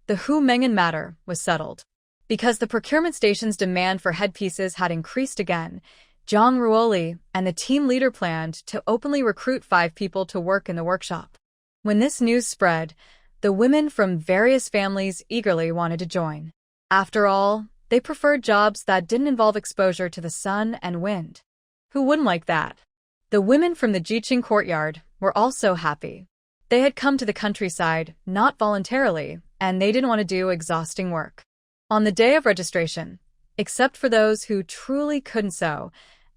The Hu Mengan matter was settled. Because the procurement station's demand for headpieces had increased again, Zhang Ruoli and the team leader planned to openly recruit 5 people to work in the workshop. When this news spread, the women from various families eagerly wanted to join. After all, they preferred jobs that didn't involve exposure to the sun and wind. Who wouldn't like that? The women from the Jiqing courtyard were also happy. They had come to the countryside, not voluntarily, and they didn't want to do exhausting work. On the day of registration, except for those who truly couldn't sew,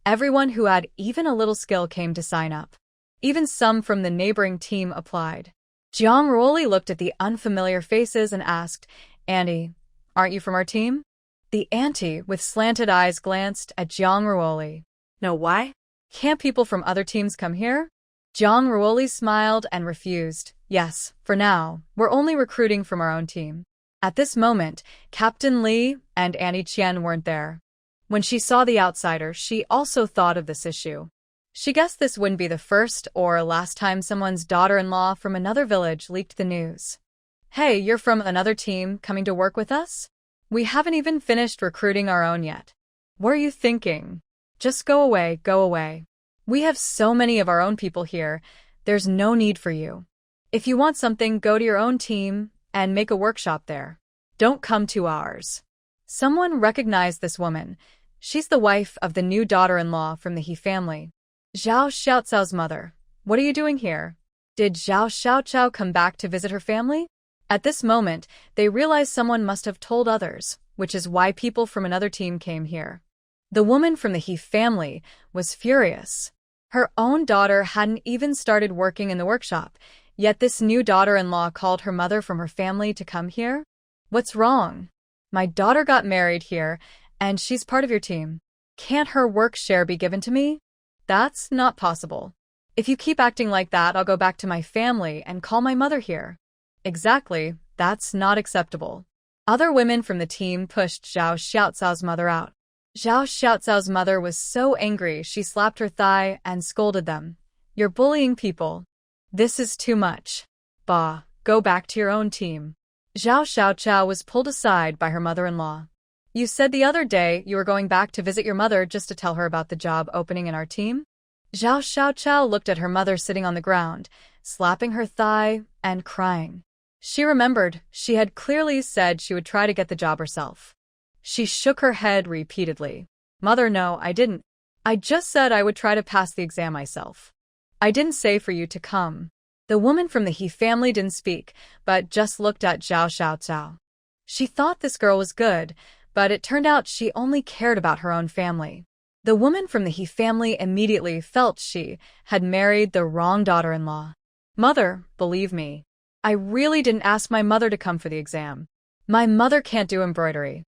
everyone who had even a little skill came to sign up. Even some from the neighboring team applied. Zhang Ruoli looked at the unfamiliar faces and asked, "Auntie, aren't you from our team?" The auntie with slanted eyes glanced at Zhang Ruoli. No, why? Can't people from other teams come here? Zhang Ruoli smiled and refused. Yes, for now, we're only recruiting from our own team. At this moment, Captain Li and Annie Qian weren't there. When she saw the outsider, she also thought of this issue. She guessed this wouldn't be the first or last time someone's daughter-in-law from another village leaked the news. Hey, you're from another team coming to work with us? We haven't even finished recruiting our own yet. What are you thinking? Just go away, go away. We have so many of our own people here, there's no need for you. If you want something, go to your own team and make a workshop there. Don't come to ours. Someone recognized this woman. She's the wife of the new daughter-in-law from the He family. Xiao Xiaocao's mother. What are you doing here? Did Xiao Xiaocao come back to visit her family? At this moment, they realized someone must have told others, which is why people from another team came here. The woman from the He family was furious. Her own daughter hadn't even started working in the workshop, yet this new daughter-in-law called her mother from her family to come here? What's wrong? My daughter got married here, and she's part of your team. Can't her work share be given to me? That's not possible. If you keep acting like that, I'll go back to my family and call my mother here. Exactly, that's not acceptable. Other women from the team pushed Xiao Xiaocao's mother out. Xiao Xiaocao's mother was so angry she slapped her thigh and scolded them. You're bullying people. This is too much. Bah, go back to your own team. Xiao Xiaocao was pulled aside by her mother-in-law. You said the other day you were going back to visit your mother just to tell her about the job opening in our team? Xiao Xiaocao looked at her mother sitting on the ground, slapping her thigh and crying. She remembered she had clearly said she would try to get the job herself. She shook her head repeatedly. Mother, no, I didn't. I just said I would try to pass the exam myself. I didn't say for you to come. The woman from the He family didn't speak, but just looked at Xiao Xiaocao. She thought this girl was good, but it turned out she only cared about her own family. The woman from the He family immediately felt she had married the wrong daughter-in-law. Mother, believe me, I really didn't ask my mother to come for the exam. My mother can't do embroidery.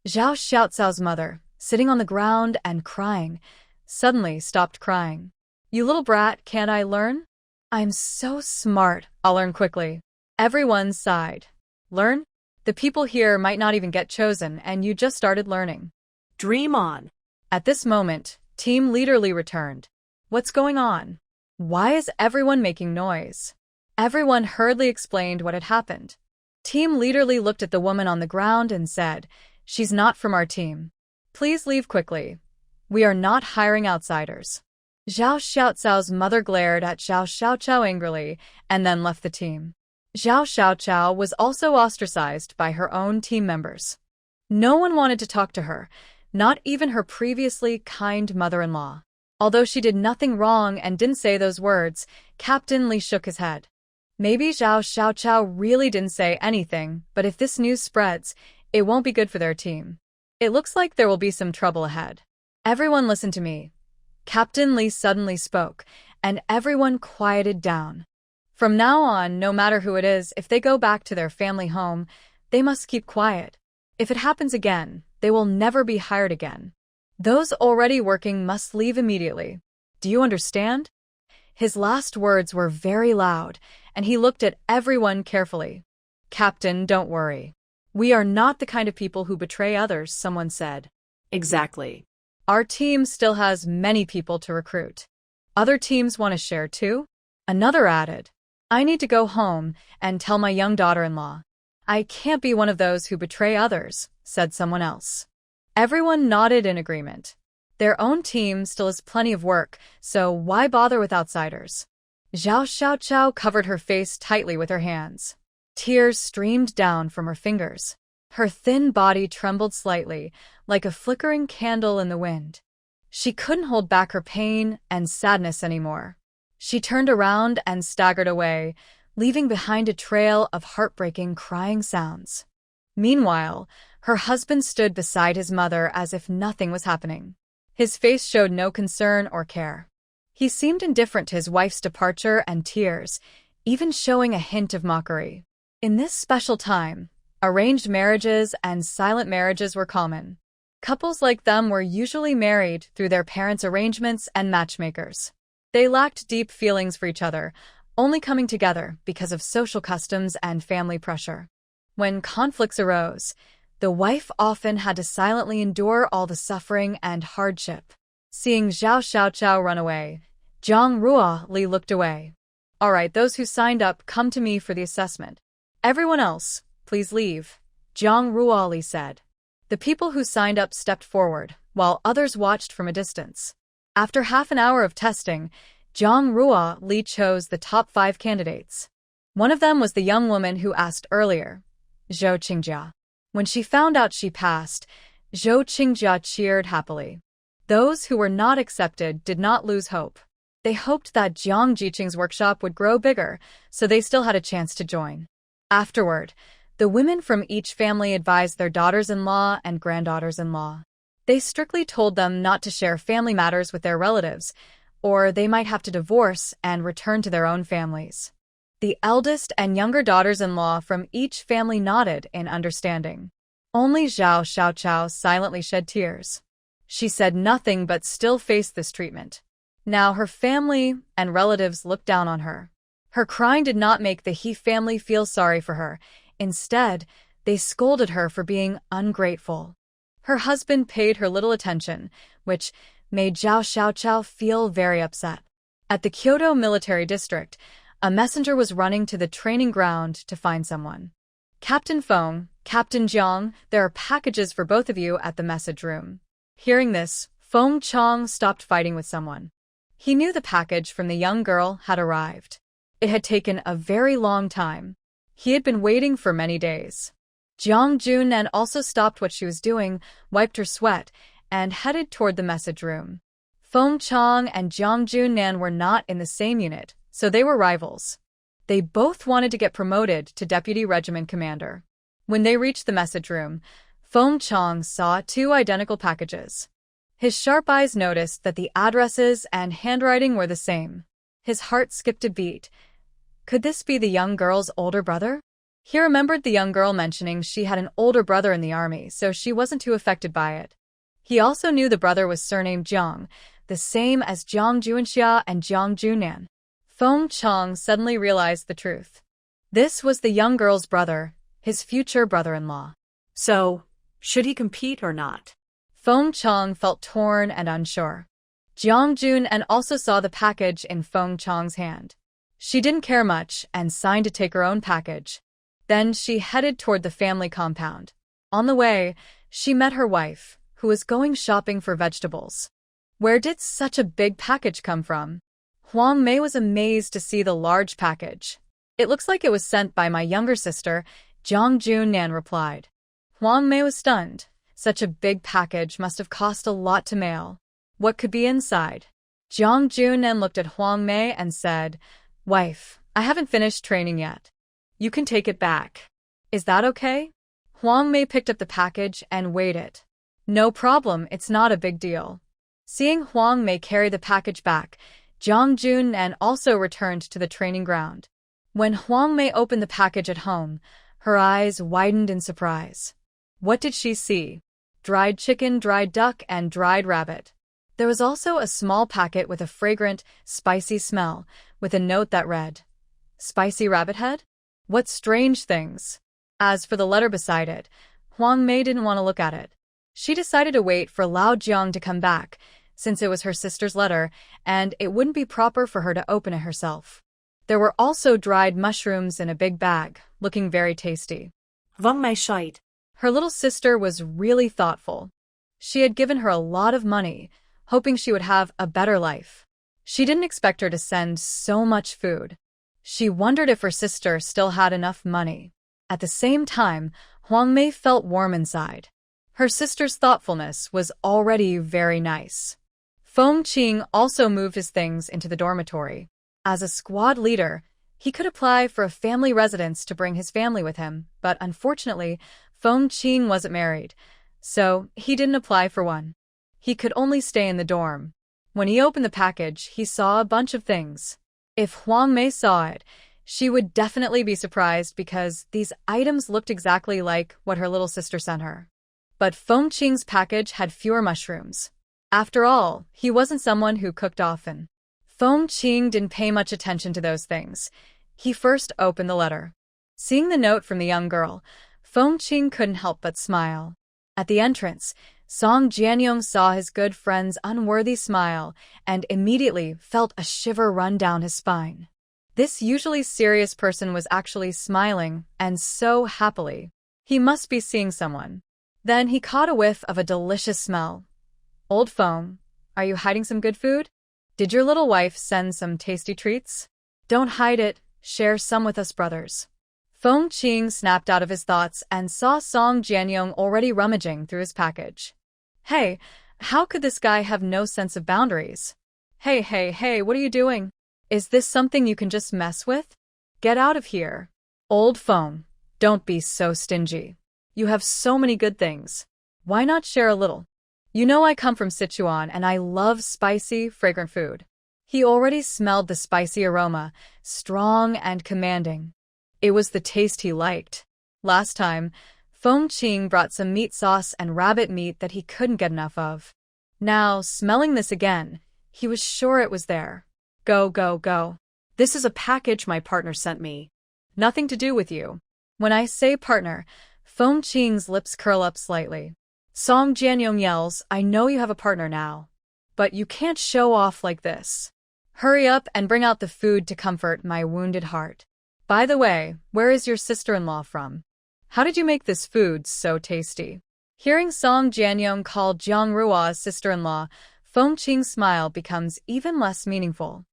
Xiao Xiaocao's mother, sitting on the ground and crying, suddenly stopped crying. You little brat, can't I learn? I'm so smart, I'll learn quickly. Everyone sighed. Learn? The people here might not even get chosen, and you just started learning. Dream on. At this moment, Team Leader Li returned. What's going on? Why is everyone making noise? Everyone hurriedly explained what had happened. Team Leader Li looked at the woman on the ground and said, She's not from our team. Please leave quickly. We are not hiring outsiders. Xiao Xiaocao's mother glared at Xiao Xiaocao angrily and then left the team. Xiao Xiaocao was also ostracized by her own team members. No one wanted to talk to her, not even her previously kind mother-in-law. Although she did nothing wrong and didn't say those words, Captain Li shook his head. Maybe Xiao Xiaocao really didn't say anything, but if this news spreads, it won't be good for their team. It looks like there will be some trouble ahead. Everyone listen to me. Captain Li suddenly spoke, and everyone quieted down. From now on, no matter who it is, if they go back to their family home, they must keep quiet. If it happens again, they will never be hired again. Those already working must leave immediately. Do you understand? His last words were very loud, and he looked at everyone carefully. Captain, don't worry. We are not the kind of people who betray others, someone said. Exactly. Our team still has many people to recruit. Other teams want to share too? Another added. I need to go home and tell my young daughter-in-law. I can't be one of those who betray others, said someone else. Everyone nodded in agreement. Their own team still has plenty of work, so why bother with outsiders? Xiao Xiaocao covered her face tightly with her hands. Tears streamed down from her fingers. Her thin body trembled slightly, like a flickering candle in the wind. She couldn't hold back her pain and sadness anymore. She turned around and staggered away, leaving behind a trail of heartbreaking crying sounds. Meanwhile, her husband stood beside his mother as if nothing was happening. His face showed no concern or care. He seemed indifferent to his wife's departure and tears, even showing a hint of mockery. In this special time, arranged marriages and silent marriages were common. Couples like them were usually married through their parents' arrangements and matchmakers. They lacked deep feelings for each other, only coming together because of social customs and family pressure. When conflicts arose, the wife often had to silently endure all the suffering and hardship. Seeing Xiao Xiaocao run away, Zhang Ruoli looked away. All right, those who signed up, come to me for the assessment. Everyone else, please leave, Zhang Ruoli said. The people who signed up stepped forward, while others watched from a distance. After half an hour of testing, Zhang Ruoli chose the top 5 candidates. One of them was the young woman who asked earlier, Zhou Qingjia. When she found out she passed, Zhou Qingjia cheered happily. Those who were not accepted did not lose hope. They hoped that Jiang Jiqing's workshop would grow bigger, so they still had a chance to join. Afterward, the women from each family advised their daughters-in-law and granddaughters-in-law. They strictly told them not to share family matters with their relatives, or they might have to divorce and return to their own families. The eldest and younger daughters-in-law from each family nodded in understanding. Only Xiao Xiaocao silently shed tears. She said nothing but still faced this treatment. Now her family and relatives looked down on her. Her crying did not make the He family feel sorry for her. Instead, they scolded her for being ungrateful. Her husband paid her little attention, which made Xiao Xiaocao feel very upset. At the Kyoto military district, a messenger was running to the training ground to find someone. Captain Feng, Captain Jiang, there are packages for both of you at the message room. Hearing this, Feng Qiang stopped fighting with someone. He knew the package from the young girl had arrived. It had taken a very long time. He had been waiting for many days. Jiang Junan also stopped what she was doing, wiped her sweat, and headed toward the message room. Feng Qiang and Jiang Junan were not in the same unit, so they were rivals. They both wanted to get promoted to deputy regiment commander. When they reached the message room, Feng Qiang saw 2 identical packages. His sharp eyes noticed that the addresses and handwriting were the same. His heart skipped a beat. Could this be the young girl's older brother? He remembered the young girl mentioning she had an older brother in the army, so she wasn't too affected by it. He also knew the brother was surnamed Jiang, the same as Jiang Juanxia and Jiang Junan. Feng Qiang suddenly realized the truth. This was the young girl's brother, his future brother-in-law. So, should he compete or not? Feng Qiang felt torn and unsure. Jiang Junan also saw the package in Feng Qiang's hand. She didn't care much and signed to take her own package. Then she headed toward the family compound. On the way, she met her wife, who was going shopping for vegetables. Where did such a big package come from? Huang Mei was amazed to see the large package. It looks like it was sent by my younger sister, Jiang Junan replied. Huang Mei was stunned. Such a big package must have cost a lot to mail. What could be inside? Jiang Junan looked at Huang Mei and said, Wife, I haven't finished training yet. You can take it back. Is that okay? Huang Mei picked up the package and weighed it. No problem, it's not a big deal. Seeing Huang Mei carry the package back, Jiang Junan also returned to the training ground. When Huang Mei opened the package at home, her eyes widened in surprise. What did she see? Dried chicken, dried duck, and dried rabbit. There was also a small packet with a fragrant, spicy smell, with a note that read, Spicy rabbit head? What strange things. As for the letter beside it, Huang Mei didn't want to look at it. She decided to wait for Lao Jiang to come back, since it was her sister's letter, and it wouldn't be proper for her to open it herself. There were also dried mushrooms in a big bag, looking very tasty. Vâng mai scheit. Her little sister was really thoughtful. She had given her a lot of money, hoping she would have a better life. She didn't expect her to send so much food. She wondered if her sister still had enough money. At the same time, Huang Mei felt warm inside. Her sister's thoughtfulness was already very nice. Feng Qiang also moved his things into the dormitory. As a squad leader, he could apply for a family residence to bring his family with him, but unfortunately, Feng Qiang wasn't married, so he didn't apply for one. He could only stay in the dorm. When he opened the package, he saw a bunch of things. If Huang Mei saw it, she would definitely be surprised because these items looked exactly like what her little sister sent her. But Feng Qiang's package had fewer mushrooms. After all, he wasn't someone who cooked often. Feng Qiang didn't pay much attention to those things. He first opened the letter. Seeing the note from the young girl, Feng Qiang couldn't help but smile. At the entrance, Song Jianyong saw his good friend's unworthy smile and immediately felt a shiver run down his spine. This usually serious person was actually smiling, and so happily. He must be seeing someone. Then he caught a whiff of a delicious smell. Old Feng, are you hiding some good food? Did your little wife send some tasty treats? Don't hide it, share some with us brothers. Feng Qiang snapped out of his thoughts and saw Song Jianyong already rummaging through his package. Hey, how could this guy have no sense of boundaries? Hey, what are you doing? Is this something you can just mess with? Get out of here. Old Feng, don't be so stingy. You have so many good things. Why not share a little? You know I come from Sichuan and I love spicy, fragrant food. He already smelled the spicy aroma, strong and commanding. It was the taste he liked. Last time, Feng Qiang brought some meat sauce and rabbit meat that he couldn't get enough of. Now, smelling this again, he was sure it was there. Go. This is a package my partner sent me. Nothing to do with you. When I say partner, Feng Qiang's lips curl up slightly. Song Jianyong yells, I know you have a partner now. But you can't show off like this. Hurry up and bring out the food to comfort my wounded heart. By the way, where is your sister-in-law from? How did you make this food so tasty? Hearing Song Jianyong call Jiang Rua's sister-in-law, Feng Qiang's smile becomes even less meaningful.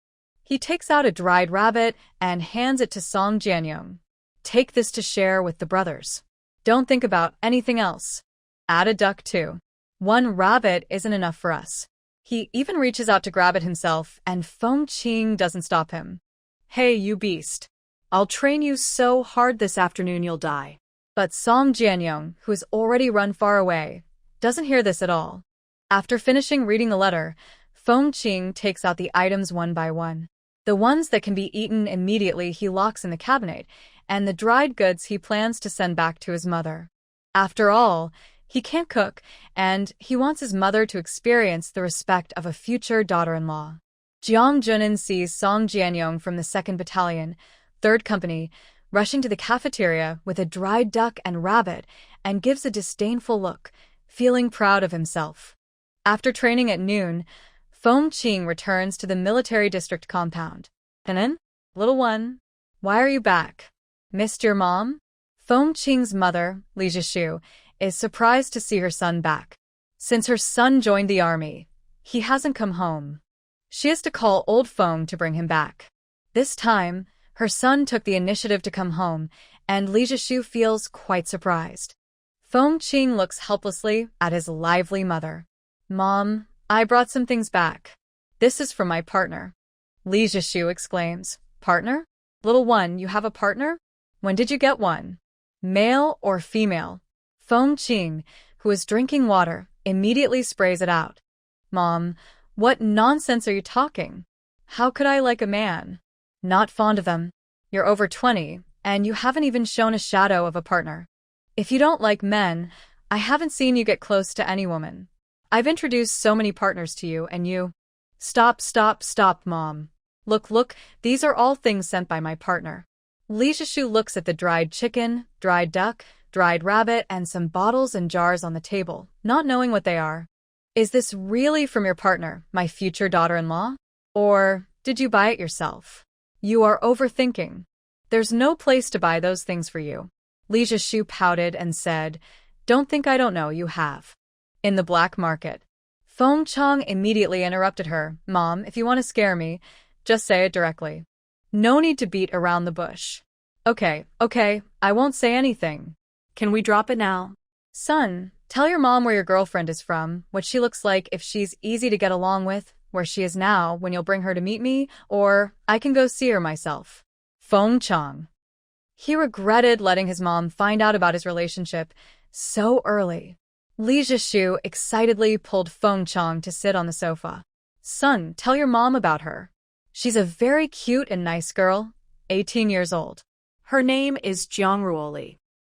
He takes out a dried rabbit and hands it to Song Jianyong. Take this to share with the brothers. Don't think about anything else. Add a duck too. One rabbit isn't enough for us. He even reaches out to grab it himself, and Feng Qiang doesn't stop him. Hey, you beast. I'll train you so hard this afternoon you'll die. But Song Jianyong, who has already run far away, doesn't hear this at all. After finishing reading the letter, Feng Qiang takes out the items one by one. The ones that can be eaten immediately he locks in the cabinet, and the dried goods he plans to send back to his mother. After all, he can't cook, and he wants his mother to experience the respect of a future daughter-in-law. Jiang Junin sees Song Jianyong from the 2nd Battalion, 3rd Company, rushing to the cafeteria with a dried duck and rabbit, and gives a disdainful look, feeling proud of himself. After training at noon, Feng Qiang returns to the military district compound. Henan? Little one, why are you back? Missed your mom? Feng Qiang's mother, Li Zhishu, is surprised to see her son back. Since her son joined the army, he hasn't come home. She has to call old Feng to bring him back. This time, her son took the initiative to come home, and Li Zhishu feels quite surprised. Feng Qiang looks helplessly at his lively mother. Mom, I brought some things back. This is from my partner. Li Zhishu exclaims, Partner? Little one, you have a partner? When did you get one? Male or female? Feng Qiang, who is drinking water, immediately sprays it out. Mom, what nonsense are you talking? How could I like a man? Not fond of them. You're over 20, and you haven't even shown a shadow of a partner. If you don't like men, I haven't seen you get close to any woman. I've introduced so many partners to you, and you... Stop, Mom. Look, these are all things sent by my partner. Li Zhishu looks at the dried chicken, dried duck, dried rabbit, and some bottles and jars on the table, not knowing what they are. Is this really from your partner, my future daughter-in-law? Or did you buy it yourself? You are overthinking. There's no place to buy those things for you. Li Zhishu pouted and said, "Don't think I don't know you have." In the black market. Feng Qiang immediately interrupted her. "Mom, if you want to scare me, just say it directly. No need to beat around the bush." Okay, I won't say anything." Can we drop it now? "Son, tell your mom where your girlfriend is from, what she looks like, if she's easy to get along with, where she is now, when you'll bring her to meet me, or I can go see her myself." Feng Qiang. He regretted letting his mom find out about his relationship so early. Li Zhishu excitedly pulled Feng Qiang to sit on the sofa. "Son, tell your mom about her. She's a very cute and nice girl, 18 years old. Her name is Jang."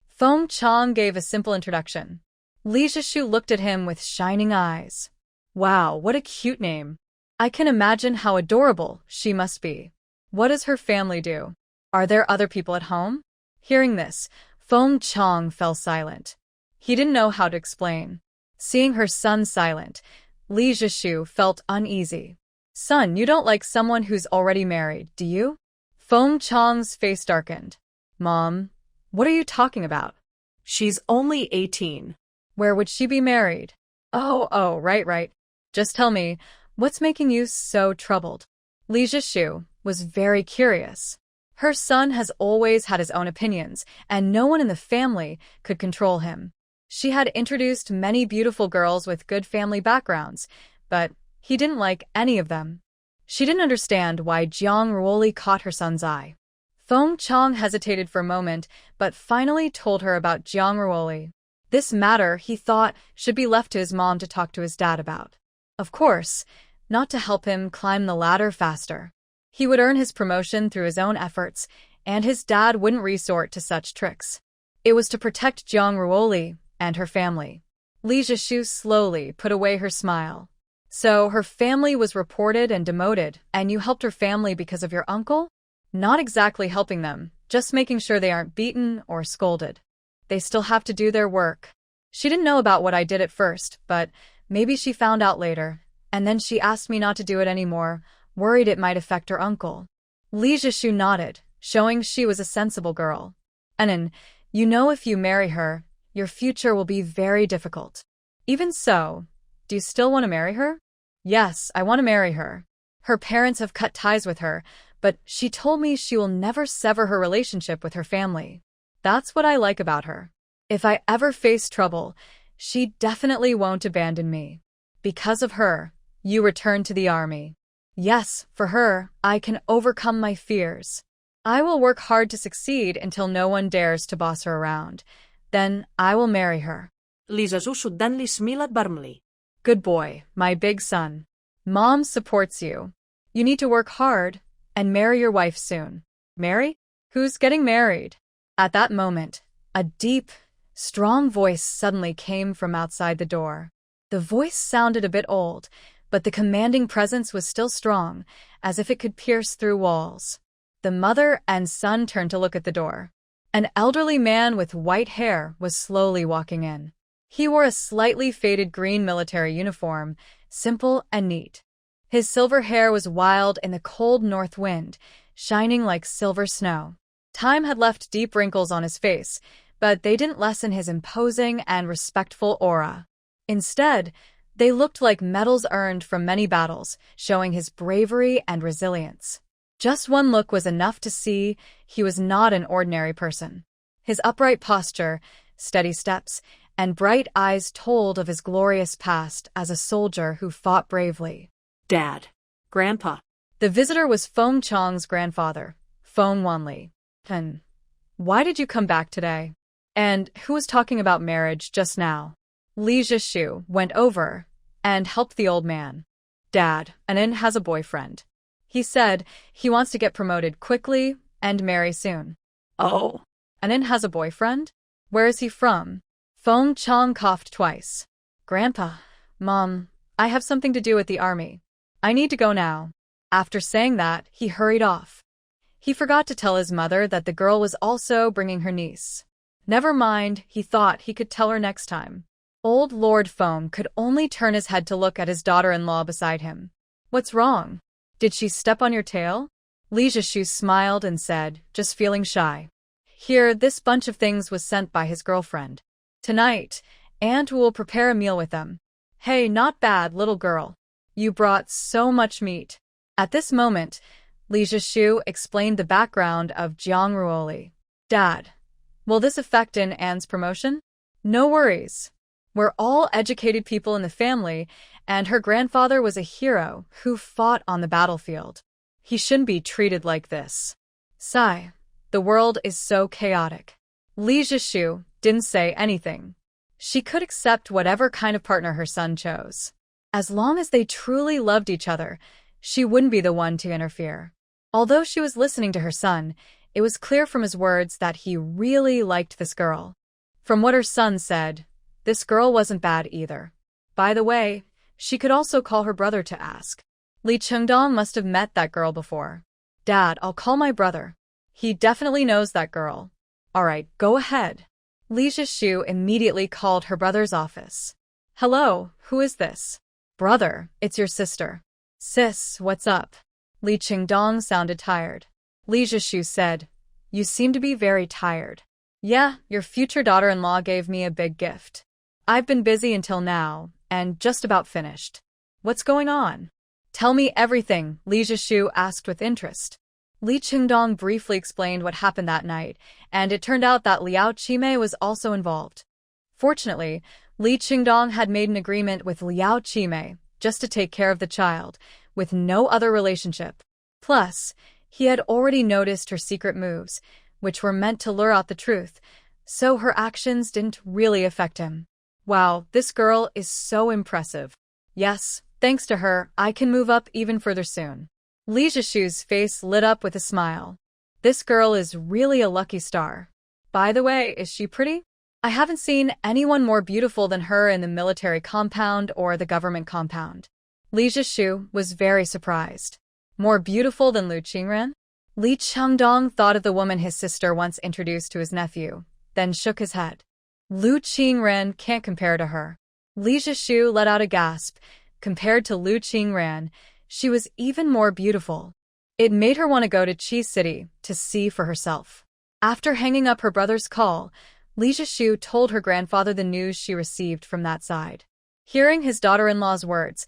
Feng Qiang gave a simple introduction. Li Zhishu looked at him with shining eyes. Wow, what a cute name. I can imagine how adorable she must be. What does her family do? Are there other people at home? Hearing this, Feng Qiang fell silent. He didn't know how to explain. Seeing her son silent, Li Zhishu felt uneasy. "Son, you don't like someone who's already married, do you?" Feng Qiang's face darkened. "Mom, what are you talking about?" She's only 18. "Where would she be married?" Oh, right. Just tell me, what's making you so troubled?" Li Zhishu was very curious. Her son has always had his own opinions, and no one in the family could control him. She had introduced many beautiful girls with good family backgrounds, but he didn't like any of them. She didn't understand why Jiang Ruoli caught her son's eye. Feng Qiang hesitated for a moment, but finally told her about Jiang Ruoli. This matter, he thought, should be left to his mom to talk to his dad about. Of course, not to help him climb the ladder faster. He would earn his promotion through his own efforts, and his dad wouldn't resort to such tricks. It was to protect Jiang Ruoli and her family. Li Zhishu slowly put away her smile. "So her family was reported and demoted, and you helped her family because of your uncle?" "Not exactly helping them, just making sure they aren't beaten or scolded. They still have to do their work." She didn't know about what I did at first, but maybe she found out later, and then she asked me not to do it anymore, worried it might affect her uncle. Li Zhishu nodded, showing she was a sensible girl. "Anan, you know if you marry her, your future will be very difficult. Even so, do you still want to marry her?" "Yes, I want to marry her. Her parents have cut ties with her, but she told me she will never sever her relationship with her family. That's what I like about her. If I ever face trouble, she definitely won't abandon me. Because of her, you return to the army. Yes, for her, I can overcome my fears. I will work hard to succeed until no one dares to boss her around. Then I will marry her." "Good boy, my big son. Mom supports you. You need to work hard and marry your wife soon." "Marry? Who's getting married?" At that moment, a deep, strong voice suddenly came from outside the door. The voice sounded a bit old, but the commanding presence was still strong, as if it could pierce through walls. The mother and son turned to look at the door. An elderly man with white hair was slowly walking in. He wore a slightly faded green military uniform, simple and neat. His silver hair was wild in the cold north wind, shining like silver snow. Time had left deep wrinkles on his face, but they didn't lessen his imposing and respectful aura. Instead, they looked like medals earned from many battles, showing his bravery and resilience. Just one look was enough to see he was not an ordinary person. His upright posture, steady steps, and bright eyes told of his glorious past as a soldier who fought bravely. "Dad. Grandpa." The visitor was Feng Qiang's grandfather, Feng Wanli. "And why did you come back today? And who was talking about marriage just now?" Li Zhishu went over and helped the old man. "Dad, Anin has a boyfriend. He said he wants to get promoted quickly and marry soon." "Oh." "Anin has a boyfriend? Where is he from?" Feng Qiang coughed twice. "Grandpa, Mom, I have something to do at the army. I need to go now." After saying that, he hurried off. He forgot to tell his mother that the girl was also bringing her niece. Never mind, he thought he could tell her next time. Old Lord Feng could only turn his head to look at his daughter-in-law beside him. "What's wrong? Did she step on your tail?" Li Zhishu smiled and said, "Just feeling shy." Here, this bunch of things was sent by his girlfriend. Tonight, Aunt will prepare a meal with them. Hey, not bad, little girl. You brought so much meat. At this moment, Li Zhishu explained the background of Jiang Ruoli. Dad, will this affect in Anne's promotion? No worries. We're all educated people in the family, and her grandfather was a hero who fought on the battlefield. He shouldn't be treated like this. Sigh. The world is so chaotic. Li Zhishu didn't say anything. She could accept whatever kind of partner her son chose. As long as they truly loved each other, she wouldn't be the one to interfere. Although she was listening to her son, it was clear from his words that he really liked this girl. From what her son said, this girl wasn't bad either. By the way, she could also call her brother to ask. Li Chengdong must have met that girl before. Dad, I'll call my brother. He definitely knows that girl. All right, go ahead. Li Zhishu immediately called her brother's office. Hello, who is this? Brother, it's your sister. Sis, what's up? Li Chengdong sounded tired. Li Zhishu said, You seem to be very tired. Yeah, your future daughter-in-law gave me a big gift. I've been busy until now, and just about finished. What's going on? Tell me everything, Li Zhishu asked with interest. Li Chengdong briefly explained what happened that night, and it turned out that Liao Qimei was also involved. Fortunately, Li Chengdong had made an agreement with Liao Qimei just to take care of the child, with no other relationship. Plus, he had already noticed her secret moves, which were meant to lure out the truth, so her actions didn't really affect him. Wow, this girl is so impressive. Yes, thanks to her, I can move up even further soon. Li Zhishu's face lit up with a smile. This girl is really a lucky star. By the way, is she pretty? I haven't seen anyone more beautiful than her in the military compound or the government compound. Li Zhishu was very surprised. More beautiful than Lu Qingren? Li Chengdong thought of the woman his sister once introduced to his nephew, then shook his head. Lu Qingren can't compare to her. Li Zhishu let out a gasp. Compared to Lu Qingren, she was even more beautiful. It made her want to go to Qi City to see for herself. After hanging up her brother's call, Li Zhishu told her grandfather the news she received from that side. Hearing his daughter-in-law's words,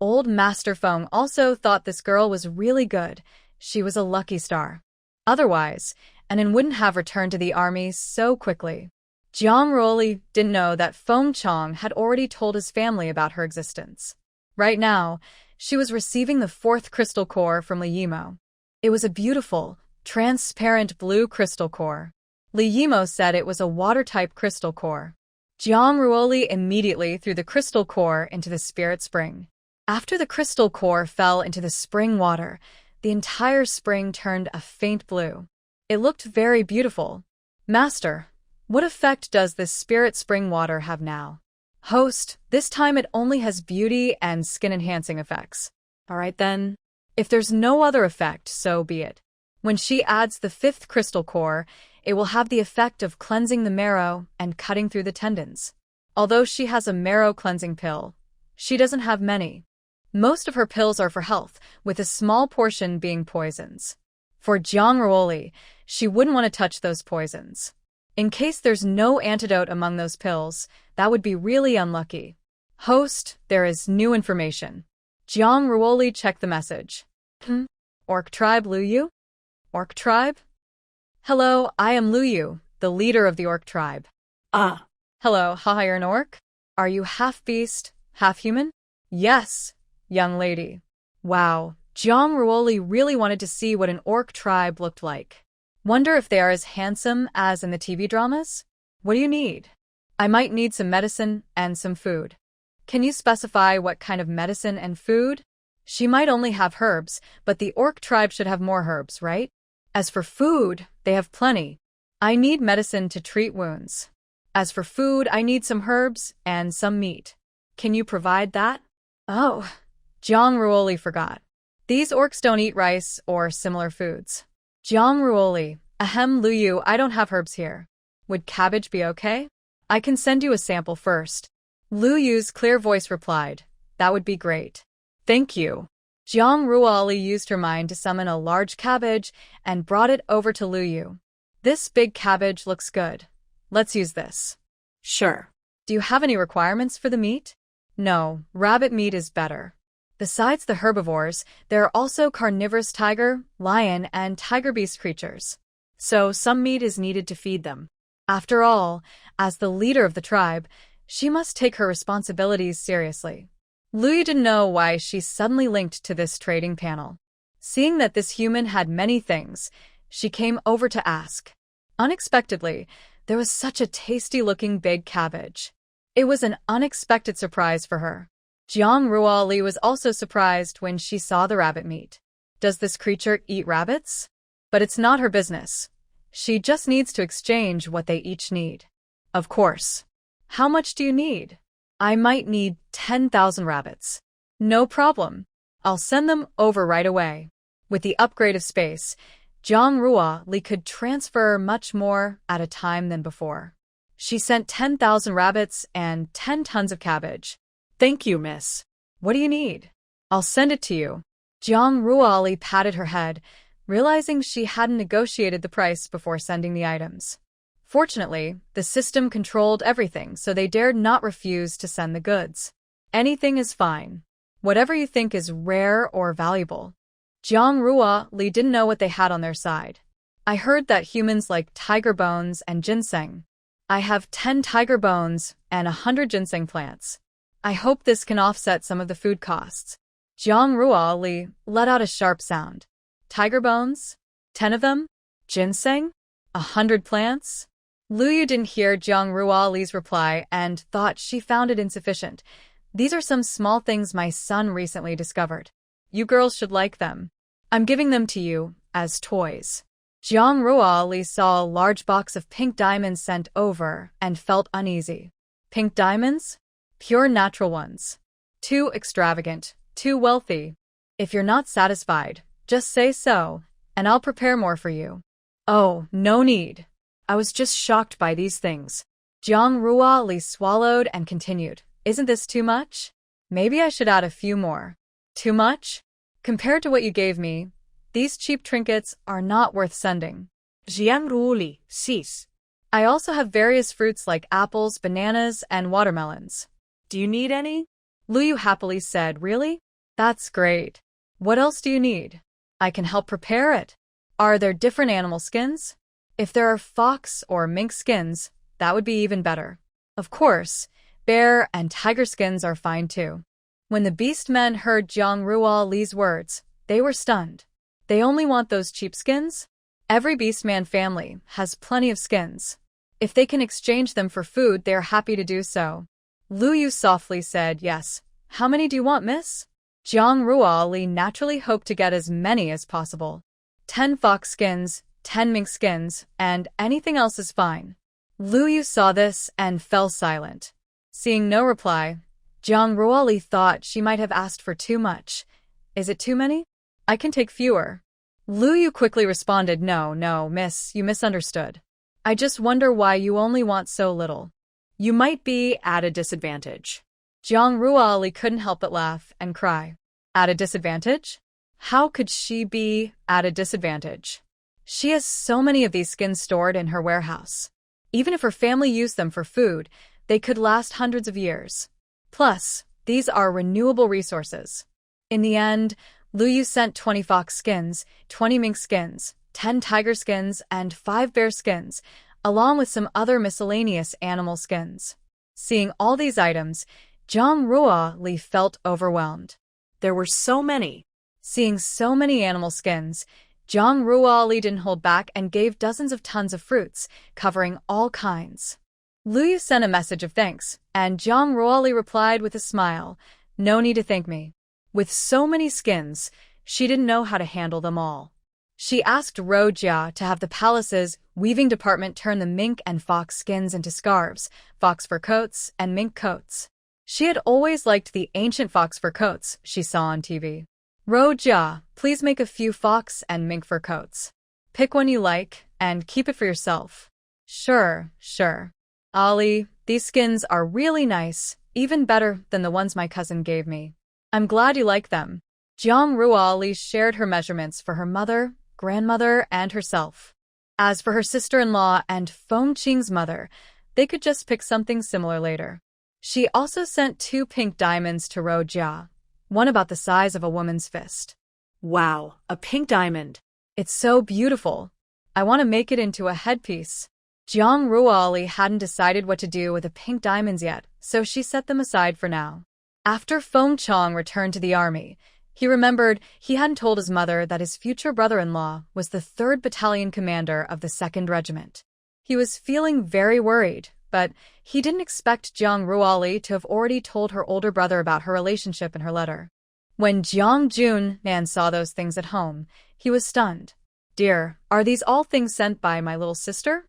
old Master Feng also thought this girl was really good. She was a lucky star. Otherwise, Anan wouldn't have returned to the army so quickly. Jiang Ruoli didn't know that Feng Qiang had already told his family about her existence. Right now, she was receiving the 4th crystal core from Li Yimo. It was a beautiful, transparent blue crystal core. Li Yimo said it was a water-type crystal core. Jiang Ruoli immediately threw the crystal core into the spirit spring. After the crystal core fell into the spring water, the entire spring turned a faint blue. It looked very beautiful. Master, what effect does this spirit spring water have now? Host, this time it only has beauty and skin-enhancing effects. Alright then. If there's no other effect, so be it. When she adds the 5th crystal core, it will have the effect of cleansing the marrow and cutting through the tendons. Although she has a marrow cleansing pill, she doesn't have many. Most of her pills are for health, with a small portion being poisons. For Jiang Ruoli, she wouldn't want to touch those poisons. In case there's no antidote among those pills, that would be really unlucky. Host, there is new information. Jiang Ruoli checked the message. Orc tribe Lu Yu? Orc tribe? Hello, I am Lu Yu, the leader of the orc tribe. Ah. Hello, haha, you're an orc? Are you half beast, half human? Yes, young lady. Wow, Jiang Ruoli really wanted to see what an orc tribe looked like. Wonder if they are as handsome as in the TV dramas? What do you need? I might need some medicine and some food. Can you specify what kind of medicine and food? She might only have herbs, but the orc tribe should have more herbs, right? As for food, they have plenty. I need medicine to treat wounds. As for food, I need some herbs and some meat. Can you provide that? Oh, Jiang Ruoli forgot. These orcs don't eat rice or similar foods. Jiang Ruoli, ahem, Lu Yu, I don't have herbs here. Would cabbage be okay? I can send you a sample first. Lu Yu's clear voice replied, that would be great. Thank you. Jiang Ruoli used her mind to summon a large cabbage and brought it over to Lu Yu. This big cabbage looks good. Let's use this. Sure. Do you have any requirements for the meat? No, rabbit meat is better. Besides the herbivores, there are also carnivorous tiger, lion, and tiger beast creatures. So some meat is needed to feed them. After all, as the leader of the tribe, she must take her responsibilities seriously. Luyu didn't know why she suddenly linked to this trading panel. Seeing that this human had many things, she came over to ask. Unexpectedly, there was such a tasty-looking big cabbage. It was an unexpected surprise for her. Jiang Ruoli was also surprised when she saw the rabbit meat. Does this creature eat rabbits? But it's not her business. She just needs to exchange what they each need. Of course. How much do you need? I might need 10,000 rabbits. No problem. I'll send them over right away. With the upgrade of space, Jiang Ruoli could transfer much more at a time than before. She sent 10,000 rabbits and 10 tons of cabbage. Thank you, miss. What do you need? I'll send it to you. Jiang Ruoli patted her head, realizing she hadn't negotiated the price before sending the items. Fortunately, the system controlled everything, so they dared not refuse to send the goods. Anything is fine. Whatever you think is rare or valuable. Jiang Ruoli didn't know what they had on their side. I heard that humans like tiger bones and ginseng. I have 10 tiger bones and 100 ginseng plants. I hope this can offset some of the food costs. Jiang Ruoli let out a sharp sound. Tiger bones? 10 of them? Ginseng? 100 plants? Luyu didn't hear Jiang Ruoli's reply and thought she found it insufficient. These are some small things my son recently discovered. You girls should like them. I'm giving them to you as toys. Jiang Ruoli saw a large box of pink diamonds sent over and felt uneasy. Pink diamonds? Pure natural ones. Too extravagant, too wealthy. If you're not satisfied, just say so, and I'll prepare more for you. Oh, no need. I was just shocked by these things. Jiang Ruoli swallowed and continued. Isn't this too much? Maybe I should add a few more. Too much? Compared to what you gave me, these cheap trinkets are not worth sending. Jiang Ruoli, cease. I also have various fruits like apples, bananas, and watermelons. Do you need any? Luyu happily said, Really? That's great. What else do you need? I can help prepare it. Are there different animal skins? If there are fox or mink skins, that would be even better. Of course, bear and tiger skins are fine too. When the beast men heard Jiang Ruoli's words, they were stunned. They only want those cheap skins? Every beastman family has plenty of skins. If they can exchange them for food, they are happy to do so. Luyu softly said, Yes. How many do you want, miss? Jiang Ruoli naturally hoped to get as many as possible. 10 fox skins, 10 mink skins, and anything else is fine. Luyu saw this and fell silent. Seeing no reply, Jiang Ruoli thought she might have asked for too much. Is it too many? I can take fewer. Luyu quickly responded, No, miss, you misunderstood. I just wonder why you only want so little. You might be at a disadvantage. Jiang Ruoli couldn't help but laugh and cry. At a disadvantage? How could she be at a disadvantage? She has so many of these skins stored in her warehouse. Even if her family used them for food, they could last hundreds of years. Plus, these are renewable resources. In the end, Luyu sent 20 fox skins, 20 mink skins, 10 tiger skins, and 5 bear skins, along with some other miscellaneous animal skins. Seeing all these items, Jiang Ruoli felt overwhelmed. There were so many. Seeing so many animal skins, Jiang Ruoli didn't hold back and gave dozens of tons of fruits, covering all kinds. Luyu sent a message of thanks, and Jiang Ruoli replied with a smile, No need to thank me. With so many skins, she didn't know how to handle them all. She asked Jia to have the palace's weaving department turn the mink and fox skins into scarves, fox fur coats, and mink coats. She had always liked the ancient fox fur coats she saw on TV. Jia, please make a few fox and mink fur coats. Pick one you like, and keep it for yourself. Sure. Ali, these skins are really nice, even better than the ones my cousin gave me. I'm glad you like them. Jiang Ruoli shared her measurements for her mother, grandmother, and herself. As for her sister-in-law and Feng Qiang's mother, they could just pick something similar later. She also sent 2 pink diamonds to Ro Jia, one about the size of a woman's fist. Wow, a pink diamond. It's so beautiful. I want to make it into a headpiece. Jiang Ruoli hadn't decided what to do with the pink diamonds yet, so she set them aside for now. After Feng Qiang returned to the army, he remembered he hadn't told his mother that his future brother-in-law was the 3rd Battalion commander of the 2nd Regiment. He was feeling very worried, but he didn't expect Jiang Ruoli to have already told her older brother about her relationship in her letter. When Jiang Junnan saw those things at home, he was stunned. "Dear, are these all things sent by my little sister?"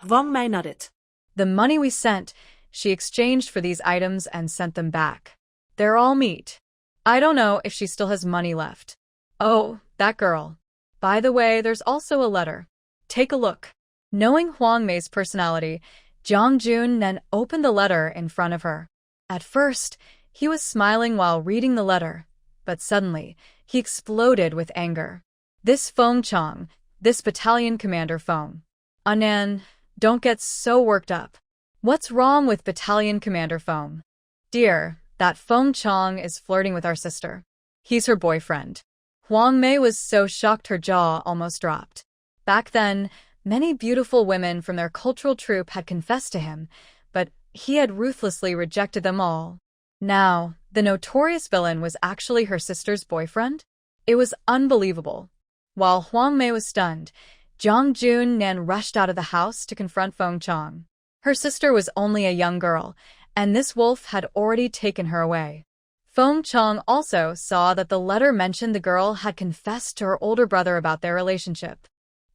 Wang Mei nodded. "The money we sent, she exchanged for these items and sent them back. They're all meat. I don't know if she still has money left." "Oh, that girl. By the way, there's also a letter. Take a look." Knowing Huang Mei's personality, Jiang Junnan opened the letter in front of her. At first, he was smiling while reading the letter, but suddenly, he exploded with anger. "This Feng Qiang, this battalion commander Feng. Anan, don't get so worked up. What's wrong with battalion commander Feng? Dear, that Feng Qiang is flirting with our sister. He's her boyfriend." Huang Mei was so shocked her jaw almost dropped. Back then, many beautiful women from their cultural troupe had confessed to him, but he had ruthlessly rejected them all. Now, the notorious villain was actually her sister's boyfriend? It was unbelievable. While Huang Mei was stunned, Jiang Junnan rushed out of the house to confront Feng Qiang. Her sister was only a young girl, and this wolf had already taken her away. Feng Qiang also saw that the letter mentioned the girl had confessed to her older brother about their relationship.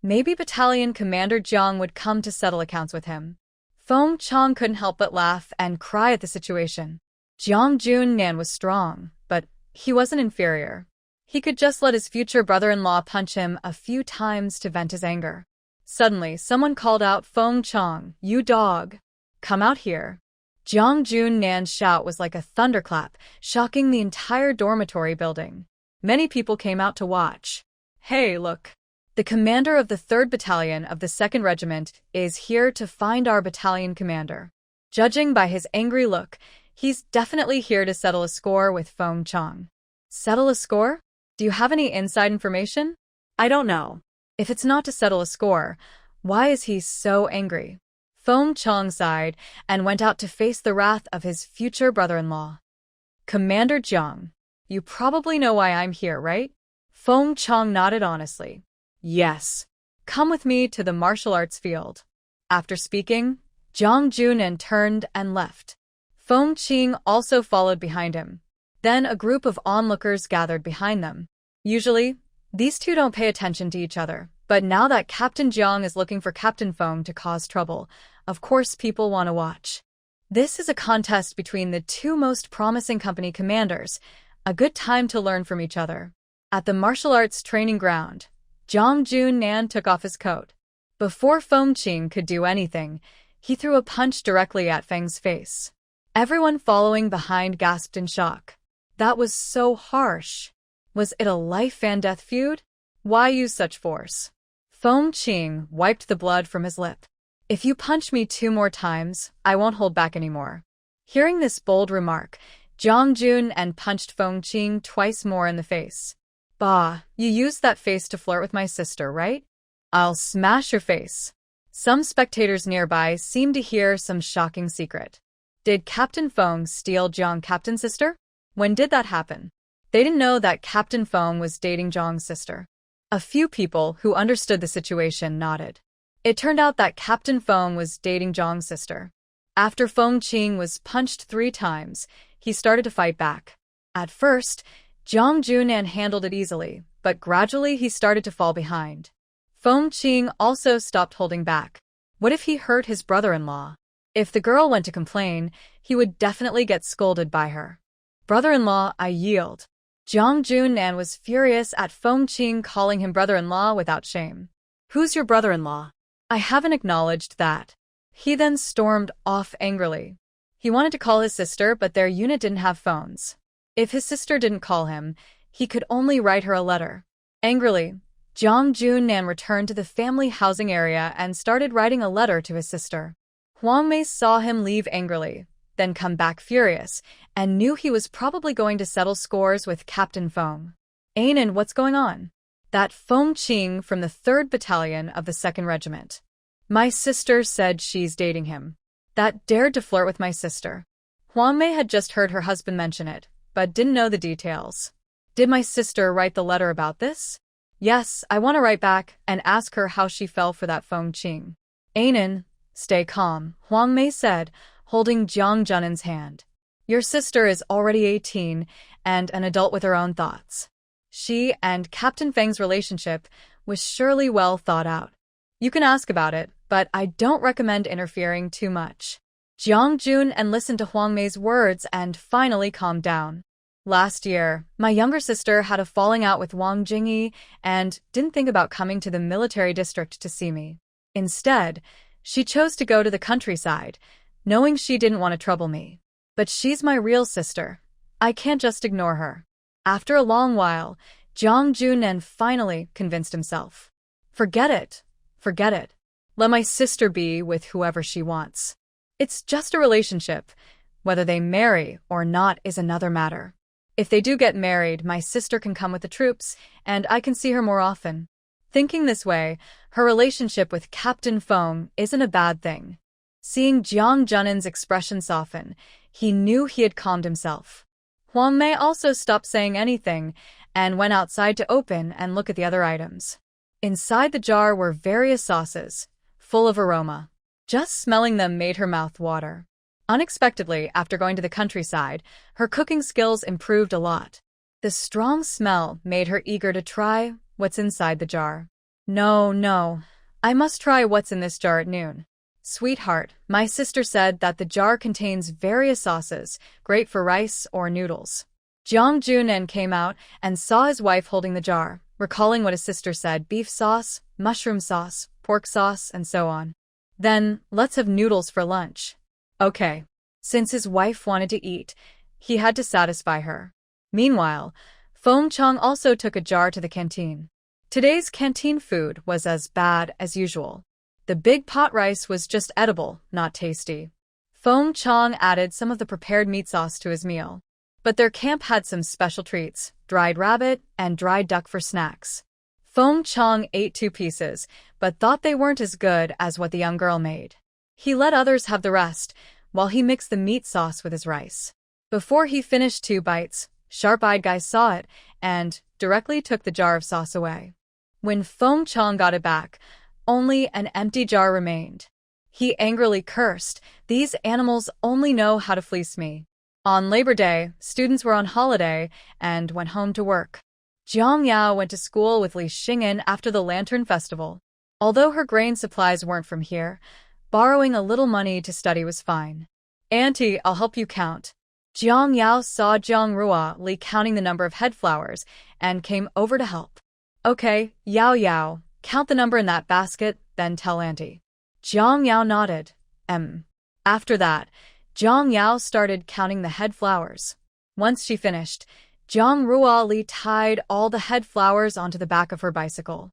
Maybe Battalion Commander Jang would come to settle accounts with him. Feng Qiang couldn't help but laugh and cry at the situation. Jiang Junnan was strong, but he wasn't inferior. He could just let his future brother-in-law punch him a few times to vent his anger. Suddenly, someone called out, "Feng Qiang, you dog! Come out here." Jiang Junnan's shout was like a thunderclap, shocking the entire dormitory building. Many people came out to watch. "Hey, look! The commander of the 3rd Battalion of the 2nd Regiment is here to find our battalion commander. Judging by his angry look, he's definitely here to settle a score with Feng Qiang." "Settle a score? Do you have any inside information?" "I don't know." "If it's not to settle a score, why is he so angry?" Feng Qiang sighed and went out to face the wrath of his future brother-in-law. "Commander Jang, you probably know why I'm here, right?" Feng Qiang nodded honestly. "Yes. Come with me to the martial arts field." After speaking, Jiang Junnan turned and left. Feng Qiang also followed behind him. Then a group of onlookers gathered behind them. Usually, these two don't pay attention to each other, but now that Captain Jiang is looking for Captain Feng to cause trouble, of course people want to watch. This is a contest between the 2 most promising company commanders, a good time to learn from each other. At the martial arts training ground, Jiang Junnan took off his coat. Before Feng Qiang could do anything, he threw a punch directly at Feng's face. Everyone following behind gasped in shock. That was so harsh. Was it a life-and-death feud? Why use such force? Feng Qiang wiped the blood from his lip. "If you punch me 2 more times, I won't hold back anymore." Hearing this bold remark, Jiang Junnan punched Feng Qiang twice more in the face. "Bah, you used that face to flirt with my sister, right? I'll smash your face." Some spectators nearby seemed to hear some shocking secret. Did Captain Feng steal Jiang Captain's sister? When did that happen? They didn't know that Captain Feng was dating Jiang's sister. A few people who understood the situation nodded. It turned out that Captain Feng was dating Jiang's sister. After Feng Qiang was punched 3 times, he started to fight back. At first, Jiang Junnan handled it easily, but gradually he started to fall behind. Feng Qiang also stopped holding back. What if he hurt his brother-in-law? If the girl went to complain, he would definitely get scolded by her. "Brother-in-law, I yield." Jiang Junnan was furious at Feng Qiang calling him brother-in-law without shame. "Who's your brother-in-law? I haven't acknowledged that." He then stormed off angrily. He wanted to call his sister, but their unit didn't have phones. If his sister didn't call him, he could only write her a letter. Angrily, Jiang Junnan returned to the family housing area and started writing a letter to his sister. Huang Mei saw him leave angrily, then come back furious, and knew he was probably going to settle scores with Captain Feng. Ainin, what's going on? That Feng Qiang from the 3rd Battalion of the 2nd Regiment. My sister said she's dating him. That dared to flirt with my sister. Huang Mei had just heard her husband mention it, but didn't know the details. Did my sister write the letter about this? Yes, I want to write back and ask her how she fell for that Feng Qiang. Ainin, stay calm, Huang Mei said, holding Jiang Junnan's hand. Your sister is already 18 and an adult with her own thoughts. She and Captain Feng's relationship was surely well thought out. You can ask about it, but I don't recommend interfering too much. Jiang Jun listened to Huang Mei's words and finally calmed down. Last year, my younger sister had a falling out with Wang Jingyi and didn't think about coming to the military district to see me. Instead, she chose to go to the countryside, knowing she didn't want to trouble me. But she's my real sister. I can't just ignore her. After a long while, Jiang Junnan finally convinced himself. Forget it. Forget it. Let my sister be with whoever she wants. It's just a relationship. Whether they marry or not is another matter. If they do get married, my sister can come with the troops, and I can see her more often. Thinking this way, her relationship with Captain Feng isn't a bad thing. Seeing Jiang Junnan's expression soften, he knew he had calmed himself. Huang Mei also stopped saying anything and went outside to open and look at the other items. Inside the jar were various sauces, full of aroma. Just smelling them made her mouth water. Unexpectedly, after going to the countryside, her cooking skills improved a lot. The strong smell made her eager to try what's inside the jar. No, I must try what's in this jar at noon. Sweetheart, my sister said that the jar contains various sauces, great for rice or noodles. Jiang Junan came out and saw his wife holding the jar, recalling what his sister said: beef sauce, mushroom sauce, pork sauce, and so on. Then, let's have noodles for lunch. Okay. Since his wife wanted to eat, he had to satisfy her. Meanwhile, Feng Qiang also took a jar to the canteen. Today's canteen food was as bad as usual. The big pot rice was just edible, not tasty. Feng Qiang added some of the prepared meat sauce to his meal. But their camp had some special treats: dried rabbit and dried duck for snacks. Feng Qiang ate 2 pieces, but thought they weren't as good as what the young girl made. He let others have the rest, while he mixed the meat sauce with his rice. Before he finished 2 bites, sharp-eyed guy saw it and directly took the jar of sauce away. When Feng Qiang got it back, only an empty jar remained. He angrily cursed, "These animals only know how to fleece me." On Labor Day, students were on holiday and went home to work. Jiang Yao went to school with Li Xing'an after the Lantern Festival. Although her grain supplies weren't from here, borrowing a little money to study was fine. Auntie, I'll help you count. Jiang Yao saw Jiang Rua Li counting the number of head flowers and came over to help. Okay, Yao, count the number in that basket, then tell Auntie. Jiang Yao nodded. After that, Jiang Yao started counting the head flowers. Once she finished, Jiang Rua Li tied all the head flowers onto the back of her bicycle.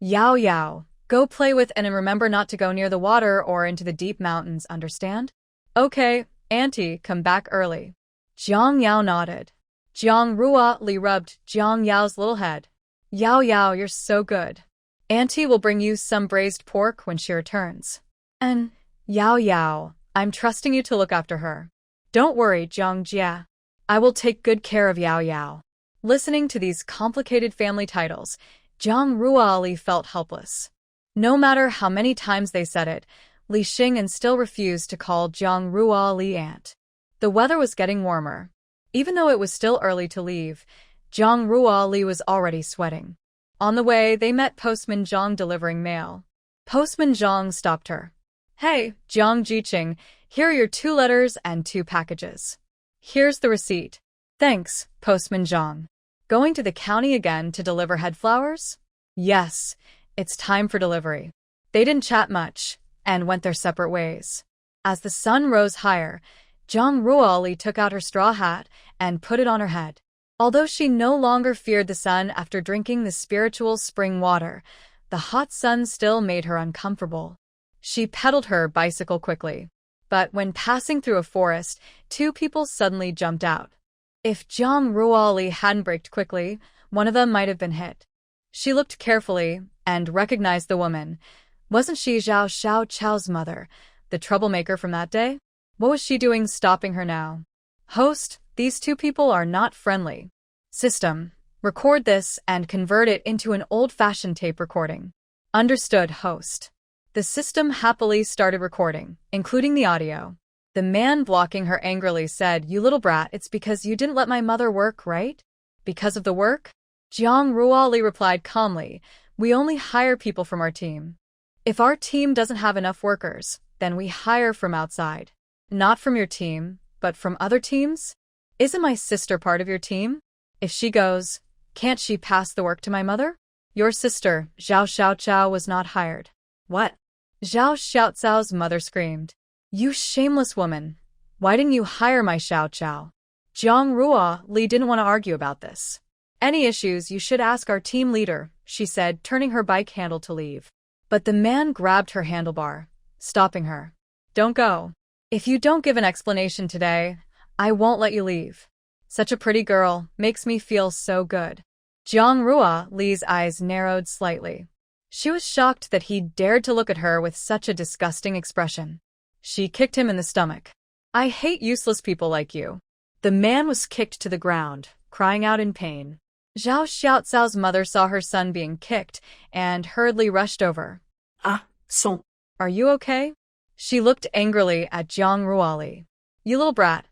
Yao, go play with and remember not to go near the water or into the deep mountains, understand? Okay, Auntie, come back early. Jiang Yao nodded. Jiang Rua Li rubbed Jiang Yao's little head. Yao, you're so good. Auntie will bring you some braised pork when she returns. And, Yao, I'm trusting you to look after her. Don't worry, Jiang Jia. I will take good care of Yao. Listening to these complicated family titles, Jiang Rua Li felt helpless. No matter how many times they said it, Li Xing'an still refused to call Jiang Rua Li aunt. The weather was getting warmer. Even though it was still early to leave, Jiang Rua Li was already sweating. On the way, they met Postman Zhang delivering mail. Postman Zhang stopped her. Hey, Jiang Jiqing, here are your 2 letters and 2 packages. Here's the receipt. Thanks, Postman Zhang. Going to the county again to deliver head flowers? Yes, it's time for delivery. They didn't chat much and went their separate ways. As the sun rose higher, Jiang Ruoli took out her straw hat and put it on her head. Although she no longer feared the sun after drinking the spiritual spring water, the hot sun still made her uncomfortable. She pedaled her bicycle quickly. But when passing through a forest, two people suddenly jumped out. If Jang Ruoli hadn't braked quickly, one of them might have been hit. She looked carefully and recognized the woman. Wasn't she Xiao Xiaocao's mother, the troublemaker from that day? What was she doing stopping her now? Host, these two people are not friendly. System, record this and convert it into an old-fashioned tape recording. Understood, host. The system happily started recording, including the audio. The man blocking her angrily said, "You little brat, it's because you didn't let my mother work, right? Because of the work?" Jiang Ruoli replied calmly, "We only hire people from our team. If our team doesn't have enough workers, then we hire from outside. Not from your team, but from other teams? Isn't my sister part of your team? If she goes, can't she pass the work to my mother? Your sister, Xiao Xiaocao, was not hired." "What?" Xiao Xiaocao's mother screamed. "You shameless woman! Why didn't you hire my Xiaoqiao?" Jiang Ruoli didn't want to argue about this. "Any issues you should ask our team leader," she said, turning her bike handle to leave. But the man grabbed her handlebar, stopping her. "Don't go. If you don't give an explanation today, I won't let you leave. Such a pretty girl, makes me feel so good." Jiang Ruoli's eyes narrowed slightly. She was shocked that he dared to look at her with such a disgusting expression. She kicked him in the stomach. "I hate useless people like you." The man was kicked to the ground, crying out in pain. Xiao Xiaocao's mother saw her son being kicked and hurriedly rushed over. Son. "Are you okay?" She looked angrily at Jiang Ruoli. "You little brat.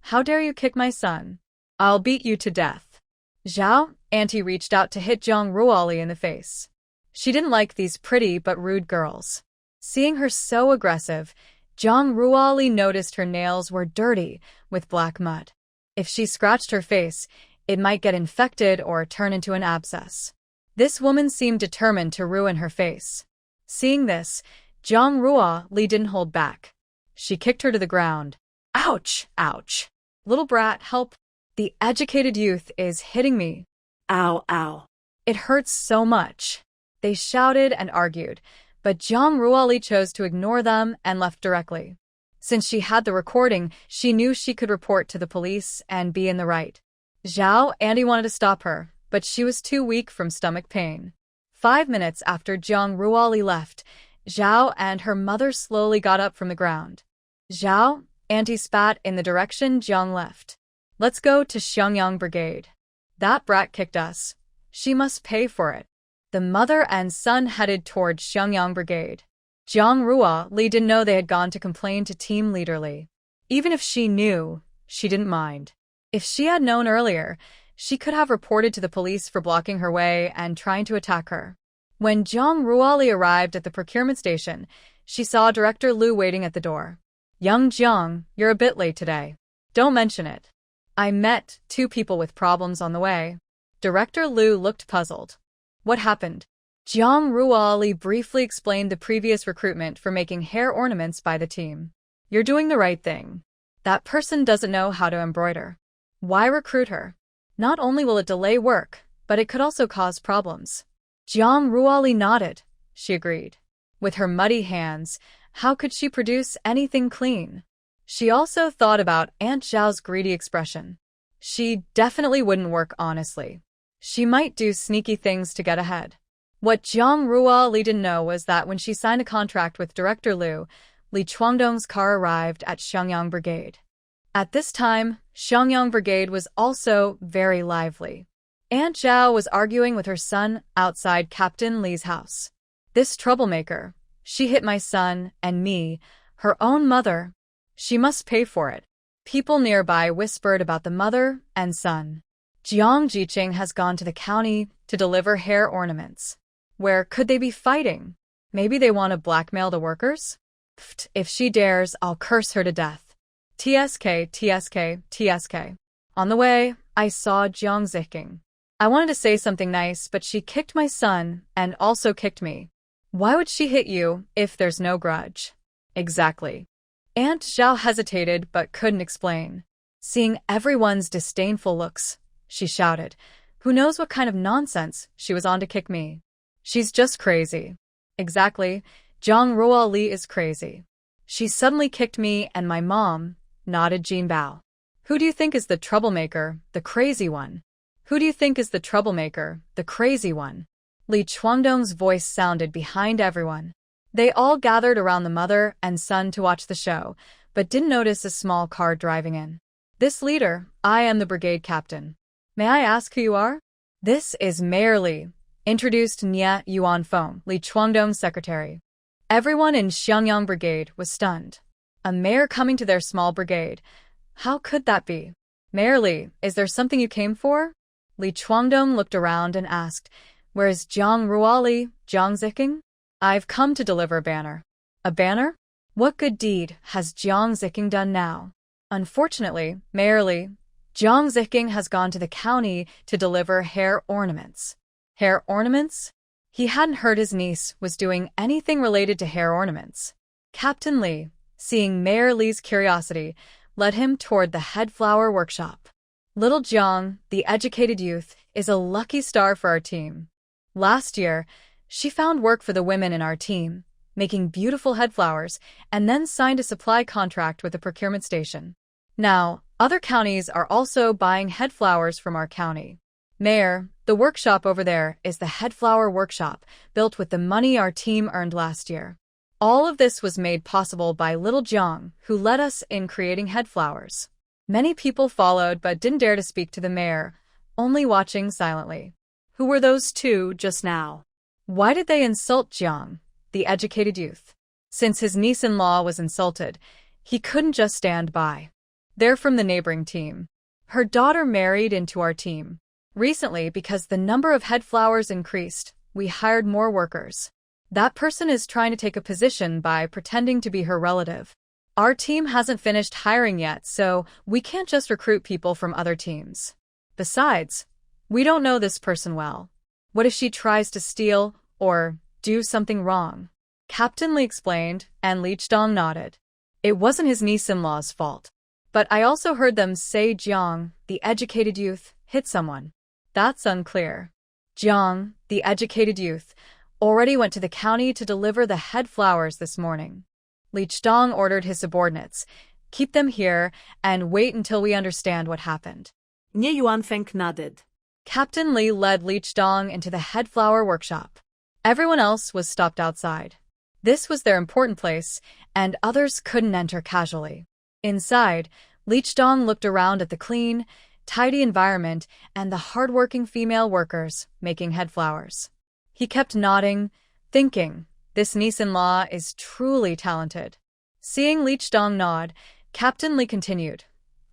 How dare you kick my son? I'll beat you to death." Xiao, Auntie reached out to hit Jiang Ruoli in the face. She didn't like these pretty but rude girls. Seeing her so aggressive, Jiang Ruoli noticed her nails were dirty with black mud. If she scratched her face, it might get infected or turn into an abscess. This woman seemed determined to ruin her face. Seeing this, Jiang Ruoli didn't hold back. She kicked her to the ground. "Ouch, ouch. Little brat, help. The educated youth is hitting me. Ow, ow. It hurts so much." They shouted and argued, but Jiang Ruoli chose to ignore them and left directly. Since she had the recording, she knew she could report to the police and be in the right. Xiao Andy wanted to stop her, but she was too weak from stomach pain. 5 minutes after Jiang Ruoli left, Xiao and her mother slowly got up from the ground. Xiao Auntie spat in the direction Jiang left. "Let's go to Xiangyang Brigade. That brat kicked us. She must pay for it." The mother and son headed toward Xiangyang Brigade. Jiang Ruoli didn't know they had gone to complain to Team Leader Li. Even if she knew, she didn't mind. If she had known earlier, she could have reported to the police for blocking her way and trying to attack her. When Jiang Ruoli arrived at the procurement station, she saw Director Liu waiting at the door. "Young Jiang, you're a bit late today. Don't mention it. I met 2 people with problems on the way." Director Liu looked puzzled. "What happened?" Jiang Ruoli briefly explained the previous recruitment for making hair ornaments by the team. "You're doing the right thing. That person doesn't know how to embroider. Why recruit her? Not only will it delay work, but it could also cause problems." Jiang Ruoli nodded. She agreed. With her muddy hands, how could she produce anything clean? She also thought about Aunt Zhao's greedy expression. She definitely wouldn't work honestly. She might do sneaky things to get ahead. What Jiang Ruoli didn't know was that when she signed a contract with Director Liu, Li Chuangdong's car arrived at Xiangyang Brigade. At this time, Xiangyang Brigade was also very lively. Aunt Zhao was arguing with her son outside Captain Li's house. "This troublemaker, she hit my son and me, her own mother. She must pay for it." People nearby whispered about the mother and son. Jiang Jiqing has gone to the county to deliver hair ornaments. Where could they be fighting? Maybe they want to blackmail the workers? Pfft, if she dares, I'll curse her to death. TSK, TSK, TSK. On the way, I saw Jiang Ziqing. I wanted to say something nice, but she kicked my son and also kicked me. Why would she hit you if there's no grudge? Exactly. Aunt Zhao hesitated but couldn't explain. Seeing everyone's disdainful looks, she shouted. Who knows what kind of nonsense she was on to kick me? She's just crazy. Exactly, Zhang Ruoli is crazy. She suddenly kicked me and my mom, nodded Jinbao. Who do you think is the troublemaker, the crazy one? Who do you think is the troublemaker, the crazy one? Li Chuangdong's voice sounded behind everyone. They all gathered around the mother and son to watch the show, but didn't notice a small car driving in. This leader, I am the brigade captain. May I ask who you are? This is Mayor Li, introduced Nye Yuanfeng, Li Chuangdong's secretary. Everyone in Xiangyang brigade was stunned. A mayor coming to their small brigade. How could that be? Mayor Li, is there something you came for? Li Chuangdong looked around and asked, where is Zhang Ruoli, Zhang Ziking? I've come to deliver a banner. A banner? What good deed has Zhang Ziking done now? Unfortunately, Mayor Li, Zhang Ziking has gone to the county to deliver hair ornaments. Hair ornaments? He hadn't heard his niece was doing anything related to hair ornaments. Captain Li, seeing Mayor Li's curiosity, led him toward the head flower workshop. Little Jiang, the educated youth, is a lucky star for our team. Last year, she found work for the women in our team, making beautiful head flowers, and then signed a supply contract with the procurement station. Now, other counties are also buying head flowers from our county. Mayor, the workshop over there is the head flower workshop, built with the money our team earned last year. All of this was made possible by little Jiang, who led us in creating head flowers. Many people followed but didn't dare to speak to the mayor, only watching silently. Who were those two just now? Why did they insult Jiang, the educated youth? Since his niece-in-law was insulted, he couldn't just stand by. They're from the neighboring team. Her daughter married into our team. Recently, because the number of head flowers increased, we hired more workers. That person is trying to take a position by pretending to be her relative. Our team hasn't finished hiring yet, so we can't just recruit people from other teams. Besides, we don't know this person well. What if she tries to steal or do something wrong? Captain Li explained, and Li Chidong nodded. It wasn't his niece-in-law's fault. But I also heard them say Jiang, the educated youth, hit someone. That's unclear. Jiang, the educated youth, already went to the county to deliver the head flowers this morning. Li Chidong ordered his subordinates, keep them here and wait until we understand what happened. Nye Yuanfeng nodded. Captain Li led Li Chidong into the head flower workshop. Everyone else was stopped outside. This was their important place, and others couldn't enter casually. Inside, Li Chidong looked around at the clean, tidy environment and the hard-working female workers making head flowers. He kept nodding, thinking, this niece-in-law is truly talented. Seeing Li Chidong nod, Captain Li continued.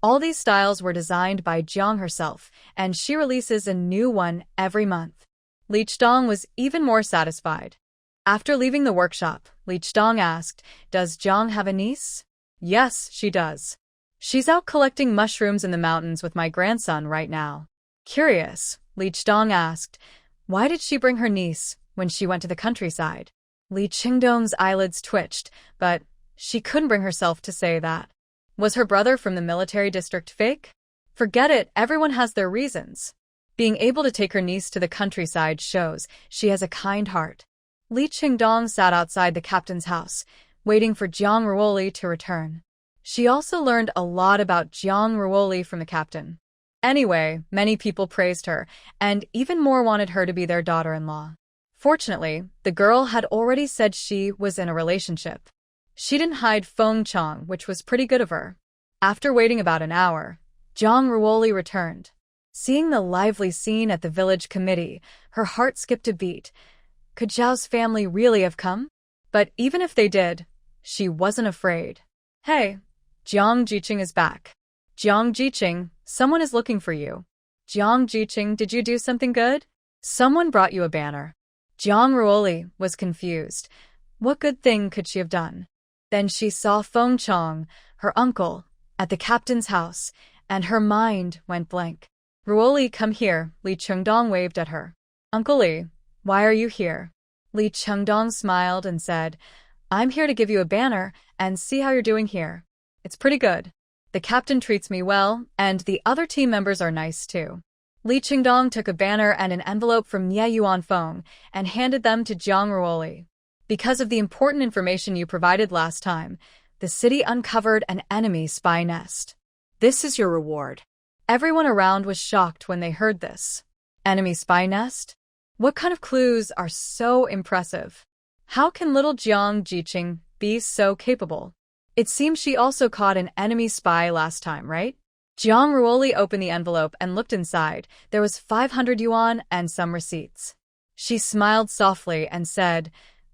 All these styles were designed by Jiang herself, and she releases a new one every month. Li Chidong was even more satisfied. After leaving the workshop, Li Chidong asked, does Jiang have a niece? Yes, she does. She's out collecting mushrooms in the mountains with my grandson right now. Curious, Li Chidong asked, why did she bring her niece when she went to the countryside? Li Qingdong's eyelids twitched, but she couldn't bring herself to say that. Was her brother from the military district fake? Forget it, everyone has their reasons. Being able to take her niece to the countryside shows she has a kind heart. Li Qingdong sat outside the captain's house, waiting for Zhang Ruoli to return. She also learned a lot about Zhang Ruoli from the captain. Anyway, many people praised her, and even more wanted her to be their daughter-in-law. Fortunately, the girl had already said she was in a relationship. She didn't hide Feng Qiang, which was pretty good of her. After waiting about an hour, Zhang Ruoli returned. Seeing the lively scene at the village committee, her heart skipped a beat. Could Zhao's family really have come? But even if they did, she wasn't afraid. Hey, Jiang Jiqing is back. Jiang Jiqing, someone is looking for you. Jiang Jiqing, did you do something good? Someone brought you a banner. Zhang Ruoli was confused. What good thing could she have done? Then she saw Feng Qiang, her uncle, at the captain's house, and her mind went blank. Ruoli, come here, Li Chengdong waved at her. Uncle Li, why are you here? Li Chengdong smiled and said, I'm here to give you a banner and see how you're doing here. It's pretty good. The captain treats me well, and the other team members are nice too. Li Qingdong took a banner and an envelope from Ye Yuanfeng and handed them to Jiang Ruoli. Because of the important information you provided last time, the city uncovered an enemy spy nest. This is your reward. Everyone around was shocked when they heard this. Enemy spy nest? What kind of clues are so impressive? How can little Jiang Jiqing be so capable? It seems she also caught an enemy spy last time, right? Jiang Ruoli opened the envelope and looked inside. There was 500 yuan and some receipts. She smiled softly and said,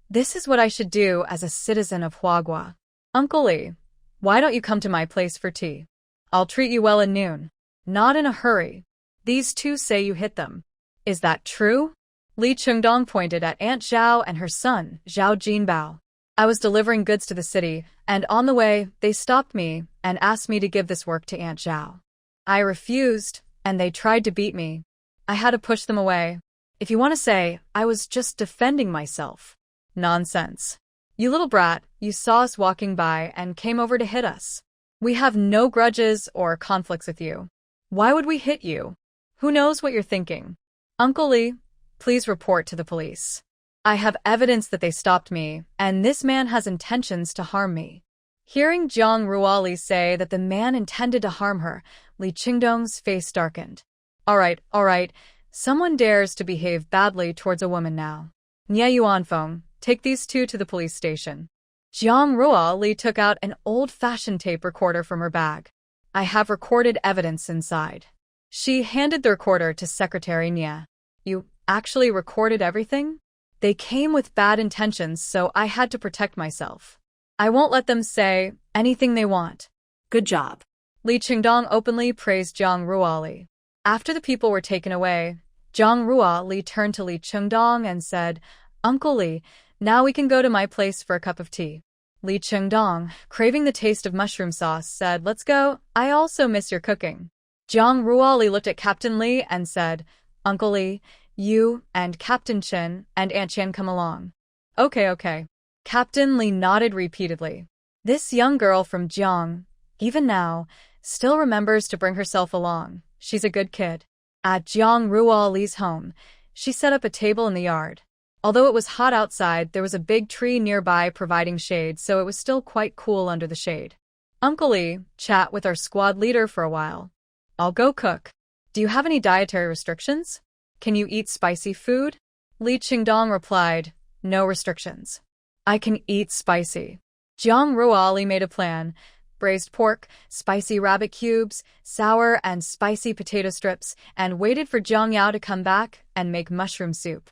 "This is what I should do as a citizen of Huagua. Uncle Li, why don't you come to my place for tea? I'll treat you well at noon." "Not in a hurry. These two say you hit them. Is that true?" Li Qingdong pointed at Aunt Zhao and her son, Zhao Jinbao. "I was delivering goods to the city, and on the way, they stopped me and asked me to give this work to Aunt Zhao. I refused, and they tried to beat me. I had to push them away. If you want to say, I was just defending myself." "Nonsense. You little brat, you saw us walking by and came over to hit us. We have no grudges or conflicts with you. Why would we hit you? Who knows what you're thinking? Uncle Li, please report to the police. I have evidence that they stopped me, and this man has intentions to harm me." Hearing Jiang Ruoli say that the man intended to harm her, Li Qingdong's face darkened. All right. Someone dares to behave badly towards a woman now. Nye Yuanfeng, take these two to the police station. Jiang Ruoli took out an old-fashioned tape recorder from her bag. "I have recorded evidence inside." She handed the recorder to Secretary Nye. "You actually recorded everything? They came with bad intentions, so I had to protect myself. I won't let them say anything they want." Good job. Li Qingdong openly praised Jiang Ruoli. After the people were taken away, Jiang Ruoli turned to Li Qingdong and said, "Uncle Li, now we can go to my place for a cup of tea." Li Qingdong, craving the taste of mushroom sauce, said, "Let's go. I also miss your cooking." Jiang Ruoli looked at Captain Li and said, "Uncle Li, you and Captain Chen and Aunt Qian come along." Okay. Captain Li nodded repeatedly. This young girl from Jiang, even now, still remembers to bring herself along. She's a good kid. At Jiang Ruoli's home, she set up a table in the yard. Although it was hot outside, there was a big tree nearby providing shade, so it was still quite cool under the shade. "Uncle Li, chat with our squad leader for a while. I'll go cook. Do you have any dietary restrictions? Can you eat spicy food?" Li Qingdong replied, "No restrictions. I can eat spicy." Jiang Ruoli made a plan. Braised pork, spicy rabbit cubes, sour and spicy potato strips, and waited for Jiang Yao to come back and make mushroom soup.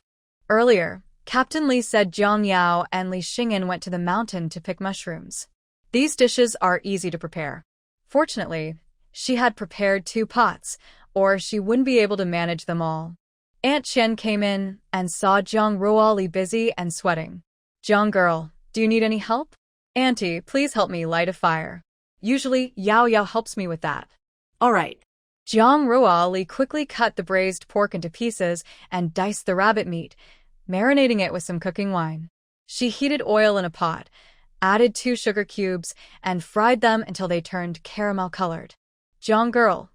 Earlier, Captain Li said Jiang Yao and Li Xingyan went to the mountain to pick mushrooms. These dishes are easy to prepare. Fortunately, she had prepared 2 pots, or she wouldn't be able to manage them all. Aunt Qian came in and saw Jiang Ruoli busy and sweating. "Jiang girl, do you need any help?" "Auntie, please help me light a fire. Usually, Yao helps me with that." All right. Jiang Ruoli quickly cut the braised pork into pieces and diced the rabbit meat, marinating it with some cooking wine. She heated oil in a pot, added 2 sugar cubes, and fried them until they turned caramel-colored. "Jiang girl,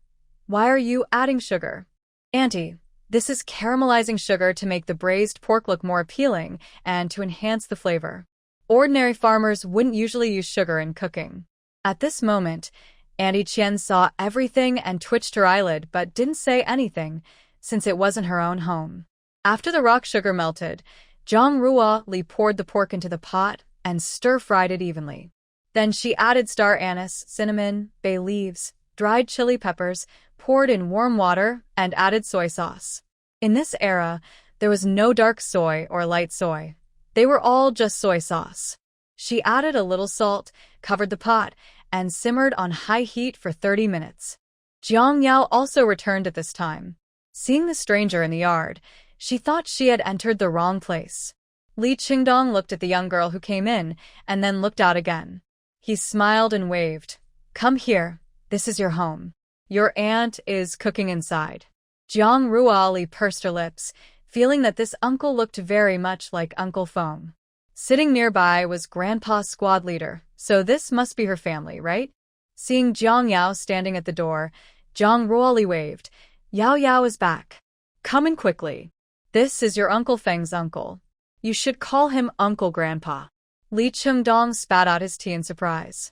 why are you adding sugar?" "Auntie, this is caramelizing sugar to make the braised pork look more appealing and to enhance the flavor. Ordinary farmers wouldn't usually use sugar in cooking." At this moment, Auntie Qian saw everything and twitched her eyelid but didn't say anything, since it wasn't her own home. After the rock sugar melted, Jiang Ruoli poured the pork into the pot and stir-fried it evenly. Then she added star anise, cinnamon, bay leaves, dried chili peppers, poured in warm water, and added soy sauce. In this era, there was no dark soy or light soy. They were all just soy sauce. She added a little salt, covered the pot, and simmered on high heat for 30 minutes. Jiang Yao also returned at this time. Seeing the stranger in the yard, she thought she had entered the wrong place. Li Qingdong looked at the young girl who came in, and then looked out again. He smiled and waved. "Come here, this is your home. Your aunt is cooking inside." Jiang Ruoli pursed her lips, feeling that this uncle looked very much like Uncle Feng. Sitting nearby was Grandpa's squad leader, so this must be her family, right? Seeing Jiang Yao standing at the door, Jiang Ruoli waved. Yao Yao is back. Come in quickly. This is your Uncle Feng's uncle. You should call him Uncle Grandpa. Li Chengdong spat out his tea in surprise.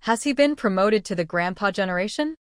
Has he been promoted to the grandpa generation?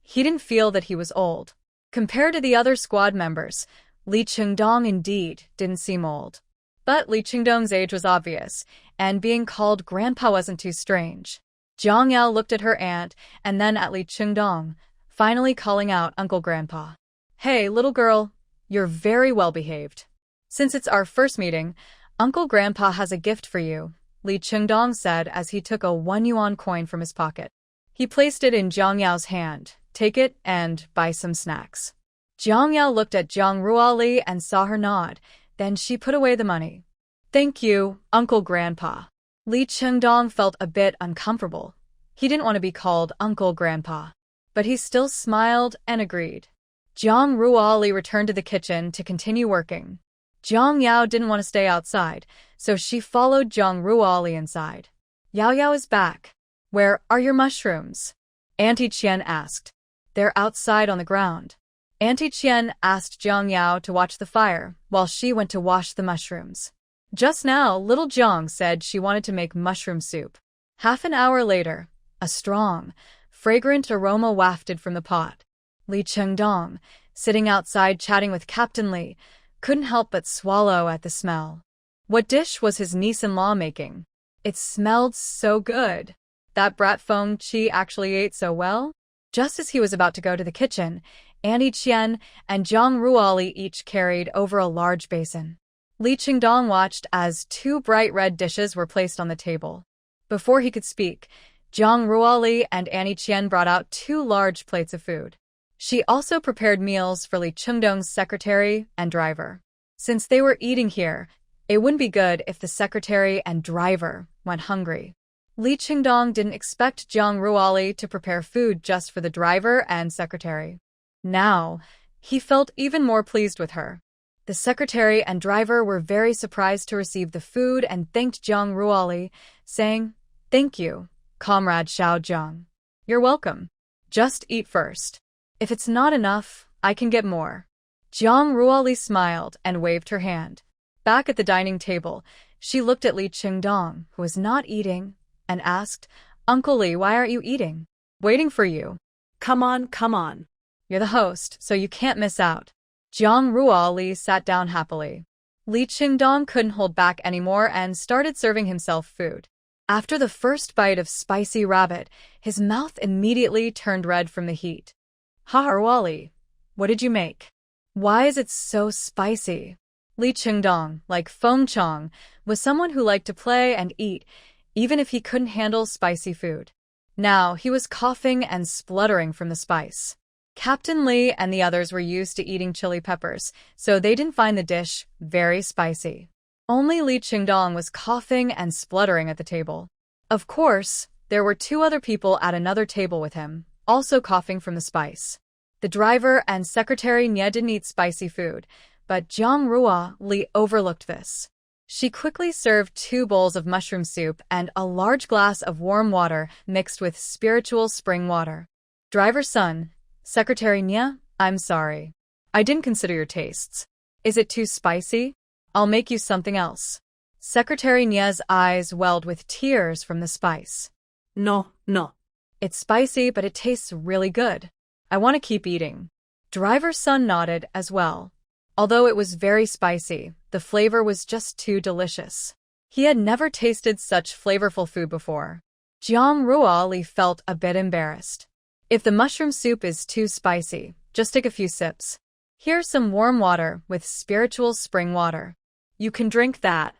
He didn't feel that he was old. Compared to the other squad members, Li Chengdong indeed didn't seem old. But Li Chengdong's age was obvious, and being called grandpa wasn't too strange. Zhang Yao looked at her aunt and then at Li Chengdong, finally calling out Uncle Grandpa. Hey, little girl, you're very well behaved. Since it's our first meeting, Uncle Grandpa has a gift for you, Li Chengdong said as he took a 1 yuan coin from his pocket. He placed it in Zhang Yao's hand. Take it and buy some snacks. Zhang Yao looked at Zhang Ruoli and saw her nod. Then she put away the money. Thank you, Uncle Grandpa. Li Chengdong felt a bit uncomfortable. He didn't want to be called Uncle Grandpa. But he still smiled and agreed. Zhang Ruoli returned to the kitchen to continue working. Zhang Yao didn't want to stay outside, so she followed Zhang Ruoli inside. Yao Yao is back. Where are your mushrooms? Auntie Qian asked. They're outside on the ground. Auntie Qian asked Zhang Yao to watch the fire while she went to wash the mushrooms. Just now, little Zhang said she wanted to make mushroom soup. Half an hour later, a strong, fragrant aroma wafted from the pot. Li Chengdong, sitting outside chatting with Captain Li, couldn't help but swallow at the smell. What dish was his niece-in-law making? It smelled so good. That brat Feng Qiang actually ate so well? Just as he was about to go to the kitchen, Auntie Qian and Zhang Ruoli each carried over a large basin. Li Chengdong watched as 2 bright red dishes were placed on the table. Before he could speak, Zhang Ruoli and Auntie Qian brought out 2 large plates of food. She also prepared meals for Li Chengdong's secretary and driver. Since they were eating here, it wouldn't be good if the secretary and driver went hungry. Li Chengdong didn't expect Zhang Ruoli to prepare food just for the driver and secretary. Now, he felt even more pleased with her. The secretary and driver were very surprised to receive the food and thanked Zhang Ruoli, saying, Thank you, Comrade Xiao Zhang. You're welcome. Just eat first. If it's not enough, I can get more. Zhang Ruoli smiled and waved her hand. Back at the dining table, she looked at Li Chengdong, who was not eating, and asked, Uncle Li, why aren't you eating? Waiting for you. Come on, come on. You're the host, so you can't miss out. Zhang Ruoli sat down happily. Li Chengdong couldn't hold back anymore and started serving himself food. After the first bite of spicy rabbit, his mouth immediately turned red from the heat. Ha Ruoli, what did you make? Why is it so spicy? Li Chengdong, like Feng Qiang, was someone who liked to play and eat, even if he couldn't handle spicy food. Now he was coughing and spluttering from the spice. Captain Li and the others were used to eating chili peppers, so they didn't find the dish very spicy. Only Li Chengdong was coughing and spluttering at the table. Of course, there were 2 other people at another table with him, also coughing from the spice. The driver and secretary Nye didn't eat spicy food, but Zhang Ruoli overlooked this. She quickly served 2 bowls of mushroom soup and a large glass of warm water mixed with spiritual spring water. Driver's son, Secretary Nye, I'm sorry. I didn't consider your tastes. Is it too spicy? I'll make you something else. Secretary Nye's eyes welled with tears from the spice. No. It's spicy, but it tastes really good. I want to keep eating. Driver's son nodded as well. Although it was very spicy, the flavor was just too delicious. He had never tasted such flavorful food before. Zhang Ruoli felt a bit embarrassed. If the mushroom soup is too spicy, just take a few sips. Here's some warm water with spiritual spring water. You can drink that.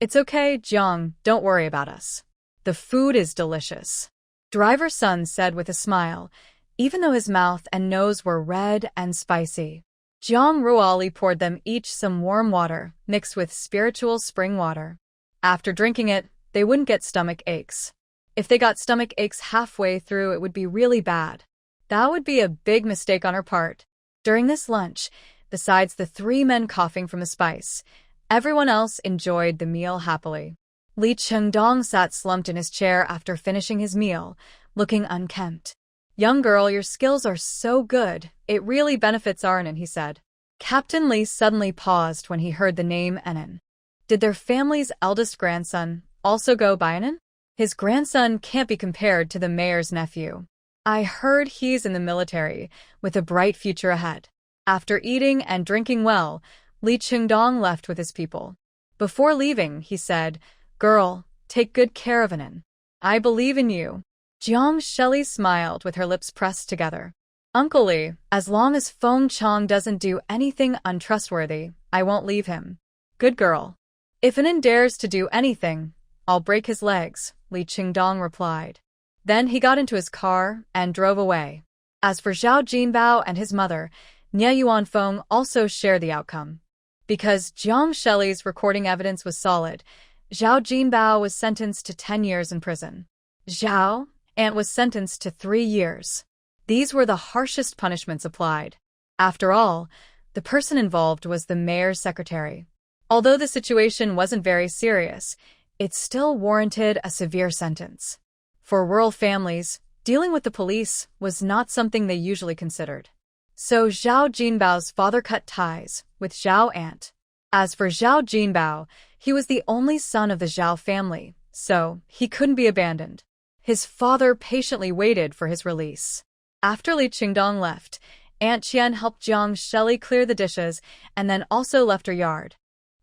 It's okay, Jang, don't worry about us. The food is delicious. Driver's son said with a smile, even though his mouth and nose were red and spicy. Zhang Ruoli poured them each some warm water mixed with spiritual spring water. After drinking it, they wouldn't get stomach aches. If they got stomach aches halfway through, it would be really bad. That would be a big mistake on her part. During this lunch, besides the 3 men coughing from the spice, everyone else enjoyed the meal happily. Li Chengdong sat slumped in his chair after finishing his meal, looking unkempt. Young girl, your skills are so good. It really benefits Arnon, he said. Captain Lee suddenly paused when he heard the name Enon. Did their family's eldest grandson also go by Enon? His grandson can't be compared to the mayor's nephew. I heard he's in the military, with a bright future ahead. After eating and drinking well, Li Qingdong left with his people. Before leaving, he said, "Girl, take good care of Enon. I believe in you." Jiang Shelley smiled with her lips pressed together. Uncle Li, as long as Feng Qiang doesn't do anything untrustworthy, I won't leave him. Good girl. If Enon dares to do anything, I'll break his legs, Li Qingdong replied. Then he got into his car and drove away. As for Zhao Jinbao and his mother, Nie Yuanfeng also share the outcome. Because Jiang Shelley's recording evidence was solid, Zhao Jinbao was sentenced to 10 years in prison. Zhao Aunt was sentenced to 3 years. These were the harshest punishments applied. After all, the person involved was the mayor's secretary. Although the situation wasn't very serious, it still warranted a severe sentence. For rural families, dealing with the police was not something they usually considered. So Zhao Jinbao's father cut ties with Zhao Aunt. As for Zhao Jinbao, he was the only son of the Zhao family, so he couldn't be abandoned. His father patiently waited for his release. After Li Qingdong left, Aunt Qian helped Jiang Shelley clear the dishes and then also left her yard.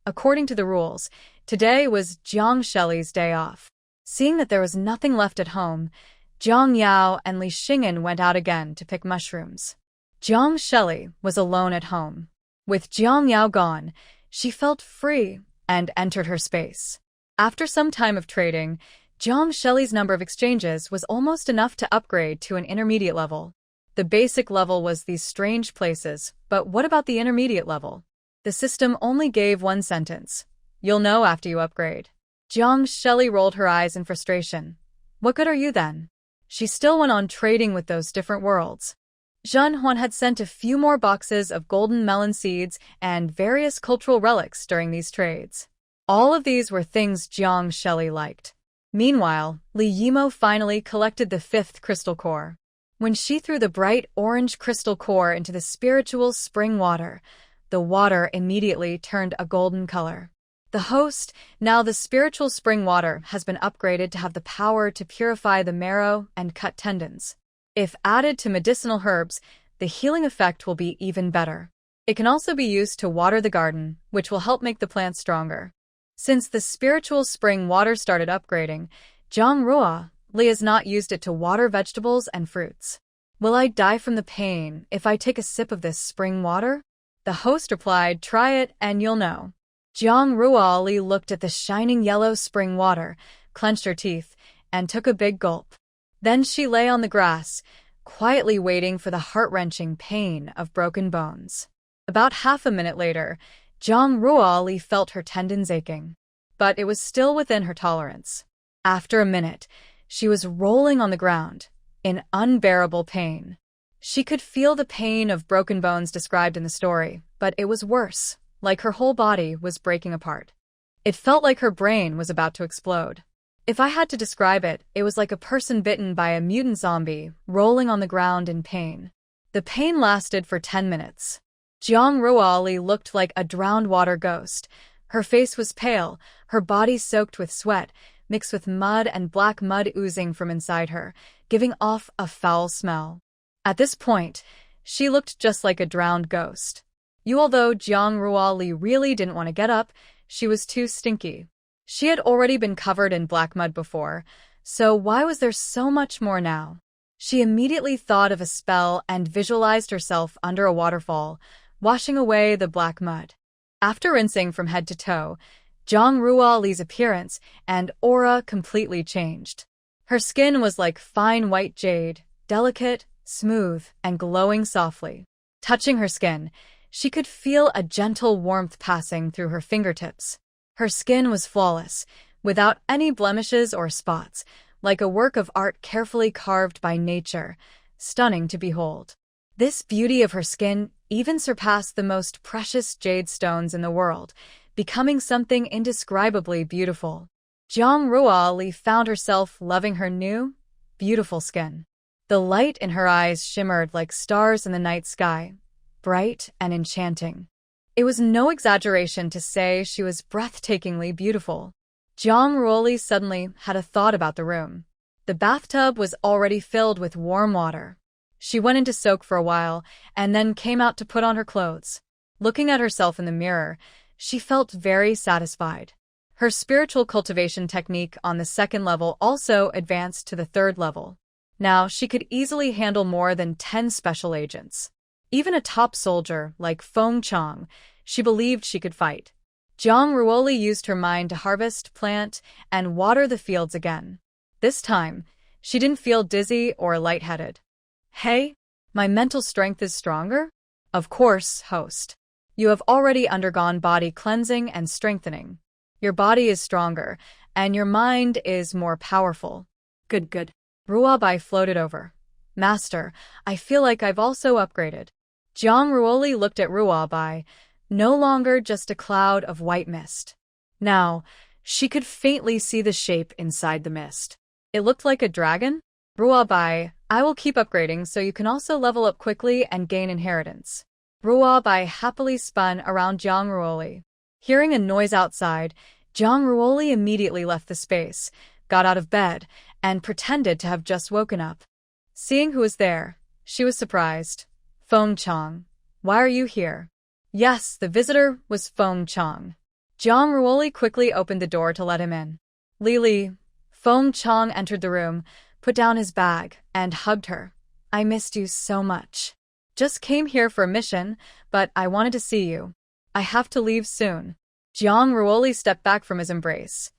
According to the rules, today was Jiang Shelley's day off. Seeing that there was nothing left at home, Jiang Yao and Li Xing'an went out again to pick mushrooms. Jiang Shelley was alone at home. With Jiang Yao gone, she felt free and entered her space. After some time of trading, Jiang Shelley's number of exchanges was almost enough to upgrade to an intermediate level. The basic level was these strange places, but what about the intermediate level? The system only gave one sentence. You'll know after you upgrade. Jiang Shelley rolled her eyes in frustration. What good are you then? She still went on trading with those different worlds. Zhen Huan had sent a few more boxes of golden melon seeds and various cultural relics during these trades. All of these were things Jiang Shelley liked. Meanwhile, Li Yimo finally collected the 5th crystal core. When she threw the bright orange crystal core into the spiritual spring water, the water immediately turned a golden color. The host, now the spiritual spring water, has been upgraded to have the power to purify the marrow and cut tendons. If added to medicinal herbs, the healing effect will be even better. It can also be used to water the garden, which will help make the plants stronger. Since the spiritual spring water started upgrading, Zhang Rua, Li has not used it to water vegetables and fruits. Will I die from the pain if I take a sip of this spring water? The host replied, try it and you'll know. Zhang Rua Li looked at the shining yellow spring water, clenched her teeth, and took a big gulp. Then she lay on the grass, quietly waiting for the heart-wrenching pain of broken bones. About half a minute later, Zhang Rua Li felt her tendons aching, but it was still within her tolerance. After a minute, she was rolling on the ground, in unbearable pain. She could feel the pain of broken bones described in the story, but it was worse, like her whole body was breaking apart. It felt like her brain was about to explode. If I had to describe it, it was like a person bitten by a mutant zombie, rolling on the ground in pain. The pain lasted for 10 minutes. Jiang Ruali looked like a drowned water ghost. Her face was pale, her body soaked with sweat, mixed with mud and black mud oozing from inside her, giving off a foul smell. At this point, she looked just like a drowned ghost. Although Jiang Ruali really didn't want to get up, she was too stinky. She had already been covered in black mud before, so why was there so much more now? She immediately thought of a spell and visualized herself under a waterfall, washing away the black mud. After rinsing from head to toe, Jiang Ruali's appearance and aura completely changed. Her skin was like fine white jade, delicate, smooth, and glowing softly. Touching her skin, she could feel a gentle warmth passing through her fingertips. Her skin was flawless, without any blemishes or spots, like a work of art carefully carved by nature, stunning to behold. This beauty of her skin even surpassed the most precious jade stones in the world, becoming something indescribably beautiful. Jiang Ruali found herself loving her new, beautiful skin. The light in her eyes shimmered like stars in the night sky, bright and enchanting. It was no exaggeration to say she was breathtakingly beautiful. Jang Ruoli suddenly had a thought about the room. The bathtub was already filled with warm water. She went in to soak for a while and then came out to put on her clothes. Looking at herself in the mirror, she felt very satisfied. Her spiritual cultivation technique on the 2nd level also advanced to the 3rd level. Now she could easily handle more than 10 special agents. Even a top soldier like Feng Qiang, she believed she could fight. Jang Ruoli used her mind to harvest, plant, and water the fields again. This time, she didn't feel dizzy or lightheaded. Hey, my mental strength is stronger? Of course, host. You have already undergone body cleansing and strengthening. Your body is stronger, and your mind is more powerful. Good. Ruobai floated over. Master, I feel like I've also upgraded. Jang Ruoli looked at Ruobai, no longer just a cloud of white mist. Now, she could faintly see the shape inside the mist. It looked like a dragon? Ruobai, I will keep upgrading so you can also level up quickly and gain inheritance. Ruobai happily spun around Jang Ruoli. Hearing a noise outside, Jang Ruoli immediately left the space, got out of bed, and pretended to have just woken up. Seeing who was there, she was surprised. Feng Qiang, why are you here? Yes, the visitor was Feng Qiang. Jang Ruoli quickly opened the door to let him in. Lili, Feng Qiang entered the room, put down his bag, and hugged her. I missed you so much. Just came here for a mission, but I wanted to see you. I have to leave soon. Jang Ruoli stepped back from his embrace.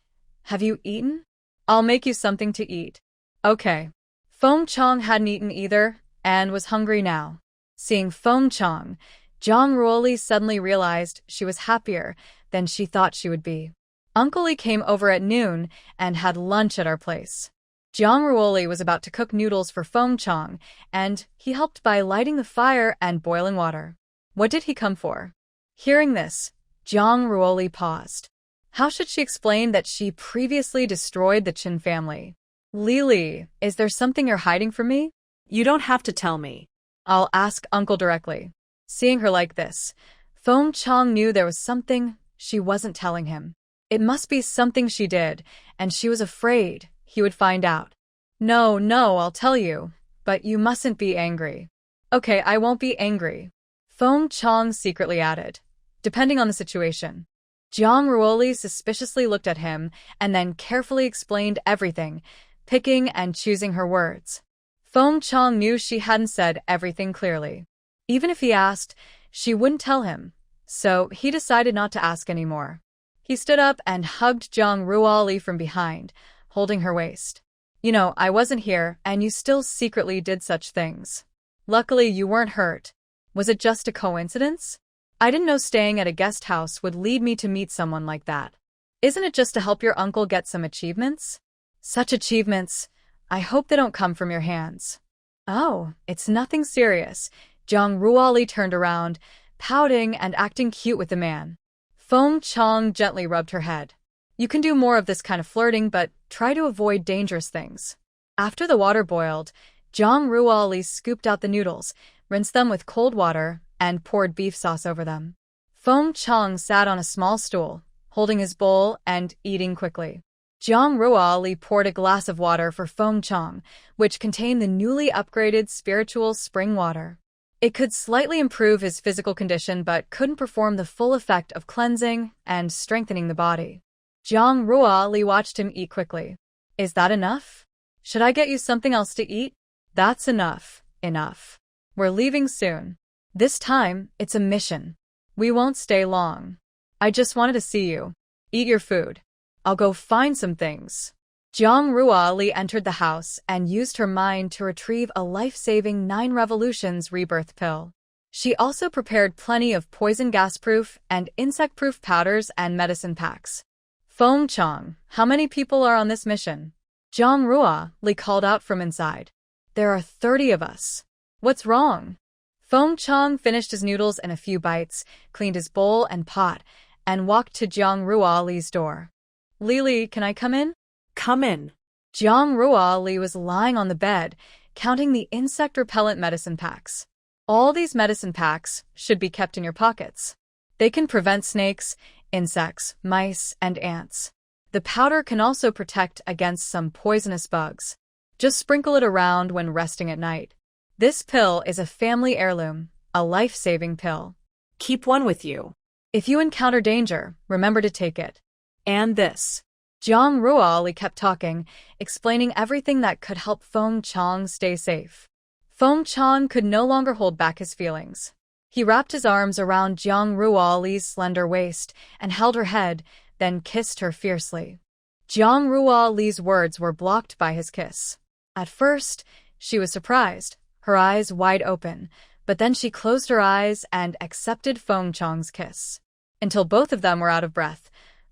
Have you eaten? I'll make you something to eat. Okay. Feng Qiang hadn't eaten either, and was hungry now. Seeing Feng Qiang, Jang Ruoli suddenly realized she was happier than she thought she would be. Uncle Lee came over at noon and had lunch at our place. Jang Ruoli was about to cook noodles for Feng Qiang, and he helped by lighting the fire and boiling water. What did he come for? Hearing this, Jang Ruoli paused. How should she explain that she previously destroyed the Qin family? Lili, is there something you're hiding from me? You don't have to tell me. I'll ask Uncle directly. Seeing her like this, Feng Qiang knew there was something she wasn't telling him. It must be something she did, and she was afraid he would find out. No, I'll tell you, but you mustn't be angry. Okay, I won't be angry. Feng Qiang secretly added, depending on the situation. Jang Ruoli suspiciously looked at him and then carefully explained everything, picking and choosing her words. Feng Qiang knew she hadn't said everything clearly. Even if he asked, she wouldn't tell him, so he decided not to ask anymore. He stood up and hugged Jang Ruoli from behind, holding her waist. You know, I wasn't here, and you still secretly did such things. Luckily, you weren't hurt. Was it just a coincidence? I didn't know staying at a guest house would lead me to meet someone like that. Isn't it just to help your uncle get some achievements? Such achievements. I hope they don't come from your hands. Oh, it's nothing serious. Jang Ruoli turned around, pouting and acting cute with the man. Feng Qiang gently rubbed her head. You can do more of this kind of flirting, but try to avoid dangerous things. After the water boiled, Jang Ruoli scooped out the noodles, rinsed them with cold water, and poured beef sauce over them. Feng Qiang sat on a small stool, holding his bowl and eating quickly. Jang Ruoli poured a glass of water for Feng Qiang, which contained the newly upgraded spiritual spring water. It could slightly improve his physical condition but couldn't perform the full effect of cleansing and strengthening the body. Jang Ruoli watched him eat quickly. Is that enough? Should I get you something else to eat? That's enough. Enough. We're leaving soon. This time, it's a mission. We won't stay long. I just wanted to see you. Eat your food. I'll go find some things. Jang Ruoli entered the house and used her mind to retrieve a life-saving 9 Revolutions rebirth pill. She also prepared plenty of poison gas-proof and insect-proof powders and medicine packs. Feng Qiang, how many people are on this mission? Jang Ruoli called out from inside. There are 30 of us. What's wrong? Feng Qiang finished his noodles in a few bites, cleaned his bowl and pot, and walked to Jang Ruoli's door. Lili, can I come in? Come in. Jang Ruoli was lying on the bed, counting the insect-repellent medicine packs. All these medicine packs should be kept in your pockets. They can prevent snakes, insects, mice, and ants. The powder can also protect against some poisonous bugs. Just sprinkle it around when resting at night. This pill is a family heirloom, a life-saving pill. Keep one with you. If you encounter danger, remember to take it. And this. Zhang Ruoli kept talking, explaining everything that could help Feng Qiang stay safe. Feng Qiang could no longer hold back his feelings. He wrapped his arms around Zhang Ruoli's slender waist and held her head, then kissed her fiercely. Zhang Ruoli's words were blocked by his kiss. At first, she was surprised, her eyes wide open, but then she closed her eyes and accepted Feng Qiang's kiss. Until both of them were out of breath,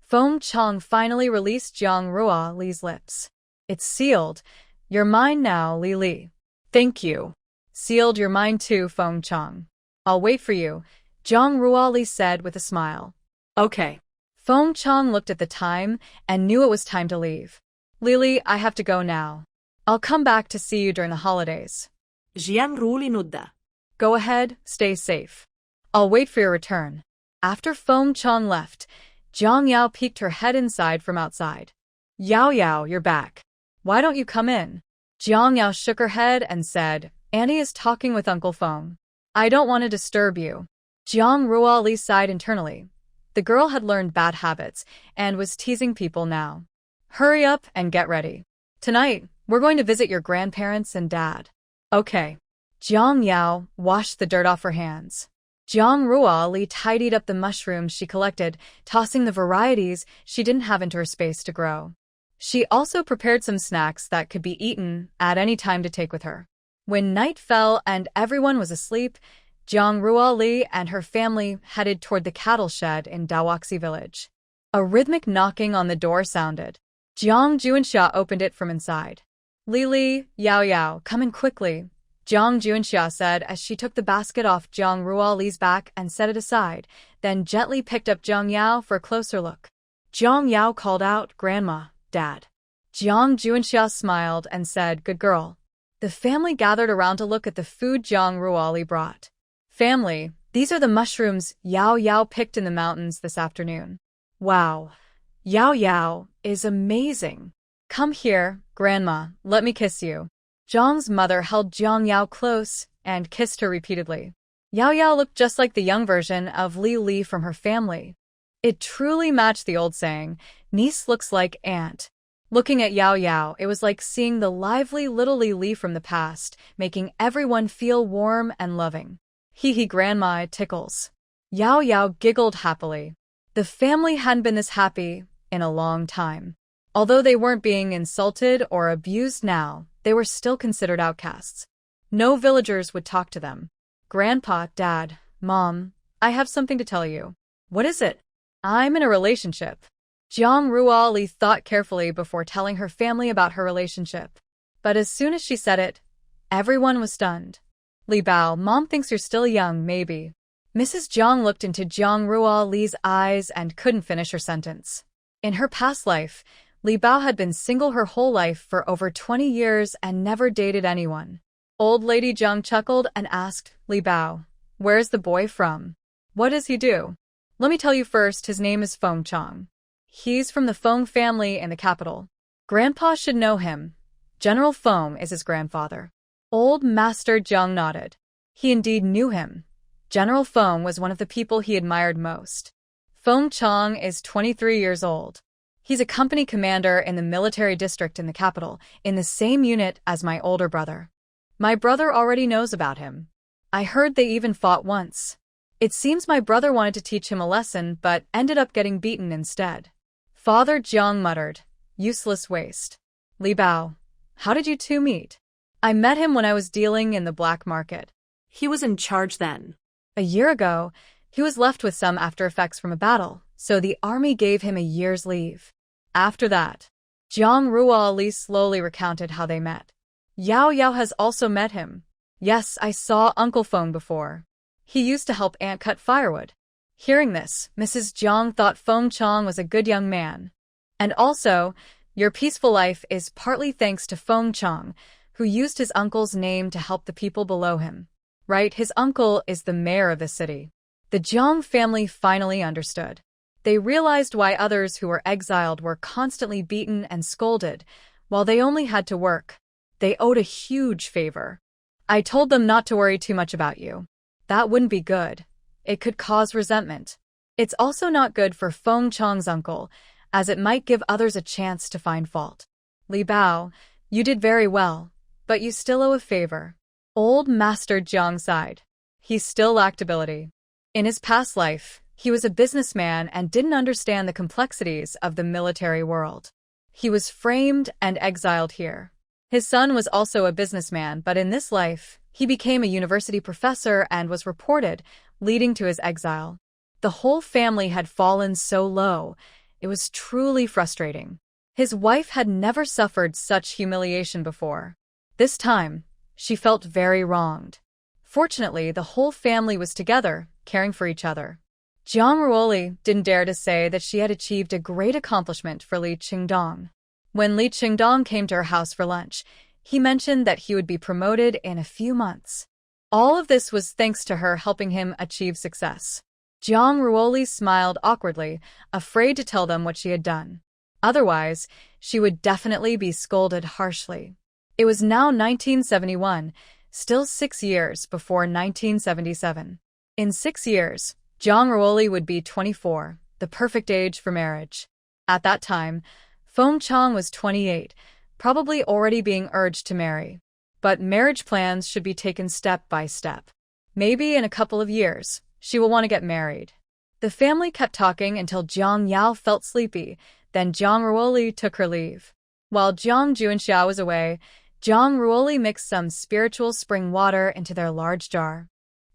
Feng Qiang finally released Zhang Ruoli's lips. It's sealed. You're mine now, Li Li. Thank you. Sealed your mind too, Feng Qiang. I'll wait for you, Zhang Ruoli said with a smile. Okay. Feng Qiang looked at the time and knew it was time to leave. Lily, I have to go now. I'll come back to see you during the holidays. Jiang Ruli Nudda. Go ahead, stay safe. I'll wait for your return. After Feng Qiang left, Jiang Yao peeked her head inside from outside. Yao Yao, you're back. Why don't you come in? Jiang Yao shook her head and said, Annie is talking with Uncle Feng. I don't want to disturb you. Zhang Ruoli sighed internally. The girl had learned bad habits and was teasing people now. Hurry up and get ready. Tonight, we're going to visit your grandparents and dad. Okay. Jiang Yao washed the dirt off her hands. Zhang Ruoli tidied up the mushrooms she collected, tossing the varieties she didn't have into her space to grow. She also prepared some snacks that could be eaten at any time to take with her. When night fell and everyone was asleep, Zhang Ruoli and her family headed toward the cattle shed in Dawaxi village. A rhythmic knocking on the door sounded. Jiang Juanxia opened it from inside. Li, Yao Yao, come in quickly, Jiang Juanxia said as she took the basket off Zhang Ruoli's back and set it aside, then gently picked up Zhang Yao for a closer look. Zhang Yao called out, Grandma, Dad. Jiang Juanxia smiled and said, Good girl. The family gathered around to look at the food Zhang Ruoli brought. Family, these are the mushrooms Yao Yao picked in the mountains this afternoon. Wow. Yao Yao is amazing. Come here, Grandma, let me kiss you. Zhang's mother held Jiang Yao close and kissed her repeatedly. Yao Yao looked just like the young version of Li Li from her family. It truly matched the old saying, niece looks like aunt. Looking at Yao Yao, it was like seeing the lively little Li Li from the past, making everyone feel warm and loving. Hee Grandma, it tickles. Yao Yao giggled happily. The family hadn't been this happy in a long time. Although they weren't being insulted or abused now, they were still considered outcasts. No villagers would talk to them. Grandpa, Dad, Mom, I have something to tell you. What is it? I'm in a relationship. Zhang Ruoli thought carefully before telling her family about her relationship. But as soon as she said it, everyone was stunned. Li Bao, Mom thinks you're still young, maybe. Mrs. Zhang looked into Zhang Ruoli's eyes and couldn't finish her sentence. In her past life, Li Bao had been single her whole life for over 20 years and never dated anyone. Old Lady Zhang chuckled and asked, Li Bao, where's the boy from? What does he do? Let me tell you first, his name is Feng Qiang. He's from the Feng family in the capital. Grandpa should know him. General Feng is his grandfather. Old Master Zhang nodded. He indeed knew him. General Feng was one of the people he admired most. Feng Qiang is 23 years old. He's a company commander in the military district in the capital, in the same unit as my older brother. My brother already knows about him. I heard they even fought once. It seems my brother wanted to teach him a lesson but ended up getting beaten instead. Father Jiang muttered, useless waste. Li Bao, how did you two meet? I met him when I was dealing in the black market. He was in charge then. A year ago, he was left with some after effects from a battle, so the army gave him a year's leave. After that, Zhang Ruoli slowly recounted how they met. Yao Yao has also met him. Yes, I saw Uncle Feng before. He used to help Aunt cut firewood. Hearing this, Mrs. Zhang thought Feng Qiang was a good young man. And also, your peaceful life is partly thanks to Feng Qiang, who used his uncle's name to help the people below him. Right, his uncle is the mayor of the city. The Jang family finally understood. They realized why others who were exiled were constantly beaten and scolded, while they only had to work. They owed a huge favor. I told them not to worry too much about you. That wouldn't be good. It could cause resentment. It's also not good for Feng Qiang's uncle, as it might give others a chance to find fault. Li Bao, you did very well, but you still owe a favor. Old Master Jiang sighed. He still lacked ability. In his past life, he was a businessman and didn't understand the complexities of the military world. He was framed and exiled here. His son was also a businessman, but in this life, he became a university professor and was reported, leading to his exile. The whole family had fallen so low. It was truly frustrating. His wife had never suffered such humiliation before. This time, she felt very wronged. Fortunately, the whole family was together, caring for each other. Jiang Ruoli didn't dare to say that she had achieved a great accomplishment for Li Qingdong. When Li Qingdong came to her house for lunch, he mentioned that he would be promoted in a few months. All of this was thanks to her helping him achieve success. Jiang Ruoli smiled awkwardly, afraid to tell them what she had done. Otherwise, she would definitely be scolded harshly. It was now 1971, still 6 years before 1977. In 6 years, Jiang Ruoli would be 24, the perfect age for marriage. At that time, Feng Qiang was 28, probably already being urged to marry. But marriage plans should be taken step by step. Maybe in a couple of years, she will want to get married. The family kept talking until Jiang Yao felt sleepy, then Jiang Ruoli took her leave. While Jiang Juanxia was away, Jiang Ruoli mixed some spiritual spring water into their large jar.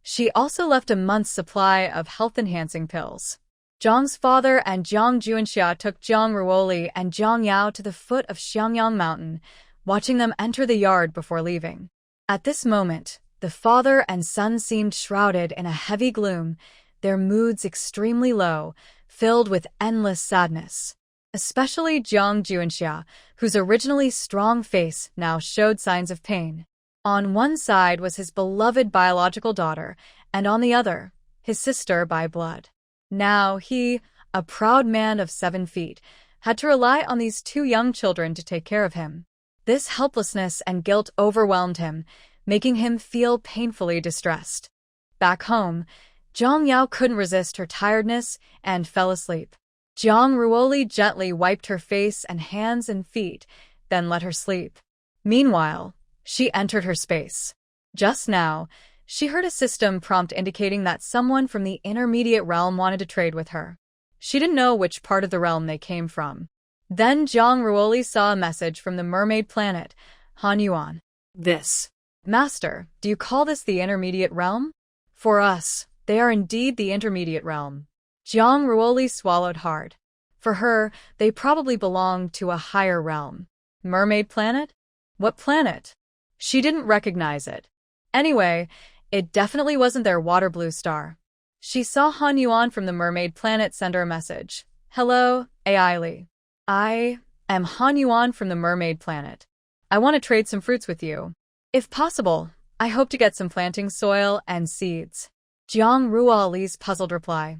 She also left a month's supply of health-enhancing pills. Jiang's father and Jiang Juanxia took Jiang Ruoli and Jiang Yao to the foot of Xiangyang Mountain, watching them enter the yard before leaving. At this moment, the father and son seemed shrouded in a heavy gloom, their moods extremely low, filled with endless sadness. Especially Jiang Juanxia, whose originally strong face now showed signs of pain. On one side was his beloved biological daughter, and on the other, his sister by blood. Now he, a proud man of 7 feet, had to rely on these 2 young children to take care of him. This helplessness and guilt overwhelmed him, making him feel painfully distressed. Back home, Jiang Yao couldn't resist her tiredness and fell asleep. Jiang Ruoli gently wiped her face and hands and feet, then let her sleep. Meanwhile, she entered her space. Just now, she heard a system prompt indicating that someone from the intermediate realm wanted to trade with her. She didn't know which part of the realm they came from. Then Jiang Ruoli saw a message from the mermaid planet, Han Yuan. This. Master, do you call this the intermediate realm? For us, they are indeed the intermediate realm. Jiang Ruoli swallowed hard. For her, they probably belonged to a higher realm. Mermaid planet? What planet? She didn't recognize it. Anyway, it definitely wasn't their water blue star. She saw Han Yuan from the mermaid planet send her a message. Hello, AI Li. I am Han Yuan from the mermaid planet. I want to trade some fruits with you. If possible, I hope to get some planting soil and seeds. Jiang Ruoli's puzzled reply.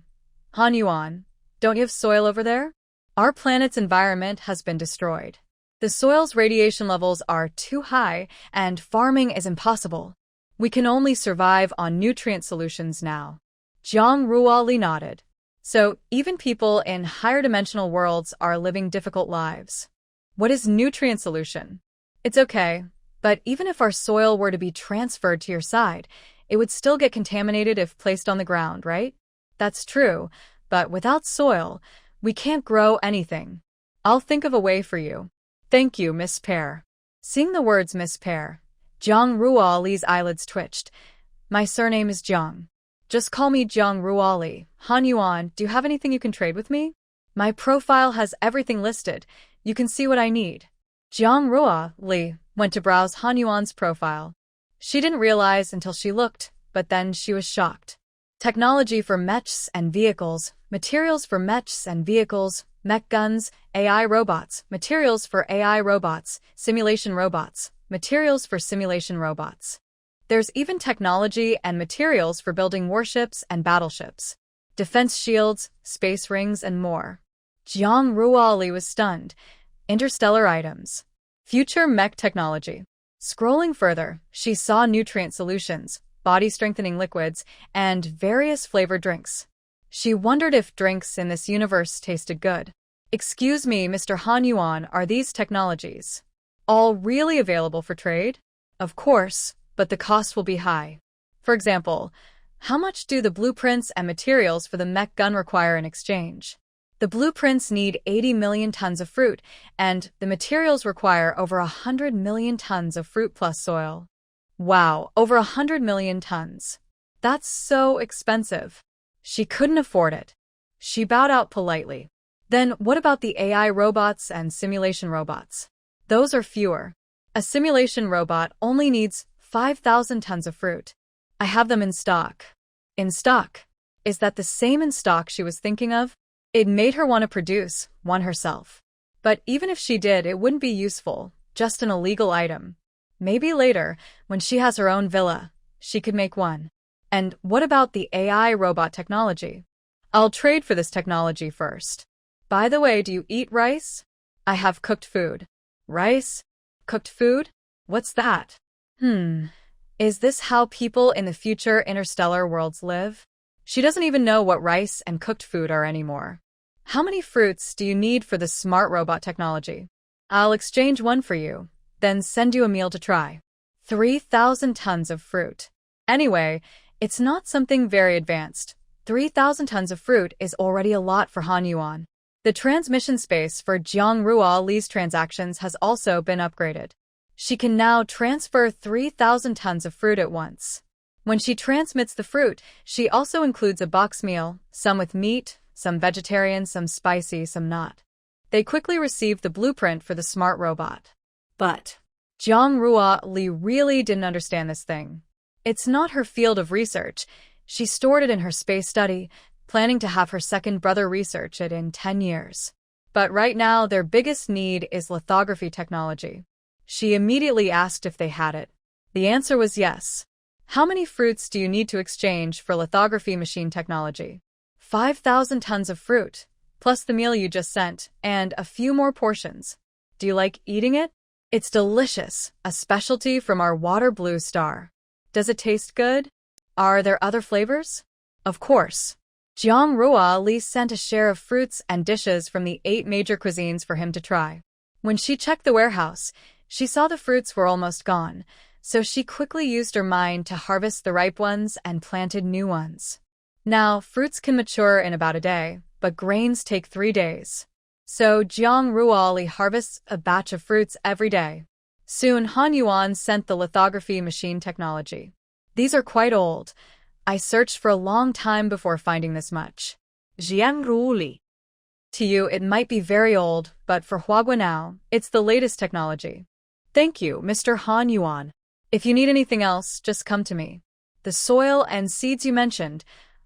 Han Yuan, don't you have soil over there? Our planet's environment has been destroyed. The soil's radiation levels are too high, and farming is impossible. We can only survive on nutrient solutions now. Jiang Ruoli nodded. So, even people in higher dimensional worlds are living difficult lives. What is nutrient solution? It's okay, but even if our soil were to be transferred to your side, it would still get contaminated if placed on the ground, right? That's true, but without soil, we can't grow anything. I'll think of a way for you. Thank you, Miss Pear. Seeing the words Miss Pear, Jiang Ruoli's eyelids twitched. My surname is Jiang. Just call me Jiang Ruoli. Han Yuan, do you have anything you can trade with me? My profile has everything listed. You can see what I need. Jiang Ruoli went to browse Han Yuan's profile. She didn't realize until she looked, but then she was shocked. Technology for mechs and vehicles, materials for mechs and vehicles, mech guns, AI robots, materials for AI robots, simulation robots, materials for simulation robots. There's even technology and materials for building warships and battleships, defense shields, space rings, and more. Jiang Ruoli was stunned. Interstellar items. Future mech technology. Scrolling further, she saw nutrient solutions, body-strengthening liquids, and various flavored drinks. She wondered if drinks in this universe tasted good. Excuse me, Mr. Han Yuan, are these technologies all really available for trade? Of course, but the cost will be high. For example, how much do the blueprints and materials for the mech gun require in exchange? The blueprints need 80 million tons of fruit, and the materials require over 100 million tons of fruit plus soil. Wow, over 100 million tons. That's so expensive. She couldn't afford it. She bowed out politely. Then what about the AI robots and simulation robots? Those are fewer. A simulation robot only needs 5,000 tons of fruit. I have them in stock. In stock? Is that the same in stock she was thinking of? It made her want to produce one herself. But even if she did, it wouldn't be useful, just an illegal item. Maybe later, when she has her own villa, she could make one. And what about the AI robot technology? I'll trade for this technology first. By the way, do you eat rice? I have cooked food. Rice? Cooked food? What's that? Is this how people in the future interstellar worlds live? She doesn't even know what rice and cooked food are anymore. How many fruits do you need for the smart robot technology? I'll exchange one for you, then send you a meal to try. 3,000 tons of fruit. Anyway, it's not something very advanced. 3,000 tons of fruit is already a lot for Han Yuan. The transmission space for Jiang Ruoli's transactions has also been upgraded. She can now transfer 3,000 tons of fruit at once. When she transmits the fruit, she also includes a box meal, some with meat, some vegetarian, some spicy, some not. They quickly received the blueprint for the smart robot. But Jiang Ruoli really didn't understand this thing. It's not her field of research. She stored it in her space study, planning to have her second brother research it in 10 years. But right now, their biggest need is lithography technology. She immediately asked if they had it. The answer was yes. How many fruits do you need to exchange for lithography machine technology? 5,000 tons of fruit, plus the meal you just sent, and a few more portions. Do you like eating it? It's delicious, a specialty from our water blue star. Does it taste good? Are there other flavors? Of course. Jiang Ruoli sent a share of fruits and dishes from the 8 major cuisines for him to try. When she checked the warehouse, she saw the fruits were almost gone, so she quickly used her mind to harvest the ripe ones and planted new ones. Now, fruits can mature in about a day, but grains take 3 days. So Jiang Ruoli harvests a batch of fruits every day. Soon, Han Yuan sent the lithography machine technology. These are quite old. I searched for a long time before finding this much. Jiang Ruoli. To you, it might be very old, but for Huagua now, it's the latest technology. Thank you, Mr. Han Yuan. If you need anything else, just come to me. The soil and seeds you mentioned,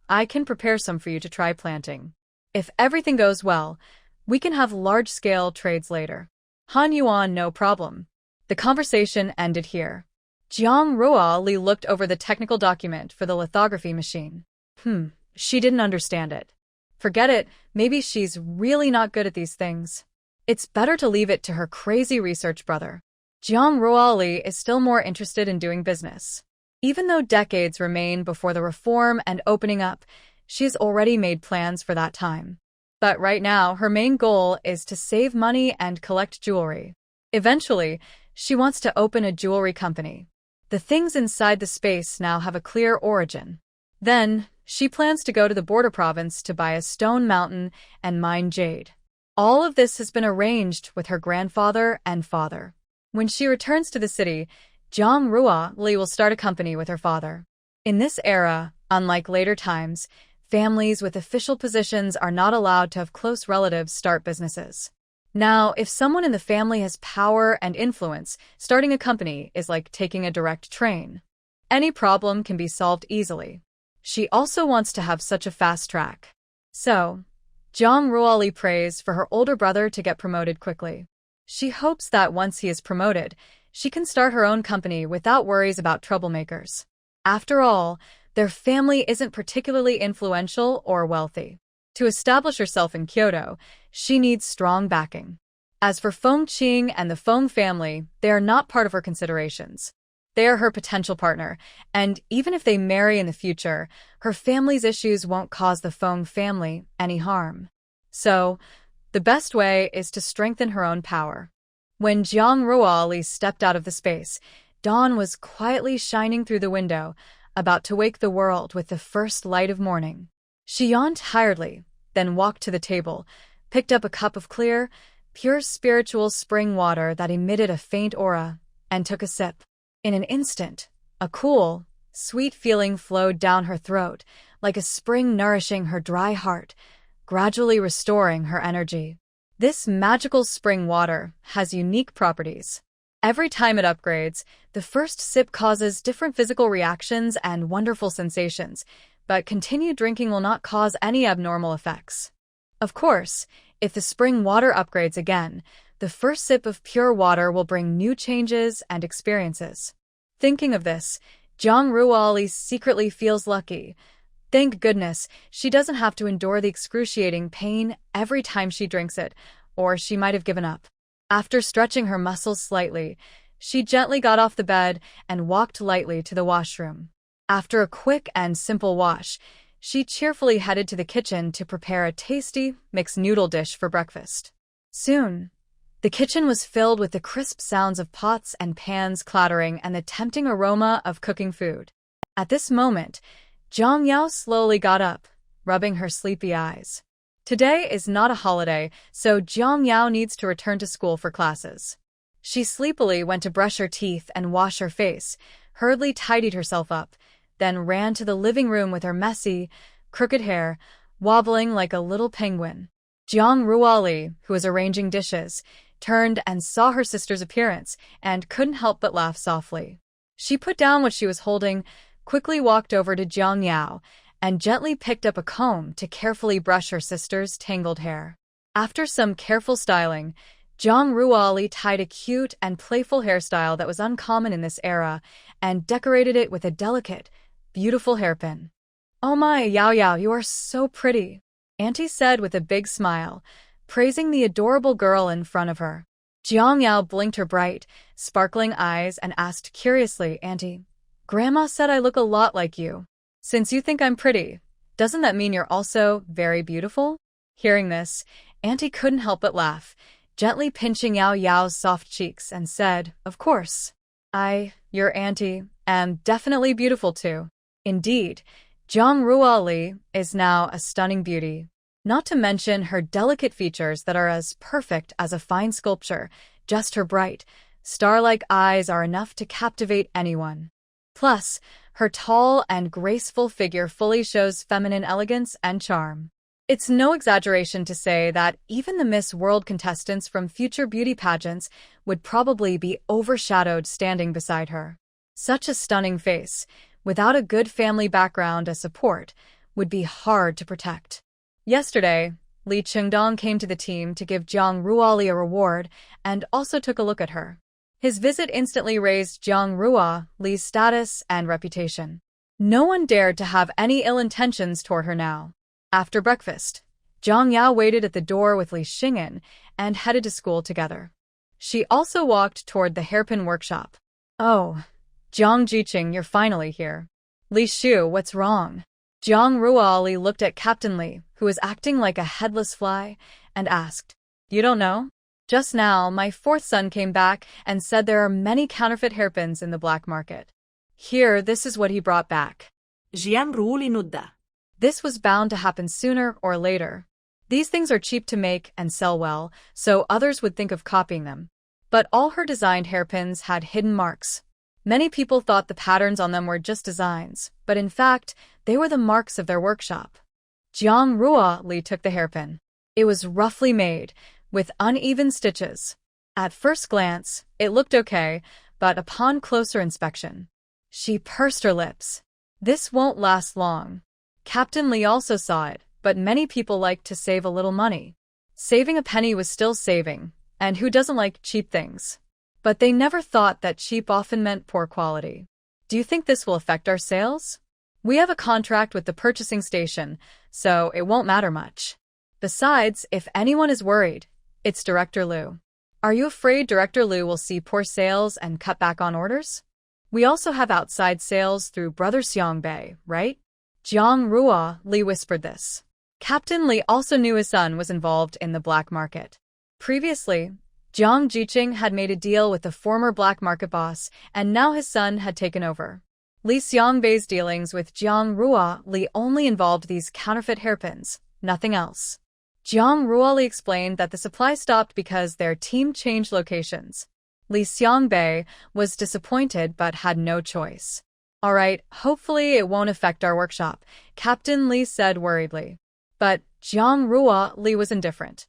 I can prepare some for you to try planting. If everything goes well, we can have large-scale trades later. Han Yuan, no problem. The conversation ended here. Jiang Ruoli looked over the technical document for the lithography machine. She didn't understand it. Forget it, maybe she's really not good at these things. It's better to leave it to her crazy research brother. Jiang Ruoli is still more interested in doing business. Even though decades remain before the reform and opening up, she's already made plans for that time. But right now, her main goal is to save money and collect jewelry. Eventually, she wants to open a jewelry company. The things inside the space now have a clear origin. Then, she plans to go to the border province to buy a stone mountain and mine jade. All of this has been arranged with her grandfather and father. When she returns to the city, Jiang Ruoli will start a company with her father. In this era, unlike later times, families with official positions are not allowed to have close relatives start businesses. Now, if someone in the family has power and influence, starting a company is like taking a direct train. Any problem can be solved easily. She also wants to have such a fast track. So, Jiang Ruoli prays for her older brother to get promoted quickly. She hopes that once he is promoted, she can start her own company without worries about troublemakers. After all, their family isn't particularly influential or wealthy. To establish herself in Kyoto, she needs strong backing. As for Feng Qiang and the Feng family, they are not part of her considerations. They are her potential partner, and even if they marry in the future, her family's issues won't cause the Feng family any harm. So, the best way is to strengthen her own power. When Jiang Ruoli stepped out of the space, dawn was quietly shining through the window, about to wake the world with the first light of morning. She yawned tiredly, then walked to the table, picked up a cup of clear, pure spiritual spring water that emitted a faint aura, and took a sip. In an instant, a cool, sweet feeling flowed down her throat, like a spring nourishing her dry heart, gradually restoring her energy. This magical spring water has unique properties. Every time it upgrades, the first sip causes different physical reactions and wonderful sensations, but continued drinking will not cause any abnormal effects. Of course, if the spring water upgrades again, the first sip of pure water will bring new changes and experiences. Thinking of this, Jiang Ruoli secretly feels lucky. Thank goodness, she doesn't have to endure the excruciating pain every time she drinks it, or she might have given up. After stretching her muscles slightly, she gently got off the bed and walked lightly to the washroom. After a quick and simple wash, she cheerfully headed to the kitchen to prepare a tasty, mixed noodle dish for breakfast. Soon, the kitchen was filled with the crisp sounds of pots and pans clattering and the tempting aroma of cooking food. At this moment, Zhang Yao slowly got up, rubbing her sleepy eyes. Today is not a holiday, so Zhang Yao needs to return to school for classes. She sleepily went to brush her teeth and wash her face, hurriedly tidied herself up, then ran to the living room with her messy, crooked hair, wobbling like a little penguin. Jiang Ruoli, who was arranging dishes, turned and saw her sister's appearance and couldn't help but laugh softly. She put down what she was holding, quickly walked over to Zhang Yao, and gently picked up a comb to carefully brush her sister's tangled hair. After some careful styling, Jiang Ruoli tied a cute and playful hairstyle that was uncommon in this era and decorated it with a delicate, beautiful hairpin. "Oh my, Yao Yao, you are so pretty," Auntie said with a big smile, praising the adorable girl in front of her. Jiang Yao blinked her bright, sparkling eyes and asked curiously, "Auntie, Grandma said I look a lot like you. Since you think I'm pretty, doesn't that mean you're also very beautiful?" Hearing this, Auntie couldn't help but laugh, gently pinching Yao Yao's soft cheeks, and said, "Of course. Your auntie, am definitely beautiful too." Indeed, Jiang Ruoli is now a stunning beauty. Not to mention her delicate features that are as perfect as a fine sculpture, just her bright, star-like eyes are enough to captivate anyone. Plus, her tall and graceful figure fully shows feminine elegance and charm. It's no exaggeration to say that even the Miss World contestants from future beauty pageants would probably be overshadowed standing beside her. Such a stunning face, without a good family background as support, would be hard to protect. Yesterday, Li Chengdong came to the team to give Jiang Ruoli a reward and also took a look at her. His visit instantly raised Jiang Ruoli's status and reputation. No one dared to have any ill intentions toward her now. After breakfast, Zhang Yao waited at the door with Li Xing'an and headed to school together. She also walked toward the hairpin workshop. "Oh, Jiang Jiqing, you're finally here." "Li Shu, what's wrong?" Jiang Ruoli looked at Captain Li, who was acting like a headless fly, and asked, "You don't know? Just now, my fourth son came back and said there are many counterfeit hairpins in the black market. Here, this is what he brought back." Jiang Ruoli nudda. This was bound to happen sooner or later. These things are cheap to make and sell well, so others would think of copying them. But all her designed hairpins had hidden marks. Many people thought the patterns on them were just designs, but in fact, they were the marks of their workshop. Jiang Ruoli took the hairpin. It was roughly made, with uneven stitches. At first glance, it looked okay, but upon closer inspection, she pursed her lips. This won't last long. Captain Li also saw it, but many people like to save a little money. Saving a penny was still saving, and who doesn't like cheap things? But they never thought that cheap often meant poor quality. Do you think this will affect our sales? We have a contract with the purchasing station, so it won't matter much. Besides, if anyone is worried, it's Director Liu. Are you afraid Director Liu will see poor sales and cut back on orders? We also have outside sales through Brother Xiangbei, right? Jiang Ruo Li whispered this. Captain Li also knew his son was involved in the black market. Previously, Jiang Jiqing had made a deal with the former black market boss, and now his son had taken over. Li Xiangbei's dealings with Jiang Ruo Li only involved these counterfeit hairpins, nothing else. Jiang Ruo Li explained that the supply stopped because their team changed locations. Li Xiangbei was disappointed but had no choice. All right, hopefully it won't affect our workshop, Captain Li said worriedly. But Jiang Ruo Li was indifferent.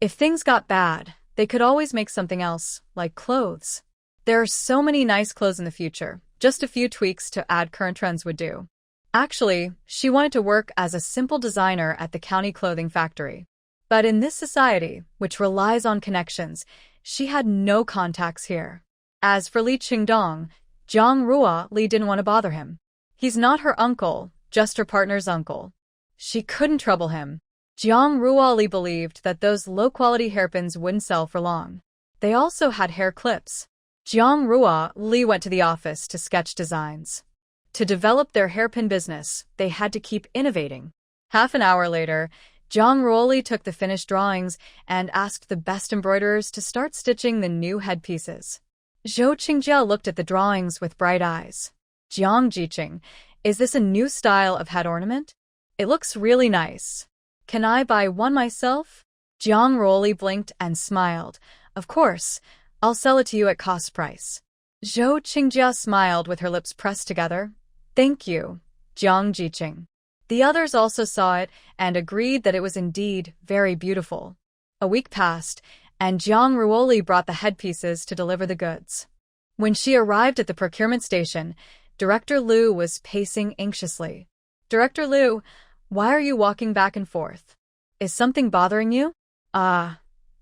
If things got bad, they could always make something else, like clothes. There are so many nice clothes in the future, just a few tweaks to add current trends would do. Actually, she wanted to work as a simple designer at the county clothing factory. But in this society, which relies on connections, she had no contacts here. As for Li Qingdong, Jiang Ruo Li didn't want to bother him. He's not her uncle, just her partner's uncle. She couldn't trouble him. Jiang Ruo Li believed that those low-quality hairpins wouldn't sell for long. They also had hair clips. Jiang Ruo Li went to the office to sketch designs. To develop their hairpin business, they had to keep innovating. Half an hour later, Jiang Ruo Li took the finished drawings and asked the best embroiderers to start stitching the new headpieces. Zhou Qingjia looked at the drawings with bright eyes. Jiang Jiqing, is this a new style of head ornament? It looks really nice. Can I buy one myself? Jiang Ruo Li blinked and smiled. Of course, I'll sell it to you at cost price. Zhou Qingjia smiled with her lips pressed together. Thank you, Jiang Jiqing. The others also saw it and agreed that it was indeed very beautiful. A week passed, and Jiang Ruo Li brought the headpieces to deliver the goods. When she arrived at the procurement station, Director Liu was pacing anxiously. Director Liu, why are you walking back and forth? Is something bothering you?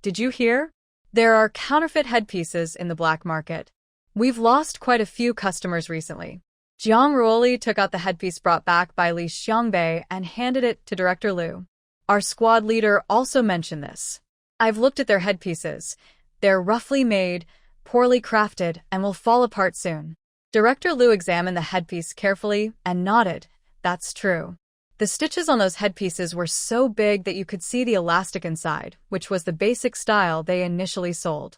Did you hear? There are counterfeit headpieces in the black market. We've lost quite a few customers recently. Jiang Ruo Li took out the headpiece brought back by Li Xiangbei and handed it to Director Liu. Our squad leader also mentioned this. I've looked at their headpieces. They're roughly made, poorly crafted, and will fall apart soon. Director Liu examined the headpiece carefully and nodded. That's true. The stitches on those headpieces were so big that you could see the elastic inside, which was the basic style they initially sold.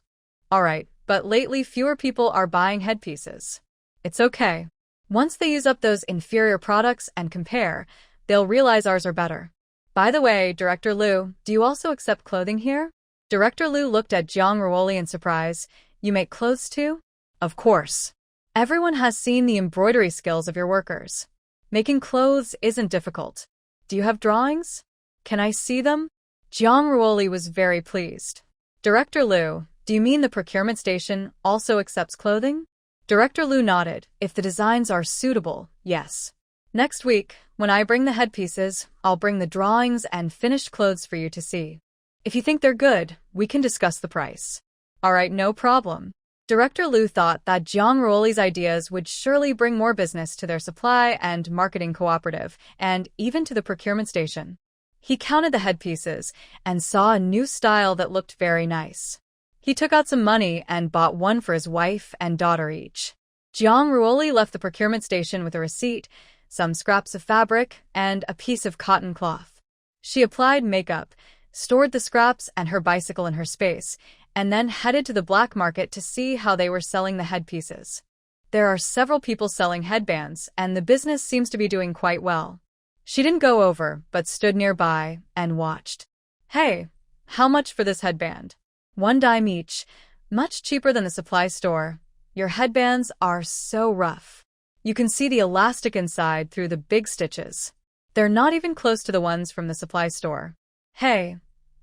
Alright, but lately fewer people are buying headpieces. It's okay. Once they use up those inferior products and compare, they'll realize ours are better. By the way, Director Liu, do you also accept clothing here? Director Liu looked at Jiang Ruo Li in surprise. You make clothes too? Of course. Everyone has seen the embroidery skills of your workers. Making clothes isn't difficult. Do you have drawings? Can I see them? Jiang Ruo Li was very pleased. Director Liu, do you mean the procurement station also accepts clothing? Director Liu nodded. If the designs are suitable, yes. Next week, when I bring the headpieces, I'll bring the drawings and finished clothes for you to see. If you think they're good, we can discuss the price. Alright, no problem. Director Liu thought that Jiang Ruo Li's ideas would surely bring more business to their supply and marketing cooperative, and even to the procurement station. He counted the headpieces and saw a new style that looked very nice. He took out some money and bought one for his wife and daughter each. Jiang Ruo Li left the procurement station with a receipt, some scraps of fabric, and a piece of cotton cloth. She applied makeup, stored the scraps and her bicycle in her space, and then headed to the black market to see how they were selling the headpieces. There are several people selling headbands, and the business seems to be doing quite well. She didn't go over, but stood nearby and watched. Hey, how much for this headband? 1 dime each, much cheaper than the supply store. Your headbands are so rough. You can see the elastic inside through the big stitches. They're not even close to the ones from the supply store. Hey,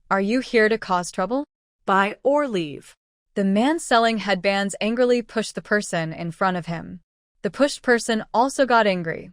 are you here to cause trouble? Buy or leave. The man selling headbands angrily pushed the person in front of him. The pushed person also got angry.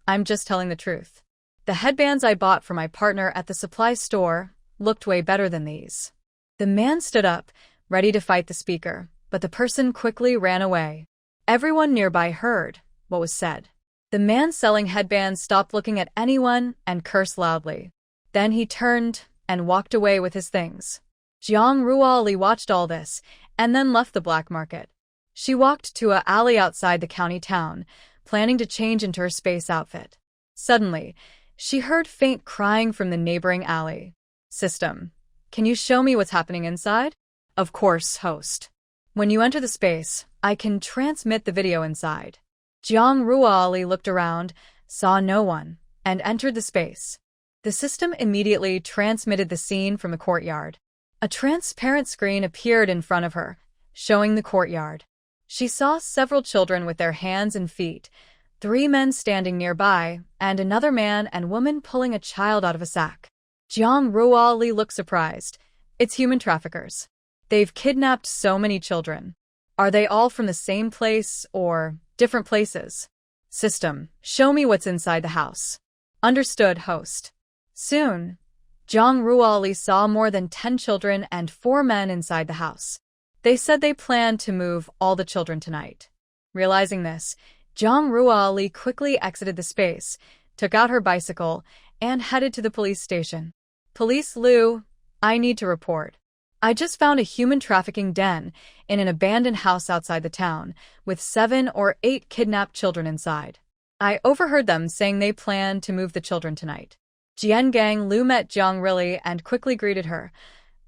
I'm just telling the truth. The headbands I bought for my partner at the supply store looked way better than these. The man stood up, ready to fight the speaker. but the person quickly ran away. Everyone nearby heard what was said. The man selling headbands stopped looking at anyone and cursed loudly. Then he turned and walked away with his things. Jiang Ruoli watched all this and then left the black market. She walked to an alley outside the county town, planning to change into her space outfit. Suddenly, she heard faint crying from the neighboring alley. System, can you show me what's happening inside? Of course, host. When you enter the space, I can transmit the video inside. Jiang Ruoli looked around, saw no one, and entered the space. The system immediately transmitted the scene from the courtyard. A transparent screen appeared in front of her, showing the courtyard. She saw several children with their hands and feet, 3 men standing nearby, and another man and woman pulling a child out of a sack. Jiang Ruoli looked surprised. It's human traffickers. They've kidnapped so many children. Are they all from the same place or different places? System, show me what's inside the house. Understood, host. Soon, Jiang Ruoli saw more than 10 children and 4 men inside the house. They said they planned to move all the children tonight. Realizing this, Jiang Ruoli quickly exited the space, took out her bicycle, and headed to the police station. Police Liu, I need to report. I just found a human trafficking den in an abandoned house outside the town, with 7 or 8 kidnapped children inside. I overheard them saying they plan to move the children tonight. Jiangang Liu met Jiang Riley and quickly greeted her.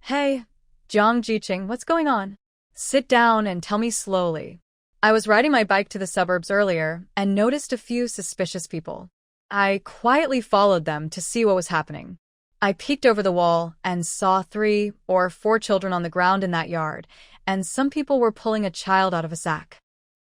Hey, Jiang Jiqing, what's going on? Sit down and tell me slowly. I was riding my bike to the suburbs earlier and noticed a few suspicious people. I quietly followed them to see what was happening. I peeked over the wall and saw 3 or 4 children on the ground in that yard, and some people were pulling a child out of a sack.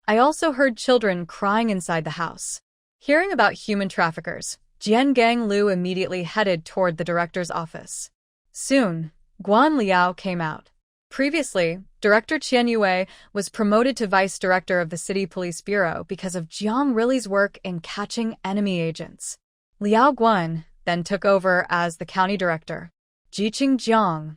I also heard children crying inside the house. Hearing about human traffickers, Jiangang Liu immediately headed toward the director's office. Soon, Guan Liao came out. Previously, Director Qian Yue was promoted to Vice Director of the City Police Bureau because of Jiang Riley's work in catching enemy agents. Liao Guan then took over as the county director. Jiqing Jiang,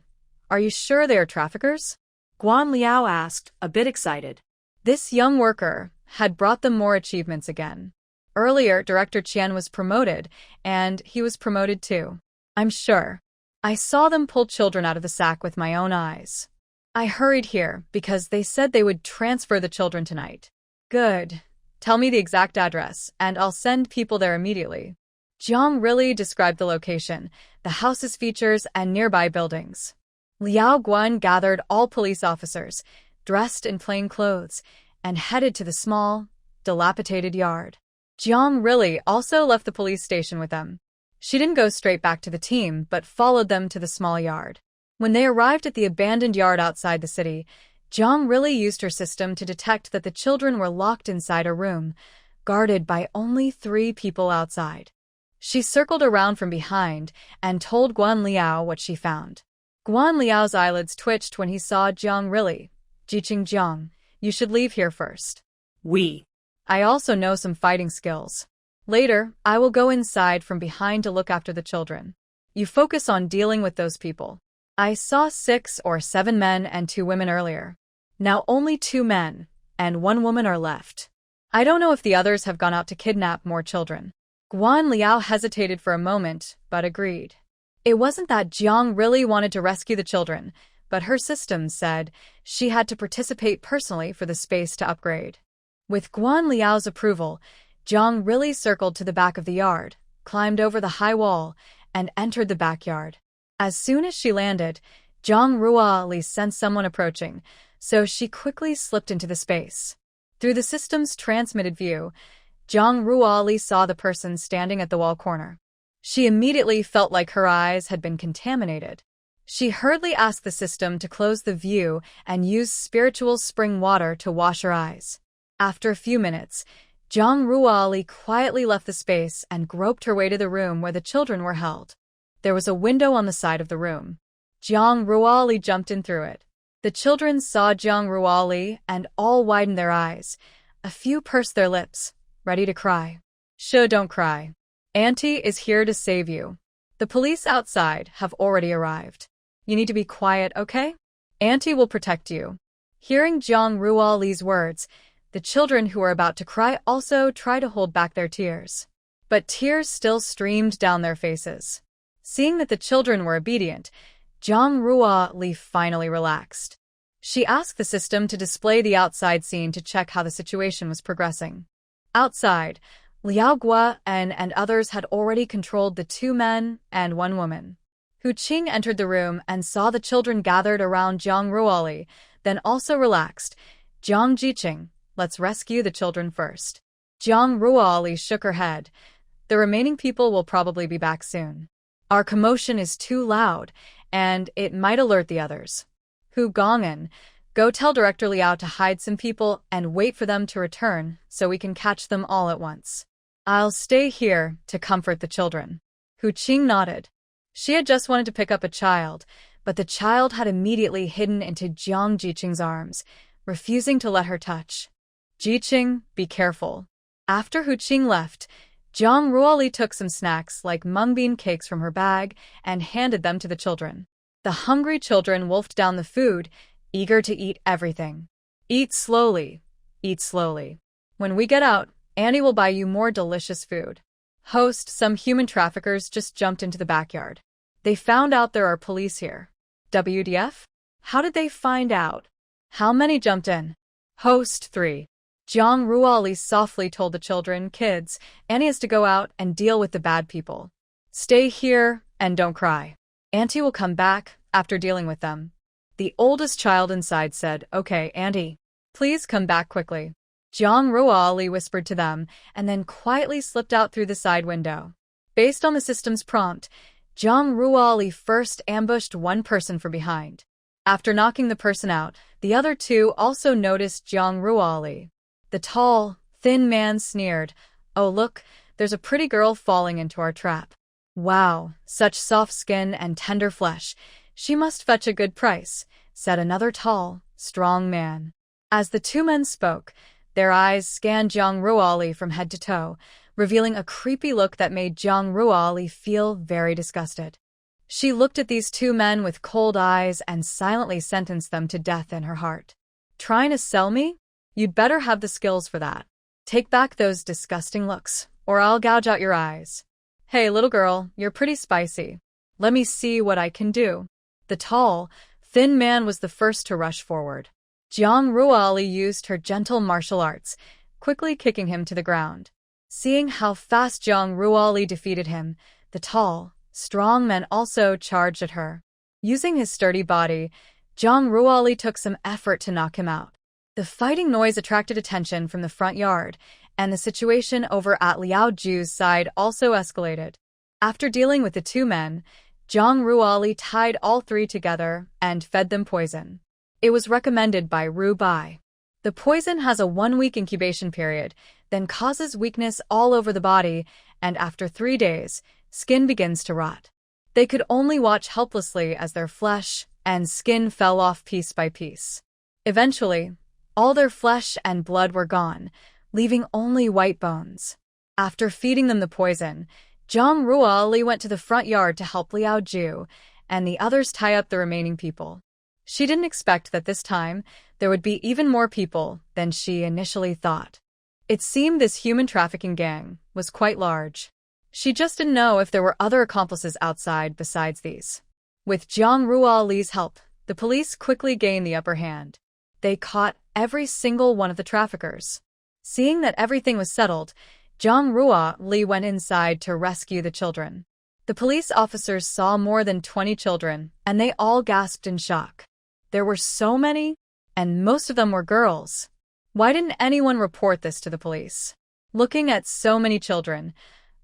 are you sure they are traffickers? Guan Liao asked, a bit excited. This young worker had brought them more achievements again. Earlier, Director Qian was promoted, and he was promoted too. I'm sure. I saw them pull children out of the sack with my own eyes. I hurried here because they said they would transfer the children tonight. Good. Tell me the exact address, and I'll send people there immediately. Jiang really described the location, the house's features, and nearby buildings. Liao Guan gathered all police officers, dressed in plain clothes, and headed to the small, dilapidated yard. Jiang really also left the police station with them. She didn't go straight back to the team, but followed them to the small yard. When they arrived at the abandoned yard outside the city, Jiang really used her system to detect that the children were locked inside a room, guarded by only 3 people outside. She circled around from behind and told Guan Liao what she found. Guan Liao's eyelids twitched when he saw Jiang Riley. Jiqing Jiang, you should leave here first. I also know some fighting skills. Later, I will go inside from behind to look after the children. You focus on dealing with those people. I saw 6 or 7 men and 2 women earlier. Now only 2 men and 1 woman are left. I don't know if the others have gone out to kidnap more children. Guan Liao hesitated for a moment, but agreed. It wasn't that Jiang really wanted to rescue the children, but her system said she had to participate personally for the space to upgrade. With Guan Liao's approval, Jiang really circled to the back of the yard, climbed over the high wall, and entered the backyard. As soon as she landed, Jiang Ruoli sensed someone approaching, so she quickly slipped into the space. Through the system's transmitted view, Jiang Ruoli saw the person standing at the wall corner. She immediately felt like her eyes had been contaminated. She hurriedly asked the system to close the view and use spiritual spring water to wash her eyes. After a few minutes, Jiang Ruoli quietly left the space and groped her way to the room where the children were held. There was a window on the side of the room. Jiang Ruoli jumped in through it. The children saw Jiang Ruoli and all widened their eyes. A few pursed their lips, ready to cry. Shh, don't cry. Auntie is here to save you. The police outside have already arrived. You need to be quiet, okay? Auntie will protect you. Hearing Zhang Ruoli's words, the children who were about to cry also tried to hold back their tears. But tears still streamed down their faces. Seeing that the children were obedient, Zhang Ruoli finally relaxed. She asked the system to display the outside scene to check how the situation was progressing. Outside, Liao Gua and others had already controlled the 2 men and 1 woman. Hu Qing entered the room and saw the children gathered around Zhang Ruoli, then also relaxed. Zhang Jiqing, let's rescue the children first. Zhang Ruoli shook her head. The remaining people will probably be back soon. Our commotion is too loud, and it might alert the others. Hu Gong'an, go tell Director Liao to hide some people and wait for them to return so we can catch them all at once. I'll stay here to comfort the children. Hu Qing nodded. She had just wanted to pick up a child, but the child had immediately hidden into Zhang Jiqing's arms, refusing to let her touch. Jiqing, be careful. After Hu Qing left, Zhang Ruoli took some snacks like mung bean cakes from her bag and handed them to the children. The hungry children wolfed down the food, eager to eat everything. Eat slowly. Eat slowly. When we get out, Annie will buy you more delicious food. Host, some human traffickers just jumped into the backyard. They found out there are police here. WDF? How did they find out? How many jumped in? Host 3. Zhang Ruoli softly told the children, kids, Annie has to go out and deal with the bad people. Stay here and don't cry. Auntie will come back after dealing with them. The oldest child inside said, okay, Auntie, please come back quickly. Zhang Ruoli whispered to them and then quietly slipped out through the side window. Based on the system's prompt, Zhang Ruoli first ambushed 1 person from behind. After knocking the person out, the other 2 also noticed Zhang Ruoli. The tall, thin man sneered, oh look, there's a pretty girl falling into our trap. Wow, such soft skin and tender flesh. She must fetch a good price, said another tall, strong man. As the 2 men spoke, their eyes scanned Zhang Ruoli from head to toe, revealing a creepy look that made Zhang Ruoli feel very disgusted. She looked at these 2 men with cold eyes and silently sentenced them to death in her heart. Trying to sell me? You'd better have the skills for that. Take back those disgusting looks, or I'll gouge out your eyes. Hey, little girl, you're pretty spicy. Let me see what I can do. The tall, thin man was the first to rush forward. Zhang Ruoli used her gentle martial arts, quickly kicking him to the ground. Seeing how fast Zhang Ruoli defeated him, the tall, strong man also charged at her. Using his sturdy body, Zhang Ruoli took some effort to knock him out. The fighting noise attracted attention from the front yard, and the situation over at Liao Ju's side also escalated. After dealing with the 2 men, Zhang Ruoli tied all 3 together and fed them poison. It was recommended by Ru Bai. The poison has a 1-week incubation period, then causes weakness all over the body, and after 3 days, skin begins to rot. They could only watch helplessly as their flesh and skin fell off piece by piece. Eventually, all their flesh and blood were gone, leaving only white bones. After feeding them the poison, Zhang Ruoli went to the front yard to help Liao Ju and the others tie up the remaining people. She didn't expect that this time there would be even more people than she initially thought. It seemed this human trafficking gang was quite large. She just didn't know if there were other accomplices outside besides these. With Zhang Ruoli's help, the police quickly gained the upper hand. They caught every single one of the traffickers. Seeing that everything was settled, Zhang Ruoli went inside to rescue the children. The police officers saw more than 20 children, and they all gasped in shock. There were so many, and most of them were girls. Why didn't anyone report this to the police? Looking at so many children,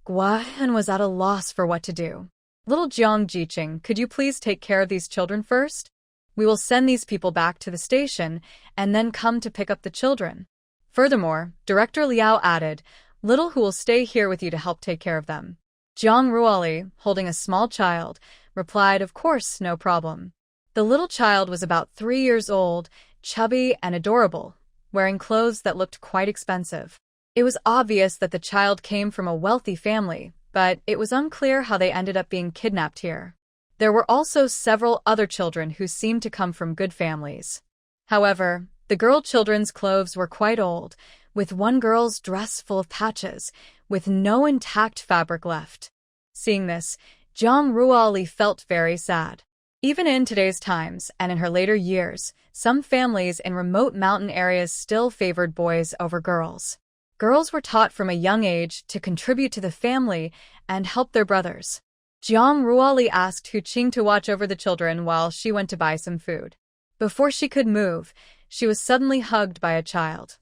Guan was at a loss for what to do. Little Zhang Jiqing, could you please take care of these children first? We will send these people back to the station and then come to pick up the children. Furthermore, Director Liao added, Little Hu will stay here with you to help take care of them. Zhang Ruoli, holding a small child, replied, of course, no problem. The little child was about 3 years old, chubby and adorable, wearing clothes that looked quite expensive. It was obvious that the child came from a wealthy family, but it was unclear how they ended up being kidnapped here. There were also several other children who seemed to come from good families. However, The girl children's clothes were quite old, with one girl's dress full of patches, with no intact fabric left. Seeing this, Jang Ruoli felt very sad. Even in today's times, and in her later years, some families in remote mountain areas still favored boys over girls. Girls were taught from a young age to contribute to the family and help their brothers. Jang Ruoli asked Hu Qing to watch over the children while she went to buy some food. Before she could move, she was suddenly hugged by a child.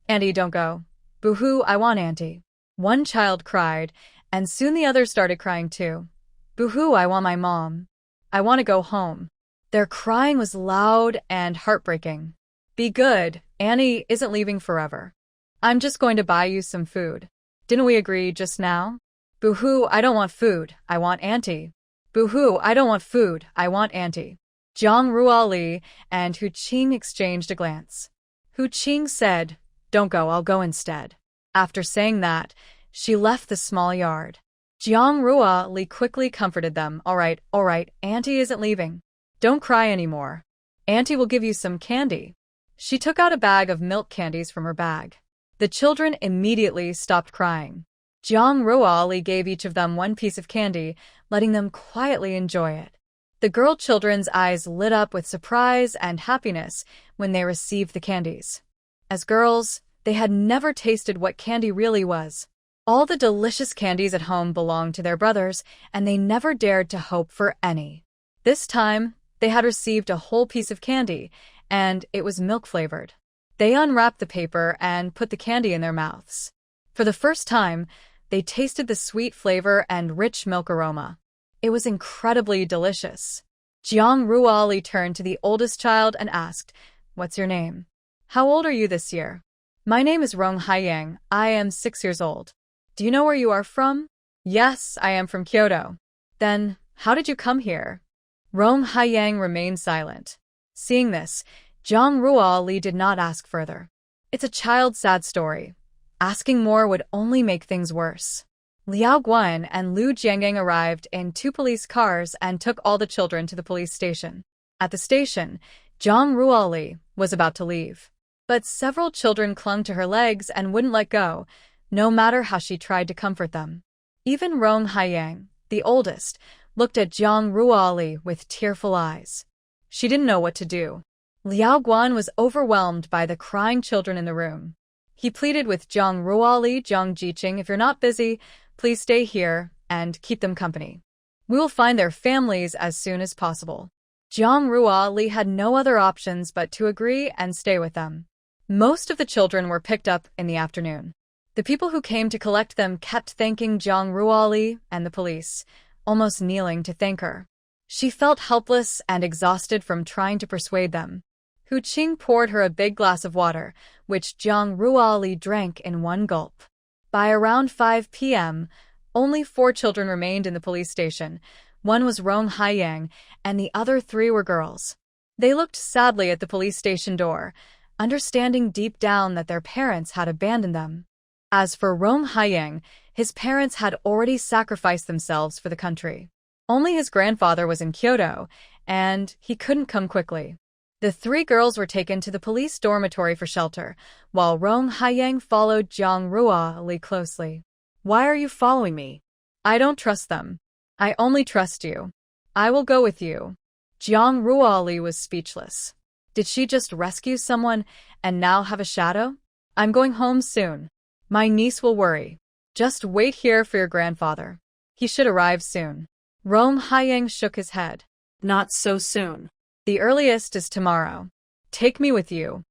"Auntie, don't go. Boo-hoo, I want Auntie." One child cried, and soon the others started crying too. "Boo-hoo, I want my mom. I want to go home." Their crying was loud and heartbreaking. "Be good, Annie isn't leaving forever. I'm just going to buy you some food. Didn't we agree just now?" "Boo-hoo, I don't want food, I want Auntie." "Boo-hoo, I don't want food, I want Auntie." Jang Ruoli and Hu Qing exchanged a glance. Hu Qing said, "Don't go, I'll go instead." After saying that, she left the small yard. Jang Ruoli quickly comforted them. All right, Auntie isn't leaving. Don't cry anymore. Auntie will give you some candy." She took out a bag of milk candies from her bag. The children immediately stopped crying. Jang Ruoli gave each of them one piece of candy, letting them quietly enjoy it. The girl children's eyes lit up with surprise and happiness when they received the candies. As girls, they had never tasted what candy really was. All the delicious candies at home belonged to their brothers, and they never dared to hope for any. This time, they had received a whole piece of candy, and it was milk-flavored. They unwrapped the paper and put the candy in their mouths. For the first time, they tasted the sweet flavor and rich milk aroma. It was incredibly delicious. Jang Ruoli turned to the oldest child and asked, "What's your name? How old are you this year?" "My name is Rong Haiyang. I am 6 years old." "Do you know where you are from?" "Yes, I am from Kyoto." "Then, how did you come here?" Rong Haiyang remained silent. Seeing this, Jang Ruoli did not ask further. It's a child's sad story. Asking more would only make things worse. Liao Guan and Lu Jiangang arrived in 2 police cars and took all the children to the police station. At the station, Jang Ruoli was about to leave. But several children clung to her legs and wouldn't let go, no matter how she tried to comfort them. Even Rong Haiyang, the oldest, looked at Jang Ruoli with tearful eyes. She didn't know what to do. Liao Guan was overwhelmed by the crying children in the room. He pleaded with Jang Ruoli, "Jang Jiqing, if you're not busy, please stay here and keep them company. We will find their families as soon as possible." Jang Ruoli had no other options but to agree and stay with them. Most of the children were picked up in the afternoon. The people who came to collect them kept thanking Jang Ruoli and the police, almost kneeling to thank her. She felt helpless and exhausted from trying to persuade them. Hu Qing poured her a big glass of water, which Jang Ruoli drank in one gulp. By around 5 p.m., only 4 children remained in the police station. One was Rong Haiyang, and the other 3 were girls. They looked sadly at the police station door, understanding deep down that their parents had abandoned them. As for Rong Haiyang, his parents had already sacrificed themselves for the country. Only his grandfather was in Kyoto, and he couldn't come quickly. The 3 girls were taken to the police dormitory for shelter, while Rong Haiyang followed Jang Ruoli closely. "Why are you following me?" "I don't trust them. I only trust you. I will go with you." Jang Ruoli was speechless. Did she just rescue someone and now have a shadow? "I'm going home soon. My niece will worry. Just wait here for your grandfather. He should arrive soon." Rong Haiyang shook his head. "Not so soon. "The earliest is tomorrow. Take me with you.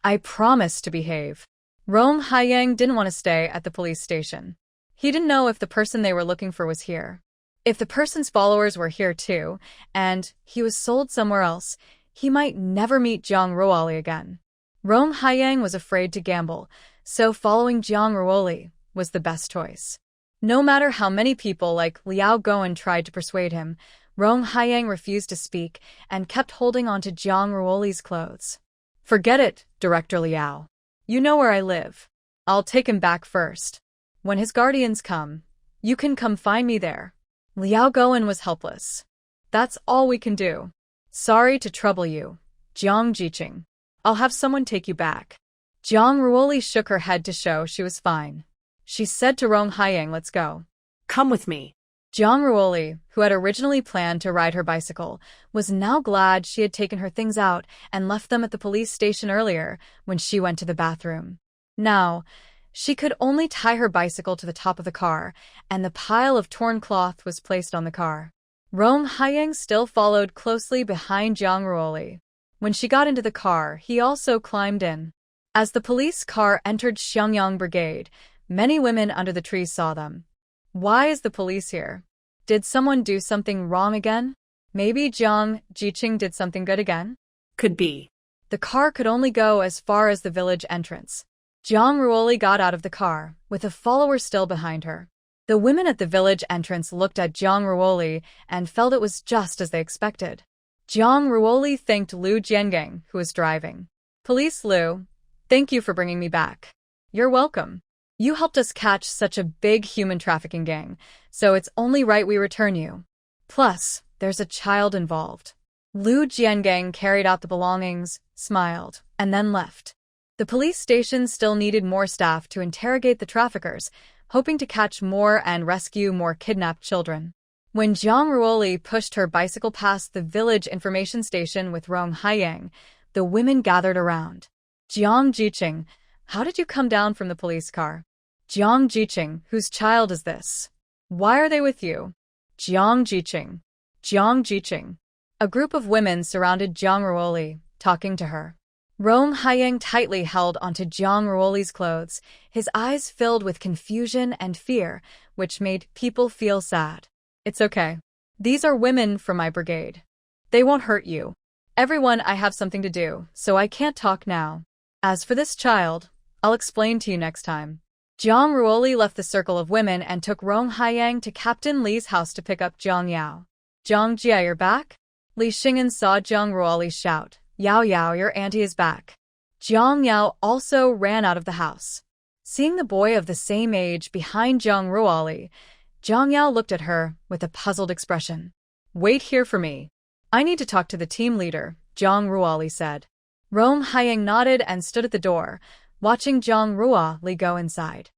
I promise to behave." Rong Haiyang didn't want to stay at the police station. He didn't know if the person they were looking for was here. If the person's followers were here too, and he was sold somewhere else, he might never meet Jang Ruoli again. Rong Haiyang was afraid to gamble, so following Jang Ruoli was the best choice. No matter how many people like Liao Guan tried to persuade him, Rong Haiyang refused to speak and kept holding on to Jang Ruoli's clothes. "Forget it, Director Liao. You know where I live. I'll take him back first. When his guardians come, you can come find me there." Liao Guan was helpless. "That's all we can do. Sorry to trouble you, Jiang Jiqing." I'll have someone take you back. Jang Ruoli shook her head to show she was fine. She said to Rong Haiyang, let's go. Come with me. Jang Ruoli, who had originally planned to ride her bicycle, was now glad she had taken her things out and left them at the police station earlier when she went to the bathroom. Now, she could only tie her bicycle to the top of the car, and the pile of torn cloth was placed on the car. Rong Haiyang still followed closely behind Jang Ruoli. When she got into the car, he also climbed in. As the police car entered Xiangyang Brigade, many women under the trees saw them. Why is the police here? Did someone do something wrong again? Maybe Jiang Jiqing did something good again? Could be. The car could only go as far as the village entrance. Jang Ruoli got out of the car, with a follower still behind her. The women at the village entrance looked at Jang Ruoli and felt it was just as they expected. Jang Ruoli thanked Liu Jiangang, who was driving. Police Liu, thank you for bringing me back. You're welcome. You helped us catch such a big human trafficking gang, so it's only right we return you. Plus, there's a child involved. Liu Jiangang carried out the belongings, smiled, and then left. The police station still needed more staff to interrogate the traffickers, hoping to catch more and rescue more kidnapped children. When Jang Ruoli pushed her bicycle past the village information station with Rong Haiyang, the women gathered around. Jiang Jiqing, how did you come down from the police car? Jiang Jiqing, whose child is this? Why are they with you? Jiang Jiqing. Jiang Jiqing. A group of women surrounded Jang Ruoli, talking to her. Rong Haiyang tightly held onto Jang Ruoli's clothes, his eyes filled with confusion and fear, which made people feel sad. It's okay. These are women from my brigade. They won't hurt you. Everyone, I have something to do, so I can't talk now. As for this child, I'll explain to you next time. Jang Ruoli left the circle of women and took Rong Haiyang to Captain Li's house to pick up Zhang Yao. Zhang Jia, you're back? Li Xing'an saw Jang Ruoli shout, Yao Yao, your auntie is back. Zhang Yao also ran out of the house. Seeing the boy of the same age behind Jang Ruoli, Zhang Yao looked at her with a puzzled expression. Wait here for me. I need to talk to the team leader, Jang Ruoli said. Rong Haiyang nodded and stood at the door, watching Jang Ruoli go inside.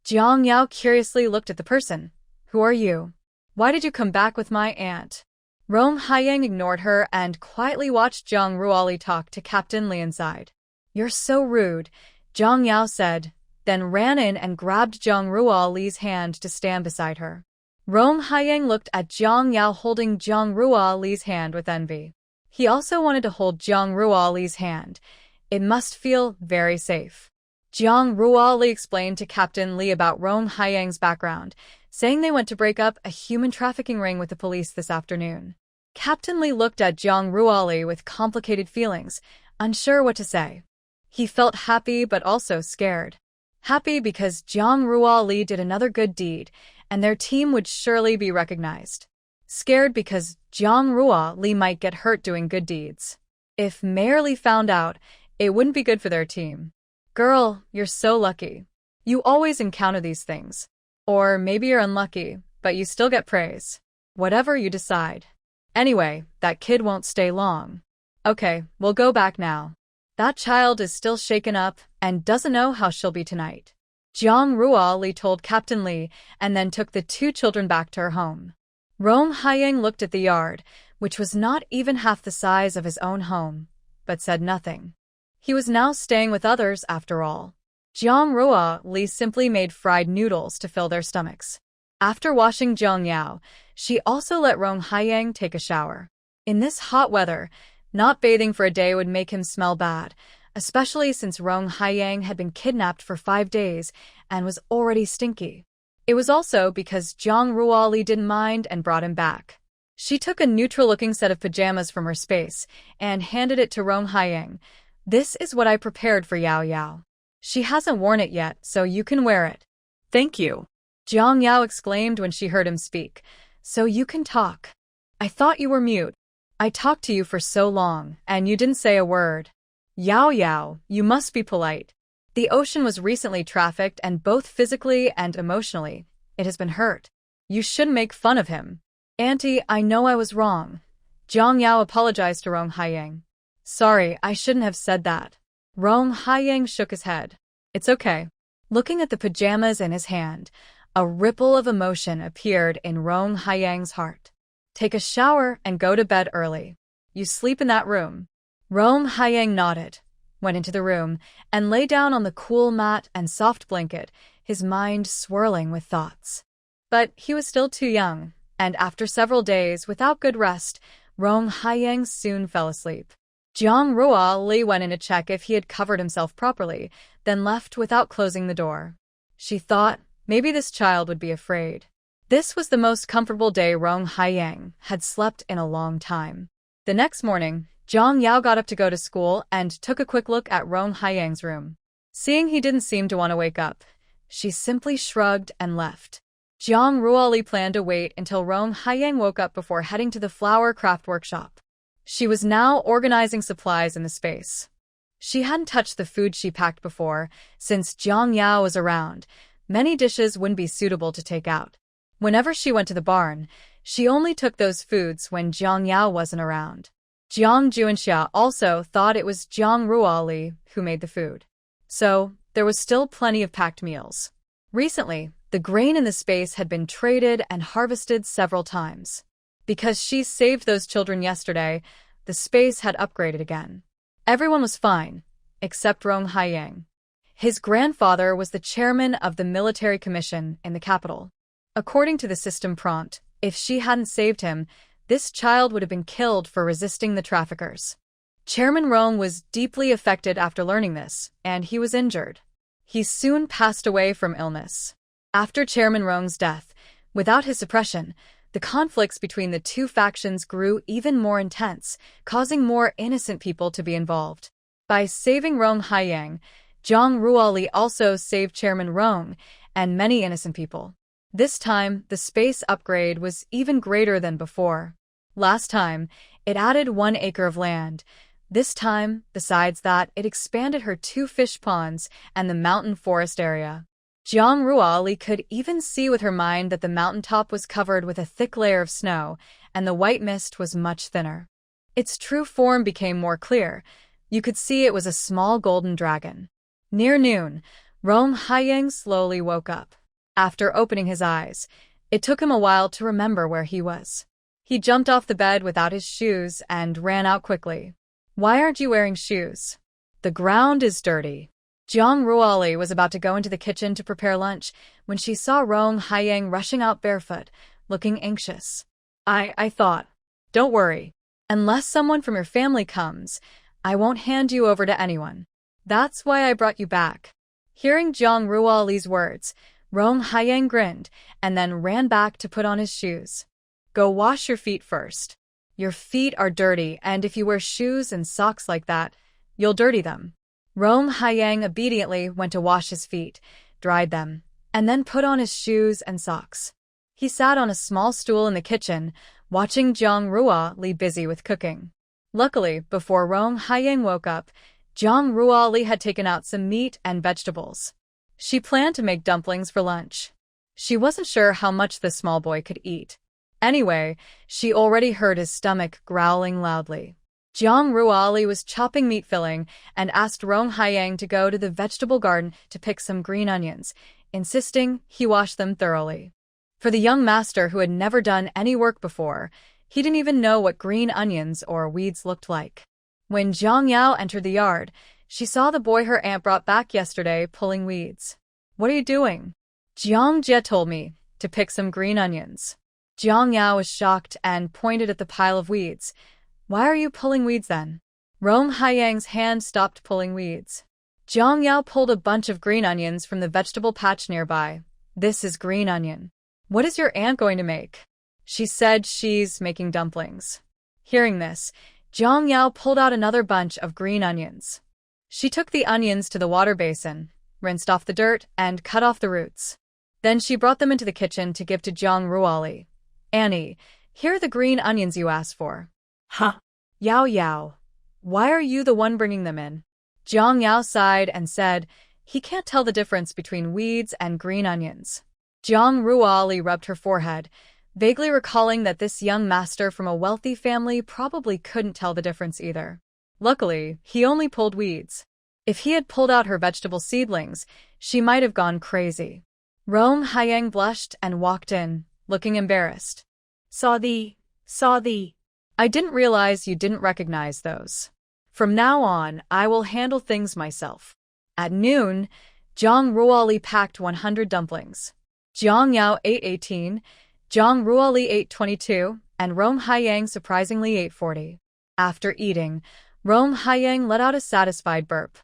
Zhang Yao curiously looked at the person. Who are you? Why did you come back with my aunt? Rong Haiyang ignored her and quietly watched Jang Ruoli talk to Captain Li inside. You're so rude, Zhang Yao said, then ran in and grabbed Jang Ruoli's hand to stand beside her. Rong Haiyang looked at Zhang Yao holding Jang Ruoli's hand with envy. He also wanted to hold Jang Ruoli's hand. It must feel very safe. Jang Ruoli explained to Captain Li about Rong Haiyang's background, saying they went to break up a human trafficking ring with the police this afternoon. Captain Li looked at Jang Ruoli with complicated feelings, unsure what to say. He felt happy but also scared. Happy because Jang Ruoli did another good deed, and their team would surely be recognized. Scared because Jang Ruoli might get hurt doing good deeds. If Mayor Li found out, it wouldn't be good for their team. Girl, you're so lucky. You always encounter these things. Or maybe you're unlucky, but you still get praise. Whatever you decide. Anyway, that kid won't stay long. Okay, we'll go back now. That child is still shaken up and doesn't know how she'll be tonight. Jang Ruoli told Captain Li and then took the two children back to her home. Rong Haiyang looked at the yard, which was not even half the size of his own home, but said nothing. He was now staying with others after all. Jang Ruoli simply made fried noodles to fill their stomachs. After washing Zhang Yao, she also let Rong Haiyang take a shower. In this hot weather, not bathing for a day would make him smell bad, especially since Rong Haiyang had been kidnapped for 5 days and was already stinky. It was also because Jang Ruoli didn't mind and brought him back. She took a neutral-looking set of pajamas from her space and handed it to Rong Haiyang. This is what I prepared for Yao Yao. She hasn't worn it yet, so you can wear it. Thank you. Zhang Yao exclaimed when she heard him speak. So you can talk. I thought you were mute. I talked to you for so long, and you didn't say a word. Yao Yao, you must be polite. The ocean was recently trafficked and both physically and emotionally, it has been hurt. You shouldn't make fun of him. Auntie, I know I was wrong. Zhang Yao apologized to Rong Haiyang. Sorry, I shouldn't have said that. Rong Haiyang shook his head. It's okay. Looking at the pajamas in his hand, a ripple of emotion appeared in Rong Haiyang's heart. Take a shower and go to bed early. You sleep in that room. Rong Haiyang nodded, went into the room, and lay down on the cool mat and soft blanket, his mind swirling with thoughts. But he was still too young, and after several days without good rest, Rong Haiyang soon fell asleep. Jiang Ruoli went in to check if he had covered himself properly, then left without closing the door. She thought maybe this child would be afraid. This was the most comfortable day Rong Haiyang had slept in a long time. The next morning, Zhang Yao got up to go to school and took a quick look at Rong Haiyang's room. Seeing he didn't seem to want to wake up, she simply shrugged and left. Jiang Ruoli planned to wait until Rong Haiyang woke up before heading to the flower craft workshop. She was now organizing supplies in the space. She hadn't touched the food she packed before, since Zhang Yao was around. Many dishes wouldn't be suitable to take out. Whenever she went to the barn, she only took those foods when Zhang Yao wasn't around. Jiang Juanxia also thought it was Jiang Ruoli who made the food. So, there was still plenty of packed meals. Recently, the grain in the space had been traded and harvested several times. Because she saved those children yesterday, the space had upgraded again. Everyone was fine, except Rong Haiyang. His grandfather was the chairman of the military commission in the capital. According to the system prompt, if she hadn't saved him, this child would have been killed for resisting the traffickers. Chairman Rong was deeply affected after learning this, and he was injured. He soon passed away from illness. After Chairman Rong's death, without his suppression, the conflicts between the two factions grew even more intense, causing more innocent people to be involved. By saving Rong Haiyang, Zhang Ruoli also saved Chairman Rong and many innocent people. This time, the space upgrade was even greater than before. Last time, it added 1 acre of land. This time, besides that, it expanded her 2 fish ponds and the mountain forest area. Jiang Ruoli could even see with her mind that the mountaintop was covered with a thick layer of snow, and the white mist was much thinner. Its true form became more clear. You could see it was a small golden dragon. Near noon, Rong Haiyang slowly woke up. After opening his eyes, it took him a while to remember where he was. He jumped off the bed without his shoes and ran out quickly. Why aren't you wearing shoes? The ground is dirty. Jiang Ruoli was about to go into the kitchen to prepare lunch when she saw Rong Haiyang rushing out barefoot, looking anxious. I thought, don't worry. Unless someone from your family comes, I won't hand you over to anyone. That's why I brought you back. Hearing Jiang Ruoli's words, Rong Haiyang grinned and then ran back to put on his shoes. Go wash your feet first. Your feet are dirty, and if you wear shoes and socks like that, you'll dirty them. Rong Haiyang obediently went to wash his feet, dried them, and then put on his shoes and socks. He sat on a small stool in the kitchen, watching Zhang Ruoli busy with cooking. Luckily, before Rong Haiyang woke up, Zhang Ruoli had taken out some meat and vegetables. She planned to make dumplings for lunch. She wasn't sure how much the small boy could eat. Anyway, she already heard his stomach growling loudly. Jiang Ruoli was chopping meat filling and asked Rong Haiyang to go to the vegetable garden to pick some green onions, insisting he wash them thoroughly. For the young master who had never done any work before, he didn't even know what green onions or weeds looked like. When Zhang Yao entered the yard, she saw the boy her aunt brought back yesterday pulling weeds. What are you doing? Jiang Jie told me to pick some green onions. Jiang Yao was shocked and pointed at the pile of weeds. Why are you pulling weeds then? Rong Haiyang's hand stopped pulling weeds. Jiang Yao pulled a bunch of green onions from the vegetable patch nearby. This is green onion. What is your aunt going to make? She said she's making dumplings. Hearing this, Jiang Yao pulled out another bunch of green onions. She took the onions to the water basin, rinsed off the dirt, and cut off the roots. Then she brought them into the kitchen to give to Zhang Ruoli. Annie, here are the green onions you asked for. Huh? Yao Yao, why are you the one bringing them in? Jiang Yao sighed and said, he can't tell the difference between weeds and green onions. Zhang Ruoli rubbed her forehead, vaguely recalling that this young master from a wealthy family probably couldn't tell the difference either. Luckily, he only pulled weeds. If he had pulled out her vegetable seedlings, she might have gone crazy. Rong Haiyang blushed and walked in, looking embarrassed. Saw thee. I didn't realize you didn't recognize those. From now on, I will handle things myself. At noon, Zhang Ruoli packed 100 dumplings. Jiang Yao ate 18, Zhang Ruoli ate 22, and Rong Haiyang surprisingly ate 40. After eating, Rong Haiyang let out a satisfied burp.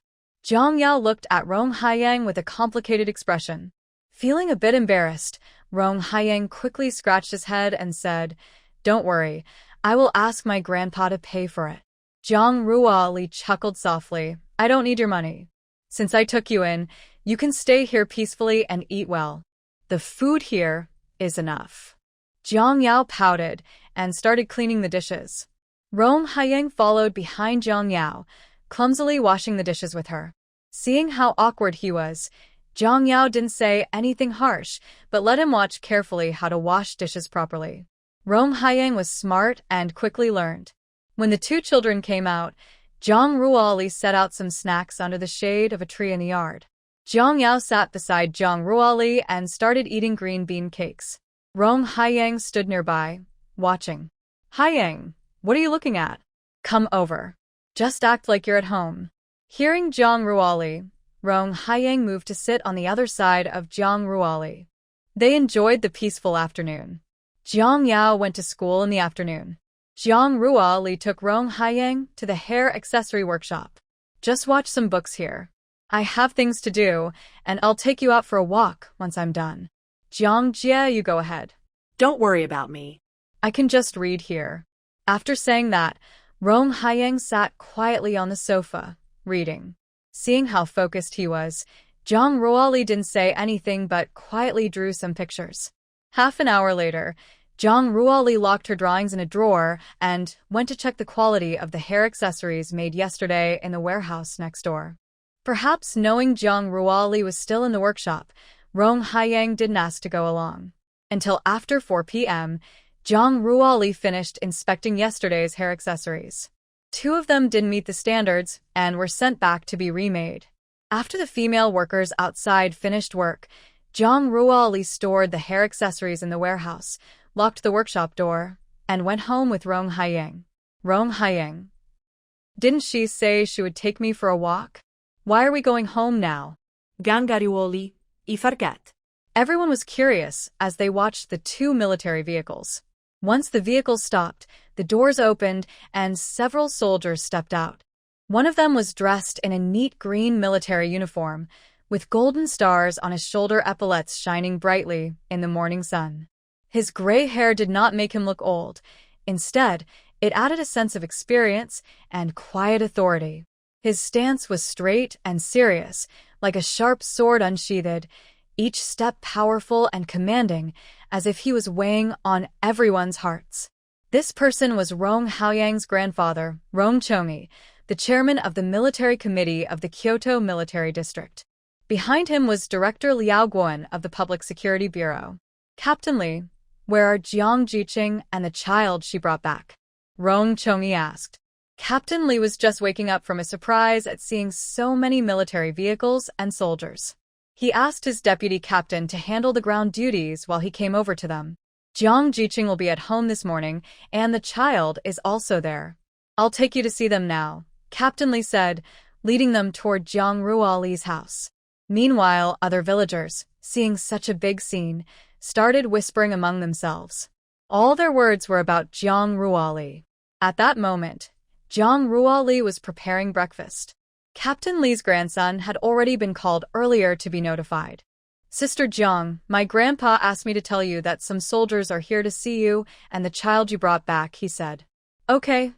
Jiang Yao looked at Rong Haiyang with a complicated expression. Feeling a bit embarrassed, Rong Haiyang quickly scratched his head and said, "Don't worry, I will ask my grandpa to pay for it." Zhang Ruoli chuckled softly. "I don't need your money. Since I took you in, you can stay here peacefully and eat well. The food here is enough." Jiang Yao pouted and started cleaning the dishes. Rong Haiyang followed behind Jiang Yao, clumsily washing the dishes with her. Seeing how awkward he was, Jiang Yao didn't say anything harsh, but let him watch carefully how to wash dishes properly. Rong Haiyang was smart and quickly learned. When the two children came out, Zhang Ruoli set out some snacks under the shade of a tree in the yard. Jiang Yao sat beside Zhang Ruoli and started eating green bean cakes. Rong Haiyang stood nearby, watching. "Haiyang, what are you looking at? Come over. Just act like you're at home." Hearing Zhang Ruoli, Rong Haiyang moved to sit on the other side of Zhang Ruoli. They enjoyed the peaceful afternoon. Jiang Yao went to school in the afternoon. Zhang Ruoli took Rong Haiyang to the hair accessory workshop. "Just watch some books here. I have things to do, and I'll take you out for a walk once I'm done. Jiang Jie, you go ahead. Don't worry about me. I can just read here." After saying that, Rong Haiyang sat quietly on the sofa, reading. Seeing how focused he was, Zhang Ruoli didn't say anything but quietly drew some pictures. Half an hour later, Zhang Ruoli locked her drawings in a drawer and went to check the quality of the hair accessories made yesterday in the warehouse next door. Perhaps knowing Zhang Ruoli was still in the workshop, Rong Haiyang didn't ask to go along. Until after 4 p.m., Zhang Ruoli finished inspecting yesterday's hair accessories. 2 of them didn't meet the standards and were sent back to be remade. After the female workers outside finished work, Zhang Ruoli stored the hair accessories in the warehouse, locked the workshop door, and went home with Rong Haiyang. "Rong Haiyang, didn't she say she would take me for a walk? Why are we going home now?" Gangariuoli, I forget. Everyone was curious as they watched the 2 military vehicles. Once the vehicles stopped, the doors opened and several soldiers stepped out. One of them was dressed in a neat green military uniform, with golden stars on his shoulder epaulettes shining brightly in the morning sun. His gray hair did not make him look old. Instead, it added a sense of experience and quiet authority. His stance was straight and serious, like a sharp sword unsheathed, each step powerful and commanding, as if he was weighing on everyone's hearts. This person was Rong Haiyang's grandfather, Rong Chongyi, the chairman of the military committee of the Kyoto Military District. Behind him was Director Liao Guan of the Public Security Bureau. "Captain Li, where are Jiang Jiqing and the child she brought back?" Rong Chongyi asked. Captain Li was just waking up from a surprise at seeing so many military vehicles and soldiers. He asked his deputy captain to handle the ground duties while he came over to them. "Jiang Jiqing will be at home this morning, and the child is also there. I'll take you to see them now," Captain Li said, leading them toward Zhang Ruoli's house. Meanwhile, other villagers, seeing such a big scene, started whispering among themselves. All their words were about Zhang Ruoli. At that moment, Zhang Ruoli was preparing breakfast. Captain Li's grandson had already been called earlier to be notified. "Sister Jiang, my grandpa asked me to tell you that some soldiers are here to see you and the child you brought back," he said. "Okay.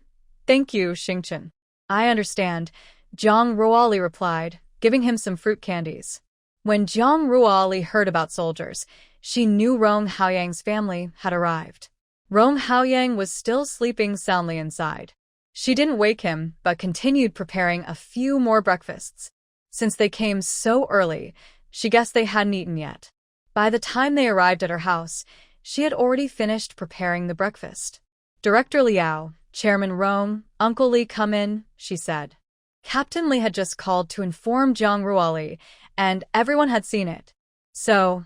Thank you, Xingchen. I understand," Zhang Ruoli replied, giving him some fruit candies. When Zhang Ruoli heard about soldiers, she knew Rong Haiyang's family had arrived. Rong Haiyang was still sleeping soundly inside. She didn't wake him, but continued preparing a few more breakfasts. Since they came so early, she guessed they hadn't eaten yet. By the time they arrived at her house, she had already finished preparing the breakfast. "Director Liao, Chairman Rong, Uncle Li, come in," she said. Captain Li had just called to inform Zhang Ruoli, and everyone had seen it. So,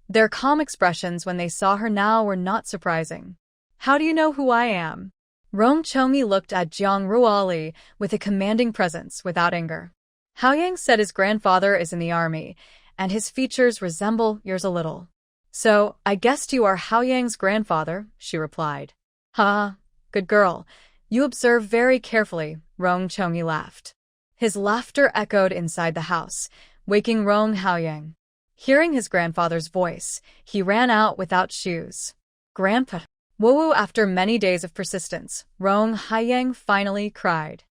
their calm expressions when they saw her now were not surprising. How do you know who I am? Rong Chongyi looked at Zhang Ruoli with a commanding presence without anger. Haoyang said his grandfather is in the army, and his features resemble yours a little. So, I guessed you are Haoyang's grandfather, she replied. Ha, good girl. You observe very carefully, Rong Chongyi laughed. His laughter echoed inside the house, waking Rong Haoyang. Hearing his grandfather's voice, he ran out without shoes. Grandpa. Woo-woo. After many days of persistence, Rong Haoyang finally cried.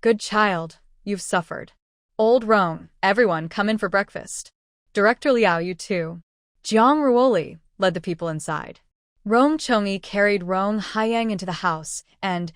Good child, you've suffered. Old Rong, everyone come in for breakfast. Director Liao, you too. Zhang Ruoli led the people inside. Rong Chongyi carried Rong Haoyang into the house and,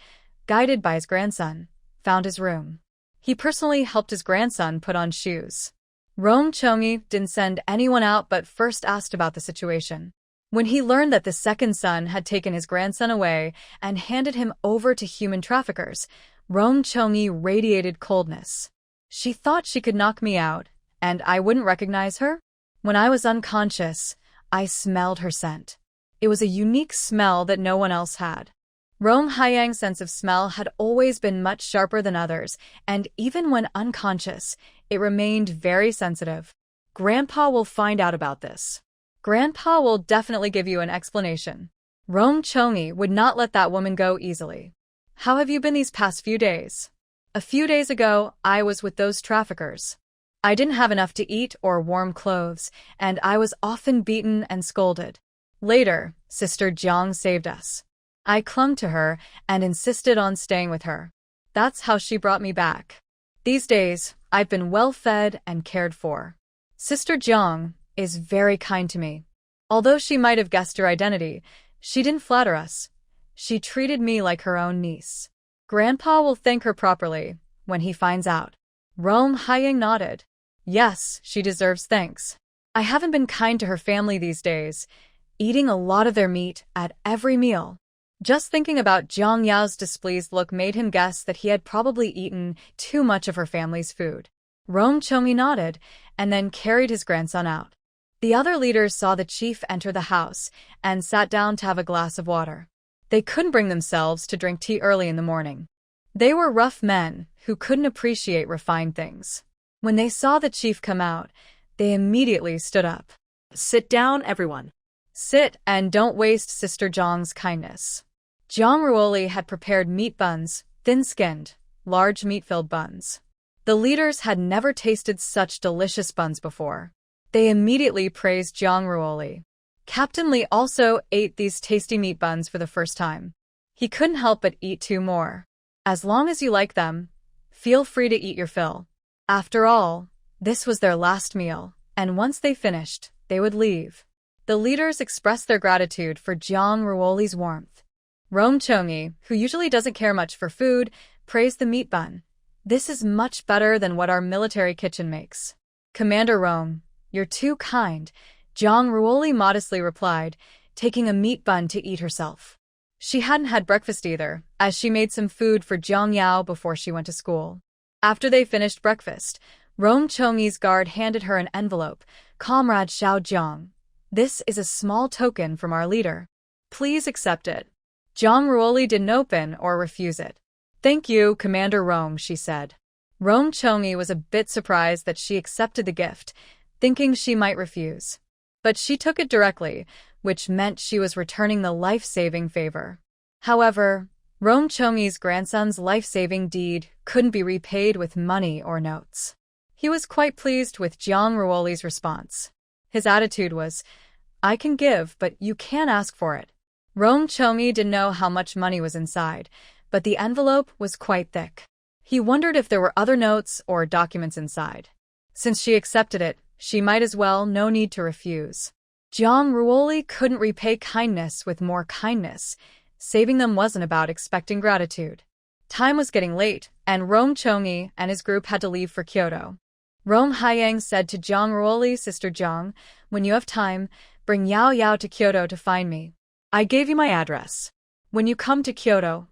guided by his grandson, found his room. He personally helped his grandson put on shoes. Rong Chongyi didn't send anyone out but first asked about the situation. When he learned that the second son had taken his grandson away and handed him over to human traffickers, Rong Chongyi radiated coldness. She thought she could knock me out, and I wouldn't recognize her? When I was unconscious, I smelled her scent. It was a unique smell that no one else had. Rong Haoyang's sense of smell had always been much sharper than others, and even when unconscious, it remained very sensitive. Grandpa will find out about this. Grandpa will definitely give you an explanation. Rong Chongyi would not let that woman go easily. How have you been these past few days? A few days ago, I was with those traffickers. I didn't have enough to eat or warm clothes, and I was often beaten and scolded. Later, Sister Jang saved us. I clung to her and insisted on staying with her. That's how she brought me back. These days, I've been well fed and cared for. Sister Jang is very kind to me. Although she might have guessed your identity, she didn't flatter us. She treated me like her own niece. Grandpa will thank her properly when he finds out. Rong Haoyang nodded. Yes, she deserves thanks. I haven't been kind to her family these days, eating a lot of their meat at every meal. Just thinking about Jiang Yao's displeased look made him guess that he had probably eaten too much of her family's food. Rong Chongyi nodded and then carried his grandson out. The other leaders saw the chief enter the house and sat down to have a glass of water. They couldn't bring themselves to drink tea early in the morning. They were rough men who couldn't appreciate refined things. When they saw the chief come out, they immediately stood up. Sit down, everyone. Sit and don't waste Sister Zhang's kindness. Zhang Ruoli had prepared meat buns, thin-skinned, large meat-filled buns. The leaders had never tasted such delicious buns before. They immediately praised Zhang Ruoli. Captain Li also ate these tasty meat buns for the first time. He couldn't help but eat 2 more. As long as you like them, feel free to eat your fill. After all, this was their last meal, and once they finished, they would leave. The leaders expressed their gratitude for Zhang Ruoli's warmth. Rong Chongyi, who usually doesn't care much for food, praised the meat bun. This is much better than what our military kitchen makes. Commander Rong, you're too kind, Zhang Ruoli modestly replied, taking a meat bun to eat herself. She hadn't had breakfast either, as she made some food for Jiang Yao before she went to school. After they finished breakfast, Rong Chongyi's guard handed her an envelope. Comrade Xiao Jiang, this is a small token from our leader. Please accept it. Zhang Ruoli didn't open or refuse it. Thank you, Commander Rong, she said. Rong Chongyi was a bit surprised that she accepted the gift, thinking she might refuse. But she took it directly, which meant she was returning the life-saving favor. However, Rong Chongyi's grandson's life-saving deed couldn't be repaid with money or notes. He was quite pleased with Zhang Ruoli's response. His attitude was, I can give, but you can't ask for it. Rong Chongyi didn't know how much money was inside, but the envelope was quite thick. He wondered if there were other notes or documents inside. Since she accepted it, she might as well, no need to refuse. Zhang Ruoli couldn't repay kindness with more kindness. Saving them wasn't about expecting gratitude. Time was getting late, and Rong Chongyi and his group had to leave for Kyoto. Rong Haoyang said to Zhang Ruoli, Sister Zhang, when you have time, bring Yao Yao to Kyoto to find me. I gave you my address. When you come to Kyoto,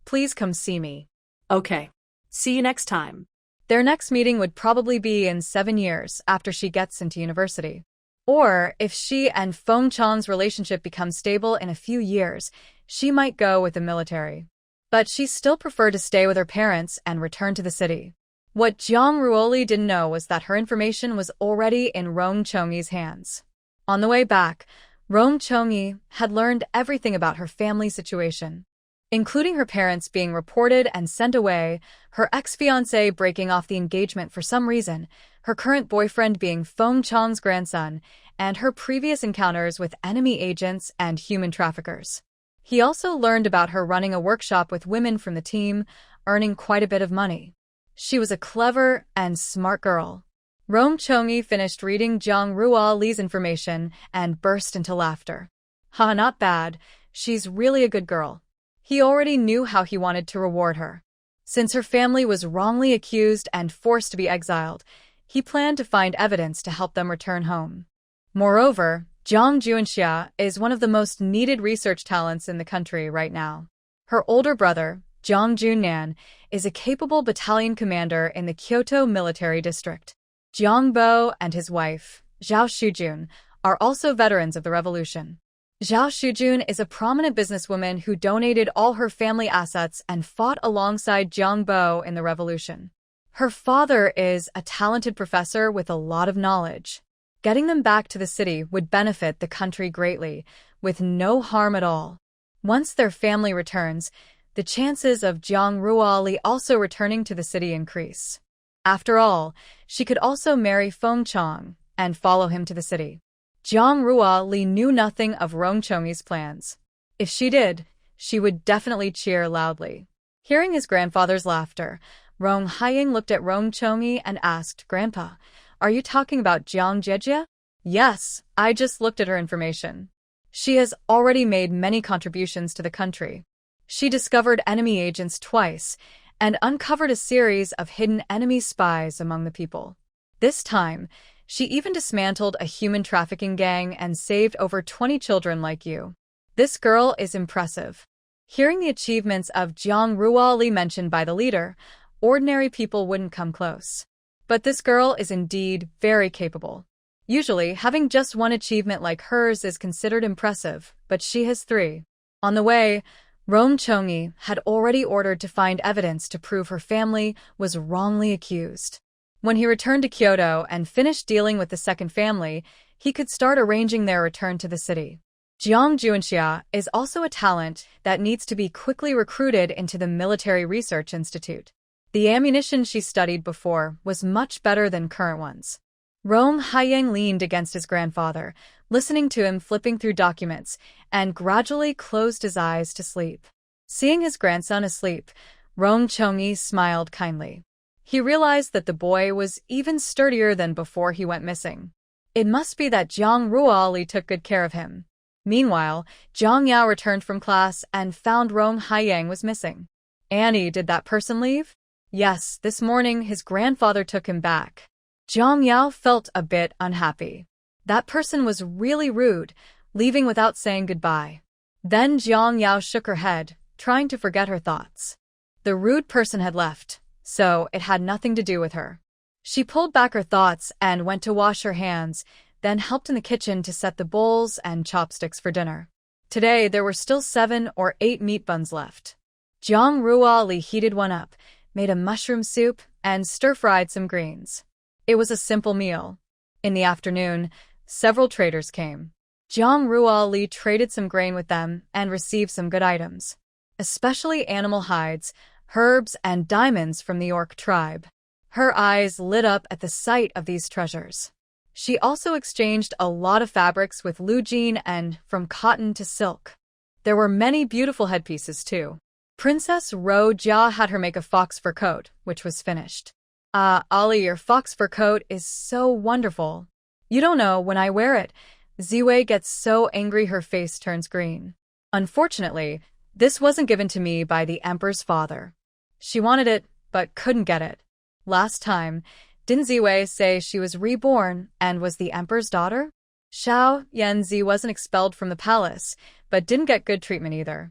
please come see me. Okay. See you next time. Their next meeting would probably be in 7 years after she gets into university. Or, if she and Feng Qiang's relationship becomes stable in a few years, she might go with the military. But she still preferred to stay with her parents and return to the city. What Jiang Ruoli didn't know was that her information was already in Rong Chongyi's hands. On the way back, Rong Chongyi had learned everything about her family situation, including her parents being reported and sent away, her ex-fiancé breaking off the engagement for some reason, her current boyfriend being Feng Qiang's grandson, and her previous encounters with enemy agents and human traffickers. He also learned about her running a workshop with women from the team, earning quite a bit of money. She was a clever and smart girl. Rong Chongyi finished reading Jiang Ruoli's information and burst into laughter. Haha, not bad. She's really a good girl. He already knew how he wanted to reward her. Since her family was wrongly accused and forced to be exiled, he planned to find evidence to help them return home. Moreover, Zhang Juanxia is one of the most needed research talents in the country right now. Her older brother, Zhang Junnan, is a capable battalion commander in the Kyoto military district. Jiang Bo and his wife, Xiao Xiaocao, are also veterans of the revolution. Xiao Xiaocao is a prominent businesswoman who donated all her family assets and fought alongside Jiang Bo in the revolution. Her father is a talented professor with a lot of knowledge. Getting them back to the city would benefit the country greatly, with no harm at all. Once their family returns, the chances of Jiang Ruoli also returning to the city increase. After all, she could also marry Feng Qiang and follow him to the city. Jiang Ruoli knew nothing of Rong Chongyi's plans. If she did, she would definitely cheer loudly. Hearing his grandfather's laughter, Rong Haiying looked at Rong Chongyi and asked, "Grandpa, are you talking about Jiang Jejia?" "Yes, I just looked at her information. She has already made many contributions to the country. She discovered enemy agents twice and uncovered a series of hidden enemy spies among the people. This time, she even dismantled a human trafficking gang and saved over 20 children like you. This girl is impressive." Hearing the achievements of Jiang Ruoli mentioned by the leader, ordinary people wouldn't come close. But this girl is indeed very capable. Usually, having just one achievement like hers is considered impressive, but she has 3. On the way, Rong Chongyi had already ordered to find evidence to prove her family was wrongly accused. When he returned to Kyoto and finished dealing with the second family, he could start arranging their return to the city. Jiang Juanxia is also a talent that needs to be quickly recruited into the Military Research Institute. The ammunition she studied before was much better than current ones. Rong Haiying leaned against his grandfather, listening to him flipping through documents, and gradually closed his eyes to sleep. Seeing his grandson asleep, Rong Chongyi smiled kindly. He realized that the boy was even sturdier than before he went missing. It must be that Jiang Ruoli took good care of him. Meanwhile, Zhang Yao returned from class and found Rong Haiying was missing. "Annie, did that person leave?" "Yes, this morning his grandfather took him back." Zhang Yao felt a bit unhappy. That person was really rude, leaving without saying goodbye. Then Zhang Yao shook her head, trying to forget her thoughts. The rude person had left, so it had nothing to do with her. She pulled back her thoughts and went to wash her hands, then helped in the kitchen to set the bowls and chopsticks for dinner. Today there were still 7 or 8 meat buns left. Jiang Ruoli heated one up, made a mushroom soup, and stir-fried some greens. It was a simple meal. In the afternoon, several traders came. Jiang Ruoli traded some grain with them and received some good items, especially animal hides, herbs, and diamonds from the orc tribe. Her eyes lit up at the sight of these treasures. She also exchanged a lot of fabrics with Lu Jin and from cotton to silk. There were many beautiful headpieces too. Princess Ro Jia had her make a fox fur coat, which was finished. "Ali, your fox fur coat is so wonderful. You don't know, when I wear it, Ziwei gets so angry her face turns green. Unfortunately, this wasn't given to me by the emperor's father. She wanted it, but couldn't get it. Last time, didn't Ziwei say she was reborn and was the emperor's daughter?" Xiao Yanzi wasn't expelled from the palace, but didn't get good treatment either.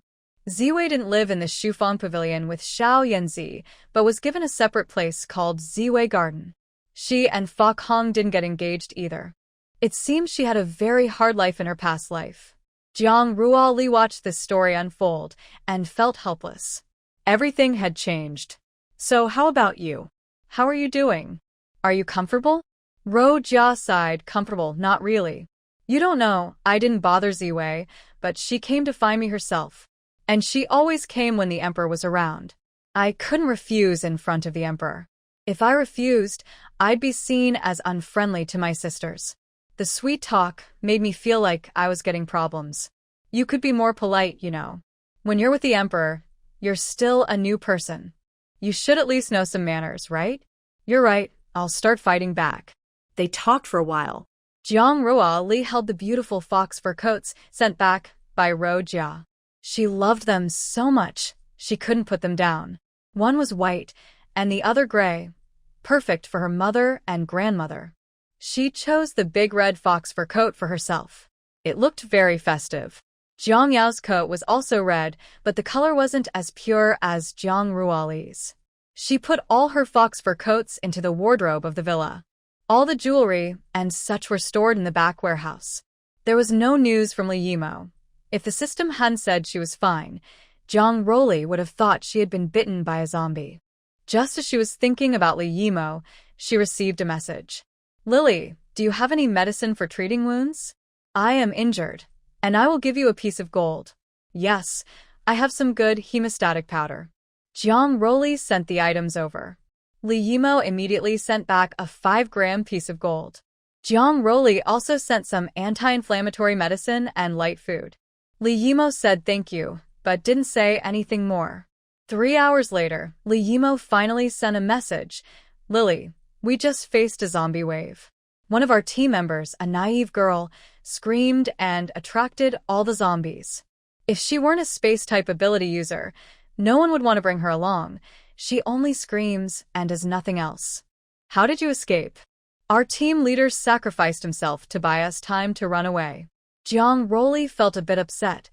Ziwei didn't live in the Shufang Pavilion with Xiao Yanzi, but was given a separate place called Ziwei Garden. She and Fa Hong didn't get engaged either. It seems she had a very hard life in her past life. Jiang Ruoli watched this story unfold and felt helpless. Everything had changed. So how about you? How are you doing? Are you comfortable? Ro Jia sighed, comfortable, not really. You don't know, I didn't bother Ziwei, but she came to find me herself. And she always came when the emperor was around. I couldn't refuse in front of the emperor. If I refused, I'd be seen as unfriendly to my sisters. The sweet talk made me feel like I was getting problems. You could be more polite, you know. When you're with the emperor, you're still a new person. You should at least know some manners, right? You're right, I'll start fighting back. They talked for a while. Jiang Ruoli held the beautiful fox fur coats sent back by Ro Jia. She loved them so much, she couldn't put them down. One was white, and the other gray, perfect for her mother and grandmother. She chose the big red fox fur coat for herself. It looked very festive. Jiang Yao's coat was also red, but the color wasn't as pure as Jiang Ruoli's. She put all her fox fur coats into the wardrobe of the villa. All the jewelry and such were stored in the back warehouse. There was no news from Li Yimo. If the system hadn't said she was fine, Jiang Ruoli would have thought she had been bitten by a zombie. Just as she was thinking about Li Yimo, she received a message. Lily, do you have any medicine for treating wounds? I am injured, and I will give you a piece of gold. Yes, I have some good hemostatic powder. Jiang Ruoli sent the items over. Li Yimo immediately sent back a 5-gram piece of gold. Jiang Ruoli also sent some anti-inflammatory medicine and light food. Li Yimo said thank you, but didn't say anything more. 3 hours later, Li Yimo finally sent a message. Lily, we just faced a zombie wave. One of our team members, a naive girl, screamed and attracted all the zombies. If she weren't a space-type ability user, no one would want to bring her along. She only screams and does nothing else. How did you escape? Our team leader sacrificed himself to buy us time to run away. Jiang Ruoli felt a bit upset.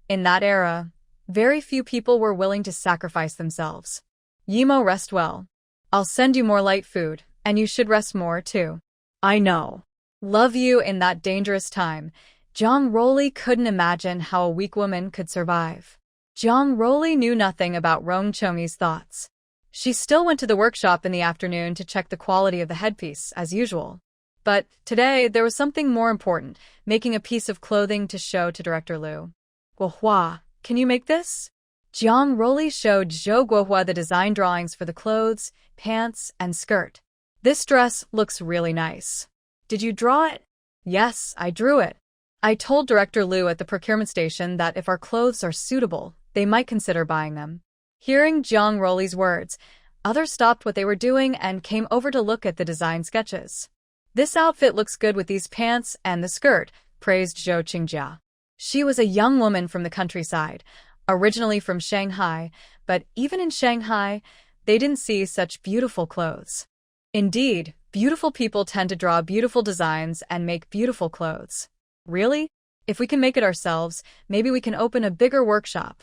In that era, very few people were willing to sacrifice themselves. Yimo, rest well. I'll send you more light food, and you should rest more too. I know. Love you in that dangerous time. Jiang Ruoli couldn't imagine how a weak woman could survive. Jiang Ruoli knew nothing about Rong Chongyi's thoughts. She still went to the workshop in the afternoon to check the quality of the headpiece, as usual. But today, there was something more important, making a piece of clothing to show to Director Liu. Guohua, can you make this? Jiang Ruoli showed Zhou Guohua the design drawings for the clothes, pants, and skirt. This dress looks really nice. Did you draw it? Yes, I drew it. I told Director Liu at the procurement station that if our clothes are suitable, they might consider buying them. Hearing Jiang Ruoli's words, others stopped what they were doing and came over to look at the design sketches. This outfit looks good with these pants and the skirt, praised Zhou Qingjia. She was a young woman from the countryside, originally from Shanghai, but even in Shanghai, they didn't see such beautiful clothes. Indeed, beautiful people tend to draw beautiful designs and make beautiful clothes. Really? If we can make it ourselves, maybe we can open a bigger workshop.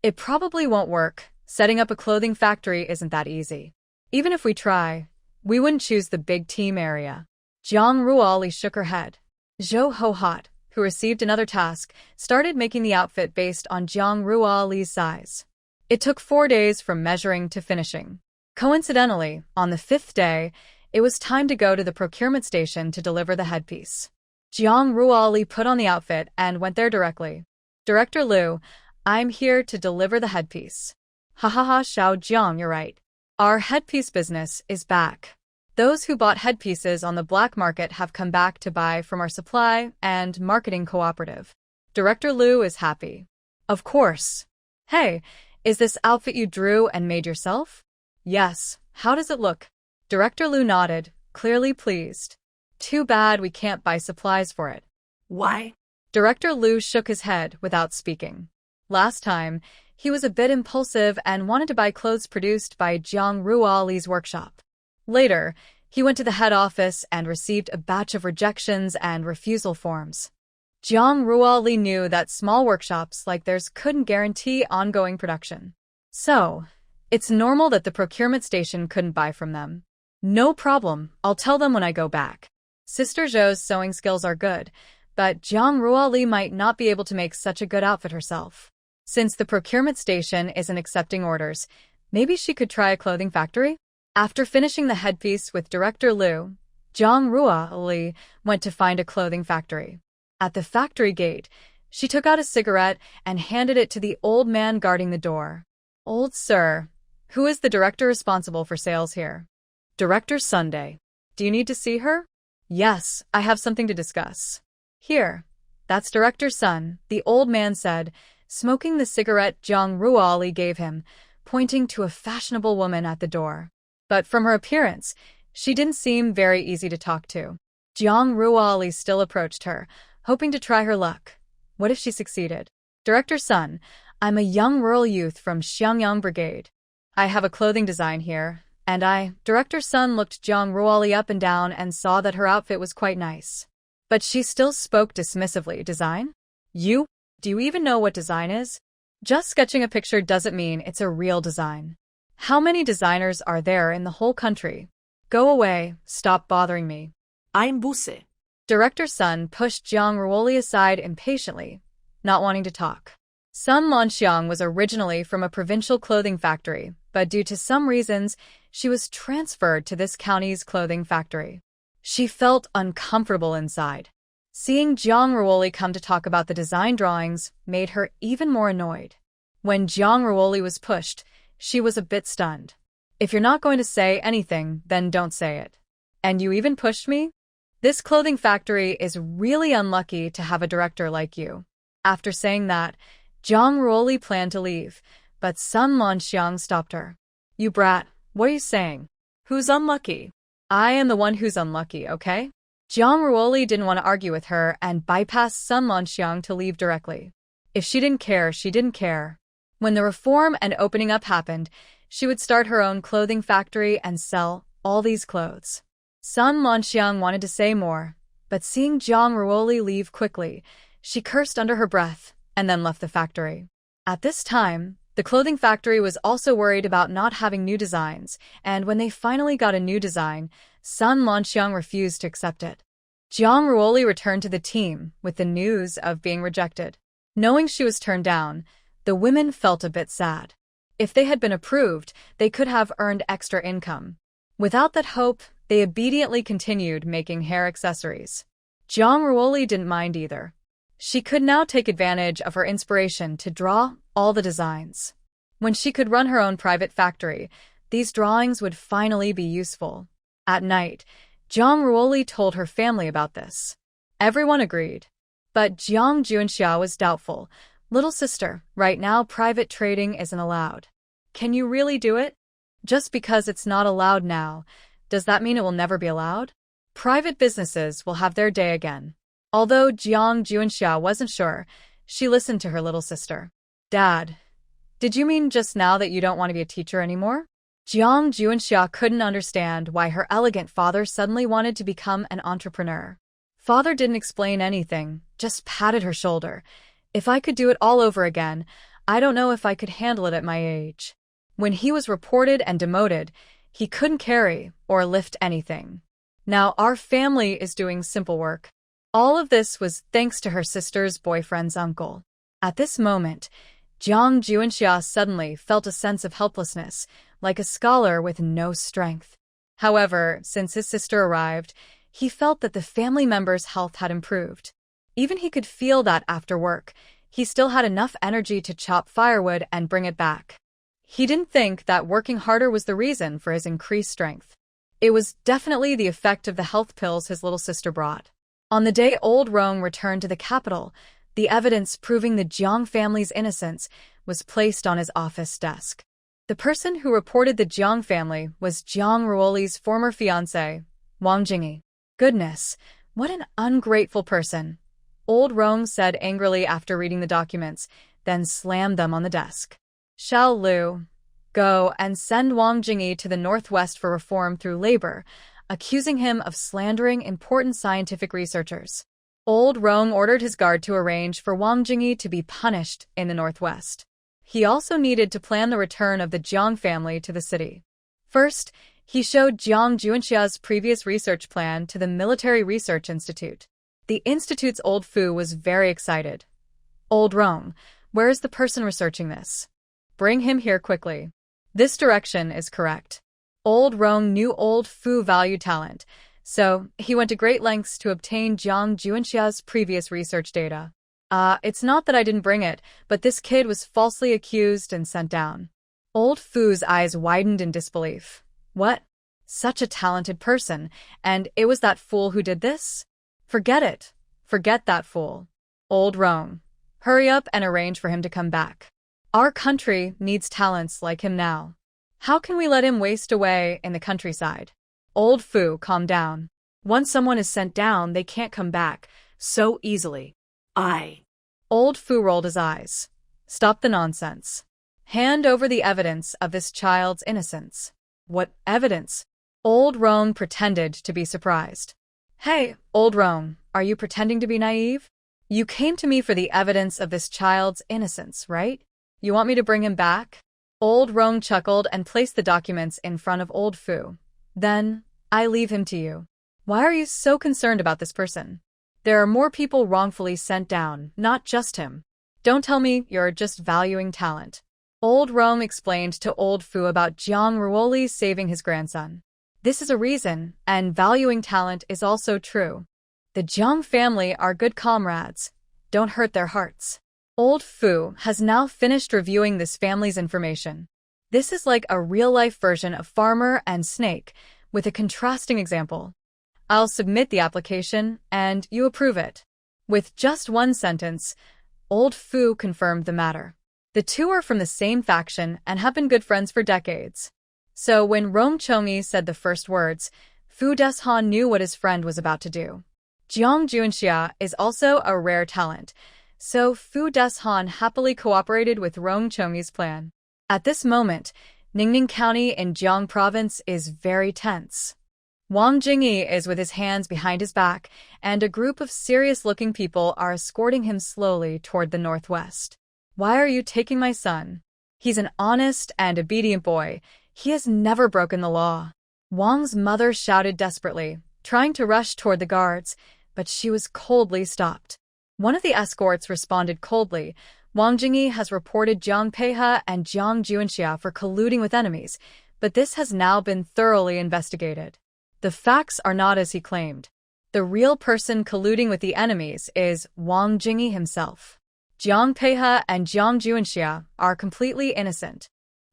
It probably won't work. Setting up a clothing factory isn't that easy. Even if we try, we wouldn't choose the big team area. Jiang Ruoli shook her head. Zhou Hohot, who received another task, started making the outfit based on Jiang Ruoli's size. It took 4 days from measuring to finishing. Coincidentally, on the 5th day, it was time to go to the procurement station to deliver the headpiece. Jiang Ruoli put on the outfit and went there directly. Director Liu, I'm here to deliver the headpiece. Ha ha ha, Xiao Jiang, you're right. Our headpiece business is back. Those who bought headpieces on the black market have come back to buy from our supply and marketing cooperative. Director Liu is happy. Of course. Hey, is this outfit you drew and made yourself? Yes. How does it look? Director Liu nodded, clearly pleased. Too bad we can't buy supplies for it. Why? Director Liu shook his head without speaking. Last time, he was a bit impulsive and wanted to buy clothes produced by Jiang Ruoli's workshop. Later, he went to the head office and received a batch of rejections and refusal forms. Jiang Ruoli knew that small workshops like theirs couldn't guarantee ongoing production. So, it's normal that the procurement station couldn't buy from them. No problem, I'll tell them when I go back. Sister Zhou's sewing skills are good, but Jiang Ruoli might not be able to make such a good outfit herself. Since the procurement station isn't accepting orders, maybe she could try a clothing factory? After finishing the headpiece with Director Liu, Jiang Ruoli went to find a clothing factory. At the factory gate, she took out a cigarette and handed it to the old man guarding the door. Old sir, who is the director responsible for sales here? Director Sunday. Do you need to see her? Yes, I have something to discuss. Here, that's Director Sun, the old man said, smoking the cigarette Jiang Ruoli gave him, pointing to a fashionable woman at the door. But from her appearance, she didn't seem very easy to talk to. Jiang Ruoli still approached her, hoping to try her luck. What if she succeeded? Director Sun, I'm a young rural youth from Xiangyang Brigade. I have a clothing design here, and Director Sun looked Jiang Ruoli up and down and saw that her outfit was quite nice. But she still spoke dismissively. Design? You? Do you even know what design is? Just sketching a picture doesn't mean it's a real design. How many designers are there in the whole country? Go away, stop bothering me. I'm Buse. Director Sun pushed Jiang Ruoli aside impatiently, not wanting to talk. Sun Monxiang was originally from a provincial clothing factory, but due to some reasons, she was transferred to this county's clothing factory. She felt uncomfortable inside. Seeing Jiang Ruoli come to talk about the design drawings made her even more annoyed. When Jiang Ruoli was pushed, she was a bit stunned. If you're not going to say anything, then don't say it. And you even pushed me? This clothing factory is really unlucky to have a director like you. After saying that, Jiang Ruoli planned to leave, but Sun Monxiang stopped her. You brat, what are you saying? Who's unlucky? I am the one who's unlucky, okay? Jiang Ruoli didn't want to argue with her and bypassed Sun Monxiang to leave directly. If she didn't care, she didn't care. When the reform and opening up happened, she would start her own clothing factory and sell all these clothes. Sun Monxiang wanted to say more, but seeing Jiang Ruoli leave quickly, she cursed under her breath and then left the factory. At this time, the clothing factory was also worried about not having new designs, and when they finally got a new design, Sun Monxiang refused to accept it. Jiang Ruoli returned to the team with the news of being rejected. Knowing she was turned down, the women felt a bit sad. If they had been approved, they could have earned extra income. Without that hope, they obediently continued making hair accessories. Jiang Ruoli didn't mind either. She could now take advantage of her inspiration to draw all the designs. When she could run her own private factory, these drawings would finally be useful. At night, Jiang Ruoli told her family about this. Everyone agreed. But Jiang Juanxia was doubtful. Little sister, right now private trading isn't allowed. Can you really do it? Just because it's not allowed now, does that mean it will never be allowed? Private businesses will have their day again. Although Jiang Juanxia wasn't sure, she listened to her little sister. Dad, did you mean just now that you don't want to be a teacher anymore? Jiang Juanxia couldn't understand why her elegant father suddenly wanted to become an entrepreneur. Father didn't explain anything, just patted her shoulder. If I could do it all over again, I don't know if I could handle it at my age. When he was reported and demoted, he couldn't carry or lift anything. Now our family is doing simple work. All of this was thanks to her sister's boyfriend's uncle. At this moment, Jiang Juanxia suddenly felt a sense of helplessness, like a scholar with no strength. However, since his sister arrived, he felt that the family member's health had improved. Even he could feel that after work, he still had enough energy to chop firewood and bring it back. He didn't think that working harder was the reason for his increased strength. It was definitely the effect of the health pills his little sister brought. On the day old Rong returned to the capital, the evidence proving the Jiang family's innocence was placed on his office desk. The person who reported the Jiang family was Jiang Ruoli's former fiancé, Wang Jingyi. Goodness, what an ungrateful person, old Rong said angrily after reading the documents, then slammed them on the desk. Xiao Lu, go and send Wang Jingyi to the northwest for reform through labor, accusing him of slandering important scientific researchers. Old Rong ordered his guard to arrange for Wang Jingyi to be punished in the northwest. He also needed to plan the return of the Jang family to the city. First, he showed Jiang Juanxia's previous research plan to the Military Research Institute. The institute's old Fu was very excited. Old Rong, where is the person researching this? Bring him here quickly. This direction is correct. Old Rong knew old Fu valued talent, so he went to great lengths to obtain Jiang Juanxia's previous research data. It's not that I didn't bring it, but this kid was falsely accused and sent down. Old Fu's eyes widened in disbelief. What? Such a talented person, and it was that fool who did this? Forget it. Forget that fool. Old Rong, hurry up and arrange for him to come back. Our country needs talents like him now. How can we let him waste away in the countryside? Old Fu, calm down. Once someone is sent down, they can't come back so easily. Old Fu rolled his eyes. Stop the nonsense. Hand over the evidence of this child's innocence. What evidence? Old Rong pretended to be surprised. Hey, Old Rong, are you pretending to be naive? You came to me for the evidence of this child's innocence, right? You want me to bring him back? Old Rong chuckled and placed the documents in front of Old Fu. Then, I leave him to you. Why are you so concerned about this person? There are more people wrongfully sent down, not just him. Don't tell me you're just valuing talent. Old Rong explained to Old Fu about Jiang Ruoli saving his grandson. This is a reason, and valuing talent is also true. The Jang family are good comrades. Don't hurt their hearts. Old Fu has now finished reviewing this family's information. This is like a real-life version of Farmer and Snake, with a contrasting example. I'll submit the application, and you approve it. With just one sentence, Old Fu confirmed the matter. The two are from the same faction and have been good friends for decades. So when Rong Chongyi said the first words, Fu Deshan knew what his friend was about to do. Jiang Juanxia is also a rare talent, so Fu Deshan happily cooperated with Rong Chongyi's plan. At this moment, Ningning County in Jiang Province is very tense. Wang Jingyi is with his hands behind his back, and a group of serious-looking people are escorting him slowly toward the northwest. Why are you taking my son? He's an honest and obedient boy. He has never broken the law. Wang's mother shouted desperately, trying to rush toward the guards, but she was coldly stopped. One of the escorts responded coldly. Wang Jingyi has reported Jiang Peihe and Jiang Juanxia for colluding with enemies, but this has now been thoroughly investigated. The facts are not as he claimed. The real person colluding with the enemies is Wang Jingyi himself. Jiang Peihe and Jiang Juanxia are completely innocent.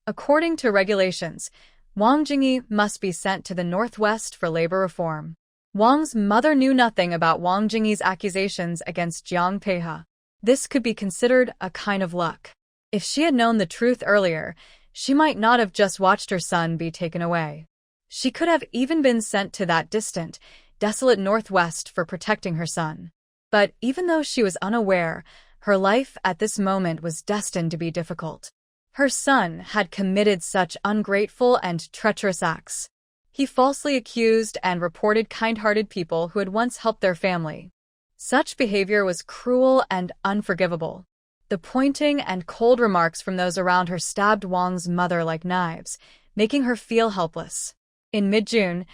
According to regulations, Wang Jingyi must be sent to the northwest for labor reform. Wang's mother knew nothing about Wang Jingyi's accusations against Jiang Peihe. This could be considered a kind of luck. If she had known the truth earlier, she might not have just watched her son be taken away. She could have even been sent to that distant, desolate northwest for protecting her son. But even though she was unaware, her life at this moment was destined to be difficult. Her son had committed such ungrateful and treacherous acts. He falsely accused and reported kind-hearted people who had once helped their family. Such behavior was cruel and unforgivable. The pointing and cold remarks from those around her stabbed Wang's mother like knives, making her feel helpless. In mid-June,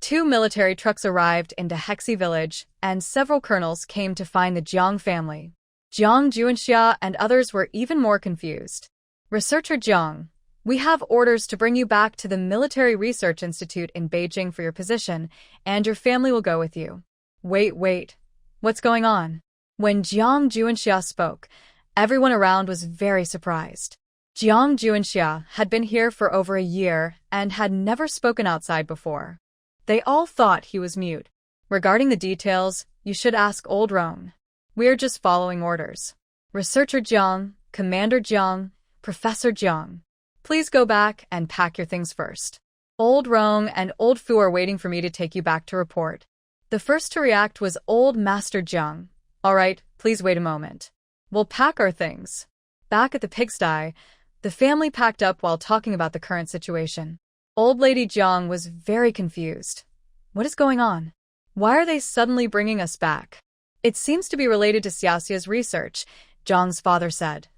2 military trucks arrived into Hexi village, and several colonels came to find the Jiang family. Jiang Juanxia and others were even more confused. Researcher Jiang, we have orders to bring you back to the Military Research Institute in Beijing for your position, and your family will go with you. Wait. What's going on? When Jiang Juanxia spoke, everyone around was very surprised. Jiang Juanxia had been here for over a year and had never spoken outside before. They all thought he was mute. Regarding the details, you should ask Old Rong. We're just following orders. Researcher Jiang, Commander Jiang, Professor Jiang. Please go back and pack your things first. Old Rong and Old Fu are waiting for me to take you back to report. The first to react was Old Master Jiang. All right, please wait a moment. We'll pack our things. Back at the pigsty, the family packed up while talking about the current situation. Old Lady Jiang was very confused. What is going on? Why are they suddenly bringing us back? It seems to be related to Xiao Xiao's research, Jang's father said,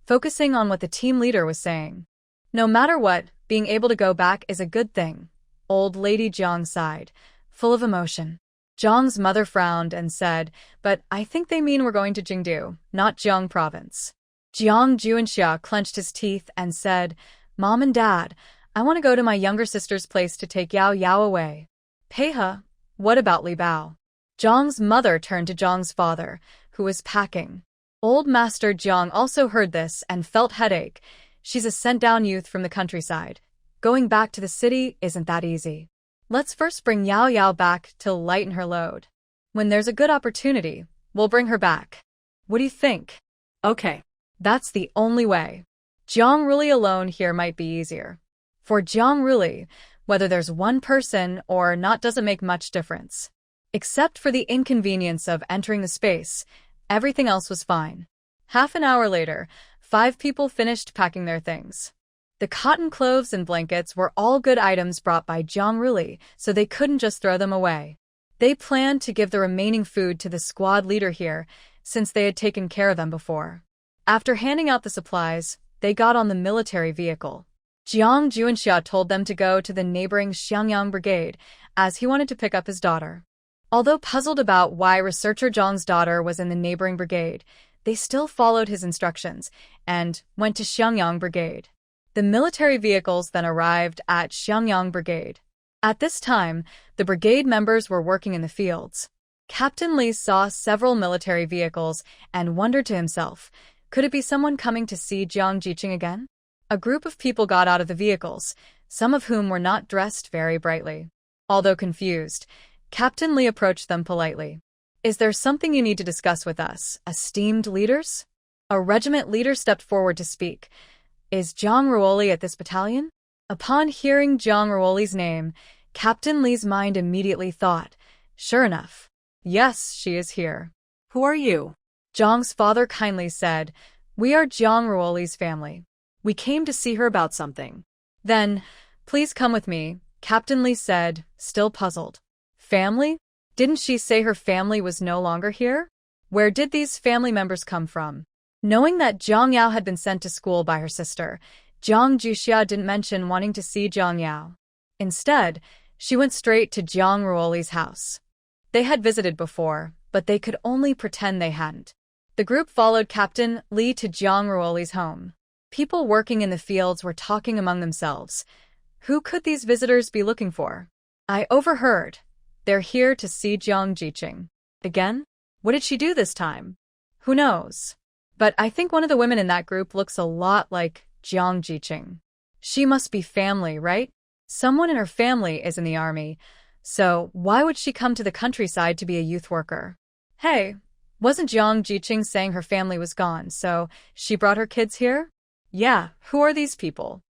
focusing on what the team leader was saying. No matter what, being able to go back is a good thing. Old Lady Jang sighed, full of emotion. Jang's mother frowned and said, but I think they mean we're going to Jingdu, not Jiang province. Jiang Juanxia clenched his teeth and said, Mom and Dad, I want to go to my younger sister's place to take Yao Yao away. Peihe, what about Li Bao? Zhang's mother turned to Zhang's father, who was packing. Old Master Jiang also heard this and felt headache. She's a sent-down youth from the countryside. Going back to the city isn't that easy. Let's first bring Yao Yao back to lighten her load. When there's a good opportunity, we'll bring her back. What do you think? Okay. That's the only way. Jiang Ruli alone here might be easier. For Jiang Ruli, whether there's one person or not doesn't make much difference. Except for the inconvenience of entering the space, everything else was fine. Half an hour later, 5 people finished packing their things. The cotton clothes and blankets were all good items brought by Jiang Ruli, so they couldn't just throw them away. They planned to give the remaining food to the squad leader here, since they had taken care of them before. After handing out the supplies, they got on the military vehicle. Jiang Juanxia told them to go to the neighboring Xiangyang Brigade, as he wanted to pick up his daughter. Although puzzled about why researcher Zhang's daughter was in the neighboring brigade, they still followed his instructions and went to Xiangyang Brigade. The military vehicles then arrived at Xiangyang Brigade. At this time, the brigade members were working in the fields. Captain Li saw several military vehicles and wondered to himself, could it be someone coming to see Jiang Jiqing again? A group of people got out of the vehicles, some of whom were not dressed very brightly. Although confused, Captain Li approached them politely. Is there something you need to discuss with us, esteemed leaders? A regiment leader stepped forward to speak. Is Zhang Ruoli at this battalion? Upon hearing Zhang Ruoli's name, Captain Li's mind immediately thought, sure enough. Yes, she is here. Who are you? Zhang's father kindly said, we are Zhang Ruoli's family. We came to see her about something. Then, please come with me, Captain Li said, still puzzled. Family? Didn't she say her family was no longer here? Where did these family members come from? Knowing that Zhang Yao had been sent to school by her sister, Jiang Juxia didn't mention wanting to see Zhang Yao. Instead, she went straight to Zhang Ruoli's house. They had visited before, but they could only pretend they hadn't. The group followed Captain Li to Zhang Ruoli's home. People working in the fields were talking among themselves. Who could these visitors be looking for? I overheard. They're here to see Jiang Jiqing. Again? What did she do this time? Who knows? But I think one of the women in that group looks a lot like Jiang Jiqing. She must be family, right? Someone in her family is in the army, so why would she come to the countryside to be a youth worker? Hey, wasn't Jiang Jiqing saying her family was gone, so she brought her kids here? Yeah, who are these people?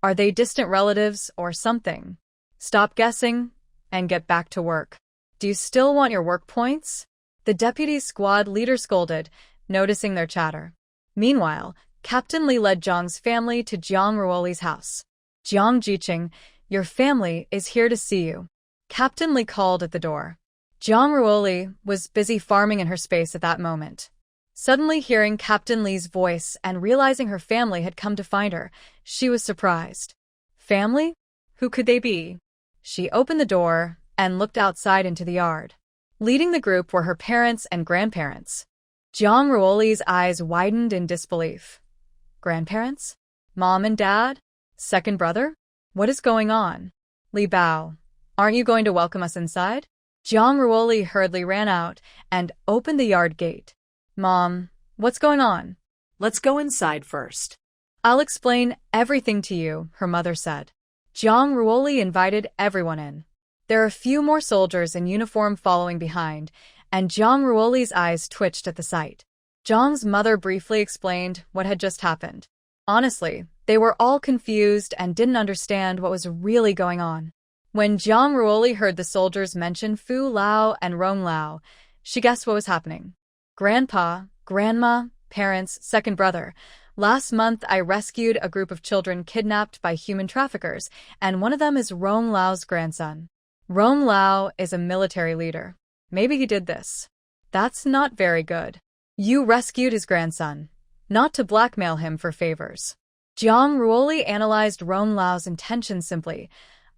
Are they distant relatives or something? Stop guessing and get back to work. Do you still want your work points? The deputy squad leader scolded, noticing their chatter. Meanwhile, Captain Li led Zhang's family to Jiang Ruoli's house. Jiang Jiqing, your family is here to see you. Captain Li called at the door. Jiang Ruoli was busy farming in her space at that moment. Suddenly hearing Captain Li's voice and realizing her family had come to find her, she was surprised. Family? Who could they be? She opened the door and looked outside into the yard. Leading the group were her parents and grandparents. Jiang Ruoli's eyes widened in disbelief. Grandparents? Mom and dad? Second brother? What is going on? Li Bao, aren't you going to welcome us inside? Jiang Ruoli hurriedly ran out and opened the yard gate. Mom, what's going on? Let's go inside first. I'll explain everything to you, her mother said. Jiang Ruoli invited everyone in. There are a few more soldiers in uniform following behind, and Jiang Ruoli's eyes twitched at the sight. Zhang's mother briefly explained what had just happened. Honestly, they were all confused and didn't understand what was really going on. When Jiang Ruoli heard the soldiers mention Fu Lao and Rong Lao, she guessed what was happening. Grandpa, Grandma, parents, second brother. Last month, I rescued a group of children kidnapped by human traffickers, and one of them is Rong Lao's grandson. Rong Lao is a military leader. Maybe he did this. That's not very good. You rescued his grandson, not to blackmail him for favors. Jiang Ruoli analyzed Ron Lao's intentions simply.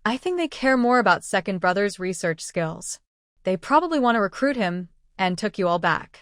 I think they care more about second brother's research skills. They probably want to recruit him and took you all back.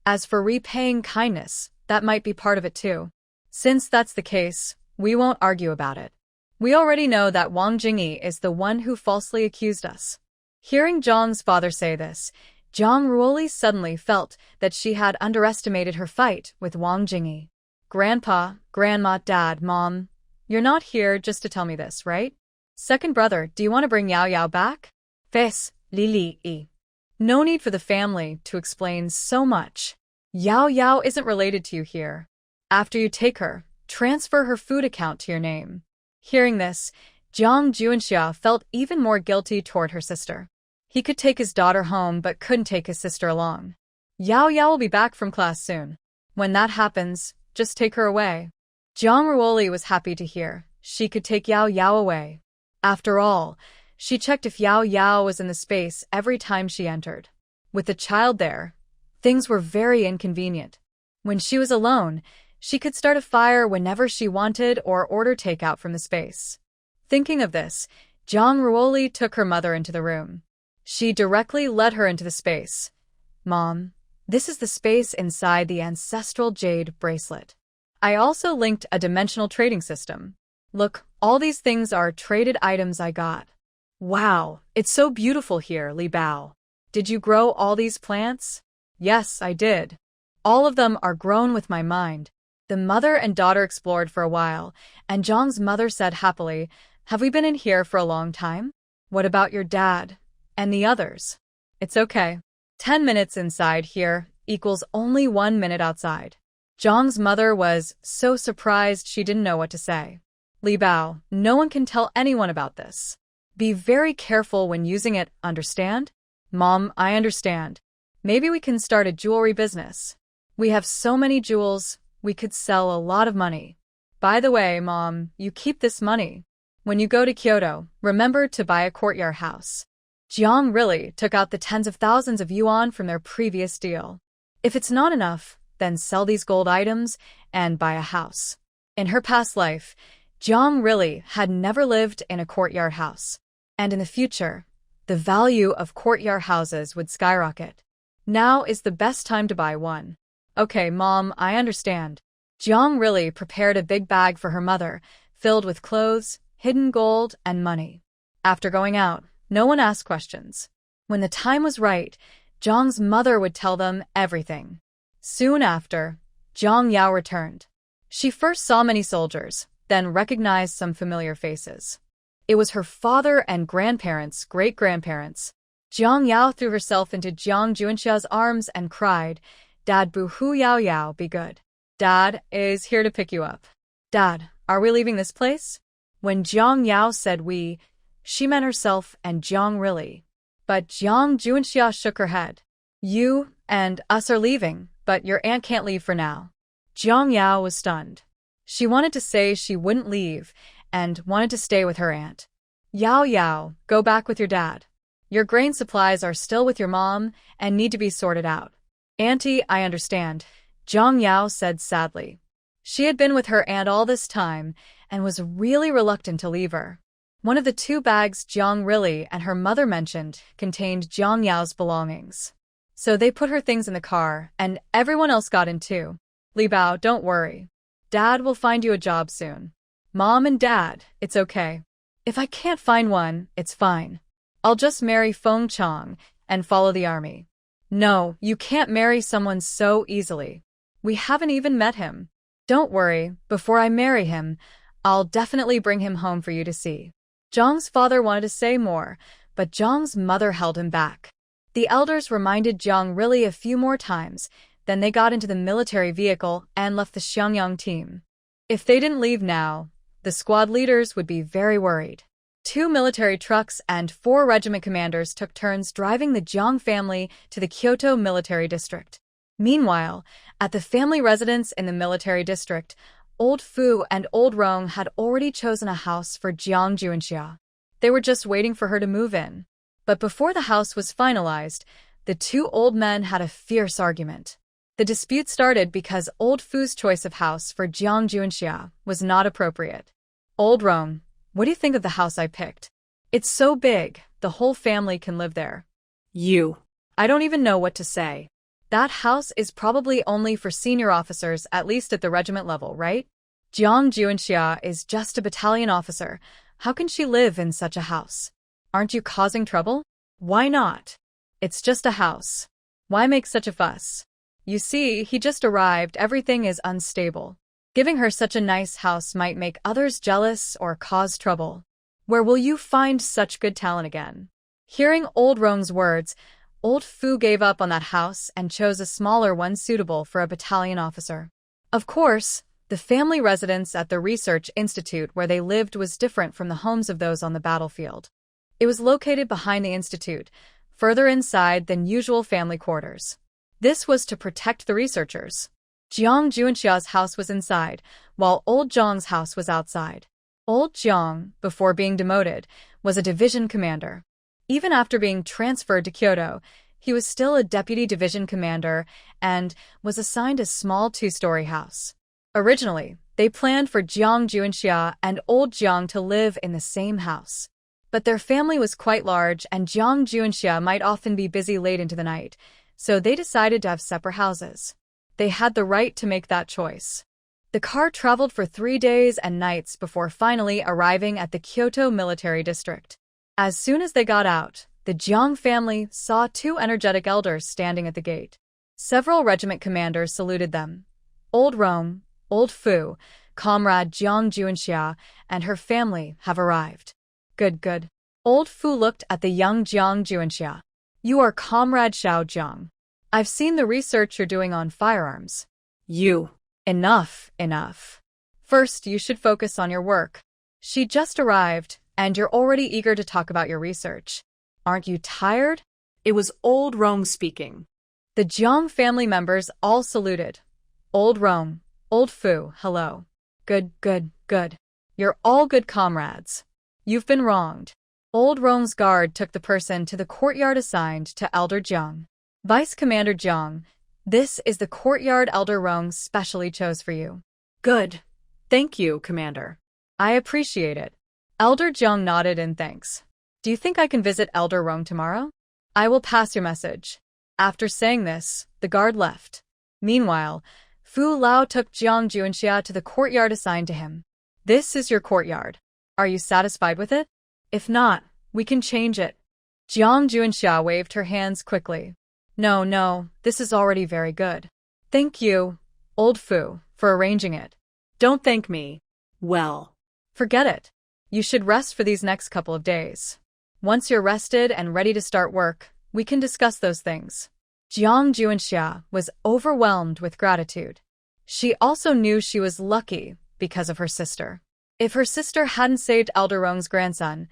As for repaying kindness, that might be part of it too. Since that's the case, we won't argue about it. We already know that Wang Jingyi is the one who falsely accused us. Hearing Zhang's father say this, Jiang Ruoli suddenly felt that she had underestimated her fight with Wang Jingyi. Grandpa, Grandma, Dad, Mom, you're not here just to tell me this, right? Second brother, do you want to bring Yao Yao back? Fes, Li. No need for the family to explain so much. Yao Yao isn't related to you here. After you take her, transfer her food account to your name. Hearing this, Jiang Juanxia felt even more guilty toward her sister. He could take his daughter home but couldn't take his sister along. Yao Yao will be back from class soon. When that happens, just take her away. Jiang Ruoli was happy to hear she could take Yao Yao away. After all, she checked if Yao Yao was in the space every time she entered. With the child there, things were very inconvenient. When she was alone, she could start a fire whenever she wanted or order takeout from the space. Thinking of this, Jiang Ruoli took her mother into the room. She directly led her into the space. Mom, this is the space inside the ancestral jade bracelet. I also linked a dimensional trading system. Look, all these things are traded items I got. Wow, it's so beautiful here, Li Bao. Did you grow all these plants? Yes, I did. All of them are grown with my mind. The mother and daughter explored for a while, and Zhang's mother said happily, have we been in here for a long time? What about your dad? And the others? It's okay. 10 minutes inside here equals only 1 minute outside. Zhang's mother was so surprised she didn't know what to say. Li Bao, no one can tell anyone about this. Be very careful when using it, understand? Mom, I understand. Maybe we can start a jewelry business. We have so many jewels, we could sell a lot of money. By the way, Mom, you keep this money. When you go to Kyoto, remember to buy a courtyard house. Jiang really took out the tens of thousands of yuan from their previous deal. If it's not enough, then sell these gold items and buy a house. In her past life, Jiang really had never lived in a courtyard house. And in the future, the value of courtyard houses would skyrocket. Now is the best time to buy one. Okay, Mom, I understand. Jiang really prepared a big bag for her mother, filled with clothes, hidden gold, and money. After going out, no one asked questions. When the time was right, Zhang's mother would tell them everything. Soon after, Jiang Yao returned. She first saw many soldiers, then recognized some familiar faces. It was her father and grandparents, great-grandparents. Jiang Yao threw herself into Jiang Juanxia's arms and cried, Dad, boo-hoo, Yao Yao, be good. Dad is here to pick you up. Dad, are we leaving this place? When Jiang Yao said we, she meant herself and Jiang really. But Jiang Juanxia shook her head. You and us are leaving, but your aunt can't leave for now. Jiang Yao was stunned. She wanted to say she wouldn't leave and wanted to stay with her aunt. Yao Yao, go back with your dad. Your grain supplies are still with your mom and need to be sorted out. Auntie, I understand, Jiang Yao said sadly. She had been with her aunt all this time and was really reluctant to leave her. One of the 2 bags Jiang really and her mother mentioned contained Jiang Yao's belongings. So they put her things in the car and everyone else got in too. Li Bao, don't worry. Dad will find you a job soon. Mom and Dad, it's okay. If I can't find one, it's fine. I'll just marry Feng Qiang and follow the army. No, you can't marry someone so easily. We haven't even met him. Don't worry, before I marry him, I'll definitely bring him home for you to see. Zhang's father wanted to say more, but Zhang's mother held him back. The elders reminded Jiang really a few more times, then they got into the military vehicle and left the Xiangyang team. If they didn't leave now, the squad leaders would be very worried. 2 military trucks and 4 regiment commanders took turns driving the Jang family to the Kyoto military district. Meanwhile, at the family residence in the military district, Old Fu and Old Rong had already chosen a house for Jiang Juanxia. They were just waiting for her to move in. But before the house was finalized, the two old men had a fierce argument. The dispute started because old Fu's choice of house for Jiang Juanxia was not appropriate. Old Rong, what do you think of the house I picked? It's so big, the whole family can live there. I don't even know what to say. That house is probably only for senior officers, at least at the regiment level, right? Jiang Juanxia is just a battalion officer. How can she live in such a house? Aren't you causing trouble? Why not? It's just a house. Why make such a fuss? You see, he just arrived, everything is unstable. Giving her such a nice house might make others jealous or cause trouble. Where will you find such good talent again? Hearing old Rong's words, old Fu gave up on that house and chose a smaller one suitable for a battalion officer. Of course, the family residence at the research institute where they lived was different from the homes of those on the battlefield. It was located behind the institute, further inside than usual family quarters. This was to protect the researchers. Jiang Juanxia's house was inside, while old Zhang's house was outside. Old Jiang, before being demoted, was a division commander. Even after being transferred to Kyoto, he was still a deputy division commander and was assigned a small two-story house. Originally, they planned for Jiang Juanxia and old Jiang to live in the same house. But their family was quite large and Jiang Juanxia might often be busy late into the night, so they decided to have separate houses. They had the right to make that choice. The car traveled for 3 days and nights before finally arriving at the Kyoto military district. As soon as they got out, the Jiang family saw 2 energetic elders standing at the gate. Several regiment commanders saluted them. Old Rong, Old Fu, Comrade Jiang Juanxia, and her family have arrived. Good. Old Fu looked at the young Jiang Juanxia. You are Comrade Xiao Jiang. I've seen the research you're doing on firearms. Enough. First, you should focus on your work. She just arrived, and you're already eager to talk about your research. Aren't you tired? It was old Rong speaking. The Jiang family members all saluted. Old Rong, Old Fu, hello. Good. You're all good comrades. You've been wronged. Old Rong's guard took the person to the courtyard assigned to Elder Jiang. Vice Commander Jiang, this is the courtyard Elder Rong specially chose for you. Good. Thank you, Commander. I appreciate it. Elder Jiang nodded in thanks. Do you think I can visit Elder Rong tomorrow? I will pass your message. After saying this, the guard left. Meanwhile, Fu Lao took Jiang Juanxia to the courtyard assigned to him. This is your courtyard. Are you satisfied with it? If not, we can change it. Jiang Juanxia waved her hands quickly. No, this is already very good. Thank you, Old Fu, for arranging it. Don't thank me. Well, forget it. You should rest for these next couple of days. Once you're rested and ready to start work, we can discuss those things. Jiang Juanxia was overwhelmed with gratitude. She also knew she was lucky because of her sister. If her sister hadn't saved Elder Rong's grandson,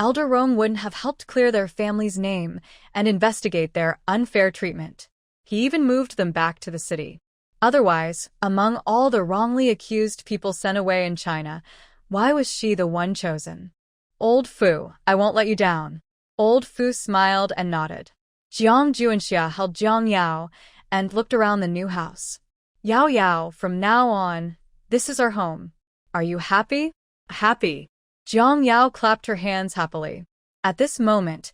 Elder Rong wouldn't have helped clear their family's name and investigate their unfair treatment. He even moved them back to the city. Otherwise, among all the wrongly accused people sent away in China, why was she the one chosen? Old Fu, I won't let you down. Old Fu smiled and nodded. Jiang Juanxia held Jiang Yao and looked around the new house. Yao, from now on, this is our home. Are you happy? Happy. Jiang Yao clapped her hands happily. At this moment,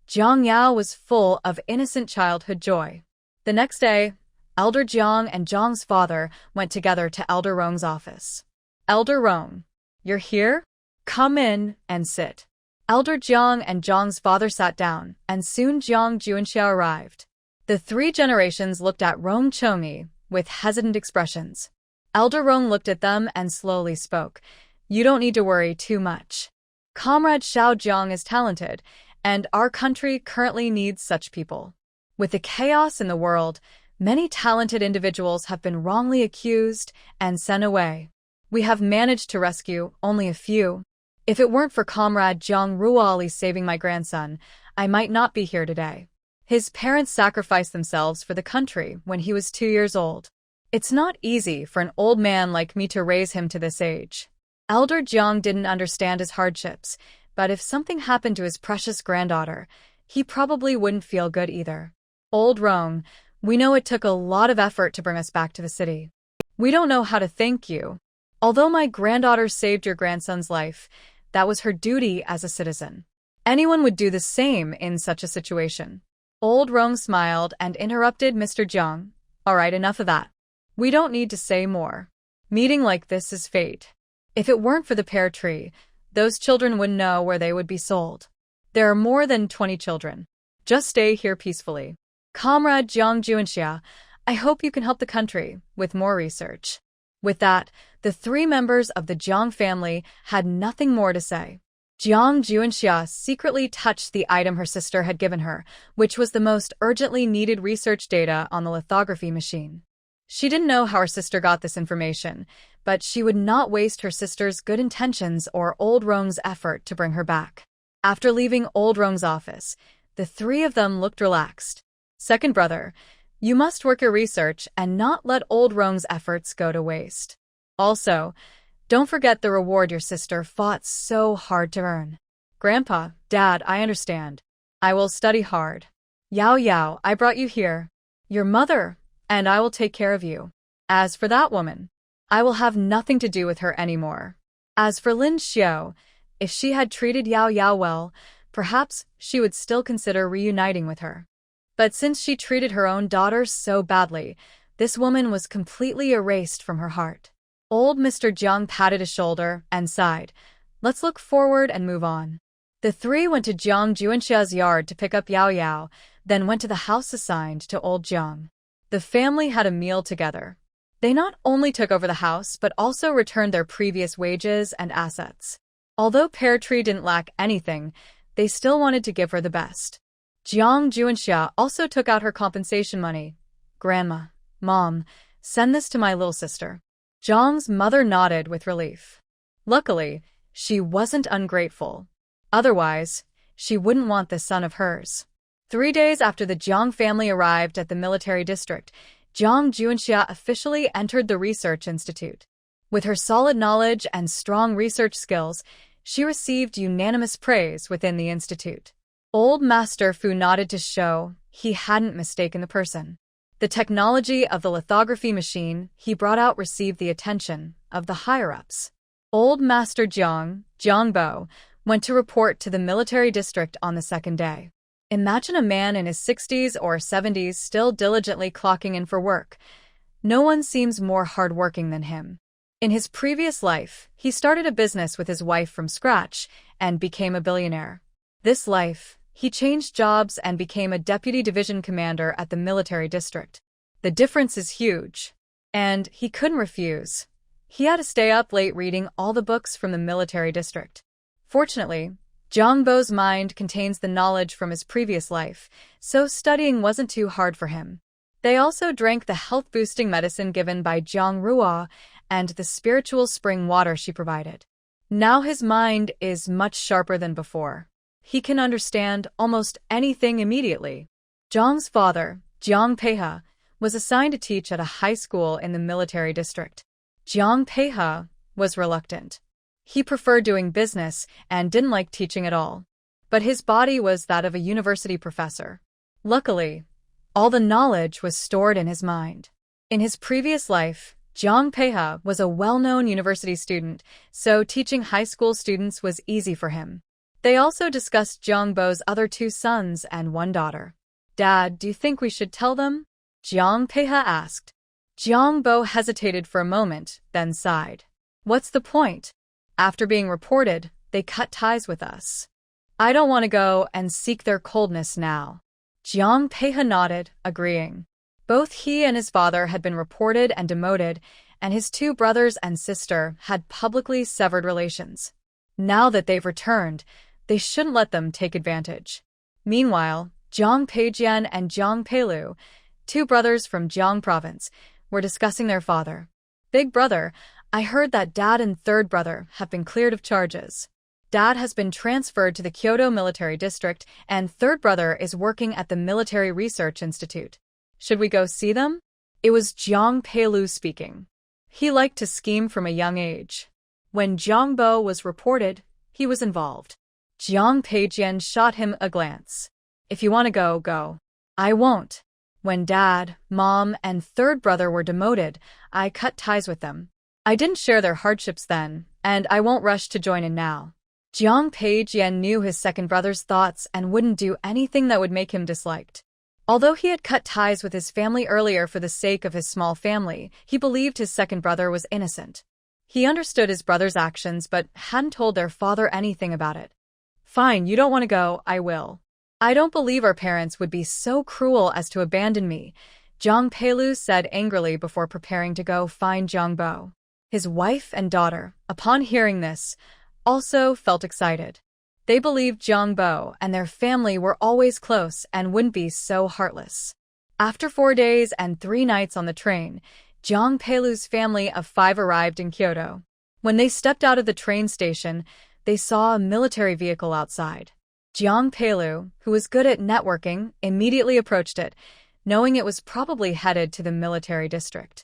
Jiang Yao was full of innocent childhood joy. The next day, Elder Jiang and Zhang's father went together to Elder Rong's office. Elder Rong, you're here? Come in and sit. Elder Jiang and Zhang's father sat down, and soon Jiang Juanxia arrived. The 3 generations looked at Rong Chongyi with hesitant expressions. Elder Rong looked at them and slowly spoke. You don't need to worry too much. Comrade Xiao Jiang is talented, and our country currently needs such people. With the chaos in the world, many talented individuals have been wrongly accused and sent away. We have managed to rescue only a few. If it weren't for Comrade Zhang Ruoli saving my grandson, I might not be here today. His parents sacrificed themselves for the country when he was 2 years old. It's not easy for an old man like me to raise him to this age. Elder Jiang didn't understand his hardships, but if something happened to his precious granddaughter, he probably wouldn't feel good either. Old Rong, we know it took a lot of effort to bring us back to the city. We don't know how to thank you. Although my granddaughter saved your grandson's life, that was her duty as a citizen. Anyone would do the same in such a situation. Old Rong smiled and interrupted Mr. Jang. All right, enough of that. We don't need to say more. Meeting like this is fate. If it weren't for the pear tree, those children wouldn't know where they would be sold. There are more than 20 children. Just stay here peacefully. Comrade Jiang Juanxia, I hope you can help the country with more research. With that, the three members of the Jang family had nothing more to say. Jiang Juanxia secretly touched the item her sister had given her, which was the most urgently needed research data on the lithography machine. She didn't know how her sister got this information, but she would not waste her sister's good intentions or Old Rong's effort to bring her back. After leaving Old Rong's office, the three of them looked relaxed. Second brother, you must work your research and not let Old Rong's efforts go to waste. Also, don't forget the reward your sister fought so hard to earn. Grandpa, Dad, I understand. I will study hard. Yao Yao, I brought you here. Your mother, and I will take care of you. As for that woman, I will have nothing to do with her anymore. As for Lin Xiao, if she had treated Yao Yao well, perhaps she would still consider reuniting with her. But since she treated her own daughter so badly, this woman was completely erased from her heart. Old Mr. Jiang patted his shoulder and sighed. Let's look forward and move on. The three went to Jiang Juanxia's yard to pick up Yao Yao, then went to the house assigned to old Jiang. The family had a meal together. They not only took over the house, but also returned their previous wages and assets. Although Pear Tree didn't lack anything, they still wanted to give her the best. Jiang Juanxia also took out her compensation money. Grandma, Mom, send this to my little sister. Jiang's mother nodded with relief. Luckily, she wasn't ungrateful. Otherwise, she wouldn't want this son of hers. 3 days after the Jiang family arrived at the military district, Jiang Juanxia officially entered the research institute. With her solid knowledge and strong research skills, she received unanimous praise within the institute. Old Master Fu nodded to show he hadn't mistaken the person. The technology of the lithography machine he brought out received the attention of the higher-ups. Old Master Jiang, Jiangbo, went to report to the military district on the second day. Imagine a man in his 60s or 70s still diligently clocking in for work. No one seems more hardworking than him. In his previous life, he started a business with his wife from scratch and became a billionaire. This life, he changed jobs and became a deputy division commander at the military district. The difference is huge. And he couldn't refuse. He had to stay up late reading all the books from the military district. Fortunately, Jiangbo's mind contains the knowledge from his previous life, so studying wasn't too hard for him. They also drank the health-boosting medicine given by Jiang Ruo and the spiritual spring water she provided. Now his mind is much sharper than before. He can understand almost anything immediately. Jiang's father, Jiang Peihe, was assigned to teach at a high school in the military district. Jiang Peihe was reluctant. He preferred doing business and didn't like teaching at all. But his body was that of a university professor. Luckily, all the knowledge was stored in his mind. In his previous life, Jiang Peihe was a well-known university student, so teaching high school students was easy for him. They also discussed Jiangbo's other 2 sons and 1 daughter. Dad, do you think we should tell them? Jiang Peihe asked. Jiangbo hesitated for a moment, then sighed. What's the point? After being reported, they cut ties with us. I don't want to go and seek their coldness now. Jiang Peihe nodded, agreeing. Both he and his father had been reported and demoted, and his 2 brothers and sister had publicly severed relations. Now that they've returned, they shouldn't let them take advantage. Meanwhile, Jiang Peijian and Jiang Peilu, 2 brothers from Jiang province, were discussing their father. Big brother, I heard that Dad and third brother have been cleared of charges. Dad has been transferred to the Kyoto Military District, and third brother is working at the Military Research Institute. Should we go see them? It was Jiang Peilu speaking. He liked to scheme from a young age. When Jiangbo was reported, he was involved. Jiang Peijian shot him a glance. If you want to go, go. I won't. When Dad, Mom, and third brother were demoted, I cut ties with them. I didn't share their hardships then, and I won't rush to join in now. Jiang Peijian knew his second brother's thoughts and wouldn't do anything that would make him disliked. Although he had cut ties with his family earlier for the sake of his small family, he believed his second brother was innocent. He understood his brother's actions but hadn't told their father anything about it. Fine, you don't want to go, I will. I don't believe our parents would be so cruel as to abandon me, Zhang Peilu said angrily before preparing to go find Zhang Bo. His wife and daughter, upon hearing this, also felt excited. They believed Zhang Bo and their family were always close and wouldn't be so heartless. After 4 days and 3 nights on the train, Zhang Peilu's family of 5 arrived in Kyoto. When they stepped out of the train station, they saw a military vehicle outside. Zhang Peilu, who was good at networking, immediately approached it, knowing it was probably headed to the military district.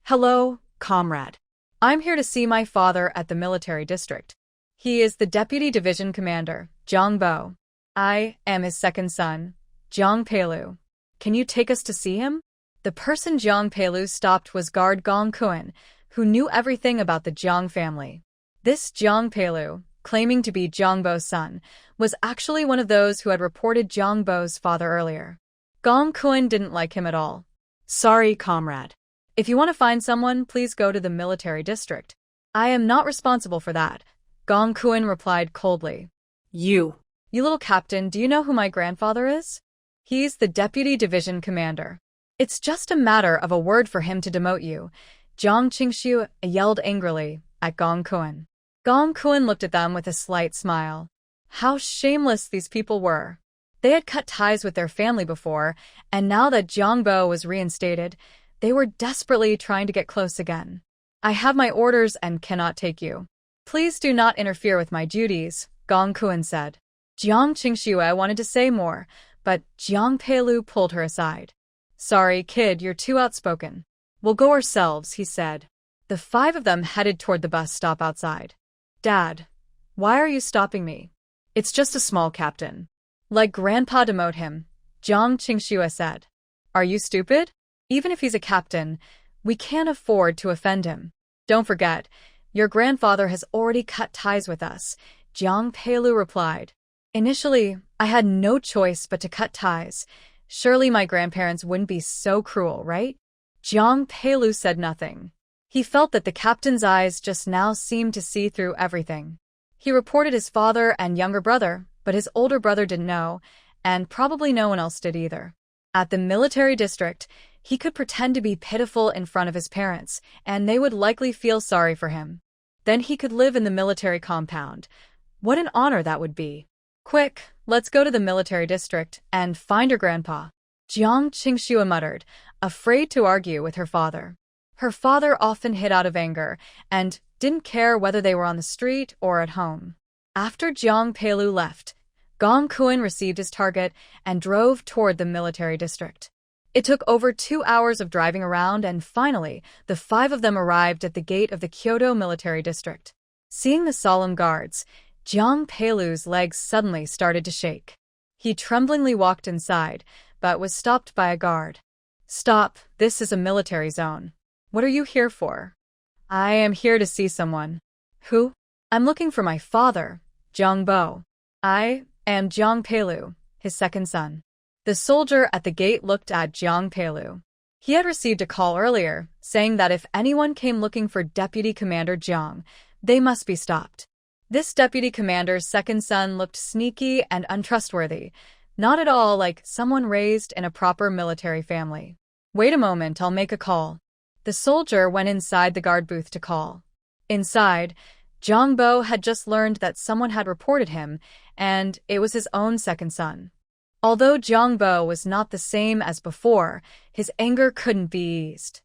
Hello, comrade. I'm here to see my father at the military district. He is the deputy division commander, Zhang Bo. I am his second son, Zhang Peilu. Can you take us to see him? The person Zhang Peilu stopped was guard Gong Kuan, who knew everything about the Zhang family. This Zhang Peilu, claiming to be Zhang Bo's son, was actually one of those who had reported Zhang Bo's father earlier. Gong Kuan didn't like him at all. Sorry, comrade. If you want to find someone, please go to the military district. I am not responsible for that, Gong Kuan replied coldly. You little captain, do you know who my grandfather is? He's the deputy division commander. It's just a matter of a word for him to demote you, Zhang Qingxiu yelled angrily at Gong Kuan. Gong Kuan looked at them with a slight smile. How shameless these people were. They had cut ties with their family before, and now that Zhang Bo was reinstated, they were desperately trying to get close again. I have my orders and cannot take you. Please do not interfere with my duties, Gong Kuan said. Jiang Qingxue wanted to say more, but Zhang Peilu pulled her aside. Sorry, kid, you're too outspoken. We'll go ourselves, he said. The 5 of them headed toward the bus stop outside. Dad, why are you stopping me? It's just a small captain. Like Grandpa demote him, Zhang Qingxue said. Are you stupid? Even if he's a captain, we can't afford to offend him. Don't forget, your grandfather has already cut ties with us, Zhang Peilu replied. Initially, I had no choice but to cut ties. Surely my grandparents wouldn't be so cruel, right? Zhang Peilu said nothing. He felt that the captain's eyes just now seemed to see through everything. He reported his father and younger brother, but his older brother didn't know, and probably no one else did either. At the military district, he could pretend to be pitiful in front of his parents, and they would likely feel sorry for him. Then he could live in the military compound. What an honor that would be. Quick, let's go to the military district and find your grandpa, Jiang Qingxue muttered, afraid to argue with her father. Her father often hit out of anger and didn't care whether they were on the street or at home. After Zhang Peilu left, Gong Kuan received his target and drove toward the military district. It took over 2 hours of driving around, and finally, the 5 of them arrived at the gate of the Kyoto military district. Seeing the solemn guards, Zhang Peilu's legs suddenly started to shake. He tremblingly walked inside, but was stopped by a guard. Stop, this is a military zone. What are you here for? I am here to see someone. Who? I'm looking for my father, Zhang Bo. I am Zhang Peilu, his second son. The soldier at the gate looked at Zhang Peilu. He had received a call earlier, saying that if anyone came looking for Deputy Commander Zhang, they must be stopped. This deputy commander's second son looked sneaky and untrustworthy, not at all like someone raised in a proper military family. Wait a moment, I'll make a call. The soldier went inside the guard booth to call. Inside, Zhang Bo had just learned that someone had reported him, and it was his own second son. Although Zhang Bo was not the same as before, his anger couldn't be eased.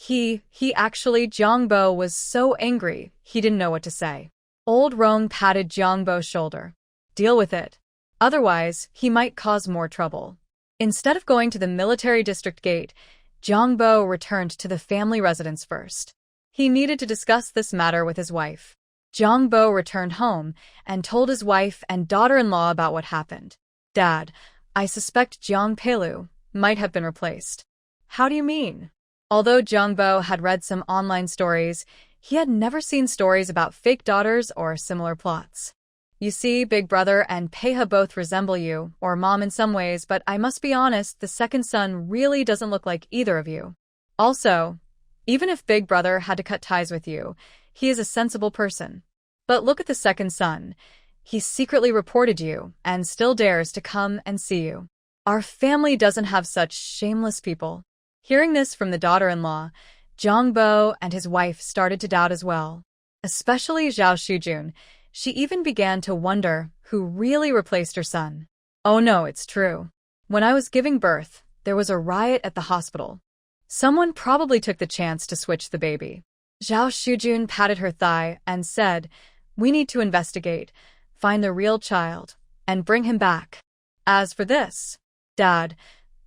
Zhang Bo was so angry, he didn't know what to say. Old Rong patted Zhang Bo's shoulder. Deal with it. Otherwise, he might cause more trouble. Instead of going to the military district gate, Zhang Bo returned to the family residence first. He needed to discuss this matter with his wife. Zhang Bo returned home and told his wife and daughter-in-law about what happened. Dad, I suspect Zhang Peilu, might have been replaced. How do you mean? Although Jongbo had read some online stories, he had never seen stories about fake daughters or similar plots. You see, Big Brother and Peha both resemble you, or Mom in some ways, but I must be honest, the second son really doesn't look like either of you. Also, even if Big Brother had to cut ties with you, he is a sensible person. But look at the second son. He secretly reported you and still dares to come and see you. Our family doesn't have such shameless people. Hearing this from the daughter-in-law, Jongbo and his wife started to doubt as well. Especially Xiao Xiaocao. She even began to wonder who really replaced her son. Oh no, it's true. When I was giving birth, there was a riot at the hospital. Someone probably took the chance to switch the baby. Xiao Xiaocao patted her thigh and said, "We need to investigate, find the real child, and bring him back. As for this, Dad,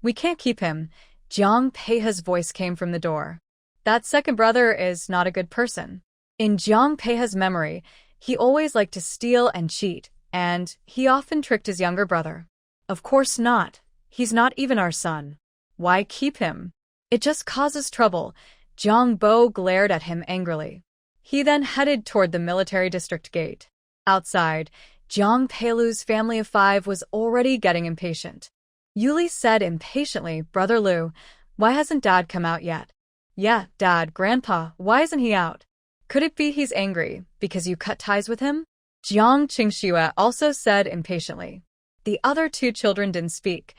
we can't keep him." Jiang Peiha's voice came from the door. That second brother is not a good person. In Jiang Peiha's memory, he always liked to steal and cheat, and he often tricked his younger brother. Of course not. He's not even our son. Why keep him? It just causes trouble. Jiang Bo glared at him angrily. He then headed toward the military district gate. Outside, Jiang Peilu's family of 5 was already getting impatient. Yuli said impatiently, "Brother Lu, why hasn't Dad come out yet?" "Yeah, Dad, Grandpa, why isn't he out?" "Could it be he's angry because you cut ties with him?" Jiang Qingxue also said impatiently. The other 2 children didn't speak.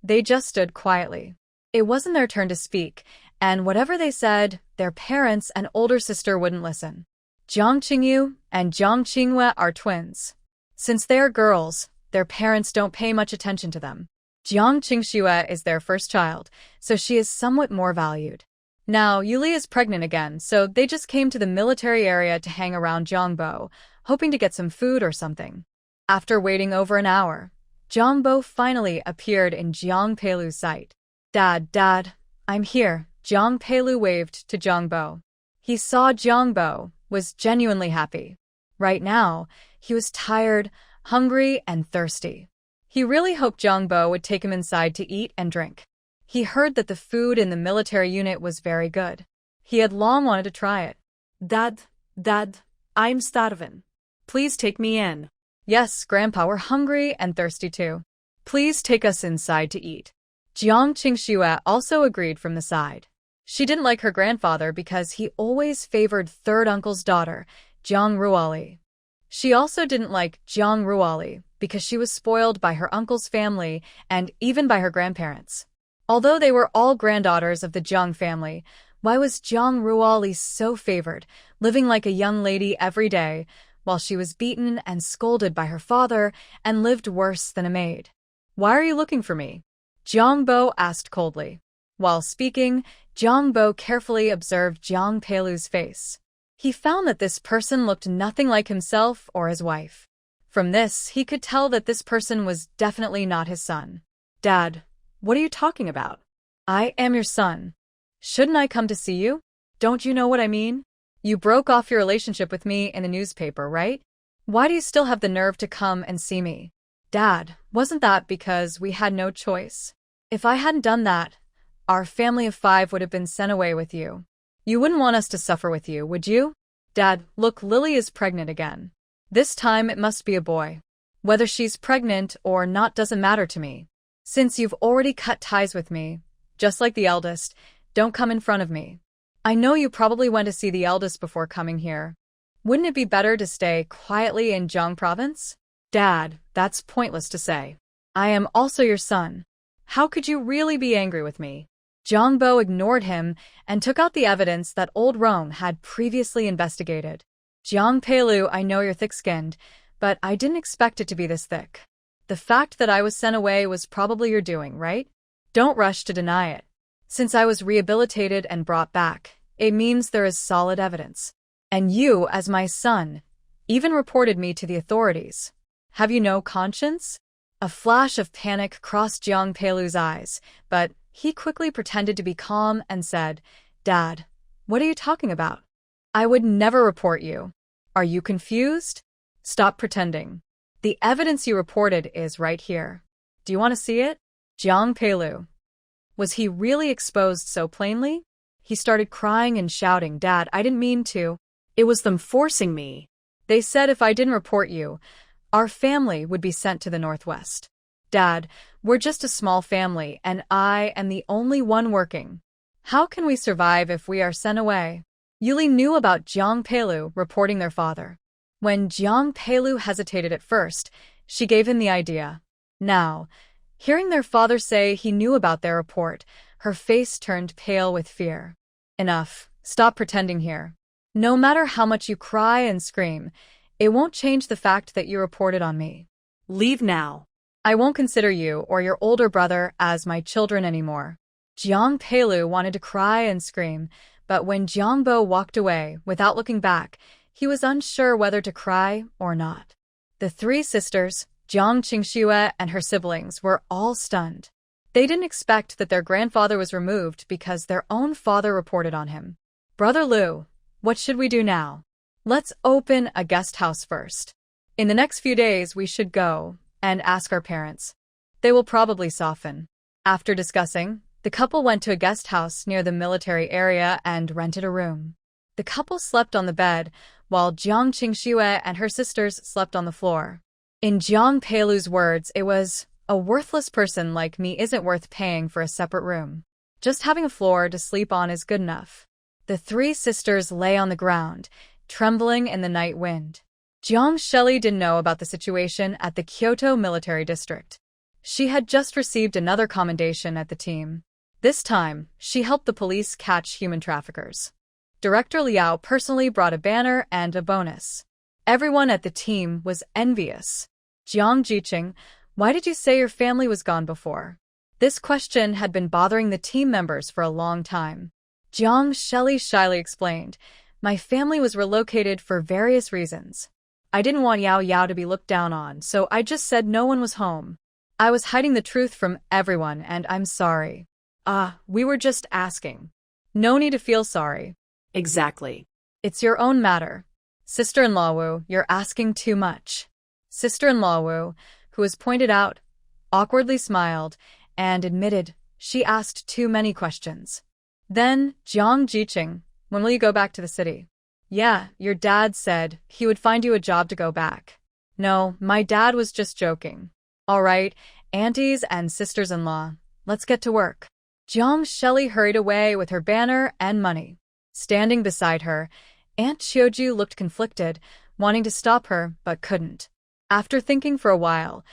They just stood quietly. It wasn't their turn to speak, and whatever they said, their parents and older sister wouldn't listen. Jiang Qingyu and Jiang Qinghue are twins. Since they are girls, their parents don't pay much attention to them. Jiang Qingxue is their first child, so she is somewhat more valued. Now, Yuli is pregnant again, so they just came to the military area to hang around Jongbo, hoping to get some food or something. After waiting over an hour, Jongbo finally appeared in Jiang Peilu's sight. Dad, I'm here," Jiang Peilu waved to Jongbo. He saw Jongbo was genuinely happy. Right now, he was tired, hungry, and thirsty. He really hoped Jongbo would take him inside to eat and drink. He heard that the food in the military unit was very good. He had long wanted to try it. Dad, I'm starving. Please take me in." "Yes, Grandpa, we're hungry and thirsty too. Please take us inside to eat." Jiang Qingxue also agreed from the side. She didn't like her grandfather because he always favored third uncle's daughter, Jiang Ruoli. She also didn't like Jiang Ruoli because she was spoiled by her uncle's family and even by her grandparents. Although they were all granddaughters of the Jang family, why was Jiang Ruoli so favored, living like a young lady every day, while she was beaten and scolded by her father and lived worse than a maid? "Why are you looking for me?" Jiang Bo asked coldly. While speaking, Jiang Bo carefully observed Jiang Peilu's face. He found that this person looked nothing like himself or his wife. From this, he could tell that this person was definitely not his son. "Dad, what are you talking about?" "I am your son. Shouldn't I come to see you? Don't you know what I mean? You broke off your relationship with me in the newspaper, right? Why do you still have the nerve to come and see me?" "Dad, wasn't that because we had no choice? If I hadn't done that, our family of 5 would have been sent away with you. You wouldn't want us to suffer with you, would you?" "Dad, look, Lily is pregnant again. This time it must be a boy. Whether she's pregnant or not doesn't matter to me. Since you've already cut ties with me, just like the eldest, don't come in front of me. I know you probably went to see the eldest before coming here. Wouldn't it be better to stay quietly in Jiang province?" "Dad, that's pointless to say. I am also your son. How could you really be angry with me?" Jongbo ignored him and took out the evidence that old Rome had previously investigated. "Jiang Peilu, I know you're thick-skinned, but I didn't expect it to be this thick. The fact that I was sent away was probably your doing, right? Don't rush to deny it. Since I was rehabilitated and brought back, it means there is solid evidence. And you, as my son, even reported me to the authorities. Have you no conscience?" A flash of panic crossed Jiang Peilu's eyes, but he quickly pretended to be calm and said, "Dad, what are you talking about? I would never report you. Are you confused? Stop pretending. The evidence you reported is right here. Do you want to see it?" Jiang Peilu. Was he really exposed so plainly? He started crying and shouting, "Dad, I didn't mean to. It was them forcing me. They said if I didn't report you, our family would be sent to the Northwest. Dad, we're just a small family, and I am the only one working. How can we survive if we are sent away?" Yuli knew about Jiang Peilu reporting their father. When Jiang Peilu hesitated at first, she gave him the idea. Now, hearing their father say he knew about their report, her face turned pale with fear. "Enough. Stop pretending here. No matter how much you cry and scream, it won't change the fact that you reported on me. Leave now. I won't consider you or your older brother as my children anymore." Jiang Peilu wanted to cry and scream, but when Jiang Bo walked away without looking back, he was unsure whether to cry or not. The three sisters, Jiang Qingxue and her siblings, were all stunned. They didn't expect that their grandfather was removed because their own father reported on him. "Brother Lu, what should we do now? Let's open a guest house first. In the next few days we should go and ask our parents. They will probably soften." After discussing, the couple went to a guest house near the military area and rented a room. The couple slept on the bed, while Jiang Qingxue and her sisters slept on the floor. In Jiang Peilu's words, it was, "A worthless person like me isn't worth paying for a separate room. Just having a floor to sleep on is good enough." The three sisters lay on the ground, trembling in the night wind. Jiang Shelley didn't know about the situation at the Kyoto military district. She had just received another commendation at the team. This time, she helped the police catch human traffickers. Director Liao personally brought a banner and a bonus. Everyone at the team was envious. "Jiang Jiqing, why did you say your family was gone before?" This question had been bothering the team members for a long time. Jiang Shelley shyly explained, "My family was relocated for various reasons. I didn't want Yao Yao to be looked down on, so I just said no one was home. I was hiding the truth from everyone, and I'm sorry." We were just asking. No need to feel sorry." Exactly. "It's your own matter. Sister-in-law Wu, you're asking too much." Sister-in-law Wu, who was pointed out, awkwardly smiled and admitted she asked too many questions. Then, Jiang Jiqing, "When will you go back to the city?" "Yeah, your dad said he would find you a job to go back." "No, my dad was just joking." "All right, aunties and sisters-in-law, let's get to work." Jiang Shelley hurried away with her banner and money. Standing beside her, Aunt Qiuju looked conflicted, wanting to stop her but couldn't. After thinking for a while,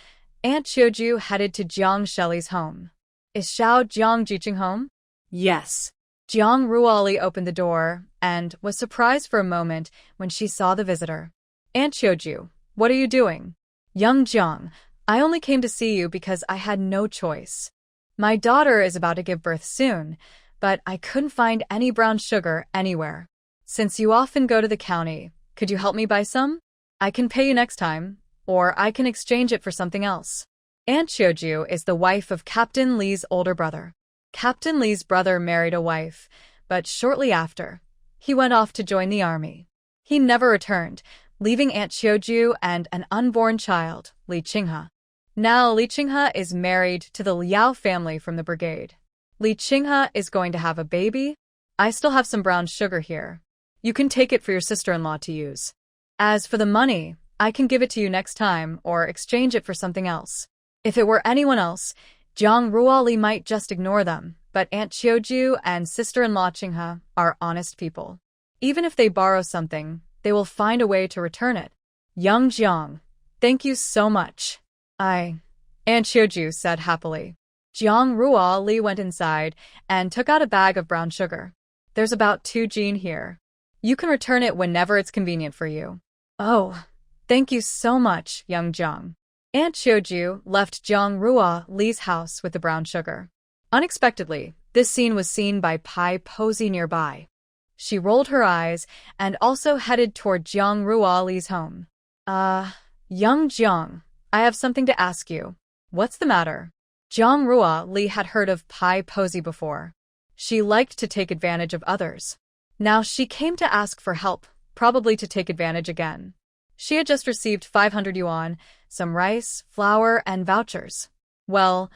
Aunt Qiuju headed to Jiang Shelley's home. "Is Xiao Jiang Jiqing home?" Yes. Jiang Ruoli opened the door and was surprised for a moment when she saw the visitor. "Aunt Qiuju, what are you doing?" "Young Jiang, I only came to see you because I had no choice. My daughter is about to give birth soon, but I couldn't find any brown sugar anywhere. Since you often go to the county, could you help me buy some? I can pay you next time, or I can exchange it for something else." Aunt Qiuju is the wife of Captain Li's older brother. Captain Li's brother married a wife, but shortly after, he went off to join the army. He never returned, leaving Aunt Qiuju and an unborn child, Li Qinghe. Now Li Qinghe is married to the Liao family from the brigade. Li Qinghe is going to have a baby. I still have some brown sugar here. You can take it for your sister-in-law to use. As for the money, I can give it to you next time or exchange it for something else. If it were anyone else, Jiang Ruoli might just ignore them, but Aunt Qiuju and sister-in-law Qinghe are honest people. Even if they borrow something, they will find a way to return it. Young Jiang, thank you so much. Aunt Qiuju said happily. Jiang Ruoli went inside and took out a bag of brown sugar. "There's about 2 jin here. You can return it whenever it's convenient for you." "Oh, thank you so much, young Jiang." Aunt Qiuju left Jiang Ruoli's house with the brown sugar. Unexpectedly, this scene was seen by Pai Posey nearby. She rolled her eyes and also headed toward Jiang Ruoli's home. Young Jiang, I have something to ask you." "What's the matter?" Jiang Ruoli had heard of Pai Posey before. She liked to take advantage of others. Now she came to ask for help, probably to take advantage again. She had just received 500 yuan, some rice, flour, and vouchers. Well,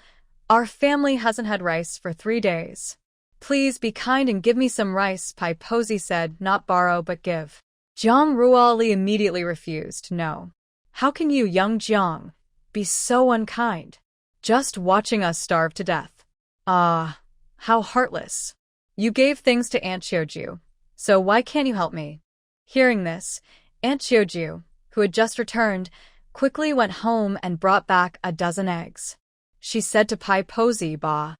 Our family hasn't had rice for 3 days. Please be kind and give me some rice, Pai Posey said, not borrow but give. Jang Ruali immediately refused, no. How can you, young Jang, be so unkind? Just watching us starve to death. Ah, how heartless. You gave things to Aunt Xiaoju, so why can't you help me? Hearing this, Aunt Xiaoju, who had just returned, quickly went home and brought back a dozen eggs. She said to Pai Posey, Ba,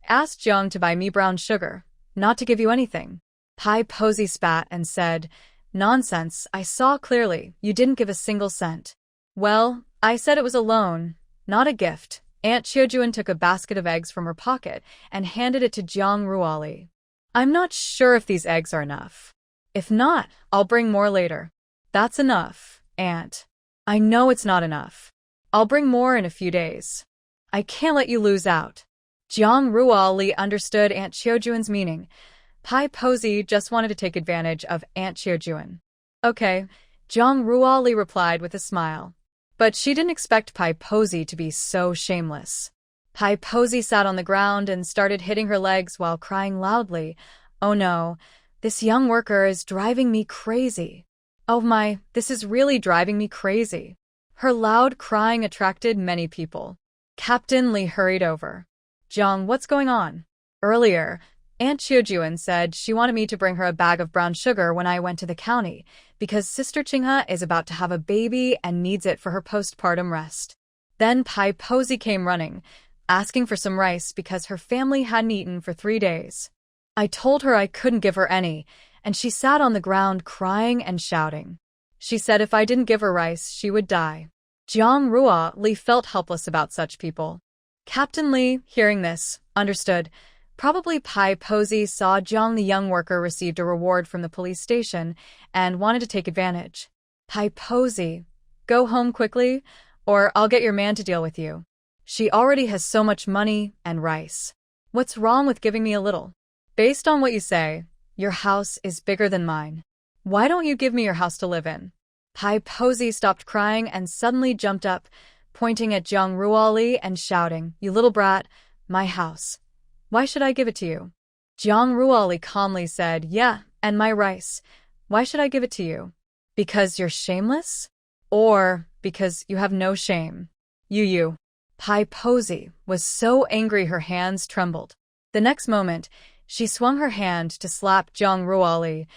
asked Jang to buy me brown sugar, not to give you anything. Pai Posey spat and said, nonsense, I saw clearly, you didn't give a single cent. Well, I said it was a loan, not a gift. Aunt Xiaojuan took a basket of eggs from her pocket and handed it to Jang Ruali. I'm not sure if these eggs are enough. If not, I'll bring more later. That's enough, Aunt. I know it's not enough. I'll bring more in a few days. I can't let you lose out. Jang Ruali understood Aunt Xiaojuan's meaning. Pai Posey just wanted to take advantage of Aunt Xiaojuan. Okay, Jang Ruali replied with a smile. But she didn't expect Pai Posey to be so shameless. Pai Posey sat on the ground and started hitting her legs while crying loudly. Oh no, this young worker is driving me crazy. Oh my, this is really driving me crazy. Her loud crying attracted many people. Captain Li hurried over. Jang, what's going on? Earlier, Aunt Xiaojuan said she wanted me to bring her a bag of brown sugar when I went to the county, because Sister Qinghe is about to have a baby and needs it for her postpartum rest. Then Pai Posey came running, asking for some rice because her family hadn't eaten for 3 days. I told her I couldn't give her any, and she sat on the ground crying and shouting. She said if I didn't give her rice, she would die. Jang Ruali felt helpless about such people. Captain Li, hearing this, understood. Probably Pai Posey saw Jang the young worker received a reward from the police station and wanted to take advantage. Pai Posey, go home quickly, or I'll get your man to deal with you. She already has so much money and rice. What's wrong with giving me a little? Based on what you say, your house is bigger than mine. Why don't you give me your house to live in? Pai Posey stopped crying and suddenly jumped up, pointing at Jang Ruali and shouting, you little brat, my house. Why should I give it to you? Jang Ruali calmly said, yeah, and my rice. Why should I give it to you? Because you're shameless? Or because you have no shame? You. Pai Posey was so angry her hands trembled. The next moment, she swung her hand to slap Jang Ruali,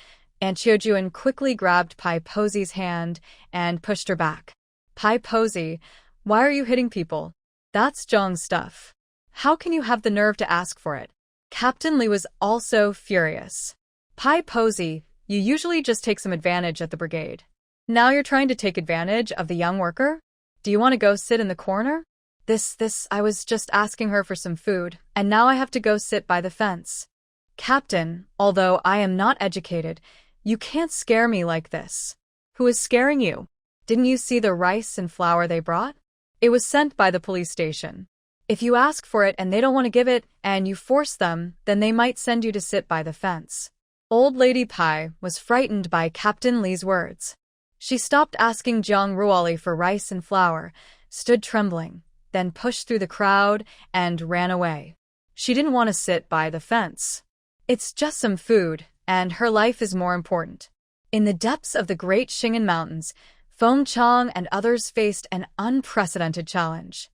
and Xiaojuan quickly grabbed Pai Posey's hand and pushed her back. Pai Posey, why are you hitting people? That's Jang's stuff. How can you have the nerve to ask for it? Captain Li was also furious. Pai Posey, you usually just take some advantage at the brigade. Now you're trying to take advantage of the young worker? Do you want to go sit in the corner? I was just asking her for some food, and now I have to go sit by the fence. Captain, although I am not educated, you can't scare me like this. Who is scaring you? Didn't you see the rice and flour they brought? It was sent by the police station. If you ask for it and they don't want to give it, and you force them, then they might send you to sit by the fence. Old Lady Pai was frightened by Captain Li's words. She stopped asking Jang Ruali for rice and flour, stood trembling, then pushed through the crowd and ran away. She didn't want to sit by the fence. It's just some food, and her life is more important. In the depths of the Great Xing'an Mountains, Feng Qiang and others faced an unprecedented challenge.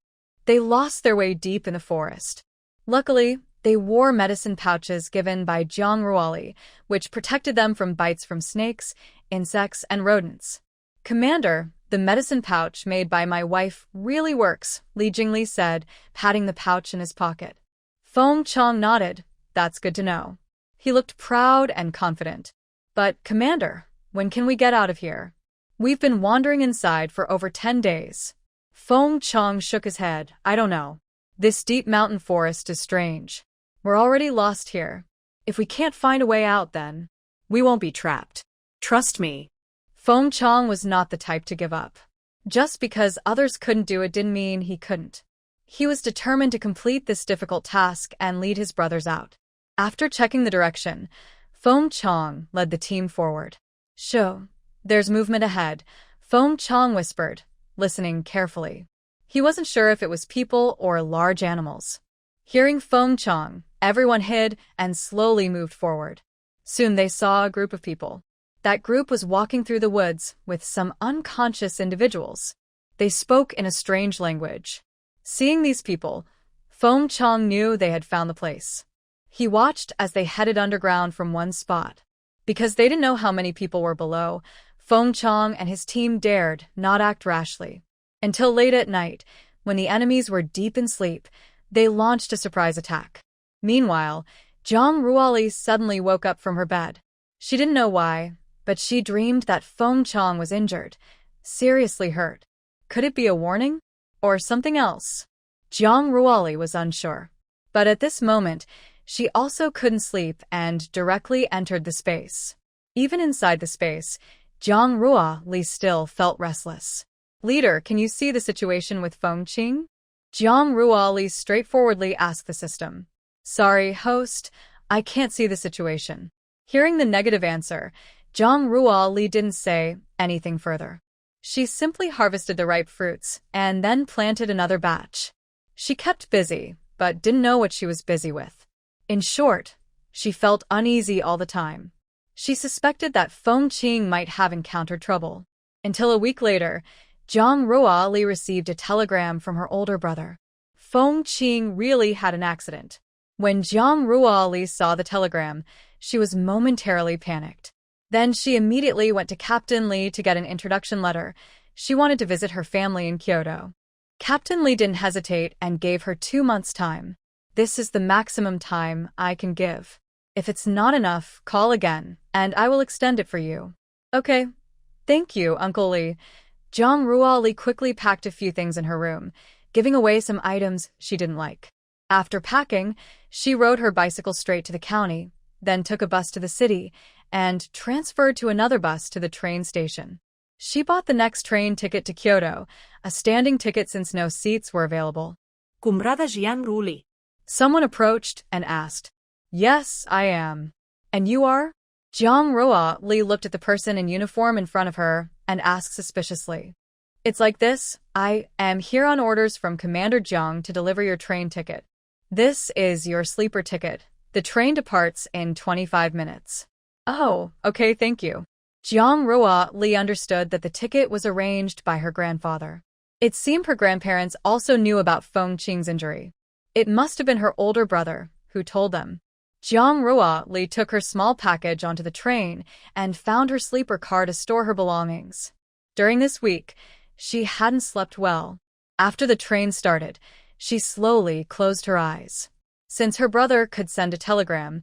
They lost their way deep in the forest. Luckily, they wore medicine pouches given by Jang Ruali, which protected them from bites from snakes, insects, and rodents. Commander, the medicine pouch made by my wife really works, Li Jingli said, patting the pouch in his pocket. Feng Qiang nodded. That's good to know. He looked proud and confident. But, Commander, when can we get out of here? We've been wandering inside for over 10 days. Feng Qiang shook his head. I don't know. This deep mountain forest is strange. We're already lost here. If we can't find a way out, then we won't be trapped. Trust me. Feng Qiang was not the type to give up. Just because others couldn't do it didn't mean he couldn't. He was determined to complete this difficult task and lead his brothers out. After checking the direction, Feng Qiang led the team forward. Sho, there's movement ahead, Feng Qiang whispered, listening carefully. He wasn't sure if it was people or large animals. Hearing Feng Qiang, everyone hid and slowly moved forward. Soon they saw a group of people. That group was walking through the woods with some unconscious individuals. They spoke in a strange language. Seeing these people, Feng Qiang knew they had found the place. He watched as they headed underground from one spot. Because they didn't know how many people were below, Feng Qiang and his team dared not act rashly. Until late at night, when the enemies were deep in sleep, they launched a surprise attack. Meanwhile, Zhang Ruoli suddenly woke up from her bed. She didn't know why, but she dreamed that Feng Qiang was injured, seriously hurt. Could it be a warning? Or something else? Zhang Ruoli was unsure. But at this moment, she also couldn't sleep and directly entered the space. Even inside the space, Zhang Ruoli still felt restless. Leader, can you see the situation with Feng Qiang? Zhang Ruoli straightforwardly asked the system. Sorry, host, I can't see the situation. Hearing the negative answer, Zhang Ruoli didn't say anything further. She simply harvested the ripe fruits and then planted another batch. She kept busy, but didn't know what she was busy with. In short, she felt uneasy all the time. She suspected that Feng Qiang might have encountered trouble. Until a week later, Zhang Ruoli received a telegram from her older brother. Feng Qiang really had an accident. When Zhang Ruoli saw the telegram, she was momentarily panicked. Then she immediately went to Captain Li to get an introduction letter. She wanted to visit her family in Kyoto. Captain Li didn't hesitate and gave her 2 months' time. This is the maximum time I can give. If it's not enough, call again, and I will extend it for you. Okay. Thank you, Uncle Li. Zhang Ruoli quickly packed a few things in her room, giving away some items she didn't like. After packing, she rode her bicycle straight to the county, then took a bus to the city, and transferred to another bus to the train station. She bought the next train ticket to Kyoto, a standing ticket since no seats were available. Kumrada Jiang Ruli. Someone approached and asked, Yes, I am. And you are? Zhang Ruoli looked at the person in uniform in front of her and asked suspiciously. It's like this, I am here on orders from Commander Jang to deliver your train ticket. This is your sleeper ticket. The train departs in 25 minutes. Oh, okay, thank you. Zhang Ruoli understood that the ticket was arranged by her grandfather. It seemed her grandparents also knew about Feng Qiang's injury. It must have been her older brother who told them. Zhang Ruoli took her small package onto the train and found her sleeper car to store her belongings. During this week, she hadn't slept well. After the train started, she slowly closed her eyes. Since her brother could send a telegram,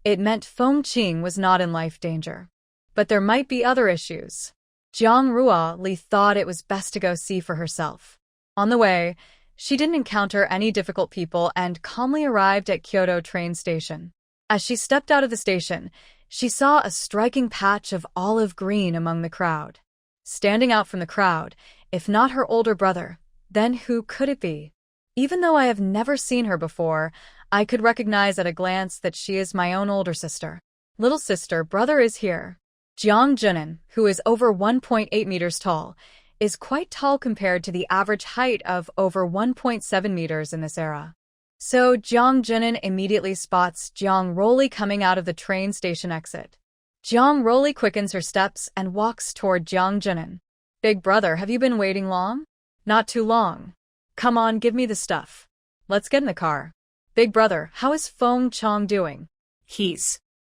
it meant Feng Qiang was not in life danger. But there might be other issues. Zhang Ruoli thought it was best to go see for herself. On the way, she didn't encounter any difficult people and calmly arrived at Kyoto train station. As she stepped out of the station, she saw a striking patch of olive green among the crowd. Standing out from the crowd, if not her older brother, then who could it be? Even though I have never seen her before, I could recognize at a glance that she is my own older sister. Little sister, brother is here. Jiang Junin, who is over 1.8 meters tall, is quite tall compared to the average height of over 1.7 meters in this era. So Jiang Junin immediately spots Zhang Ruoli coming out of the train station exit. Zhang Ruoli quickens her steps and walks toward Jiang Junin. Big brother, have you been waiting long? Not too long. Come on, give me the stuff. Let's get in the car. Big brother, how is Feng Qiang doing?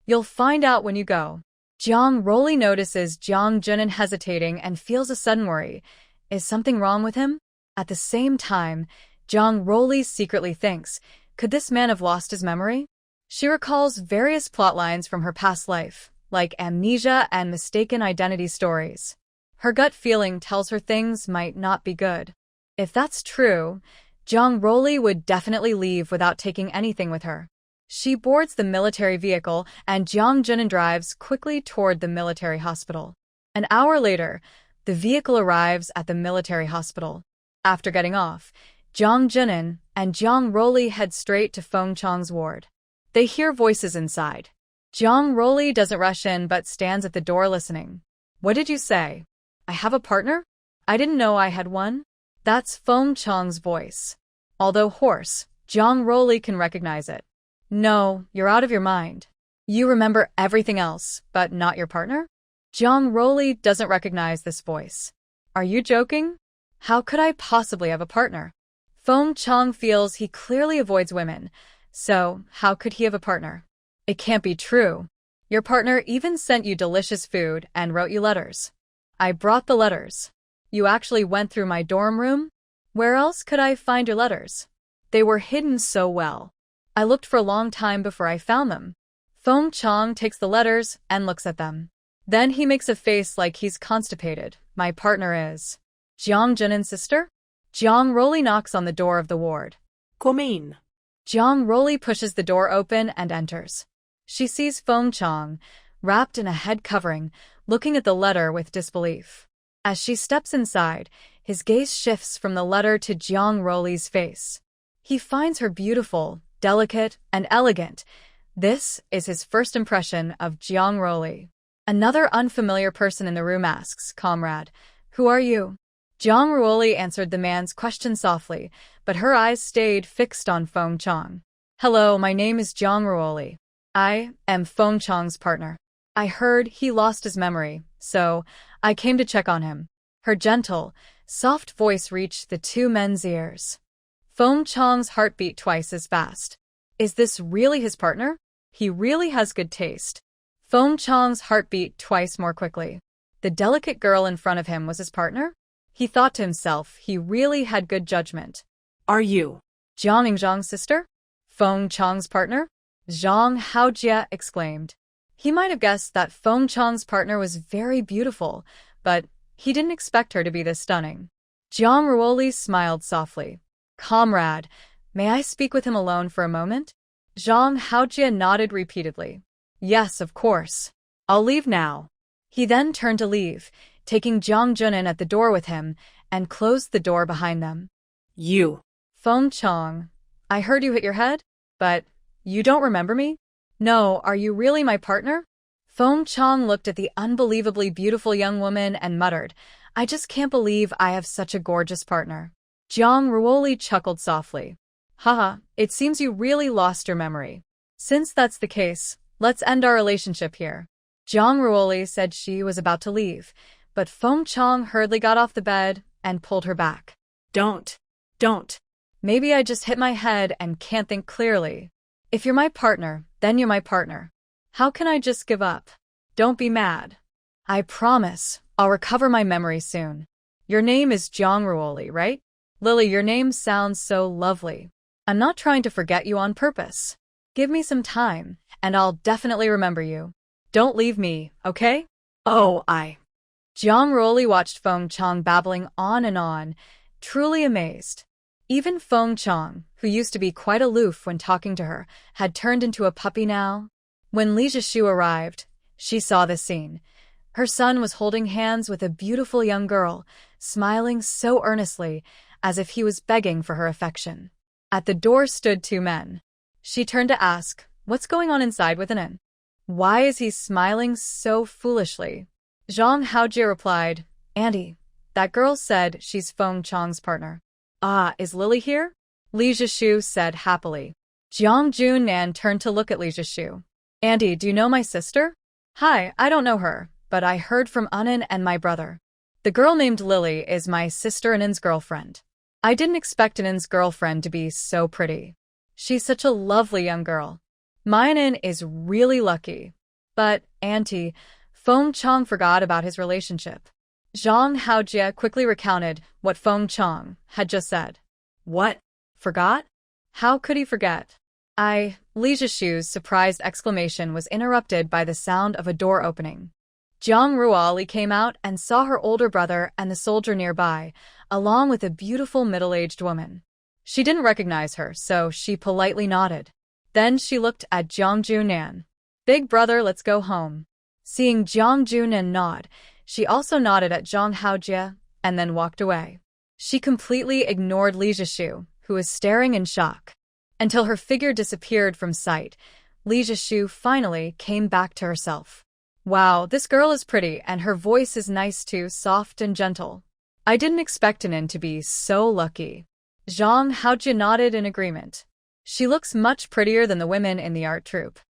You'll find out when you go. Zhang Ruoli notices Jiang Junin hesitating and feels a sudden worry. Is something wrong with him? At the same time, Zhang Ruoli secretly thinks, could this man have lost his memory? She recalls various plot lines from her past life, like amnesia and mistaken identity stories. Her gut feeling tells her things might not be good. If that's true, Zhang Ruoli would definitely leave without taking anything with her. She boards the military vehicle and Jiang Junin drives quickly toward the military hospital. An hour later, the vehicle arrives at the military hospital. After getting off, Jiang Junin and Zhang Ruoli head straight to Feng Qiang's ward. They hear voices inside. Zhang Ruoli doesn't rush in but stands at the door listening. What did you say? I have a partner? I didn't know I had one. That's Feng Qiang's voice. Although hoarse, Zhang Roli can recognize it. No, you're out of your mind. You remember everything else, but not your partner? Zhang Roli doesn't recognize this voice. Are you joking? How could I possibly have a partner? Feng Qiang feels he clearly avoids women, so how could he have a partner? It can't be true. Your partner even sent you delicious food and wrote you letters. I brought the letters. You actually went through my dorm room? Where else could I find your letters? They were hidden so well. I looked for a long time before I found them. Feng Qiang takes the letters and looks at them. Then he makes a face like he's constipated. My partner is Jiang Junan's sister? Zhang Roli knocks on the door of the ward. Come in. Zhang Roli pushes the door open and enters. She sees Feng Qiang, wrapped in a head covering, looking at the letter with disbelief. As she steps inside, his gaze shifts from the letter to Zhang Roli's face. He finds her beautiful, delicate, and elegant. This is his first impression of Zhang Roli. Another unfamiliar person in the room asks, "Comrade, who are you?" Zhang Roli answered the man's question softly, but her eyes stayed fixed on Feng Qiang. "Hello, my name is Zhang Roli. I am Feng Qiang's partner. I heard he lost his memory, so I came to check on him." Her gentle, soft voice reached the two men's ears. Feng Qiang's heart beat twice as fast. Is this really his partner? He really has good taste. Feng Qiang's heart beat twice more quickly. The delicate girl in front of him was his partner? He thought to himself he really had good judgment. Are you Zhang Zhang's sister? Feng Qiang's partner? Zhang Haojie exclaimed. He might have guessed that Feng Qiang's partner was very beautiful, but he didn't expect her to be this stunning. Zhang Ruoli smiled softly. "Comrade, may I speak with him alone for a moment?" Zhang Haojie nodded repeatedly. "Yes, of course. I'll leave now." He then turned to leave, taking Jiang Junan at the door with him, and closed the door behind them. You. Feng Qiang, I heard you hit your head, but you don't remember me? No, are you really my partner? Feng Qiang looked at the unbelievably beautiful young woman and muttered, "I just can't believe I have such a gorgeous partner." Zhang Ruoli chuckled softly. "Haha, it seems you really lost your memory. Since that's the case, let's end our relationship here." Zhang Ruoli said she was about to leave, but Feng Qiang hurriedly got off the bed and pulled her back. Don't. Maybe I just hit my head and can't think clearly. If you're my partner, then you're my partner. How can I just give up? Don't be mad. I promise I'll recover my memory soon. Your name is Zhang Ruoli, right? Lily, your name sounds so lovely. I'm not trying to forget you on purpose. Give me some time, and I'll definitely remember you. Don't leave me, okay? Oh, Zhang Ruoli watched Feng Qiang babbling on, truly amazed. Even Feng Qiang, who used to be quite aloof when talking to her, had turned into a puppy now. When Li Zhishu arrived, she saw this scene. Her son was holding hands with a beautiful young girl, smiling so earnestly, as if he was begging for her affection. At the door stood two men. She turned to ask, "What's going on inside with Anan? Why is he smiling so foolishly?" Zhang Haojie replied, "Auntie, that girl said she's Feng Qiang's partner." "Ah, is Lily here?" Li Zhishu said happily. Jiang Junan turned to look at Li Zhishu. "Auntie, do you know my sister?" "Hi, I don't know her, but I heard from Anan and my brother. The girl named Lily is my sister Anan's girlfriend. I didn't expect Anan's girlfriend to be so pretty. She's such a lovely young girl. My Anan is really lucky." But, Auntie, Feng Qiang forgot about his relationship. Zhang Haojie quickly recounted what Feng Qiang had just said. "What? Forgot? How could he forget?" Li Zhishu's surprised exclamation was interrupted by the sound of a door opening. Zhang Ruoli came out and saw her older brother and the soldier nearby, along with a beautiful middle-aged woman. She didn't recognize her, so she politely nodded. Then she looked at Jiang Junan. "Big brother, let's go home." Seeing Jiang Junan nod, she also nodded at Zhang Haojie and then walked away. She completely ignored Li Zhishu, who was staring in shock. Until her figure disappeared from sight, Li Zhishu finally came back to herself. "Wow, this girl is pretty and her voice is nice too, soft and gentle. I didn't expect Anan to be so lucky." Zhang Haojie nodded in agreement. She looks much prettier than the women in the art troupe.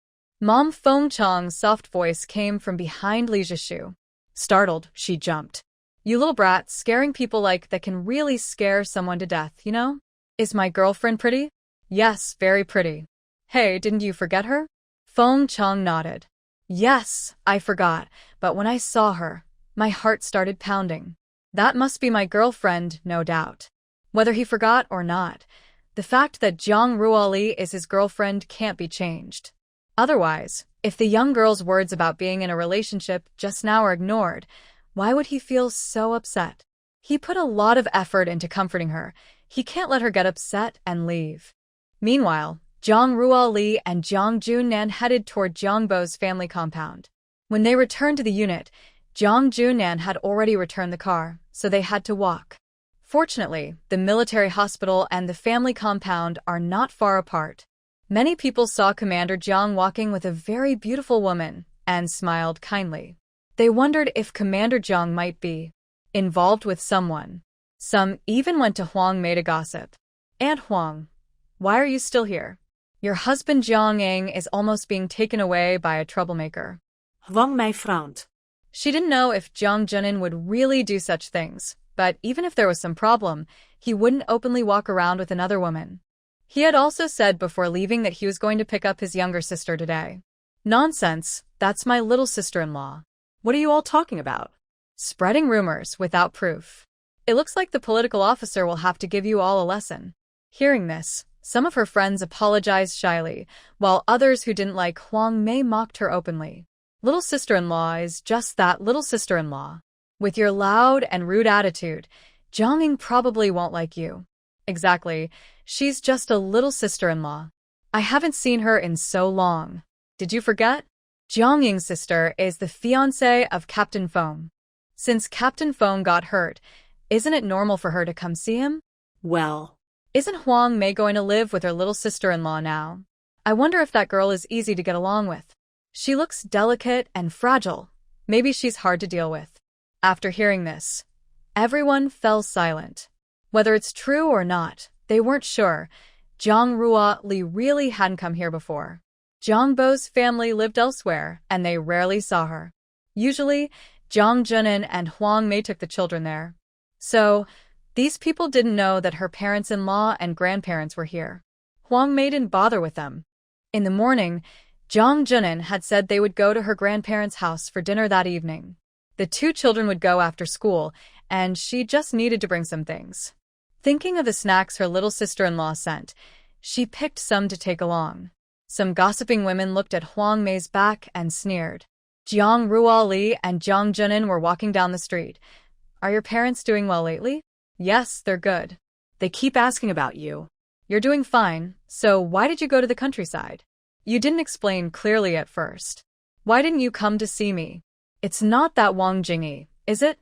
Mom Feng Qiang's soft voice came from behind Li Zhishu. Startled, she jumped. You little brat, scaring people like that can really scare someone to death, you know? Is my girlfriend pretty? Yes, very pretty. Hey, didn't you forget her? Feng Qiang nodded. Yes, I forgot, but when I saw her, my heart started pounding. That must be my girlfriend, no doubt. Whether he forgot or not, the fact that Zhang Ruoli is his girlfriend can't be changed. Otherwise, if the young girl's words about being in a relationship just now are ignored, why would he feel so upset? He put a lot of effort into comforting her. He can't let her get upset and leave. Meanwhile, Zhang Ruoli and Zhang Junnan headed toward Zhang Bo's family compound. When they returned to the unit, Zhang Junnan had already returned the car, so they had to walk. Fortunately, the military hospital and the family compound are not far apart. Many people saw Commander Jiang walking with a very beautiful woman and smiled kindly. They wondered if Commander Jiang might be involved with someone. Some even went to Huang Mei to gossip. Aunt Huang, why are you still here? Your husband Jiang Yang is almost being taken away by a troublemaker. Huang Mei frowned. She didn't know if Jiang Junin would really do such things, but even if there was some problem, he wouldn't openly walk around with another woman. He had also said before leaving that he was going to pick up his younger sister today. Nonsense, that's my little sister-in-law. What are you all talking about? Spreading rumors without proof. It looks like the political officer will have to give you all a lesson. Hearing this, some of her friends apologized shyly, while others who didn't like Huang Mei mocked her openly. Little sister-in-law is just that, little sister-in-law. With your loud and rude attitude, Jiang Ying probably won't like you. Exactly, she's just a little sister-in-law. I haven't seen her in so long. Did you forget? Jiang Ying's sister is the fiancée of Captain Feng. Since Captain Feng got hurt, isn't it normal for her to come see him? Well, isn't Huang Mei going to live with her little sister-in-law now? I wonder if that girl is easy to get along with. She looks delicate and fragile. Maybe she's hard to deal with. After hearing this, everyone fell silent. Whether it's true or not, they weren't sure. Zhang Ruoli really hadn't come here before. Zhang Bo's family lived elsewhere, and they rarely saw her. Usually, Zhang Junin and Huang Mei took the children there. So, these people didn't know that her parents-in-law and grandparents were here. Huang Mei didn't bother with them. In the morning, Zhang Junin had said they would go to her grandparents' house for dinner that evening. The two children would go after school, and she just needed to bring some things. Thinking of the snacks her little sister-in-law sent, she picked some to take along. Some gossiping women looked at Huang Mei's back and sneered. Zhang Ruoli and Zhang Junin were walking down the street. Are your parents doing well lately? Yes, they're good. They keep asking about you. You're doing fine, so why did you go to the countryside? You didn't explain clearly at first. Why didn't you come to see me? It's not that Wang Jingyi, is it?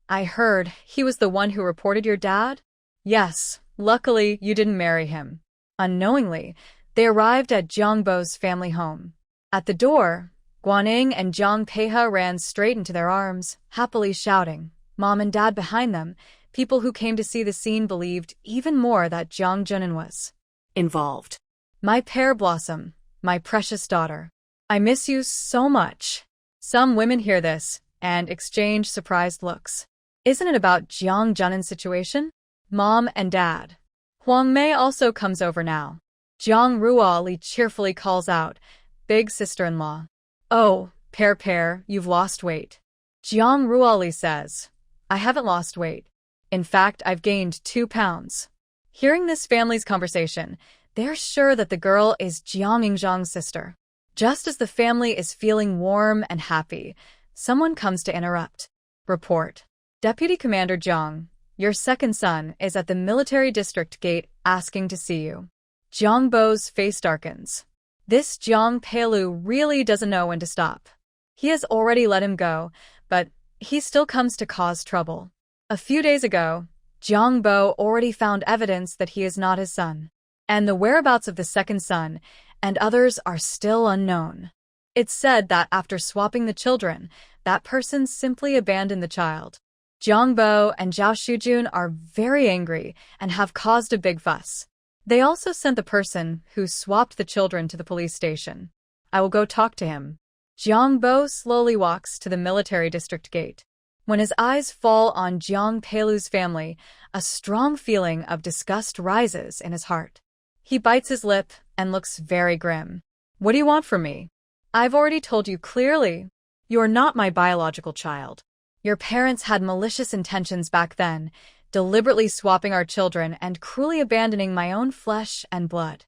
I heard he was the one who reported your dad? Yes, luckily you didn't marry him. Unknowingly, they arrived at Zhang Bo's family home. At the door, Guaning and Zhang Peihe ran straight into their arms, happily shouting. Mom and Dad behind them, people who came to see the scene believed even more that Zhang Junin was involved. My pear blossom, my precious daughter. I miss you so much. Some women hear this and exchange surprised looks. Isn't it about Zhang Junin's situation? Mom and Dad. Huang Mei also comes over now. Zhang Ruoli cheerfully calls out, big sister-in-law. Oh, Pear, you've lost weight. Zhang Ruoli says, I haven't lost weight. In fact, I've gained 2 pounds. Hearing this family's conversation, they're sure that the girl is Jiang Yingzhang's sister. Just as the family is feeling warm and happy, someone comes to interrupt. Report. Deputy Commander Zhang, your second son is at the military district gate asking to see you. Zhang Bo's face darkens. This Zhang Peilu really doesn't know when to stop. He has already let him go, but he still comes to cause trouble. A few days ago, Zhang Bo already found evidence that he is not his son, and the whereabouts of the second son and others are still unknown. It's said that after swapping the children, that person simply abandoned the child. Zhang Bo and Zhao Shujun are very angry and have caused a big fuss. They also sent the person who swapped the children to the police station. I will go talk to him. Jiang Bo slowly walks to the military district gate. When his eyes fall on Jiang Peilu's family, a strong feeling of disgust rises in his heart. He bites his lip and looks very grim. What do you want from me? I've already told you clearly. You're not my biological child. Your parents had malicious intentions back then, deliberately swapping our children and cruelly abandoning my own flesh and blood.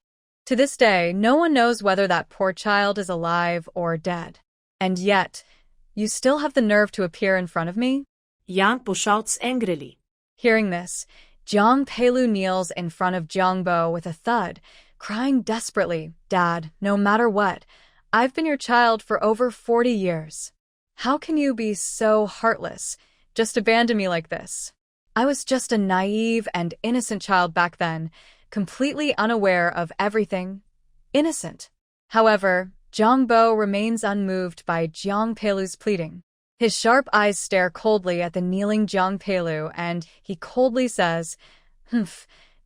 To this day, no one knows whether that poor child is alive or dead. And yet, you still have the nerve to appear in front of me? Yang Po shouts angrily. Hearing this, Jiang Peilu kneels in front of Jiang Bo with a thud, crying desperately, Dad, no matter what, I've been your child for over 40 years. How can you be so heartless, just abandon me like this? I was just a naive and innocent child back then, completely unaware of everything. Innocent. However, Jiang Bo remains unmoved by Jiang Peilu's pleading. His sharp eyes stare coldly at the kneeling Jiang Peilu and he coldly says,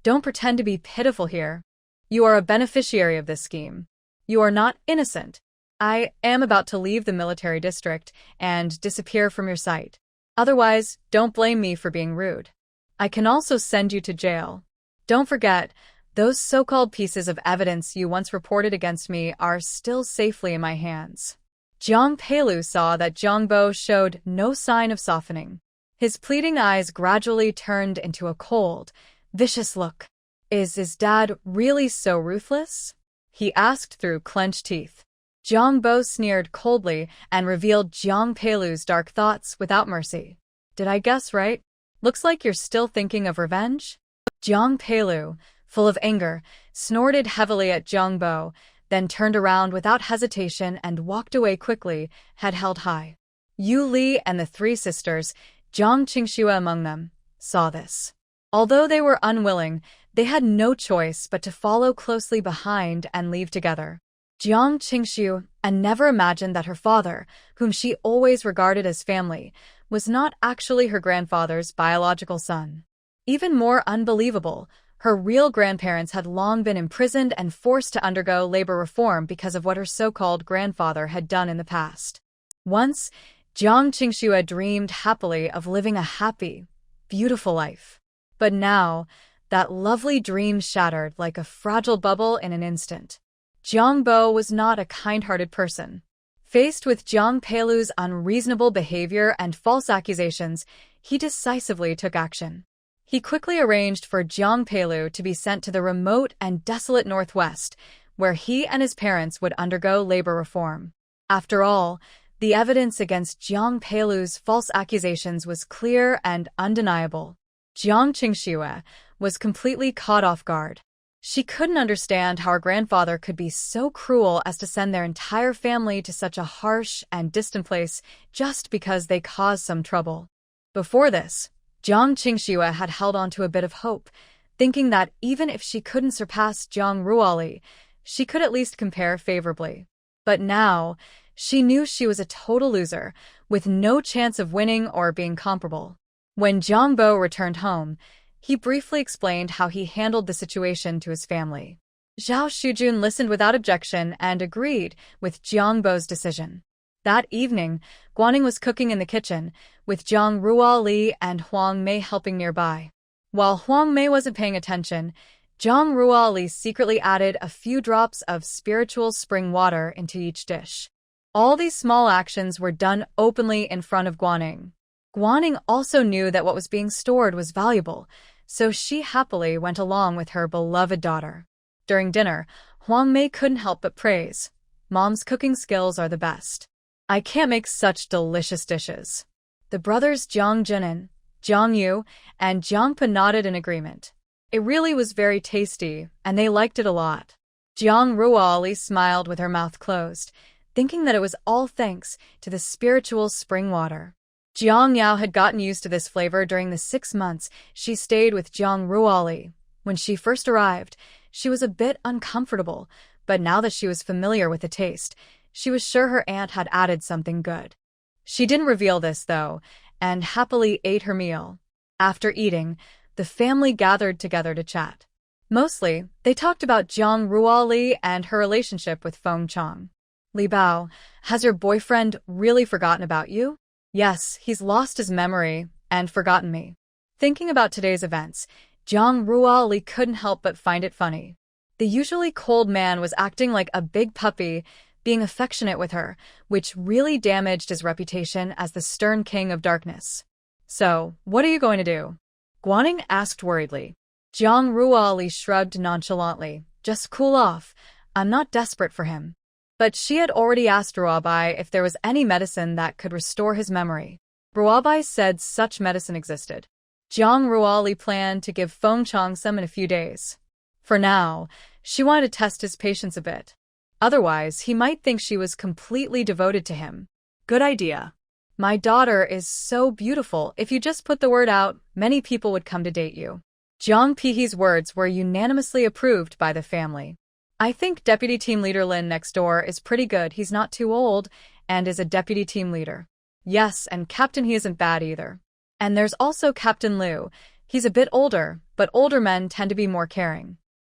don't pretend to be pitiful here. You are a beneficiary of this scheme. You are not innocent. I am about to leave the military district and disappear from your sight. Otherwise, don't blame me for being rude. I can also send you to jail. Don't forget, those so-called pieces of evidence you once reported against me are still safely in my hands. Jiang Peilu saw that Jiang Bo showed no sign of softening. His pleading eyes gradually turned into a cold, vicious look. Is his dad really so ruthless? He asked through clenched teeth. Jiang Bo sneered coldly and revealed Jiang Peilu's dark thoughts without mercy. Did I guess right? Looks like you're still thinking of revenge? Jiang Peilu, full of anger, snorted heavily at Jiang Bo, then turned around without hesitation and walked away quickly, head held high. Yu Li and the three sisters, Jiang Qingxue among them, saw this. Although they were unwilling, they had no choice but to follow closely behind and leave together. Jiang Qingxue never imagined that her father, whom she always regarded as family, was not actually her grandfather's biological son. Even more unbelievable, her real grandparents had long been imprisoned and forced to undergo labor reform because of what her so-called grandfather had done in the past. Once, Jiang Qingxue dreamed happily of living a happy, beautiful life. But now, that lovely dream shattered like a fragile bubble in an instant. Jiang Bo was not a kind-hearted person. Faced with Jiang Peilu's unreasonable behavior and false accusations, he decisively took action. He quickly arranged for Jiang Peilu to be sent to the remote and desolate northwest, where he and his parents would undergo labor reform. After all, the evidence against Jiang Peilu's false accusations was clear and undeniable. Jiang Qingxue was completely caught off guard. She couldn't understand how her grandfather could be so cruel as to send their entire family to such a harsh and distant place just because they caused some trouble. Before this, Jiang Qingxue had held on to a bit of hope, thinking that even if she couldn't surpass Jiang Ruoli, she could at least compare favorably. But now, she knew she was a total loser, with no chance of winning or being comparable. When Jiang Bo returned home, he briefly explained how he handled the situation to his family. Zhao Shujun listened without objection and agreed with Jiang Bo's decision. That evening, Guaning was cooking in the kitchen, with Zhang Ruoli and Huang Mei helping nearby. While Huang Mei wasn't paying attention, Zhang Ruoli secretly added a few drops of spiritual spring water into each dish. All these small actions were done openly in front of Guaning. Guaning also knew that what was being stored was valuable, so she happily went along with her beloved daughter. During dinner, Huang Mei couldn't help but praise. Mom's cooking skills are the best. I can't make such delicious dishes. The brothers Jiang Jinan, Jiang Yu, and Jiang Pa nodded in agreement. It really was very tasty, and they liked it a lot. Jiang Ruoli smiled with her mouth closed, thinking that it was all thanks to the spiritual spring water. Jiang Yao had gotten used to this flavor during the 6 months she stayed with Jiang Ruoli. When she first arrived, she was a bit uncomfortable, but now that she was familiar with the taste, she was sure her aunt had added something good. She didn't reveal this, though, and happily ate her meal. After eating, the family gathered together to chat. Mostly, they talked about Jiang Ruoli and her relationship with Feng Qiang. Li Bao, has your boyfriend really forgotten about you? Yes, he's lost his memory and forgotten me. Thinking about today's events, Jiang Ruoli couldn't help but find it funny. The usually cold man was acting like a big puppy, being affectionate with her, which really damaged his reputation as the stern king of darkness. So, what are you going to do? Guaning asked worriedly. Jiang Ruoli shrugged nonchalantly. Just cool off. I'm not desperate for him. But she had already asked Ruobai if there was any medicine that could restore his memory. Ruobai said such medicine existed. Jiang Ruoli planned to give Feng Qiang some in a few days. For now, she wanted to test his patience a bit. Otherwise, he might think she was completely devoted to him. Good idea. My daughter is so beautiful. If you just put the word out, many people would come to date you. Jiang Pihe's words were unanimously approved by the family. I think Deputy Team Leader Lin next door is pretty good. He's not too old and is a deputy team leader. Yes, and Captain he isn't bad either. And there's also Captain Liu. He's a bit older, but older men tend to be more caring.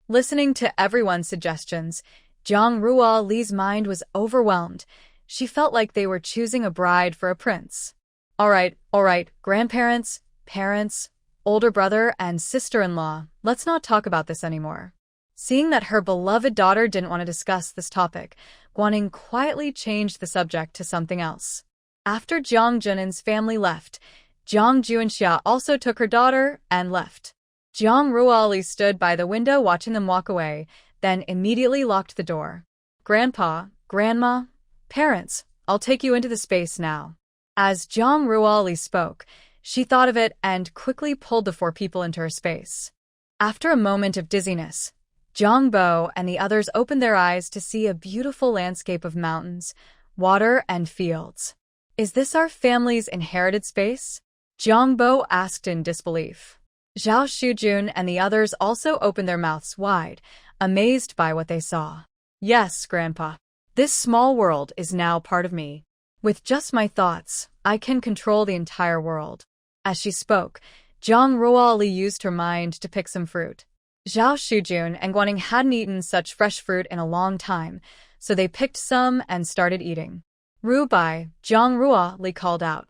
Listening to everyone's suggestions, Jiang Ruoli's mind was overwhelmed. She felt like they were choosing a bride for a prince. All right, grandparents, parents, older brother, and sister-in-law, let's not talk about this anymore. Seeing that her beloved daughter didn't want to discuss this topic, Guaning quietly changed the subject to something else. After Jiang Junin's family left, Jiang Juanxia also took her daughter and left. Jiang Ruoli stood by the window watching them walk away, then immediately locked the door. Grandpa, Grandma, parents, I'll take you into the space now. As Jiang Ruoli spoke, she thought of it and quickly pulled the 4 people into her space. After a moment of dizziness, Zhang Bo and the others opened their eyes to see a beautiful landscape of mountains, water, and fields. Is this our family's inherited space? Zhang Bo asked in disbelief. Xiao Xiaocao and the others also opened their mouths wide, amazed by what they saw. Yes, Grandpa. This small world is now part of me. With just my thoughts, I can control the entire world. As she spoke, Jiang Ruoli used her mind to pick some fruit. Xiao Xiaocao and Guaning hadn't eaten such fresh fruit in a long time, so they picked some and started eating. Rubai, Jiang Ruoli called out.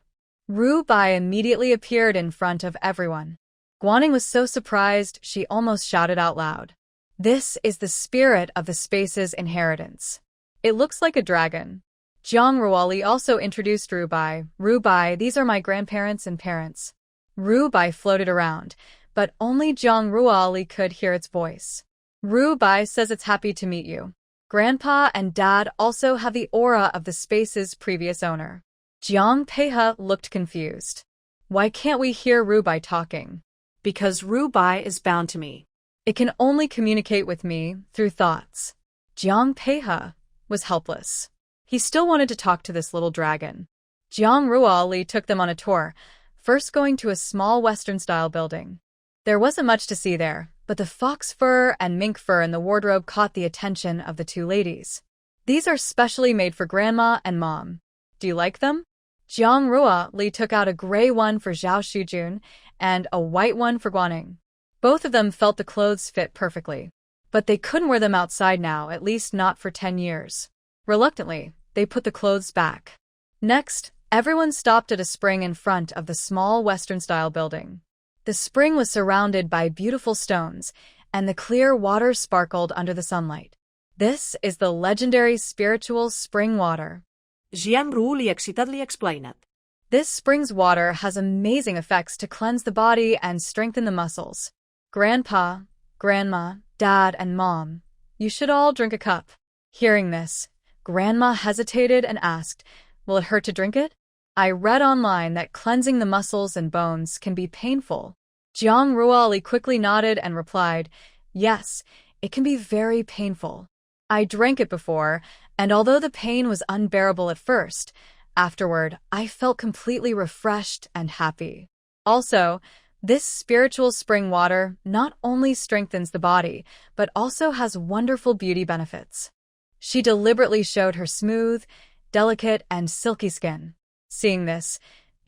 Rubai immediately appeared in front of everyone. Guaning was so surprised she almost shouted out loud. This is the spirit of the space's inheritance. It looks like a dragon. Jiang Ruoli also introduced Rubai. Rubai, these are my grandparents and parents. Rubai floated around, but only Jiang Ruoli could hear its voice. Rubai says it's happy to meet you. Grandpa and Dad also have the aura of the space's previous owner. Jiang Peihe looked confused. Why can't we hear Rubai talking? Because Rubai is bound to me. It can only communicate with me through thoughts. Jiang Peihe was helpless. He still wanted to talk to this little dragon. Jiang Ruoli took them on a tour, first going to a small Western-style building. There wasn't much to see there, but the fox fur and mink fur in the wardrobe caught the attention of the 2 ladies. These are specially made for Grandma and Mom. Do you like them? Jiang Ruoli took out a gray one for Xiao Xiaocao and a white one for Guaning. Both of them felt the clothes fit perfectly. But they couldn't wear them outside now, at least not for 10 years. Reluctantly, they put the clothes back. Next, everyone stopped at a spring in front of the small Western-style building. The spring was surrounded by beautiful stones, and the clear water sparkled under the sunlight. This is the legendary spiritual spring water. Jiang Ruoli excitedly explained. This spring's water has amazing effects to cleanse the body and strengthen the muscles. Grandpa, Grandma, Dad, and Mom, you should all drink a cup. Hearing this, Grandma hesitated and asked, will it hurt to drink it? I read online that cleansing the muscles and bones can be painful. Jiang Ruoli quickly nodded and replied, yes, it can be very painful. I drank it before, and although the pain was unbearable at first, afterward I felt completely refreshed and happy. Also, this spiritual spring water not only strengthens the body, but also has wonderful beauty benefits. She deliberately showed her smooth, delicate, and silky skin. Seeing this,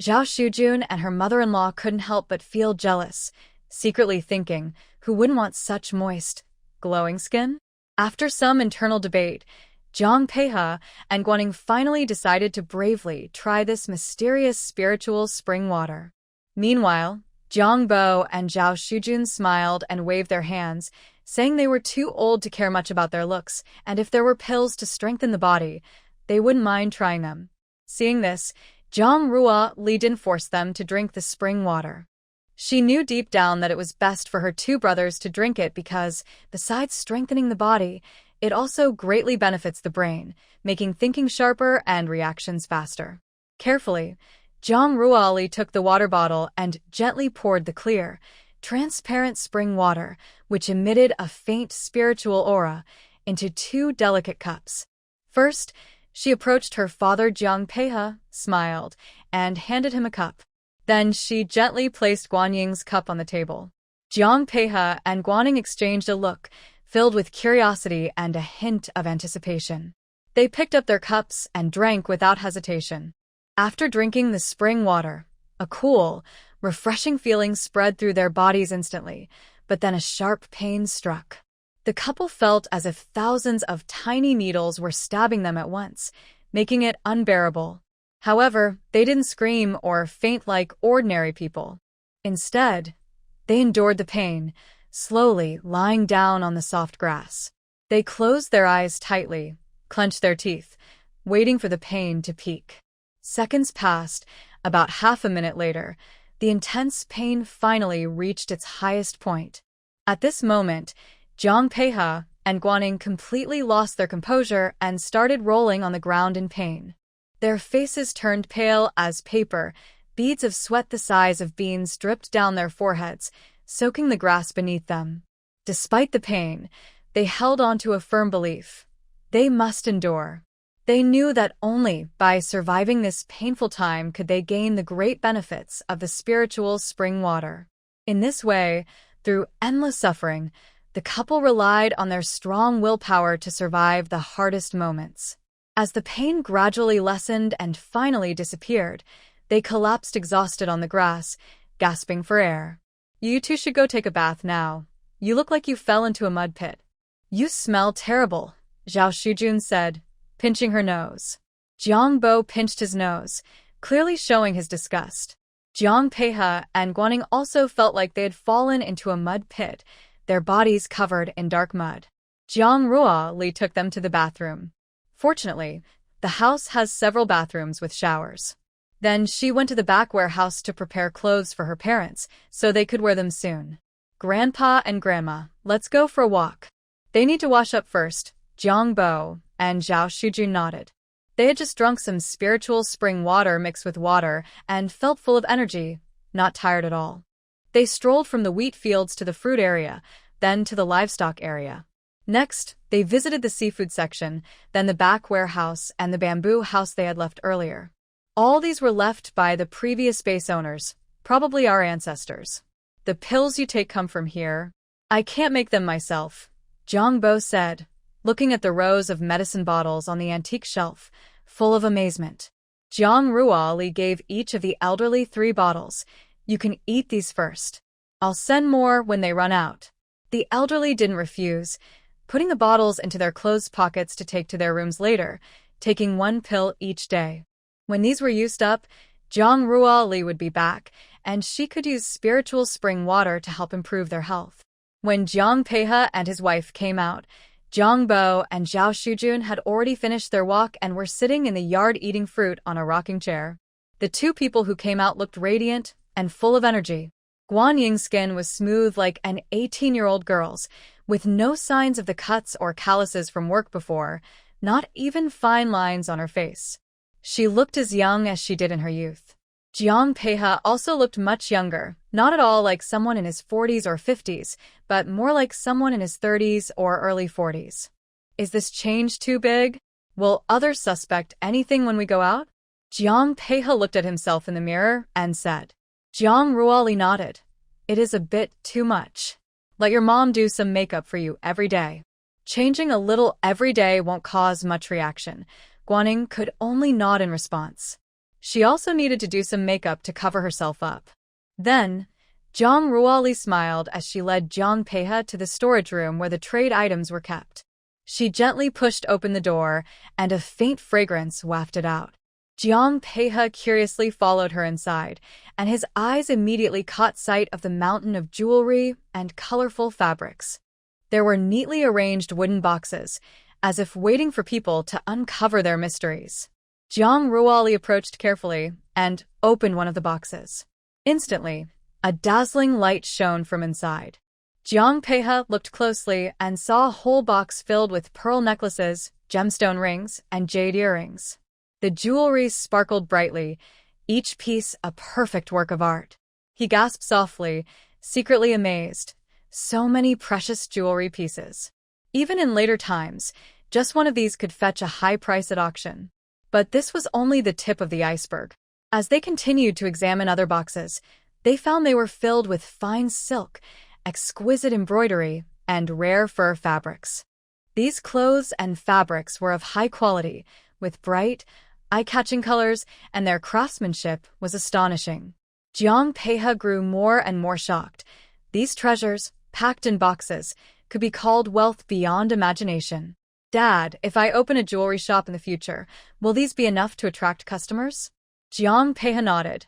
Xiao Xiaocao and her mother-in-law couldn't help but feel jealous, secretly thinking, Who wouldn't want such moist, glowing skin? After some internal debate, Zhang Peihe and Guaning finally decided to bravely try this mysterious spiritual spring water. Meanwhile, Jiang Bo and Zhao Shujun smiled and waved their hands, saying they were too old to care much about their looks, and if there were pills to strengthen the body, they wouldn't mind trying them. Seeing this, Zhang Ruoli didn't force them to drink the spring water. She knew deep down that it was best for her two brothers to drink it because, besides strengthening the body, it also greatly benefits the brain, making thinking sharper and reactions faster. Carefully, Zhang Ruoli took the water bottle and gently poured the clear, transparent spring water, which emitted a faint spiritual aura, into two delicate cups. First, she approached her father Jiang Peihe, smiled, and handed him a cup. Then she gently placed Guanying's cup on the table. Jiang Peihe and Guaning exchanged a look, filled with curiosity and a hint of anticipation. They picked up their cups and drank without hesitation. After drinking the spring water, a cool, refreshing feeling spread through their bodies instantly, but then a sharp pain struck. The couple felt as if thousands of tiny needles were stabbing them at once, making it unbearable. However, they didn't scream or faint like ordinary people. Instead, they endured the pain, slowly lying down on the soft grass. They closed their eyes tightly, clenched their teeth, waiting for the pain to peak. Seconds passed. About half a minute later, the intense pain finally reached its highest point. At this moment, Zhang Peihe and Guaning completely lost their composure and started rolling on the ground in pain. Their faces turned pale as paper, beads of sweat the size of beans dripped down their foreheads, soaking the grass beneath them. Despite the pain, they held on to a firm belief. They must endure. They knew that only by surviving this painful time could they gain the great benefits of the spiritual spring water. In this way, through endless suffering, the couple relied on their strong willpower to survive the hardest moments. As the pain gradually lessened and finally disappeared, they collapsed exhausted on the grass, gasping for air. "You two should go take a bath now. You look like you fell into a mud pit." "You smell terrible," Zhao Shujun said, pinching her nose. Jiang Bo pinched his nose, clearly showing his disgust. Zhang Peihe and Guaning also felt like they had fallen into a mud pit, their bodies covered in dark mud. Zhang Ruoli took them to the bathroom. Fortunately, the house has several bathrooms with showers. Then she went to the back warehouse to prepare clothes for her parents, so they could wear them soon. "Grandpa and Grandma, let's go for a walk." "They need to wash up first," Jiang Bo and Zhao Shujun nodded. They had just drunk some spiritual spring water mixed with water and felt full of energy, not tired at all. They strolled from the wheat fields to the fruit area, then to the livestock area. Next, they visited the seafood section, then the back warehouse and the bamboo house they had left earlier. All these were left by the previous base owners, probably our ancestors. "The pills you take come from here. I can't make them myself," Jiang Bo said, looking at the rows of medicine bottles on the antique shelf, full of amazement. Zhang Ruoli gave each of the elderly 3 bottles. "You can eat these first. I'll send more when they run out." The elderly didn't refuse, putting the bottles into their clothes pockets to take to their rooms later, taking 1 pill each day. When these were used up, Zhang Ruoli would be back, and she could use spiritual spring water to help improve their health. When Jiang Peihe and his wife came out, Jiang Bo and Zhao Shujun had already finished their walk and were sitting in the yard eating fruit on a rocking chair. The 2 people who came out looked radiant and full of energy. Guanying's skin was smooth like an 18-year-old girl's, with no signs of the cuts or calluses from work before, not even fine lines on her face. She looked as young as she did in her youth. Jiang Peihe also looked much younger, not at all like someone in his 40s or 50s, but more like someone in his 30s or early 40s. "Is this change too big? Will others suspect anything when we go out?" Jiang Peihe looked at himself in the mirror and said. Zhang Ruoli nodded. "It is a bit too much. Let your mom do some makeup for you every day." Changing a little every day won't cause much reaction. Guaning could only nod in response. She also needed to do some makeup to cover herself up. Then, Zhang Ruoli smiled as she led Jiang Peihe to the storage room where the trade items were kept. She gently pushed open the door, and a faint fragrance wafted out. Jiang Peihe curiously followed her inside, and his eyes immediately caught sight of the mountain of jewelry and colorful fabrics. There were neatly arranged wooden boxes, as if waiting for people to uncover their mysteries. Zhang Ruoli approached carefully and opened one of the boxes. Instantly, a dazzling light shone from inside. Jiang Peihe looked closely and saw a whole box filled with pearl necklaces, gemstone rings, and jade earrings. The jewelry sparkled brightly, each piece a perfect work of art. He gasped softly, secretly amazed. So many precious jewelry pieces. Even in later times, just one of these could fetch a high price at auction. But this was only the tip of the iceberg. As they continued to examine other boxes, they found they were filled with fine silk, exquisite embroidery, and rare fur fabrics. These clothes and fabrics were of high quality, with bright, eye-catching colors, and their craftsmanship was astonishing. Jiang Peihe grew more and more shocked. These treasures, packed in boxes, could be called wealth beyond imagination. Dad, if I open a jewelry shop in the future, will these be enough to attract customers? Jiang Peihe nodded.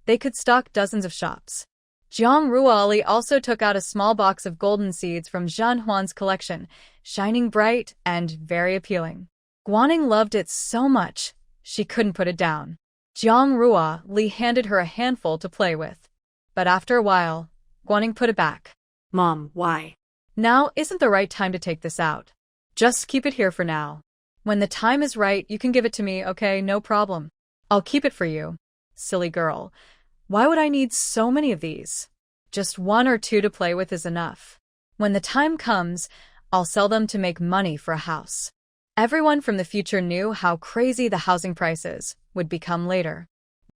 They could stock dozens of shops. Zhang Ruoli also took out a small box of golden seeds from Zhan Huan's collection, shining bright and very appealing. Guaning loved it so much, she couldn't put it down. Zhang Ruoli handed her a handful to play with. But after a while, Guaning put it back. Mom, why? Now isn't the right time to take this out. Just keep it here for now. When the time is right, you can give it to me, okay? No problem. I'll keep it for you. Silly girl. Why would I need so many of these? Just one or two to play with is enough. When the time comes, I'll sell them to make money for a house. Everyone from the future knew how crazy the housing prices would become later.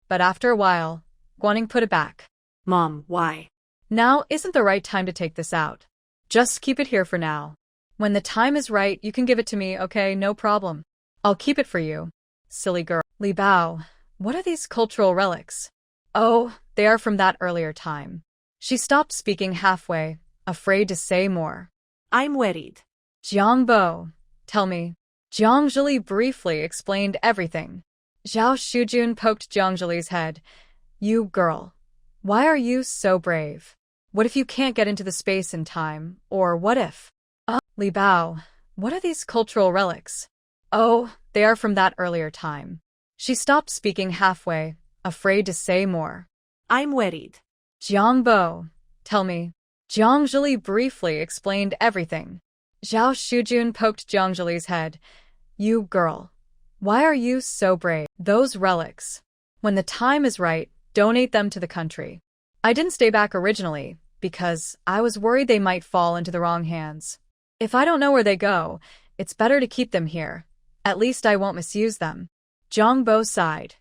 But after a while, Guaning put it back. Mom, why? Now isn't the right time to take this out. Just keep it here for now. When the time is right, you can give it to me, okay? No problem. I'll keep it for you. Silly girl. Li Bao, what are these cultural relics? Oh, they are from that earlier time. She stopped speaking halfway, afraid to say more. I'm worried. Jiang Bo, tell me. Jiang Zhili briefly explained everything. Zhao Shujun poked Jiang Zhili's head. You girl. Why are you so brave? What if you can't get into the space in time, or what if? Li Bao, what are these cultural relics? Oh, they are from that earlier time. She stopped speaking halfway, afraid to say more. I'm worried. Jiang Bo, tell me. Jiang Zhili briefly explained everything. Zhao Shujun poked Jiang Zhili's head. You girl. Why are you so brave? Those relics. When the time is right, donate them to the country. I didn't stay back originally, because I was worried they might fall into the wrong hands. If I don't know where they go, it's better to keep them here. At least I won't misuse them. Jiang Bo sighed.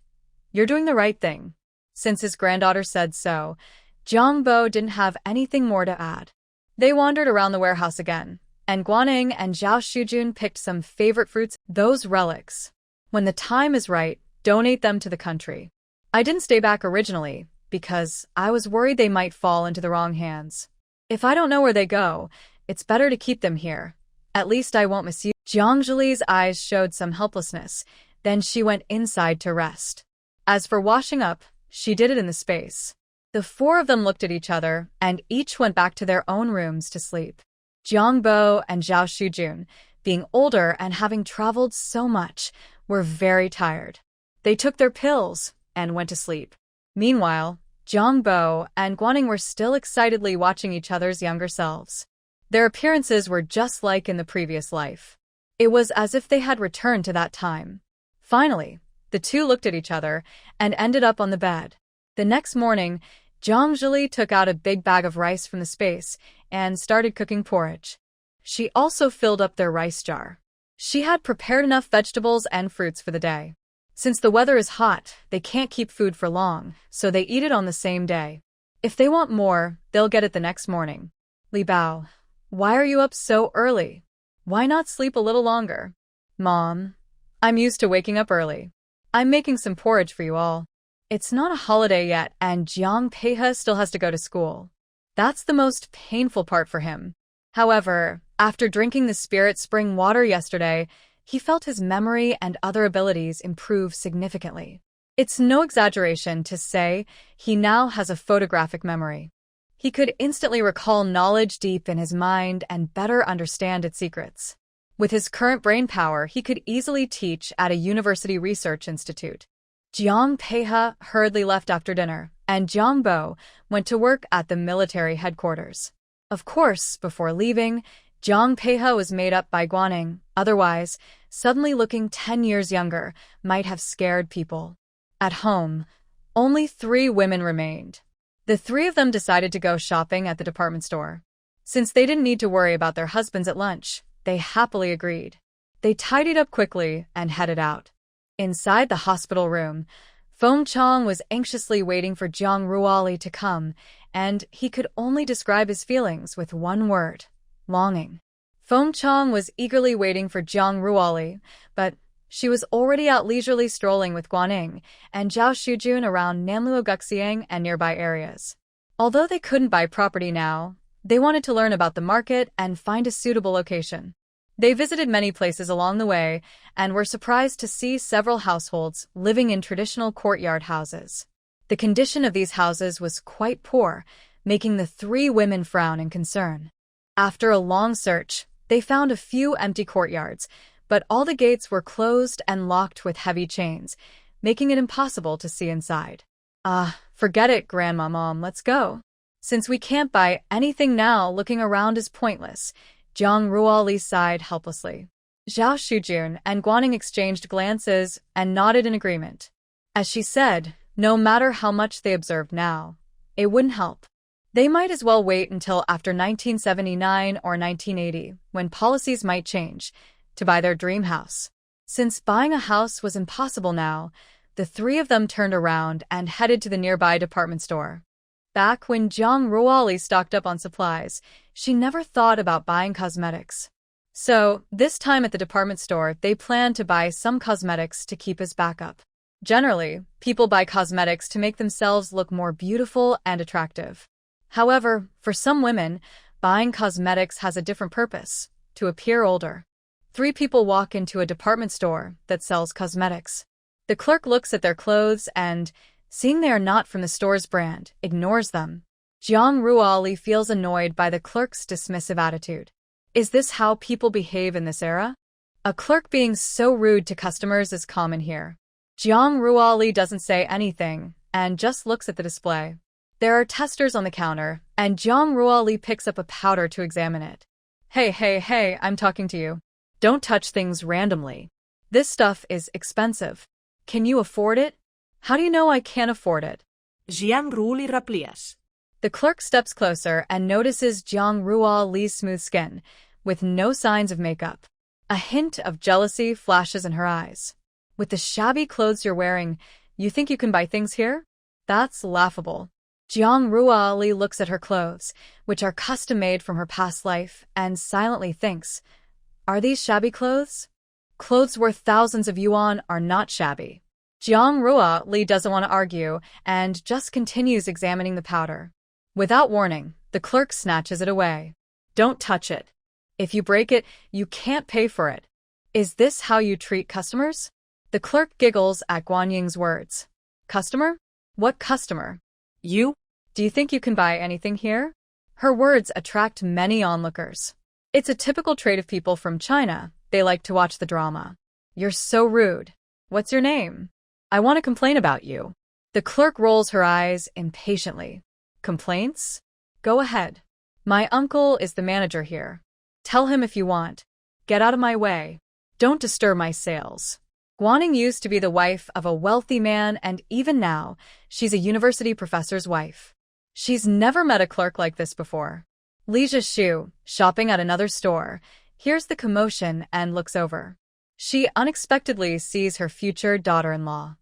You're doing the right thing. Since his granddaughter said so, Jiang Bo didn't have anything more to add. They wandered around the warehouse again, and Guaning and Zhao Shujun picked some favorite fruits, those relics. When the time is right, donate them to the country. I didn't stay back originally, because I was worried they might fall into the wrong hands. If I don't know where they go, it's better to keep them here. At least I won't misuse. Jiang Zhili's eyes showed some helplessness, then she went inside to rest. As for washing up, she did it in the space. The four of them looked at each other, and each went back to their own rooms to sleep. Jiang Bo and Zhao Shujun, being older and having traveled so much, were very tired. They took their pills and went to sleep. Meanwhile, Jiang Bo and Guaning were still excitedly watching each other's younger selves. Their appearances were just like in the previous life. It was as if they had returned to that time. Finally, the two looked at each other and ended up on the bed. The next morning, Jiang Zhili took out a big bag of rice from the space and started cooking porridge. She also filled up their rice jar. She had prepared enough vegetables and fruits for the day. Since the weather is hot, they can't keep food for long, so they eat it on the same day. If they want more, they'll get it the next morning. Li Bao, why are you up so early? Why not sleep a little longer? Mom, I'm used to waking up early. I'm making some porridge for you all. It's not a holiday yet, and Jiang Peihe still has to go to school. That's the most painful part for him. However, after drinking the spirit spring water yesterday, he felt his memory and other abilities improve significantly. It's no exaggeration to say he now has a photographic memory. He could instantly recall knowledge deep in his mind and better understand its secrets. With his current brain power, he could easily teach at a university research institute. Jiang Peihe hurriedly left after dinner, and Jiang Bo went to work at the military headquarters. Of course, before leaving, Jiang Peihe was made up by Guanning. Otherwise, suddenly looking 10 years younger might have scared people. At home, only 3 women remained. The 3 of them decided to go shopping at the department store. Since they didn't need to worry about their husbands at lunch, they happily agreed. They tidied up quickly and headed out. Inside the hospital room, Feng Qiang was anxiously waiting for Jiang Ruoli to come, and he could only describe his feelings with one word: longing. Feng Qiang was eagerly waiting for Jiang Ruoli, but she was already out leisurely strolling with Guanning and Zhao Shujun around Nanluo Guxiang and nearby areas. Although they couldn't buy property now, they wanted to learn about the market and find a suitable location. They visited many places along the way and were surprised to see several households living in traditional courtyard houses. The condition of these houses was quite poor, making the 3 women frown in concern. After a long search, they found a few empty courtyards, but all the gates were closed and locked with heavy chains, making it impossible to see inside. Forget it, Grandma Mom, let's go. Since we can't buy anything now, looking around is pointless. Jiang Ruoli sighed helplessly. Zhao Shujun and Guanning exchanged glances and nodded in agreement. As she said, no matter how much they observed now, it wouldn't help. They might as well wait until after 1979 or 1980, when policies might change, to buy their dream house. Since buying a house was impossible now, the 3 of them turned around and headed to the nearby department store. Back when Jiang Ruoli stocked up on supplies, she never thought about buying cosmetics. So, this time at the department store, they planned to buy some cosmetics to keep as backup. Generally, people buy cosmetics to make themselves look more beautiful and attractive. However, for some women, buying cosmetics has a different purpose: to appear older. 3 people walk into a department store that sells cosmetics. The clerk looks at their clothes and, seeing they are not from the store's brand, ignores them. Jiang Ruoli feels annoyed by the clerk's dismissive attitude. Is this how people behave in this era? A clerk being so rude to customers is common here. Jiang Ruoli doesn't say anything and just looks at the display. There are testers on the counter, and Jiang Ruoli picks up a powder to examine it. Hey, I'm talking to you. Don't touch things randomly. This stuff is expensive. Can you afford it? How do you know I can't afford it? Jiang Ruoli replies. The clerk steps closer and notices Jiang Ruoli's smooth skin, with no signs of makeup. A hint of jealousy flashes in her eyes. With the shabby clothes you're wearing, you think you can buy things here? That's laughable. Jiang Ruoli looks at her clothes, which are custom-made from her past life, and silently thinks, are these shabby clothes? Clothes worth thousands of yuan are not shabby. Jiang Ruoli doesn't want to argue and just continues examining the powder. Without warning, the clerk snatches it away. Don't touch it. If you break it, you can't pay for it. Is this how you treat customers? The clerk giggles at Guanying's words. Customer? What customer? You? Do you think you can buy anything here? Her words attract many onlookers. It's a typical trait of people from China. They like to watch the drama. You're so rude. What's your name? I want to complain about you. The clerk rolls her eyes impatiently. Complaints? Go ahead. My uncle is the manager here. Tell him if you want. Get out of my way. Don't disturb my sales. Guaning used to be the wife of a wealthy man, and even now, she's a university professor's wife. She's never met a clerk like this before. Li Zhishu, shopping at another store, hears the commotion and looks over. She unexpectedly sees her future daughter-in-law.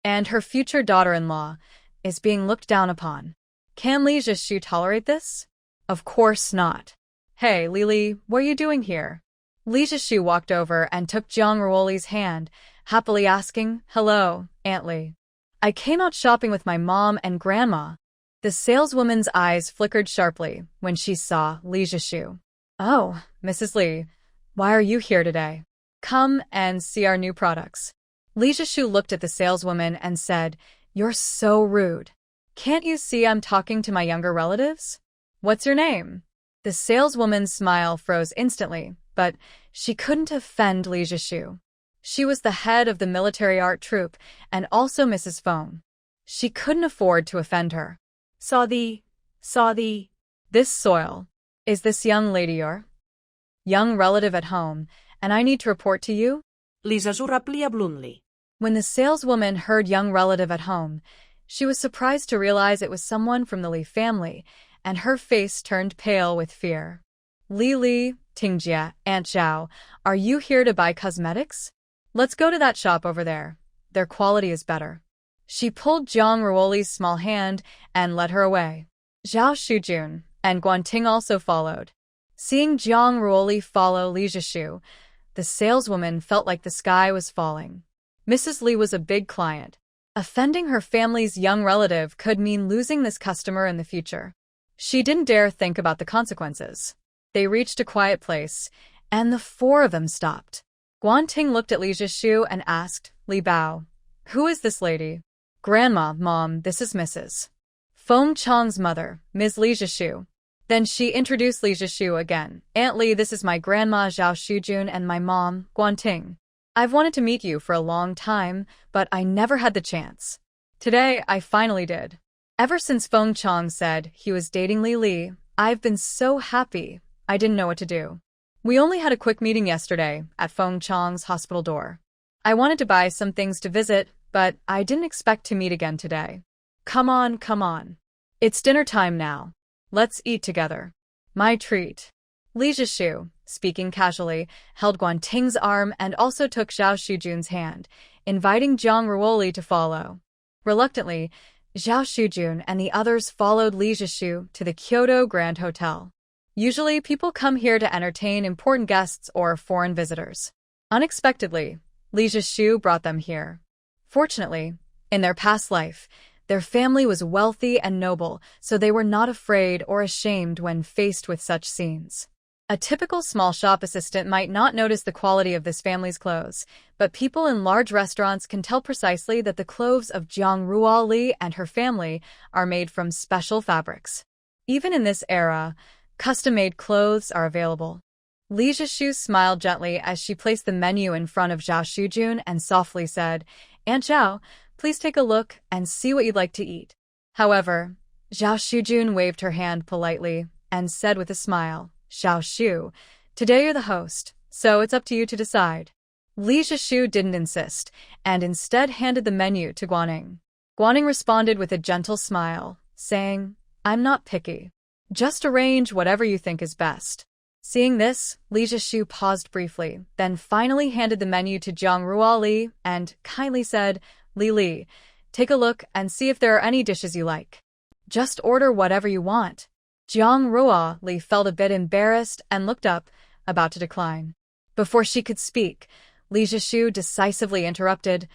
And her future daughter-in-law is being looked down upon. Can Li Zhishu tolerate this? Of course not. Hey, Lili, what are you doing here? Li Zhishu walked over and took Jiang Ruoli's hand, happily asking, Hello, Aunt Li. I came out shopping with my mom and grandma. The saleswoman's eyes flickered sharply when she saw Li Zhishu. Oh, Mrs. Li, why are you here today? Come and see our new products. Li Zhishu looked at the saleswoman and said, You're so rude. Can't you see I'm talking to my younger relatives? What's your name? The saleswoman's smile froze instantly, but she couldn't offend Li Zhishu. She was the head of the military art troupe and also Mrs. Feng. She couldn't afford to offend her. Saw the. This soil. Is this young lady your young relative at home, and I need to report to you? Li Zhishu bluntly. When the saleswoman heard young relative at home, she was surprised to realize it was someone from the Li family, and her face turned pale with fear. Li, Tingjia, Aunt Xiao, are you here to buy cosmetics? Let's go to that shop over there. Their quality is better. She pulled Zhang Ruoli's small hand and led her away. Xiao Xiaocao and Guanting also followed. Seeing Zhang Ruoli follow Li Zhishu, the saleswoman felt like the sky was falling. Mrs. Li was a big client. Offending her family's young relative could mean losing this customer in the future. She didn't dare think about the consequences. They reached a quiet place, and the four of them stopped. Guanting looked at Li Zhishu and asked, Li Bao, who is this lady? Grandma, Mom, this is Mrs. Feng Qiang's mother, Ms. Li Zhishu. Then she introduced Li Zhishu again. Aunt Li, this is my grandma Xiao Xiaocao and my mom, Guanting. I've wanted to meet you for a long time, but I never had the chance. Today, I finally did. Ever since Feng Qiang said he was dating Li, I've been so happy, I didn't know what to do. We only had a quick meeting yesterday at Feng Qiang's hospital door. I wanted to buy some things to visit, but I didn't expect to meet again today. Come on. It's dinner time now. Let's eat together. My treat. Li Zhishu, speaking casually, held Guanting's arm and also took Xiao Xiaocao's hand, inviting Zhang Ruoli to follow. Reluctantly, Xiao Xiaocao and the others followed Li Zhishu to the Kyoto Grand Hotel. Usually, people come here to entertain important guests or foreign visitors. Unexpectedly, Li Zhishu brought them here. Fortunately, in their past life, their family was wealthy and noble, so they were not afraid or ashamed when faced with such scenes. A typical small shop assistant might not notice the quality of this family's clothes, but people in large restaurants can tell precisely that the clothes of Zhang Ruoli and her family are made from special fabrics. Even in this era, custom-made clothes are available. Li Zhishu smiled gently as she placed the menu in front of Xiao Xiaocao and softly said, Aunt Xiao, please take a look and see what you'd like to eat. However, Xiao Xiaocao waved her hand politely and said with a smile, Xiao Xiu, today you're the host, so it's up to you to decide. Li Zhishu didn't insist, and instead handed the menu to Guanting. Guanting responded with a gentle smile, saying, I'm not picky. Just arrange whatever you think is best. Seeing this, Li Zhishu paused briefly, then finally handed the menu to Zhang Ruoli and kindly said, Li, take a look and see if there are any dishes you like. Just order whatever you want. Zhang Ruoli felt a bit embarrassed and looked up, about to decline. Before she could speak, Li Zhishu decisively interrupted,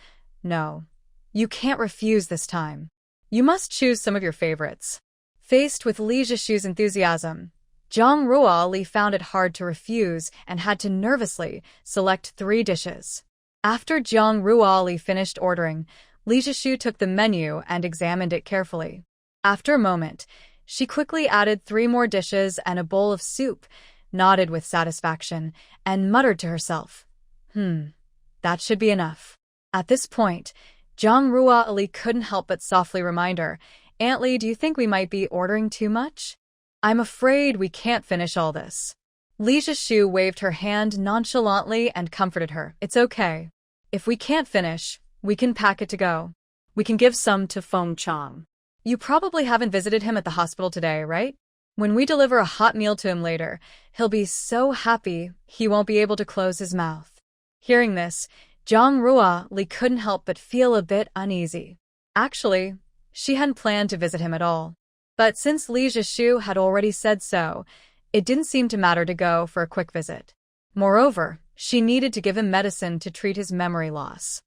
No, you can't refuse this time. You must choose some of your favorites. Faced with Li Zhishu's enthusiasm, Zhang Ruoli found it hard to refuse and had to nervously select 3 dishes. After Zhang Ruoli finished ordering, Li Zhishu took the menu and examined it carefully. After a moment, she quickly added 3 more dishes and a bowl of soup, nodded with satisfaction, and muttered to herself, that should be enough. At this point, Zhang Ruoli couldn't help but softly remind her, Aunt Li, do you think we might be ordering too much? I'm afraid we can't finish all this. Li Zhishu waved her hand nonchalantly and comforted her. It's okay. If we can't finish, we can pack it to go. We can give some to Feng Qiang. You probably haven't visited him at the hospital today, right? When we deliver a hot meal to him later, he'll be so happy he won't be able to close his mouth. Hearing this, Zhang Ruoli couldn't help but feel a bit uneasy. Actually, she hadn't planned to visit him at all. But since Li Zhishu had already said so, it didn't seem to matter to go for a quick visit. Moreover, she needed to give him medicine to treat his memory loss.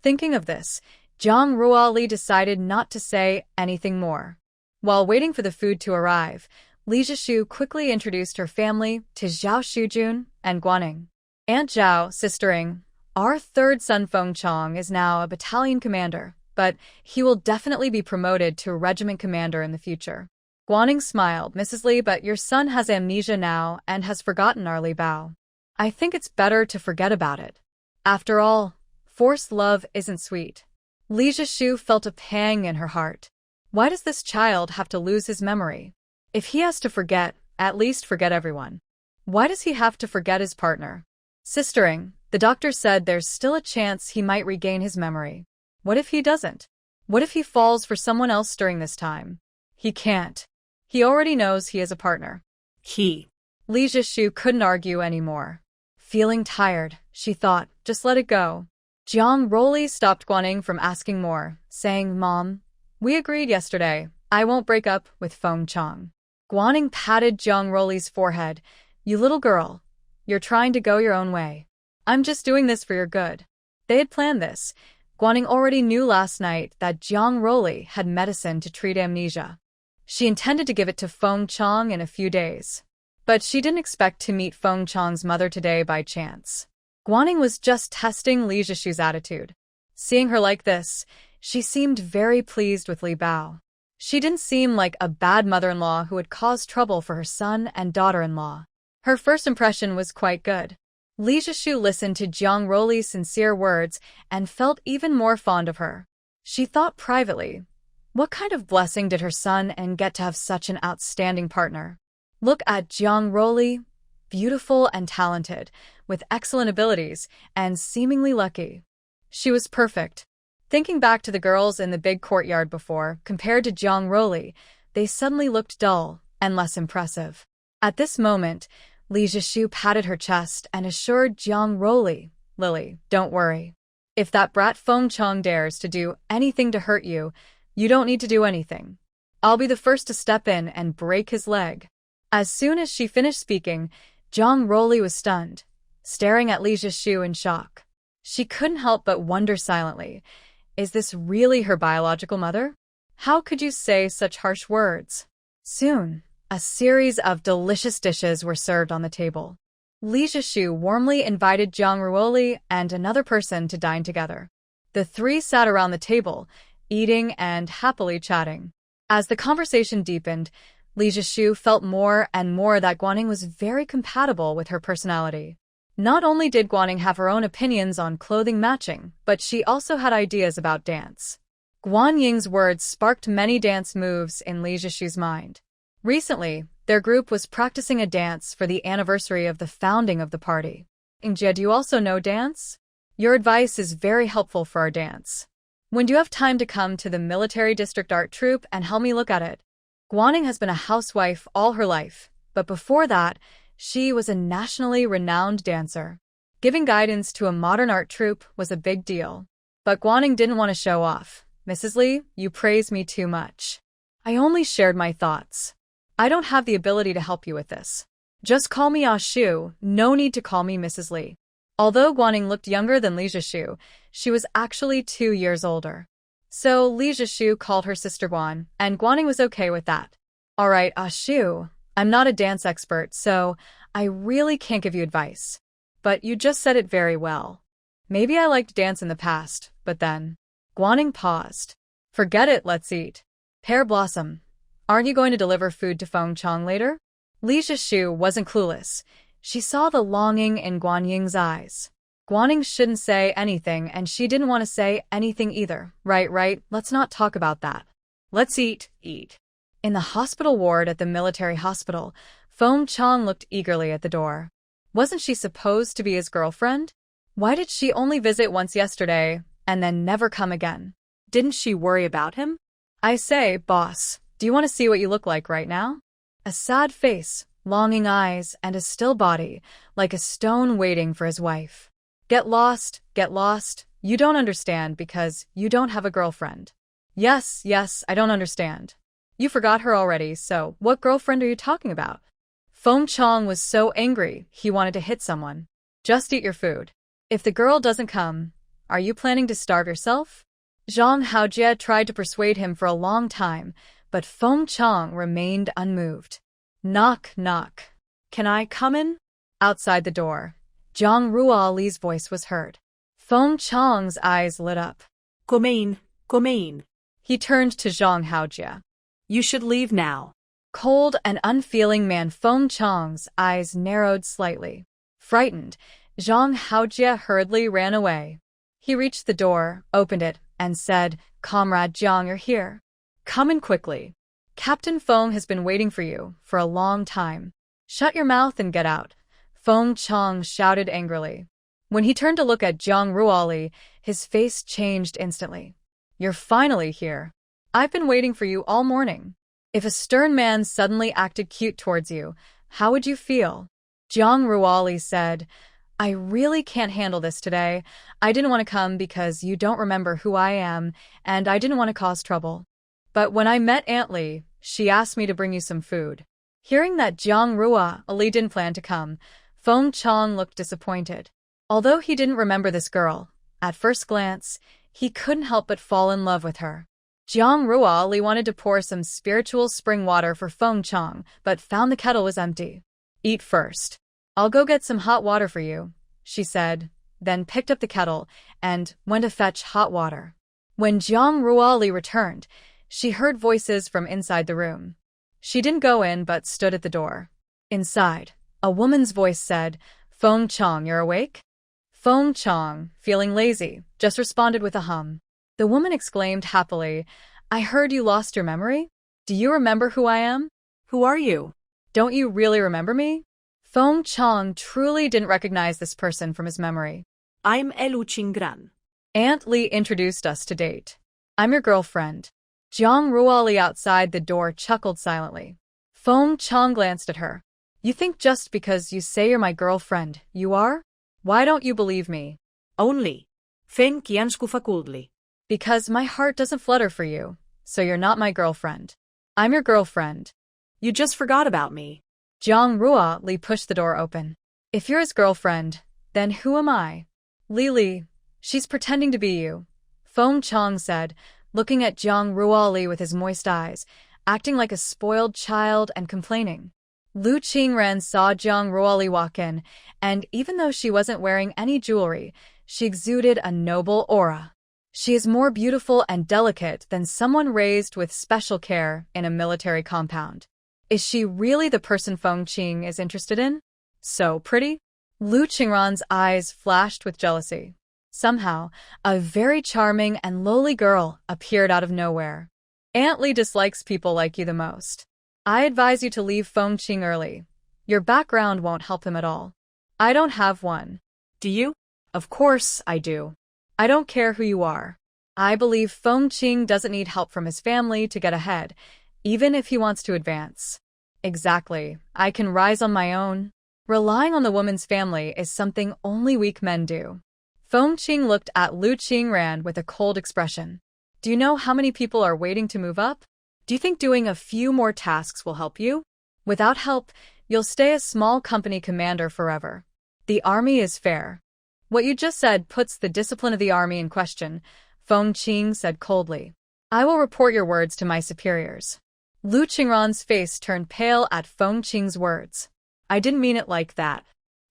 Thinking of this, Zhang Ruoli decided not to say anything more. While waiting for the food to arrive, Li Zhishu quickly introduced her family to Zhao Shujun and Guaning. Aunt Zhao, sistering, our third son Feng Qiang is now a battalion commander, but he will definitely be promoted to a regiment commander in the future. Guaning smiled. Mrs. Li, but your son has amnesia now and has forgotten our Li Bao. I think it's better to forget about it. After all, forced love isn't sweet. Li Zhishu felt a pang in her heart. Why does this child have to lose his memory? If he has to forget, at least forget everyone. Why does he have to forget his partner? Sistering, the doctor said there's still a chance he might regain his memory. What if he doesn't? What if he falls for someone else during this time? He can't. He already knows he is a partner. Li Zhishu couldn't argue anymore. Feeling tired, she thought, just let it go. Zhang Ruoli stopped Guaning from asking more, saying, Mom, we agreed yesterday. I won't break up with Feng Qiang. Guaning patted Zhang Ruoli's forehead. You little girl. You're trying to go your own way. I'm just doing this for your good. They had planned this. Guaning already knew last night that Zhang Ruoli had medicine to treat amnesia. She intended to give it to Feng Qiang in a few days. But she didn't expect to meet Feng Qiang's mother today by chance. Guaning was just testing Li Zhishu's attitude. Seeing her like this, she seemed very pleased with Li Bao. She didn't seem like a bad mother-in-law who would cause trouble for her son and daughter-in-law. Her first impression was quite good. Li Zhishu listened to Zhang Ruoli's sincere words and felt even more fond of her. She thought privately, what kind of blessing did her son and get to have such an outstanding partner? Look at Zhang Ruoli, beautiful and talented, with excellent abilities, and seemingly lucky. She was perfect. Thinking back to the girls in the big courtyard before, compared to Zhang Ruoli, they suddenly looked dull and less impressive. At this moment, Li Zhishu patted her chest and assured Zhang Ruoli, Lily, don't worry. If that brat Feng Qiang dares to do anything to hurt you, you don't need to do anything. I'll be the first to step in and break his leg. As soon as she finished speaking, Zhang Ruoli was stunned, staring at Li Zhishu in shock. She couldn't help but wonder silently, is this really her biological mother? How could you say such harsh words? Soon, a series of delicious dishes were served on the table. Li Zhishu warmly invited Zhang Ruoli and another person to dine together. The three sat around the table, eating and happily chatting. As the conversation deepened, Li Zhishu felt more and more that Guaning was very compatible with her personality. Not only did Guaning have her own opinions on clothing matching, but she also had ideas about dance. Guan Ying's words sparked many dance moves in Li Zhishu's mind. Recently, their group was practicing a dance for the anniversary of the founding of the party. Ingjie, do you also know dance? Your advice is very helpful for our dance. When do you have time to come to the military district art troupe and help me look at it? Guaning has been a housewife all her life, but before that, she was a nationally renowned dancer. Giving guidance to a modern art troupe was a big deal. But Guaning didn't want to show off. Mrs. Li, you praise me too much. I only shared my thoughts. I don't have the ability to help you with this. Just call me Ah Shu, no need to call me Mrs. Li. Although Guaning looked younger than Li Zhishu, she was actually 2 years older. So Li Zhishu called her sister Guan, and Guaning was okay with that. Alright, Ah Shu, I'm not a dance expert, so I really can't give you advice. But you just said it very well. Maybe I liked dance in the past, but then... Guaning paused. Forget it, let's eat. Pear Blossom, aren't you going to deliver food to Feng Qiang later? Li Zhishu wasn't clueless. She saw the longing in Guan Ying's eyes. Guaning shouldn't say anything, and she didn't want to say anything either. Right, let's not talk about that. Let's eat. In the hospital ward at the military hospital, Feng Qiang looked eagerly at the door. Wasn't she supposed to be his girlfriend? Why did she only visit once yesterday, and then never come again? Didn't she worry about him? I say, boss, do you want to see what you look like right now? A sad face, longing eyes, and a still body, like a stone waiting for his wife. Get lost. You don't understand because you don't have a girlfriend. Yes, I don't understand. You forgot her already, so what girlfriend are you talking about? Feng Qiang was so angry, he wanted to hit someone. Just eat your food. If the girl doesn't come, are you planning to starve yourself? Xiao Xiaocao tried to persuade him for a long time, but Feng Qiang remained unmoved. Knock, knock. Can I come in? Outside the door, Zhang Ruoli's voice was heard. Feng Qiang's eyes lit up. Come in, come in. He turned to Zhang Haojia. You should leave now. Cold and unfeeling man Feng Qiang's eyes narrowed slightly. Frightened, Zhang Haojia hurriedly ran away. He reached the door, opened it, and said, Comrade Jiang, you're here. Come in quickly. Captain Feng has been waiting for you for a long time. Shut your mouth and get out, Feng Qiang shouted angrily. When he turned to look at Zhang Ruoli, his face changed instantly. You're finally here. I've been waiting for you all morning. If a stern man suddenly acted cute towards you, how would you feel? Zhang Ruoli said, I really can't handle this today. I didn't want to come because you don't remember who I am, and I didn't want to cause trouble. But when I met Aunt Li, she asked me to bring you some food. Hearing that Zhang Ruoli didn't plan to come, Feng Qiang looked disappointed. Although he didn't remember this girl, at first glance, he couldn't help but fall in love with her. Zhang Ruoli wanted to pour some spiritual spring water for Feng Qiang, but found the kettle was empty. Eat first. I'll go get some hot water for you, she said, then picked up the kettle and went to fetch hot water. When Zhang Ruoli returned, she heard voices from inside the room. She didn't go in but stood at the door. Inside, a woman's voice said, Feng Qiang, you're awake? Feng Qiang, feeling lazy, just responded with a hum. The woman exclaimed happily, I heard you lost your memory? Do you remember who I am? Who are you? Don't you really remember me? Feng Qiang truly didn't recognize this person from his memory. I'm Elu Qingran. Aunt Li introduced us to date. I'm your girlfriend. Zhang Ruoli outside the door chuckled silently. Feng Qiang glanced at her. You think just because you say you're my girlfriend, you are? Why don't you believe me? Only. Feng Qiang facultly. Because my heart doesn't flutter for you, so you're not my girlfriend. I'm your girlfriend. You just forgot about me. Zhang Ruoli pushed the door open. If you're his girlfriend, then who am I? Li, she's pretending to be you, Feng Qiang said, looking at Zhang Ruoli with his moist eyes, acting like a spoiled child and complaining. Lu Qingran saw Zhang Ruoli walk in, and even though she wasn't wearing any jewelry, she exuded a noble aura. She is more beautiful and delicate than someone raised with special care in a military compound. Is she really the person Feng Qing is interested in? So pretty? Lu Qingran's eyes flashed with jealousy. Somehow, a very charming and lowly girl appeared out of nowhere. Aunt Li dislikes people like you the most. I advise you to leave Feng Qing early. Your background won't help him at all. I don't have one. Do you? Of course I do. I don't care who you are. I believe Feng Qing doesn't need help from his family to get ahead, even if he wants to advance. Exactly. I can rise on my own. Relying on the woman's family is something only weak men do. Feng Qing looked at Lu Qingran with a cold expression. Do you know how many people are waiting to move up? Do you think doing a few more tasks will help you? Without help, you'll stay a small company commander forever. The army is fair. What you just said puts the discipline of the army in question, Feng Qing said coldly. I will report your words to my superiors. Lu Qingran's face turned pale at Feng Qing's words. I didn't mean it like that.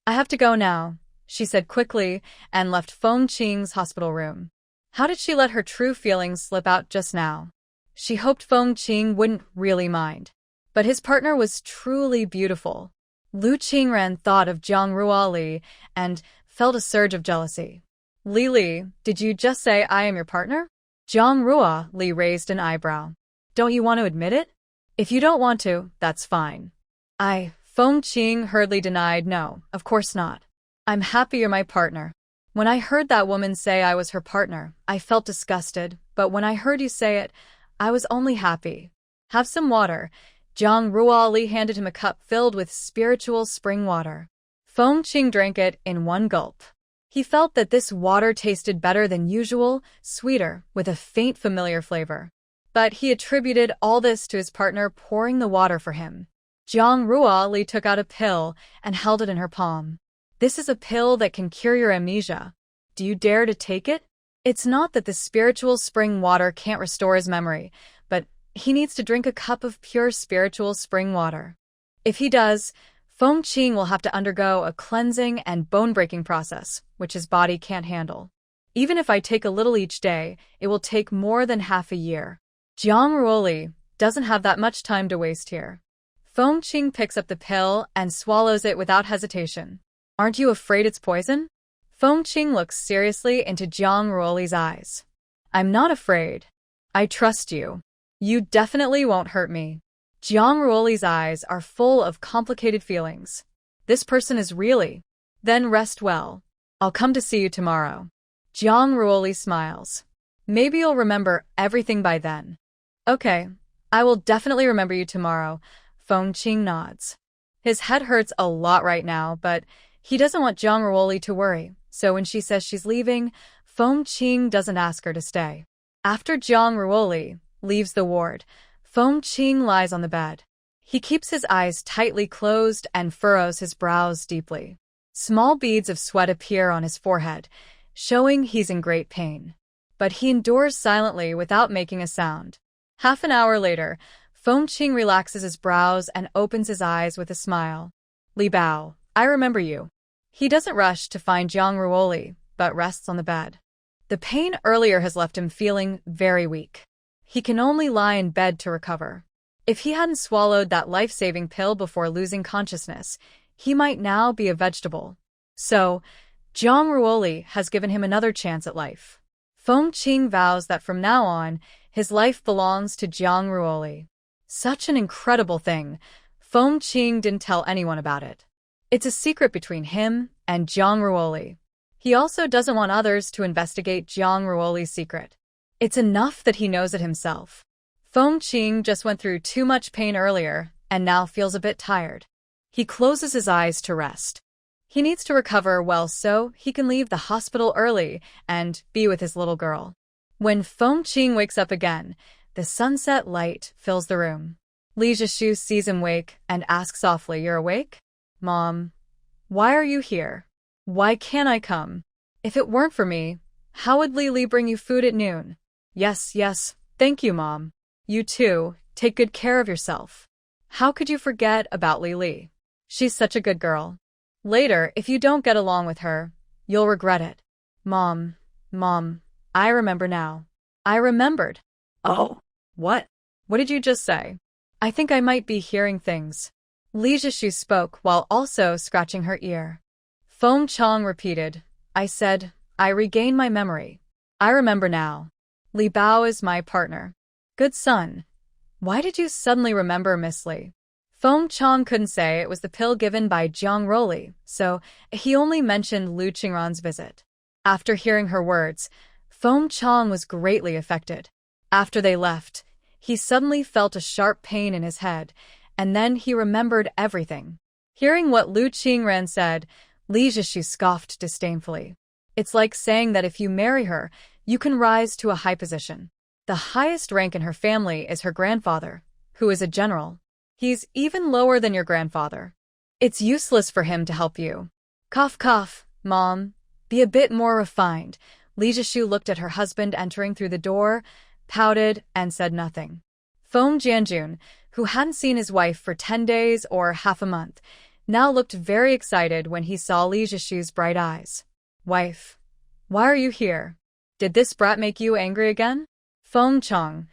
I have to go now, she said quickly and left Feng Qing's hospital room. How did she let her true feelings slip out just now? She hoped Feng Qing wouldn't really mind. But his partner was truly beautiful. Lu Qingran thought of Zhang Ruoli and felt a surge of jealousy. Li, did you just say I am your partner? Zhang Ruoli raised an eyebrow. Don't you want to admit it? If you don't want to, that's fine. Feng Qing hurriedly denied, no, of course not. I'm happy you're my partner. When I heard that woman say I was her partner, I felt disgusted, but when I heard you say it, I was only happy. Have some water. Zhang Ruoli handed him a cup filled with spiritual spring water. Feng Qing drank it in one gulp. He felt that this water tasted better than usual, sweeter, with a faint familiar flavor. But he attributed all this to his partner pouring the water for him. Zhang Ruoli took out a pill and held it in her palm. This is a pill that can cure your amnesia. Do you dare to take it? It's not that the spiritual spring water can't restore his memory, but he needs to drink a cup of pure spiritual spring water. If he does, Feng Qiang will have to undergo a cleansing and bone-breaking process, which his body can't handle. Even if I take a little each day, it will take more than half a year. Jiang Ruoli doesn't have that much time to waste here. Feng Qiang picks up the pill and swallows it without hesitation. Aren't you afraid it's poison? Feng Qiang looks seriously into Jiang Ruoli's eyes. I'm not afraid. I trust you. You definitely won't hurt me. Jiang Ruoli's eyes are full of complicated feelings. This person is really. Then rest well. I'll come to see you tomorrow. Jiang Ruoli smiles. Maybe you'll remember everything by then. Okay, I will definitely remember you tomorrow. Feng Qiang nods. His head hurts a lot right now, but he doesn't want Jiang Ruoli to worry, so when she says she's leaving, Feng Qiang doesn't ask her to stay. After Jiang Ruoli leaves the ward, Feng Qiang lies on the bed. He keeps his eyes tightly closed and furrows his brows deeply. Small beads of sweat appear on his forehead, showing he's in great pain. But he endures silently without making a sound. Half an hour later, Feng Qiang relaxes his brows and opens his eyes with a smile. Li Bao, I remember you. He doesn't rush to find Jiang Ruoli, but rests on the bed. The pain earlier has left him feeling very weak. He can only lie in bed to recover. If he hadn't swallowed that life-saving pill before losing consciousness, he might now be a vegetable. So, Jiang Ruoli has given him another chance at life. Feng Qiang vows that from now on, his life belongs to Jiang Ruoli. Such an incredible thing. Feng Qiang didn't tell anyone about it. It's a secret between him and Jiang Ruoli. He also doesn't want others to investigate Jiang Ruoli's secret. It's enough that he knows it himself. Feng Qiang just went through too much pain earlier and now feels a bit tired. He closes his eyes to rest. He needs to recover well so he can leave the hospital early and be with his little girl. When Feng Qiang wakes up again, the sunset light fills the room. Li Zhishu sees him wake and asks softly, "You're awake? Mom, why are you here? Why can't I come? If it weren't for me, how would Li bring you food at noon?" Yes, thank you, Mom. You too, take good care of yourself. How could you forget about Li? She's such a good girl. Later, if you don't get along with her, you'll regret it. Mom, I remember now. I remembered. Oh, what? What did you just say? I think I might be hearing things. Li Zhishu spoke while also scratching her ear. Feng Qiang repeated, I said, I regain my memory. I remember now. Li Bao is my partner. Good son. Why did you suddenly remember Miss Li? Feng Qiang couldn't say it was the pill given by Jiang Ruoli, so he only mentioned Lu Qingran's visit. After hearing her words, Feng Qiang was greatly affected. After they left, he suddenly felt a sharp pain in his head, and then he remembered everything. Hearing what Lu Qingran said, Li Zhishu scoffed disdainfully. It's like saying that if you marry her, you can rise to a high position. The highest rank in her family is her grandfather, who is a general. He's even lower than your grandfather. It's useless for him to help you. Cough, Mom. Be a bit more refined. Li Zhishu looked at her husband entering through the door, pouted, and said nothing. Feng Jianjun, who hadn't seen his wife for 10 days or half a month, now looked very excited when he saw Li Zhishu's bright eyes. Wife, why are you here? Did this brat make you angry again? Feng Qiang.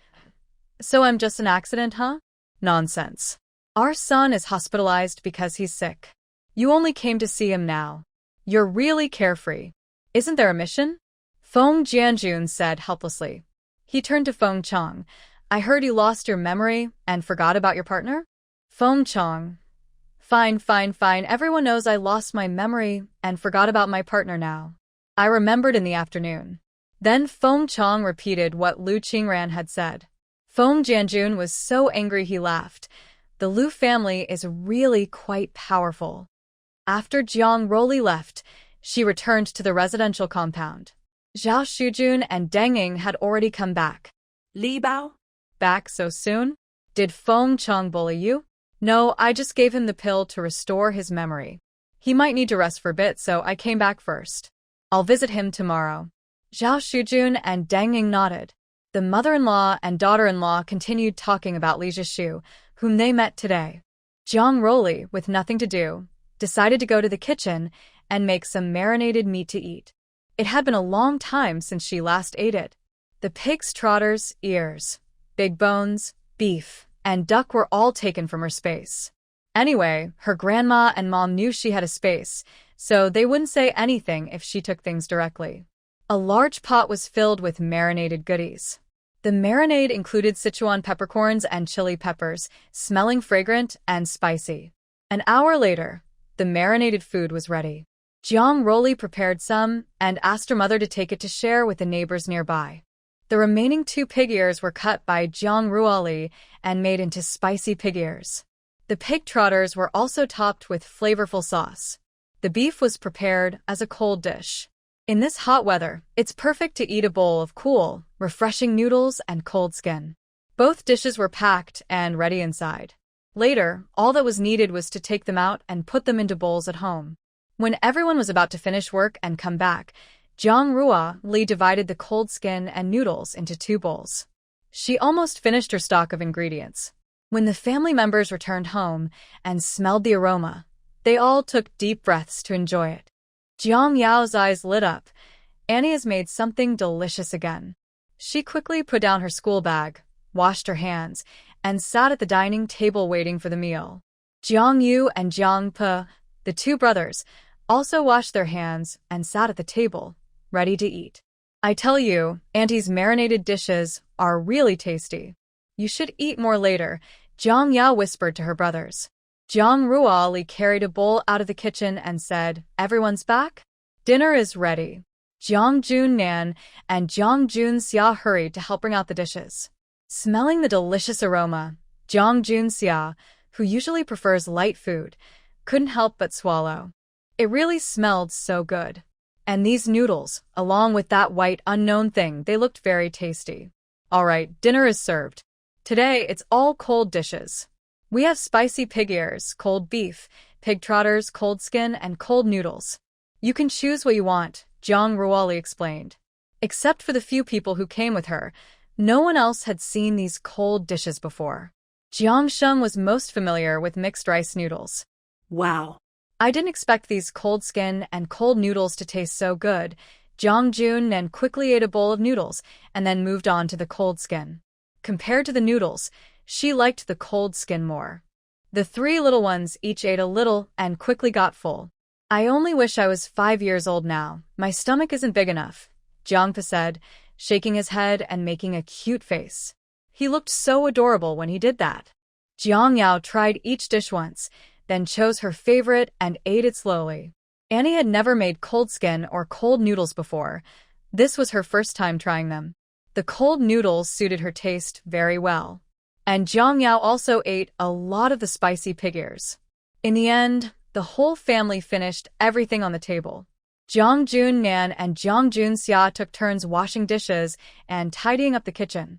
So I'm just an accident, huh? Nonsense. Our son is hospitalized because he's sick. You only came to see him now. You're really carefree. Isn't there a mission? Feng Jianjun said helplessly. He turned to Feng Qiang. I heard you lost your memory and forgot about your partner? Feng Qiang. Fine. Everyone knows I lost my memory and forgot about my partner now. I remembered in the afternoon. Then Feng Qiang repeated what Lu Qingran had said. Feng Jianjun was so angry he laughed. The Lu family is really quite powerful. After Jiang Ruoli left, she returned to the residential compound. Zhao Shujun and Deng Ying had already come back. Li Bao? Back so soon? Did Feng Qiang bully you? No, I just gave him the pill to restore his memory. He might need to rest for a bit, so I came back first. I'll visit him tomorrow. Zhao Shujun and Deng Ying nodded. The mother-in-law and daughter-in-law continued talking about Li Zhishu, whom they met today. Jiang Roli, with nothing to do, decided to go to the kitchen and make some marinated meat to eat. It had been a long time since she last ate it. The pig's trotters, ears, big bones, beef, and duck were all taken from her space. Anyway, her grandma and mom knew she had a space, so they wouldn't say anything if she took things directly. A large pot was filled with marinated goodies. The marinade included Sichuan peppercorns and chili peppers, smelling fragrant and spicy. An hour later, the marinated food was ready. Jiang Roli prepared some and asked her mother to take it to share with the neighbors nearby. The remaining 2 pig ears were cut by Jiang Ruoli and made into spicy pig ears. The pig trotters were also topped with flavorful sauce. The beef was prepared as a cold dish. In this hot weather, it's perfect to eat a bowl of cool, refreshing noodles and cold skin. Both dishes were packed and ready inside. Later, all that was needed was to take them out and put them into bowls at home. When everyone was about to finish work and come back, Jiang Ruoli divided the cold skin and noodles into 2 bowls. She almost finished her stock of ingredients. When the family members returned home and smelled the aroma, they all took deep breaths to enjoy it. Jiang Yao's eyes lit up. Annie has made something delicious again. She quickly put down her school bag, washed her hands, and sat at the dining table waiting for the meal. Jiang Yu and Jiang Pe, the 2 brothers, also washed their hands and sat at the table, ready to eat. I tell you, Auntie's marinated dishes are really tasty. You should eat more later, Jiang Yao whispered to her brothers. Jiang Ruoli carried a bowl out of the kitchen and said, "Everyone's back? Dinner is ready." Jiang Junnan and Jiang Junxia hurried to help bring out the dishes. Smelling the delicious aroma, Jiang Junxia, who usually prefers light food, couldn't help but swallow. It really smelled so good. And these noodles, along with that white unknown thing, they looked very tasty. All right, dinner is served. Today, it's all cold dishes. We have spicy pig ears, cold beef, pig trotters, cold skin, and cold noodles. You can choose what you want, Jiang Ruoli explained. Except for the few people who came with her, no one else had seen these cold dishes before. Jiang Sheng was most familiar with mixed rice noodles. Wow. I didn't expect these cold skin and cold noodles to taste so good. Jiang Junnan quickly ate a bowl of noodles and then moved on to the cold skin. Compared to the noodles, she liked the cold skin more. The 3 little ones each ate a little and quickly got full. I only wish I was 5 years old now. My stomach isn't big enough, Jiang Pe said, shaking his head and making a cute face. He looked so adorable when he did that. Jiang Yao tried each dish once, then chose her favorite and ate it slowly. Annie had never made cold skin or cold noodles before. This was her first time trying them. The cold noodles suited her taste very well. And Jiang Yao also ate a lot of the spicy pig ears. In the end, the whole family finished everything on the table. Jiang Junnan and Jiang Junxia took turns washing dishes and tidying up the kitchen.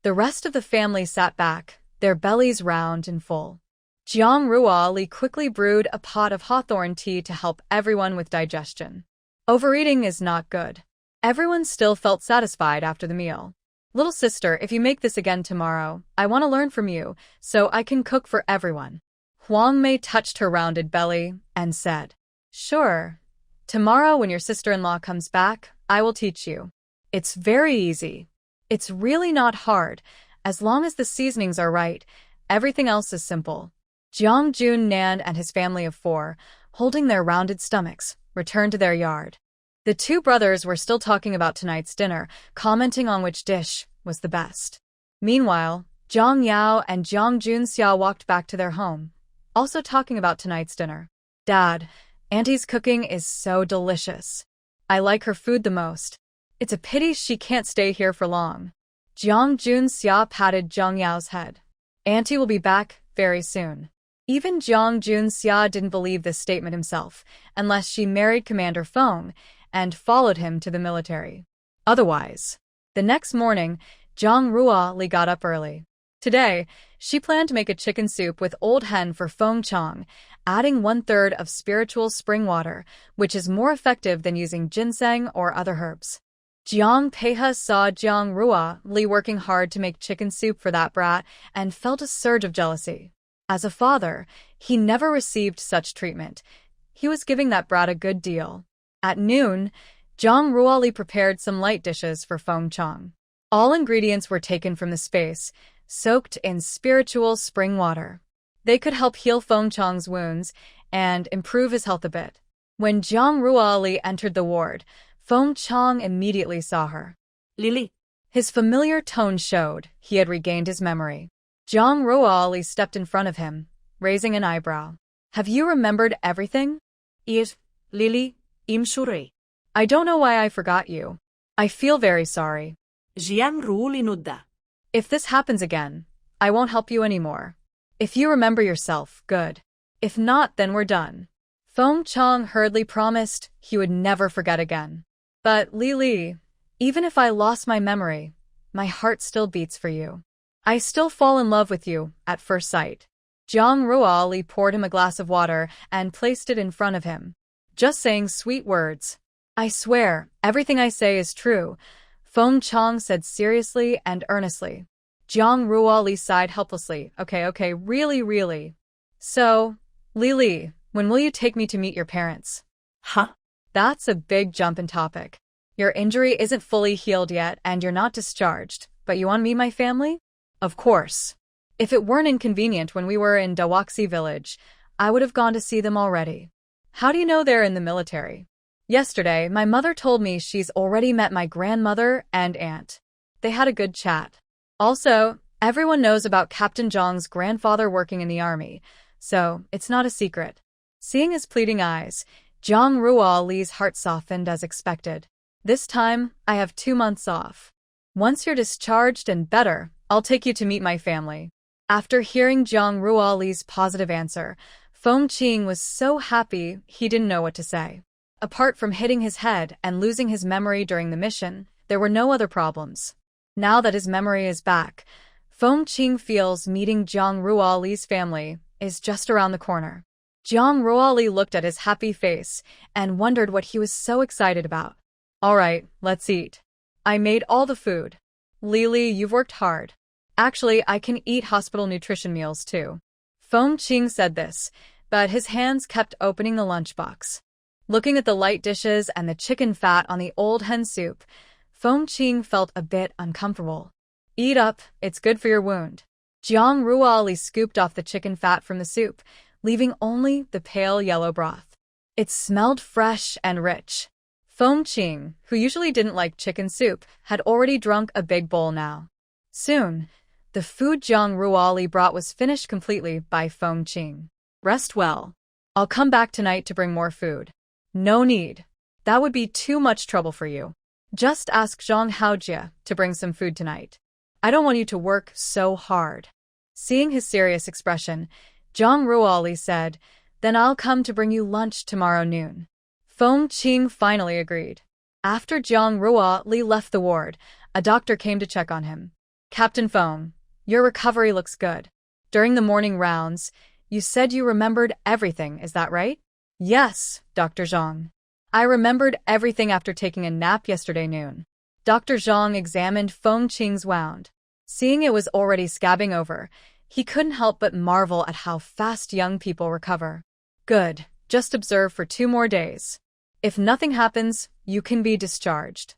The rest of the family sat back, their bellies round and full. Jiang Ruoli quickly brewed a pot of hawthorn tea to help everyone with digestion. Overeating is not good. Everyone still felt satisfied after the meal. Little sister, if you make this again tomorrow, I want to learn from you, so I can cook for everyone. Huang Mei touched her rounded belly and said, "Sure. Tomorrow when your sister-in-law comes back, I will teach you. It's very easy. It's really not hard. As long as the seasonings are right, everything else is simple." Jiang Junnan and his family of 4, holding their rounded stomachs, returned to their yard. The 2 brothers were still talking about tonight's dinner, commenting on which dish was the best. Meanwhile, Jiang Yao and Jiang Junxia walked back to their home, also talking about tonight's dinner. "Dad, Auntie's cooking is so delicious. I like her food the most. It's a pity she can't stay here for long." Jiang Junxia patted Jiang Yao's head. "Auntie will be back very soon." Even Jiang Junxia didn't believe this statement himself, unless she married Commander Feng and followed him to the military. Otherwise, the next morning, Jiang Ruoli got up early. Today, she planned to make a chicken soup with old hen for Feng Qiang, adding 1/3 of spiritual spring water, which is more effective than using ginseng or other herbs. Jiang Peihe saw Jiang Ruoli working hard to make chicken soup for that brat and felt a surge of jealousy. As a father, he never received such treatment. He was giving that brat a good deal. At noon, Jiang Ruoli prepared some light dishes for Feng Qiang. All ingredients were taken from the space, soaked in spiritual spring water. They could help heal Feng Qiang's wounds and improve his health a bit. When Jiang Ruoli entered the ward, Feng Qiang immediately saw her. Lily. His familiar tone showed he had regained his memory. Jiang Ruoli stepped in front of him, raising an eyebrow. Have you remembered everything? Yes, Lily, I'm sorry. I don't know why I forgot you. I feel very sorry. Jiang Ruoli nudda. If this happens again, I won't help you anymore. If you remember yourself, good. If not, then we're done. Feng Qiang hurriedly promised he would never forget again. But Li, even if I lost my memory, my heart still beats for you. I still fall in love with you at first sight. Jiang Ruoli poured him a glass of water and placed it in front of him, just saying sweet words. I swear, everything I say is true, Feng Qiang said seriously and earnestly. Jiang Ruoli sighed helplessly. Okay, really. So, Li, when will you take me to meet your parents? Huh? That's a big jump in topic. Your injury isn't fully healed yet and you're not discharged, but you want to meet my family? Of course. If it weren't inconvenient when we were in Dawaxi village, I would have gone to see them already. How do you know they're in the military? Yesterday, my mother told me she's already met my grandmother and aunt. They had a good chat. Also, everyone knows about Captain Zhang's grandfather working in the army, so it's not a secret. Seeing his pleading eyes, Jiang Ruoli's heart softened as expected. This time, I have 2 months off. Once you're discharged and better, I'll take you to meet my family. After hearing Jiang Ruoli's positive answer, Feng Qiang was so happy he didn't know what to say. Apart from hitting his head and losing his memory during the mission, there were no other problems. Now that his memory is back, Feng Qiang feels meeting Jiang Ruoli's family is just around the corner. Jiang Ruoli looked at his happy face and wondered what he was so excited about. All right, let's eat. I made all the food. Lily, you've worked hard. Actually, I can eat hospital nutrition meals too. Feng Qiang said this, but his hands kept opening the lunchbox. Looking at the light dishes and the chicken fat on the old hen soup, Feng Qiang felt a bit uncomfortable. Eat up, it's good for your wound. Jiang Ruoli scooped off the chicken fat from the soup, leaving only the pale yellow broth. It smelled fresh and rich. Feng Qiang, who usually didn't like chicken soup, had already drunk a big bowl now. Soon, the food Jiang Ruoli brought was finished completely by Feng Qiang. Rest well. I'll come back tonight to bring more food. No need. That would be too much trouble for you. Just ask Zhang Haojie to bring some food tonight. I don't want you to work so hard. Seeing his serious expression, Jiang Ruoli said, Then I'll come to bring you lunch tomorrow noon. Feng Qiang finally agreed. After Jiang Ruoli left the ward, a doctor came to check on him. Captain Feng, your recovery looks good. During the morning rounds, you said you remembered everything, is that right? Yes, Dr. Zhang. I remembered everything after taking a nap yesterday noon. Dr. Zhang examined Feng Qiang's wound. Seeing it was already scabbing over, he couldn't help but marvel at how fast young people recover. Good, just observe for 2 more days. If nothing happens, you can be discharged.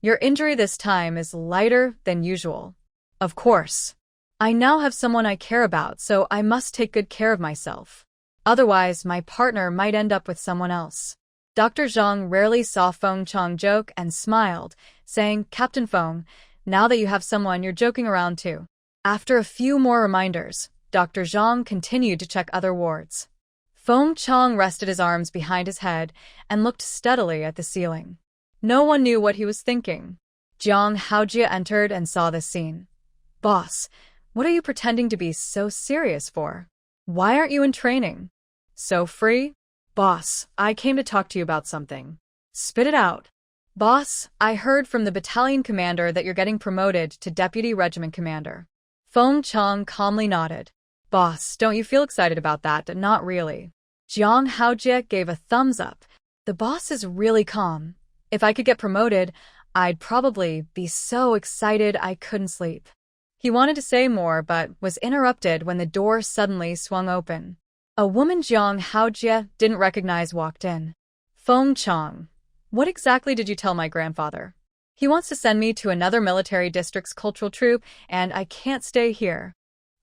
Your injury this time is lighter than usual. Of course. I now have someone I care about, so I must take good care of myself. Otherwise, my partner might end up with someone else. Dr. Zhang rarely saw Feng Qiang joke and smiled, saying, Captain Feng, now that you have someone, you're joking around too. After a few more reminders, Dr. Zhang continued to check other wards. Feng Qiang rested his arms behind his head and looked steadily at the ceiling. No one knew what he was thinking. Zhang Haojie entered and saw this scene. Boss, what are you pretending to be so serious for? Why aren't you in training? So free? Boss, I came to talk to you about something. Spit it out. Boss, I heard from the battalion commander that you're getting promoted to deputy regiment commander. Feng Qiang calmly nodded. Boss, don't you feel excited about that? Not really. Jiang Haojie gave a thumbs up. The boss is really calm. If I could get promoted, I'd probably be so excited I couldn't sleep. He wanted to say more but was interrupted when the door suddenly swung open. A woman Jiang Haojie didn't recognize walked in. Feng Qiang, what exactly did you tell my grandfather? He wants to send me to another military district's cultural troop, and I can't stay here.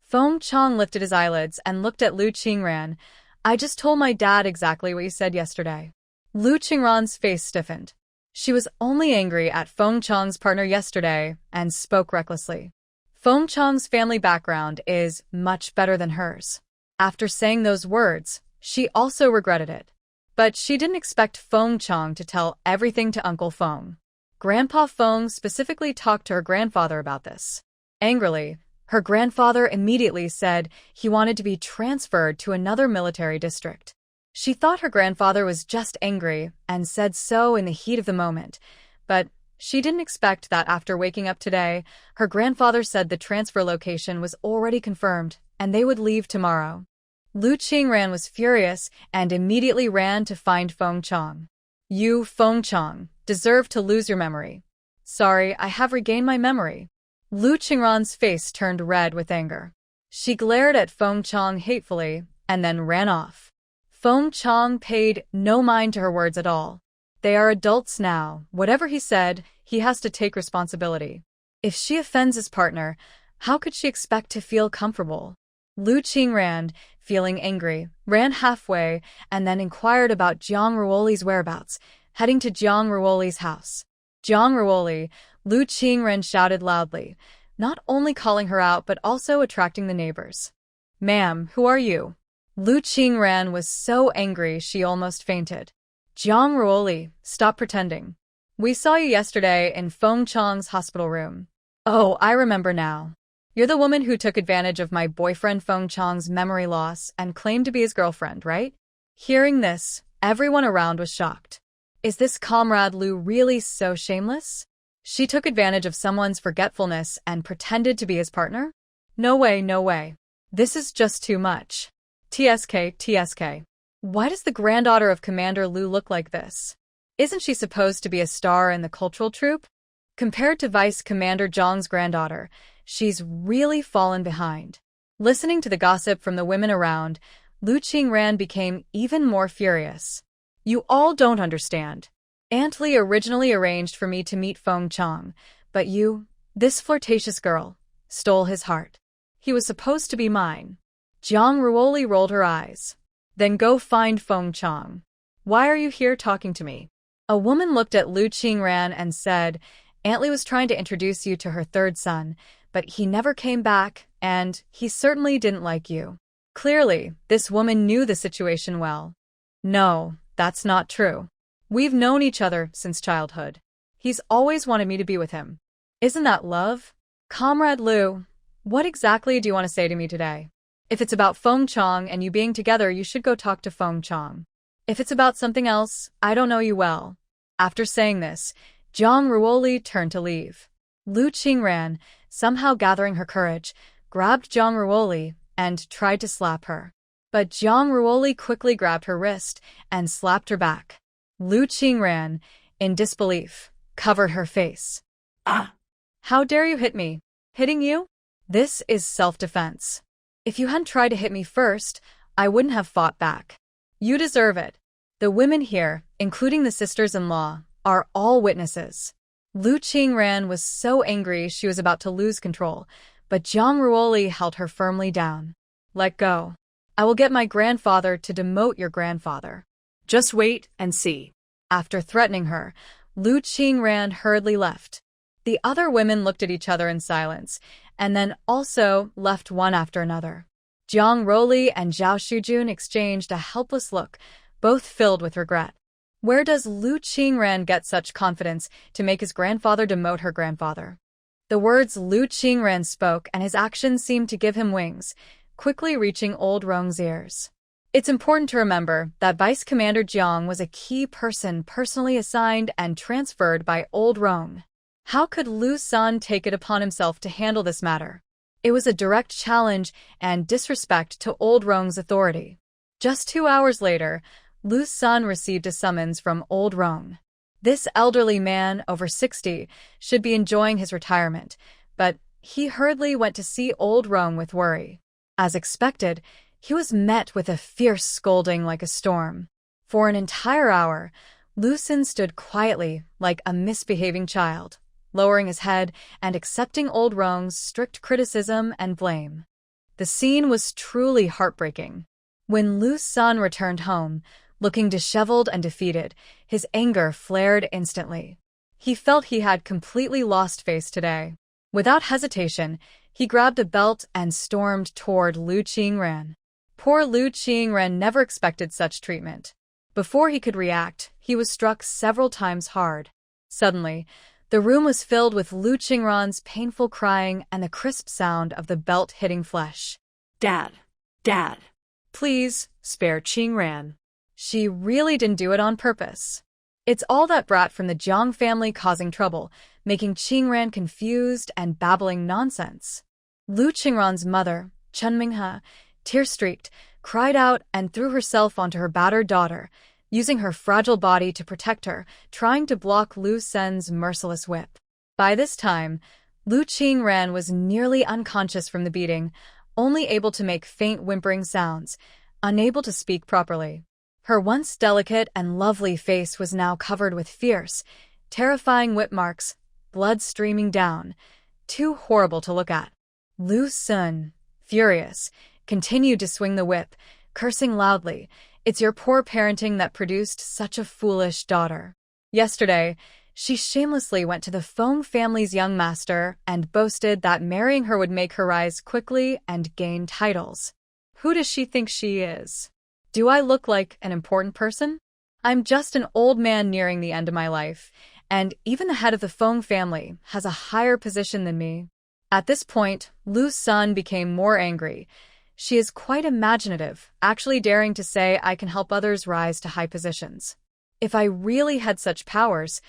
Feng Qiang lifted his eyelids and looked at Lu Qingran. I just told my dad exactly what you said yesterday. Lu Qingran's face stiffened. She was only angry at Feng Qiang's partner yesterday and spoke recklessly. Feng Qiang's family background is much better than hers. After saying those words, she also regretted it. But she didn't expect Feng Qiang to tell everything to Uncle Feng. Grandpa Feng specifically talked to her grandfather about this. Angrily, her grandfather immediately said he wanted to be transferred to another military district. She thought her grandfather was just angry and said so in the heat of the moment, but she didn't expect that after waking up today, her grandfather said the transfer location was already confirmed and they would leave tomorrow. Lu Qingran was furious and immediately ran to find Feng Qiang. You, Feng Qiang, deserve to lose your memory. Sorry, I have regained my memory. Lu Qingran's face turned red with anger. She glared at Feng Qiang hatefully and then ran off. Feng Qiang paid no mind to her words at all. They are adults now. Whatever he said, he has to take responsibility. If she offends his partner, how could she expect to feel comfortable? Lu Qingran, feeling angry, ran halfway and then inquired about Jiang Ruoli's whereabouts, heading to Jiang Ruoli's house. Jiang Ruoli, Lu Qingran shouted loudly, not only calling her out but also attracting the neighbors. Ma'am, who are you? Lu Qingran was so angry she almost fainted. Jiang Ruoli, stop pretending. We saw you yesterday in Feng Qiang's hospital room. Oh, I remember now. You're the woman who took advantage of my boyfriend Feng Qiang's memory loss and claimed to be his girlfriend, right? Hearing this, everyone around was shocked. Is this comrade Lu really so shameless? She took advantage of someone's forgetfulness and pretended to be his partner? No way, no way. This is just too much. TSK. Why does the granddaughter of Commander Lu look like this? Isn't she supposed to be a star in the cultural troupe? Compared to Vice Commander Zhang's granddaughter, she's really fallen behind. Listening to the gossip from the women around, Lu Qingran became even more furious. You all don't understand. Aunt Li originally arranged for me to meet Feng Qiang, but you, this flirtatious girl, stole his heart. He was supposed to be mine. Jiang Ruoli rolled her eyes. Then go find Feng Qiang. Why are you here talking to me? A woman looked at Lu Qingran and said, Aunt Li was trying to introduce you to her third son, but he never came back, and he certainly didn't like you. Clearly, this woman knew the situation well. No, that's not true. We've known each other since childhood. He's always wanted me to be with him. Isn't that love? Comrade Lu, what exactly do you want to say to me today? If it's about Feng Qiang and you being together, you should go talk to Feng Qiang. If it's about something else, I don't know you well. After saying this, Jiang Ruoli turned to leave. Lu Qingran, somehow gathering her courage, grabbed Jiang Ruoli and tried to slap her. But Jiang Ruoli quickly grabbed her wrist and slapped her back. Lu Qingran, in disbelief, covered her face. Ah! How dare you hit me? Hitting you? This is self-defense. If you hadn't tried to hit me first, I wouldn't have fought back. You deserve it. The women here, including the sisters-in-law, are all witnesses. Lu Qingran was so angry she was about to lose control, but Jiang Ruoli held her firmly down. Let go. I will get my grandfather to demote your grandfather. Just wait and see. After threatening her, Lu Qingran hurriedly left. The other women looked at each other in silence, and then also left one after another. Jiang Ruoli and Zhao Shujun exchanged a helpless look, both filled with regret. Where does Lu Qingran get such confidence to make his grandfather demote her grandfather? The words Lu Qingran spoke and his actions seemed to give him wings, quickly reaching Old Rong's ears. It's important to remember that Vice Commander Jiang was a key person personally assigned and transferred by Old Rong. How could Lu Sun take it upon himself to handle this matter? It was a direct challenge and disrespect to Old Rong's authority. Just 2 hours later, Lu Sun received a summons from Old Rong. This elderly man, over 60, should be enjoying his retirement, but he hurriedly went to see old Rome with worry. As expected, he was met with a fierce scolding like a storm. For an entire hour, Lu Xun stood quietly like a misbehaving child, lowering his head and accepting old Rong's strict criticism and blame. The scene was truly heartbreaking. When Lu Xun returned home, looking disheveled and defeated, his anger flared instantly. He felt he had completely lost face today. Without hesitation, he grabbed a belt and stormed toward Lu Qingran. Poor Lu Qingran never expected such treatment. Before he could react, he was struck several times hard. Suddenly, the room was filled with Lu Qingran's painful crying and the crisp sound of the belt hitting flesh. Dad. Dad. Please, spare Qingran. She really didn't do it on purpose. It's all that brat from the Jang family causing trouble, making Qingran confused and babbling nonsense. Lu Qingran's mother, Chen Minghe, tear-streaked, cried out and threw herself onto her battered daughter, using her fragile body to protect her, trying to block Lu Xun's merciless whip. By this time, Lu Qingran was nearly unconscious from the beating, only able to make faint whimpering sounds, unable to speak properly. Her once delicate and lovely face was now covered with fierce, terrifying whip marks, blood streaming down, too horrible to look at. Lu Xun, furious, continued to swing the whip, cursing loudly, "It's your poor parenting that produced such a foolish daughter." Yesterday, she shamelessly went to the Feng family's young master and boasted that marrying her would make her rise quickly and gain titles. Who does she think she is? Do I look like an important person? I'm just an old man nearing the end of my life, and even the head of the Feng family has a higher position than me. At this point, Lu Xun became more angry. She is quite imaginative, actually daring to say I can help others rise to high positions. If I really had such powers,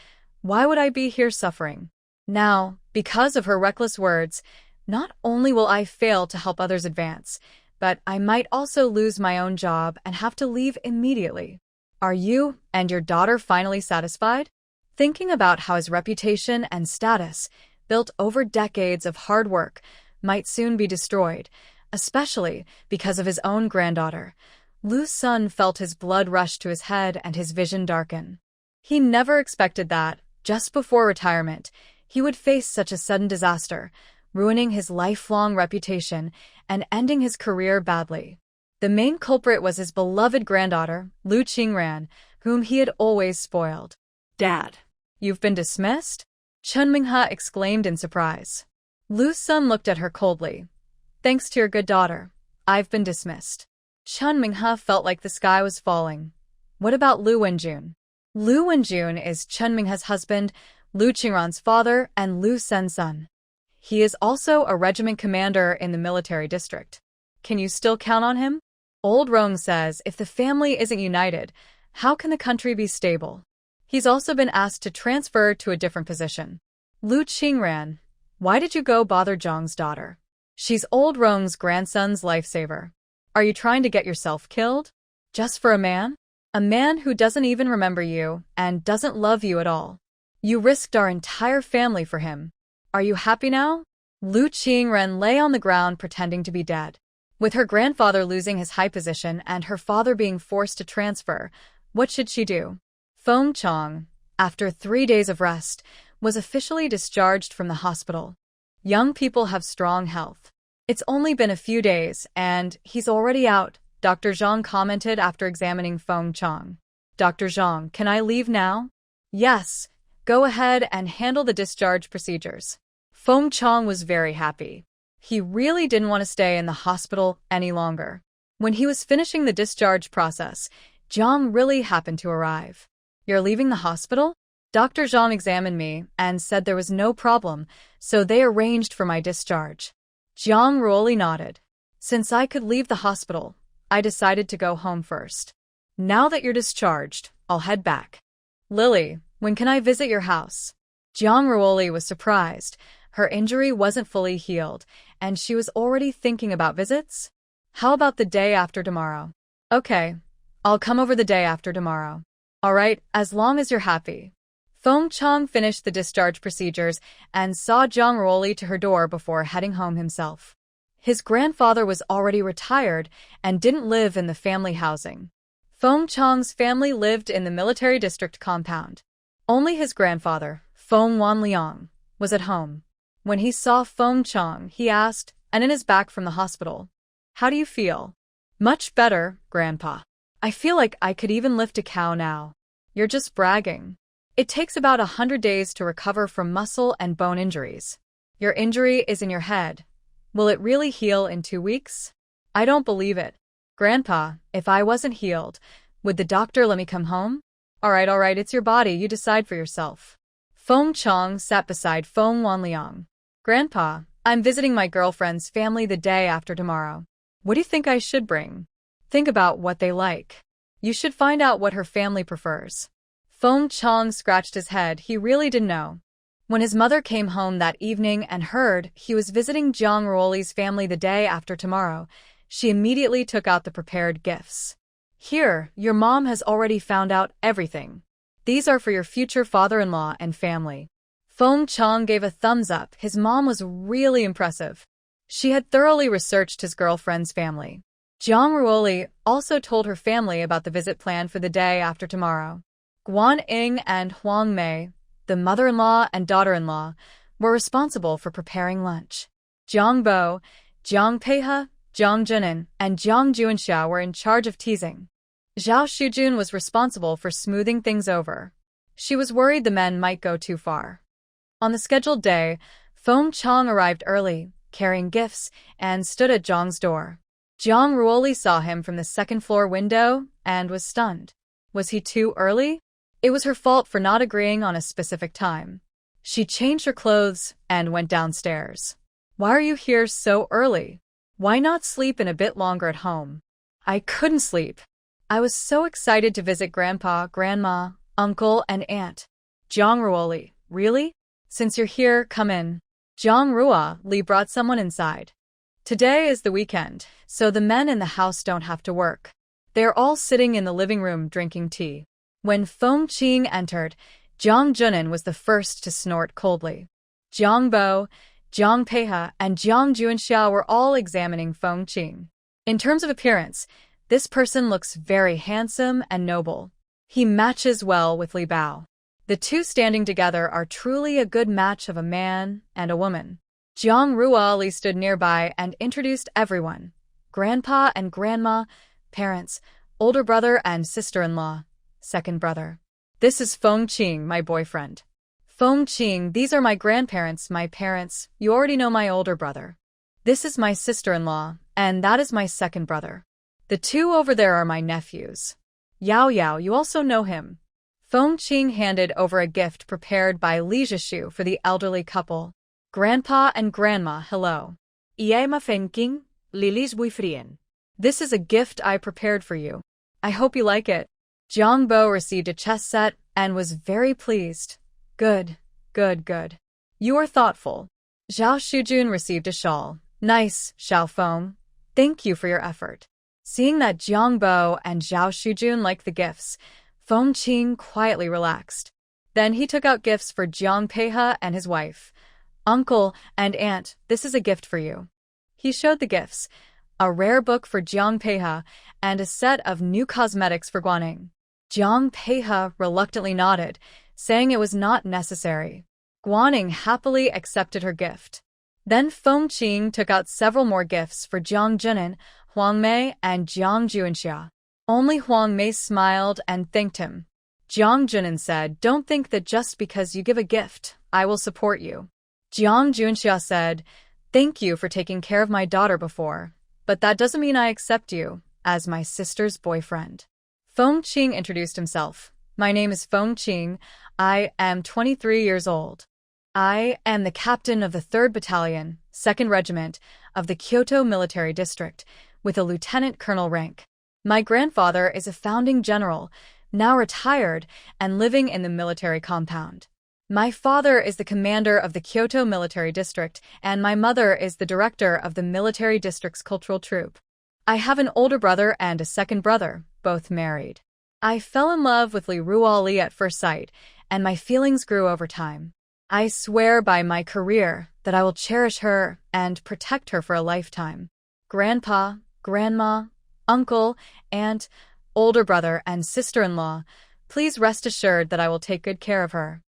why would I be here suffering? Now, because of her reckless words, not only will I fail to help others advance, but I might also lose my own job and have to leave immediately. Are you and your daughter finally satisfied? Thinking about how his reputation and status, built over decades of hard work, might soon be destroyed, especially because of his own granddaughter, Lu Xun felt his blood rush to his head and his vision darken. He never expected that, just before retirement, he would face such a sudden disaster, ruining his lifelong reputation and ending his career badly. The main culprit was his beloved granddaughter, Lu Qingran, whom he had always spoiled. Dad. You've been dismissed? Chen Minghe exclaimed in surprise. Lu Xun looked at her coldly. Thanks to your good daughter, I've been dismissed. Chen Minghe felt like the sky was falling. What about Lu Wenjun? Lu Wenjun is Chen Minghe's husband, Lu Qingran's father, and Lu Xun's son. He is also a regiment commander in the military district. Can you still count on him? Old Rong says if the family isn't united, how can the country be stable? He's also been asked to transfer to a different position. Lu Qingran, why did you go bother Zhang's daughter? She's old Rong's grandson's lifesaver. Are you trying to get yourself killed? Just for a man? A man who doesn't even remember you and doesn't love you at all. You risked our entire family for him. Are you happy now? Lu Qingran lay on the ground pretending to be dead. With her grandfather losing his high position and her father being forced to transfer, what should she do? Feng Qiang, after 3 days of rest, was officially discharged from the hospital. Young people have strong health. It's only been a few days, and he's already out, Dr. Zhang commented after examining Feng Qiang. Dr. Zhang, can I leave now? Yes, go ahead and handle the discharge procedures. Feng Qiang was very happy. He really didn't want to stay in the hospital any longer. When he was finishing the discharge process, Jang really happened to arrive. You're leaving the hospital? Dr. Zhang examined me and said there was no problem, so they arranged for my discharge. Jiang Ruoli nodded. Since I could leave the hospital, I decided to go home first. Now that you're discharged, I'll head back. Lily, when can I visit your house? Jiang Ruoli was surprised. Her injury wasn't fully healed, and she was already thinking about visits. How about the day after tomorrow? Okay, I'll come over the day after tomorrow. All right, as long as you're happy. Feng Qiang finished the discharge procedures and saw Zhang Ruoli to her door before heading home himself. His grandfather was already retired and didn't live in the family housing. Feng Qiang's family lived in the military district compound. Only his grandfather, Feng Wanliang, was at home. When he saw Feng Qiang, he asked, and in his back from the hospital, "How do you feel?" "Much better, Grandpa. I feel like I could even lift a cow now." "You're just bragging. It takes about 100 days to recover from muscle and bone injuries. Your injury is in your head. Will it really heal in 2 weeks?" "I don't believe it. Grandpa, if I wasn't healed, would the doctor let me come home?" All right, it's your body, you decide for yourself." Feng Qiang sat beside Feng Wanliang. "Grandpa, I'm visiting my girlfriend's family the day after tomorrow. What do you think I should bring?" "Think about what they like. You should find out what her family prefers." Feng Qiang scratched his head. He really didn't know. When his mother came home that evening and heard he was visiting Zhang Ruoli's family the day after tomorrow, she immediately took out the prepared gifts. "Here, your mom has already found out everything. These are for your future father-in-law and family." Feng Qiang gave a thumbs up. His mom was really impressive. She had thoroughly researched his girlfriend's family. Zhang Ruoli also told her family about the visit planned for the day after tomorrow. Guan Ying and Huang Mei, the mother-in-law and daughter-in-law, were responsible for preparing lunch. Jiang Bo, Jiang Peihe, Jiang Junin, and Jiang Juanxiao were in charge of teasing. Xiao Xiaocao was responsible for smoothing things over. She was worried the men might go too far. On the scheduled day, Feng Qiang arrived early, carrying gifts, and stood at Zhang's door. Zhang Ruoli saw him from the second-floor window and was stunned. Was he too early? It was her fault for not agreeing on a specific time. She changed her clothes and went downstairs. "Why are you here so early? Why not sleep in a bit longer at home?" "I couldn't sleep. I was so excited to visit Grandpa, Grandma, Uncle, and Aunt." Zhang Ruoli, "Really? Since you're here, come in." Zhang Ruoli brought someone inside. Today is the weekend, so the men in the house don't have to work. They are all sitting in the living room drinking tea. When Feng Qiang entered, Jiang Junin was the first to snort coldly. Jiang Bo, Jiang Peihe, and Jiang Juanxiao were all examining Feng Qiang. In terms of appearance, this person looks very handsome and noble. He matches well with Li Bao. The two standing together are truly a good match of a man and a woman. Zhang Ruoli stood nearby and introduced everyone. Grandpa and Grandma, parents, older brother and sister-in-law, second brother. "This is Feng Qiang, my boyfriend." "Feng Qiang, these are my grandparents, my parents. You already know my older brother." "This is my sister-in-law, and that is my second brother." "The two over there are my nephews." "Yao Yao, you also know him." Feng Qiang handed over a gift prepared by Li Zhishu for the elderly couple. "Grandpa and Grandma, hello. I'm Feng Qiang, Lily's boyfriend. This is a gift I prepared for you. I hope you like it." Jiang Bo received a chess set and was very pleased. Good. You are thoughtful." Xiao Xiaocao received a shawl. "Nice, Xiao Feng. Thank you for your effort." Seeing that Jiang Bo and Xiao Xiaocao liked the gifts, Feng Qiang quietly relaxed. Then he took out gifts for Jiang Peihe and his wife. "Uncle and Aunt, this is a gift for you." He showed the gifts, a rare book for Jiang Peihe and a set of new cosmetics for Guaning. Jiang Peihe reluctantly nodded, saying it was not necessary. Guaning happily accepted her gift. Then Feng Qiang took out several more gifts for Jiang Junin, Huang Mei, and Jiang Juanxia. Only Huang Mei smiled and thanked him. Jiang Junin said, "Don't think that just because you give a gift, I will support you." Jiang Juanxia said, "Thank you for taking care of my daughter before, but that doesn't mean I accept you as my sister's boyfriend." Feng Qiang introduced himself. "My name is Feng Qiang. I am 23 years old. I am the captain of the 3rd Battalion, 2nd Regiment of the Kyoto Military District, with a lieutenant colonel rank. My grandfather is a founding general, now retired and living in the military compound. My father is the commander of the Kyoto Military District, and my mother is the director of the military district's cultural troupe. I have an older brother and a second brother, both married. I fell in love with Li Ruoli at first sight, and my feelings grew over time. I swear by my career that I will cherish her and protect her for a lifetime. Grandpa, grandma, uncle, aunt, older brother, and sister-in-law, please rest assured that I will take good care of her.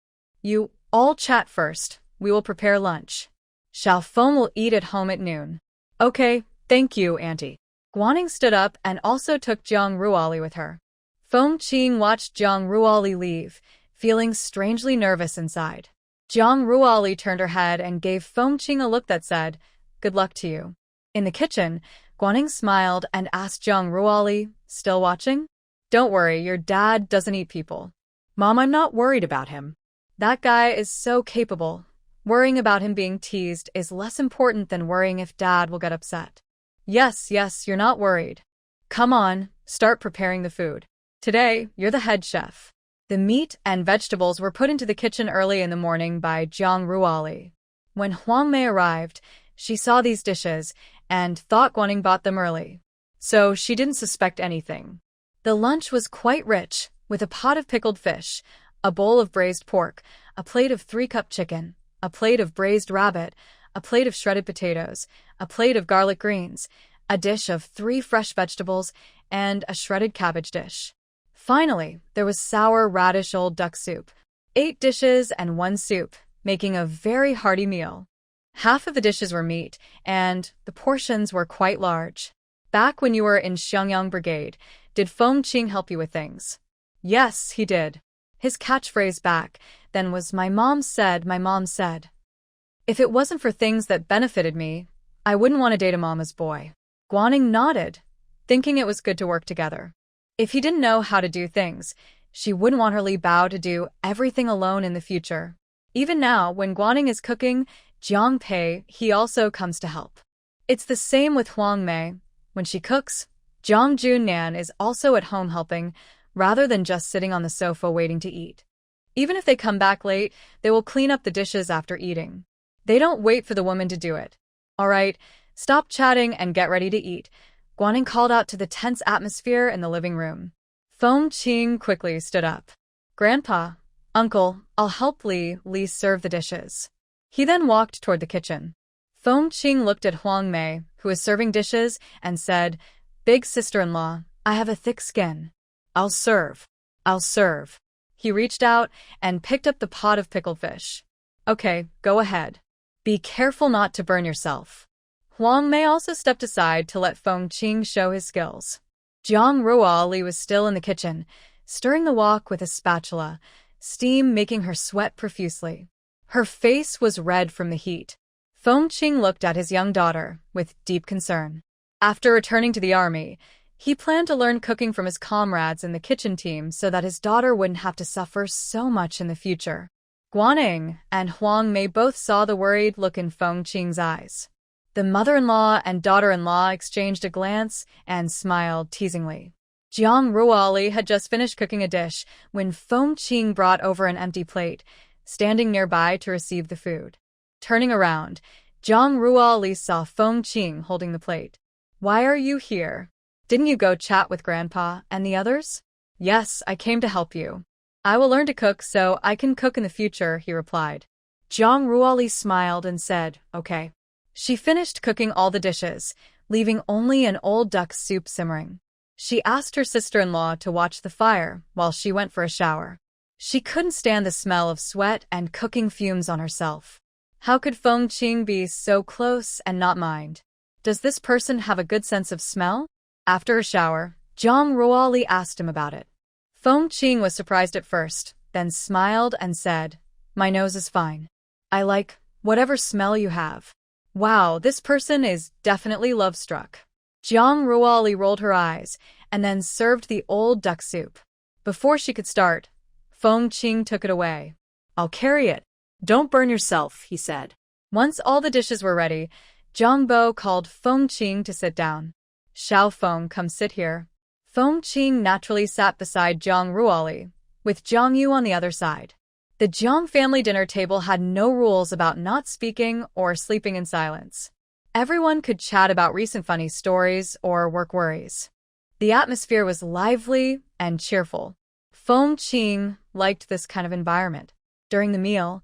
You all chat first. We will prepare lunch. Xiao Feng will eat at home at noon. Okay, thank you, Auntie. Guaning stood up and also took Jiang Ruoli with her. Feng Qiang watched Jiang Ruoli leave, feeling strangely nervous inside. Jiang Ruoli turned her head and gave Feng Qiang a look that said, "Good luck to you." In the kitchen, Guaning smiled and asked Jiang Ruoli, "Still watching?" "Don't worry, your dad doesn't eat people." Mom, I'm not worried about him. That guy is so capable. Worrying about him being teased is less important than worrying if Dad will get upset. Yes, you're not worried. Come on, start preparing the food. Today, you're the head chef. The meat and vegetables were put into the kitchen early in the morning by Jiang Ruoli. When Huang Mei arrived, she saw these dishes and thought Guaning bought them early. So she didn't suspect anything. The lunch was quite rich, with a pot of pickled fish, a bowl of braised pork, a plate of 3-cup chicken, a plate of braised rabbit, a plate of shredded potatoes, a plate of garlic greens, a dish of 3 fresh vegetables, and a shredded cabbage dish. Finally, there was sour radish old duck soup. 8 dishes and 1 soup, making a very hearty meal. Half of the dishes were meat, and the portions were quite large. Back when you were in Xiangyang Brigade, did Feng Qiang help you with things? Yes, he did. His catchphrase back then was, my mom said. If it wasn't for things that benefited me, I wouldn't want to date a mama's boy. Guaning nodded, thinking it was good to work together. If he didn't know how to do things, she wouldn't want her Li Bao to do everything alone in the future. Even now, when Guaning is cooking Jiang Pei, he also comes to help. It's the same with Huang Mei. When she cooks, Jiang Junnan is also at home helping, rather than just sitting on the sofa waiting to eat. Even if they come back late, they will clean up the dishes after eating. They don't wait for the woman to do it. All right, stop chatting and get ready to eat. Guaning called out to the tense atmosphere in the living room. Feng Qiang quickly stood up. Grandpa, Uncle, I'll help Li serve the dishes. He then walked toward the kitchen. Feng Qiang looked at Huang Mei, who was serving dishes, and said, Big sister-in-law, I have a thick skin. I'll serve. He reached out and picked up the pot of pickled fish. Okay, go ahead. Be careful not to burn yourself. Huang Mei also stepped aside to let Feng Qiang show his skills. Jiang Ruoli was still in the kitchen, stirring the wok with a spatula, steam making her sweat profusely. Her face was red from the heat. Feng Qiang looked at his young daughter with deep concern. After returning to the army, he planned to learn cooking from his comrades in the kitchen team so that his daughter wouldn't have to suffer so much in the future. Guaning and Huang Mei both saw the worried look in Feng Qiang's eyes. The mother-in-law and daughter-in-law exchanged a glance and smiled teasingly. Jiang Ruoli had just finished cooking a dish when Feng Qiang brought over an empty plate, standing nearby to receive the food. Turning around, Jiang Ruoli saw Feng Qiang holding the plate. Why are you here? Didn't you go chat with Grandpa and the others? Yes, I came to help you. I will learn to cook so I can cook in the future, he replied. Jiang Ruoli smiled and said, okay. She finished cooking all the dishes, leaving only an old duck soup simmering. She asked her sister-in-law to watch the fire while she went for a shower. She couldn't stand the smell of sweat and cooking fumes on herself. How could Feng Qiang be so close and not mind? Does this person have a good sense of smell? After a shower, Jiang Ruoli asked him about it. Feng Qiang was surprised at first, then smiled and said, My nose is fine. I like whatever smell you have. Wow, this person is definitely love-struck. Jiang Ruoli rolled her eyes and then served the old duck soup. Before she could start, Feng Qiang took it away. I'll carry it. Don't burn yourself, he said. Once all the dishes were ready, Zhang Bo called Feng Qiang to sit down. Xiao Feng, come sit here. Feng Qiang naturally sat beside Jiang Ruoli, with Jiang Yu on the other side. The Jiang family dinner table had no rules about not speaking or sleeping in silence. Everyone could chat about recent funny stories or work worries. The atmosphere was lively and cheerful. Feng Qiang liked this kind of environment. During the meal,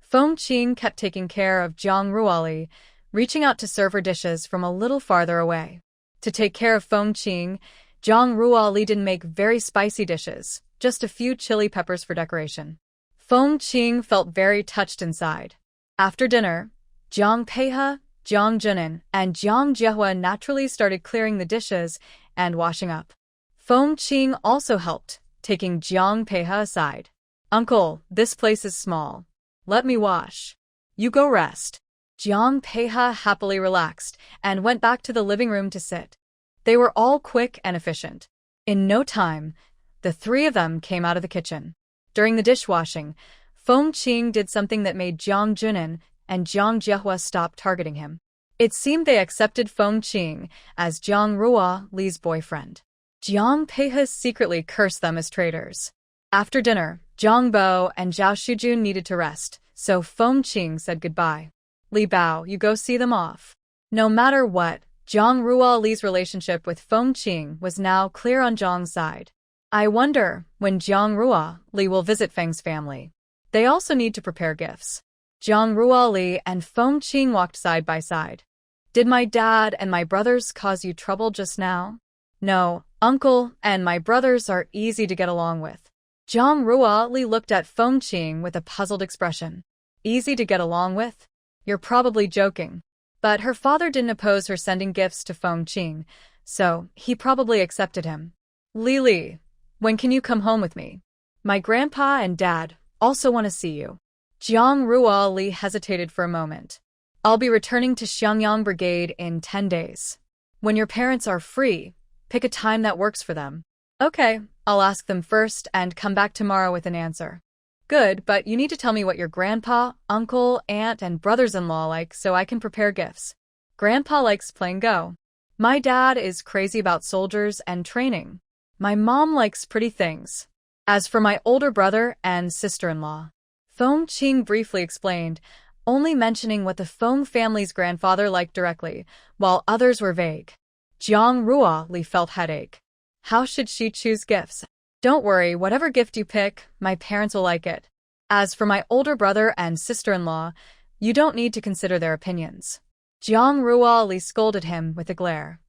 Feng Qiang kept taking care of Zhang Ruoli, reaching out to serve her dishes from a little farther away. To take care of Feng Qiang, Zhang Ruoli didn't make very spicy dishes, just a few chili peppers for decoration. Feng Qiang felt very touched inside. After dinner, Jiang Peihe, Jiang Junin, and Jiang Jiehua naturally started clearing the dishes and washing up. Feng Qiang also helped, taking Jiang Peihe aside. "Uncle, this place is small. Let me wash. You go rest." Jiang Peihe happily relaxed and went back to the living room to sit. They were all quick and efficient. In no time, the three of them came out of the kitchen. During the dishwashing, Feng Qiang did something that made Jiang Junin and Jiang Jiehua stop targeting him. It seemed they accepted Feng Qiang as Zhang Ruoli's boyfriend. Jiang Peihe secretly cursed them as traitors. After dinner, Zhang Bo and Zhao Shujun needed to rest, so Feng Qiang said goodbye. "Li Bao, you go see them off." No matter what, Zhang Ruoli's relationship with Feng Qiang was now clear on Zhang's side. I wonder when Zhang Ruoli will visit Feng's family. They also need to prepare gifts. Zhang Ruoli and Feng Qiang walked side by side. "Did my dad and my brothers cause you trouble just now?" "No, uncle and my brothers are easy to get along with." Zhang Ruoli looked at Feng Qiang with a puzzled expression. "Easy to get along with? You're probably joking." But her father didn't oppose her sending gifts to Feng Qiang, so he probably accepted him. "Li, when can you come home with me? My grandpa and dad also want to see you." Zhang Ruoli hesitated for a moment. "I'll be returning to Xiangyang Brigade in 10 days. When your parents are free, pick a time that works for them." "Okay, I'll ask them first and come back tomorrow with an answer." "Good, but you need to tell me what your grandpa, uncle, aunt, and brothers-in-law like so I can prepare gifts." "Grandpa likes playing Go. My dad is crazy about soldiers and training. My mom likes pretty things. As for my older brother and sister-in-law," Feng Qiang briefly explained, only mentioning what the Feng family's grandfather liked directly, while others were vague. Zhang Ruoli felt headache. How should she choose gifts? "Don't worry, whatever gift you pick, my parents will like it. As for my older brother and sister-in-law, you don't need to consider their opinions." Zhang Ruoli scolded him with a glare.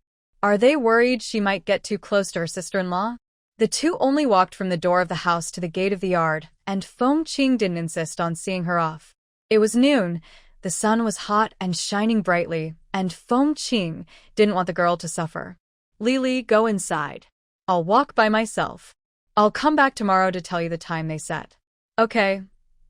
Are they worried she might get too close to her sister-in-law? The two only walked from the door of the house to the gate of the yard, and Feng Qiang didn't insist on seeing her off. It was noon, the sun was hot and shining brightly, and Feng Qiang didn't want the girl to suffer. "Li, go inside. I'll walk by myself. I'll come back tomorrow to tell you the time they set." "Okay.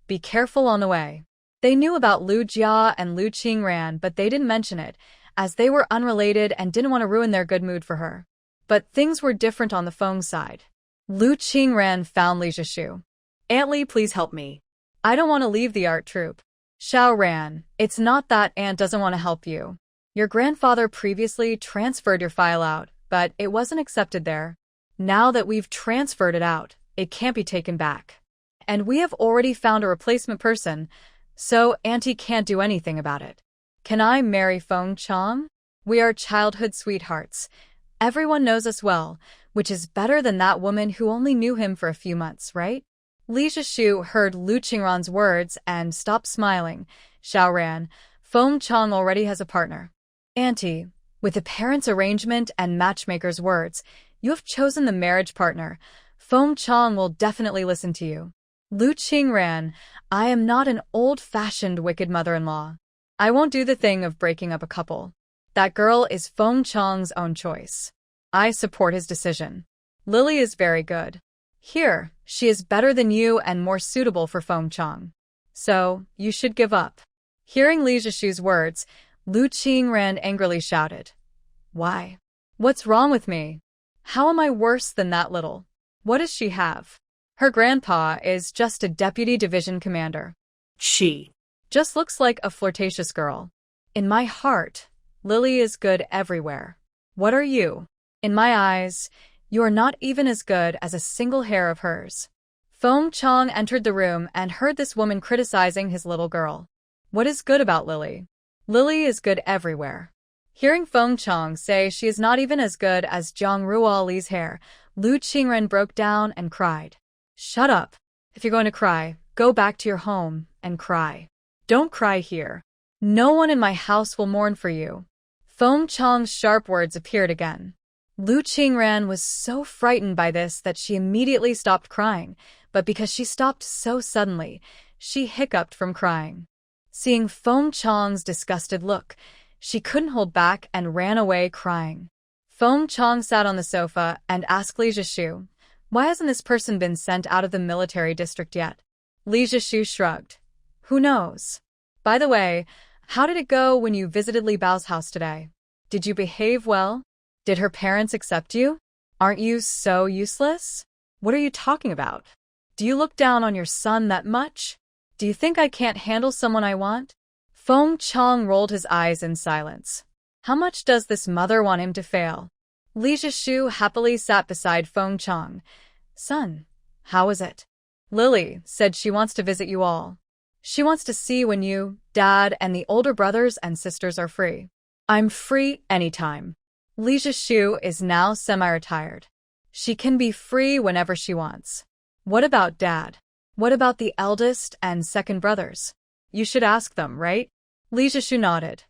Be careful on the way." They knew about Lu Jia and Lu Qingran, but they didn't mention it, as they were unrelated and didn't want to ruin their good mood for her. But things were different on the Feng side. Lu Qingran found Li Zhishu. "Aunt Li, please help me. I don't want to leave the art troupe." "Xiao Ran, it's not that Aunt doesn't want to help you. Your grandfather previously transferred your file out, but it wasn't accepted there. Now that we've transferred it out, it can't be taken back. And we have already found a replacement person, so Auntie can't do anything about it. Can I marry Feng Qiang? We are childhood sweethearts. Everyone knows us well, which is better than that woman who only knew him for a few months, right?" Li Zhishu heard Lu Qingran's words and stopped smiling. "Xiao Ran, Feng Qiang already has a partner." "Auntie, with the parents' arrangement and matchmaker's words, you have chosen the marriage partner. Feng Qiang will definitely listen to you." Lu Qingran, "I am not an old-fashioned wicked mother-in-law. I won't do the thing of breaking up a couple. That girl is Feng Qiang's own choice. I support his decision. Lily is very good. Here, she is better than you and more suitable for Feng Qiang. So, you should give up." Hearing Li Zhishu's words, Lu Qingran angrily shouted. "Why? What's wrong with me? How am I worse than that little? What does she have? Her grandpa is just a deputy division commander. She just looks like a flirtatious girl. In my heart, Lily is good everywhere. What are you? In my eyes, you are not even as good as a single hair of hers." Feng Qiang entered the room and heard this woman criticizing his little girl. "What is good about Lily? Lily is good everywhere." Hearing Feng Qiang say she is not even as good as Zhang Ruoli's hair, Lu Qingran broke down and cried. Shut up. If you're going to cry, go back to your home and cry. Don't cry here. No one in my house will mourn for you. Feng Qiang's sharp words appeared again. Lu Qingran was so frightened by this that she immediately stopped crying, but because she stopped so suddenly, she hiccuped from crying. Seeing Feng Qiang's disgusted look, she couldn't hold back and ran away crying. Feng Qiang sat on the sofa and asked Li Zhishu, "Why hasn't this person been sent out of the military district yet?" Li Zhishu shrugged. "Who knows? By the way, how did it go when you visited Li Bao's house today? Did you behave well? Did her parents accept you? Aren't you so useless? What are you talking about? Do you look down on your son that much? Do you think I can't handle someone I want?" Feng Qiang rolled his eyes in silence. How much does this mother want him to fail? Li Zhishu happily sat beside Feng Qiang. "Son, how is it?" "Lily said she wants to visit you all. She wants to see when you, Dad, and the older brothers and sisters are free." "I'm free anytime." Li Zhishu is now semi-retired. She can be free whenever she wants. "What about Dad? What about the eldest and second brothers? You should ask them, right?" Li Zhishu nodded.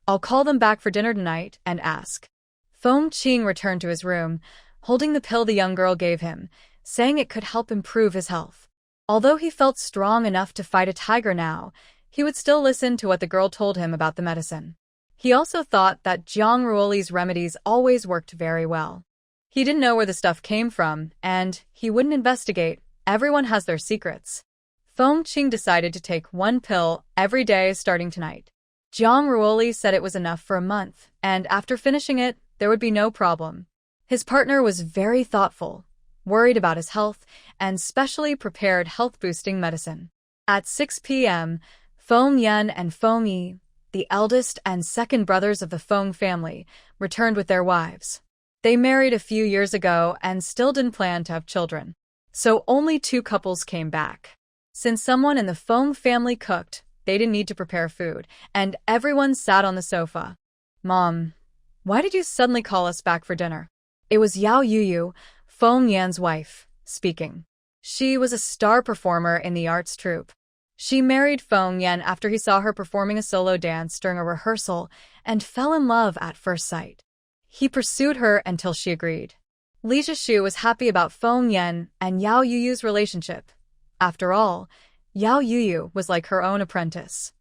"I'll call them back for dinner tonight and ask." Feng Qing returned to his room, holding the pill the young girl gave him, saying it could help improve his health. Although he felt strong enough to fight a tiger now, he would still listen to what the girl told him about the medicine. He also thought that Jiang Ruoli's remedies always worked very well. He didn't know where the stuff came from, and he wouldn't investigate. Everyone has their secrets. Feng Qing decided to take one pill every day starting tonight. Jiang Ruoli said it was enough for a month, and after finishing it, there would be no problem. His partner was very thoughtful, worried about his health, and specially prepared health-boosting medicine. At 6 p.m., Feng Yan and Feng Yi, the eldest and second brothers of the Feng family, returned with their wives. They married a few years ago and still didn't plan to have children. So only 2 couples came back. Since someone in the Feng family cooked, they didn't need to prepare food, and everyone sat on the sofa. "Mom, why did you suddenly call us back for dinner?" It was Yao Yuyu, Feng Yan's wife, speaking. She was a star performer in the arts troupe. She married Feng Yan after he saw her performing a solo dance during a rehearsal and fell in love at first sight. He pursued her until she agreed. Li Zhishu was happy about Feng Yan and Yao Yuyu's relationship. After all, Yao Yuyu was like her own apprentice.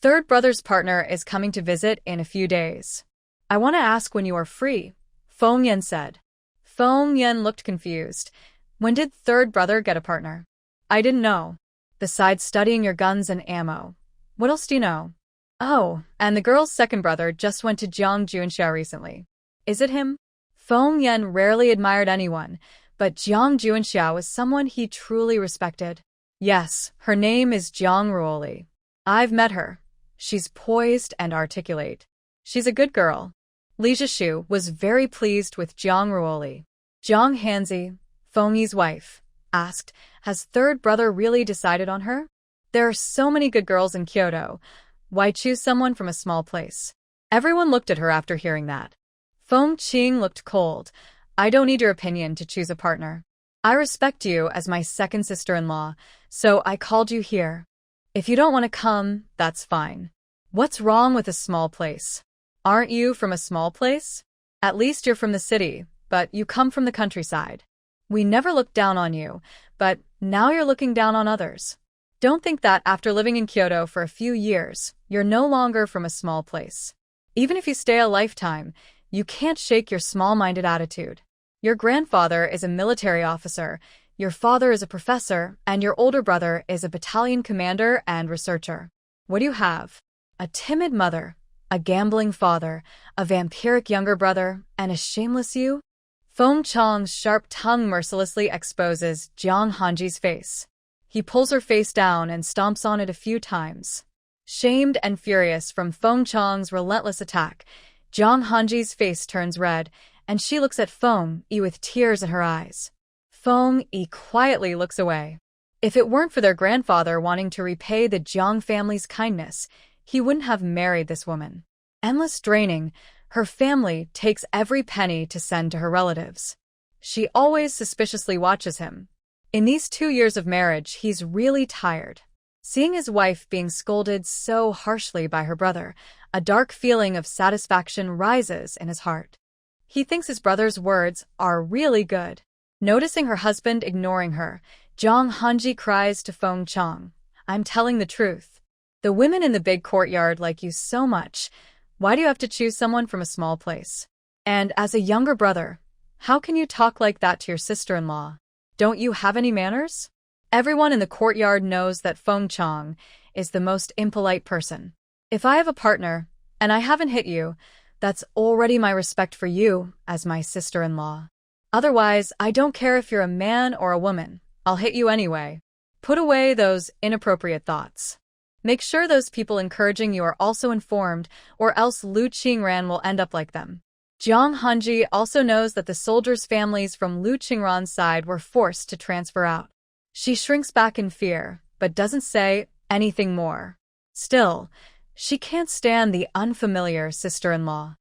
Third brother's partner is coming to visit in a few days. "I want to ask when you are free," Feng Yan said. Feng Yan looked confused. "When did third brother get a partner?" "I didn't know. Besides studying your guns and ammo, what else do you know?" "Oh, and the girl's second brother just went to Jiang Junxiao recently." "Is it him?" Feng Yan rarely admired anyone, but Jiang Junxiao was someone he truly respected. "Yes, her name is Jiang Ruoli. I've met her. She's poised and articulate. She's a good girl." Li Zhishu was very pleased with Jiang Ruoli. Jiang Hanzi, Feng Yi's wife, asked, "Has third brother really decided on her? There are so many good girls in Kyoto. Why choose someone from a small place?" Everyone looked at her after hearing that. Feng Qing looked cold. "I don't need your opinion to choose a partner. I respect you as my second sister-in-law, so I called you here. If you don't want to come, that's fine. What's wrong with a small place? Aren't you from a small place? At least you're from the city, but you come from the countryside. We never looked down on you, but now you're looking down on others. Don't think that after living in Kyoto for a few years, you're no longer from a small place. Even if you stay a lifetime, you can't shake your small-minded attitude. Your grandfather is a military officer, your father is a professor, and your older brother is a battalion commander and researcher. What do you have? A timid mother, a gambling father, a vampiric younger brother, and a shameless you?" Feng Qiang's sharp tongue mercilessly exposes Jiang Hanji's face. He pulls her face down and stomps on it a few times. Shamed and furious from Feng Qiang's relentless attack, Jiang Hanji's face turns red, and she looks at Feng Yi with tears in her eyes. Feng Yi quietly looks away. If it weren't for their grandfather wanting to repay the Jiang family's kindness, he wouldn't have married this woman. Endless draining, her family takes every penny to send to her relatives. She always suspiciously watches him. In these 2 years of marriage, he's really tired. Seeing his wife being scolded so harshly by her brother, a dark feeling of satisfaction rises in his heart. He thinks his brother's words are really good. Noticing her husband ignoring her, Zhang Hanji cries to Feng Qiang, "I'm telling the truth. The women in the big courtyard like you so much. Why do you have to choose someone from a small place? And as a younger brother, how can you talk like that to your sister-in-law? Don't you have any manners?" Everyone in the courtyard knows that Feng Qiang is the most impolite person. If I have a partner, and I haven't hit you, that's already my respect for you as my sister-in-law. Otherwise, I don't care if you're a man or a woman. I'll hit you anyway. Put away those inappropriate thoughts. Make sure those people encouraging you are also informed, or else Lu Qingran will end up like them. Zhang Hanji also knows that the soldiers' families from Lu Qingran's side were forced to transfer out. She shrinks back in fear, but doesn't say anything more. Still, she can't stand the unfamiliar sister-in-law.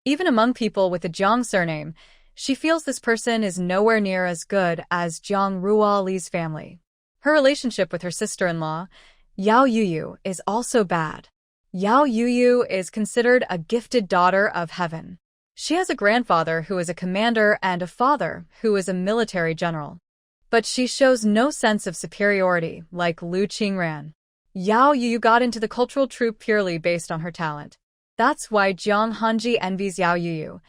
Even among people with the Jang surname, she feels this person is nowhere near as good as Zhang Ruoli's family. Her relationship with her sister-in-law, Yao Yuyu, is also bad. Yao Yuyu is considered a gifted daughter of heaven. She has a grandfather who is a commander and a father who is a military general. But she shows no sense of superiority like Lu Qingran. Yao Yuyu got into the cultural troupe purely based on her talent. That's why Zhang Hanji envies Yao Yuyu.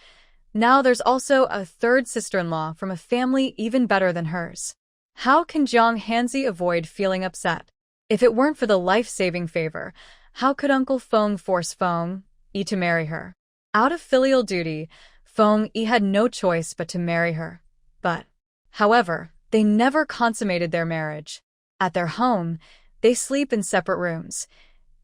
Now there's also a third sister-in-law from a family even better than hers. How can Zhang Hanzi avoid feeling upset? If it weren't for the life-saving favor, how could Uncle Feng force Feng Yi to marry her? Out of filial duty, Feng Yi had no choice but to marry her. However, they never consummated their marriage. At their home, they sleep in separate rooms.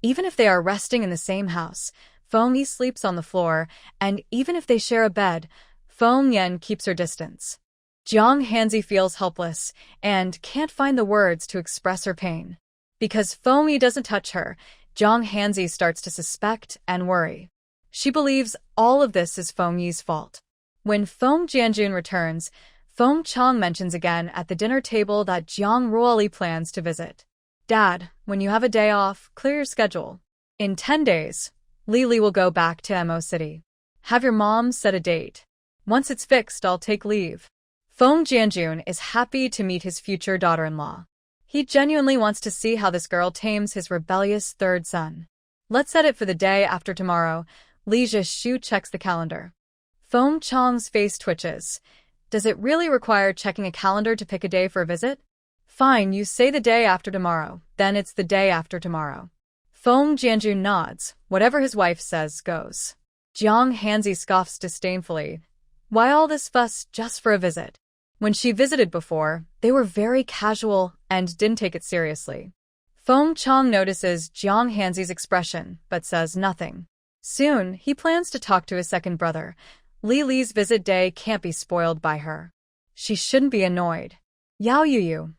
Even if they are resting in the same house, Feng Yi sleeps on the floor, and even if they share a bed, Feng Yan keeps her distance. Zhang Hanzi feels helpless and can't find the words to express her pain. Because Feng Yi doesn't touch her, Zhang Hanzi starts to suspect and worry. She believes all of this is Feng Yi's fault. When Feng Jianjun returns, Feng Qiang mentions again at the dinner table that Zhang Ruoli plans to visit. "Dad, when you have a day off, clear your schedule. In 10 days, Lily will go back to Mo City. Have your mom set a date. Once it's fixed, I'll take leave." Feng Jianjun is happy to meet his future daughter-in-law. He genuinely wants to see how this girl tames his rebellious third son. "Let's set it for the day after tomorrow." Li Zhishu checks the calendar. Feng Qiang's face twitches. Does it really require checking a calendar to pick a day for a visit? Fine, you say the day after tomorrow, then it's the day after tomorrow. Feng Jianjun nods. Whatever his wife says goes. Zhang Hanzi scoffs disdainfully. Why all this fuss just for a visit? When she visited before, they were very casual and didn't take it seriously. Feng Qiang notices Zhang Hanzi's expression, but says nothing. Soon, he plans to talk to his second brother. Li's visit day can't be spoiled by her. She shouldn't be annoyed. "Yao Yuyu,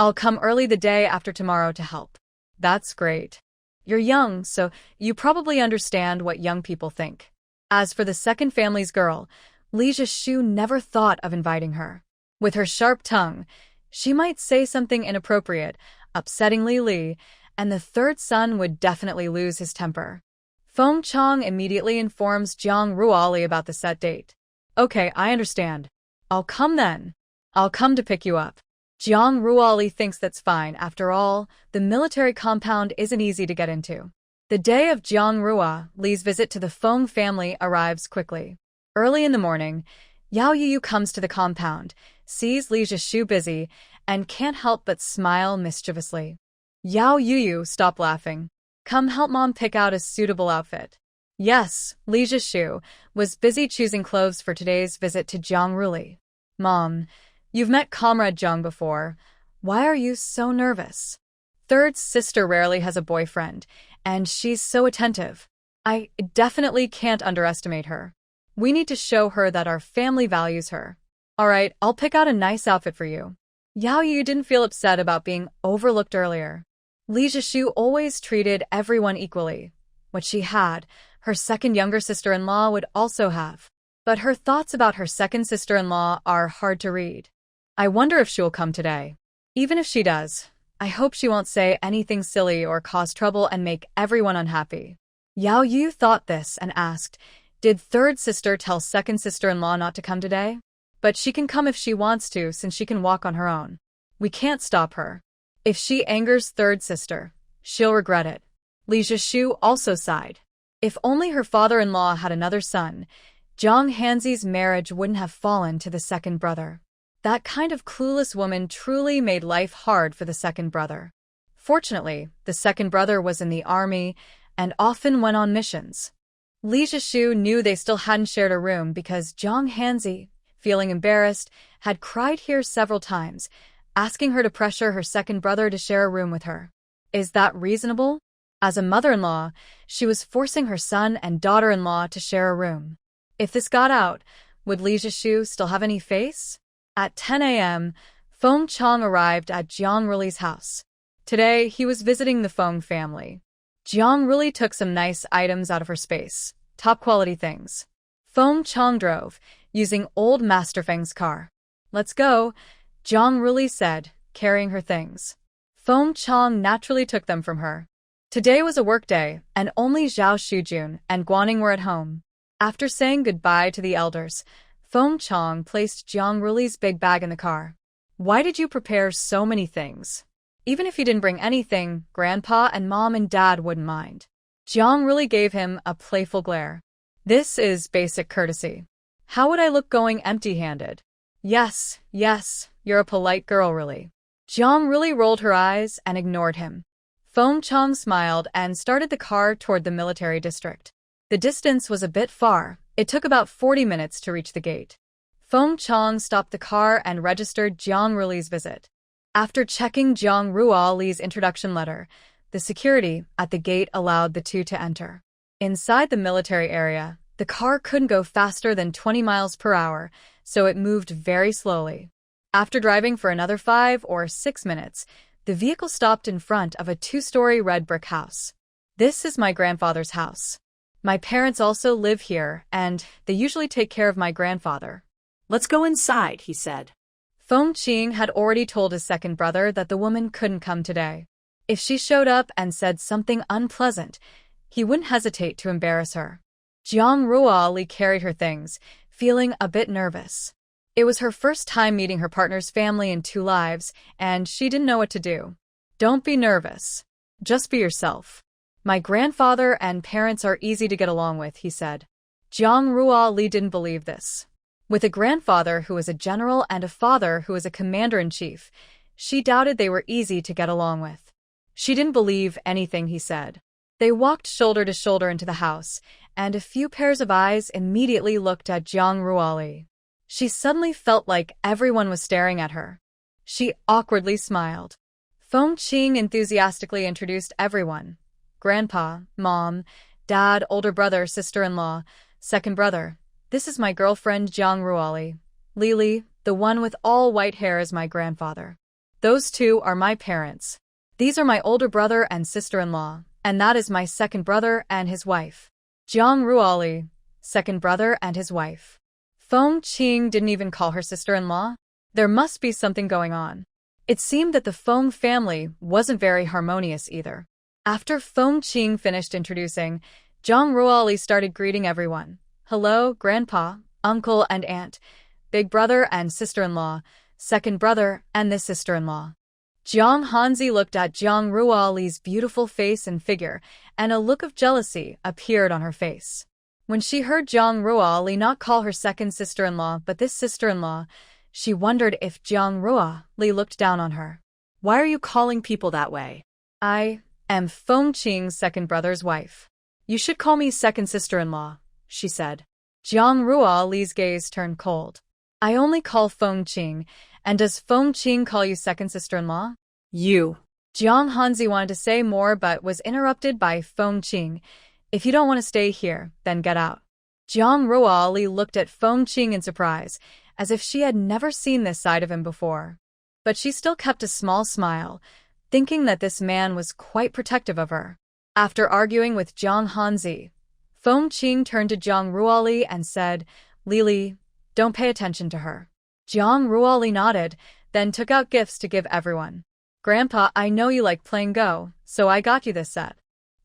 I'll come early the day after tomorrow to help." "That's great. You're young, so you probably understand what young people think." As for the second family's girl, Li Zhishu never thought of inviting her. With her sharp tongue, she might say something inappropriate, upsetting Li, and the third son would definitely lose his temper. Feng Qiang immediately informs Zhang Ruoli about the set date. "Okay, I understand. I'll come then. I'll come to pick you up." Zhang Ruoli thinks that's fine. After all, the military compound isn't easy to get into. The day of Zhang Ruoli's visit to the Feng family arrives quickly. Early in the morning, Yao Yuyu comes to the compound, sees Li Zhishu busy, and can't help but smile mischievously. "Yao Yuyu, stop laughing. Come help mom pick out a suitable outfit." Yes, Li Zhishu was busy choosing clothes for today's visit to Zhang Ruoli. "Mom, you've met Comrade Zhang before. Why are you so nervous?" Third sister rarely has a boyfriend, and she's so attentive. I definitely can't underestimate her. We need to show her that our family values her. "Alright, I'll pick out a nice outfit for you." Yao Yu didn't feel upset about being overlooked earlier. Li Zhishu always treated everyone equally. What she had, her second younger sister-in-law would also have. But her thoughts about her second sister-in-law are hard to read. "I wonder if she'll come today." Even if she does, I hope she won't say anything silly or cause trouble and make everyone unhappy. Yao Yu thought this and asked, did third sister tell second sister-in-law not to come today? But she can come if she wants to since she can walk on her own. We can't stop her. If she angers third sister, she'll regret it. Li Zhishu also sighed. If only her father-in-law had another son, Zhang Hanzi's marriage wouldn't have fallen to the second brother. That kind of clueless woman truly made life hard for the second brother. Fortunately, the second brother was in the army and often went on missions. Li Zhishu knew they still hadn't shared a room because Zhang Hanzi, feeling embarrassed, had cried here several times, asking her to pressure her second brother to share a room with her. Is that reasonable? As a mother-in-law, she was forcing her son and daughter-in-law to share a room. If this got out, would Li Zhishu still have any face? At 10 a.m., Feng Qiang arrived at Jiang Ruli's house. Today, he was visiting the Feng family. Jiang Ruli took some nice items out of her space, top-quality things. Feng Qiang drove, using old Master Feng's car. Let's go, Jiang Ruli said, carrying her things. Feng Qiang naturally took them from her. Today was a work day, and only Zhao Shujun and Guaning were at home. After saying goodbye to the elders, Feng Qiang placed Jiang Ruli's big bag in the car. Why did you prepare so many things? Even if you didn't bring anything, Grandpa and Mom and Dad wouldn't mind. Jiang Ruli gave him a playful glare. This is basic courtesy. How would I look going empty-handed? Yes, you're a polite girl, Ruli. Jiang Ruli rolled her eyes and ignored him. Feng Qiang smiled and started the car toward the military district. The distance was a bit far. It took about 40 minutes to reach the gate. Feng Qiang stopped the car and registered Jiang Ruli's visit. After checking Jiang Ruoli's introduction letter, the security at the gate allowed the two to enter. Inside the military area, the car couldn't go faster than 20 miles per hour, so it moved very slowly. After driving for another 5 or 6 minutes, the vehicle stopped in front of a 2-story red brick house. This is my grandfather's house. My parents also live here, and they usually take care of my grandfather. Let's go inside, he said. Feng Qiang had already told his second brother that the woman couldn't come today. If she showed up and said something unpleasant, he wouldn't hesitate to embarrass her. Jiang Ruoli carried her things, feeling a bit nervous. It was her first time meeting her partner's family in 2 lives, and she didn't know what to do. Don't be nervous. Just be yourself. My grandfather and parents are easy to get along with, he said. Jiang Ruoli didn't believe this. With a grandfather who was a general and a father who was a commander-in-chief, she doubted they were easy to get along with. She didn't believe anything he said. They walked shoulder to shoulder into the house, and a few pairs of eyes immediately looked at Jiang Ruoli. She suddenly felt like everyone was staring at her. She awkwardly smiled. Feng Qiang enthusiastically introduced everyone. Grandpa, Mom, Dad, older brother, sister-in-law, second brother. This is my girlfriend Jiang Ruoli. Lili, the one with all white hair, is my grandfather. Those 2 are my parents. These are my older brother and sister-in-law, and that is my second brother and his wife. Jiang Ruoli, second brother and his wife. Feng Qiang didn't even call her sister-in-law. There must be something going on. It seemed that the Feng family wasn't very harmonious either. After Feng Qiang finished introducing, Jiang Ruoli started greeting everyone. Hello, Grandpa, Uncle and Aunt, big brother and sister-in-law, second brother and this sister-in-law. Jiang Hanzi looked at Jiang Ruoli's beautiful face and figure, and a look of jealousy appeared on her face. When she heard Jiang Ruoli not call her second sister-in-law but this sister-in-law, she wondered if Jiang Ruoli looked down on her. Why are you calling people that way? I am Feng Qiang's second brother's wife. You should call me second sister-in-law, she said. Jiang Ruoli's gaze turned cold. I only call Feng Qiang, and does Feng Qiang call you second sister-in-law? You. Jiang Hanzi wanted to say more but was interrupted by Feng Qiang. If you don't want to stay here, then get out. Jiang Ruoli looked at Feng Qiang in surprise, as if she had never seen this side of him before. But she still kept a small smile, thinking that this man was quite protective of her. After arguing with Jiang Hanzi, Feng Qiang turned to Jiang Ruoli and said, Lili, don't pay attention to her. Jiang Ruoli nodded, then took out gifts to give everyone. Grandpa, I know you like playing Go, so I got you this set.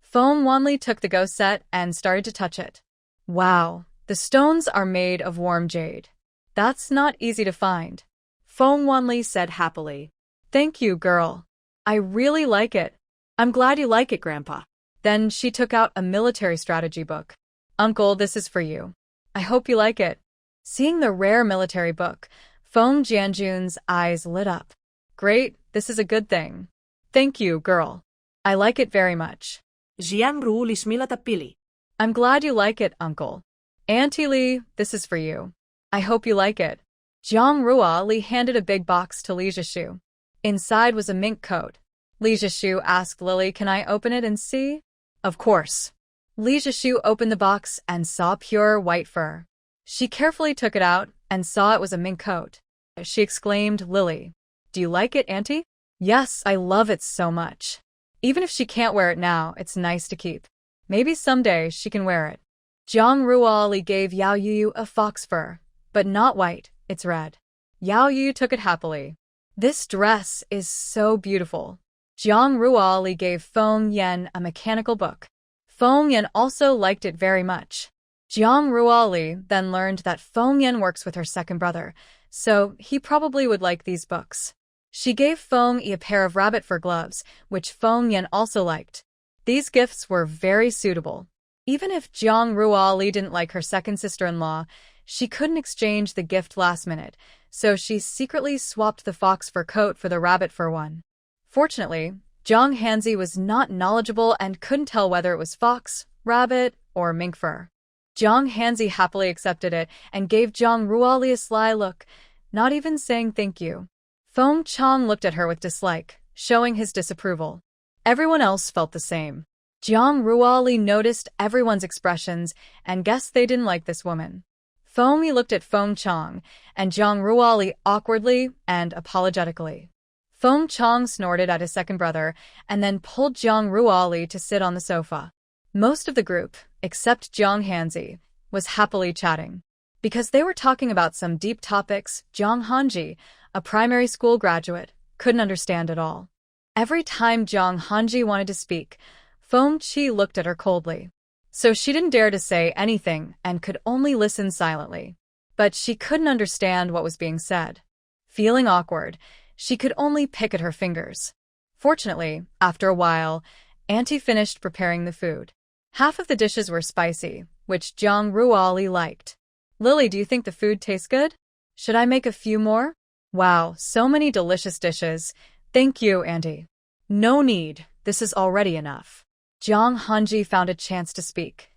Feng Wanli took the Go set and started to touch it. Wow, the stones are made of warm jade. That's not easy to find. Feng Wanli said happily. Thank you, girl. I really like it. I'm glad you like it, Grandpa. Then she took out a military strategy book. Uncle, this is for you. I hope you like it. Seeing the rare military book, Feng Jianjun's eyes lit up. Great, this is a good thing. Thank you, girl. I like it very much. Jiang Ru smilata pili. I'm glad you like it, Uncle. Auntie Li, this is for you. I hope you like it. Jiang Rua Li handed a big box to Li Zhishu. Inside was a mink coat. Li Zhishu asked Lily, can I open it and see? Of course. Li Zhishu opened the box and saw pure white fur. She carefully took it out and saw it was a mink coat. She exclaimed, Lily, do you like it, Auntie? Yes, I love it so much. Even if she can't wear it now, it's nice to keep. Maybe someday she can wear it. Jiang Ruali gave Yao Yu a fox fur, but not white, it's red. Yao Yu took it happily. This dress is so beautiful. Jiang Ruali gave Feng Yan a mechanical book. Feng Yan also liked it very much. Jiang Ruali then learned that Feng Yan works with her second brother, so he probably would like these books. She gave Feng Yi a pair of rabbit fur gloves, which Feng Yan also liked. These gifts were very suitable. Even if Jiang Ruali didn't like her second sister-in-law, she couldn't exchange the gift last minute, so she secretly swapped the fox fur coat for the rabbit fur one. Fortunately, Zhang Hanzi was not knowledgeable and couldn't tell whether it was fox, rabbit, or mink fur. Zhang Hanzi happily accepted it and gave Jiang Ruali a sly look, not even saying thank you. Feng Qiang looked at her with dislike, showing his disapproval. Everyone else felt the same. Jiang Ruali noticed everyone's expressions and guessed they didn't like this woman. Feng Yi looked at Feng Qiang and Jiang Ruali awkwardly and apologetically. Feng Qiang snorted at his second brother and then pulled Jiang Ruali to sit on the sofa. Most of the group, except Zhang Hanzi, was happily chatting. Because they were talking about some deep topics, Zhang Hanji, a primary school graduate, couldn't understand at all. Every time Zhang Hanji wanted to speak, Feng Qi looked at her coldly. So she didn't dare to say anything and could only listen silently. But she couldn't understand what was being said. Feeling awkward, she could only pick at her fingers. Fortunately, after a while, Auntie finished preparing the food. Half of the dishes were spicy, which Jiang Ruali liked. Lily, do you think the food tastes good? Should I make a few more? Wow, so many delicious dishes. Thank you, Auntie. No need, this is already enough. Zhang Hanji found a chance to speak.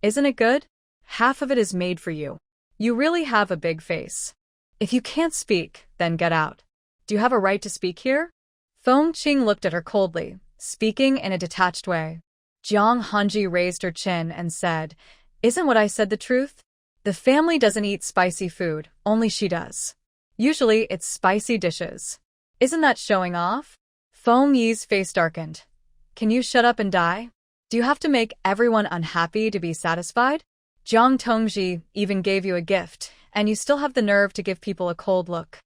Isn't it good? Half of it is made for you. You really have a big face. If you can't speak, then get out. Do you have a right to speak here? Feng Qing looked at her coldly, speaking in a detached way. Zhang Hanji raised her chin and said, Isn't what I said the truth? The family doesn't eat spicy food, only she does. Usually it's spicy dishes. Isn't that showing off? Feng Yi's face darkened. Can you shut up and die? Do you have to make everyone unhappy to be satisfied? Zhang Tongji even gave you a gift, and you still have the nerve to give people a cold look.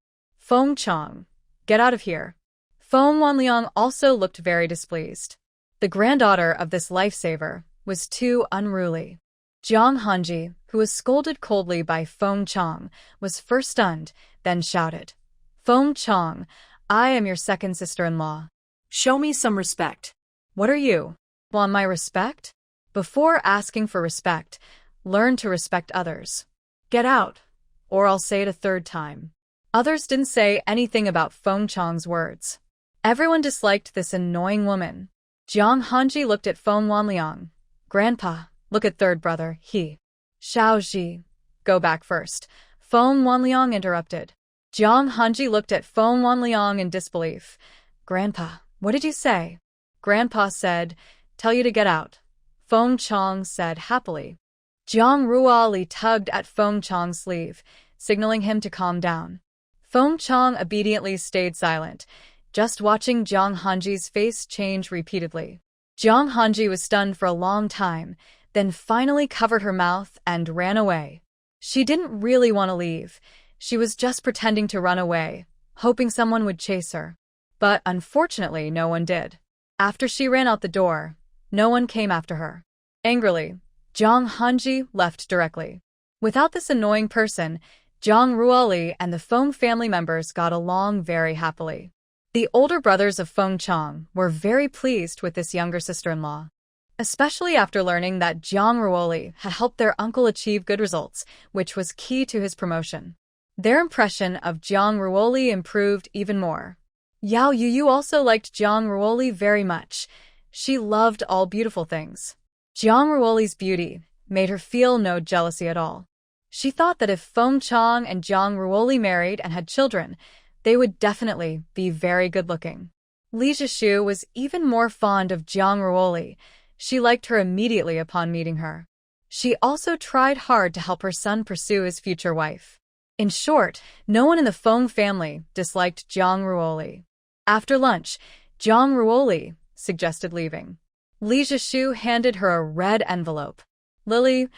Feng Qiang, get out of here. Feng Wanliang also looked very displeased. The granddaughter of this lifesaver was too unruly. Zhang Hanji, who was scolded coldly by Feng Qiang, was first stunned, then shouted, Feng Qiang, I am your second sister-in-law. Show me some respect. What are you? Want my respect? Before asking for respect, learn to respect others. Get out, or I'll say it a third time. Others didn't say anything about Feng Qiang's words. Everyone disliked this annoying woman. Jiang Hanji looked at Feng Wanliang. Grandpa, look at third brother, he. Xiao go back first. Feng Wanliang interrupted. Jiang Hanji looked at Feng Wanliang in disbelief. Grandpa, what did you say? Grandpa said, tell you to get out. Feng Qiang said happily. Jiang Ruali tugged at Feng Qiang's sleeve, signaling him to calm down. Feng Qiang obediently stayed silent, just watching Zhang Hanji's face change repeatedly. Zhang Hanji was stunned for a long time, then finally covered her mouth and ran away. She didn't really want to leave. She was just pretending to run away, hoping someone would chase her. But unfortunately, no one did. After she ran out the door, no one came after her. Angrily, Zhang Hanji left directly. Without this annoying person, Zhang Ruoli and the Feng family members got along very happily. The older brothers of Feng Qiang were very pleased with this younger sister-in-law, especially after learning that Zhang Ruoli had helped their uncle achieve good results, which was key to his promotion. Their impression of Zhang Ruoli improved even more. Yao Yuyu also liked Zhang Ruoli very much. She loved all beautiful things. Zhang Ruoli's beauty made her feel no jealousy at all. She thought that if Feng Qiang and Zhang Ruoli married and had children, they would definitely be very good-looking. Li Zhishu was even more fond of Zhang Ruoli. She liked her immediately upon meeting her. She also tried hard to help her son pursue his future wife. In short, no one in the Feng family disliked Zhang Ruoli. After lunch, Zhang Ruoli suggested leaving. Li Zhishu handed her a red envelope. "Lily,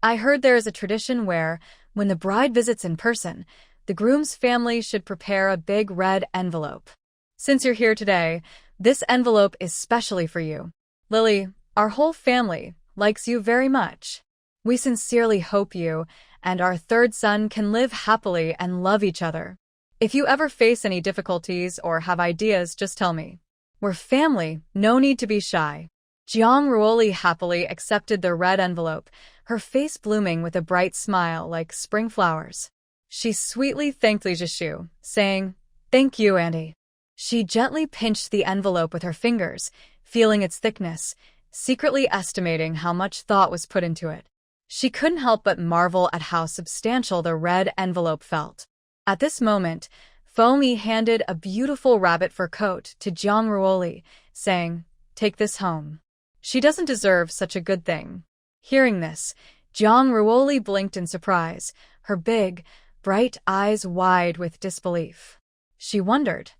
I heard there is a tradition where, when the bride visits in person, the groom's family should prepare a big red envelope. Since you're here today, this envelope is specially for you. Lily, our whole family likes you very much. We sincerely hope you and our third son can live happily and love each other. If you ever face any difficulties or have ideas, just tell me. We're family, no need to be shy." Zhang Ruoli happily accepted the red envelope, her face blooming with a bright smile like spring flowers. She sweetly thanked Li Zhishu, saying, "Thank you, Auntie." She gently pinched the envelope with her fingers, feeling its thickness, secretly estimating how much thought was put into it. She couldn't help but marvel at how substantial the red envelope felt. At this moment, Feng Yi handed a beautiful rabbit fur coat to Zhang Ruoli, saying, "Take this home. She doesn't deserve such a good thing." Hearing this, Zhang Ruoli blinked in surprise, her big, bright eyes wide with disbelief. She wondered,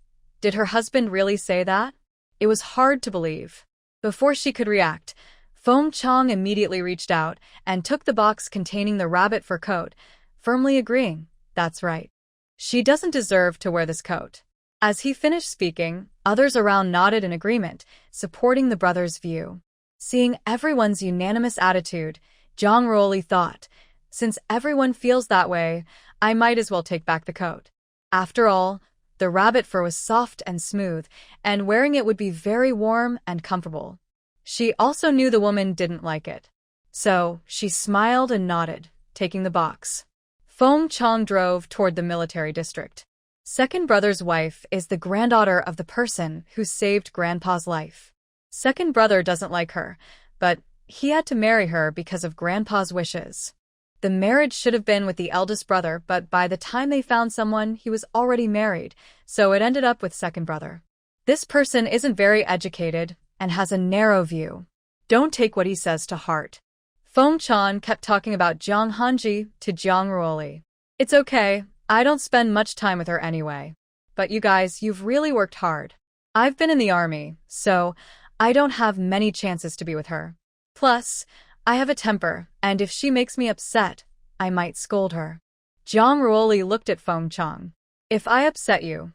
did her husband really say that? It was hard to believe. Before she could react, Feng Qiang immediately reached out and took the box containing the rabbit fur coat, firmly agreeing, "That's right. She doesn't deserve to wear this coat." As he finished speaking, others around nodded in agreement, supporting the brothers' view. Seeing everyone's unanimous attitude, Zhang Ruoli thought, "Since everyone feels that way, I might as well take back the coat." After all, the rabbit fur was soft and smooth, and wearing it would be very warm and comfortable. She also knew the woman didn't like it. So, she smiled and nodded, taking the box. Feng Qiang drove toward the military district. Second brother's wife is the granddaughter of the person who saved grandpa's life. Second brother doesn't like her, but he had to marry her because of grandpa's wishes. The marriage should have been with the eldest brother, but by the time they found someone, he was already married, so it ended up with second brother. This person isn't very educated and has a narrow view. Don't take what he says to heart. Feng Qiang kept talking about Zhang Hanji to Zhang Ruoli. "It's okay, I don't spend much time with her anyway. But you guys, you've really worked hard. I've been in the army, so I don't have many chances to be with her. Plus, I have a temper, and if she makes me upset, I might scold her." Zhang Ruoli looked at Feng Qiang. "If I upset you,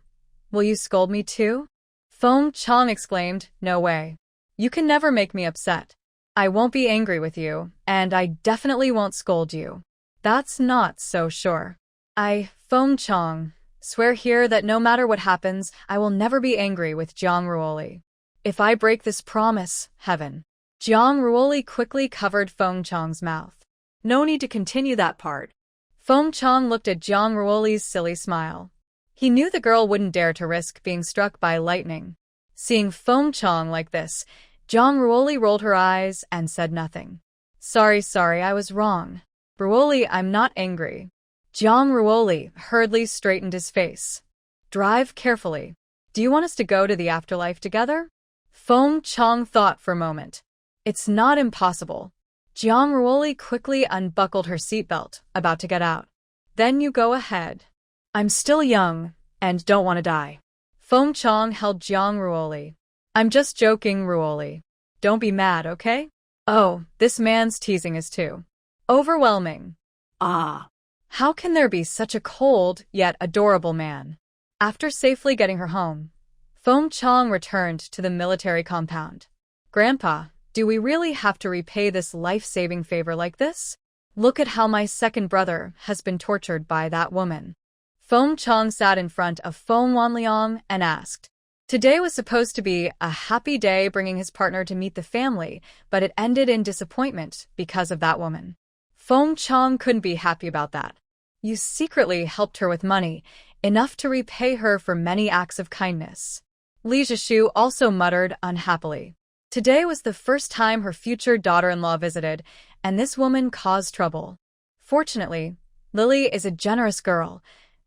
will you scold me too?" Feng Qiang exclaimed, "No way. You can never make me upset. I won't be angry with you, and I definitely won't scold you." "That's not so sure. Feng Qiang, swear here that no matter what happens, I will never be angry with Zhang Ruoli. If I break this promise, heaven." Zhang Ruoli quickly covered Feng Qiang's mouth. No need to continue that part. Feng Qiang looked at Zhang Ruoli's silly smile. He knew the girl wouldn't dare to risk being struck by lightning. Seeing Feng Qiang like this, Zhang Ruoli rolled her eyes and said nothing. Sorry, I was wrong. Ruoli, I'm not angry." Zhang Ruoli hurriedly straightened his face. "Drive carefully. Do you want us to go to the afterlife together?" Feng Qiang thought for a moment. "It's not impossible." Zhang Ruoli quickly unbuckled her seatbelt, about to get out. "Then you go ahead. I'm still young and don't want to die." Feng Qiang held Zhang Ruoli. "I'm just joking, Ruoli. Don't be mad, okay?" Oh, this man's teasing is too overwhelming. Ah. How can there be such a cold, yet adorable man? After safely getting her home, Feng Qiang returned to the military compound. Grandpa, do we really have to repay this life-saving favor like this? Look at how my second brother has been tortured by that woman. Feng Qiang sat in front of Feng Wanliang and asked. Today was supposed to be a happy day bringing his partner to meet the family, but it ended in disappointment because of that woman. Feng Qiang couldn't be happy about that. You secretly helped her with money, enough to repay her for many acts of kindness. Li Zhishu also muttered unhappily. Today was the first time her future daughter-in-law visited, and this woman caused trouble. Fortunately, Lily is a generous girl.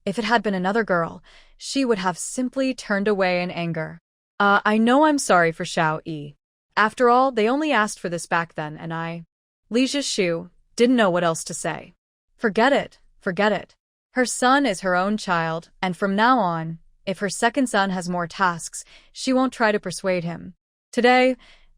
If it had been another girl, she would have simply turned away in anger. I know I'm sorry for Xiao Yi. After all, they only asked for this back then, and Li Zhishu didn't know what else to say. Forget it. Her son is her own child, and from now on, if her second son has more tasks, she won't try to persuade him. Today,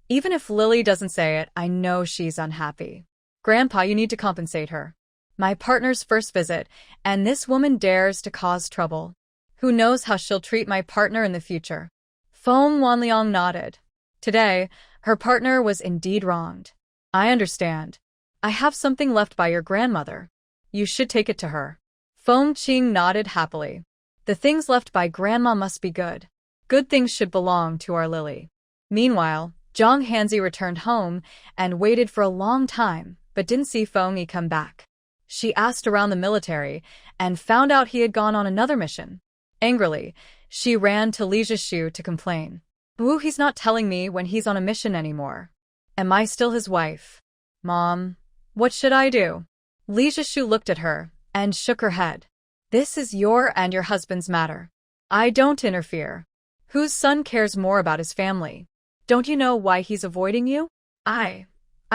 even if Lily doesn't say it, I know she's unhappy. Grandpa, you need to compensate her. My partner's first visit, and this woman dares to cause trouble. Who knows how she'll treat my partner in the future? Feng Wanliang nodded. Today, her partner was indeed wronged. I understand. I have something left by your grandmother. You should take it to her. Feng Qiang nodded happily. The things left by grandma must be good. Good things should belong to our Lily. Meanwhile, Zhang Hanzi returned home and waited for a long time, but didn't see Feng Yi come back. She asked around the military and found out he had gone on another mission. Angrily, she ran to Li Zhishu to complain. Ooh, he's not telling me when he's on a mission anymore. Am I still his wife? Mom, what should I do? Li Zhishu looked at her and shook her head. This is your and your husband's matter. I don't interfere. Whose son cares more about his family? Don't you know why he's avoiding you? I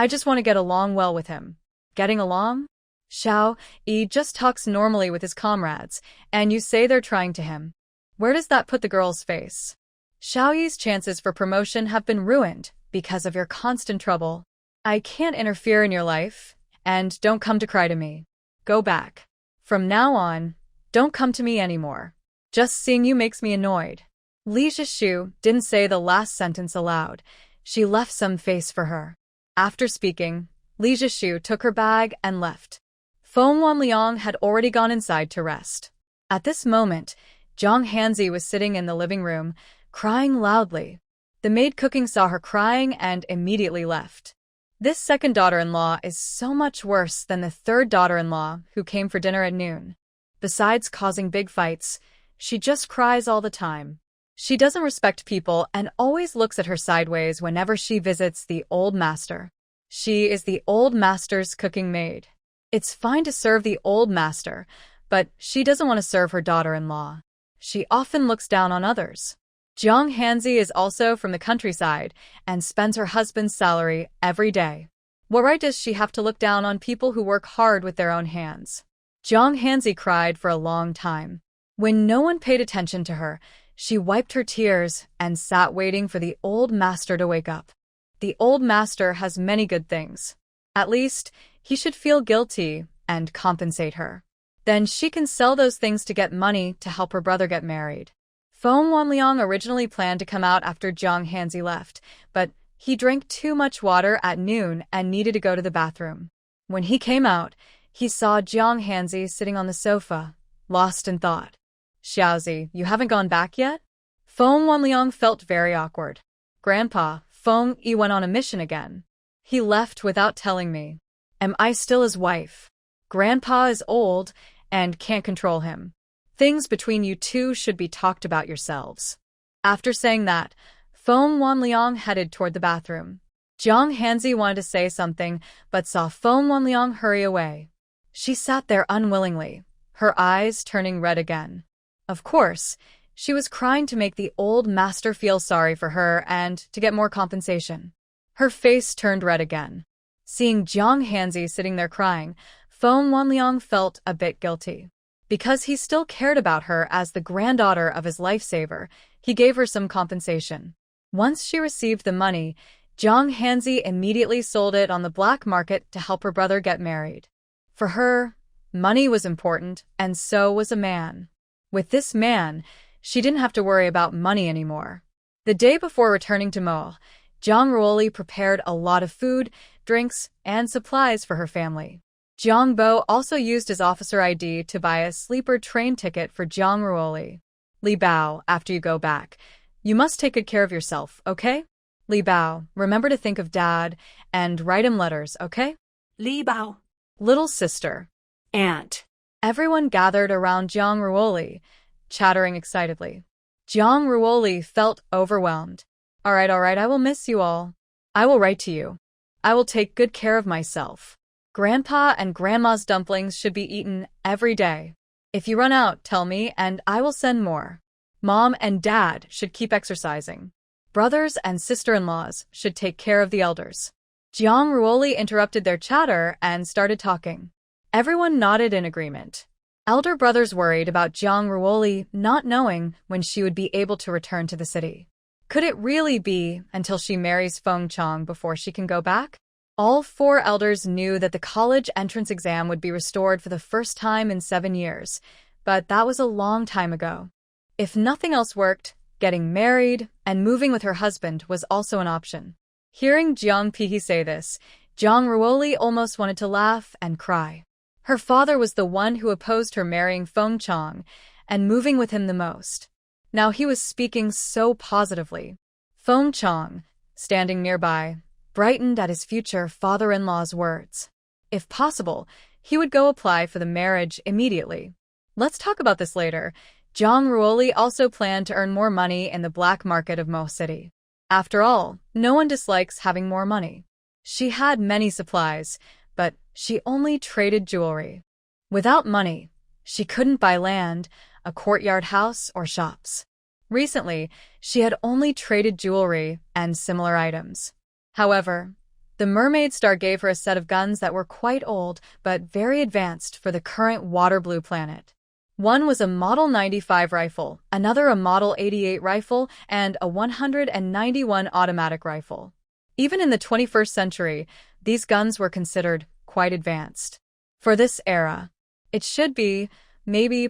just want to get along well with him. Getting along? Xiao Yi just talks normally with his comrades, and you say they're trying to him. Where does that put the girl's face? Xiao Yi's chances for promotion have been ruined because of your constant trouble. I can't interfere in your life, and don't come to cry to me. Go back. From now on, don't come to me anymore. Just seeing you makes me annoyed. Li Zhishu didn't say the last sentence aloud. She left some face for her. After speaking, Li Zhishu took her bag and left. Feng Wanliang had already gone inside to rest. At this moment, Zhang Hanzi was sitting in the living room, crying loudly. The maid cooking saw her crying and immediately left. This second daughter-in-law is so much worse than the third daughter-in-law who came for dinner at noon. Besides causing big fights, she just cries all the time. She doesn't respect people and always looks at her sideways whenever she visits the old master. She is the old master's cooking maid. It's fine to serve the old master, but she doesn't want to serve her daughter-in-law. She often looks down on others. Zhang Hanzi is also from the countryside and spends her husband's salary every day. What right does she have to look down on people who work hard with their own hands? Zhang Hanzi cried for a long time. When no one paid attention to her, she wiped her tears and sat waiting for the old master to wake up. The old master has many good things. At least, he should feel guilty and compensate her. Then she can sell those things to get money to help her brother get married. Feng Wanliang originally planned to come out after Zhang Hanzi left, but he drank too much water at noon and needed to go to the bathroom. When he came out, he saw Zhang Hanzi sitting on the sofa, lost in thought. Xiaozi, you haven't gone back yet? Feng Wanliang felt very awkward. Grandpa, Feng Yi went on a mission again. He left without telling me. Am I still his wife? Grandpa is old and can't control him. Things between you two should be talked about yourselves. After saying that, Feng Wanliang headed toward the bathroom. Zhang Hanzi wanted to say something, but saw Feng Wanliang hurry away. She sat there unwillingly, her eyes turning red again. Of course, she was crying to make the old master feel sorry for her and to get more compensation. Her face turned red again. Seeing Zhang Hanzi sitting there crying, Feng Wanliang felt a bit guilty. Because he still cared about her as the granddaughter of his lifesaver, he gave her some compensation. Once she received the money, Zhang Hanzi immediately sold it on the black market to help her brother get married. For her, money was important, and so was a man. With this man, She didn't have to worry about money anymore. The day before returning to Mo, Zhang Ruoli prepared a lot of food, drinks, and supplies for her family. Zhang Bo also used his officer ID to buy a sleeper train ticket for Zhang Ruoli. Li Bao, after you go back, you must take good care of yourself, okay? Li Bao, remember to think of Dad and write him letters, okay? Li Bao. Little sister. Aunt. Everyone gathered around Zhang Ruoli, chattering excitedly. Zhang Ruoli felt overwhelmed. All right, I will miss you all. I will write to you. I will take good care of myself. Grandpa and Grandma's dumplings should be eaten every day. If you run out, tell me, and I will send more. Mom and Dad should keep exercising. Brothers and sister-in-laws should take care of the elders. Zhang Ruoli interrupted their chatter and started talking. Everyone nodded in agreement. Elder brothers worried about Zhang Ruoli not knowing when she would be able to return to the city. Could it really be until she marries Feng Qiang before she can go back? All 4 elders knew that the college entrance exam would be restored for the first time in 7 years, but that was a long time ago. If nothing else worked, getting married and moving with her husband was also an option. Hearing Jiang Pihi say this, Zhang Ruoli almost wanted to laugh and cry. Her father was the one who opposed her marrying Feng Qiang and moving with him the most. Now he was speaking so positively. Feng Qiang, standing nearby, brightened at his future father-in-law's words. If possible, he would go apply for the marriage immediately. Let's talk about this later. Zhang Ruoli also planned to earn more money in the black market of Mo City. After all, no one dislikes having more money. She had many supplies, but she only traded jewelry. Without money, she couldn't buy land, a courtyard house, or shops. Recently, she had only traded jewelry and similar items. However, the Mermaid Star gave her a set of guns that were quite old but very advanced for the current water blue planet. One was a Model 95 rifle, another a Model 88 rifle, and a 191 automatic rifle. Even in the 21st century, these guns were considered quite advanced. For this era, it should be,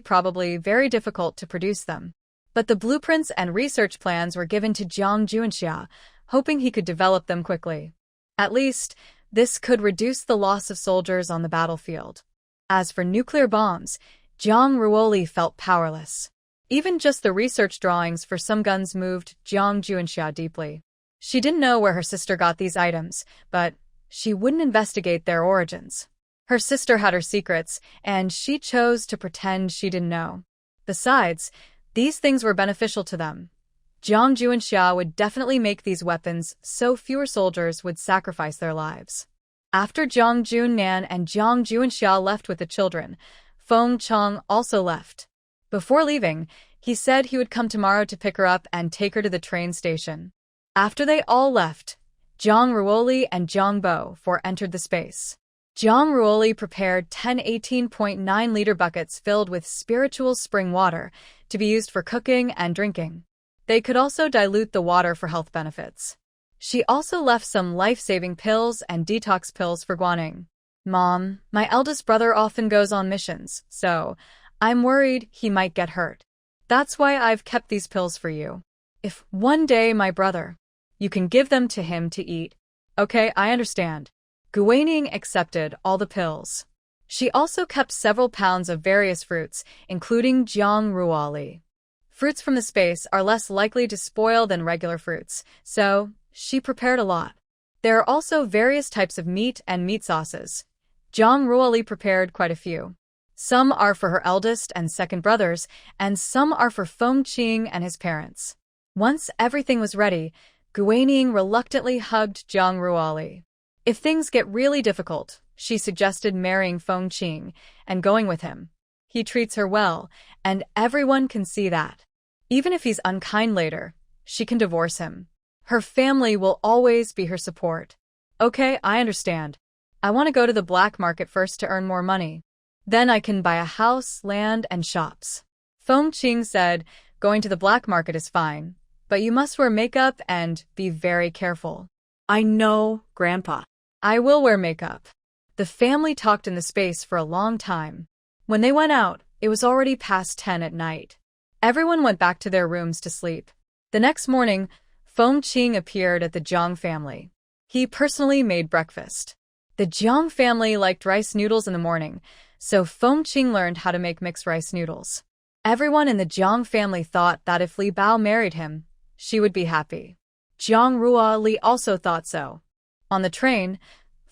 probably very difficult to produce them. But the blueprints and research plans were given to Jiang Juanxia, hoping he could develop them quickly. At least, this could reduce the loss of soldiers on the battlefield. As for nuclear bombs, Zhang Ruoli felt powerless. Even just the research drawings for some guns moved Jiang Juanxia deeply. She didn't know where her sister got these items, but she wouldn't investigate their origins. Her sister had her secrets, and she chose to pretend she didn't know. Besides, these things were beneficial to them. Jiang Juanxia would definitely make these weapons so fewer soldiers would sacrifice their lives. After Jiang Junnan and Jiang Juanxia left with the children, Feng Qiang also left. Before leaving, he said he would come tomorrow to pick her up and take her to the train station. After they all left, Zhang Ruoli and Zhang Bo entered the space. Zhang Ruoli prepared 10 18.9-liter buckets filled with spiritual spring water to be used for cooking and drinking. They could also dilute the water for health benefits. She also left some life-saving pills and detox pills for Guaning. Mom, my eldest brother often goes on missions, so I'm worried he might get hurt. That's why I've kept these pills for you. If one day my brother, you can give them to him to eat. Okay, I understand. Guaning accepted all the pills. She also kept several pounds of various fruits, including Zhang Ruoli. Fruits from the space are less likely to spoil than regular fruits, so she prepared a lot. There are also various types of meat and meat sauces. Zhang Ruoli prepared quite a few. Some are for her eldest and second brothers, and some are for Feng Qiang and his parents. Once everything was ready, Guaning reluctantly hugged Zhang Ruoli. If things get really difficult, she suggested marrying Feng Qiang and going with him. He treats her well, and everyone can see that. Even if he's unkind later, she can divorce him. Her family will always be her support. Okay, I understand. I want to go to the black market first to earn more money. Then I can buy a house, land, and shops. Feng Qiang said, going to the black market is fine, but you must wear makeup and be very careful. I know, Grandpa. I will wear makeup. The family talked in the space for a long time. When they went out, it was already past 10 at night. Everyone went back to their rooms to sleep. The next morning, Feng Qiang appeared at the Jang family. He personally made breakfast. The Jang family liked rice noodles in the morning, so Feng Qiang learned how to make mixed rice noodles. Everyone in the Jang family thought that if Li Bao married him, she would be happy. Jiang Rua Li also thought so. On the train,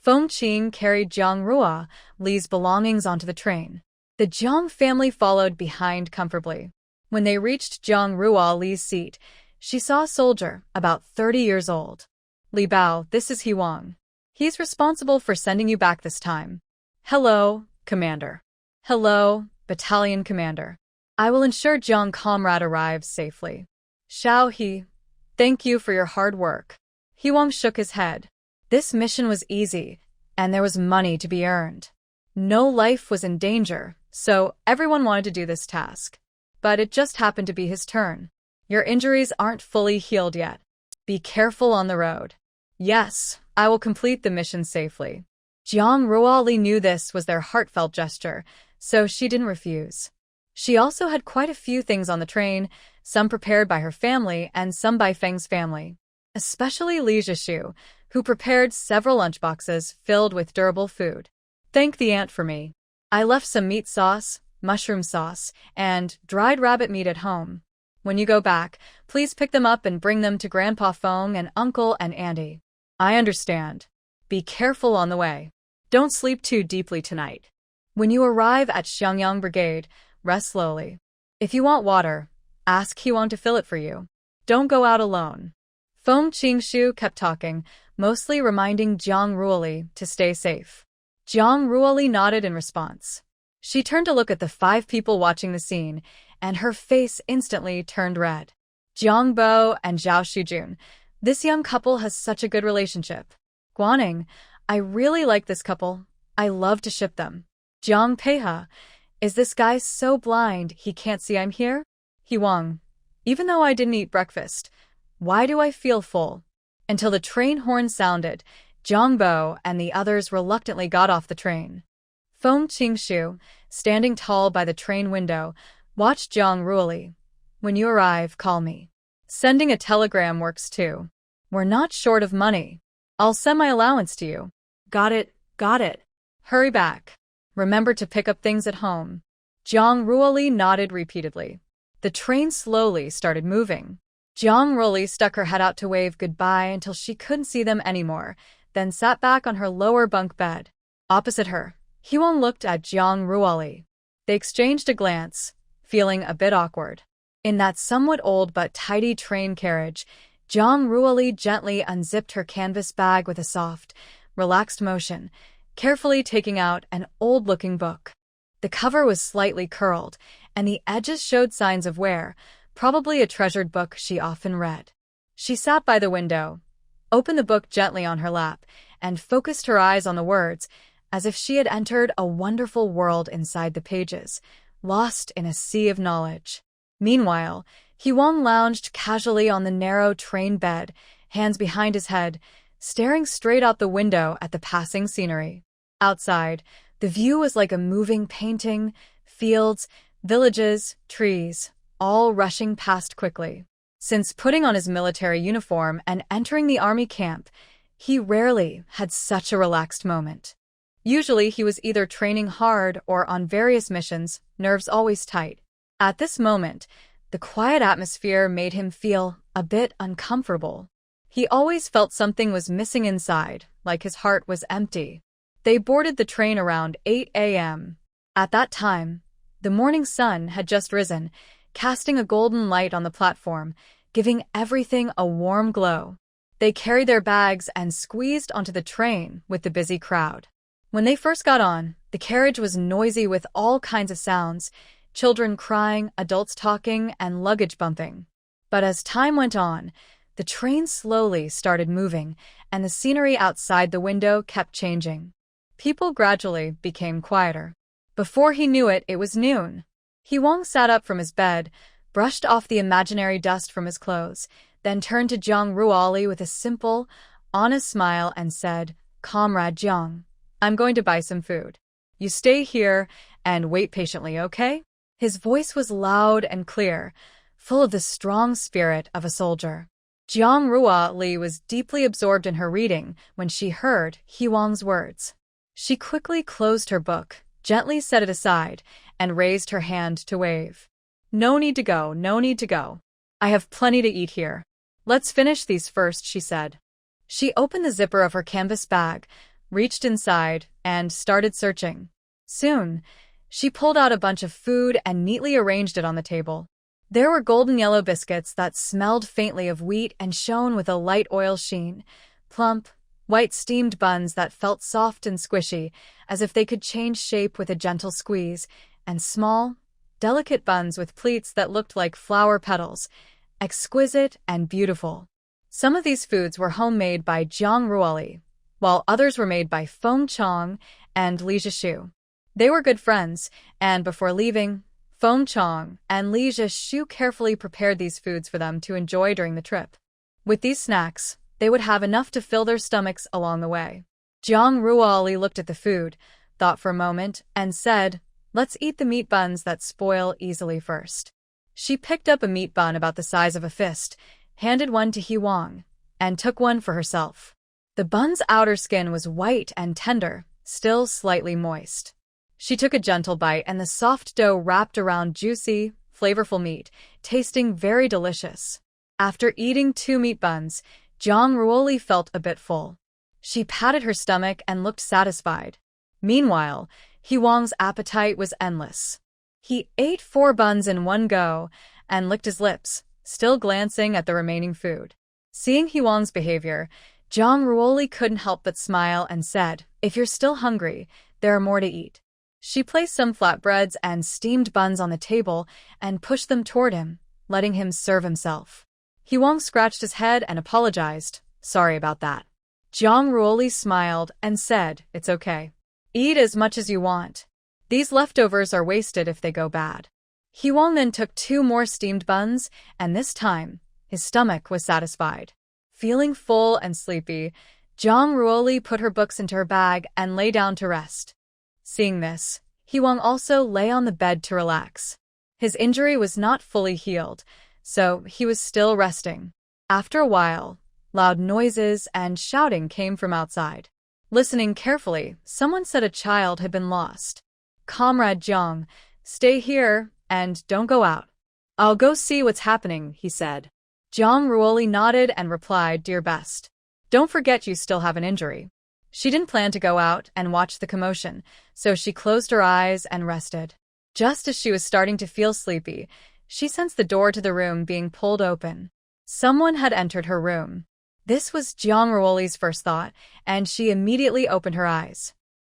Feng Qiang carried Jiang Rua Li's belongings onto the train. The Jang family followed behind comfortably. When they reached Jiang Rua Li's seat, she saw a soldier about 30 years old. Li Bao, this is He Wang. He's responsible for sending you back this time. Hello, Commander. Hello, Battalion Commander. I will ensure Jiang comrade arrives safely. Xiao He, thank you for your hard work. He Wang shook his head. This mission was easy, and there was money to be earned. No life was in danger, so everyone wanted to do this task. But it just happened to be his turn. Your injuries aren't fully healed yet. Be careful on the road. Yes, I will complete the mission safely. Jiang Ruali knew this was their heartfelt gesture, so she didn't refuse. She also had quite a few things on the train, some prepared by her family and some by Feng's family. Especially Li Zhishu, who prepared several lunchboxes filled with durable food. Thank the aunt for me. I left some meat sauce, mushroom sauce, and dried rabbit meat at home. When you go back, please pick them up and bring them to Grandpa Feng and Uncle and Auntie. I understand. Be careful on the way. Don't sleep too deeply tonight. When you arrive at Xiangyang Brigade, rest slowly. If you want water, ask He Wang to fill it for you. Don't go out alone. Feng Qingshu kept talking, mostly reminding Jiang Ruoli to stay safe. Jiang Ruoli nodded in response. She turned to look at the 5 people watching the scene, and her face instantly turned red. Jiang Bo and Zhao Shujun. This young couple has such a good relationship. Guaning, I really like this couple. I love to ship them. Jiang Peihe, is this guy so blind he can't see I'm here? He Wang, even though I didn't eat breakfast, why do I feel full? Until the train horn sounded, Jiang Bo and the others reluctantly got off the train. Feng Qingshu, standing tall by the train window, watched Jiang Ruoli. When you arrive, call me. Sending a telegram works too. We're not short of money. I'll send my allowance to you. Got it, got it. Hurry back. Remember to pick up things at home. Jiang Ruoli nodded repeatedly. The train slowly started moving. Jiang Ruoli stuck her head out to wave goodbye until she couldn't see them anymore, then sat back on her lower bunk bed. Opposite her, He Wang looked at Jiang Ruoli. They exchanged a glance, feeling a bit awkward. In that somewhat old but tidy train carriage, Jiang Ruoli gently unzipped her canvas bag with a soft, relaxed motion, carefully taking out an old-looking book. The cover was slightly curled, and the edges showed signs of wear, probably a treasured book she often read. She sat by the window, opened the book gently on her lap, and focused her eyes on the words, as if she had entered a wonderful world inside the pages, lost in a sea of knowledge. Meanwhile, He Wang lounged casually on the narrow train bed, hands behind his head, staring straight out the window at the passing scenery. Outside, the view was like a moving painting, fields, villages, trees, all rushing past quickly. Since putting on his military uniform and entering the army camp, he rarely had such a relaxed moment. Usually he was either training hard or on various missions, nerves always tight. At this moment, the quiet atmosphere made him feel a bit uncomfortable. He always felt something was missing inside, like his heart was empty. They boarded the train around 8 a.m. At that time, the morning sun had just risen, casting a golden light on the platform, giving everything a warm glow. They carried their bags and squeezed onto the train with the busy crowd. When they first got on, the carriage was noisy with all kinds of sounds, children crying, adults talking, and luggage bumping. But as time went on, the train slowly started moving, and the scenery outside the window kept changing. People gradually became quieter. Before he knew it, it was noon. He Wang sat up from his bed, brushed off the imaginary dust from his clothes, then turned to Jiang Ruoli with a simple, honest smile and said, "Comrade Jiang, I'm going to buy some food. You stay here and wait patiently, okay?" His voice was loud and clear, full of the strong spirit of a soldier. Jiang Ruoli was deeply absorbed in her reading when she heard Huang's words. She quickly closed her book, gently set it aside, and raised her hand to wave. No need to go, no need to go. I have plenty to eat here. Let's finish these first, she said. She opened the zipper of her canvas bag, reached inside, and started searching. Soon, she pulled out a bunch of food and neatly arranged it on the table. There were golden yellow biscuits that smelled faintly of wheat and shone with a light oil sheen, plump, white steamed buns that felt soft and squishy, as if they could change shape with a gentle squeeze, and small, delicate buns with pleats that looked like flower petals, exquisite and beautiful. Some of these foods were homemade by Jiang Ruoli, while others were made by Feng Qiang and Li Zhishu. They were good friends, and before leaving, Feng Qiang and Li Zhishu carefully prepared these foods for them to enjoy during the trip. With these snacks, they would have enough to fill their stomachs along the way. Jiang Ruoli looked at the food, thought for a moment, and said, "Let's eat the meat buns that spoil easily first." She picked up a meat bun about the size of a fist, handed one to Huang, and took one for herself. The bun's outer skin was white and tender, still slightly moist. She took a gentle bite, and the soft dough wrapped around juicy, flavorful meat, tasting very delicious. After eating 2 meat buns, Jiang Ruoli felt a bit full. She patted her stomach and looked satisfied. Meanwhile, Huang's appetite was endless. He ate 4 buns in one go and licked his lips, still glancing at the remaining food. Seeing Huang's behavior, Jiang Ruoli couldn't help but smile and said, "If you're still hungry, there are more to eat." She placed some flatbreads and steamed buns on the table and pushed them toward him, letting him serve himself. Huang scratched his head and apologized. "Sorry about that." Jiang Ruoli smiled and said, "It's okay. Eat as much as you want. These leftovers are wasted if they go bad." Huang then took 2 more steamed buns, and this time, his stomach was satisfied. Feeling full and sleepy, Jiang Ruoli put her books into her bag and lay down to rest. Seeing this, Huang also lay on the bed to relax. His injury was not fully healed, so he was still resting. After a while, loud noises and shouting came from outside. Listening carefully, someone said a child had been lost. "Comrade Jang, stay here and don't go out." "I'll go see what's happening," he said. Jiang Ruoli nodded and replied, "Dear best. Don't forget you still have an injury." She didn't plan to go out and watch the commotion, so she closed her eyes and rested. Just as she was starting to feel sleepy, she sensed the door to the room being pulled open. Someone had entered her room. This was Jiang Ruoli's first thought, and she immediately opened her eyes.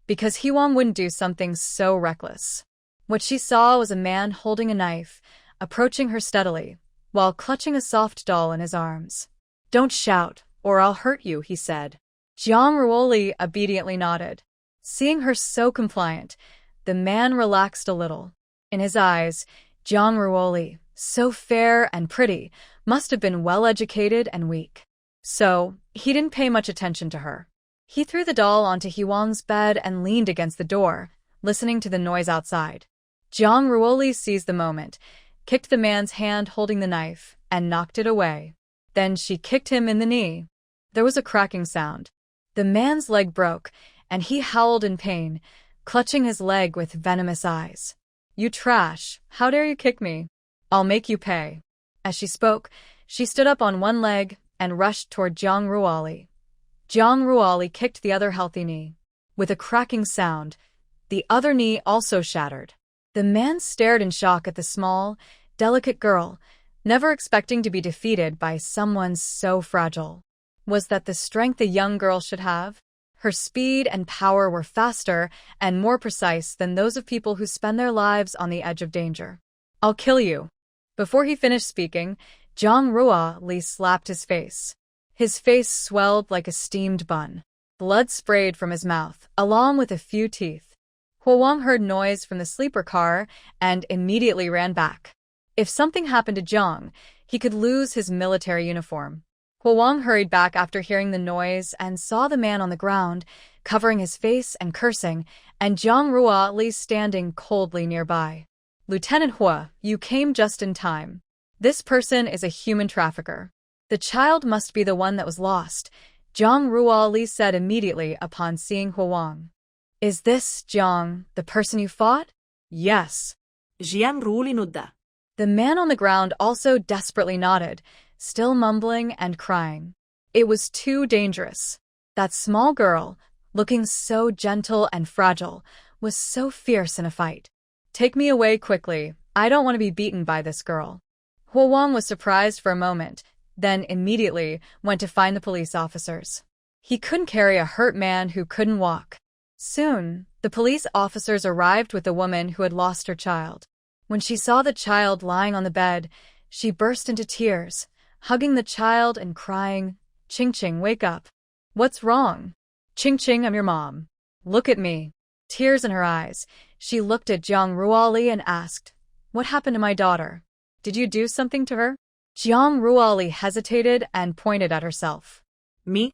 Because Huang wouldn't do something so reckless. What she saw was a man holding a knife, approaching her steadily, while clutching a soft doll in his arms. "Don't shout, or I'll hurt you," he said. Jiang Ruoli obediently nodded. Seeing her so compliant, the man relaxed a little. In his eyes, Jiang Ruoli, so fair and pretty, must have been well-educated and weak. So, he didn't pay much attention to her. He threw the doll onto Huang's bed and leaned against the door, listening to the noise outside. Jiang Ruoli seized the moment, kicked the man's hand holding the knife, and knocked it away. Then she kicked him in the knee. There was a cracking sound. The man's leg broke, and he howled in pain, clutching his leg with venomous eyes. "You trash, how dare you kick me? I'll make you pay." As she spoke, she stood up on one leg and rushed toward Jiang Ruoli. Jiang Ruoli kicked the other healthy knee. With a cracking sound, the other knee also shattered. The man stared in shock at the small, delicate girl, never expecting to be defeated by someone so fragile. Was that the strength a young girl should have? Her speed and power were faster and more precise than those of people who spend their lives on the edge of danger. "I'll kill you." Before he finished speaking, Jiang Ruoli slapped his face. His face swelled like a steamed bun. Blood sprayed from his mouth, along with a few teeth. Huang heard noise from the sleeper car and immediately ran back. If something happened to Jang, he could lose his military uniform. Huang hurried back after hearing the noise and saw the man on the ground, covering his face and cursing, and Jiang Ruoli standing coldly nearby. Lieutenant Hua, you came just in time. This person is a human trafficker. The child must be the one that was lost, Zhang Ruoli said immediately upon seeing Huang. Is this, Jang, the person you fought? Yes. Jiang Ruoli nudda. The man on the ground also desperately nodded, still mumbling and crying. It was too dangerous. That small girl, looking so gentle and fragile, was so fierce in a fight. Take me away quickly. I don't want to be beaten by this girl. Huang was surprised for a moment, then immediately went to find the police officers. He couldn't carry a hurt man who couldn't walk. Soon, the police officers arrived with the woman who had lost her child. When she saw the child lying on the bed, she burst into tears, hugging the child and crying, "Qing, wake up. What's wrong? Qing, I'm your mom. Look at me." Tears in her eyes, she looked at Zhang Ruoli and asked, "What happened to my daughter? Did you do something to her?" Zhang Ruoli hesitated and pointed at herself. Me?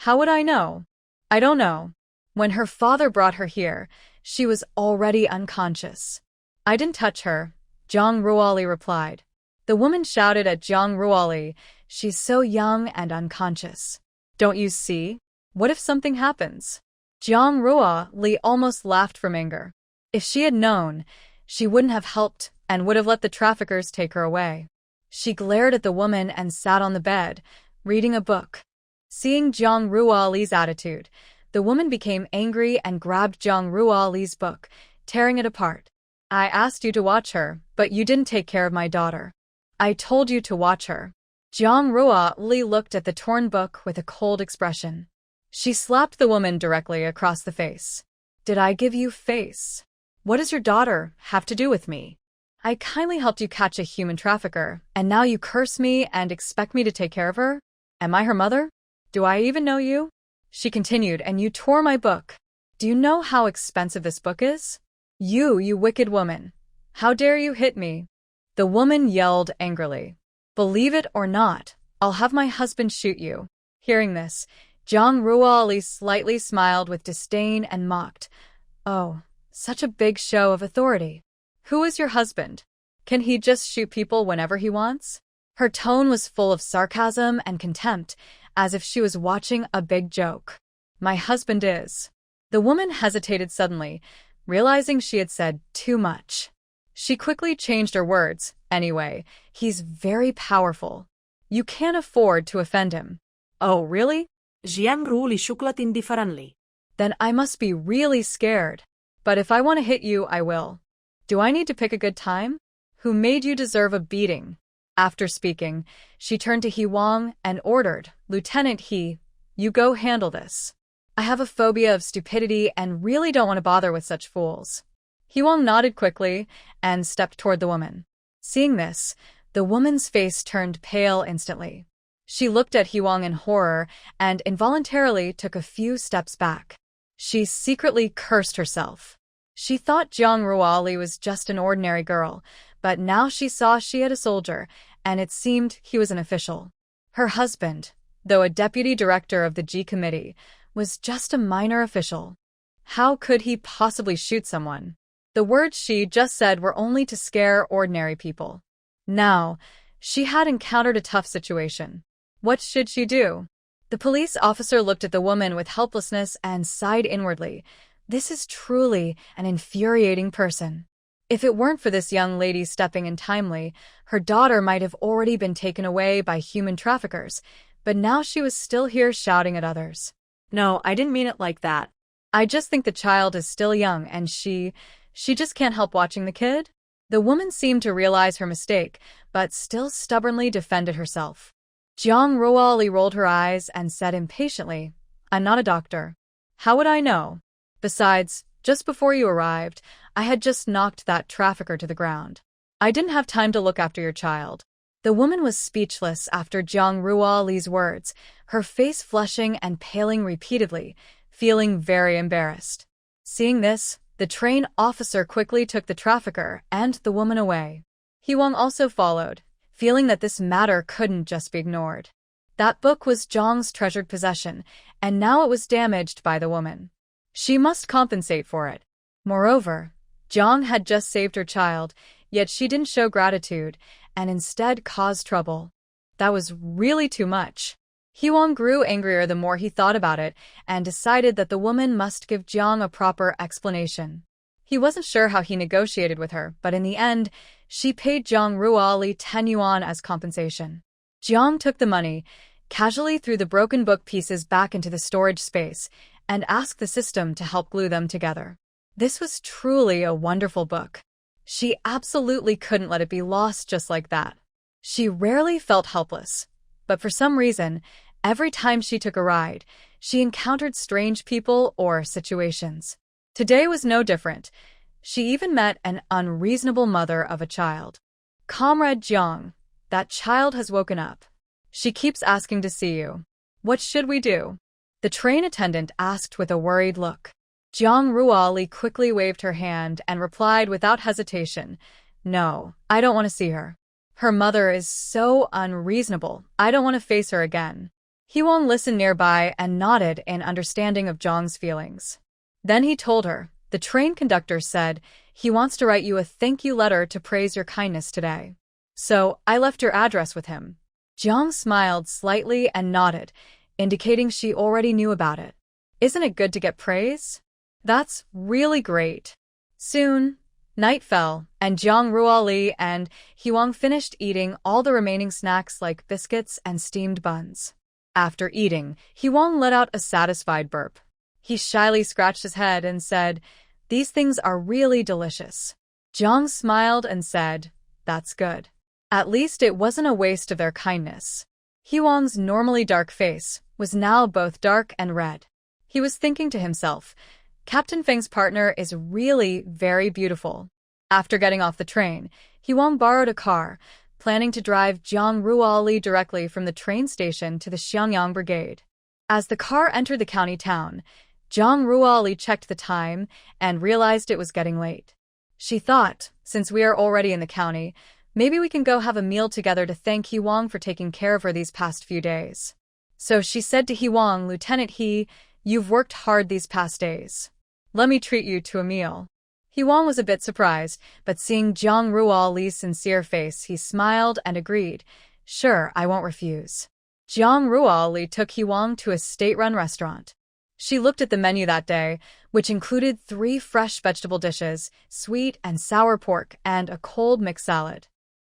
How would I know? I don't know. When her father brought her here, she was already unconscious. I didn't touch her, Zhang Ruoli replied. The woman shouted at Zhang Ruoli, "She's so young and unconscious. Don't you see? What if something happens?" Zhang Ruoli almost laughed from anger. If she had known, she wouldn't have helped and would have let the traffickers take her away. She glared at the woman and sat on the bed, reading a book. Seeing Zhang Ruoli's attitude, the woman became angry and grabbed Zhang Ruoli's book, tearing it apart. I asked you to watch her, but you didn't take care of my daughter. I told you to watch her. Zhang Ruoli looked at the torn book with a cold expression. She slapped the woman directly across the face. Did I give you face? What does your daughter have to do with me? I kindly helped you catch a human trafficker, and now you curse me and expect me to take care of her? Am I her mother? Do I even know you? She continued, and you tore my book. Do you know how expensive this book is? You wicked woman. How dare you hit me? The woman yelled angrily. Believe it or not, I'll have my husband shoot you. Hearing this, Zhang Ruoli slightly smiled with disdain and mocked. Oh, such a big show of authority. Who is your husband? Can he just shoot people whenever he wants? Her tone was full of sarcasm and contempt, as if she was watching a big joke. My husband is. The woman hesitated suddenly, realizing she had said too much. She quickly changed her words. Anyway, he's very powerful. You can't afford to offend him. Oh, really? Jiang Ruoli shuklat indifferently. Then I must be really scared. But if I want to hit you, I will. Do I need to pick a good time? Who made you deserve a beating? After speaking, she turned to Huang and ordered, Lieutenant He, you go handle this. I have a phobia of stupidity and really don't want to bother with such fools. Huang nodded quickly and stepped toward the woman. Seeing this, the woman's face turned pale instantly. She looked at Huang in horror and involuntarily took a few steps back. She secretly cursed herself. She thought Zhang Ruoli was just an ordinary girl, but now she saw she had a soldier, and it seemed he was an official. Her husband, though a deputy director of the G Committee, was just a minor official. How could he possibly shoot someone? The words she just said were only to scare ordinary people. Now, she had encountered a tough situation. What should she do? The police officer looked at the woman with helplessness and sighed inwardly. This is truly an infuriating person. If it weren't for this young lady stepping in timely, her daughter might have already been taken away by human traffickers, but now she was still here shouting at others. No, I didn't mean it like that. I just think the child is still young and she just can't help watching the kid. The woman seemed to realize her mistake, but still stubbornly defended herself. Zhang Ruoli rolled her eyes and said impatiently, I'm not a doctor. How would I know? Besides, just before you arrived, I had just knocked that trafficker to the ground. I didn't have time to look after your child. The woman was speechless after Zhang Ruoli's words, her face flushing and paling repeatedly, feeling very embarrassed. Seeing this, the train officer quickly took the trafficker and the woman away. Huang also followed, feeling that this matter couldn't just be ignored. That book was Zhang's treasured possession, and now it was damaged by the woman. She must compensate for it. Moreover, Zhang had just saved her child, Yet she didn't show gratitude, and instead caused trouble. That was really too much. Huang grew angrier the more he thought about it, and decided that the woman must give Jang a proper explanation. He wasn't sure how he negotiated with her, but in the end, she paid Zhang Ruoli 10 yuan as compensation. Jiang took the money, casually threw the broken book pieces back into the storage space, and asked the system to help glue them together. This was truly a wonderful book. She absolutely couldn't let it be lost just like that. She rarely felt helpless, but for some reason, every time she took a ride, she encountered strange people or situations. Today was no different. She even met an unreasonable mother of a child. Comrade Jiang, that child has woken up. She keeps asking to see you. What should we do? The train attendant asked with a worried look. Zhang Ruoli quickly waved her hand and replied without hesitation, "No, I don't want to see her. Her mother is so unreasonable. I don't want to face her again." Huang listened nearby and nodded in understanding of Zhang's feelings. Then he told her, "The train conductor said he wants to write you a thank you letter to praise your kindness today. So I left your address with him." Zhang smiled slightly and nodded, indicating she already knew about it. Isn't it good to get praise? That's really great. Soon, night fell, and Zhang Ruoli and Huang finished eating all the remaining snacks like biscuits and steamed buns. After eating, Huang let out a satisfied burp. He shyly scratched his head and said, "These things are really delicious." Zhang smiled and said, "That's good. At least it wasn't a waste of their kindness." Huang's normally dark face was now both dark and red. He was thinking to himself, Captain Feng's partner is really very beautiful. After getting off the train, Huang borrowed a car, planning to drive Zhang Ruoli directly from the train station to the Xiangyang Brigade. As the car entered the county town, Zhang Ruoli checked the time and realized it was getting late. She thought, since we are already in the county, maybe we can go have a meal together to thank Huang for taking care of her these past few days. So she said to Huang, "Lieutenant He, you've worked hard these past days. Let me treat you to a meal." Huang was a bit surprised, but seeing Zhang Ruoli's sincere face, he smiled and agreed, "Sure, I won't refuse." Zhang Ruoli took Huang to a state-run restaurant. She looked at the menu that day, which included 3 fresh vegetable dishes, sweet and sour pork, and a cold mixed salad.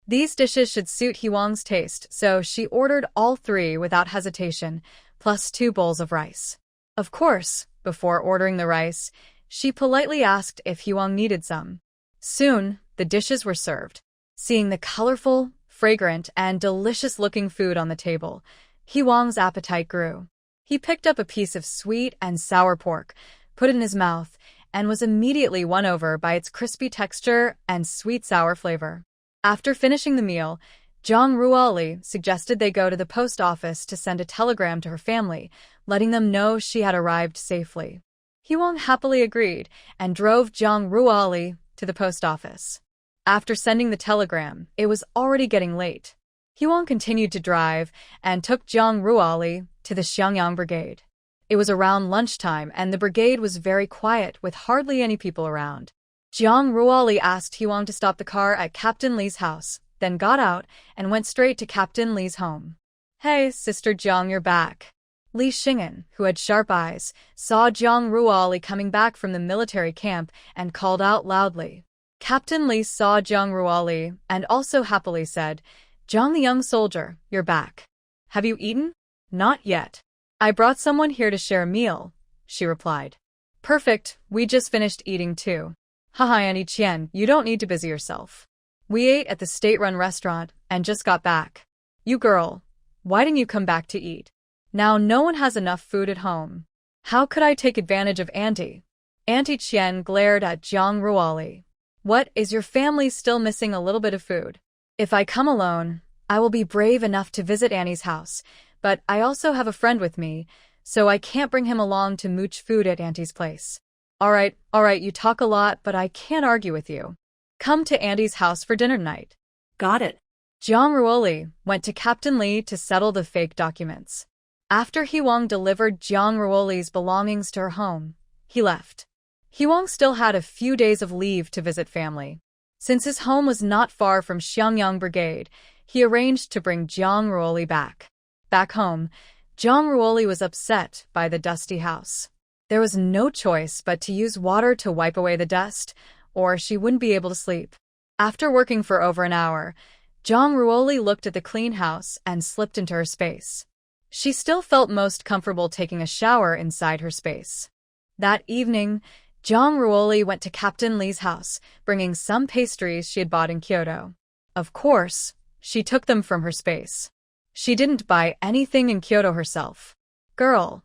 These dishes should suit Huang's taste, so she ordered all 3 without hesitation, plus 2 bowls of rice. Of course, before ordering the rice, she politely asked if Huang needed some. Soon, the dishes were served. Seeing the colorful, fragrant, and delicious-looking food on the table, Huang's appetite grew. He picked up a piece of sweet and sour pork, put it in his mouth, and was immediately won over by its crispy texture and sweet-sour flavor. After finishing the meal, Zhang Ruoli suggested they go to the post office to send a telegram to her family, letting them know she had arrived safely. Huang happily agreed and drove Zhang Ruoli to the post office. After sending the telegram, it was already getting late. Huang continued to drive and took Zhang Ruoli to the Xiangyang Brigade. It was around lunchtime and the brigade was very quiet with hardly any people around. Zhang Ruoli asked Huang to stop the car at Captain Li's house, then got out and went straight to Captain Li's home. "Hey, Sister Zhang, you're back." Li Xing'an, who had sharp eyes, saw Zhang Ruoli coming back from the military camp and called out loudly. Captain Li saw Zhang Ruoli and also happily said, "Zhang the young soldier, you're back. Have you eaten?" "Not yet. I brought someone here to share a meal," she replied. "Perfect, we just finished eating too." "Haha, Annie Qian, you don't need to busy yourself. We ate at the state-run restaurant and just got back. You girl, why didn't you come back to eat? Now no one has enough food at home. How could I take advantage of Auntie?" Auntie Qian glared at Zhang Ruoli. "What, is your family still missing a little bit of food? If I come alone, I will be brave enough to visit Annie's house, but I also have a friend with me, so I can't bring him along to mooch food at Auntie's place." All right, you talk a lot, but I can't argue with you. Come to Auntie's house for dinner tonight." Got it. Zhang Ruoli went to Captain Li to settle the fake documents. After Huang delivered Zhang Ruoli's belongings to her home, he left. Huang still had a few days of leave to visit family. Since his home was not far from Xiangyang Brigade, he arranged to bring Jiang Ruoli back. Back home, Jiang Ruoli was upset by the dusty house. There was no choice but to use water to wipe away the dust, or she wouldn't be able to sleep. After working for over an hour, Jiang Ruoli looked at the clean house and slipped into her space. She still felt most comfortable taking a shower inside her space. That evening, Jiang Ruoli went to Captain Li's house, bringing some pastries she had bought in Kyoto. Of course, she took them from her space. She didn't buy anything in Kyoto herself. Girl,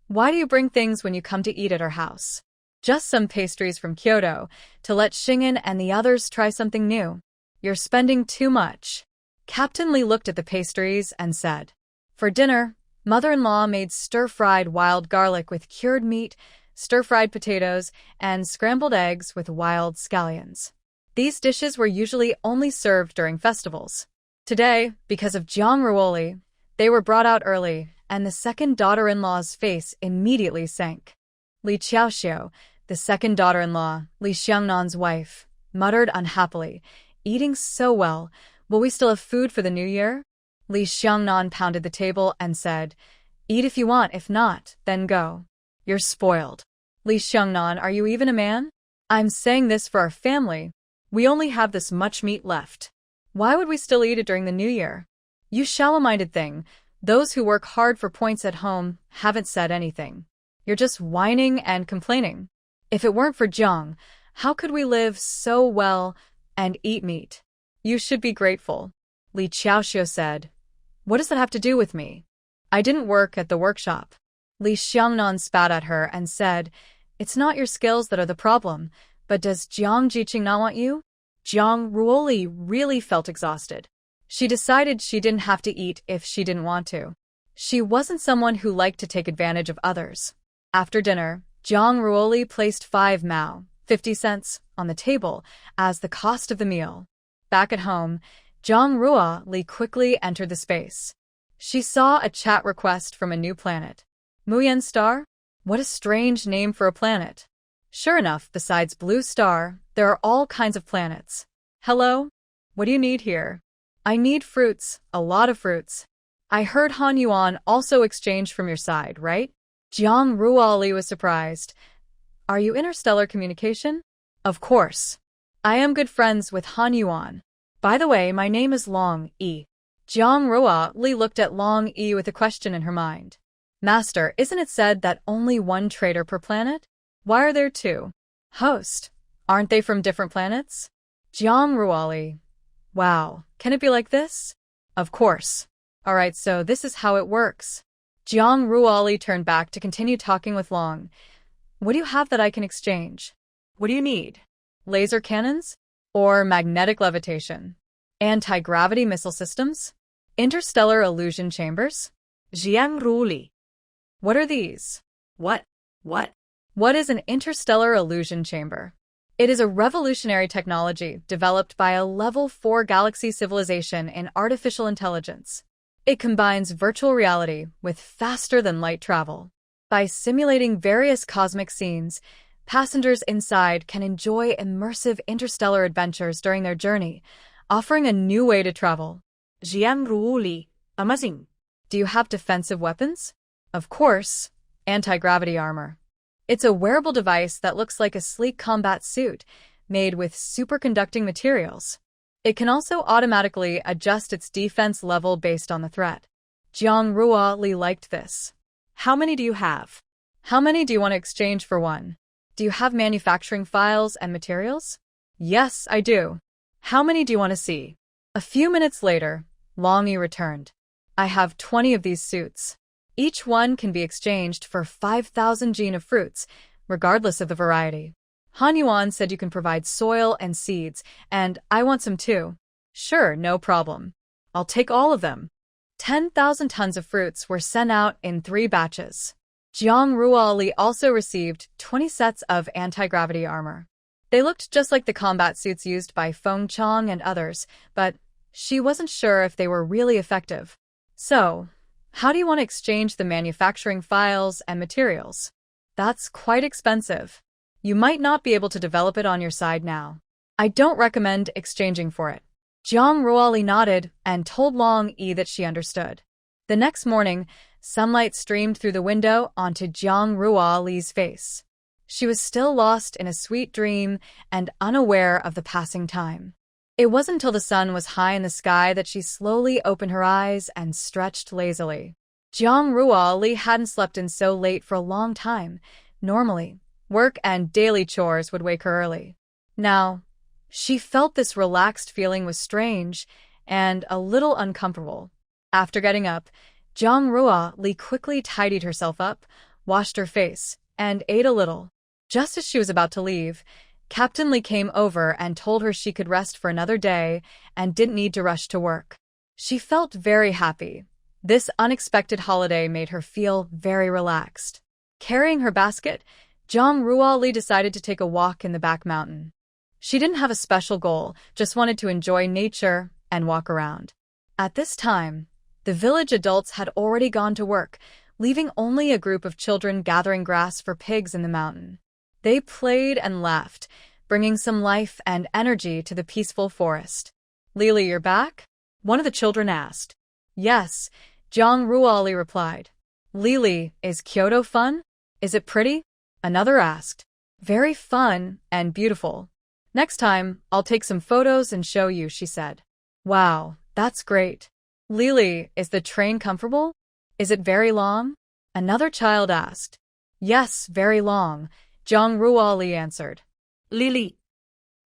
why do you bring things when you come to eat at our house? Just some pastries from Kyoto to let Shingen and the others try something new. You're spending too much. Captain Li looked at the pastries and said, for dinner, mother-in-law made stir-fried wild garlic with cured meat, stir-fried potatoes, and scrambled eggs with wild scallions. These dishes were usually only served during festivals. Today, because of Jiang Ruoli, they were brought out early, and the second daughter-in-law's face immediately sank. Li Xiaoxiao, the second daughter-in-law, Li Xiangnan's wife, muttered unhappily, eating so well, will we still have food for the new year? Li Xiangnan pounded the table and said, eat if you want, if not, then go. You're spoiled. Li Xiangnan, are you even a man? I'm saying this for our family. We only have this much meat left. Why would we still eat it during the new year? You shallow-minded thing, those who work hard for points at home haven't said anything. You're just whining and complaining. If it weren't for Jang, how could we live so well and eat meat? You should be grateful. Li Xiaoxiao said. What does that have to do with me? I didn't work at the workshop. Li Xiangnan spat at her and said, it's not your skills that are the problem, but does Jiang Jiqing not want you? Jiang Ruoli really felt exhausted. She decided she didn't have to eat if she didn't want to. She wasn't someone who liked to take advantage of others. After dinner, Jiang Ruoli placed 5 mao, 50 cents, on the table as the cost of the meal. Back at home, Jiang Ruoli quickly entered the space. She saw a chat request from a new planet. Muyen Star? What a strange name for a planet. Sure enough, besides Blue Star, there are all kinds of planets. Hello? What do you need here? I need fruits, a lot of fruits. I heard Han Yuan also exchanged from your side, right? Jiang Ruoli was surprised. Are you Interstellar Communication? Of course. I am good friends with Han Yuan. By the way, my name is Long Yi. Jiang Ruoli looked at Long Yi with a question in her mind. Master, isn't it said that only one trader per planet? Why are there 2? Host, aren't they from different planets? Jiang Ruoli. Wow, can it be like this? Of course. Alright, so this is how it works. Jiang Ruoli turned back to continue talking with Long. What do you have that I can exchange? What do you need? Laser cannons? Or magnetic levitation? Anti-gravity missile systems? Interstellar illusion chambers? Jiang Ruoli. What are these? What? What is an interstellar illusion chamber? It is a revolutionary technology developed by a level 4 galaxy civilization in artificial intelligence. It combines virtual reality with faster-than-light travel. By simulating various cosmic scenes, passengers inside can enjoy immersive interstellar adventures during their journey, offering a new way to travel. Jiang Ruoli. Amazing. Do you have defensive weapons? Of course, anti-gravity armor. It's a wearable device that looks like a sleek combat suit made with superconducting materials. It can also automatically adjust its defense level based on the threat. Jiang Ruoli liked this. How many do you have? How many do you want to exchange for one? Do you have manufacturing files and materials? Yes, I do. How many do you want to see? A few minutes later, Long Yi returned. I have 20 of these suits. Each one can be exchanged for 5,000 gene of fruits, regardless of the variety. Han Yuan said you can provide soil and seeds, and I want some too. Sure, no problem. I'll take all of them. 10,000 tons of fruits were sent out in 3 batches. Jiang Ruoli also received 20 sets of anti-gravity armor. They looked just like the combat suits used by Feng Qiang and others, but she wasn't sure if they were really effective. So, how do you want to exchange the manufacturing files and materials? That's quite expensive. You might not be able to develop it on your side now. I don't recommend exchanging for it. Jiang Ruoli nodded and told Long Yi that she understood. The next morning, sunlight streamed through the window onto Jiang Ruoli's face. She was still lost in a sweet dream and unaware of the passing time. It wasn't until the sun was high in the sky that she slowly opened her eyes and stretched lazily. Jiang Ruoli hadn't slept in so late for a long time. Normally, work and daily chores would wake her early. Now, she felt this relaxed feeling was strange and a little uncomfortable. After getting up, Jiang Ruoli quickly tidied herself up, washed her face, and ate a little. Just as she was about to leave, Captain Li came over and told her she could rest for another day and didn't need to rush to work. She felt very happy. This unexpected holiday made her feel very relaxed. Carrying her basket, Jiang Ruoli decided to take a walk in the back mountain. She didn't have a special goal, just wanted to enjoy nature and walk around. At this time, the village adults had already gone to work, leaving only a group of children gathering grass for pigs in the mountain. They played and laughed, bringing some life and energy to the peaceful forest. "Lily, you're back?" one of the children asked. "Yes," Jiang Ruoli replied. "Lily, is Kyoto fun? Is it pretty?" another asked. "Very fun and beautiful. Next time, I'll take some photos and show you," she said. "Wow, that's great. Lily, is the train comfortable? Is it very long?" another child asked. "Yes, very long," Jiang Ruoli answered. Lily.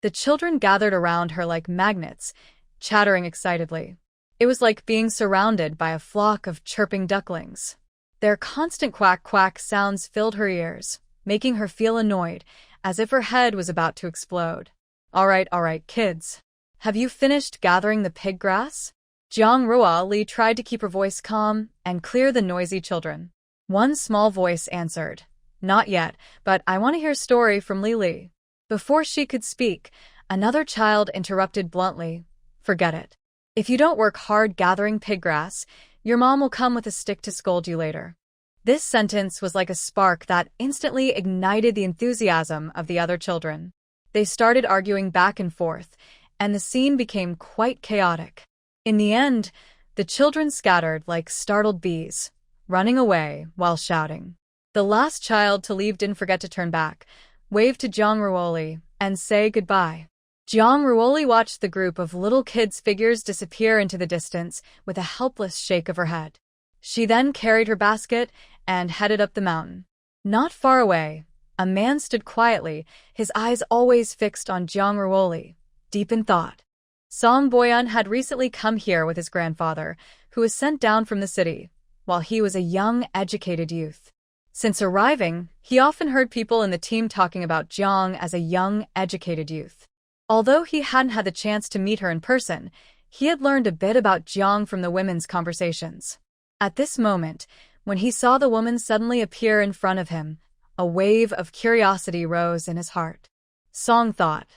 The children gathered around her like magnets, chattering excitedly. It was like being surrounded by a flock of chirping ducklings. Their constant quack-quack sounds filled her ears, making her feel annoyed, as if her head was about to explode. All right, kids. Have you finished gathering the pig grass?" Jiang Ruoli tried to keep her voice calm and clear the noisy children. One small voice answered, "Not yet, but I want to hear a story from Lily." Before she could speak, another child interrupted bluntly, "Forget it. If you don't work hard gathering pig grass, your mom will come with a stick to scold you later." This sentence was like a spark that instantly ignited the enthusiasm of the other children. They started arguing back and forth, and the scene became quite chaotic. In the end, the children scattered like startled bees, running away while shouting. The last child to leave didn't forget to turn back, wave to Jiang Ruoli, and say goodbye. Jiang Ruoli watched the group of little kids' figures disappear into the distance with a helpless shake of her head. She then carried her basket and headed up the mountain. Not far away, a man stood quietly, his eyes always fixed on Jiang Ruoli, deep in thought. Song Boyan had recently come here with his grandfather, who was sent down from the city, while he was a young, educated youth. Since arriving, he often heard people in the team talking about Jang as a young, educated youth. Although he hadn't had the chance to meet her in person, he had learned a bit about Jang from the women's conversations. At this moment, when he saw the woman suddenly appear in front of him, a wave of curiosity rose in his heart. Song thought,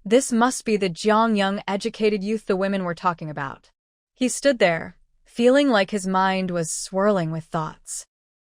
this must be the Jiang young educated youth the women were talking about. He stood there, feeling like his mind was swirling with thoughts.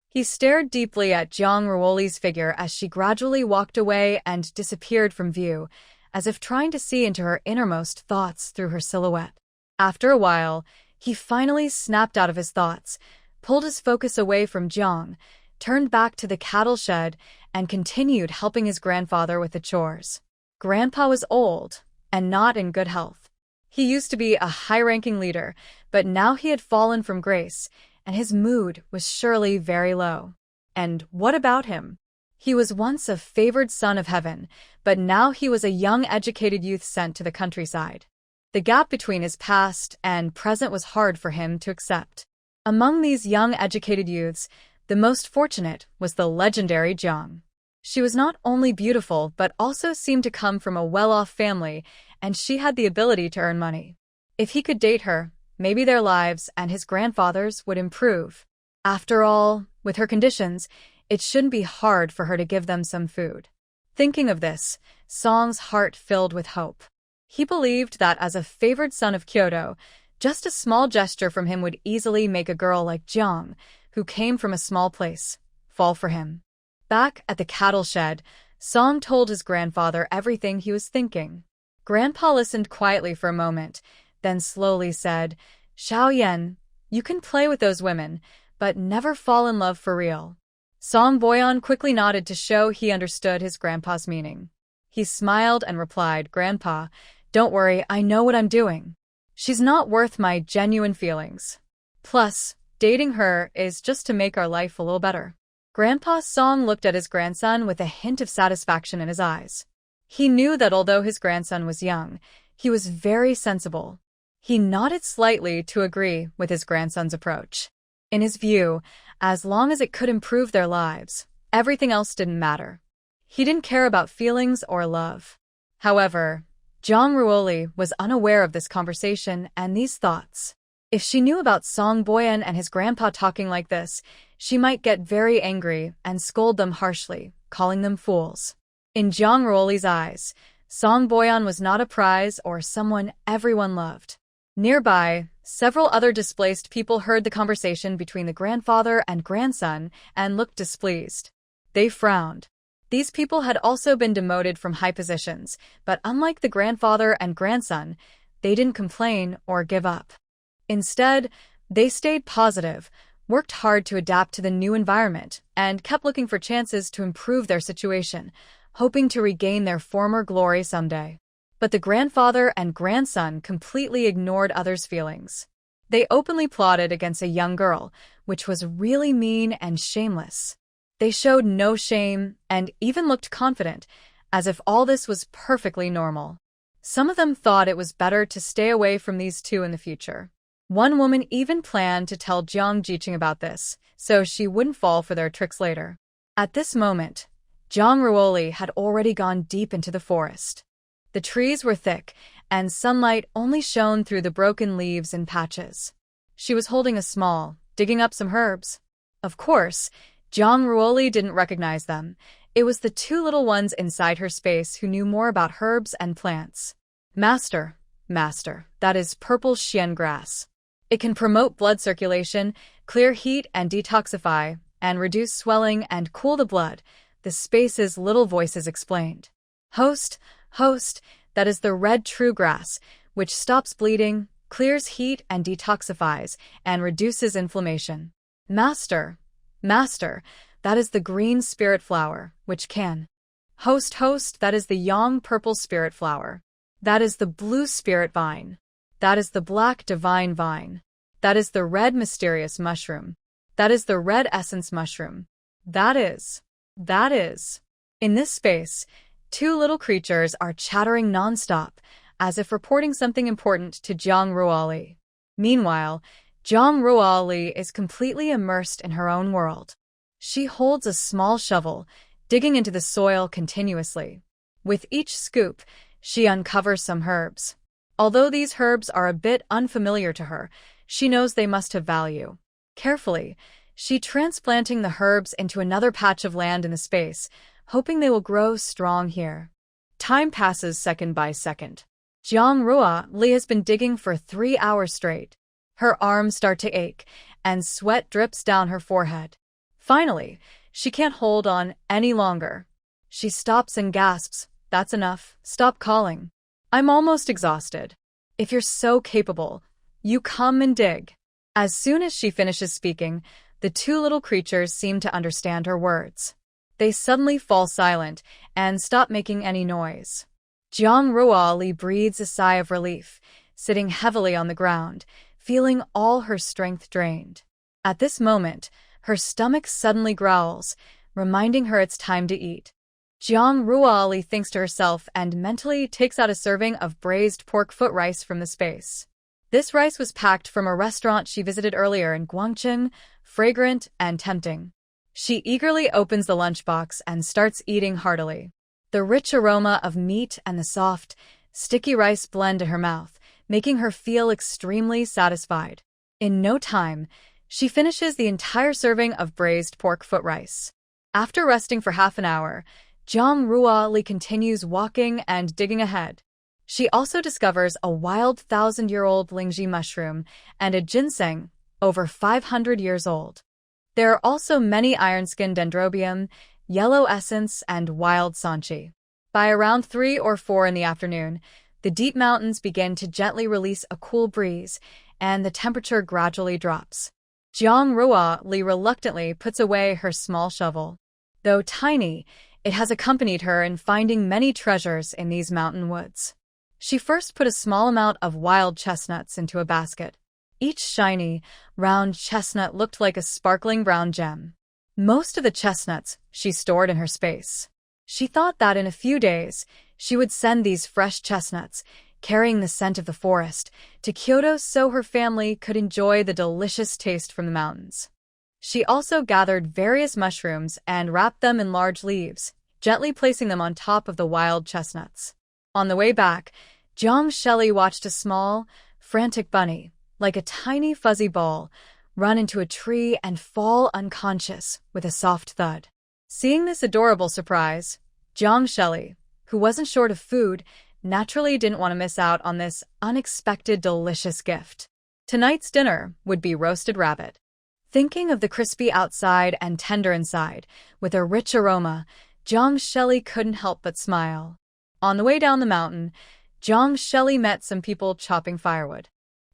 He stared deeply at Jiang Ruoli's figure as she gradually walked away and disappeared from view, as if trying to see into her innermost thoughts through her silhouette. After a while, he finally snapped out of his thoughts, pulled his focus away from Jiang, turned back to the cattle shed, and continued helping his grandfather with the chores. Grandpa was old and not in good health. He used to be a high-ranking leader, but now he had fallen from grace, and his mood was surely very low. And what about him? He was once a favored son of heaven, but now he was a young educated youth sent to the countryside. The gap between his past and present was hard for him to accept. Among these young educated youths, the most fortunate was the legendary Jang. She was not only beautiful but also seemed to come from a well-off family, and she had the ability to earn money. If he could date her, maybe their lives and his grandfather's would improve. After all, with her conditions, it shouldn't be hard for her to give them some food. Thinking of this, Song's heart filled with hope. He believed that as a favored son of Kyoto, just a small gesture from him would easily make a girl like Jang, who came from a small place, fall for him. Back at the cattle shed, Song told his grandfather everything he was thinking. Grandpa listened quietly for a moment, then slowly said, "Xiao Yan, you can play with those women, but never fall in love for real." Song Boyan quickly nodded to show he understood his grandpa's meaning. He smiled and replied, "Grandpa, don't worry, I know what I'm doing. She's not worth my genuine feelings. Plus, dating her is just to make our life a little better." Grandpa Song looked at his grandson with a hint of satisfaction in his eyes. He knew that although his grandson was young, he was very sensible. He nodded slightly to agree with his grandson's approach. In his view, as long as it could improve their lives, everything else didn't matter. He didn't care about feelings or love. However, Jang Ruoli was unaware of this conversation and these thoughts. If she knew about Song Boyan and his grandpa talking like this, she might get very angry and scold them harshly, calling them fools. In Jang Ruoli's eyes, Song Boyan was not a prize or someone everyone loved. Nearby, several other displaced people heard the conversation between the grandfather and grandson and looked displeased. They frowned. These people had also been demoted from high positions, but unlike the grandfather and grandson, they didn't complain or give up. Instead, they stayed positive, worked hard to adapt to the new environment, and kept looking for chances to improve their situation, hoping to regain their former glory someday. But the grandfather and grandson completely ignored others' feelings. They openly plotted against a young girl, which was really mean and shameless. They showed no shame and even looked confident, as if all this was perfectly normal. Some of them thought it was better to stay away from these two in the future. One woman even planned to tell Jiang Jiqing about this, so she wouldn't fall for their tricks later. At this moment, Jang Ruoli had already gone deep into the forest. The trees were thick, and sunlight only shone through the broken leaves in patches. She was holding a small, digging up some herbs. Of course, Jang Ruoli didn't recognize them. It was the two little ones inside her space who knew more about herbs and plants. Master, that is purple xian grass. It can promote blood circulation, clear heat and detoxify, and reduce swelling and cool the blood, the space's little voices explained. Host, that is the red true grass, which stops bleeding, clears heat and detoxifies, and reduces inflammation. Master, that is the green spirit flower, which can. Host, that is the yang purple spirit flower. That is the blue spirit vine. That is the black divine vine. That is the red mysterious mushroom. That is the red essence mushroom. That is. In this space, two little creatures are chattering nonstop, as if reporting something important to Jang Ruoli. Meanwhile, Jang Ruoli is completely immersed in her own world. She holds a small shovel, digging into the soil continuously. With each scoop, she uncovers some herbs. Although these herbs are a bit unfamiliar to her, she knows they must have value. Carefully, she transplanting the herbs into another patch of land in the space, hoping they will grow strong here. Time passes second by second. Jang Ruoli has been digging for 3 hours straight. Her arms start to ache, and sweat drips down her forehead. Finally, she can't hold on any longer. She stops and gasps, "That's enough, stop calling. I'm almost exhausted. If you're so capable, you come and dig." As soon as she finishes speaking, the two little creatures seem to understand her words. They suddenly fall silent and stop making any noise. Jang Ruoli breathes a sigh of relief, sitting heavily on the ground, feeling all her strength drained. At this moment, her stomach suddenly growls, reminding her it's time to eat. Jang Ruoli thinks to herself and mentally takes out a serving of braised pork foot rice from the space. This rice was packed from a restaurant she visited earlier in Guangcheng, fragrant and tempting. She eagerly opens the lunchbox and starts eating heartily. The rich aroma of meat and the soft, sticky rice blend in her mouth, making her feel extremely satisfied. In no time, she finishes the entire serving of braised pork foot rice. After resting for half an hour, Jang Ruoli continues walking and digging ahead. She also discovers a wild 1,000-year-old lingji mushroom and a ginseng, over 500 years old. There are also many iron-skin dendrobium, yellow essence, and wild sanchi. By around 3 or 4 in the afternoon, The deep mountains begin to gently release a cool breeze, and the temperature gradually drops. Jiang Ruoli reluctantly puts away her small shovel. Though tiny, it has accompanied her in finding many treasures in these mountain woods. She first put a small amount of wild chestnuts into a basket. Each shiny, round chestnut looked like a sparkling brown gem. Most of the chestnuts she stored in her space. She thought that in a few days, she would send these fresh chestnuts, carrying the scent of the forest, to Kyoto so her family could enjoy the delicious taste from the mountains. She also gathered various mushrooms and wrapped them in large leaves, gently placing them on top of the wild chestnuts. On the way back, Jiang Shelley watched a small, frantic bunny, like a tiny fuzzy ball, run into a tree and fall unconscious with a soft thud. Seeing this adorable surprise, Jiang Shelley, who wasn't short of food, naturally didn't want to miss out on this unexpected delicious gift. Tonight's dinner would be roasted rabbit. Thinking of the crispy outside and tender inside, with a rich aroma, Jiang Shelley couldn't help but smile. On the way down the mountain, Jiang Shelley met some people chopping firewood.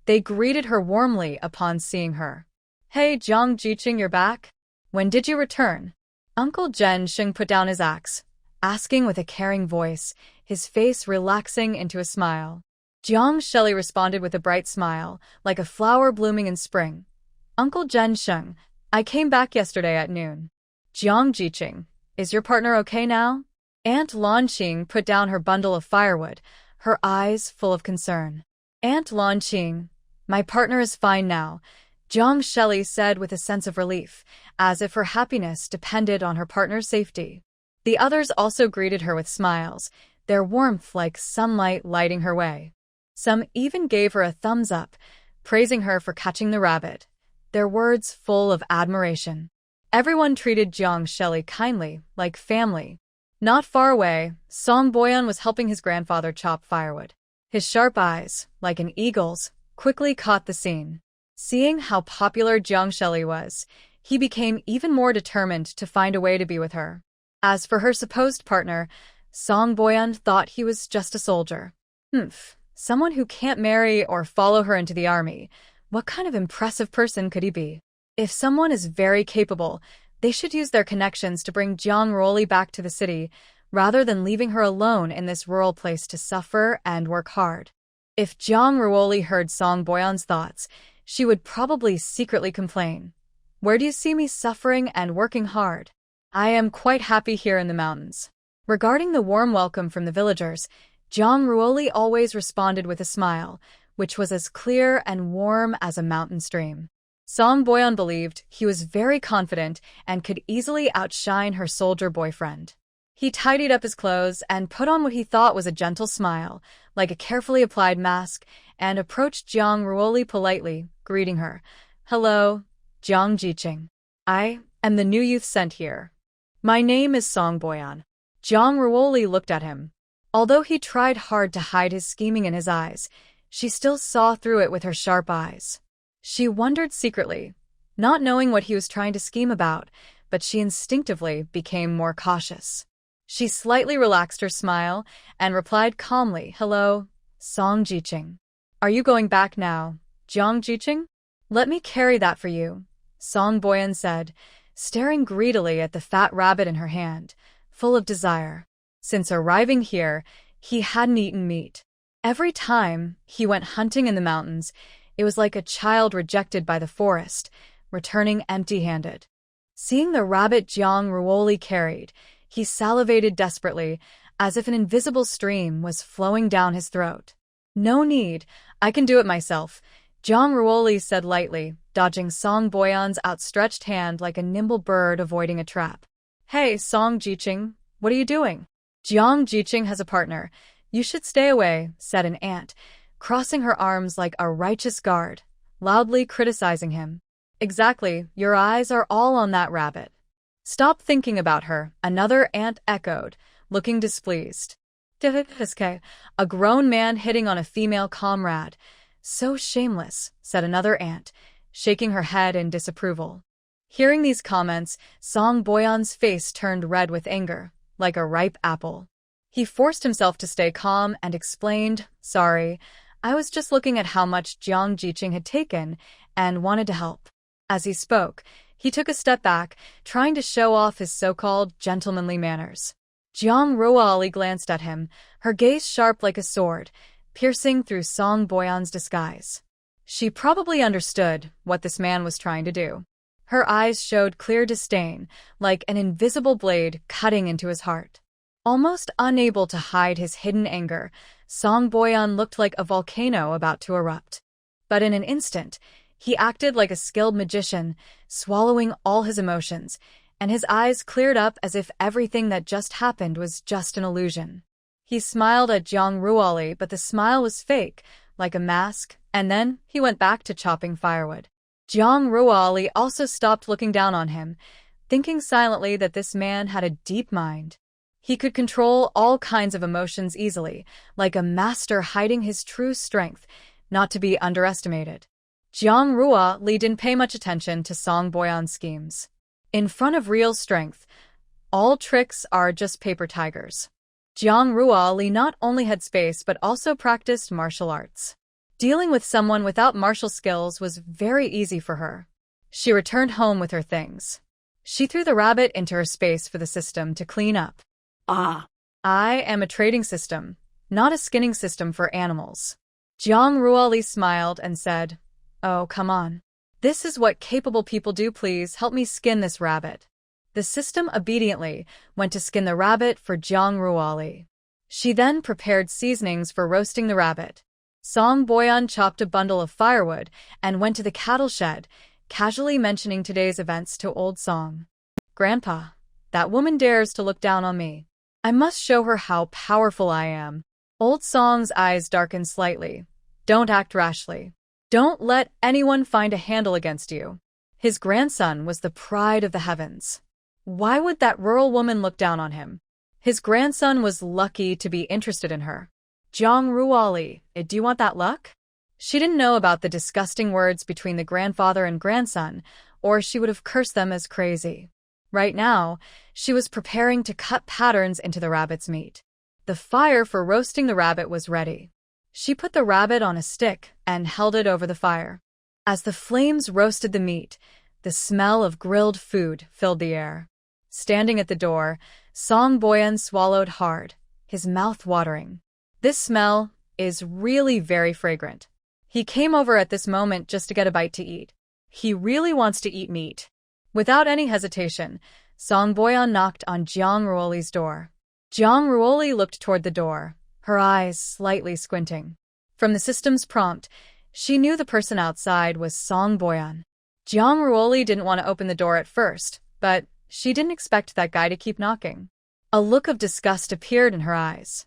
They greeted her warmly upon seeing her. "Hey, Jiang Jiqing, you're back? When did you return?" Uncle Jen Sheng put down his axe, asking with a caring voice, his face relaxing into a smile. Jiang Shelley responded with a bright smile, like a flower blooming in spring. "Uncle Jen Sheng, I came back yesterday at noon." "Jiang Jiqing, is your partner okay now?" Aunt Lanqing put down her bundle of firewood, her eyes full of concern. "Aunt Lanqing, my partner is fine now," Jiang Shelley said with a sense of relief, as if her happiness depended on her partner's safety. The others also greeted her with smiles, their warmth like sunlight lighting her way. Some even gave her a thumbs up, praising her for catching the rabbit, their words full of admiration. Everyone treated Jiang Shelley kindly, like family. Not far away, Song Boyan was helping his grandfather chop firewood. His sharp eyes, like an eagle's, quickly caught the scene. Seeing how popular Jiang Shelley was, he became even more determined to find a way to be with her. As for her supposed partner, Song Boyan thought he was just a soldier. Someone who can't marry or follow her into the army. What kind of impressive person could he be? If someone is very capable, they should use their connections to bring Jiang Ruoli back to the city, rather than leaving her alone in this rural place to suffer and work hard. If Jiang Ruoli heard Song Boyan's thoughts, she would probably secretly complain. "Where do you see me suffering and working hard? I am quite happy here in the mountains." Regarding the warm welcome from the villagers, Jiang Ruoli always responded with a smile, which was as clear and warm as a mountain stream. Song Boyan believed he was very confident and could easily outshine her soldier boyfriend. He tidied up his clothes and put on what he thought was a gentle smile, like a carefully applied mask, and approached Jiang Ruoli politely, greeting her. "Hello, Jiang Jiqing. I am the new youth sent here. My name is Song Boyan." Jiang Ruoli looked at him. Although he tried hard to hide his scheming in his eyes, she still saw through it with her sharp eyes. She wondered secretly, not knowing what he was trying to scheme about, but she instinctively became more cautious. She slightly relaxed her smile and replied calmly, "Hello, Song Jiqing. Are you going back now, Jiang Jiqing?" "Let me carry that for you," Song Boyan said, staring greedily at the fat rabbit in her hand, full of desire. Since arriving here, he hadn't eaten meat. Every time he went hunting in the mountains, it was like a child rejected by the forest, returning empty-handed. Seeing the rabbit Jiang Ruoli carried, he salivated desperately, as if an invisible stream was flowing down his throat. "No need, I can do it myself," Jiang Ruoli said lightly, dodging Song Boyan's outstretched hand like a nimble bird avoiding a trap. "Hey, Song Jiqing, what are you doing? Jiang Jiqing has a partner. You should stay away," said an ant, crossing her arms like a righteous guard, loudly criticizing him. "Exactly, your eyes are all on that rabbit. Stop thinking about her," another ant echoed, looking displeased. "A grown man hitting on a female comrade. So shameless," said another ant, shaking her head in disapproval. Hearing these comments, Song Boyan's face turned red with anger, like a ripe apple. He forced himself to stay calm and explained, "Sorry, I was just looking at how much Jiang Jiqing had taken and wanted to help." As he spoke, he took a step back, trying to show off his so-called gentlemanly manners. Jiang Ruoli glanced at him, her gaze sharp like a sword, piercing through Song Boyan's disguise. She probably understood what this man was trying to do. Her eyes showed clear disdain, like an invisible blade cutting into his heart. Almost unable to hide his hidden anger, Song Boyan looked like a volcano about to erupt. But in an instant, he acted like a skilled magician, swallowing all his emotions, and his eyes cleared up as if everything that just happened was just an illusion. He smiled at Jiang Ruoli, but the smile was fake, like a mask, and then he went back to chopping firewood. Jiang Ruoli also stopped looking down on him, thinking silently that this man had a deep mind. He could control all kinds of emotions easily, like a master hiding his true strength, not to be underestimated. Jiang Ruoli didn't pay much attention to Song Boyan's schemes. In front of real strength, all tricks are just paper tigers. Jiang Ruoli not only had space but also practiced martial arts. Dealing with someone without martial skills was very easy for her. She returned home with her things. She threw the rabbit into her space for the system to clean up. Ah, I am a trading system, not a skinning system for animals. Jiang Ruoli smiled and said, "Oh, come on. This is what capable people do. Please help me skin this rabbit." The system obediently went to skin the rabbit for Jiang Ruoli. She then prepared seasonings for roasting the rabbit. Song Boyan chopped a bundle of firewood and went to the cattle shed, casually mentioning today's events to old Song. "Grandpa, that woman dares to look down on me. I must show her how powerful I am." Old Song's eyes darkened slightly. "Don't act rashly. Don't let anyone find a handle against you." His grandson was the pride of the heavens. Why would that rural woman look down on him? His grandson was lucky to be interested in her. "Jiang Ruoli, do you want that luck?" She didn't know about the disgusting words between the grandfather and grandson, or she would have cursed them as crazy. Right now, she was preparing to cut patterns into the rabbit's meat. The fire for roasting the rabbit was ready. She put the rabbit on a stick and held it over the fire. As the flames roasted the meat, the smell of grilled food filled the air. Standing at the door, Song Boyan swallowed hard, his mouth watering. "This smell is really very fragrant." He came over at this moment just to get a bite to eat. He really wants to eat meat. Without any hesitation, Song Boyan knocked on Jiang Ruoli's door. Jiang Ruoli looked toward the door, her eyes slightly squinting. From the system's prompt, she knew the person outside was Song Boyan. Jiang Ruoli didn't want to open the door at first, but she didn't expect that guy to keep knocking. A look of disgust appeared in her eyes.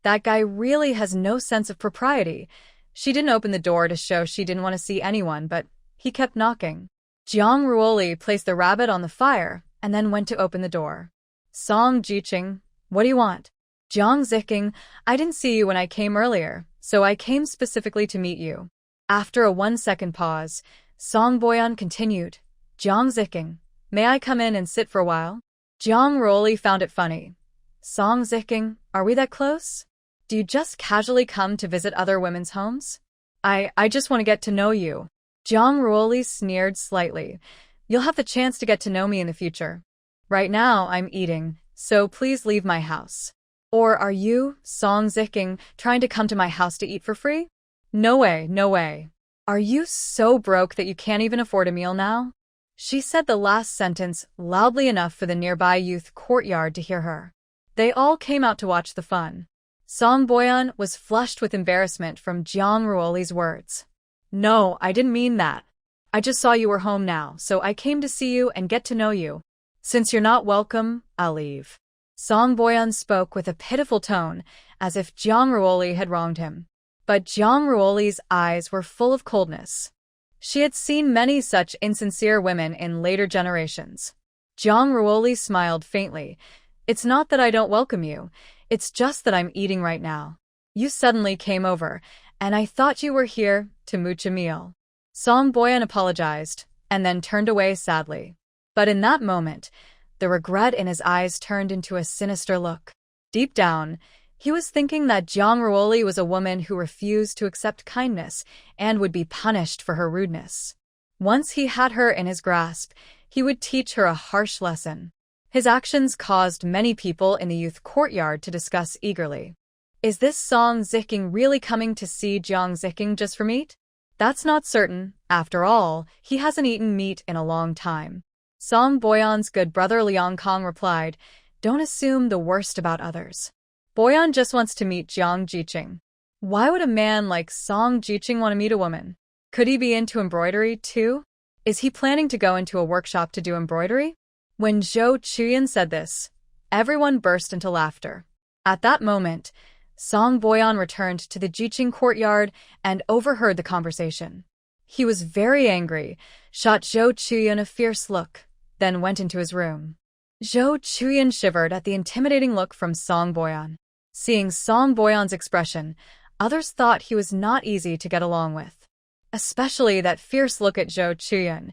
That guy really has no sense of propriety. She didn't open the door to show she didn't want to see anyone, but he kept knocking. Jiang Ruoli placed the rabbit on the fire and then went to open the door. "Song Jiqing, what do you want?" "Jiang Ziqing, I didn't see you when I came earlier, so I came specifically to meet you." After a 1-second pause, Song Boyan continued, "Jiang Ziqing, may I come in and sit for a while?" Jiang Ruoli found it funny. "Song Ziqing, are we that close? Do you just casually come to visit other women's homes?" I just want to get to know you." Jiang Ruoli sneered slightly. "You'll have the chance to get to know me in the future. Right now, I'm eating, so please leave my house." "Or are you, Song Ziqing, trying to come to my house to eat for free?" No way, no way. Are you so broke that you can't even afford a meal now?" She said the last sentence loudly enough for the nearby youth courtyard to hear her. They all came out to watch the fun. Song Boyan was flushed with embarrassment from Jiang Ruoli's words. "No, I didn't mean that. I just saw you were home now, so I came to see you and get to know you. Since you're not welcome, I'll leave." Song Boyan spoke with a pitiful tone, as if Jiang Ruoli had wronged him. But Jiang Ruoli's eyes were full of coldness. She had seen many such insincere women in later generations. Jiang Ruoli smiled faintly. "It's not that I don't welcome you. It's just that I'm eating right now. You suddenly came over, and I thought you were here to mooch a meal." Song Boyan apologized, and then turned away sadly. But in that moment, the regret in his eyes turned into a sinister look. Deep down, he was thinking that Jiang Ruoli was a woman who refused to accept kindness and would be punished for her rudeness. Once he had her in his grasp, he would teach her a harsh lesson. His actions caused many people in the youth courtyard to discuss eagerly. Is this Song Ziking really coming to see Jiang Ziking just for meat? That's not certain. After all, he hasn't eaten meat in a long time. Song Boyan's good brother Liang Kong replied, "Don't assume the worst about others. Boyan just wants to meet Jiang Jiqing. Why would a man like Song Jiqing want to meet a woman? Could he be into embroidery too? Is he planning to go into a workshop to do embroidery?" When Zhou Chuyan said this, everyone burst into laughter. At that moment, Song Boyan returned to the Jiqing courtyard and overheard the conversation. He was very angry, shot Zhou Chuyan a fierce look, then went into his room. Zhou Chuyan shivered at the intimidating look from Song Boyan. Seeing Song Boyan's expression, others thought he was not easy to get along with. Especially that fierce look at Zhou Chuyan.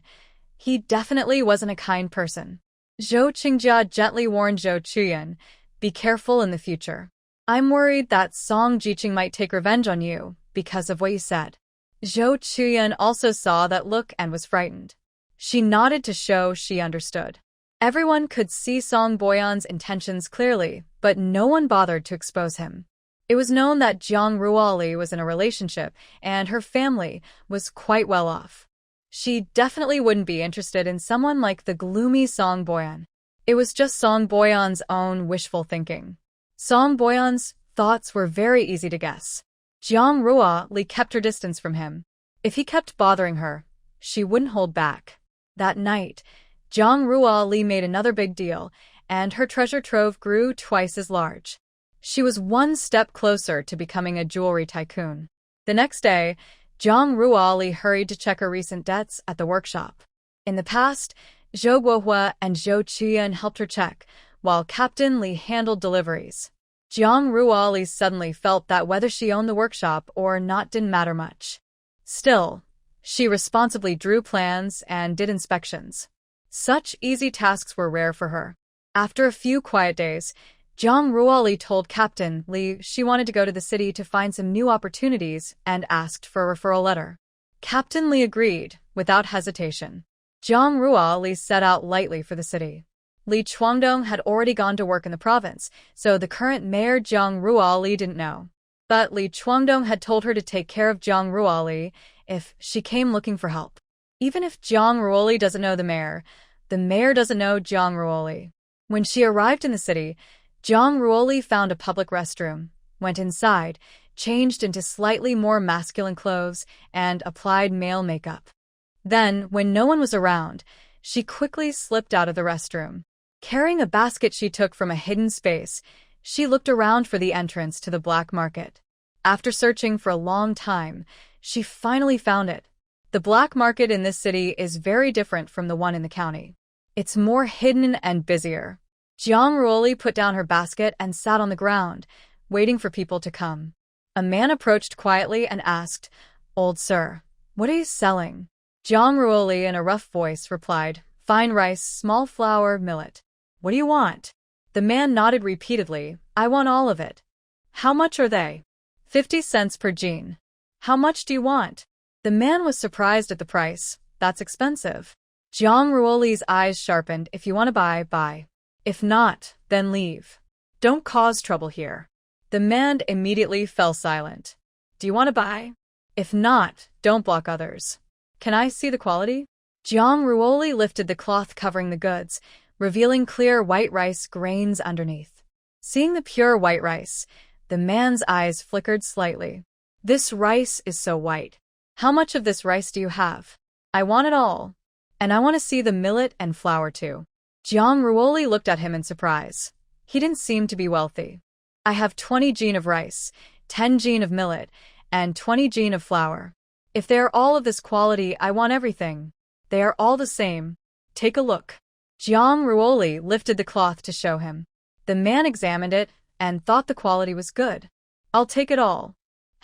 He definitely wasn't a kind person. Zhou Qingjia gently warned Zhou Chuyan, "Be careful in the future. I'm worried that Song Jiqing might take revenge on you because of what you said." Zhou Chuyan also saw that look and was frightened. She nodded to show she understood. Everyone could see Song Boyan's intentions clearly, but no one bothered to expose him. It was known that Jiang Ruoli was in a relationship, and her family was quite well off. She definitely wouldn't be interested in someone like the gloomy Song Boyan. It was just Song Boyan's own wishful thinking. Song Boyan's thoughts were very easy to guess. Jiang Ruoli kept her distance from him. If he kept bothering her, she wouldn't hold back. That night, Jiang Ruoli made another big deal, and her treasure trove grew twice as large. She was one step closer to becoming a jewelry tycoon. The next day, Jiang Ruoli hurried to check her recent debts at the workshop. In the past, Zhou Guohua and Zhou Chuyan helped her check, while Captain Li handled deliveries. Jiang Ruoli suddenly felt that whether she owned the workshop or not didn't matter much. Still, she responsibly drew plans and did inspections. Such easy tasks were rare for her. After a few quiet days, Jiang Ruoli told Captain Li she wanted to go to the city to find some new opportunities and asked for a referral letter. Captain Li agreed, without hesitation. Jiang Ruoli set out lightly for the city. Li Chuangdong had already gone to work in the province, so the current mayor Jiang Ruoli didn't know. But Li Chuangdong had told her to take care of Jiang Ruoli if she came looking for help. Even if Jiang Ruoli doesn't know the mayor doesn't know Jiang Ruoli. When she arrived in the city, Jiang Ruoli found a public restroom, went inside, changed into slightly more masculine clothes, and applied male makeup. Then, when no one was around, she quickly slipped out of the restroom. Carrying a basket she took from a hidden space, she looked around for the entrance to the black market. After searching for a long time, she finally found it. The black market in this city is very different from the one in the county. It's more hidden and busier. Jiang Ruoli put down her basket and sat on the ground, waiting for people to come. A man approached quietly and asked, "Old sir, what are you selling?" Jiang Ruoli, in a rough voice, replied, "Fine rice, small flour, millet. What do you want?" The man nodded repeatedly, "I want all of it." "How much are they?" 50 cents per jean. "How much do you want?" The man was surprised at the price. "That's expensive." Jiang Ruoli's eyes sharpened. "If you want to buy, buy. If not, then leave. Don't cause trouble here." The man immediately fell silent. "Do you want to buy? If not, don't block others. Can I see the quality?" Jiang Ruoli lifted the cloth covering the goods, revealing clear white rice grains underneath. Seeing the pure white rice, the man's eyes flickered slightly. "This rice is so white. How much of this rice do you have?" "I want it all. And I want to see the millet and flour too." Jiang Ruoli looked at him in surprise. He didn't seem to be wealthy. "I have 20 jean of rice, 10 jean of millet, and 20 jean of flour. If they are all of this quality, I want everything. They are all the same. Take a look." Jiang Ruoli lifted the cloth to show him. The man examined it and thought the quality was good. "I'll take it all.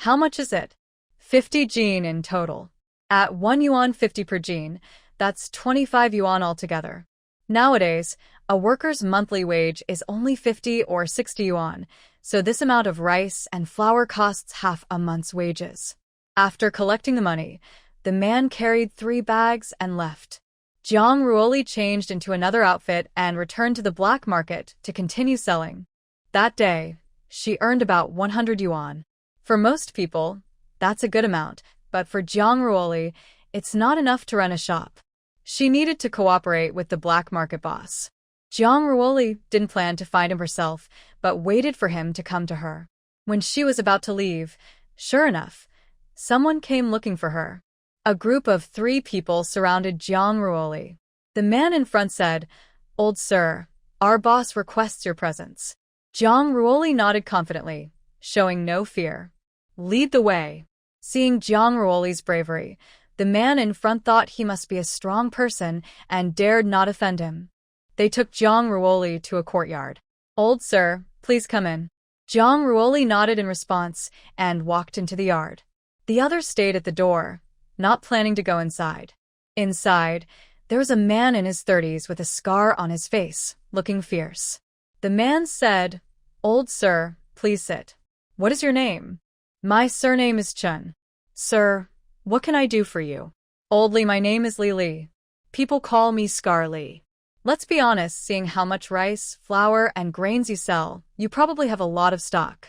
How much is it?" 50 jean in total. At 1 yuan 50 per jean, that's 25 yuan altogether. Nowadays, A worker's monthly wage is only 50 or 60 yuan, so this amount of rice and flour costs half a month's wages. After collecting the money, the man carried 3 bags and left. Jiang Ruoli changed into another outfit and returned to the black market to continue selling. That day, she earned about 100 yuan. For most people, that's a good amount, but for Jiang Ruoli, it's not enough to run a shop. She needed to cooperate with the black market boss. Jiang Ruoli didn't plan to find him herself, but waited for him to come to her. When she was about to leave, sure enough, someone came looking for her. A group of 3 people surrounded Jiang Ruoli. The man in front said, "Old sir, our boss requests your presence." Jiang Ruoli nodded confidently, showing no fear. "Lead the way." Seeing Jiang Ruoli's bravery, the man in front thought he must be a strong person and dared not offend him. They took Jiang Ruoli to a courtyard. "Old sir, please come in." Jiang Ruoli nodded in response and walked into the yard. The others stayed at the door, not planning to go inside. Inside, there was a man in his 30s with a scar on his face, looking fierce. The man said, "Old sir, please sit. What is your name?" "My surname is Chen." "Sir, what can I do for you?" "Old Li, my name is Li. People call me Scar Li." "Let's be honest, seeing how much rice, flour, and grains you sell, you probably have a lot of stock.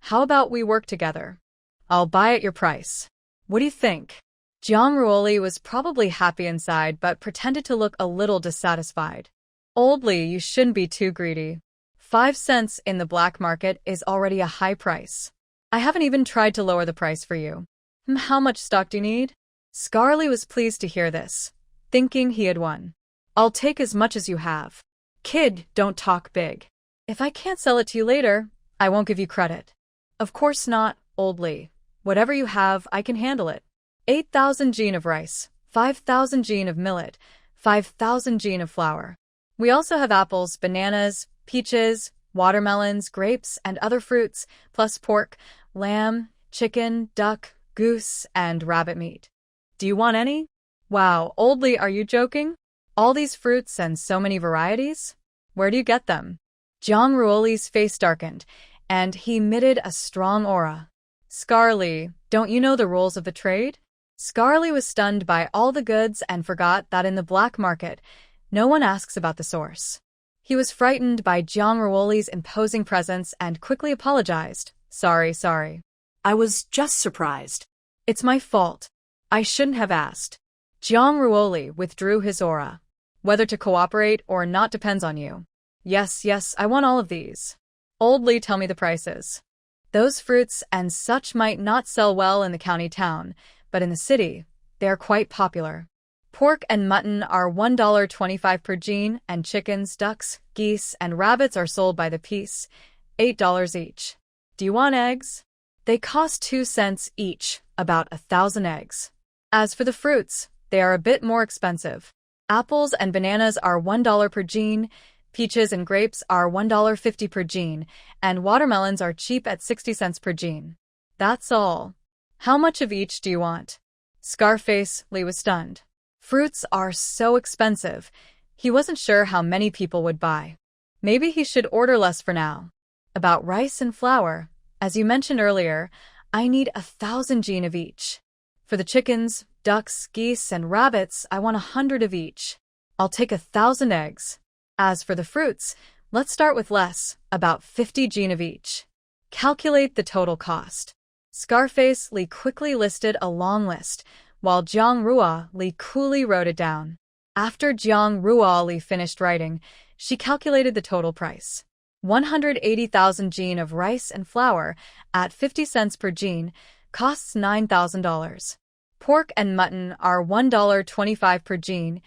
How about we work together? I'll buy at your price. What do you think?" Jiang Ruoli was probably happy inside but pretended to look a little dissatisfied. "Old Li, you shouldn't be too greedy. 5 cents in the black market is already a high price. I haven't even tried to lower the price for you." "How much stock do you need?" Scarly was pleased to hear this, thinking he had won. "I'll take as much as you have." "Kid, don't talk big. If I can't sell it to you later, I won't give you credit." "Of course not, Old Li. Whatever you have, I can handle it. 8,000 jin of rice, 5,000 jin of millet, 5,000 jin of flour. We also have apples, bananas, peaches, watermelons, grapes, and other fruits, plus pork, lamb, chicken, duck, goose, and rabbit meat. Do you want any?" "Wow, Old Li, are you joking? All these fruits and so many varieties? Where do you get them?" Jiang Ruoli's face darkened, and he emitted a strong aura. "Scarly, don't you know the rules of the trade?" Scarly was stunned by all the goods and forgot that in the black market, no one asks about the source. He was frightened by Jiang Ruoli's imposing presence and quickly apologized. Sorry. I was just surprised. It's my fault. I shouldn't have asked." Jiang Ruoli withdrew his aura. "Whether to cooperate or not depends on you." Yes, I want all of these." "Old Li, tell me the prices." "Those fruits and such might not sell well in the county town, but in the city, they are quite popular. Pork and mutton are $1.25 per jin, and chickens, ducks, geese, and rabbits are sold by the piece, $8 each. Do you want eggs? They cost 2 cents each, about 1,000 eggs. As for the fruits, they are a bit more expensive. Apples and bananas are $1 per jin, peaches and grapes are $1.50 per jin, and watermelons are cheap at 60 cents per jin. That's all. How much of each do you want?" Scarface Li was stunned. Fruits are so expensive. He wasn't sure how many people would buy. Maybe he should order less for now. "About rice and flour, as you mentioned earlier, I need 1,000 jin of each. For the chickens, ducks, geese, and rabbits, I want 100 of each. I'll take 1,000 eggs. As for the fruits, let's start with less, about 50 jin of each. Calculate the total cost." Scarface Li quickly listed a long list, while Jiang Ruoli coolly wrote it down. After Jiang Ruoli finished writing, she calculated the total price. 180,000 jin of rice and flour, at 50 cents per jin, costs $9,000. Pork and mutton are $1.25 per jin,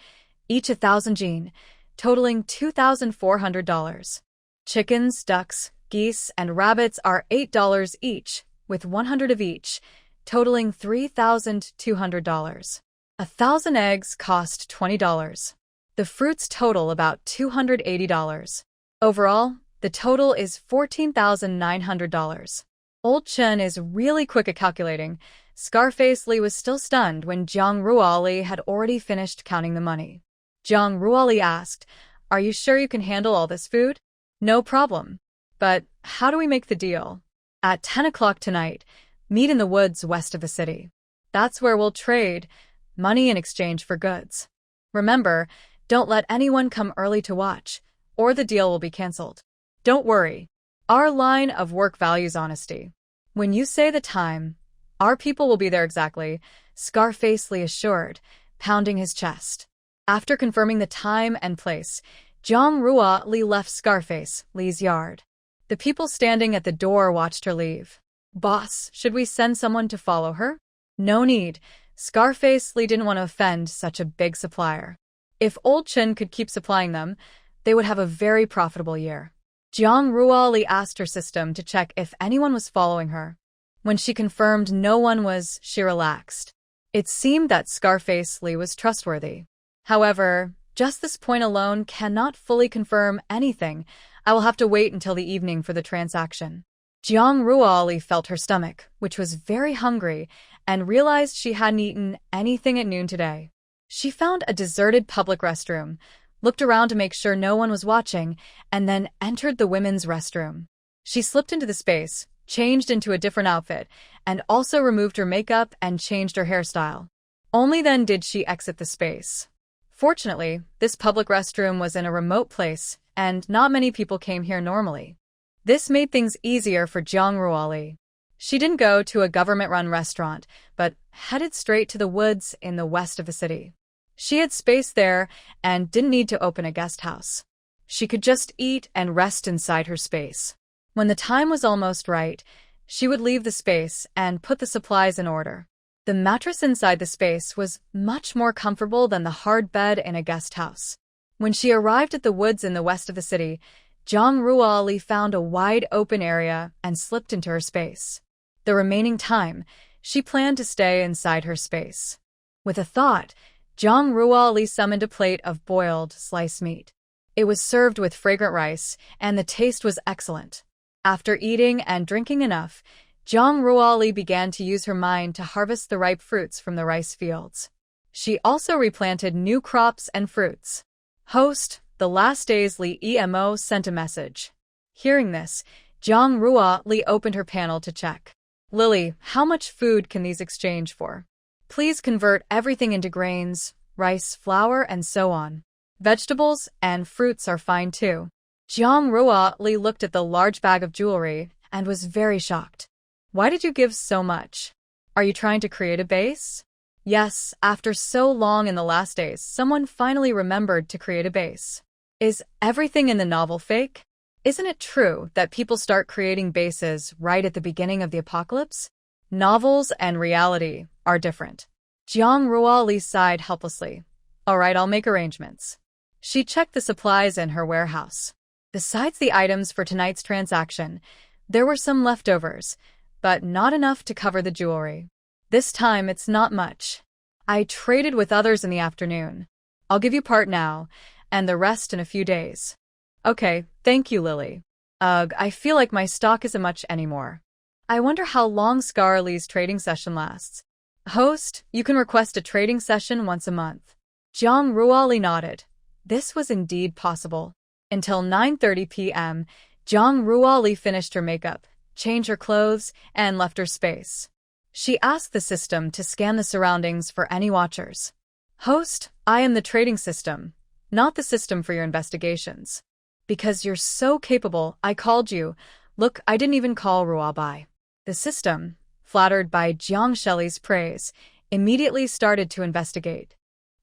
each 1,000 jin, totaling $2,400. Chickens, ducks, geese, and rabbits are $8 each, with 100 of each, totaling $3,200. 1,000 eggs cost $20. The fruits total about $280. Overall, the total is $14,900. Old Chen is really quick at calculating. Scarface Li was still stunned when Jiang Ruoli had already finished counting the money. Jiang Ruoli asked, Are you sure you can handle all this food? No problem. But how do we make the deal? At 10 o'clock tonight, meet in the woods west of the city. That's where we'll trade money in exchange for goods. Remember, don't let anyone come early to watch, or the deal will be cancelled. Don't worry. Our line of work values honesty. When you say the time, our people will be there exactly, Scarface Lee assured, pounding his chest. After confirming the time and place, Zhang Ruo Li left Scarface Lee's yard. The people standing at the door watched her leave. Boss, should we send someone to follow her? No need. Scarface Lee didn't want to offend such a big supplier. If Old Chen could keep supplying them, they would have a very profitable year. Zhang Ruo Li asked her system to check if anyone was following her. When she confirmed no one was, she relaxed. It seemed that Scarface Lee was trustworthy. However, just this point alone cannot fully confirm anything. I will have to wait until the evening for the transaction. Zhang Ruo Li felt her stomach, which was very hungry, and realized she hadn't eaten anything at noon today. She found a deserted public restroom, looked around to make sure no one was watching, and then entered the women's restroom. She slipped into the space, changed into a different outfit, and also removed her makeup and changed her hairstyle. Only then did she exit the space. Fortunately, this public restroom was in a remote place, and not many people came here normally. This made things easier for Zhang Ruo Li. She didn't go to a government-run restaurant, but headed straight to the woods in the west of the city. She had space there and didn't need to open a guest house. She could just eat and rest inside her space. When the time was almost right, she would leave the space and put the supplies in order. The mattress inside the space was much more comfortable than the hard bed in a guest house. When she arrived at the woods in the west of the city, Zhang Ruo Li found a wide open area and slipped into her space. The remaining time, she planned to stay inside her space. With a thought, Zhang Ruo Li summoned a plate of boiled sliced meat. It was served with fragrant rice, and the taste was excellent. After eating and drinking enough, Zhang Ruo Li began to use her mind to harvest the ripe fruits from the rice fields. She also replanted new crops and fruits. Host, the last days Li Emo sent a message. Hearing this, Zhang Ruo Li opened her panel to check. Lily, how much food can these exchange for? Please convert everything into grains, rice, flour, and so on. Vegetables and fruits are fine too. Zhang Ruo Li looked at the large bag of jewelry and was very shocked. Why did you give so much? Are you trying to create a base? Yes, after so long in the last days, someone finally remembered to create a base. Is everything in the novel fake? Isn't it true that people start creating bases right at the beginning of the apocalypse? Novels and reality are different. Zhang Ruo Li sighed helplessly. All right, I'll make arrangements. She checked the supplies in her warehouse. Besides the items for tonight's transaction, there were some leftovers, but not enough to cover the jewelry. This time, it's not much. I traded with others in the afternoon. I'll give you part now, and the rest in a few days. Okay, thank you, Lily. Ugh, I feel like my stock isn't much anymore. I wonder how long Scar Lee's trading session lasts. Host, you can request a trading session once a month. Zhang Ruo Li nodded. This was indeed possible. Until 9:30 p.m., Zhang Ruo Li finished her makeup, changed her clothes, and left her space. She asked the system to scan the surroundings for any watchers. Host, I am the trading system, not the system for your investigations. Because you're so capable, I called you. Look, I didn't even call Ruobai. The system, flattered by Jiang Shelley's praise, immediately started to investigate.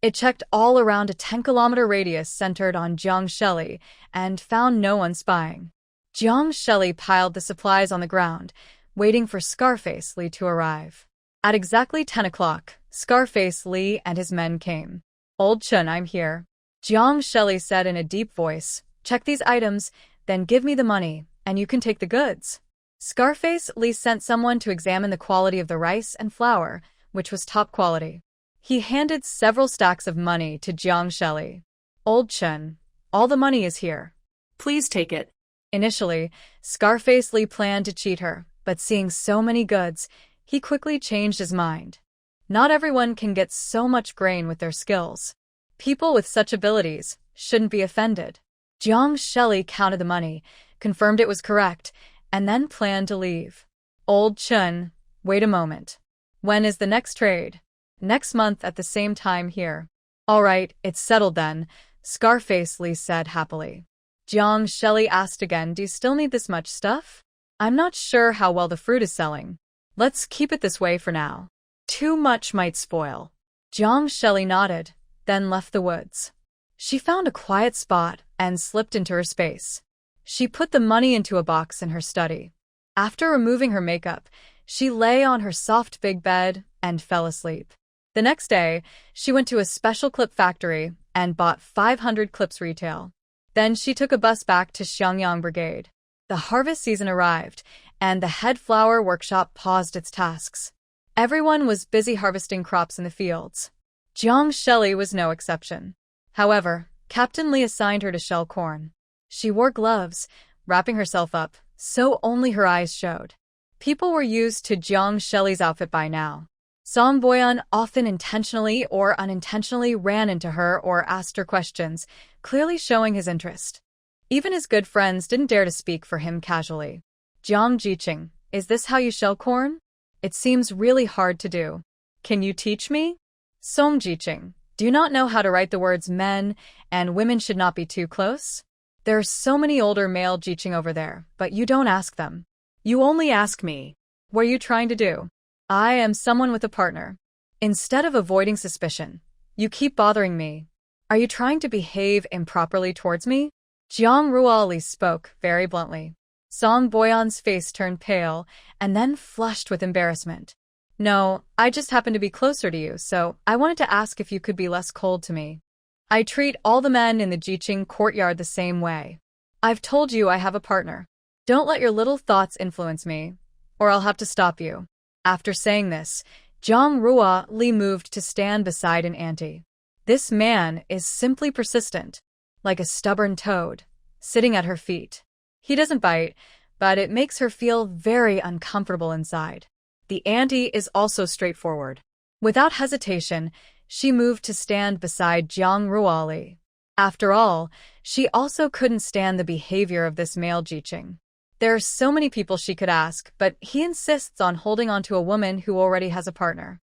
It checked all around a 10-kilometer radius centered on Jiang Shelley and found no one spying. Jiang Shelley piled the supplies on the ground, waiting for Scarface Lee to arrive. At exactly 10 o'clock, Scarface Lee and his men came. Old Chun, I'm here. Jiang Shelley said in a deep voice, check these items, then give me the money, and you can take the goods. Scarface Lee sent someone to examine the quality of the rice and flour, which was top quality. He handed several stacks of money to Jiang Shelley. Old Chun, all the money is here. Please take it. Initially, Scarface Lee planned to cheat her, but seeing so many goods, he quickly changed his mind. Not everyone can get so much grain with their skills. People with such abilities shouldn't be offended. Jiang Shelley counted the money, confirmed it was correct, and then planned to leave. Old Chun, wait a moment. When is the next trade? Next month at the same time here. All right, it's settled then, Scarface Lee said happily. Jiang Shelley asked again, do you still need this much stuff? I'm not sure how well the fruit is selling. Let's keep it this way for now. Too much might spoil. Jiang Shelley nodded, then left the woods. She found a quiet spot and slipped into her space. She put the money into a box in her study. After removing her makeup, she lay on her soft big bed and fell asleep. The next day, she went to a special clip factory and bought 500 clips retail. Then she took a bus back to Xiangyang Brigade. The harvest season arrived, and the head flower workshop paused its tasks. Everyone was busy harvesting crops in the fields. Jiang Shelley was no exception. However, Captain Lee assigned her to shell corn. She wore gloves, wrapping herself up, so only her eyes showed. People were used to Jiang Shelley's outfit by now. Song Boyan often intentionally or unintentionally ran into her or asked her questions, clearly showing his interest. Even his good friends didn't dare to speak for him casually. Jiang Jiqing, is this how you shell corn? It seems really hard to do. Can you teach me? Song Jiqing, do you not know how to write the words men and women should not be too close? There are so many older male Jiqing over there, but you don't ask them. You only ask me. What are you trying to do? I am someone with a partner. Instead of avoiding suspicion, you keep bothering me. Are you trying to behave improperly towards me? Jiang Ruali spoke very bluntly. Song Boyan's face turned pale and then flushed with embarrassment. No, I just happen to be closer to you, so I wanted to ask if you could be less cold to me. I treat all the men in the Jiqing courtyard the same way. I've told you I have a partner. Don't let your little thoughts influence me, or I'll have to stop you. After saying this, Jiang Ruali moved to stand beside an auntie. This man is simply persistent, like a stubborn toad, sitting at her feet. He doesn't bite, but it makes her feel very uncomfortable inside. The auntie is also straightforward. Without hesitation, she moved to stand beside Jiang Ruali. After all, she also couldn't stand the behavior of this male Jiqing. There are so many people she could ask, but he insists on holding on to a woman who already has a partner.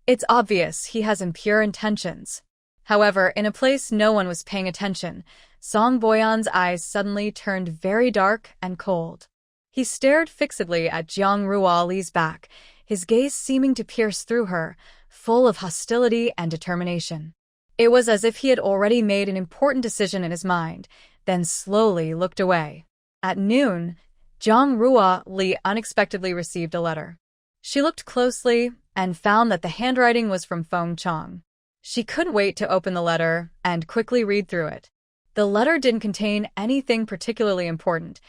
It's obvious he has impure intentions. However, in a place no one was paying attention, Song Boyan's eyes suddenly turned very dark and cold. He stared fixedly at Jiang Ruali's back, his gaze seeming to pierce through her, full of hostility and determination. It was as if he had already made an important decision in his mind, then slowly looked away. At noon, Jiang Ruali unexpectedly received a letter. She looked closely and found that the handwriting was from Feng Qiang. She couldn't wait to open the letter and quickly read through it. The letter didn't contain anything particularly important,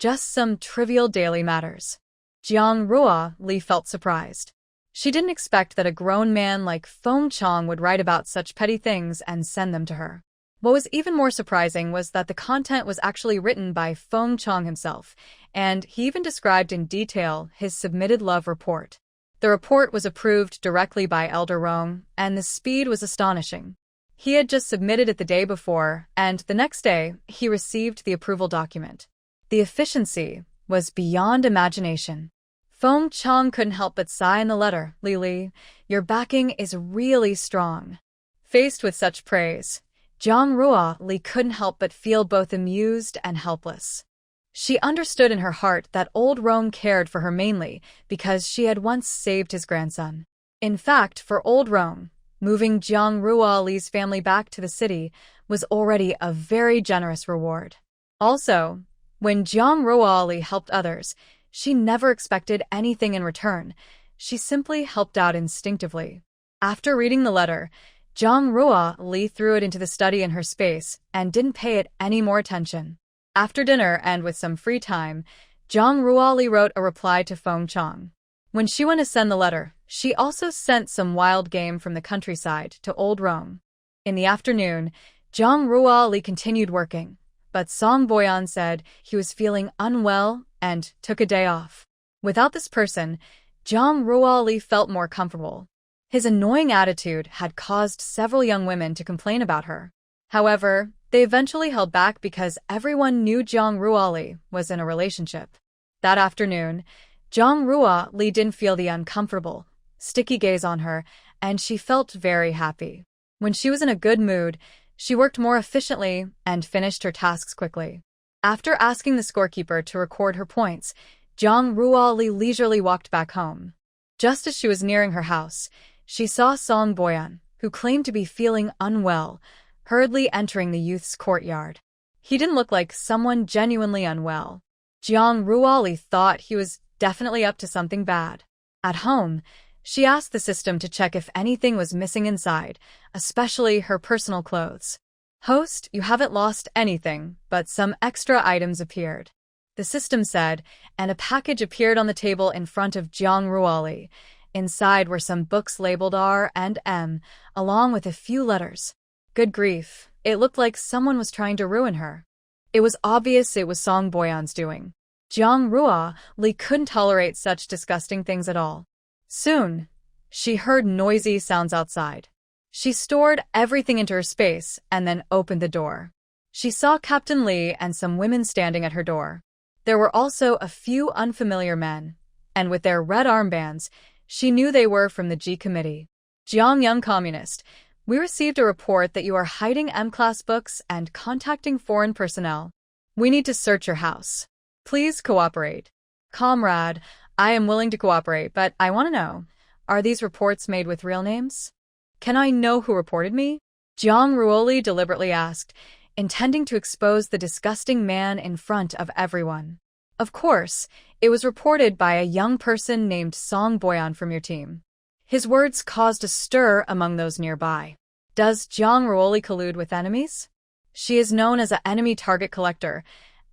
just some trivial daily matters. Jiang Ruali felt surprised. She didn't expect that a grown man like Feng Qiang would write about such petty things and send them to her. What was even more surprising was that the content was actually written by Feng Qiang himself, and he even described in detail his submitted love report. The report was approved directly by Elder Rong, and the speed was astonishing. He had just submitted it the day before, and the next day, he received the approval document. The efficiency was beyond imagination. Feng Qiang couldn't help but sigh in the letter. Lili, your backing is really strong. Faced with such praise, Jiang Ruali couldn't help but feel both amused and helpless. She understood in her heart that old Rome cared for her mainly because she had once saved his grandson. In fact, for old Rome, moving Jiang Ruali's family back to the city was already a very generous reward. Also, when Jiang Ruali helped others, she never expected anything in return. She simply helped out instinctively. After reading the letter, Jiang Ruali threw it into the study in her space and didn't pay it any more attention. After dinner and with some free time, Jiang Ruali wrote a reply to Feng Qiang. When she went to send the letter, she also sent some wild game from the countryside to Old Rome. In the afternoon, Jiang Ruali continued working, but Song Boyan said he was feeling unwell and took a day off. Without this person, Jiang Ruali felt more comfortable. His annoying attitude had caused several young women to complain about her. However, they eventually held back because everyone knew Jiang Ruoli was in a relationship. That afternoon, Jiang Ruoli didn't feel the uncomfortable, sticky gaze on her, and she felt very happy. When she was in a good mood, she worked more efficiently and finished her tasks quickly. After asking the scorekeeper to record her points, Jiang Ruoli leisurely walked back home. Just as she was nearing her house, she saw Song Boyan, who claimed to be feeling unwell, hurriedly entering the youth's courtyard. He didn't look like someone genuinely unwell. Jiang Ruoli thought he was definitely up to something bad. At home, she asked the system to check if anything was missing inside, especially her personal clothes. "Host, you haven't lost anything, but some extra items appeared," the system said, and a package appeared on the table in front of Jiang Ruoli. Inside were some books labeled R and M, along with a few letters. Good grief, it looked like someone was trying to ruin her. It was obvious it was Song Boyan's doing. Jiang Ruoli couldn't tolerate such disgusting things at all. Soon, she heard noisy sounds outside. She stored everything into her space and then opened the door. She saw Captain Li and some women standing at her door. There were also a few unfamiliar men, and with their red armbands, she knew they were from the G Committee. "Jiang Young Communist, we received a report that you are hiding M-class books and contacting foreign personnel. We need to search your house. Please cooperate." "Comrade, I am willing to cooperate, but I want to know, are these reports made with real names? Can I know who reported me?" Jiang Ruoli deliberately asked, intending to expose the disgusting man in front of everyone. "Of course, it was reported by a young person named Song Boyan from your team." His words caused a stir among those nearby. Does Jiang Ruoli collude with enemies? She is known as an enemy target collector,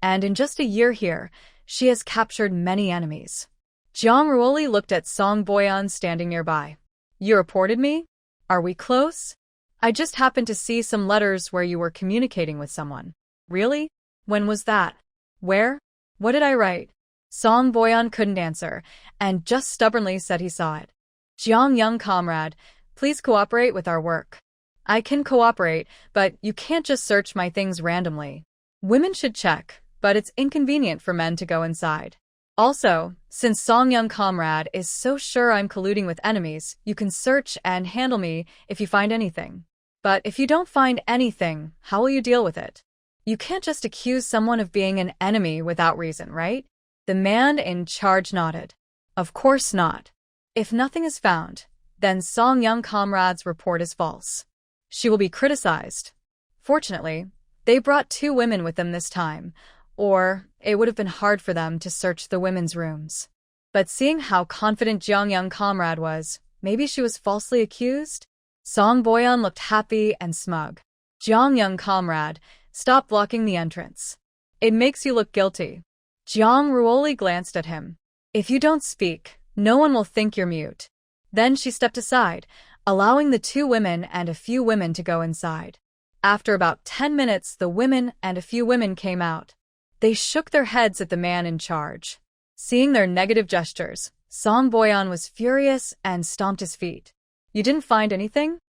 and in just a year here, she has captured many enemies. Jiang Ruoli looked at Song Boyan standing nearby. "You reported me? Are we close? I just happened to see some letters where you were communicating with someone." "Really? When was that? Where? What did I write?" Song Boyan couldn't answer, and just stubbornly said he saw it. "Jiang Young Comrade, please cooperate with our work." "I can cooperate, but you can't just search my things randomly. Women should check, but it's inconvenient for men to go inside. Also, since Song Young Comrade is so sure I'm colluding with enemies, you can search and handle me if you find anything. But if you don't find anything, how will you deal with it? You can't just accuse someone of being an enemy without reason, right?" The man in charge nodded. "Of course not. If nothing is found, then Song Young Comrade's report is false. She will be criticized." Fortunately, they brought 2 women with them this time, or it would have been hard for them to search the women's rooms. But seeing how confident Jiang Young Comrade was, maybe she was falsely accused? Song Boyan looked happy and smug. "Jiang Young Comrade, stop blocking the entrance. It makes you look guilty." Jiang Ruoli glanced at him. "If you don't speak, no one will think you're mute." Then she stepped aside, allowing the 2 women and a few women to go inside. After about 10 minutes, the women and a few women came out. They shook their heads at the man in charge. Seeing their negative gestures, Song Boyan was furious and stomped his feet. "You didn't find anything?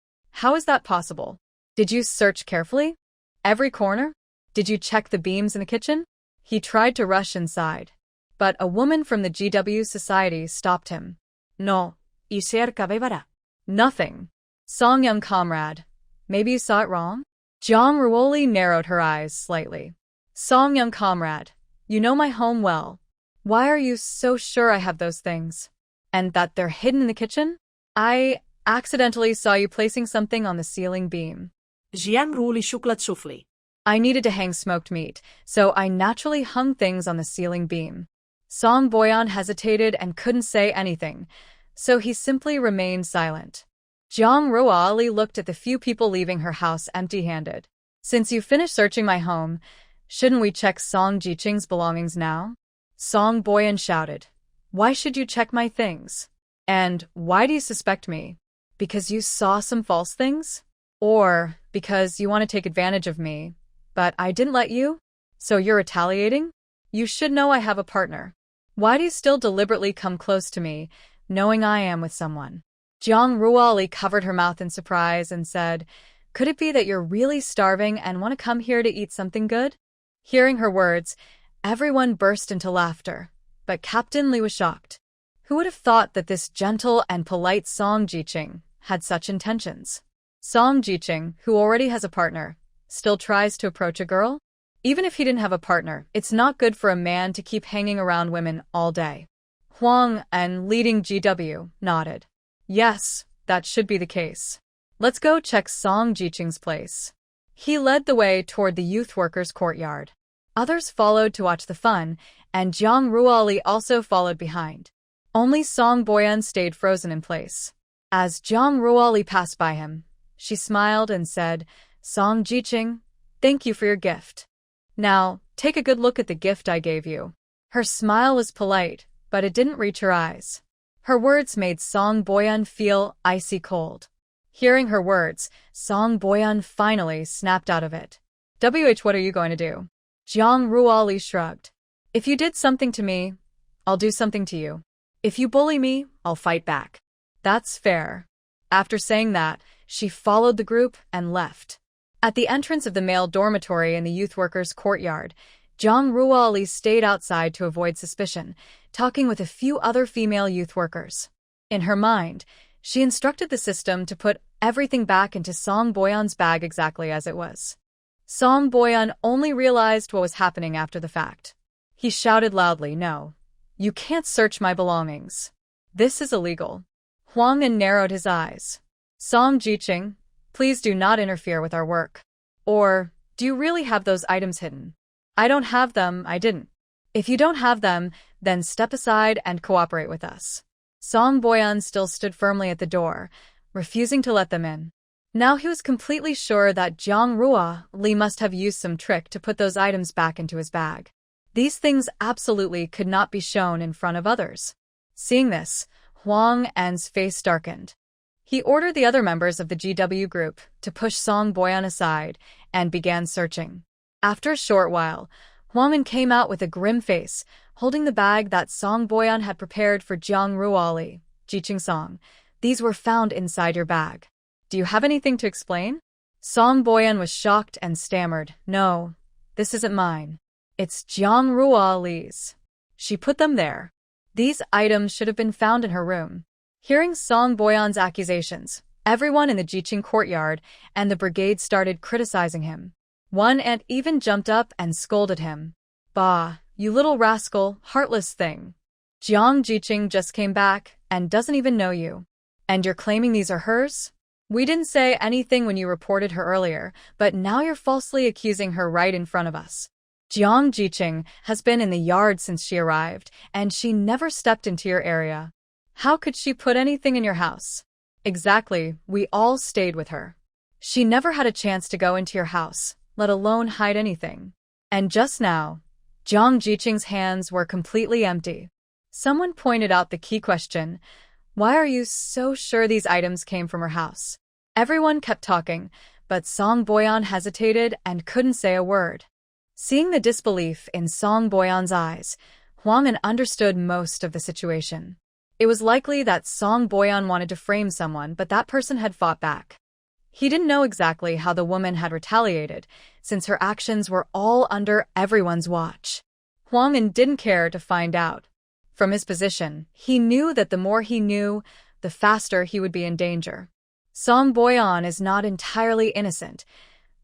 How is that possible? Did you search carefully? Every corner? Did you check the beams in the kitchen?" He tried to rush inside, but a woman from the GW Society stopped him. "No, hice capybara." "Nothing. Song Young Comrade, maybe you saw it wrong?" Jiang Ruoli narrowed her eyes slightly. "Song Young Comrade, you know my home well. Why are you so sure I have those things? And that they're hidden in the kitchen? I accidentally saw you placing something on the ceiling beam." Jiang Ruoli shuklat shufli. "I needed to hang smoked meat, so I naturally hung things on the ceiling beam." Song Boyan hesitated and couldn't say anything, so he simply remained silent. Jiang Ruoli looked at the few people leaving her house empty-handed. "Since you finished searching my home, shouldn't we check Song Jiqing's belongings now?" Song Boyan shouted. "Why should you check my things? And why do you suspect me? Because you saw some false things? Or because you want to take advantage of me, but I didn't let you? So you're retaliating? You should know I have a partner. Why do you still deliberately come close to me, knowing I am with someone?" Jiang Ruoli covered her mouth in surprise and said, "Could it be that you're really starving and want to come here to eat something good?" Hearing her words, everyone burst into laughter, but Captain Li was shocked. Who would have thought that this gentle and polite Song Jiqing had such intentions? Song Jiqing, who already has a partner, still tries to approach a girl? Even if he didn't have a partner, it's not good for a man to keep hanging around women all day. Huang and leading GW nodded. Yes, that should be the case. Let's go check Song Jiqing's place. He led the way toward the youth workers' courtyard. Others followed to watch the fun, and Jiang Ruoli also followed behind. Only Song Boyan stayed frozen in place. As Jiang Ruoli passed by him, she smiled and said, "Song Jiqing, thank you for your gift. Now, take a good look at the gift I gave you." Her smile was polite, but it didn't reach her eyes. Her words made Song Boyan feel icy cold. Hearing her words, Song Boyan finally snapped out of it. What are you going to do?" Jiang Ruoli shrugged. "If you did something to me, I'll do something to you. If you bully me, I'll fight back. That's fair." After saying that, she followed the group and left. At the entrance of the male dormitory in the youth workers' courtyard, Jiang Ruoli stayed outside to avoid suspicion, talking with a few other female youth workers. In her mind, she instructed the system to put everything back into Song Boyan's bag exactly as it was. Song Boyan only realized what was happening after the fact. He shouted loudly, "No, you can't search my belongings. This is illegal." Huang An narrowed his eyes. "Song Jiqing, please do not interfere with our work. Or, do you really have those items hidden?" "I don't have them, I didn't." "If you don't have them, then step aside and cooperate with us." Song Boyan still stood firmly at the door, refusing to let them in. Now he was completely sure that Jiang Ruoli must have used some trick to put those items back into his bag. These things absolutely could not be shown in front of others. Seeing this, Huang An's face darkened. He ordered the other members of the GW group to push Song Boyan aside and began searching. After a short while, Huang An came out with a grim face, holding the bag that Song Boyan had prepared for Jiang Ruoli. "Jiqing Song, these were found inside your bag. Do you have anything to explain?" Song Boyan was shocked and stammered, "No, this isn't mine. It's Jiang Ruoli's. She put them there. These items should have been found in her room." Hearing Song Boyan's accusations, everyone in the Jiqing courtyard and the brigade started criticizing him. One ant even jumped up and scolded him. "Bah, you little rascal, heartless thing. Jiang Jiqing just came back and doesn't even know you. And you're claiming these are hers? We didn't say anything when you reported her earlier, but now you're falsely accusing her right in front of us. Jiang Jiqing has been in the yard since she arrived, and she never stepped into your area. How could she put anything in your house?" "Exactly, we all stayed with her. She never had a chance to go into your house, let alone hide anything. And just now, Jiang Jiqing's hands were completely empty." Someone pointed out the key question, "Why are you so sure these items came from her house?" Everyone kept talking, but Song Boyan hesitated and couldn't say a word. Seeing the disbelief in Song Boyan's eyes, Huang An understood most of the situation. It was likely that Song Boyan wanted to frame someone, but that person had fought back. He didn't know exactly how the woman had retaliated, since her actions were all under everyone's watch. Huang An didn't care to find out. From his position, he knew that the more he knew, the faster he would be in danger. Song Boyan is not entirely innocent.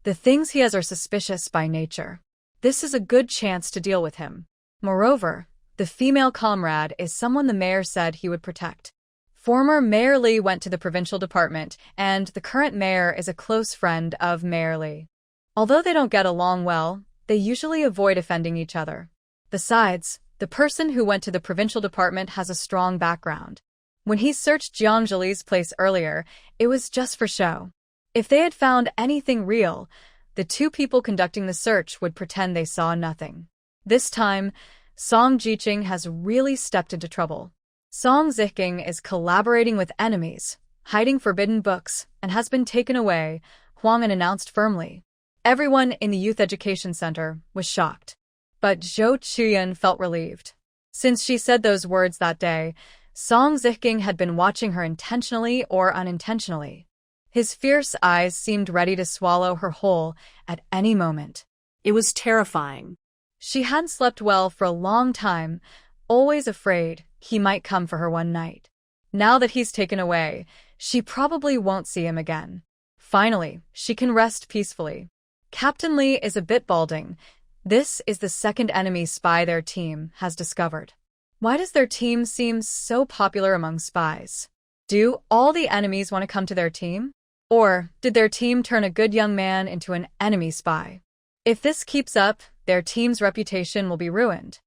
The things he has are suspicious by nature. This is a good chance to deal with him. Moreover, the female comrade is someone the mayor said he would protect. Former Mayor Li went to the provincial department, and the current mayor is a close friend of Mayor Li. Although they don't get along well, they usually avoid offending each other. Besides, the person who went to the provincial department has a strong background. When he searched Jiang Zhili's place earlier, it was just for show. If they had found anything real, the two people conducting the search would pretend they saw nothing. This time, Song Jiqing has really stepped into trouble. Song Ziqing is collaborating with enemies, hiding forbidden books, and has been taken away, Huang An announced firmly. Everyone in the youth education center was shocked. But Zhou Chuyan felt relieved. Since she said those words that day, Song Ziqing had been watching her intentionally or unintentionally. His fierce eyes seemed ready to swallow her whole at any moment. It was terrifying. She hadn't slept well for a long time, always afraid he might come for her one night. Now that he's taken away, she probably won't see him again. Finally, she can rest peacefully. Captain Lee is a bit balding. This is the second enemy spy their team has discovered. Why does their team seem so popular among spies? Do all the enemies want to come to their team? Or did their team turn a good young man into an enemy spy? If this keeps up, their team's reputation will be ruined.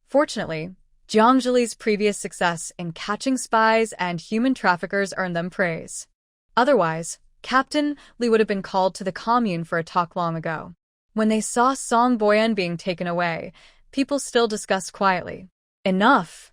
Fortunately, Jiang Zhili's previous success in catching spies and human traffickers earned them praise. Otherwise, Captain Lee would have been called to the commune for a talk long ago. When they saw Song Boyan being taken away, people still discussed quietly. Enough.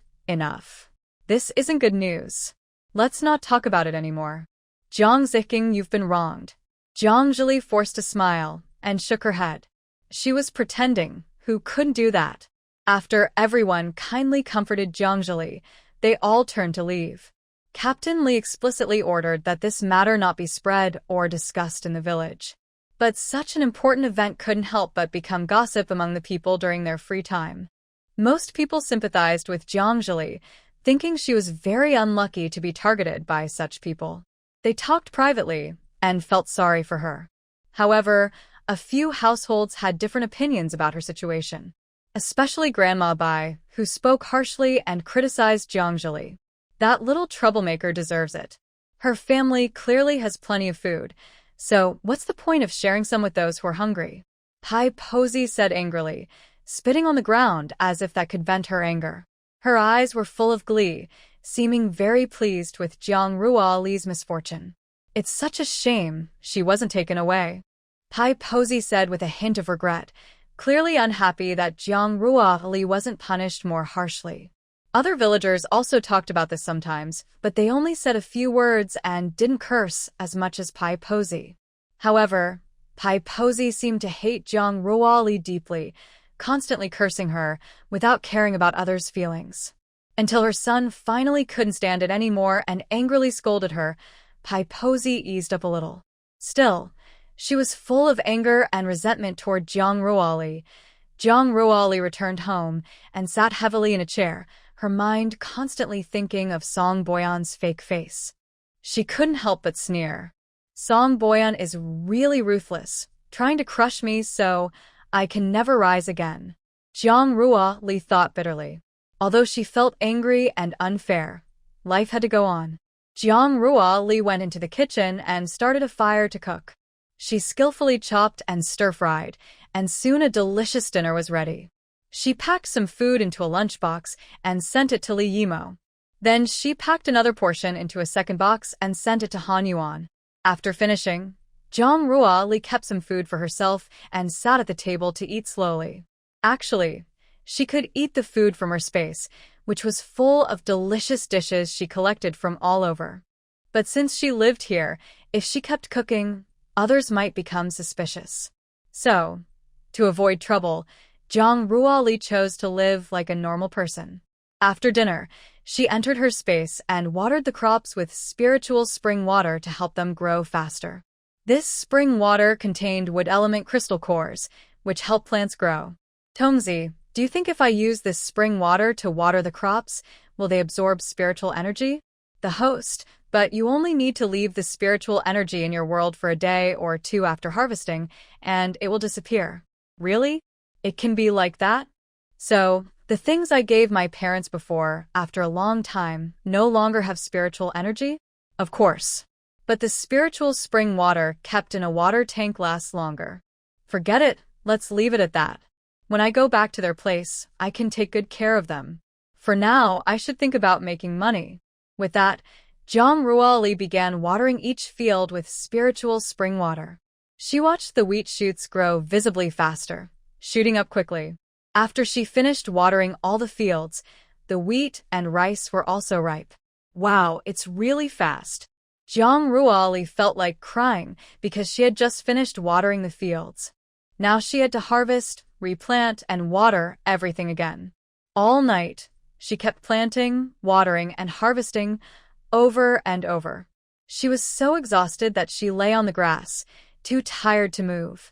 This isn't good news. Let's not talk about it anymore. Jiang Ziqing, you've been wronged. Jiang Zhili forced a smile and shook her head. She was pretending, who couldn't do that. After everyone kindly comforted Jiang Zhili, they all turned to leave. Captain Lee explicitly ordered that this matter not be spread or discussed in the village. But such an important event couldn't help but become gossip among the people during their free time. Most people sympathized with Jiang Zhili, thinking she was very unlucky to be targeted by such people. They talked privately and felt sorry for her. However, a few households had different opinions about her situation, especially Grandma Bai, who spoke harshly and criticized Jiang Zhili. That little troublemaker deserves it. Her family clearly has plenty of food, so what's the point of sharing some with those who are hungry? Pai Posey said angrily, spitting on the ground as if that could vent her anger. Her eyes were full of glee, seeming very pleased with Jiang Ruoli's misfortune. It's such a shame she wasn't taken away. Pai Posey said with a hint of regret, clearly unhappy that Jiang Ruoli wasn't punished more harshly. Other villagers also talked about this sometimes, but they only said a few words and didn't curse as much as Pai Posey. However, Pai Posey seemed to hate Jiang Ruoli deeply, constantly cursing her without caring about others' feelings. Until her son finally couldn't stand it anymore and angrily scolded her, Pai Posey eased up a little. Still, she was full of anger and resentment toward Jiang Ruoli. Jiang Ruoli returned home and sat heavily in a chair, her mind constantly thinking of Song Boyan's fake face. She couldn't help but sneer. Song Boyan is really ruthless, trying to crush me so I can never rise again. Jiang Ruoli thought bitterly. Although she felt angry and unfair, life had to go on. Jiang Ruoli went into the kitchen and started a fire to cook. She skillfully chopped and stir-fried, and soon a delicious dinner was ready. She packed some food into a lunchbox and sent it to Li Yimo. Then she packed another portion into a second box and sent it to Han Yuan. After finishing, Jiang Ruoli kept some food for herself and sat at the table to eat slowly. Actually, she could eat the food from her space, which was full of delicious dishes she collected from all over. But since she lived here, if she kept cooking, others might become suspicious. So, to avoid trouble, Jiang Ruoli chose to live like a normal person. After dinner, she entered her space and watered the crops with spiritual spring water to help them grow faster. This spring water contained wood element crystal cores, which help plants grow. Tongzi, do you think if I use this spring water to water the crops, will they absorb spiritual energy? The host, but you only need to leave the spiritual energy in your world for a day or two after harvesting, and it will disappear. Really? It can be like that? So, the things I gave my parents before, after a long time, no longer have spiritual energy? Of course. But the spiritual spring water kept in a water tank lasts longer. Forget it, let's leave it at that. When I go back to their place, I can take good care of them. For now, I should think about making money. With that, Jiang Ruoli began watering each field with spiritual spring water. She watched the wheat shoots grow visibly faster, shooting up quickly. After she finished watering all the fields, the wheat and rice were also ripe. Wow, it's really fast. Jiang Ruoli felt like crying because she had just finished watering the fields. Now she had to harvest, replant, and water everything again. All night, She kept planting, watering, and harvesting over and over. She was so exhausted that she lay on the grass, too tired to move.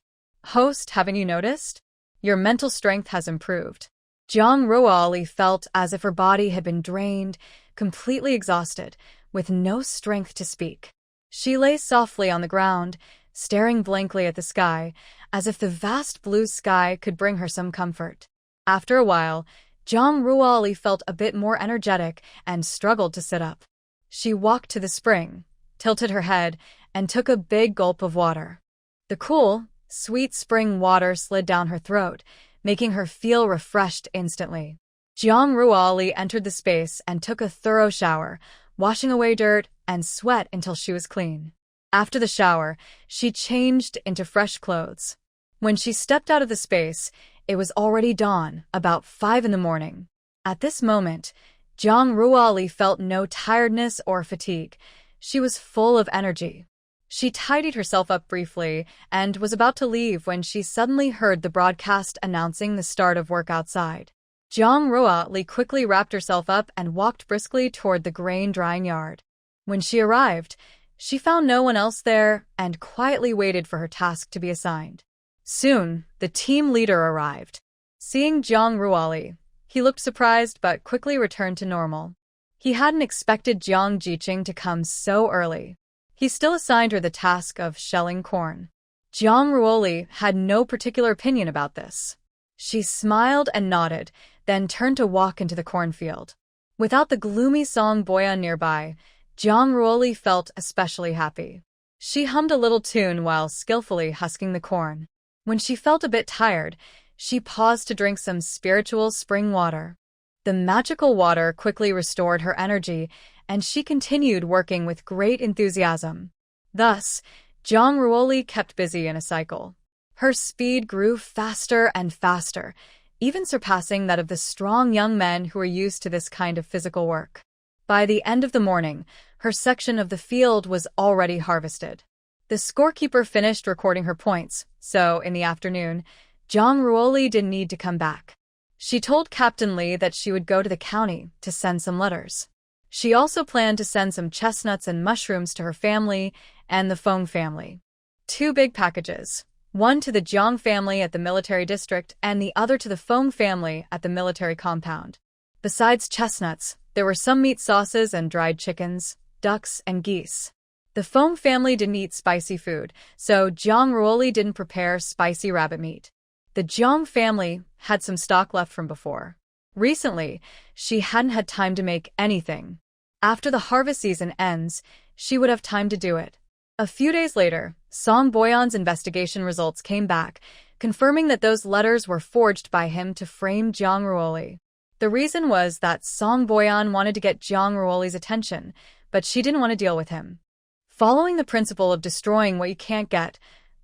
Host, haven't you noticed? Your mental strength has improved. Jang Ruoli felt as if her body had been drained, completely exhausted, with no strength to speak. She lay softly on the ground, staring blankly at the sky, as if the vast blue sky could bring her some comfort. After a while, Jang Ruoli felt a bit more energetic and struggled to sit up. She walked to the spring, tilted her head, and took a big gulp of water. The cool, sweet spring water slid down her throat, making her feel refreshed instantly. Jang Ruoli entered the space and took a thorough shower, washing away dirt and sweat until she was clean. After the shower, she changed into fresh clothes. When she stepped out of the space, it was already dawn, about 5 in the morning. At this moment, Jang Ruoli felt no tiredness or fatigue. She was full of energy. She tidied herself up briefly and was about to leave when she suddenly heard the broadcast announcing the start of work outside. Jang Ruoli quickly wrapped herself up and walked briskly toward the grain drying yard. When she arrived, she found no one else there and quietly waited for her task to be assigned. Soon, the team leader arrived. Seeing Jang Ruoli, he looked surprised but quickly returned to normal. He hadn't expected Jang Jiqing to come so early. He still assigned her the task of shelling corn. Jang Ruoli had no particular opinion about this. She smiled and nodded, then turned to walk into the cornfield. Without the gloomy Song Boyan nearby, Jang Ruoli felt especially happy. She hummed a little tune while skillfully husking the corn. When she felt a bit tired, she paused to drink some spiritual spring water. The magical water quickly restored her energy, and she continued working with great enthusiasm. Thus, Jang Ruoli kept busy in a cycle. Her speed grew faster and faster, even surpassing that of the strong young men who were used to this kind of physical work. By the end of the morning, her section of the field was already harvested. The scorekeeper finished recording her points, so in the afternoon, Jang Ruoli didn't need to come back. She told Captain Lee that she would go to the county to send some letters. She also planned to send some chestnuts and mushrooms to her family and the Feng family. 2 big packages, one to the Jang family at the military district and the other to the Feng family at the military compound. Besides chestnuts, there were some meat sauces and dried chickens, ducks, and geese. The Feng family didn't eat spicy food, so Jang Ruoli didn't prepare spicy rabbit meat. The Jang family had some stock left from before. Recently, she hadn't had time to make anything. After the harvest season ends, she would have time to do it. A few days later, Song Boyan's investigation results came back, confirming that those letters were forged by him to frame Jang Ruoli. The reason was that Song Boyan wanted to get Jang Ruoli's attention, but she didn't want to deal with him. Following the principle of destroying what you can't get,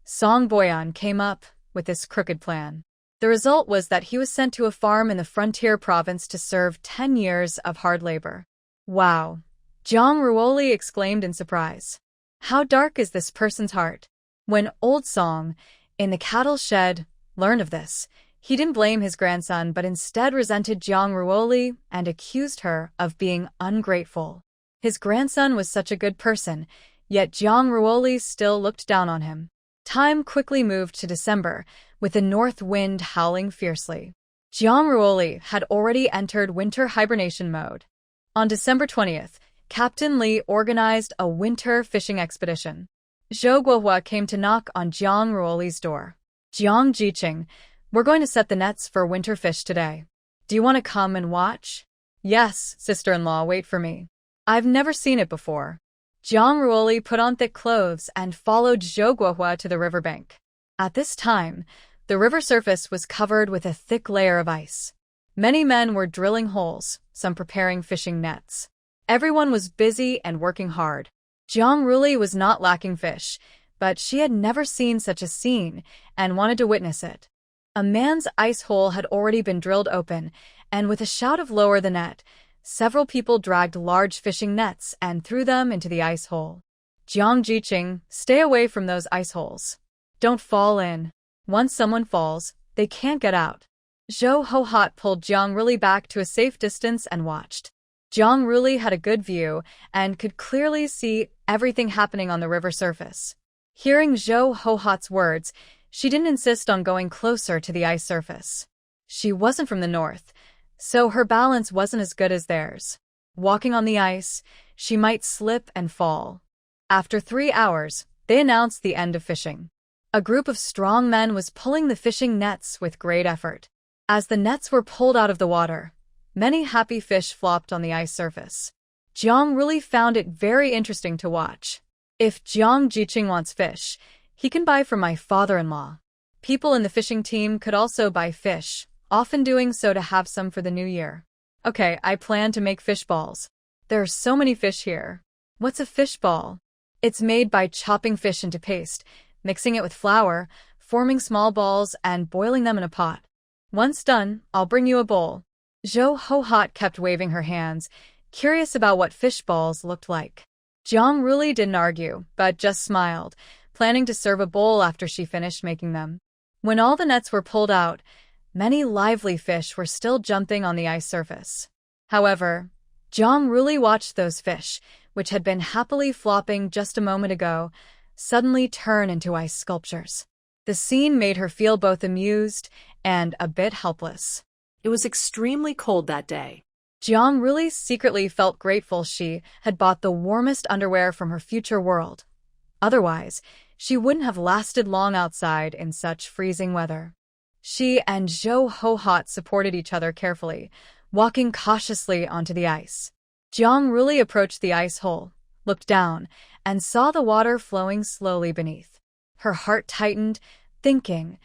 Song Boyan came up with this crooked plan. The result was that he was sent to a farm in the frontier province to serve 10 years of hard labor. Wow! Jang Ruoli exclaimed in surprise. How dark is this person's heart? When old Song, in the cattle shed, learned of this, he didn't blame his grandson but instead resented Jang Ruoli and accused her of being ungrateful. His grandson was such a good person, yet Jang Ruoli still looked down on him. Time quickly moved to December, with the north wind howling fiercely. Jang Ruoli had already entered winter hibernation mode. On December 20th, Captain Lee organized a winter fishing expedition. Zhou Guohua came to knock on Jang Ruoli's door. Jiang Jiqing, we're going to set the nets for winter fish today. Do you want to come and watch? Yes, sister-in-law, wait for me. I've never seen it before. Jang Ruoli put on thick clothes and followed Zhou Guohua to the riverbank. At this time, the river surface was covered with a thick layer of ice. Many men were drilling holes, some preparing fishing nets. Everyone was busy and working hard. Jang Ruoli was not lacking fish, but she had never seen such a scene and wanted to witness it. A man's ice hole had already been drilled open, and with a shout of "Lower the net," several people dragged large fishing nets and threw them into the ice hole. Jiang Jiqing, stay away from those ice holes. Don't fall in. Once someone falls, they can't get out. Zhou Hohot pulled Jiang Ruli back to a safe distance and watched. Jiang Ruli had a good view and could clearly see everything happening on the river surface. Hearing Zhou Hohot's words, she didn't insist on going closer to the ice surface. She wasn't from the north, so her balance wasn't as good as theirs. Walking on the ice, she might slip and fall. After 3 hours, they announced the end of fishing. A group of strong men was pulling the fishing nets with great effort. As the nets were pulled out of the water, many happy fish flopped on the ice surface. Jiang really found it very interesting to watch. If Jiang Jiqing wants fish, he can buy from my father-in-law. People in the fishing team could also buy fish, often doing so to have some for the new year. Okay, I plan to make fish balls. There are so many fish here. What's a fish ball? It's made by chopping fish into paste, mixing it with flour, forming small balls, and boiling them in a pot. Once done, I'll bring you a bowl. Zhou Hohot kept waving her hands, curious about what fish balls looked like. Jiang Ruli didn't argue, but just smiled, planning to serve a bowl after she finished making them. When all the nets were pulled out, many lively fish were still jumping on the ice surface. However, Jiang Ruli watched those fish, which had been happily flopping just a moment ago, suddenly turn into ice sculptures. The scene made her feel both amused and a bit helpless. It was extremely cold that day. Jiang really secretly felt grateful she had bought the warmest underwear from her future world. Otherwise, she wouldn't have lasted long outside in such freezing weather. She and Zhou Hohot supported each other carefully, walking cautiously onto the ice. Jiang really approached the ice hole, looked down, and saw the water flowing slowly beneath. Her heart tightened, thinking,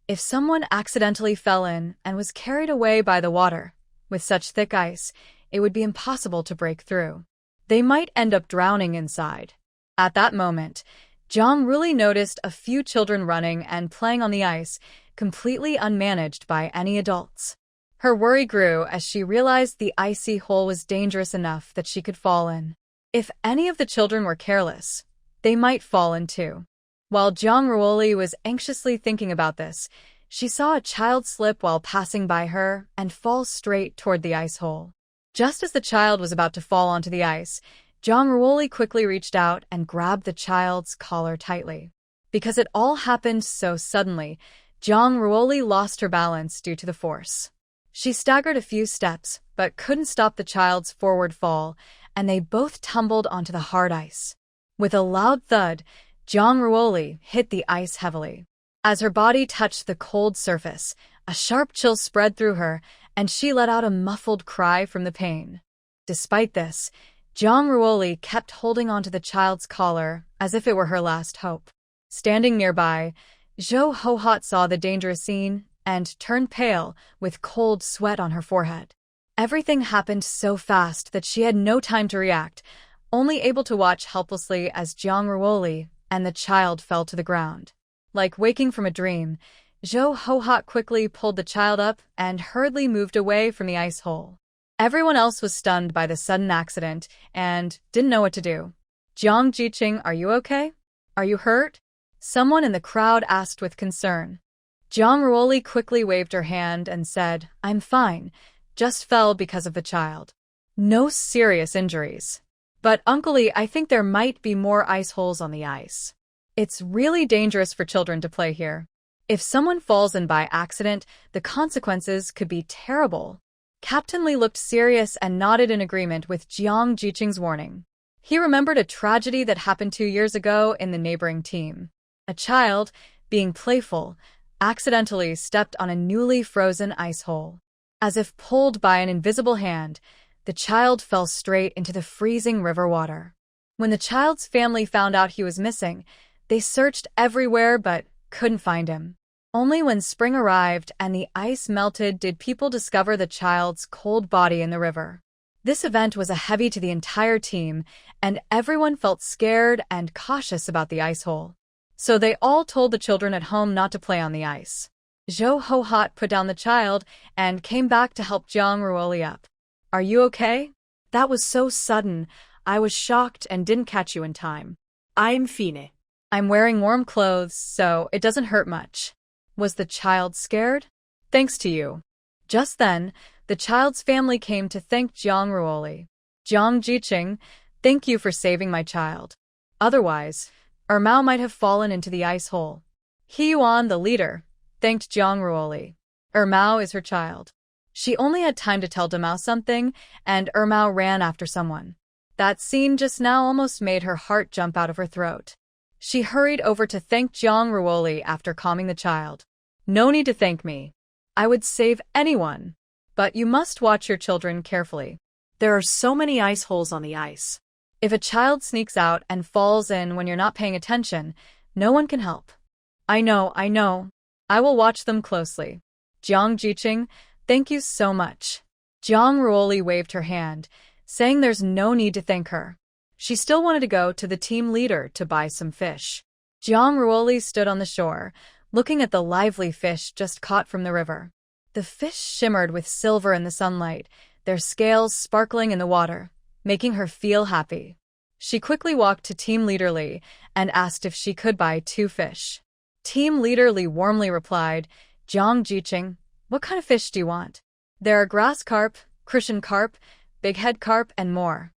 if someone accidentally fell in and was carried away by the water, with such thick ice, it would be impossible to break through. They might end up drowning inside. At that moment, Jiang really noticed a few children running and playing on the ice, completely unmanaged by any adults. Her worry grew as she realized the icy hole was dangerous enough that she could fall in. If any of the children were careless, they might fall in too. While Jiang Ruoli was anxiously thinking about this, she saw a child slip while passing by her and fall straight toward the ice hole. Just as the child was about to fall onto the ice, Jiang Ruoli quickly reached out and grabbed the child's collar tightly. Because it all happened so suddenly, Jiang Ruoli lost her balance due to the force. She staggered a few steps, but couldn't stop the child's forward fall, and they both tumbled onto the hard ice. With a loud thud, Jiang Ruoli hit the ice heavily. As her body touched the cold surface, a sharp chill spread through her, and she let out a muffled cry from the pain. Despite this, Jiang Ruoli kept holding onto the child's collar as if it were her last hope. Standing nearby, Zhou Hohot saw the dangerous scene and turned pale with cold sweat on her forehead. Everything happened so fast that she had no time to react, only able to watch helplessly as Jiang Ruoli and the child fell to the ground. Like waking from a dream, Zhou Hohot quickly pulled the child up and hurriedly moved away from the ice hole. Everyone else was stunned by the sudden accident and didn't know what to do. Jiang Jiqing, are you okay? Are you hurt? Someone in the crowd asked with concern. Jiang Ruoli quickly waved her hand and said, I'm fine, just fell because of the child. No serious injuries. But Uncle Lee, I think there might be more ice holes on the ice. It's really dangerous for children to play here. If someone falls in by accident, the consequences could be terrible. Captain Lee looked serious and nodded in agreement with Jiang Jiqing's warning. He remembered a tragedy that happened 2 years ago in the neighboring team. A child, being playful, accidentally stepped on a newly frozen ice hole. As if pulled by an invisible hand, the child fell straight into the freezing river water. When the child's family found out he was missing, they searched everywhere but couldn't find him. Only when spring arrived and the ice melted did people discover the child's cold body in the river. This event was a heavy to the entire team, and everyone felt scared and cautious about the ice hole. So they all told the children at home not to play on the ice. Zhou Hohot put down the child and came back to help Jiang Ruoli up. Are you okay? That was so sudden. I was shocked and didn't catch you in time. I'm fine. I'm wearing warm clothes, so it doesn't hurt much. Was the child scared? Thanks to you. Just then, the child's family came to thank Jiang Ruoli. Jiang Jiqing, thank you for saving my child. Otherwise, Ermao might have fallen into the ice hole. He Yuan, the leader, thanked Jiang Ruoli. Ermao is her child. She only had time to tell Demao something, and Ermao ran after someone. That scene just now almost made her heart jump out of her throat. She hurried over to thank Jiang Ruoli after calming the child. No need to thank me. I would save anyone. But you must watch your children carefully. There are so many ice holes on the ice. If a child sneaks out and falls in when you're not paying attention, no one can help. I know. I will watch them closely. Jiang Jiqing, thank you so much. Jiang Ruoli waved her hand, saying there's no need to thank her. She still wanted to go to the team leader to buy some fish. Jiang Ruoli stood on the shore, looking at the lively fish just caught from the river. The fish shimmered with silver in the sunlight, their scales sparkling in the water, making her feel happy. She quickly walked to Team Leader Li and asked if she could buy 2 fish. Team Leader Li warmly replied, Jiang Jiqing, what kind of fish do you want? There are grass carp, crucian carp, bighead carp, and more.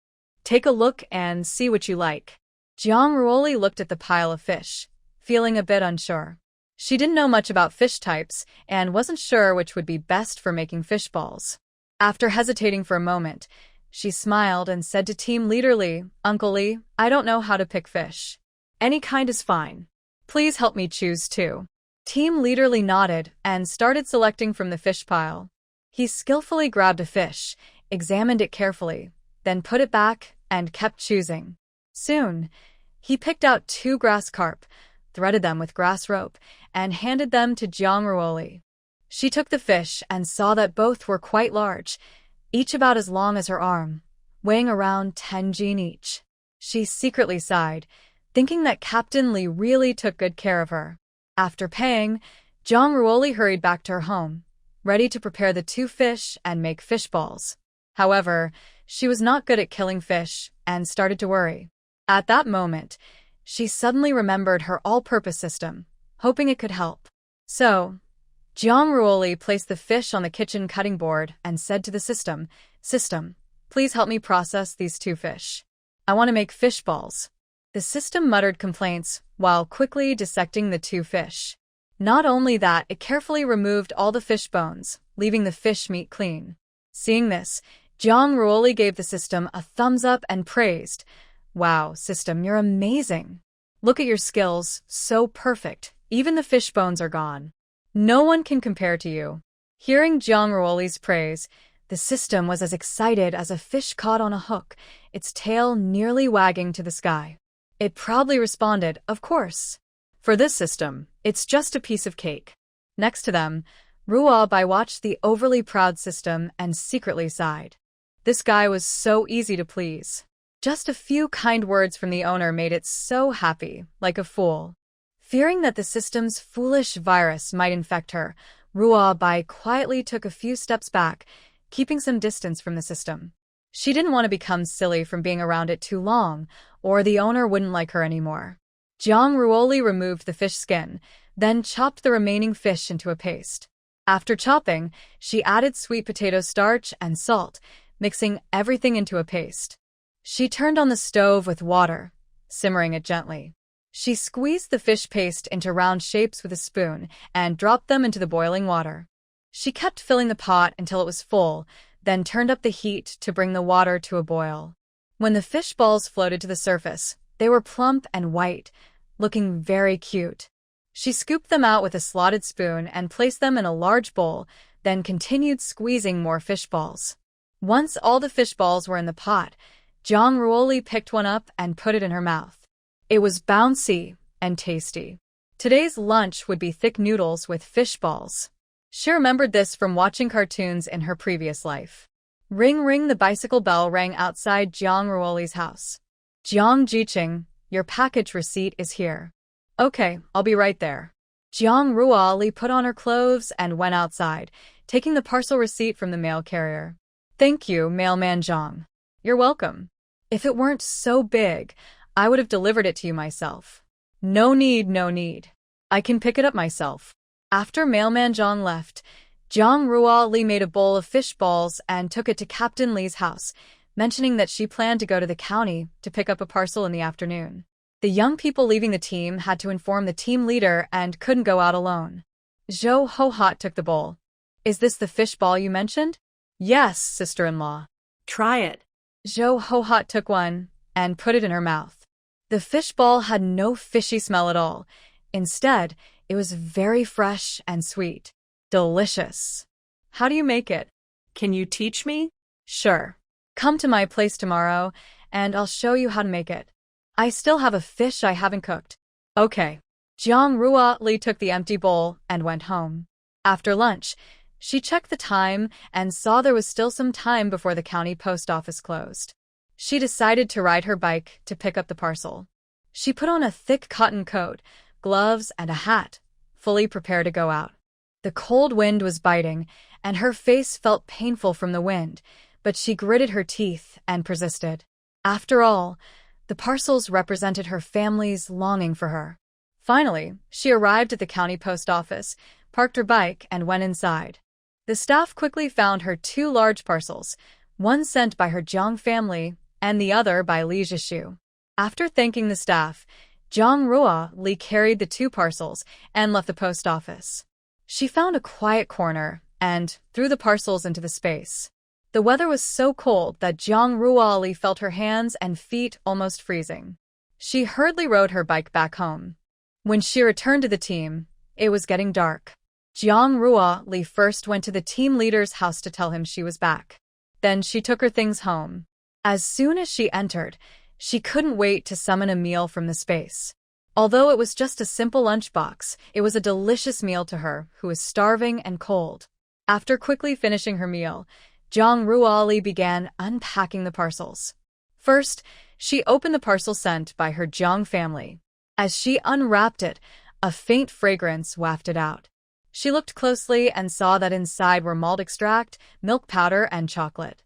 Take a look and see what you like. Jiang Ruoli looked at the pile of fish, feeling a bit unsure. She didn't know much about fish types and wasn't sure which would be best for making fish balls. After hesitating for a moment, she smiled and said to Team Leader Li, Uncle Li, I don't know how to pick fish. Any kind is fine. Please help me choose 2. Team Leader Li nodded and started selecting from the fish pile. He skillfully grabbed a fish, examined it carefully, then put it back and kept choosing. Soon, he picked out 2 grass carp, threaded them with grass rope, and handed them to Jiang Ruoli. She took the fish and saw that both were quite large, each about as long as her arm, weighing around 10 jin each. She secretly sighed, thinking that Captain Li really took good care of her. After paying, Jiang Ruoli hurried back to her home, ready to prepare the 2 fish and make fish balls. However, she was not good at killing fish and started to worry. At that moment, she suddenly remembered her all-purpose system, hoping it could help. So, Jiang Ruoli placed the fish on the kitchen cutting board and said to the system, System, please help me process these 2 fish. I want to make fish balls. The system muttered complaints while quickly dissecting the 2 fish. Not only that, it carefully removed all the fish bones, leaving the fish meat clean. Seeing this, Jiang Ruoli gave the system a thumbs up and praised, Wow, system, you're amazing. Look at your skills, so perfect. Even the fish bones are gone. No one can compare to you. Hearing Jiang Ruoli's praise, the system was as excited as a fish caught on a hook, its tail nearly wagging to the sky. It proudly responded, Of course. For this system, it's just a piece of cake. Next to them, Ruo Bai watched the overly proud system and secretly sighed. This guy was so easy to please. Just a few kind words from the owner made it so happy, like a fool. Fearing that the system's foolish virus might infect her, Ruo Bai quietly took a few steps back, keeping some distance from the system. She didn't want to become silly from being around it too long, or the owner wouldn't like her anymore. Jiang Ruoli removed the fish skin, then chopped the remaining fish into a paste. After chopping, she added sweet potato starch and salt, mixing everything into a paste. She turned on the stove with water, simmering it gently. She squeezed the fish paste into round shapes with a spoon and dropped them into the boiling water. She kept filling the pot until it was full, then turned up the heat to bring the water to a boil. When the fish balls floated to the surface, they were plump and white, looking very cute. She scooped them out with a slotted spoon and placed them in a large bowl, then continued squeezing more fish balls. Once all the fish balls were in the pot, Jiang Ruoli picked one up and put it in her mouth. It was bouncy and tasty. Today's lunch would be thick noodles with fish balls. She remembered this from watching cartoons in her previous life. Ring ring, the bicycle bell rang outside Jiang Ruoli's house. Jiang Jiqing, your package receipt is here. Okay, I'll be right there. Jiang Ruoli put on her clothes and went outside, taking the parcel receipt from the mail carrier. Thank you, mailman Jang. You're welcome. If it weren't so big, I would have delivered it to you myself. No need. I can pick it up myself. After mailman Jang left, Zhang Ruoli made a bowl of fish balls and took it to Captain Li's house, mentioning that she planned to go to the county to pick up a parcel in the afternoon. The young people leaving the team had to inform the team leader and couldn't go out alone. Zhou Hohot took the bowl. Is this the fish ball you mentioned? Yes, sister-in-law. Try it. Zhou Hohot took one and put it in her mouth. The fish ball had no fishy smell at all. Instead, it was very fresh and sweet. Delicious. How do you make it? Can you teach me? Sure. Come to my place tomorrow, and I'll show you how to make it. I still have a fish I haven't cooked. Okay. Zhang Ruoli took the empty bowl and went home. After lunch, she checked the time and saw there was still some time before the county post office closed. She decided to ride her bike to pick up the parcel. She put on a thick cotton coat, gloves, and a hat, fully prepared to go out. The cold wind was biting, and her face felt painful from the wind, but she gritted her teeth and persisted. After all, the parcels represented her family's longing for her. Finally, she arrived at the county post office, parked her bike, and went inside. The staff quickly found her 2 large parcels, one sent by her Jang family and the other by Li Zhishu. After thanking the staff, Zhang Ruoli carried the 2 parcels and left the post office. She found a quiet corner and threw the parcels into the space. The weather was so cold that Zhang Ruoli felt her hands and feet almost freezing. She hurriedly rode her bike back home. When she returned to the team, it was getting dark. Zhang Ruoli first went to the team leader's house to tell him she was back. Then she took her things home. As soon as she entered, she couldn't wait to summon a meal from the space. Although it was just a simple lunchbox, it was a delicious meal to her, who was starving and cold. After quickly finishing her meal, Zhang Ruoli began unpacking the parcels. First, she opened the parcel sent by her Jang family. As she unwrapped it, a faint fragrance wafted out. She looked closely and saw that inside were malt extract, milk powder, and chocolate.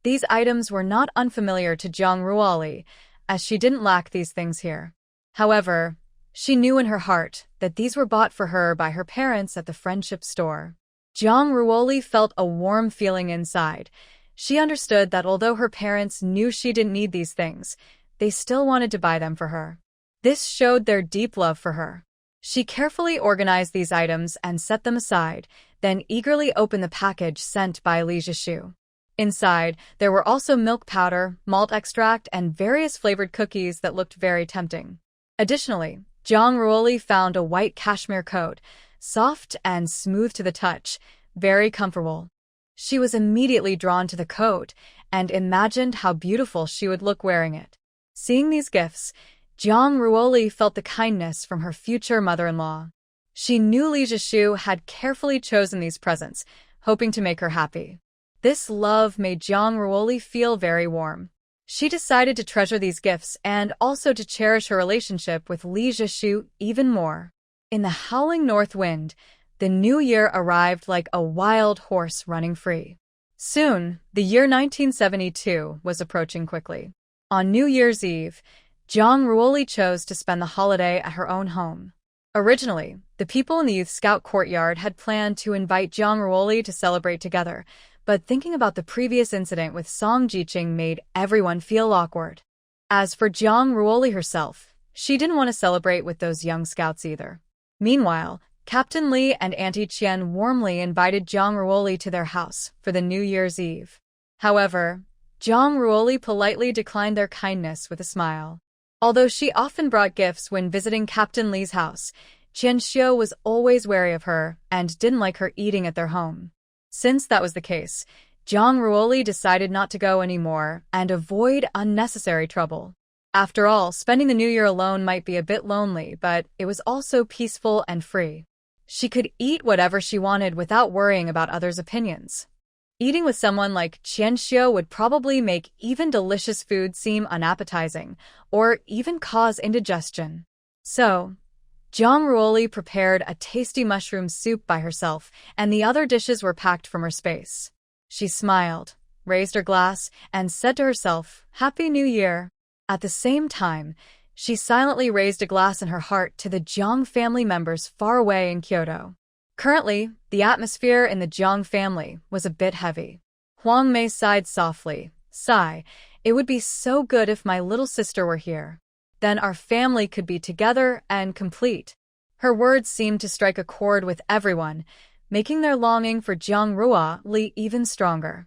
These items were not unfamiliar to Zhang Ruoli, as she didn't lack these things here. However, she knew in her heart that these were bought for her by her parents at the friendship store. Zhang Ruoli felt a warm feeling inside. She understood that although her parents knew she didn't need these things, they still wanted to buy them for her. This showed their deep love for her. She carefully organized these items and set them aside, then eagerly opened the package sent by Li Zhishu. Inside, there were also milk powder, malt extract, and various flavored cookies that looked very tempting. Additionally, Zhang Ruoli found a white cashmere coat, soft and smooth to the touch, very comfortable. She was immediately drawn to the coat and imagined how beautiful she would look wearing it. Seeing these gifts, Zhang Ruoli felt the kindness from her future mother-in-law. She knew Li Zhishu had carefully chosen these presents, hoping to make her happy. This love made Zhang Ruoli feel very warm. She decided to treasure these gifts and also to cherish her relationship with Li Zhishu even more. In the howling north wind, the new year arrived like a wild horse running free. Soon, the year 1972 was approaching quickly. On New Year's Eve, Zhang Ruoli chose to spend the holiday at her own home. Originally, the people in the Youth Scout courtyard had planned to invite Zhang Ruoli to celebrate together, but thinking about the previous incident with Song Jiqing made everyone feel awkward. As for Zhang Ruoli herself, she didn't want to celebrate with those young scouts either. Meanwhile, Captain Li and Auntie Qian warmly invited Zhang Ruoli to their house for the New Year's Eve. However, Zhang Ruoli politely declined their kindness with a smile. Although she often brought gifts when visiting Captain Li's house, Qian Xiao was always wary of her and didn't like her eating at their home. Since that was the case, Zhang Ruoli decided not to go anymore and avoid unnecessary trouble. After all, spending the new year alone might be a bit lonely, but it was also peaceful and free. She could eat whatever she wanted without worrying about others' opinions. Eating with someone like Qian Xiao would probably make even delicious food seem unappetizing, or even cause indigestion. So, Zhang Ruoli prepared a tasty mushroom soup by herself, and the other dishes were packed from her space. She smiled, raised her glass, and said to herself, "Happy New Year." At the same time, she silently raised a glass in her heart to the Jang family members far away in Kyoto. Currently, the atmosphere in the Jang family was a bit heavy. Huang Mei sighed softly. Sigh, it would be so good if my little sister were here. Then our family could be together and complete. Her words seemed to strike a chord with everyone, making their longing for Jiang Rua Li even stronger.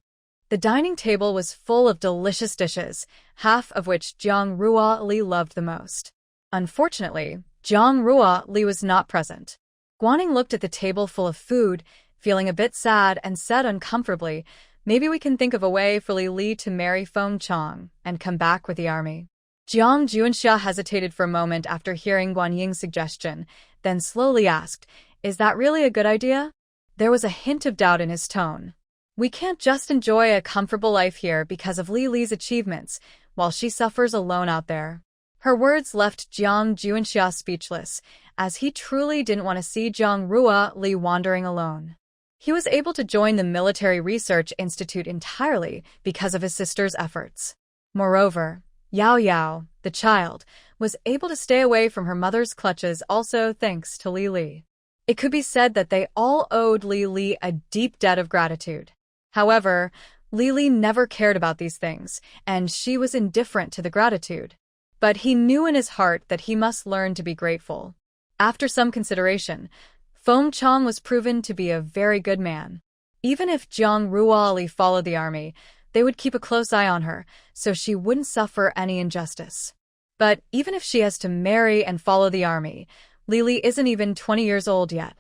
The dining table was full of delicious dishes, half of which Jiang Rua Li loved the most. Unfortunately, Jiang Rua Li was not present. Guaning looked at the table full of food, feeling a bit sad, and said uncomfortably, "Maybe we can think of a way for Li to marry Feng Qiang and come back with the army." Jiang Juanxia hesitated for a moment after hearing Guan Ying's suggestion, then slowly asked, "Is that really a good idea?" There was a hint of doubt in his tone. "We can't just enjoy a comfortable life here because of Li's achievements, while she suffers alone out there." Her words left Jiang Juanxia speechless, as he truly didn't want to see Jiang Rua Li wandering alone. He was able to join the Military Research Institute entirely because of his sister's efforts. Moreover, Yao Yao, the child, was able to stay away from her mother's clutches also thanks to Li. It could be said that they all owed Li a deep debt of gratitude. However, Li never cared about these things, and she was indifferent to the gratitude. But he knew in his heart that he must learn to be grateful. After some consideration, Feng Qiang was proven to be a very good man. Even if Jiang Rua Li followed the army, they would keep a close eye on her, so she wouldn't suffer any injustice. But even if she has to marry and follow the army, Li isn't even 20 years old yet.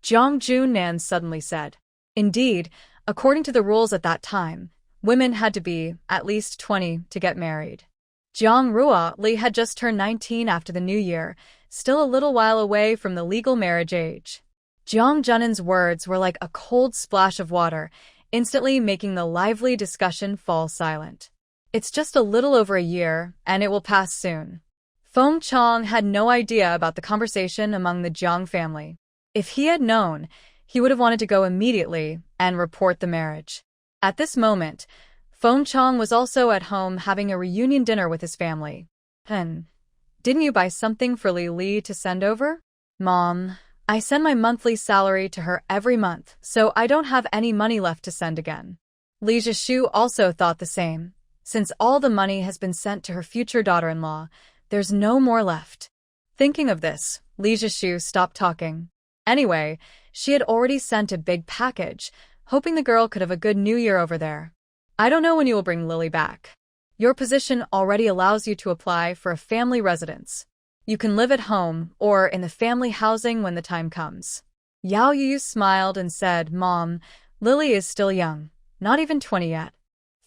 Zhang Junnan suddenly said. Indeed, according to the rules at that time, women had to be at least 20 to get married. Jiang Rua Li had just turned 19 after the new year, still a little while away from the legal marriage age. Jiang Junnan's words were like a cold splash of water, instantly making the lively discussion fall silent. It's just a little over a year, and it will pass soon. Feng Qiang had no idea about the conversation among the Jiang family. If he had known, he would have wanted to go immediately and report the marriage. At this moment, Feng Qiang was also at home having a reunion dinner with his family. Didn't you buy something for Li to send over? Mom, I send my monthly salary to her every month, so I don't have any money left to send again. Li Zhishu also thought the same. Since all the money has been sent to her future daughter-in-law, there's no more left. Thinking of this, Li Zhishu stopped talking. Anyway, she had already sent a big package, hoping the girl could have a good new year over there. I don't know when you will bring Lily back. Your position already allows you to apply for a family residence. You can live at home or in the family housing when the time comes. Yao Yu smiled and said, Mom, Lily is still young, not even 20 yet.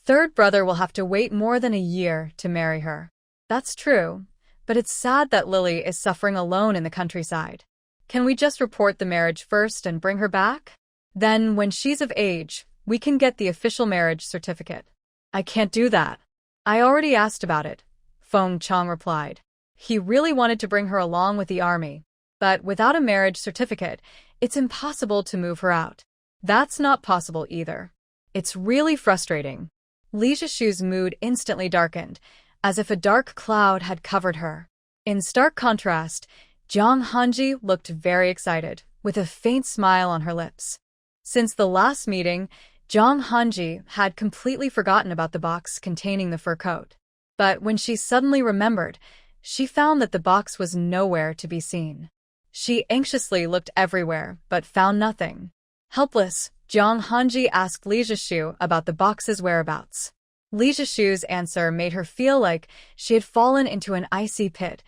Third brother will have to wait more than a year to marry her. That's true, but it's sad that Lily is suffering alone in the countryside. Can we just report the marriage first and bring her back? Then, when she's of age, we can get the official marriage certificate. I can't do that. I already asked about it, Feng Qiang replied. He really wanted to bring her along with the army, but without a marriage certificate, it's impossible to move her out. That's not possible either. It's really frustrating. Li Zhishu's mood instantly darkened, as if a dark cloud had covered her. In stark contrast, Zhang Hanji looked very excited, with a faint smile on her lips. Since the last meeting, Zhang Hanji had completely forgotten about the box containing the fur coat. But when she suddenly remembered, she found that the box was nowhere to be seen. She anxiously looked everywhere, but found nothing. Helpless, Zhang Hanji asked Li Zhishu about the box's whereabouts. Li Zhishu's answer made her feel like she had fallen into an icy pit.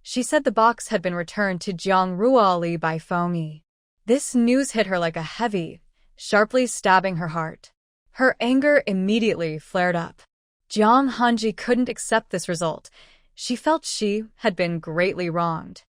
She said the box had been returned to Jiang Rua Li by Feng Yi. This news hit her like a heavy, sharply stabbing her heart. Her anger immediately flared up. Zhang Hanji couldn't accept this result. She felt she had been greatly wronged.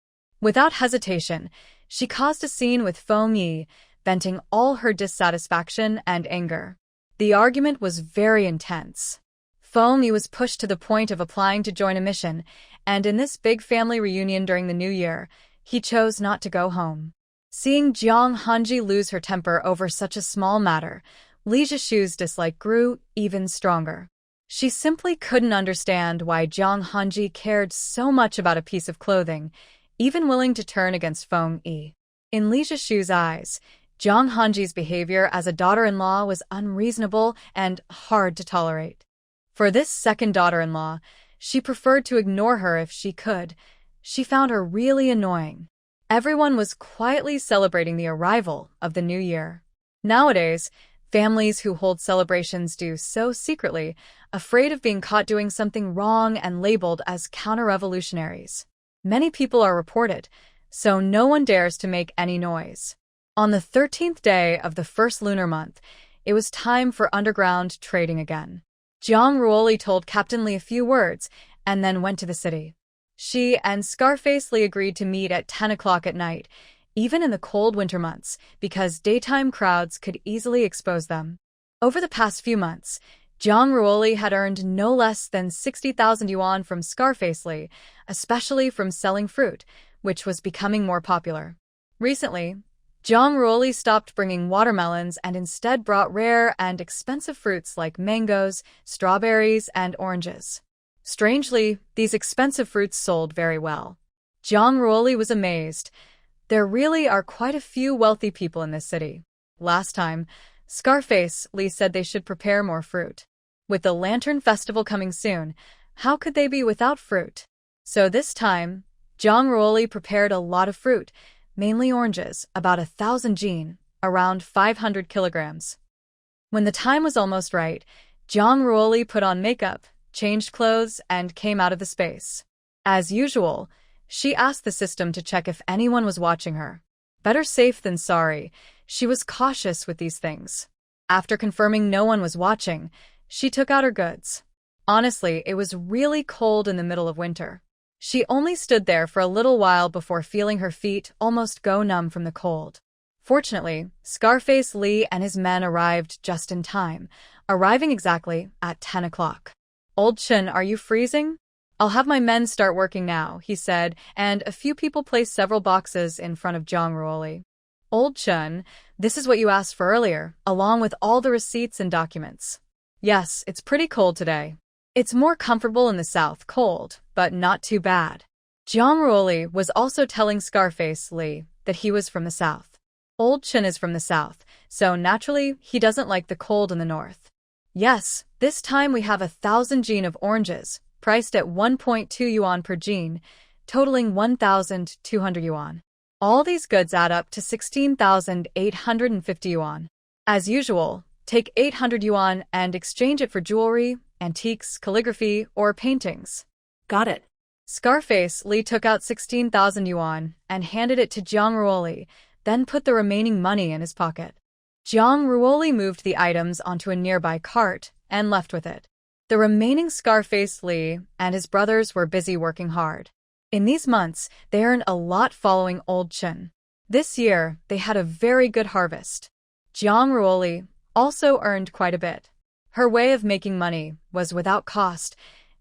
Without hesitation, she caused a scene with Feng Yi, venting all her dissatisfaction and anger. The argument was very intense. Feng Yi was pushed to the point of applying to join a mission, and in this big family reunion during the new year, he chose not to go home. Seeing Zhang Hanji lose her temper over such a small matter, Li Zhishu's dislike grew even stronger. She simply couldn't understand why Zhang Hanji cared so much about a piece of clothing, even willing to turn against Feng Yi. In Li Zhishu's eyes, Zhang Hanji's behavior as a daughter-in-law was unreasonable and hard to tolerate. For this second daughter-in-law, she preferred to ignore her if she could. She found her really annoying. Everyone was quietly celebrating the arrival of the new year. Nowadays, families who hold celebrations do so secretly, afraid of being caught doing something wrong and labeled as counter-revolutionaries. Many people are reported, so no one dares to make any noise. On the 13th day of the first lunar month, it was time for underground trading again. Zhang Ruoli told Captain Li a few words and then went to the city. She and Scarface Li agreed to meet at 10 o'clock at night, even in the cold winter months, because daytime crowds could easily expose them. Over the past few months, Zhang Ruoli had earned no less than 60,000 yuan from Scarface Li, especially from selling fruit, which was becoming more popular. Recently, Zhang Ruoli stopped bringing watermelons and instead brought rare and expensive fruits like mangoes, strawberries, and oranges. Strangely, these expensive fruits sold very well. Zhang Ruoli was amazed. There really are quite a few wealthy people in this city. Last time, Scarface Li said they should prepare more fruit. With the Lantern Festival coming soon, how could they be without fruit? So this time, Zhang Ruoli prepared a lot of fruit, mainly oranges, about 1,000 jin, around 500 kilograms. When the time was almost right, Zhang Ruoli put on makeup, changed clothes, and came out of the space. As usual, she asked the system to check if anyone was watching her. Better safe than sorry, she was cautious with these things. After confirming no one was watching, she took out her goods. Honestly, it was really cold in the middle of winter. She only stood there for a little while before feeling her feet almost go numb from the cold. Fortunately, Scarface Li and his men arrived just in time, arriving exactly at 10 o'clock. "Old Chen, are you freezing? I'll have my men start working now," he said, and a few people placed several boxes in front of Zhang Ruoli. "Old Chen, this is what you asked for earlier, along with all the receipts and documents." "Yes, it's pretty cold today. It's more comfortable in the south, cold, but not too bad." Zhang Ruoli was also telling Scarface Li that he was from the south. Old Chen is from the south, so naturally he doesn't like the cold in the north. "Yes, this time we have 1,000 jin of oranges, priced at 1.2 yuan per jin, totaling 1,200 yuan. All these goods add up to 16,850 yuan. As usual, take 800 yuan and exchange it for jewelry, antiques, calligraphy, or paintings." Got it. Scarface Li took out 16,000 yuan and handed it to Zhang Ruoli, then put the remaining money in his pocket. Zhang Ruoli moved the items onto a nearby cart and left with it. The remaining Scarface Li and his brothers were busy working hard. In these months, they earned a lot following Old Chen. This year, they had a very good harvest. Zhang Ruoli also earned quite a bit. Her way of making money was without cost,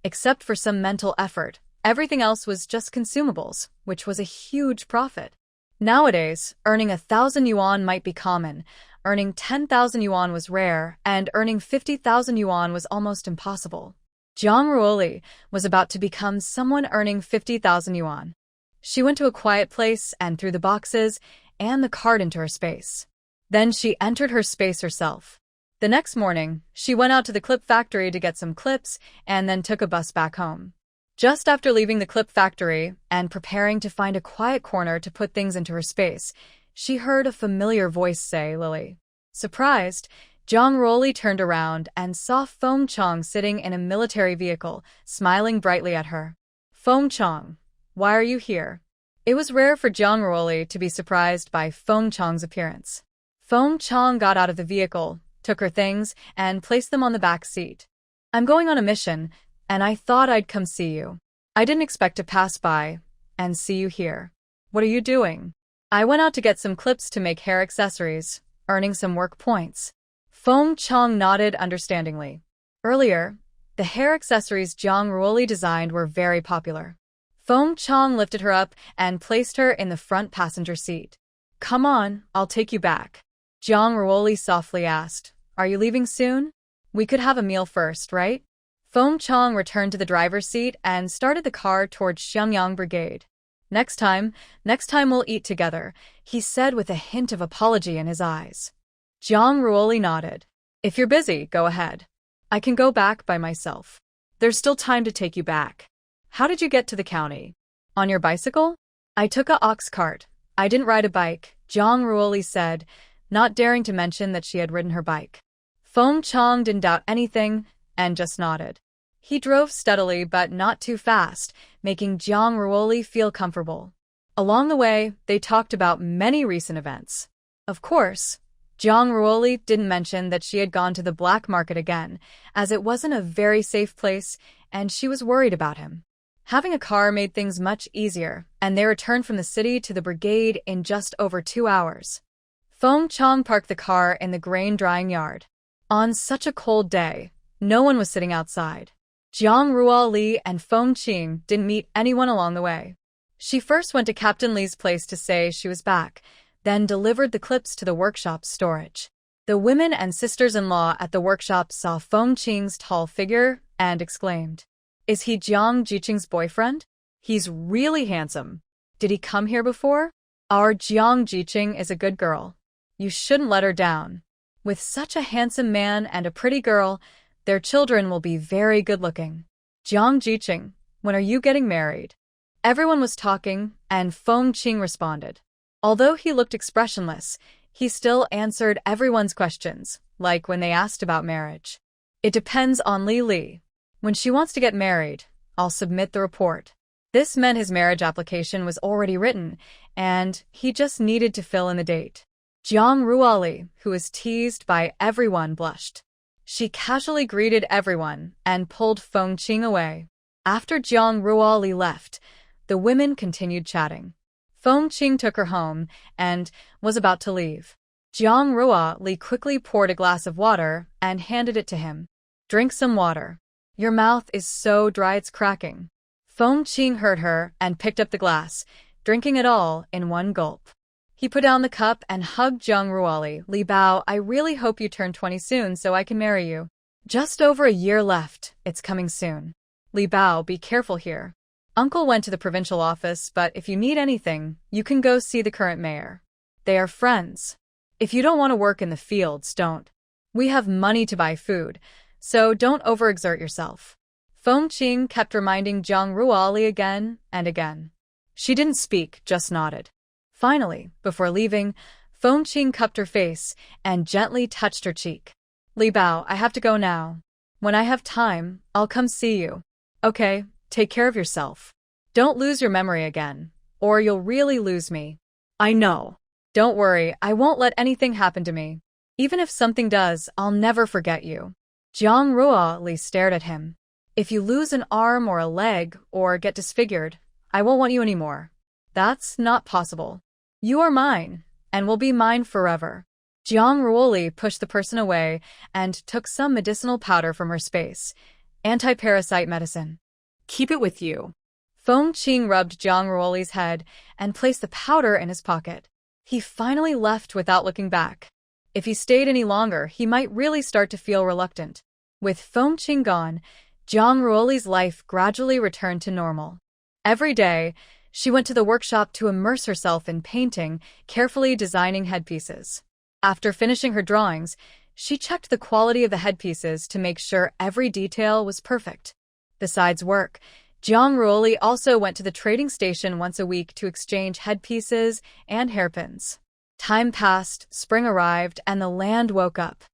except for some mental effort. Everything else was just consumables, which was a huge profit. Nowadays, earning 1,000 yuan might be common, earning 10,000 yuan was rare, and earning 50,000 yuan was almost impossible. Zhang Ruoli was about to become someone earning 50,000 yuan. She went to a quiet place and threw the boxes and the cart into her space. Then she entered her space herself. The next morning, she went out to the clip factory to get some clips and then took a bus back home. Just after leaving the clip factory and preparing to find a quiet corner to put things into her space, she heard a familiar voice say, "Lily." Surprised, Zhang Ruoli turned around and saw Feng Qiang sitting in a military vehicle, smiling brightly at her. "Feng Qiang, why are you here?" It was rare for Zhang Ruoli to be surprised by Feng Qiang's appearance. Feng Qiang got out of the vehicle, took her things, and placed them on the back seat. "I'm going on a mission, and I thought I'd come see you. I didn't expect to pass by and see you here." "What are you doing?" "I went out to get some clips to make hair accessories, earning some work points." Feng Qiang nodded understandingly. Earlier, the hair accessories Zhang Ruoli designed were very popular. Feng Qiang lifted her up and placed her in the front passenger seat. "Come on, I'll take you back." Zhang Ruoli softly asked, "Are you leaving soon? We could have a meal first, right?" Feng Qiang returned to the driver's seat and started the car towards Xiangyang Brigade. Next time we'll eat together, he said with a hint of apology in his eyes. Jang Ruoli nodded. If you're busy, go ahead. I can go back by myself. There's still time to take you back. How did you get to the county? On your bicycle? I took a ox cart. I didn't ride a bike, Jang Ruoli said, not daring to mention that she had ridden her bike. Feng Qiang didn't doubt anything and just nodded. He drove steadily but not too fast, making Jang Ruoli feel comfortable. Along the way, they talked about many recent events. Of course, Jang Ruoli didn't mention that she had gone to the black market again, as it wasn't a very safe place and she was worried about him. Having a car made things much easier, and they returned from the city to the brigade in just over 2 hours. Feng Qiang parked the car in the grain drying yard. On such a cold day, no one was sitting outside. Jang Ruoli and Feng Qiang didn't meet anyone along the way. She first went to Captain Li's place to say she was back, then delivered the clips to the workshop's storage. The women and sisters-in-law at the workshop saw Feng Qiang's tall figure and exclaimed, "Is he Jiang Jiqing's boyfriend? He's really handsome. Did he come here before? Our Jiang Jiqing is a good girl. You shouldn't let her down. With such a handsome man and a pretty girl, their children will be very good-looking. Jiang Jiqing, when are you getting married?" Everyone was talking, and Feng Qiang responded. Although he looked expressionless, he still answered everyone's questions, like when they asked about marriage. "It depends on Li. When she wants to get married, I'll submit the report." This meant his marriage application was already written, and he just needed to fill in the date. Jang Ruoli, who was teased by everyone, blushed. She casually greeted everyone and pulled Feng Qiang away. After Jang Ruoli left, the women continued chatting. Feng Qiang took her home and was about to leave. Jang Ruoli quickly poured a glass of water and handed it to him. "Drink some water. Your mouth is so dry it's cracking." Feng Qiang heard her and picked up the glass, drinking it all in one gulp. He put down the cup and hugged Jang Ruoli. "Li Bao, I really hope you turn 20 soon so I can marry you. Just over a year left, it's coming soon. Li Bao, be careful here. Uncle went to the provincial office, but if you need anything, you can go see the current mayor. They are friends. If you don't want to work in the fields, don't. We have money to buy food, so don't overexert yourself." Feng Qiang kept reminding Jang Ruoli again and again. She didn't speak, just nodded. Finally, before leaving, Feng Qiang cupped her face and gently touched her cheek. "Li Bao, I have to go now. When I have time, I'll come see you. Okay, take care of yourself. Don't lose your memory again, or you'll really lose me." I know. "Don't worry, I won't let anything happen to me. Even if something does, I'll never forget you." Jang Ruoli stared at him. "If you lose an arm or a leg or get disfigured, I won't want you anymore. That's not possible. You are mine, and will be mine forever." Jang Ruoli pushed the person away and took some medicinal powder from her space. Anti-parasite medicine. Keep it with you. Feng Qiang rubbed Jang Ruoli's head and placed the powder in his pocket. He finally left without looking back. If he stayed any longer, he might really start to feel reluctant. With Feng Qiang gone, Jang Ruoli's life gradually returned to normal. Every day, she went to the workshop to immerse herself in painting, carefully designing headpieces. After finishing her drawings, she checked the quality of the headpieces to make sure every detail was perfect. Besides work, Jang Ruoli also went to the trading station once a week to exchange headpieces and hairpins. Time passed, spring arrived, and the land woke up.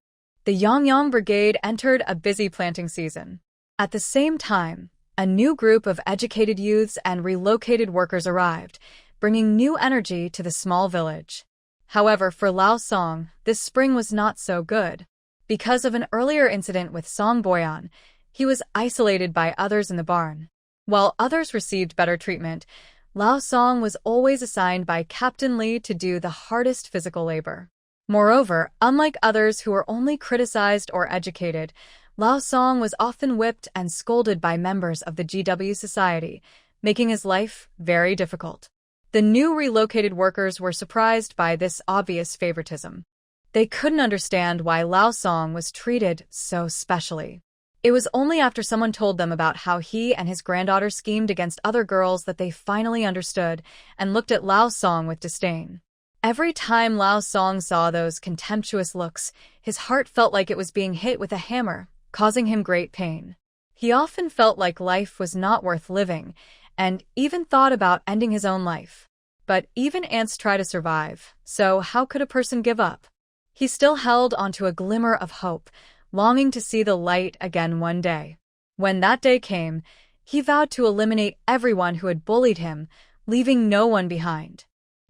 The Yangyang Brigade entered a busy planting season. At the same time, a new group of educated youths and relocated workers arrived, bringing new energy to the small village. However, for Lao Song, this spring was not so good. Because of an earlier incident with Song Boyan, he was isolated by others in the barn. While others received better treatment, Lao Song was always assigned by Captain Li to do the hardest physical labor. Moreover, unlike others who were only criticized or educated, Lao Song was often whipped and scolded by members of the GW society, making his life very difficult. The new relocated workers were surprised by this obvious favoritism. They couldn't understand why Lao Song was treated so specially. It was only after someone told them about how he and his granddaughter schemed against other girls that they finally understood and looked at Lao Song with disdain. Every time Lao Song saw those contemptuous looks, his heart felt like it was being hit with a hammer, causing him great pain. He often felt like life was not worth living, and even thought about ending his own life. But even ants try to survive, so how could a person give up? He still held onto a glimmer of hope, longing to see the light again one day. When that day came, he vowed to eliminate everyone who had bullied him, leaving no one behind.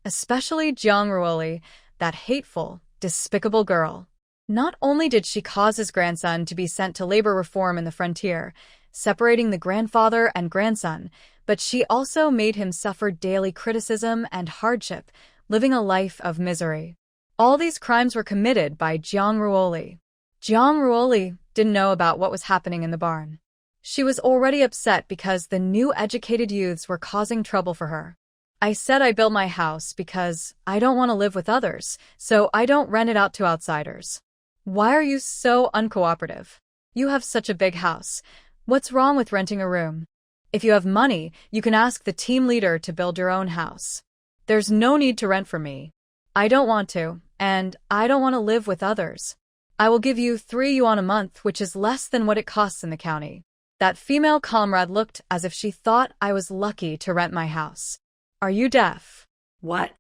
Especially Jiang Ruoli, that hateful, despicable girl. Not only did she cause his grandson to be sent to labor reform in the frontier, separating the grandfather and grandson, but she also made him suffer daily criticism and hardship, living a life of misery. All these crimes were committed by Jiang Ruoli. Jiang Ruoli didn't know about what was happening in the barn. She was already upset because the new educated youths were causing trouble for her. I said I built my house because I don't want to live with others, so I don't rent it out to outsiders. Why are you so uncooperative? You have such a big house. What's wrong with renting a room? If you have money, you can ask the team leader to build your own house. There's no need to rent for me. I don't want to, and I don't want to live with others. I will give you 3 yuan a month, which is less than what it costs in the county. That female comrade looked as if she thought I was lucky to rent my house. Are you deaf? What?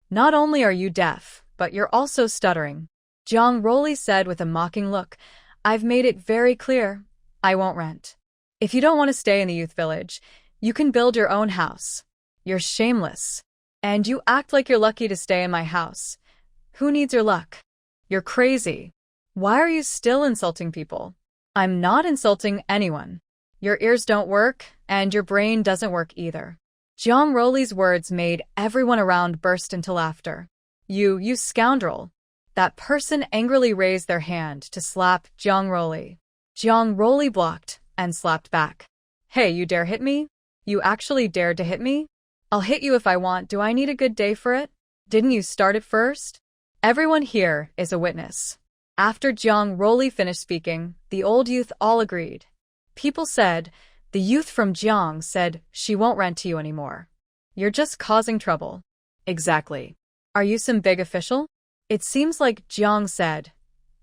Not only are you deaf, but you're also stuttering. Jiang Ruoli said with a mocking look, I've made it very clear. I won't rent. If you don't want to stay in the youth village, you can build your own house. You're shameless. And you act like you're lucky to stay in my house. Who needs your luck? You're crazy. Why are you still insulting people? I'm not insulting anyone. Your ears don't work, and your brain doesn't work either. Jiang Ruoli's words made everyone around burst into laughter. You scoundrel. That person angrily raised their hand to slap Jiang Ruoli. Jiang Ruoli blocked and slapped back. Hey, you dare hit me? You actually dared to hit me? I'll hit you if I want. Do I need a good day for it? Didn't you start it first? Everyone here is a witness. After Jiang Ruoli finished speaking, the old youth all agreed. People said, the youth from Jiang said, she won't rent to you anymore. You're just causing trouble. Exactly. Are you some big official? It seems like Jiang said.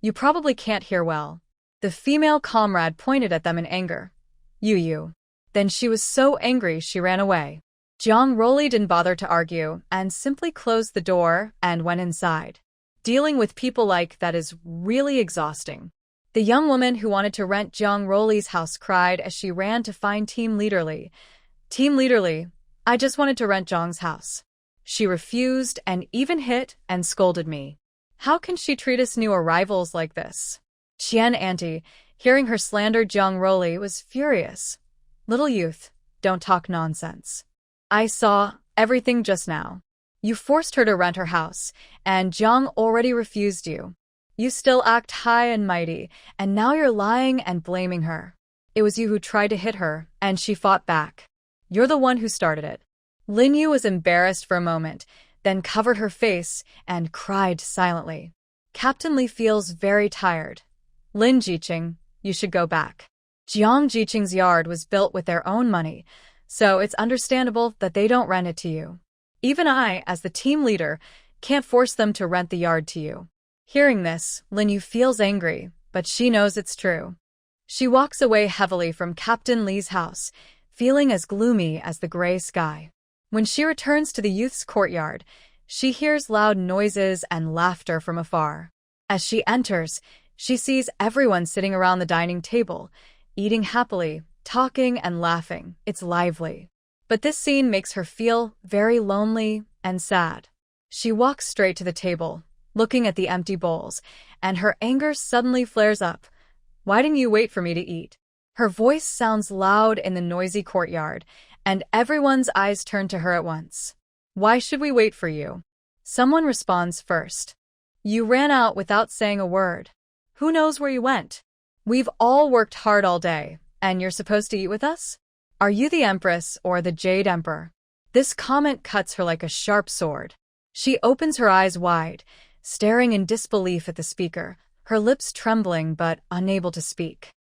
You probably can't hear well. The female comrade pointed at them in anger. You. Then she was so angry she ran away. Jiang Ruoli didn't bother to argue and simply closed the door and went inside. Dealing with people like that is really exhausting. The young woman who wanted to rent Jiang Ruoli's house cried as she ran to find Team Leader Li. Team Leader Li, I just wanted to rent Zhang's house. She refused and even hit and scolded me. How can she treat us new arrivals like this? Qian Auntie, hearing her slander Jiang Ruoli, was furious. Little youth, don't talk nonsense. I saw everything just now. You forced her to rent her house, and Jiang already refused you. You still act high and mighty, and now you're lying and blaming her. It was you who tried to hit her, and she fought back. You're the one who started it. Lin Yu was embarrassed for a moment, then covered her face and cried silently. Captain Li feels very tired. Lin Jiqing, you should go back. Jiang Jiqing's yard was built with their own money, so it's understandable that they don't rent it to you. Even I, as the team leader, can't force them to rent the yard to you. Hearing this, Lin Yu feels angry, but she knows it's true. She walks away heavily from Captain Li's house, feeling as gloomy as the gray sky. When she returns to the youth's courtyard, she hears loud noises and laughter from afar. As she enters, she sees everyone sitting around the dining table, eating happily, talking and laughing. It's lively. But this scene makes her feel very lonely and sad. She walks straight to the table, looking at the empty bowls, and her anger suddenly flares up. Why didn't you wait for me to eat? Her voice sounds loud in the noisy courtyard, and everyone's eyes turn to her at once. Why should we wait for you? Someone responds first. You ran out without saying a word. Who knows where you went? We've all worked hard all day, and you're supposed to eat with us? Are you the Empress or the Jade Emperor? This comment cuts her like a sharp sword. She opens her eyes wide, staring in disbelief at the speaker, her lips trembling but unable to speak.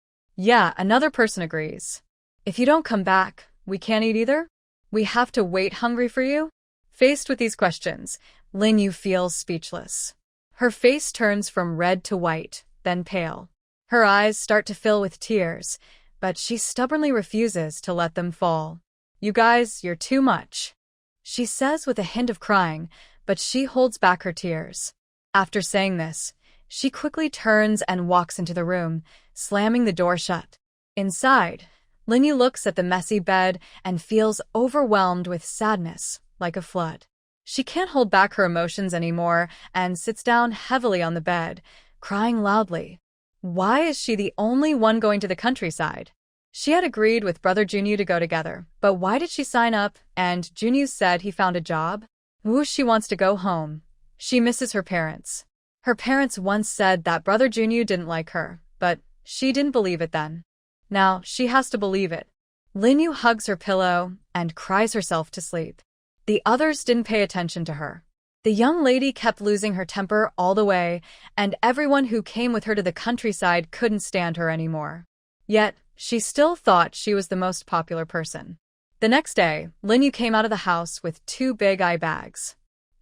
Yeah, another person agrees. If you don't come back, we can't eat either? We have to wait hungry for you? Faced with these questions, Lin Yu feels speechless. Her face turns from red to white, then pale. Her eyes start to fill with tears, but she stubbornly refuses to let them fall. You guys, you're too much, she says with a hint of crying, but she holds back her tears. After saying this, she quickly turns and walks into the room, slamming the door shut. Inside, Lin Yu looks at the messy bed and feels overwhelmed with sadness, like a flood. She can't hold back her emotions anymore and sits down heavily on the bed, crying loudly. Why is she the only one going to the countryside? She had agreed with Brother Junyu to go together, but why did she sign up and Junyu said he found a job? Ooh, she wants to go home. She misses her parents. Her parents once said that Brother Junyu didn't like her, but she didn't believe it then. Now she has to believe it. Lin Yu hugs her pillow and cries herself to sleep. The others didn't pay attention to her. The young lady kept losing her temper all the way, and everyone who came with her to the countryside couldn't stand her anymore. Yet, she still thought she was the most popular person. The next day, Lin Yu came out of the house with 2 big eye bags.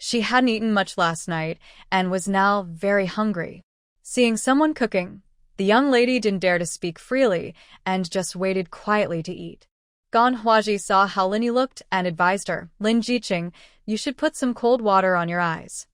She hadn't eaten much last night and was now very hungry. Seeing someone cooking, the young lady didn't dare to speak freely and just waited quietly to eat. Gan Huaji saw how Lin Yu looked and advised her, Lin Jiqing, you should put some cold water on your eyes.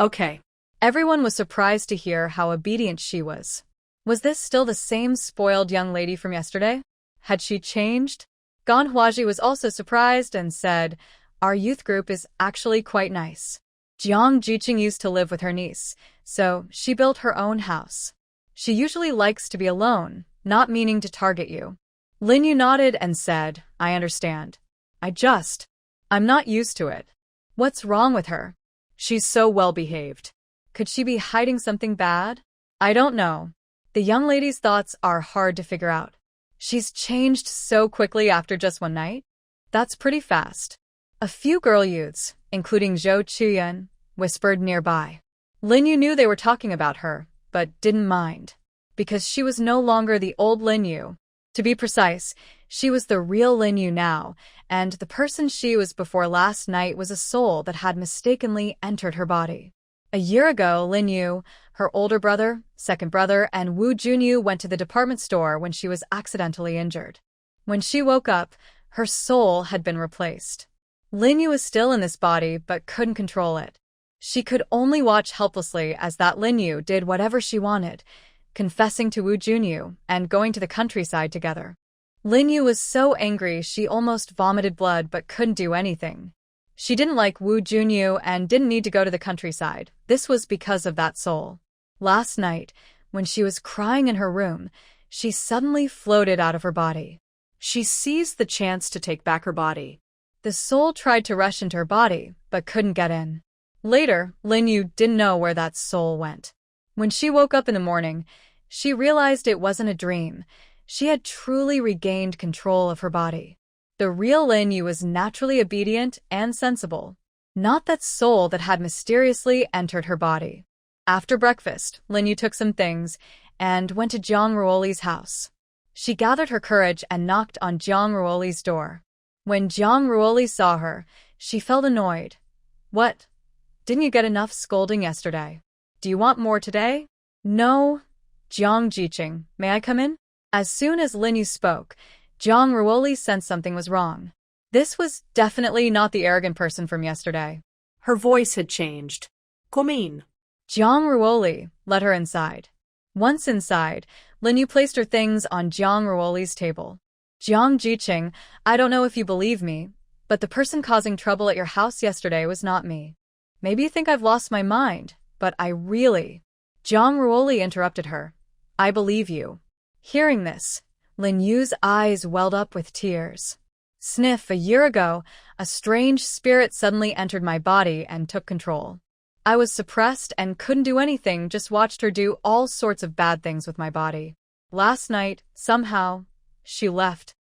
Okay. Everyone was surprised to hear how obedient she was. Was this still the same spoiled young lady from yesterday? Had she changed? Gan Huaji was also surprised and said, our youth group is actually quite nice. Jiang Jiqing used to live with her niece, so she built her own house. She usually likes to be alone, not meaning to target you. Lin Yu nodded and said, I understand. I'm not used to it. What's wrong with her? She's so well-behaved. Could she be hiding something bad? I don't know. The young lady's thoughts are hard to figure out. She's changed so quickly after just one night? That's pretty fast. A few girl youths, including Zhou Chuyan, whispered nearby. Lin Yu knew they were talking about her, but didn't mind. Because she was no longer the old Lin Yu. To be precise, she was the real Lin Yu now, and the person she was before last night was a soul that had mistakenly entered her body. A year ago, Lin Yu, her older brother, second brother, and Wu Junyu went to the department store when she was accidentally injured. When she woke up, her soul had been replaced. Lin Yu was still in this body but couldn't control it. She could only watch helplessly as that Lin Yu did whatever she wanted, confessing to Wu Junyu and going to the countryside together. Lin Yu was so angry she almost vomited blood but couldn't do anything. She didn't like Wu Junyu and didn't need to go to the countryside. This was because of that soul. Last night, when she was crying in her room, she suddenly floated out of her body. She seized the chance to take back her body. The soul tried to rush into her body, but couldn't get in. Later, Lin Yu didn't know where that soul went. When she woke up in the morning, she realized it wasn't a dream. She had truly regained control of her body. The real Lin Yu was naturally obedient and sensible, not that soul that had mysteriously entered her body. After breakfast, Lin Yu took some things and went to Zhang Ruoli's house. She gathered her courage and knocked on Zhang Ruoli's door. When Zhang Ruoli saw her, she felt annoyed. What? Didn't you get enough scolding yesterday? Do you want more today? No. Jiang Jiqing, may I come in? As soon as Lin Yu spoke, Zhang Ruoli sensed something was wrong. This was definitely not the arrogant person from yesterday. Her voice had changed. Come in. Zhang Ruoli led her inside. Once inside, Lin Yu placed her things on Zhang Ruoli's table. Jiang Jiqing, I don't know if you believe me, but the person causing trouble at your house yesterday was not me. Maybe you think I've lost my mind, but I really... Zhang Ruoli interrupted her. I believe you. Hearing this, Lin Yu's eyes welled up with tears. Sniff, a year ago, a strange spirit suddenly entered my body and took control. I was suppressed and couldn't do anything, just watched her do all sorts of bad things with my body. Last night, somehow, she left.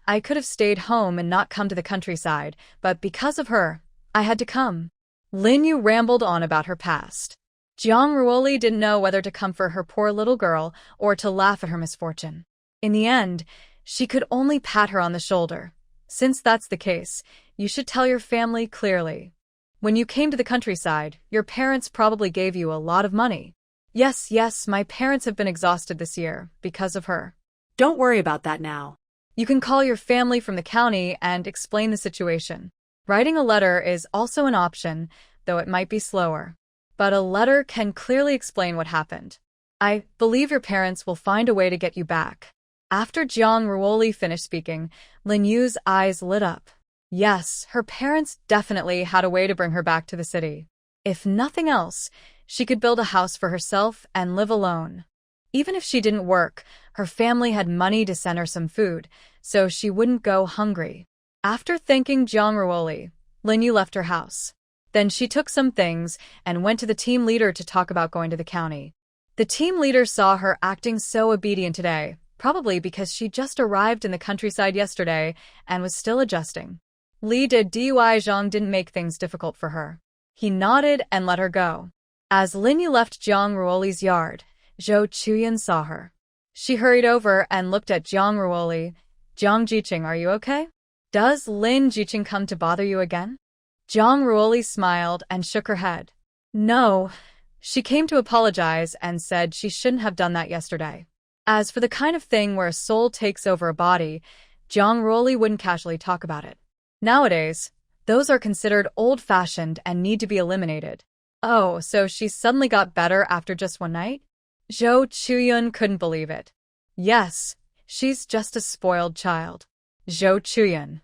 I could have stayed home and not come to the countryside, but because of her, I had to come. Lin Yu rambled on about her past. Zhang Ruoli didn't know whether to comfort her poor little girl or to laugh at her misfortune. In the end, she could only pat her on the shoulder. Since that's the case, you should tell your family clearly. When you came to the countryside, your parents probably gave you a lot of money. Yes, my parents have been exhausted this year because of her. Don't worry about that now. You can call your family from the county and explain the situation. Writing a letter is also an option, though it might be slower. But a letter can clearly explain what happened. I believe your parents will find a way to get you back. After Jiang Ruoli finished speaking, Lin Yu's eyes lit up. Yes, her parents definitely had a way to bring her back to the city. If nothing else, she could build a house for herself and live alone. Even if she didn't work, her family had money to send her some food, so she wouldn't go hungry. After thanking Jiang Ruoli, Lin Yu left her house. Then she took some things and went to the team leader to talk about going to the county. The team leader saw her acting so obedient today, probably because she just arrived in the countryside yesterday and was still adjusting. Li de Dui Zhang didn't make things difficult for her. He nodded and let her go. As Lin Yu left Jiang Ruoli's yard, Zhou Chuyan saw her. She hurried over and looked at Jiang Ruoli. Jiang Jiqing, are you okay? Does Lin Jiqing come to bother you again? Jiang Ruoli smiled and shook her head. No. She came to apologize and said she shouldn't have done that yesterday. As for the kind of thing where a soul takes over a body, Jiang Ruoli wouldn't casually talk about it. Nowadays, those are considered old-fashioned and need to be eliminated. Oh, so she suddenly got better after just one night? Zhou Chuyun couldn't believe it. Yes, she's just a spoiled child. Zhou Chuyun.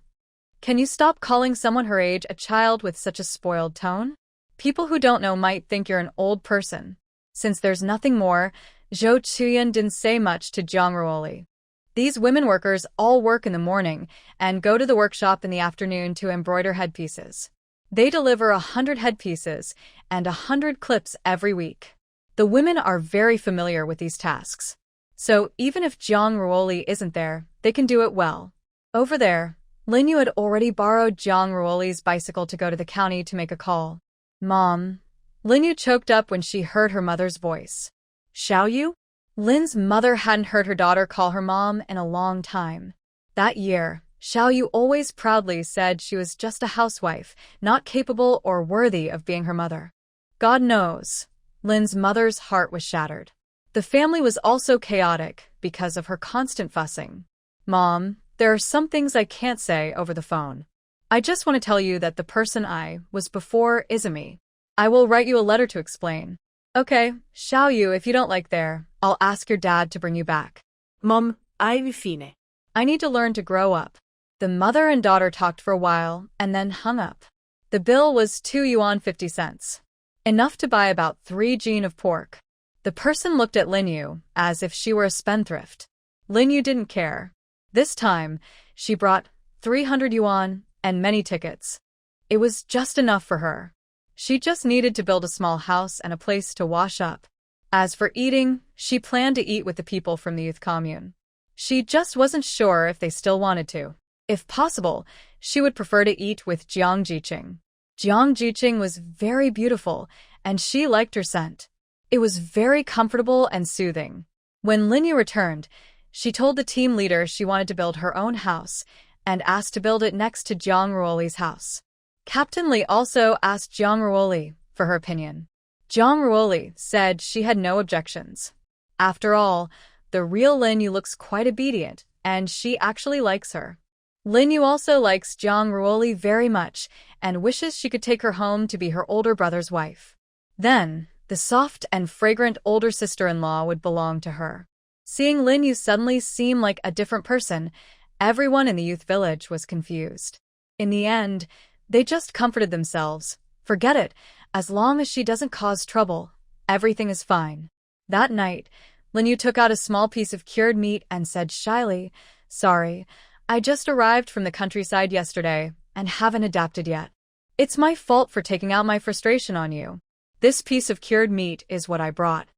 Can you stop calling someone her age a child with such a spoiled tone? People who don't know might think you're an old person. Since there's nothing more, Zhou Chuyun didn't say much to Jiang Ruoli. These women workers all work in the morning and go to the workshop in the afternoon to embroider headpieces. They deliver 100 headpieces and 100 clips every week. The women are very familiar with these tasks. So even if Jiang Ruoli isn't there, they can do it well. Over there, Lin Yu had already borrowed Jiang Ruoli's bicycle to go to the county to make a call. Mom. Lin Yu choked up when she heard her mother's voice. Xiao Yu? Lin's mother hadn't heard her daughter call her mom in a long time. That year, Xiao Yu always proudly said she was just a housewife, not capable or worthy of being her mother. God knows, Lin's mother's heart was shattered. The family was also chaotic because of her constant fussing. Mom, there are some things I can't say over the phone. I just want to tell you that the person I was before isn't me. I will write you a letter to explain. Okay, Xiao Yu, if you don't like there, I'll ask your dad to bring you back. Mom, I fine. I need to learn to grow up. The mother and daughter talked for a while and then hung up. The bill was 2 yuan 50 cents. Enough to buy about 3 jin of pork. The person looked at Lin Yu as if she were a spendthrift. Lin Yu didn't care. This time, she brought 300 yuan and many tickets. It was just enough for her. She just needed to build a small house and a place to wash up. As for eating, she planned to eat with the people from the youth commune. She just wasn't sure if they still wanted to. If possible, she would prefer to eat with Jiang Jiqing. Jiang Jiqing was very beautiful, and she liked her scent. It was very comfortable and soothing. When Lin Yu returned, she told the team leader she wanted to build her own house and asked to build it next to Jiang Ruoli's house. Captain Li also asked Jiang Ruoli for her opinion. Jiang Ruoli said she had no objections. After all, the real Lin Yu looks quite obedient, and she actually likes her. Lin Yu also likes Jiang Ruoli very much and wishes she could take her home to be her older brother's wife. Then, the soft and fragrant older sister-in-law would belong to her. Seeing Lin Yu suddenly seem like a different person, everyone in the youth village was confused. In the end, they just comforted themselves. Forget it, as long as she doesn't cause trouble, everything is fine. That night, Lin Yu took out a small piece of cured meat and said shyly, Sorry, I just arrived from the countryside yesterday and haven't adapted yet. It's my fault for taking out my frustration on you. This piece of cured meat is what I brought.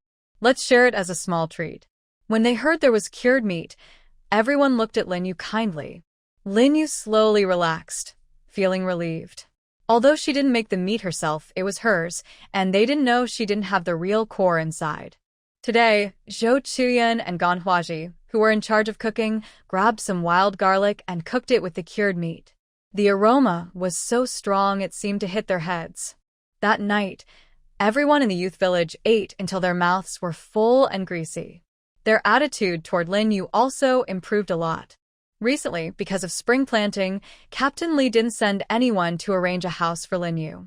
Let's share it as a small treat. When they heard there was cured meat, everyone looked at Lin Yu kindly. Lin Yu slowly relaxed, feeling relieved. Although she didn't make the meat herself, it was hers, and they didn't know she didn't have the real core inside. Today, Zhou Chuyan and Gan Huaji, who were in charge of cooking, grabbed some wild garlic and cooked it with the cured meat. The aroma was so strong it seemed to hit their heads. That night, everyone in the youth village ate until their mouths were full and greasy. Their attitude toward Lin Yu also improved a lot. Recently, because of spring planting, Captain Li didn't send anyone to arrange a house for Lin Yu.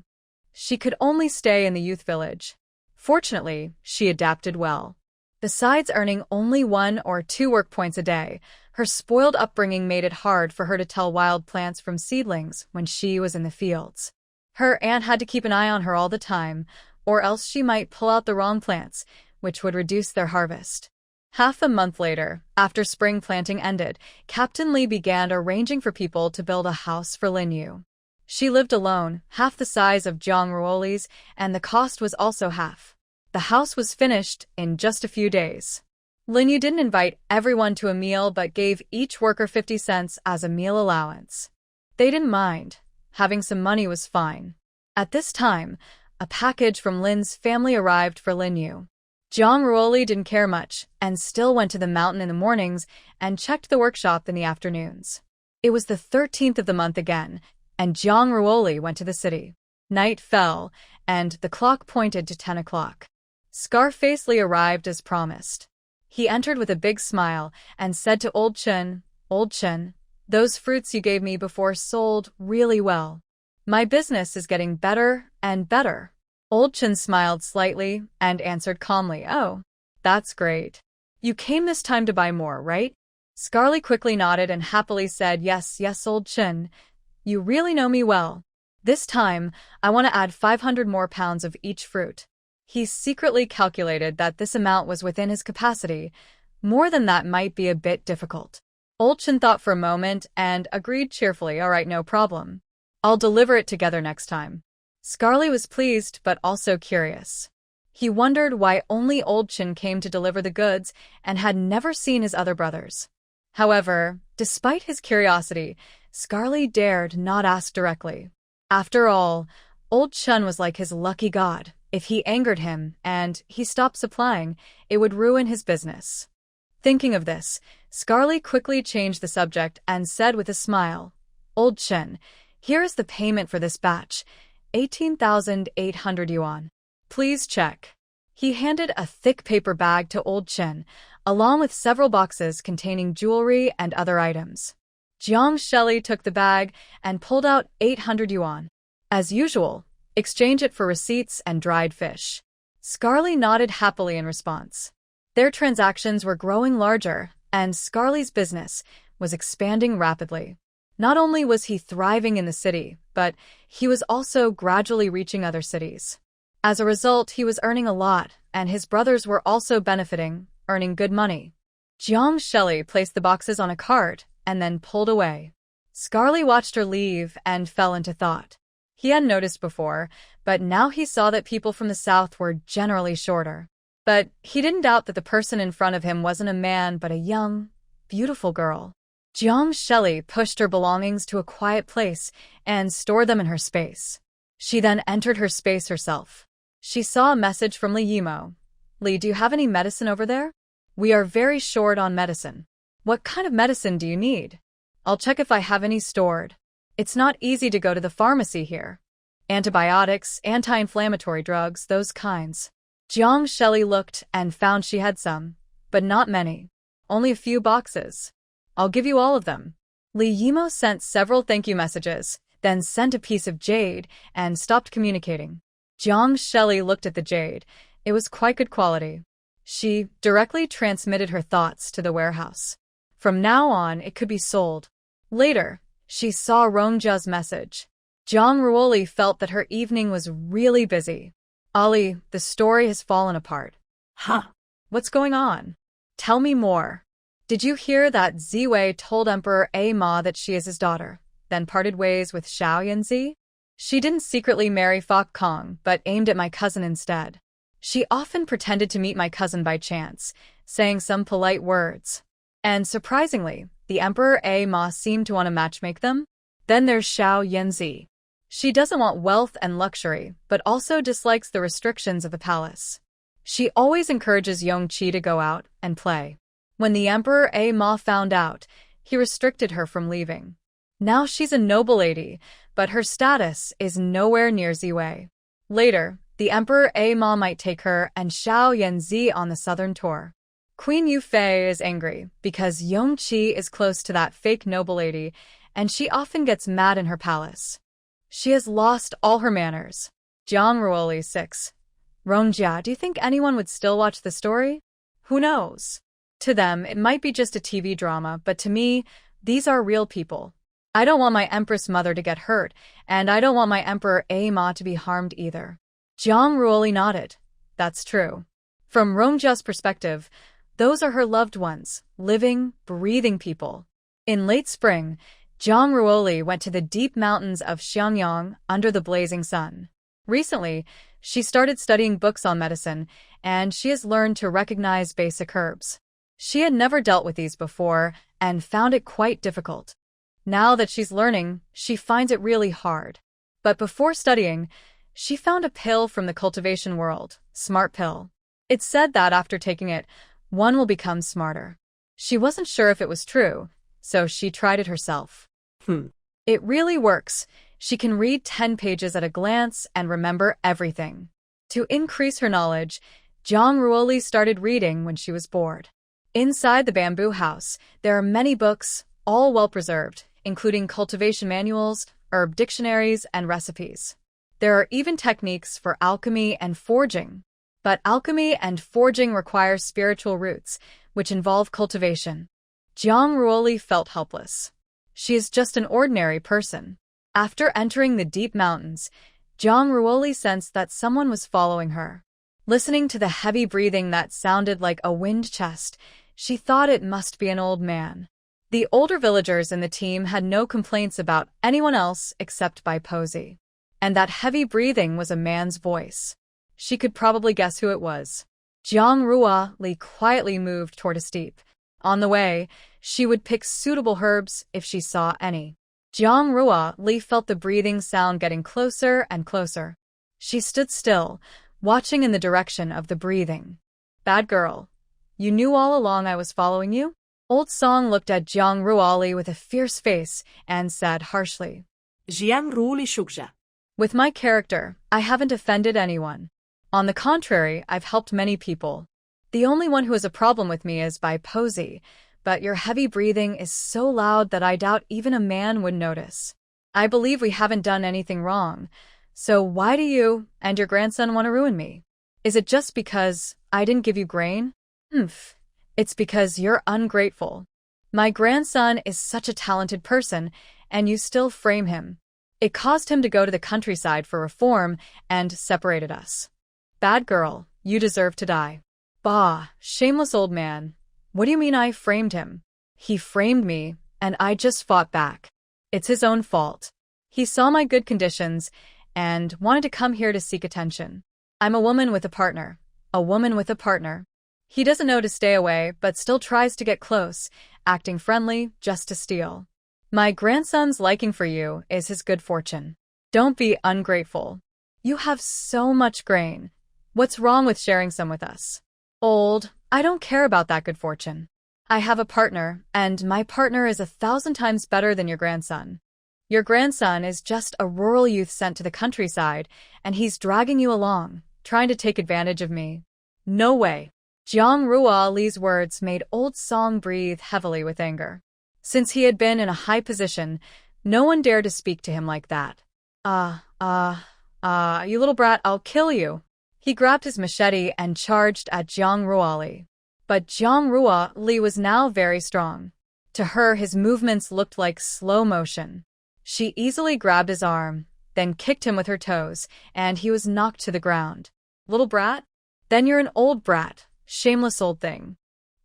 She could only stay in the youth village. Fortunately, she adapted well. Besides earning only 1 or 2 work points a day, her spoiled upbringing made it hard for her to tell wild plants from seedlings when she was in the fields. Her aunt had to keep an eye on her all the time, or else she might pull out the wrong plants, which would reduce their harvest. Half a month later, after spring planting ended, Captain Li began arranging for people to build a house for Lin Yu. She lived alone, half the size of Jiang Ruoli's, and the cost was also half. The house was finished in just a few days. Lin Yu didn't invite everyone to a meal but gave each worker 50 cents as a meal allowance. They didn't mind. Having some money was fine. At this time, a package from Lin's family arrived for Lin Yu. Jiang Ruoli didn't care much and still went to the mountain in the mornings and checked the workshop in the afternoons. It was the 13th of the month again, and Jiang Ruoli went to the city. Night fell, and the clock pointed to 10 o'clock. Scarface Li arrived as promised. He entered with a big smile and said to Old Chen, those fruits you gave me before sold really well. My business is getting better and better. Old Chen smiled slightly and answered calmly, oh, that's great. You came this time to buy more, right? Scarly quickly nodded and happily said, yes, Old Chen. You really know me well. This time, I want to add 500 more pounds of each fruit. He secretly calculated that this amount was within his capacity. More than that might be a bit difficult. Old Chen thought for a moment and agreed cheerfully, all right, no problem. I'll deliver it together next time. Scarly was pleased but also curious. He wondered why only Old Chen came to deliver the goods and had never seen his other brothers. However, despite his curiosity, Scarly dared not ask directly. After all, Old Chen was like his lucky god. If he angered him and he stopped supplying, it would ruin his business. Thinking of this, Scarly quickly changed the subject and said with a smile, Old Chen, here is the payment for this batch, 18,800 yuan. Please check. He handed a thick paper bag to Old Chen, along with several boxes containing jewelry and other items. Jiang Shelley took the bag and pulled out 800 yuan. As usual, exchange it for receipts and dried fish. Scarly nodded happily in response. Their transactions were growing larger, and Scarly's business was expanding rapidly. Not only was he thriving in the city, but he was also gradually reaching other cities. As a result, he was earning a lot, and his brothers were also benefiting, earning good money. Jiang Shelley placed the boxes on a cart and then pulled away. Scarly watched her leave and fell into thought. He hadn't noticed before, but now he saw that people from the south were generally shorter. But he didn't doubt that the person in front of him wasn't a man but a young, beautiful girl. Jiang Shelley pushed her belongings to a quiet place and stored them in her space. She then entered her space herself. She saw a message from Li Yimo. Li, do you have any medicine over there? We are very short on medicine. What kind of medicine do you need? I'll check if I have any stored. It's not easy to go to the pharmacy here. Antibiotics, anti-inflammatory drugs, those kinds. Jiang Shelley looked and found she had some, but not many. Only a few boxes. I'll give you all of them. Li Yimo sent several thank you messages, then sent a piece of jade and stopped communicating. Jiang Shelley looked at the jade. It was quite good quality. She directly transmitted her thoughts to the warehouse. From now on, it could be sold. Later, she saw Rongjia's message. Jiang Ruoli felt that her evening was really busy. Ali, the story has fallen apart. Huh? What's going on? Tell me more. Did you hear that Ziwei told Emperor A Ma that she is his daughter, then parted ways with Xiao Yanzi? She didn't secretly marry Feng Qiang, but aimed at my cousin instead. She often pretended to meet my cousin by chance, saying some polite words. And surprisingly, the Emperor A Ma seemed to want to matchmake them. Then there's Xiao Yanzi. She doesn't want wealth and luxury, but also dislikes the restrictions of the palace. She always encourages Yongqi to go out and play. When the Emperor Ma found out, he restricted her from leaving. Now she's a noble lady, but her status is nowhere near Ziwei. Later, the Emperor Ma might take her and Xiao Yanzi on the southern tour. Queen Yufei is angry because Yongqi is close to that fake noble lady, and she often gets mad in her palace. She has lost all her manners. Jang Ruoli 6. Rongjia, do you think anyone would still watch the story? Who knows? To them, it might be just a TV drama, but to me, these are real people. I don't want my Empress mother to get hurt, and I don't want my Emperor Ma to be harmed either. Jang Ruoli nodded. That's true. From Rongjia's perspective, those are her loved ones, living, breathing people. In late spring, Jang Ruoli went to the deep mountains of Xiangyang under the blazing sun. Recently, she started studying books on medicine, and she has learned to recognize basic herbs. She had never dealt with these before and found it quite difficult. Now that she's learning, she finds it really hard. But before studying, she found a pill from the cultivation world, Smart Pill. It's said that after taking it, one will become smarter. She wasn't sure if it was true, so she tried it herself. It really works. She can read 10 pages at a glance and remember everything. To increase her knowledge, Jang Ruoli started reading when she was bored. Inside the bamboo house, there are many books, all well-preserved, including cultivation manuals, herb dictionaries, and recipes. There are even techniques for alchemy and forging. But alchemy and forging require spiritual roots, which involve cultivation. Jang Ruoli felt helpless. She is just an ordinary person. After entering the deep mountains, Jang Ruoli sensed that someone was following her. Listening to the heavy breathing that sounded like a wind chest, she thought it must be an old man. The older villagers in the team had no complaints about anyone else except Bai Posey. And that heavy breathing was a man's voice. She could probably guess who it was. Jang Ruoli quietly moved toward a steep. On the way, she would pick suitable herbs if she saw any. Jang Ruoli felt the breathing sound getting closer and closer. She stood still, watching in the direction of the breathing. Bad girl. You knew all along I was following you? Old Song looked at Jang Ruoli with a fierce face and said harshly. Jiang Ruoli Shukja. With my character, I haven't offended anyone. On the contrary, I've helped many people. The only one who has a problem with me is Bai Posey, but your heavy breathing is so loud that I doubt even a man would notice. I believe we haven't done anything wrong, so why do you and your grandson want to ruin me? Is it just because I didn't give you grain? It's because you're ungrateful. My grandson is such a talented person, and you still frame him. It caused him to go to the countryside for reform and separated us. Bad girl, you deserve to die. Bah, shameless old man. What do you mean I framed him? He framed me, and I just fought back. It's his own fault. He saw my good conditions and wanted to come here to seek attention. I'm a woman with a partner. A woman with a partner. He doesn't know to stay away, but still tries to get close, acting friendly just to steal. My grandson's liking for you is his good fortune. Don't be ungrateful. You have so much grain. What's wrong with sharing some with us? Old, I don't care about that good fortune. I have a partner, and my partner is 1,000 times better than your grandson. Your grandson is just a rural youth sent to the countryside, and he's dragging you along, trying to take advantage of me. No way. Jang Ruoli's words made Old Song breathe heavily with anger. Since he had been in a high position, no one dared to speak to him like that. You little brat, I'll kill you. He grabbed his machete and charged at Jang Ruoli. But Jang Ruoli was now very strong. To her, his movements looked like slow motion. She easily grabbed his arm, then kicked him with her toes, and he was knocked to the ground. Little brat? Then you're an old brat, shameless old thing.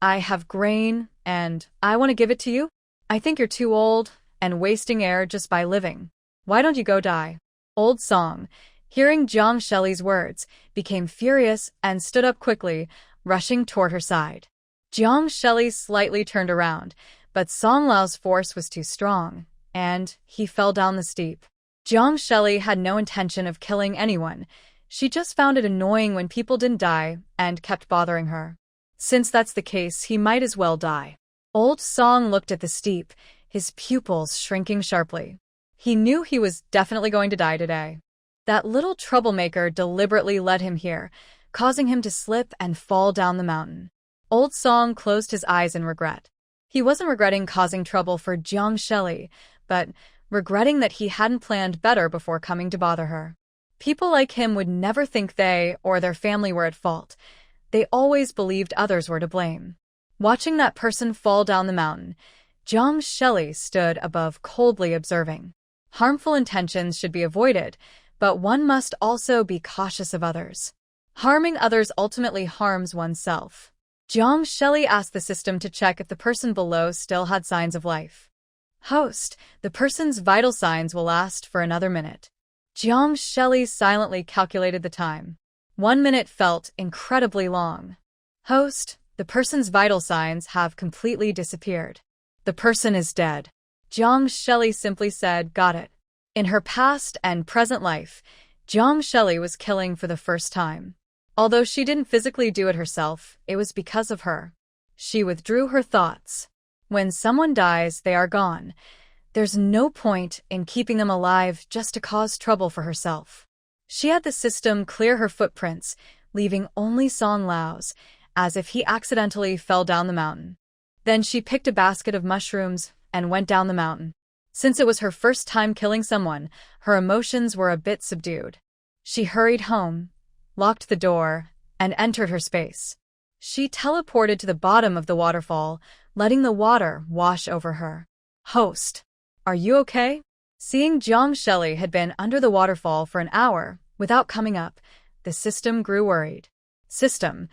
I have grain, and I want to give it to you? I think you're too old and wasting air just by living. Why don't you go die? Old Song, hearing Zhang Shelley's words, became furious and stood up quickly, rushing toward her side. Zhang Shelley slightly turned around, but Song Lao's force was too strong, and he fell down the steep. Zhang Shelley had no intention of killing anyone. She just found it annoying when people didn't die and kept bothering her. Since that's the case, he might as well die. Old Song looked at the steep, his pupils shrinking sharply. He knew he was definitely going to die today. That little troublemaker deliberately led him here, causing him to slip and fall down the mountain. Old Song closed his eyes in regret. He wasn't regretting causing trouble for Jiang Shelley, but regretting that he hadn't planned better before coming to bother her. People like him would never think they or their family were at fault. They always believed others were to blame. Watching that person fall down the mountain, Jiang Shelley stood above coldly observing. Harmful intentions should be avoided, but one must also be cautious of others. Harming others ultimately harms oneself. Jiang Shelley asked the system to check if the person below still had signs of life. Host, the person's vital signs will last for another minute. Jiang Shelley silently calculated the time. 1 minute felt incredibly long. Host, the person's vital signs have completely disappeared. The person is dead. Jiang Shelley simply said, got it. In her past and present life, Jiang Shelley was killing for the first time. Although she didn't physically do it herself, it was because of her. She withdrew her thoughts. When someone dies, they are gone. There's no point in keeping them alive just to cause trouble for herself. She had the system clear her footprints, leaving only Song Lao's, as if he accidentally fell down the mountain. Then she picked a basket of mushrooms and went down the mountain. Since it was her first time killing someone, her emotions were a bit subdued. She hurried home, locked the door, and entered her space. She teleported to the bottom of the waterfall, letting the water wash over her. Host, are you okay? Seeing Jiang Shelley had been under the waterfall for an hour without coming up, the system grew worried. System,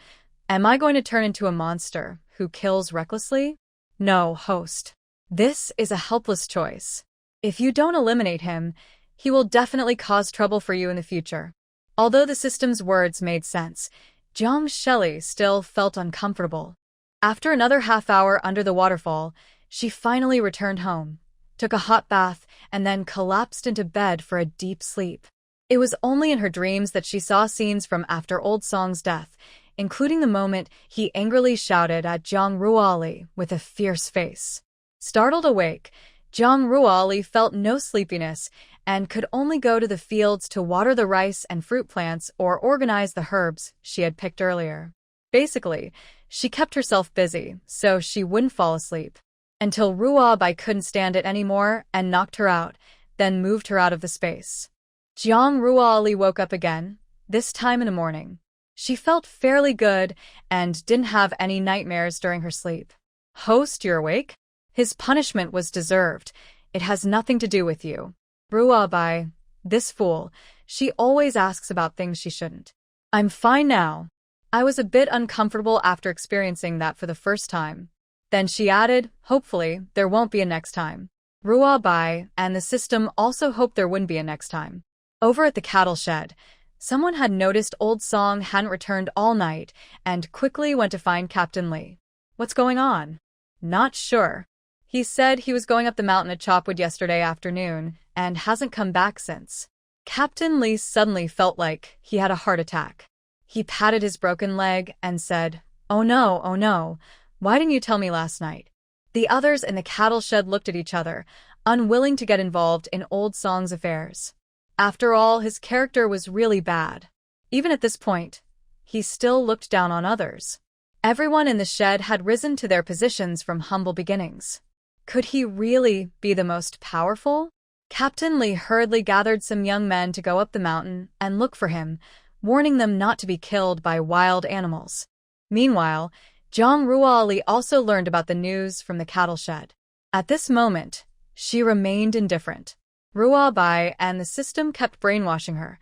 am I going to turn into a monster who kills recklessly? No, host. This is a helpless choice. If you don't eliminate him, he will definitely cause trouble for you in the future. Although the system's words made sense, Jiang Shelley still felt uncomfortable. After another half hour under the waterfall, she finally returned home, took a hot bath, and then collapsed into bed for a deep sleep. It was only in her dreams that she saw scenes from after Old Song's death, including the moment he angrily shouted at Zhang Ruoli with a fierce face. Startled awake, Zhang Ruoli felt no sleepiness and could only go to the fields to water the rice and fruit plants or organize the herbs she had picked earlier. Basically, she kept herself busy so she wouldn't fall asleep. Until Ruobai couldn't stand it anymore and knocked her out, then moved her out of the space. Zhang Ruoli woke up again, this time in the morning. She felt fairly good and didn't have any nightmares during her sleep. Host, you're awake? His punishment was deserved. It has nothing to do with you. Ruobai, this fool, she always asks about things she shouldn't. I'm fine now. I was a bit uncomfortable after experiencing that for the first time. Then she added, hopefully, there won't be a next time. Ruobai and the system also hoped there wouldn't be a next time. Over at the cattle shed, someone had noticed Old Song hadn't returned all night and quickly went to find Captain Lee. What's going on? Not sure. He said he was going up the mountain at Chopwood yesterday afternoon and hasn't come back since. Captain Lee suddenly felt like he had a heart attack. He patted his broken leg and said, oh no, why didn't you tell me last night? The others in the cattle shed looked at each other, unwilling to get involved in Old Song's affairs. After all, his character was really bad. Even at this point, he still looked down on others. Everyone in the shed had risen to their positions from humble beginnings. Could he really be the most powerful? Captain Lee hurriedly gathered some young men to go up the mountain and look for him, warning them not to be killed by wild animals. Meanwhile, Zhang Ruoli also learned about the news from the cattle shed. At this moment, she remained indifferent. Ruobai and the system kept brainwashing her.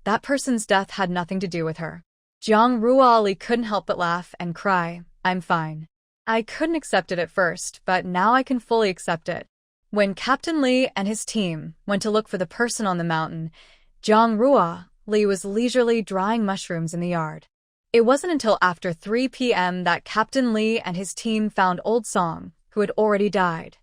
That person's death had nothing to do with her. Zhang Ruoli couldn't help but laugh and cry, I'm fine. I couldn't accept it at first, but now I can fully accept it. When Captain Lee and his team went to look for the person on the mountain, Zhang Ruoli was leisurely drying mushrooms in the yard. It wasn't until after 3 p.m. that Captain Lee and his team found Old Song, who had already died.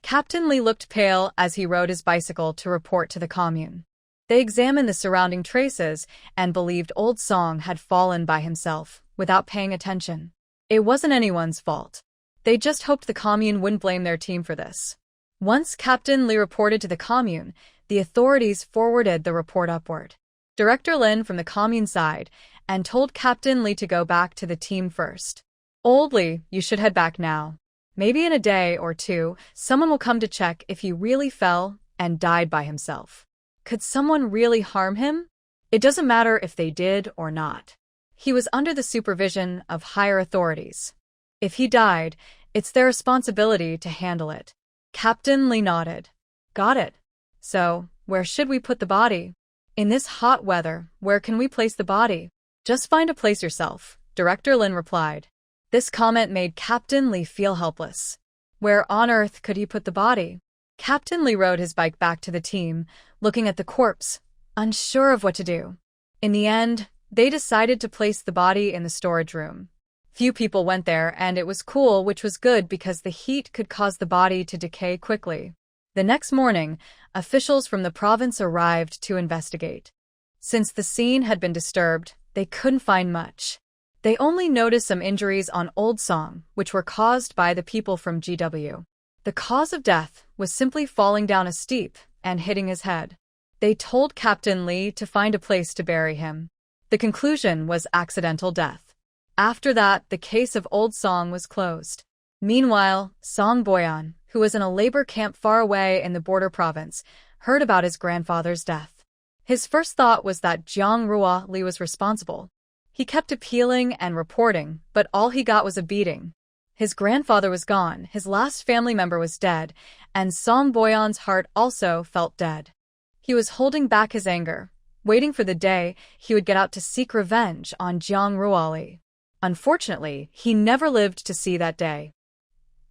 Captain Lee looked pale as he rode his bicycle to report to the commune. They examined the surrounding traces and believed Old Song had fallen by himself, without paying attention. It wasn't anyone's fault. They just hoped the commune wouldn't blame their team for this. Once Captain Li reported to the commune, the authorities forwarded the report upward. Director Lin from the commune side and told Captain Li to go back to the team first. Old Li, you should head back now. Maybe in a day or two, someone will come to check if he really fell and died by himself. Could someone really harm him? It doesn't matter if they did or not. He was under the supervision of higher authorities. If he died, it's their responsibility to handle it. Captain Li nodded. Got it. So, where should we put the body? In this hot weather, where can we place the body? Just find a place yourself, Director Lin replied. This comment made Captain Li feel helpless. Where on earth could he put the body? Captain Li rode his bike back to the team, looking at the corpse, unsure of what to do. In the end, they decided to place the body in the storage room. Few people went there, and it was cool, which was good because the heat could cause the body to decay quickly. The next morning, officials from the province arrived to investigate. Since the scene had been disturbed, they couldn't find much. They only noticed some injuries on Old Song, which were caused by the people from GW. The cause of death was simply falling down a steep and hitting his head. They told Captain Li to find a place to bury him. The conclusion was accidental death. After that, the case of Old Song was closed. Meanwhile, Song Boyan, who was in a labor camp far away in the border province, heard about his grandfather's death. His first thought was that Jiang Li was responsible. He kept appealing and reporting, but all he got was a beating. His grandfather was gone, his last family member was dead, and Song Boyan's heart also felt dead. He was holding back his anger, waiting for the day he would get out to seek revenge on Jiang Li. Unfortunately, he never lived to see that day.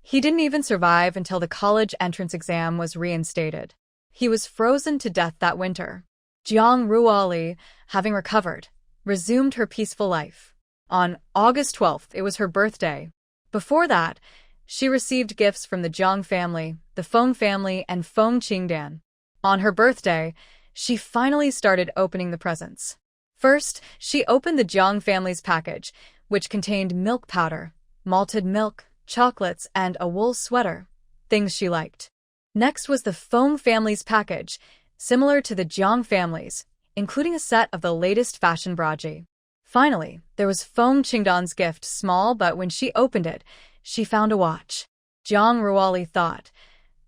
He didn't even survive until the college entrance exam was reinstated. He was frozen to death that winter. Jiang Li, having recovered, resumed her peaceful life. On August 12th, it was her birthday. Before that, she received gifts from the Jang family, the Feng family, and Feng Qiang. On her birthday, she finally started opening the presents. First, she opened the Jang family's package, which contained milk powder, malted milk, chocolates, and a wool sweater, things she liked. Next was the Feng family's package, similar to the Jang family's, including a set of the latest fashion braji. Finally, there was Feng Qiang's gift, small, but when she opened it, she found a watch. Jiang Li thought,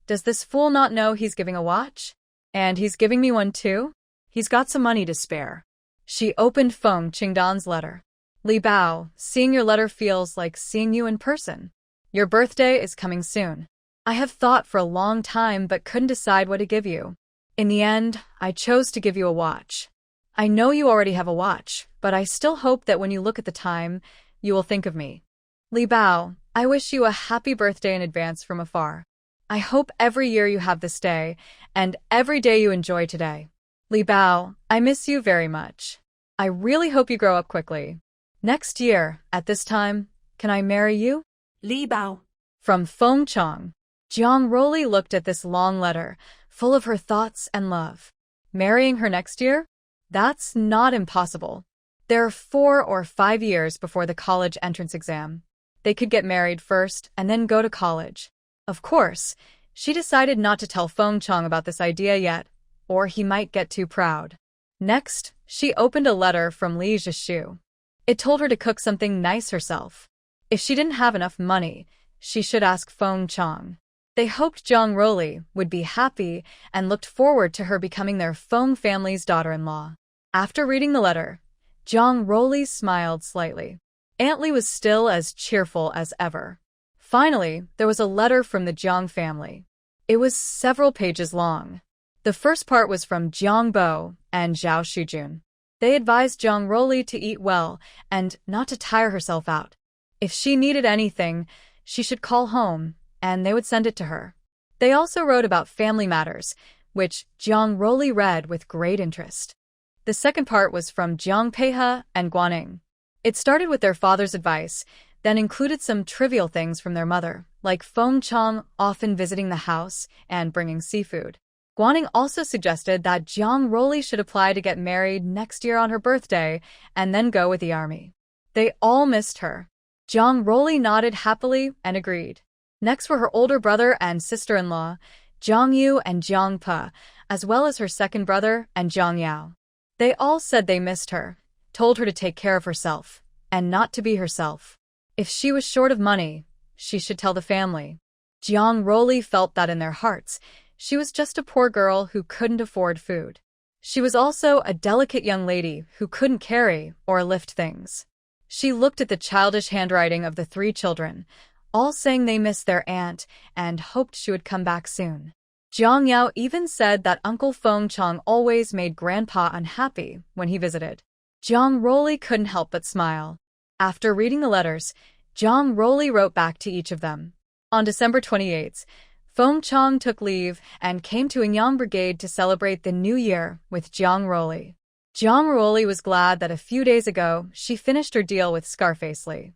does this fool not know he's giving a watch? And he's giving me one too? He's got some money to spare. She opened Feng Qiang's letter. Li Bao, seeing your letter feels like seeing you in person. Your birthday is coming soon. I have thought for a long time but couldn't decide what to give you. In the end, I chose to give you a watch. I know you already have a watch, but I still hope that when you look at the time, you will think of me. Li Bao, I wish you a happy birthday in advance from afar. I hope every year you have this day, and every day you enjoy today. Li Bao, I miss you very much. I really hope you grow up quickly. Next year, at this time, can I marry you? Li Bao. From Feng Qiang. Jiang Li looked at this long letter, full of her thoughts and love. Marrying her next year? That's not impossible. There are 4 or 5 years before the college entrance exam. They could get married first and then go to college. Of course, she decided not to tell Feng Qiang about this idea yet, or he might get too proud. Next, she opened a letter from Li Zhishu. It told her to cook something nice herself. If she didn't have enough money, she should ask Feng Qiang. They hoped Jiang Li would be happy and looked forward to her becoming their Feng family's daughter-in-law. After reading the letter, Jiang Li smiled slightly. Aunt Li was still as cheerful as ever. Finally, there was a letter from the Jang family. It was several pages long. The first part was from Jiang Bo and Zhao Shujun. They advised Jiang Li to eat well and not to tire herself out. If she needed anything, she should call home, and they would send it to her. They also wrote about family matters, which Jiang Li read with great interest. The second part was from Jiang Peihe and Guaning. It started with their father's advice, then included some trivial things from their mother, like Feng Qiang often visiting the house and bringing seafood. Guaning also suggested that Jiang Roli should apply to get married next year on her birthday and then go with the army. They all missed her. Jiang Roli nodded happily and agreed. Next were her older brother and sister-in-law, Jiang Yu and Jiang Pe, as well as her second brother and Jiang Yao. They all said they missed her, told her to take care of herself, and not to be herself. If she was short of money, she should tell the family. Jiang Roli felt that in their hearts. She was just a poor girl who couldn't afford food. She was also a delicate young lady who couldn't carry or lift things. She looked at the childish handwriting of the 3 children, all saying they missed their aunt and hoped she would come back soon. Jiang Yao even said that Uncle Feng Qiang always made Grandpa unhappy when he visited. Jiang Roli couldn't help but smile. After reading the letters, Jiang Roli wrote back to each of them. On December 28th, Feng Qiang took leave and came to Yingyang Brigade to celebrate the new year with Jiang Roli. Jiang Roli was glad that a few days ago she finished her deal with Scarface Li.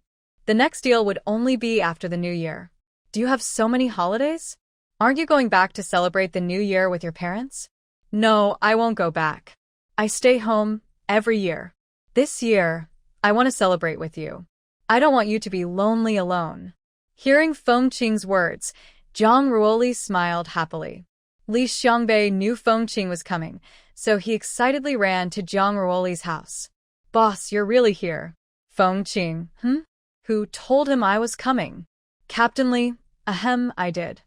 The next deal would only be after the new year. Do you have so many holidays? Aren't you going back to celebrate the new year with your parents? No, I won't go back. I stay home every year. This year, I want to celebrate with you. I don't want you to be lonely alone. Hearing Feng Qing's words, Jiang Roli smiled happily. Li Xiangbei knew Feng Qing was coming, so he excitedly ran to Jiang Roli's house. Boss, you're really here. Feng Qing, Who told him I was coming? Captain Li, ahem, I did.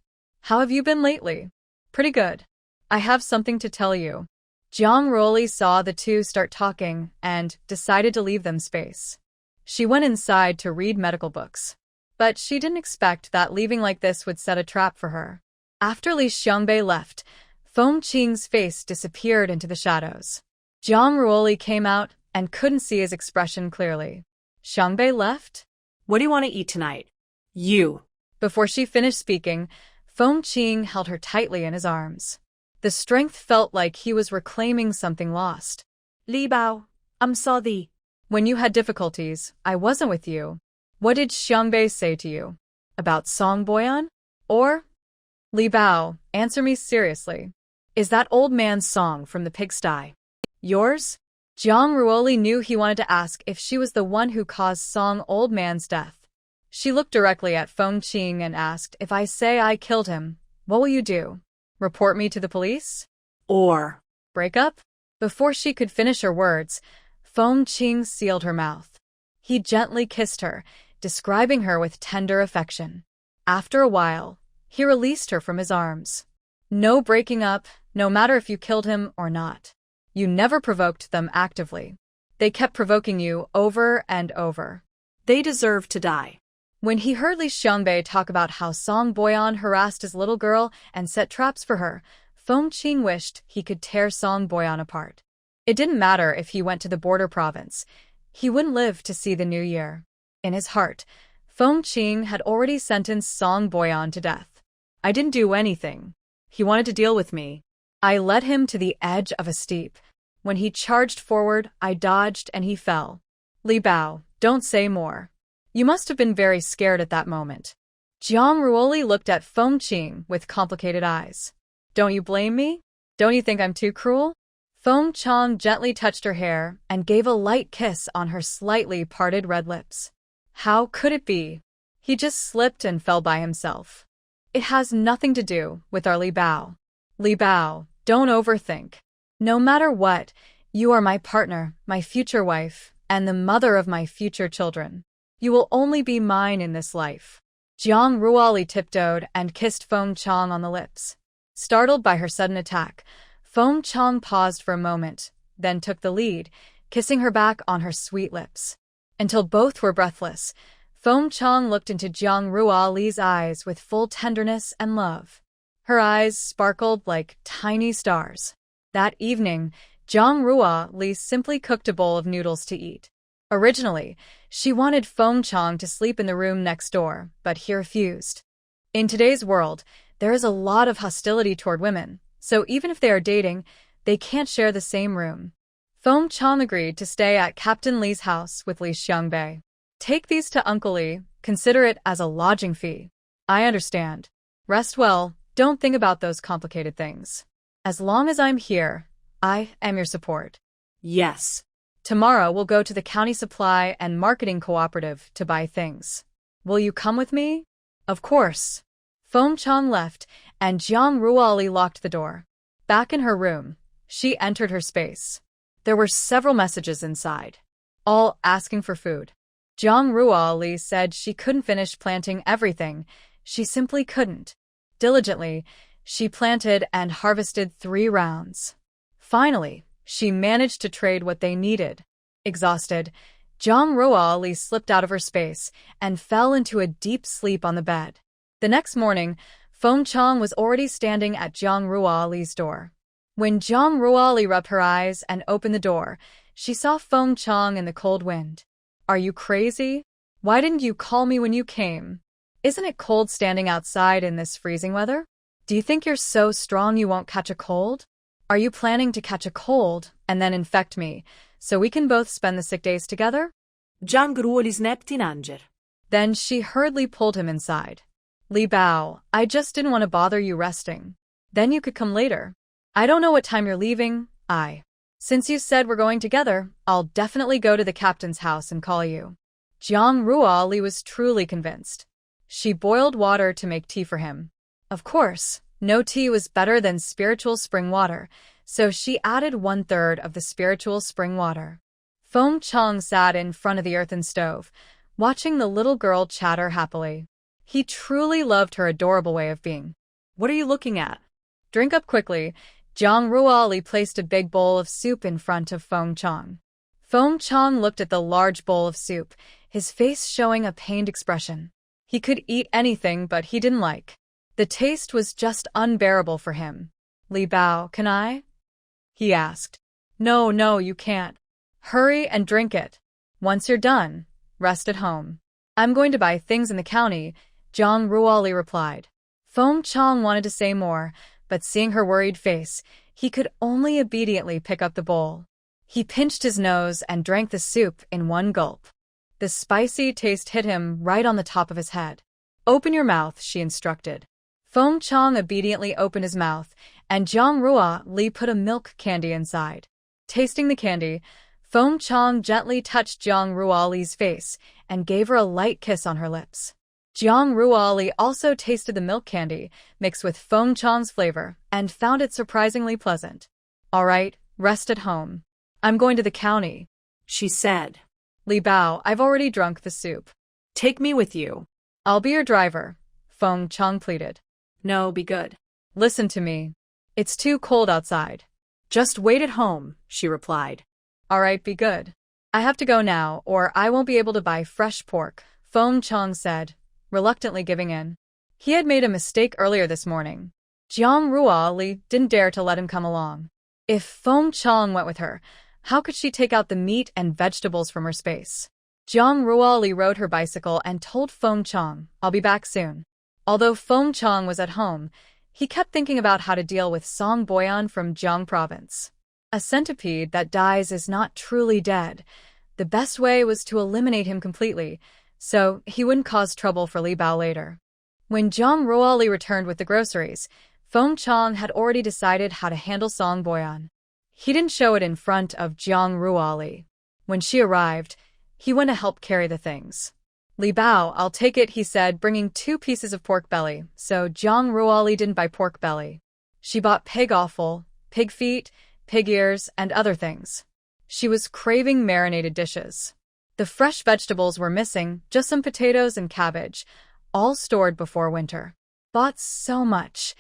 How have you been lately? Pretty good. I have something to tell you. Jiang Roli saw the two start talking and decided to leave them space. She went inside to read medical books. But she didn't expect that leaving like this would set a trap for her. After Li Xiangbei left, Feng Qing's face disappeared into the shadows. Jiang Roli came out and couldn't see his expression clearly. Xiangbei left? What do you want to eat tonight? You. Before she finished speaking, Feng Qing held her tightly in his arms. The strength felt like he was reclaiming something lost. Li Bao, I'm sorry. When you had difficulties, I wasn't with you. What did Xiangbei say to you? About Song Boyan? Or? Li Bao, answer me seriously. Is that old man's song from the pigsty yours? Jiang Roli knew he wanted to ask if she was the one who caused Song Old Man's death. She looked directly at Feng Qing and asked, if I say I killed him, what will you do? Report me to the police? Or break up? Before she could finish her words, Feng Qing sealed her mouth. He gently kissed her, describing her with tender affection. After a while, he released her from his arms. No breaking up, no matter if you killed him or not. You never provoked them actively. They kept provoking you over and over. They deserve to die. When he heard Li Xiangbei talk about how Song Boyan harassed his little girl and set traps for her, Feng Qing wished he could tear Song Boyan apart. It didn't matter if he went to the border province. He wouldn't live to see the new year. In his heart, Feng Qing had already sentenced Song Boyan to death. I didn't do anything. He wanted to deal with me. I led him to the edge of a steep. When he charged forward, I dodged and he fell. Li Bao, don't say more. You must have been very scared at that moment. Jiang Roli looked at Feng Qing with complicated eyes. Don't you blame me? Don't you think I'm too cruel? Feng Qiang gently touched her hair and gave a light kiss on her slightly parted red lips. How could it be? He just slipped and fell by himself. It has nothing to do with our Li Bao. Li Bao, don't overthink. No matter what, you are my partner, my future wife, and the mother of my future children. You will only be mine in this life. Jiang Roli tiptoed and kissed Feng Qiang on the lips. Startled by her sudden attack, Feng Qiang paused for a moment, then took the lead, kissing her back on her sweet lips. Until both were breathless, Feng Qiang looked into Jiang Ruoli's eyes with full tenderness and love. Her eyes sparkled like tiny stars. That evening, Jiang Ruoli simply cooked a bowl of noodles to eat. Originally, she wanted Feng Qiang to sleep in the room next door, but he refused. In today's world, there is a lot of hostility toward women, so even if they are dating, they can't share the same room. Feng Qiang agreed to stay at Captain Li's house with Li Xiangbei. Take these to Uncle Li, consider it as a lodging fee. I understand. Rest well, don't think about those complicated things. As long as I'm here, I am your support. Yes. Tomorrow we'll go to the county supply and marketing cooperative to buy things. Will you come with me? Of course. Feng Qiang left, and Jiang Ruoli locked the door. Back in her room, she entered her space. There were several messages inside, all asking for food. Jiang Ruoli said she couldn't finish planting everything. She simply couldn't. Diligently, she planted and harvested 3 rounds. Finally, she managed to trade what they needed. Exhausted, Jiang Ruoli slipped out of her space and fell into a deep sleep on the bed. The next morning, Feng Qiang was already standing at Jiang Ruoli's door. When Jiang Ruoli rubbed her eyes and opened the door, she saw Feng Qiang in the cold wind. Are you crazy? Why didn't you call me when you came? Isn't it cold standing outside in this freezing weather? Do you think you're so strong you won't catch a cold? Are you planning to catch a cold and then infect me, so we can both spend the sick days together? Jang Ruoli snapped in anger. Then she hurriedly pulled him inside. Li Bao, I just didn't want to bother you resting. Then you could come later. I don't know what time you're leaving. Since you said we're going together, I'll definitely go to the captain's house and call you. Jiang Ruoli was truly convinced. She boiled water to make tea for him. Of course, no tea was better than spiritual spring water, so she added 1/3 of the spiritual spring water. Feng Qiang sat in front of the earthen stove, watching the little girl chatter happily. He truly loved her adorable way of being. What are you looking at? Drink up quickly. Jiang Ruoli placed a big bowl of soup in front of Feng Qiang. Feng Qiang looked at the large bowl of soup, his face showing a pained expression. He could eat anything, but he didn't like. The taste was just unbearable for him. Li Bao, can I? He asked. No, you can't. Hurry and drink it. Once you're done, rest at home. I'm going to buy things in the county, Jiang Ruoli replied. Feng Qiang wanted to say more, but seeing her worried face, he could only obediently pick up the bowl. He pinched his nose and drank the soup in one gulp. The spicy taste hit him right on the top of his head. Open your mouth, she instructed. Feng Qiang obediently opened his mouth, and Jiang Ruoli put a milk candy inside. Tasting the candy, Feng Qiang gently touched Jiang Ruoli's face and gave her a light kiss on her lips. Jiang Ruoli also tasted the milk candy, mixed with Feng Qiang's flavor, and found it surprisingly pleasant. All right, rest at home. I'm going to the county, she said. Li Bao, I've already drunk the soup. Take me with you. I'll be your driver, Feng Qiang pleaded. No, be good. Listen to me. It's too cold outside. Just wait at home, she replied. All right, be good. I have to go now, or I won't be able to buy fresh pork, Feng Qiang said, reluctantly giving in. He had made a mistake earlier this morning. Jiang Ruoli didn't dare to let him come along. If Feng Qiang went with her, how could she take out the meat and vegetables from her space? Jiang Ruoli rode her bicycle and told Feng Qiang, I'll be back soon. Although Feng Qiang was at home, he kept thinking about how to deal with Song Boyan from Jiang province. A centipede that dies is not truly dead. The best way was to eliminate him completely, so he wouldn't cause trouble for Li Bao later. When Jiang Ruoli returned with the groceries, Feng Qiang had already decided how to handle Song Boyan. He didn't show it in front of Jiang Ruoli. When she arrived, he went to help carry the things. Li Bao, I'll take it, he said, bringing 2 pieces of pork belly, so Jiang Ruoli didn't buy pork belly. She bought pig offal, pig feet, pig ears, and other things. She was craving marinated dishes. The fresh vegetables were missing, just some potatoes and cabbage, all stored before winter. Bought so much.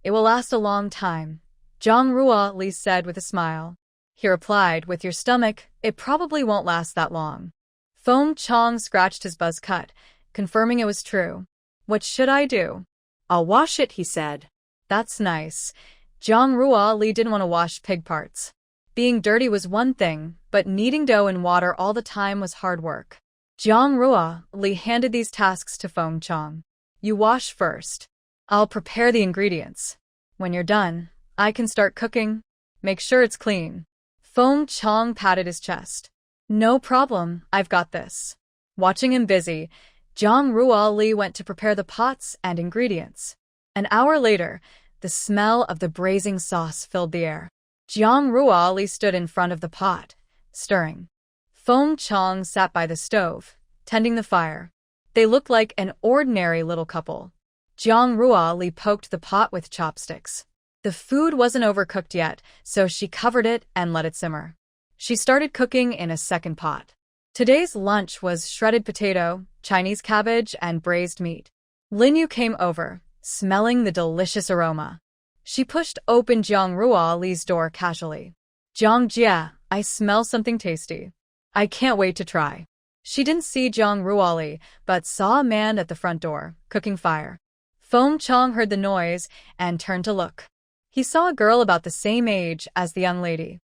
It will last a long time, Jiang Ruoli said with a smile. He replied, with your stomach, it probably won't last that long. Feng Qiang scratched his buzz cut, confirming it was true. What should I do? I'll wash it, he said. That's nice. Jiang Ruoli didn't want to wash pig parts. Being dirty was one thing, but kneading dough in water all the time was hard work. Jiang Ruoli handed these tasks to Feng Qiang. You wash first. I'll prepare the ingredients. When you're done, I can start cooking. Make sure it's clean. Feng Qiang patted his chest. No problem, I've got this. Watching him busy, Jiang Ruoli went to prepare the pots and ingredients. An hour later, The smell of the braising sauce filled the air. Jiang Ruoli stood in front of the pot, stirring. Feng Qiang sat by the stove, tending the fire. They looked like an ordinary little couple. Jiang Ruoli poked the pot with chopsticks. The food wasn't overcooked yet, so she covered it and let it simmer. She started cooking in a second pot. Today's lunch was shredded potato, Chinese cabbage, and braised meat. Lin Yu came over, smelling the delicious aroma. She pushed open Jiang Ruoli's door casually. Jiang Jia, I smell something tasty. I can't wait to try. She didn't see Jiang Ruoli, but saw a man at the front door, cooking fire. Feng Qiang heard the noise and turned to look. He saw a girl about the same age as the young lady.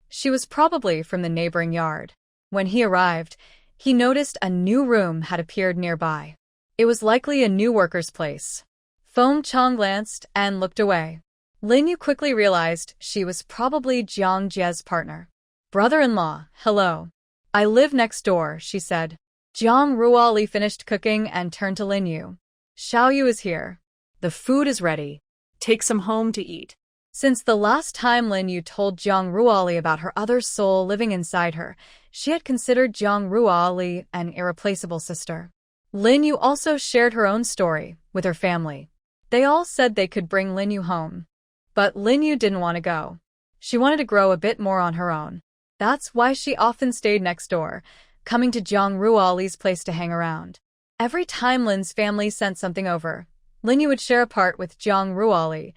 She was probably from the neighboring yard. When he arrived, he noticed a new room had appeared nearby. It was likely a new worker's place. Feng Qiang glanced and looked away. Lin Yu quickly realized she was probably Jiang Jie's partner. Brother-in-law, hello. I live next door, she said. Jiang Ruoli finished cooking and turned to Lin Yu. Xiao Yu is here. The food is ready. Take some home to eat. Since the last time Lin Yu told Jiang Ruoli about her other soul living inside her, she had considered Jiang Ruoli an irreplaceable sister. Lin Yu also shared her own story with her family. They all said they could bring Lin Yu home. But Lin Yu didn't want to go. She wanted to grow a bit more on her own. That's why she often stayed next door, coming to Jiang Ruoli's place to hang around. Every time Lin's family sent something over, Lin Yu would share a part with Jiang Ruoli.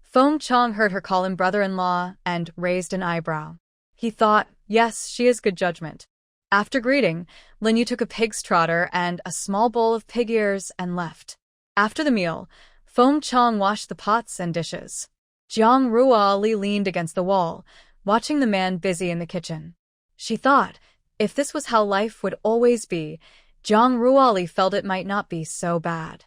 Feng Qiang heard her call him brother-in-law and raised an eyebrow. He thought, yes, she has good judgment. After greeting, Lin Yu took a pig's trotter and a small bowl of pig ears and left. After the meal, Feng Qiang washed the pots and dishes. Jiang Ruoli leaned against the wall, watching the man busy in the kitchen. She thought, if this was how life would always be, Jiang Ruoli felt it might not be so bad.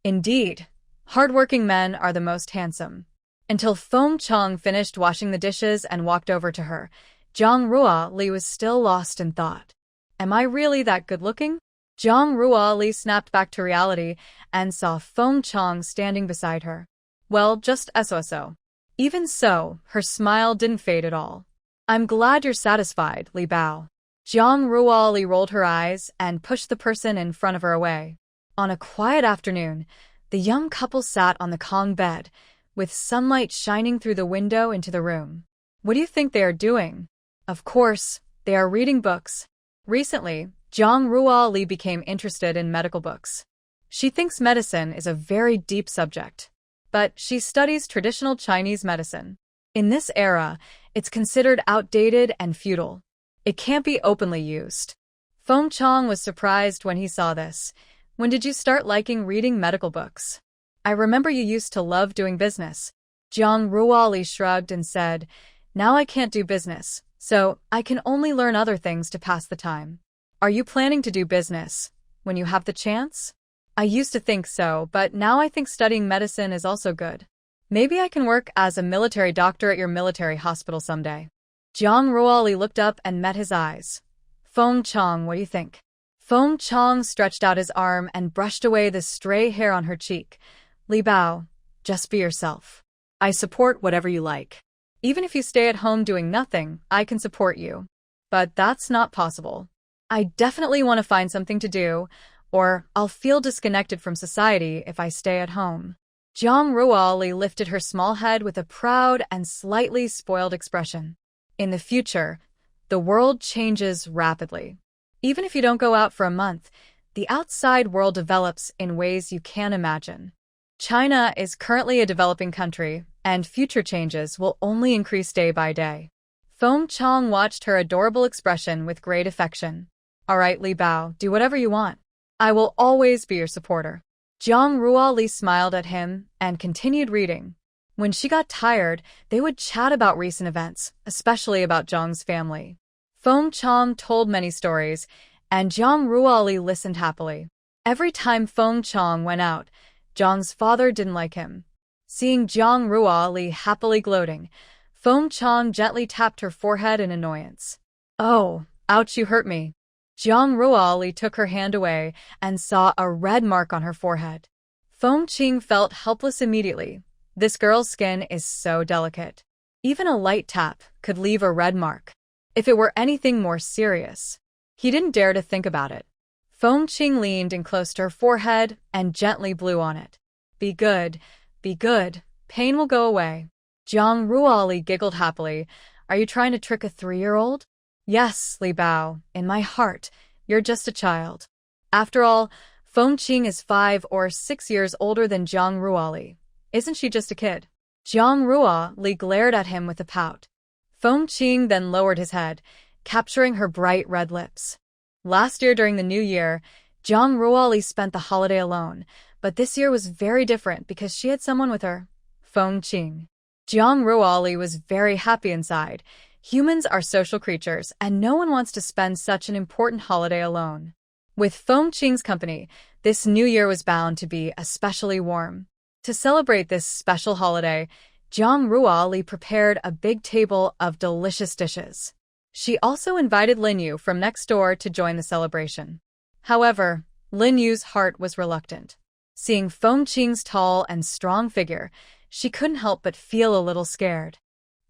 Indeed, hard-working men are the most handsome. Until Feng Qiang finished washing the dishes and walked over to her, Jiang Ruoli was still lost in thought. Am I really that good-looking? Jiang Ruoli snapped back to reality and saw Feng Qiang standing beside her. Well, just so. Even so, her smile didn't fade at all. I'm glad you're satisfied, Li Bao. Jiang Ruoli rolled her eyes and pushed the person in front of her away. On a quiet afternoon, the young couple sat on the Kong bed, with sunlight shining through the window into the room. What do you think they are doing? Of course, they are reading books. Recently, Jiang Ruoli became interested in medical books. She thinks medicine is a very deep subject. But she studies traditional Chinese medicine. In this era, it's considered outdated and feudal. It can't be openly used. Feng Qiang was surprised when he saw this. When did you start liking reading medical books? I remember you used to love doing business. Jiang Ruoli shrugged and said, now I can't do business, so I can only learn other things to pass the time. Are you planning to do business when you have the chance? I used to think so, but now I think studying medicine is also good. Maybe I can work as a military doctor at your military hospital someday. Jiang Ruoli looked up and met his eyes. Feng Qiang, what do you think? Feng Qiang stretched out his arm and brushed away the stray hair on her cheek. Li Bao, just be yourself. I support whatever you like. Even if you stay at home doing nothing, I can support you. But that's not possible. I definitely want to find something to do, or I'll feel disconnected from society if I stay at home. Jiang Ruoli lifted her small head with a proud and slightly spoiled expression. In the future, the world changes rapidly. Even if you don't go out for a month, the outside world develops in ways you can't imagine. China is currently a developing country, and future changes will only increase day by day. Feng Qiang watched her adorable expression with great affection. All right, Li Bao, do whatever you want. I will always be your supporter. Jiang Ruoli smiled at him and continued reading. When she got tired, they would chat about recent events, especially about Jang's family. Feng Qiang told many stories, and Jiang Ruoli listened happily. Every time Feng Qiang went out, Jang's father didn't like him. Seeing Jiang Ruoli happily gloating, Feng Qiang gently tapped her forehead in annoyance. Oh, ouch, you hurt me. Jiang Ruoli took her hand away and saw a red mark on her forehead. Feng Qiang felt helpless immediately. This girl's skin is so delicate. Even a light tap could leave a red mark. If it were anything more serious. He didn't dare to think about it. Feng Qiang leaned in close to her forehead and gently blew on it. Be good, be good. Pain will go away. Zhang Ruoli giggled happily. Are you trying to trick a 3-year-old? Yes, Li Bao, in my heart, you're just a child. After all, Feng Qiang is 5 or 6 years older than Zhang Ruoli. Isn't she just a kid? Zhang Ruoli glared at him with a pout. Feng Qiang then lowered his head, capturing her bright red lips. Last year during the New Year, Zhang Ruoli spent the holiday alone, but this year was very different because she had someone with her. Feng Qiang. Zhang Ruoli was very happy inside. Humans are social creatures, and no one wants to spend such an important holiday alone. With Feng Qiang's company, this New Year was bound to be especially warm. To celebrate this special holiday, Zhang Ruoli prepared a big table of delicious dishes. She also invited Lin Yu from next door to join the celebration. However, Lin Yu's heart was reluctant. Seeing Feng Qiang's tall and strong figure, she couldn't help but feel a little scared.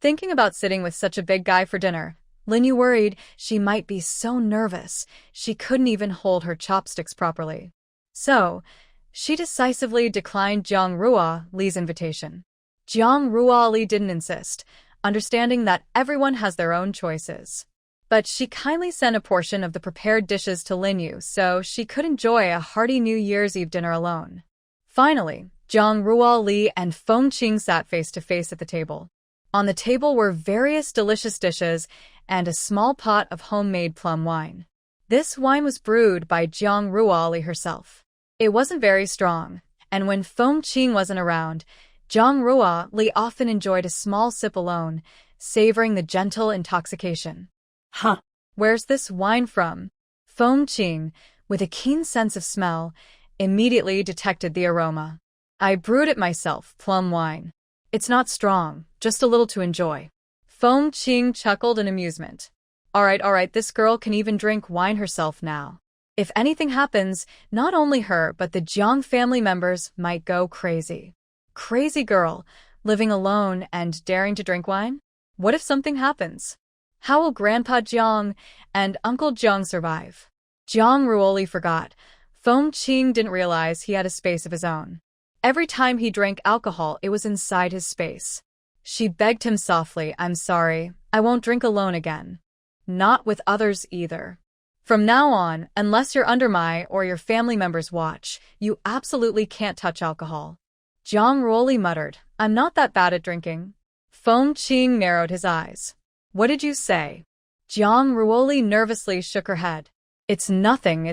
Thinking about sitting with such a big guy for dinner, Lin Yu worried she might be so nervous she couldn't even hold her chopsticks properly. So, she decisively declined Zhang Ruoli's invitation. Zhang Ruoli didn't insist, understanding that everyone has their own choices. But she kindly sent a portion of the prepared dishes to Lin Yu so she could enjoy a hearty New Year's Eve dinner alone. Finally, Zhang Ruoli and Feng Qiang sat face to face at the table. On the table were various delicious dishes and a small pot of homemade plum wine. This wine was brewed by Zhang Ruoli herself. It wasn't very strong, and when Feng Qiang wasn't around, Zhang Ruoli often enjoyed a small sip alone, savoring the gentle intoxication. Huh. Where's this wine from? Feng Qiang, with a keen sense of smell, immediately detected the aroma. I brewed it myself, plum wine. It's not strong, just a little to enjoy. Feng Qiang chuckled in amusement. All right, this girl can even drink wine herself now. If anything happens, not only her but the Jang family members might go crazy. Crazy girl, living alone and daring to drink wine? What if something happens? How will Grandpa Jang and Uncle Jang survive? Zhang Ruoli forgot. Feng Qiang didn't realize he had a space of his own. Every time he drank alcohol, it was inside his space. She begged him softly, I'm sorry, I won't drink alone again. Not with others either. From now on, unless you're under my or your family members' watch, you absolutely can't touch alcohol. Zhang Ruoli muttered, I'm not that bad at drinking. Feng Qiang narrowed his eyes. What did you say? Zhang Ruoli nervously shook her head. It's nothing.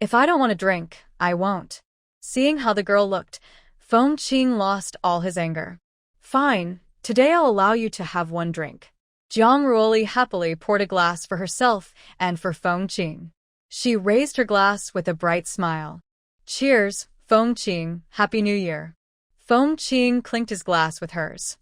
If I don't want to drink, I won't. Seeing how the girl looked, Feng Qiang lost all his anger. Fine, today I'll allow you to have one drink. Zhang Ruoli happily poured a glass for herself and for Feng Qiang. She raised her glass with a bright smile. Cheers, Feng Qiang, Happy New Year. Feng Qiang clinked his glass with hers.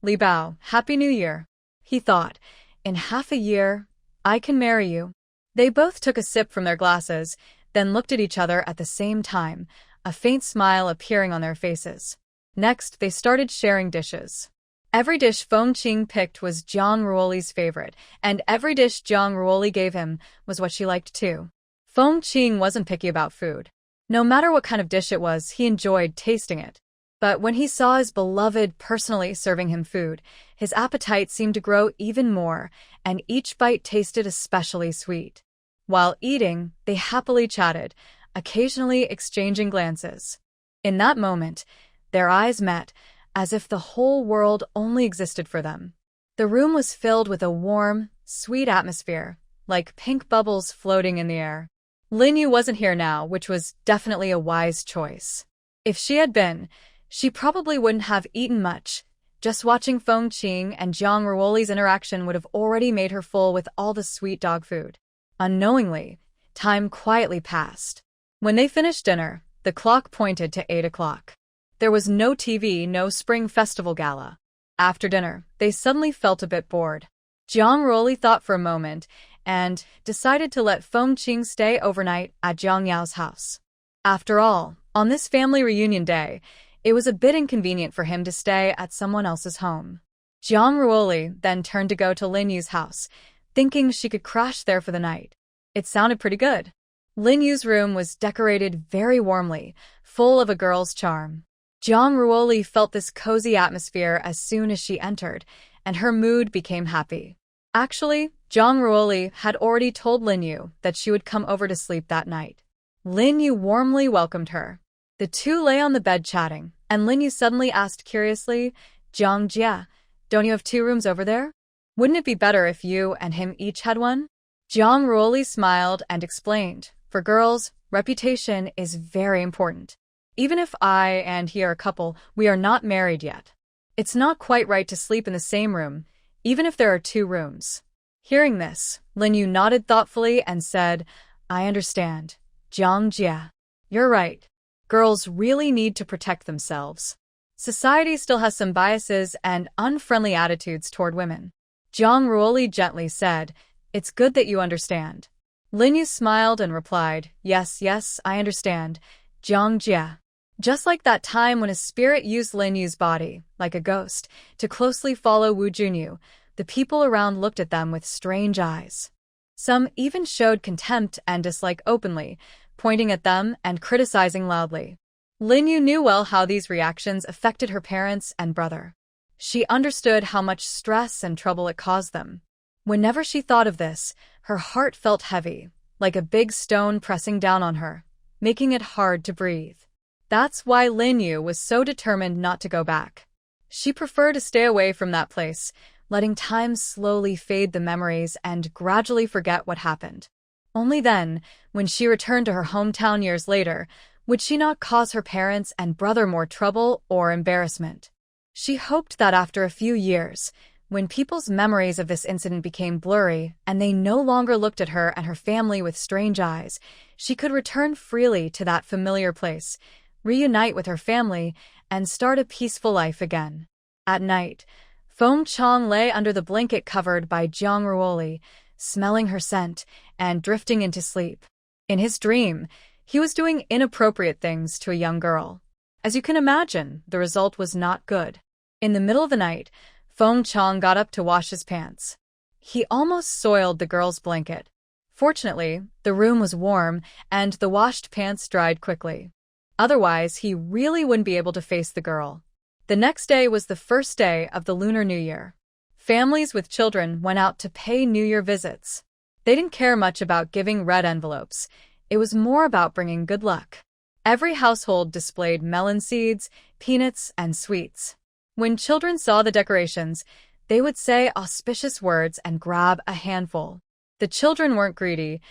Li Bao, Happy New Year. He thought, in half a year, I can marry you. They both took a sip from their glasses, then looked at each other at the same time, a faint smile appearing on their faces. Next, they started sharing dishes. Every dish Feng Qiang picked was Zhang Ruoli's favorite, and every dish Zhang Ruoli gave him was what she liked too. Feng Qiang wasn't picky about food. No matter what kind of dish it was, he enjoyed tasting it. But when he saw his beloved personally serving him food, his appetite seemed to grow even more, and each bite tasted especially sweet. While eating, they happily chatted, occasionally exchanging glances. In that moment, their eyes met, as if the whole world only existed for them. The room was filled with a warm, sweet atmosphere, like pink bubbles floating in the air. Lin Yu wasn't here now, which was definitely a wise choice. If she had been, she probably wouldn't have eaten much. Just watching Feng Qiang and Zhang Ruoli's interaction would have already made her full with all the sweet dog food. Unknowingly, time quietly passed. When they finished dinner, the clock pointed to 8 o'clock. There was no TV, no Spring Festival gala. After dinner, they suddenly felt a bit bored. Zhang Ruoli thought for a moment and decided to let Feng Qiang stay overnight at Zhang Yao's house. After all, on this family reunion day, It was a bit inconvenient for him to stay at someone else's home. Jiang Ruoli then turned to go to Lin Yu's house, thinking she could crash there for the night. It sounded pretty good. Lin Yu's room was decorated very warmly, full of a girl's charm. Jiang Ruoli felt this cozy atmosphere as soon as she entered, and her mood became happy. Actually, Jiang Ruoli had already told Lin Yu that she would come over to sleep that night. Lin Yu warmly welcomed her. The two lay on the bed chatting, and Lin Yu suddenly asked curiously, "Jiang Jia, don't you have 2 rooms over there? Wouldn't it be better if you and him each had one?" Jiang Ruoli smiled and explained, "For girls, reputation is very important. Even if I and he are a couple, we are not married yet. It's not quite right to sleep in the same room, even if there are 2 rooms." Hearing this, Lin Yu nodded thoughtfully and said, "I understand. Jiang Jia. You're right. Girls really need to protect themselves. Society still has some biases and unfriendly attitudes toward women." Jiang Ruoli gently said, "It's good that you understand." Lin Yu smiled and replied, "Yes, yes, I understand. Jiang Jia." Just like that time when a spirit used Lin Yu's body, like a ghost, to closely follow Wu Junyu, the people around looked at them with strange eyes. Some even showed contempt and dislike openly, pointing at them and criticizing loudly. Lin Yu knew well how these reactions affected her parents and brother. She understood how much stress and trouble it caused them. Whenever she thought of this, her heart felt heavy, like a big stone pressing down on her, making it hard to breathe. That's why Lin Yu was so determined not to go back. She preferred to stay away from that place, letting time slowly fade the memories and gradually forget what happened. Only then, when she returned to her hometown years later, would she not cause her parents and brother more trouble or embarrassment. She hoped that after a few years, when people's memories of this incident became blurry and they no longer looked at her and her family with strange eyes, she could return freely to that familiar place, reunite with her family, and start a peaceful life again. At night, Feng Qiang lay under the blanket covered by Jiang Ruoli, smelling her scent and drifting into sleep. In his dream, he was doing inappropriate things to a young girl. As you can imagine, the result was not good. In the middle of the night, Feng Qiang got up to wash his pants. He almost soiled the girl's blanket. Fortunately, the room was warm and the washed pants dried quickly. Otherwise, he really wouldn't be able to face the girl. The next day was the first day of the Lunar New Year. Families with children went out to pay New Year visits. They didn't care much about giving red envelopes. It was more about bringing good luck. Every household displayed melon seeds, peanuts, and sweets. When children saw the decorations, they would say auspicious words and grab a handful. The children weren't greedy.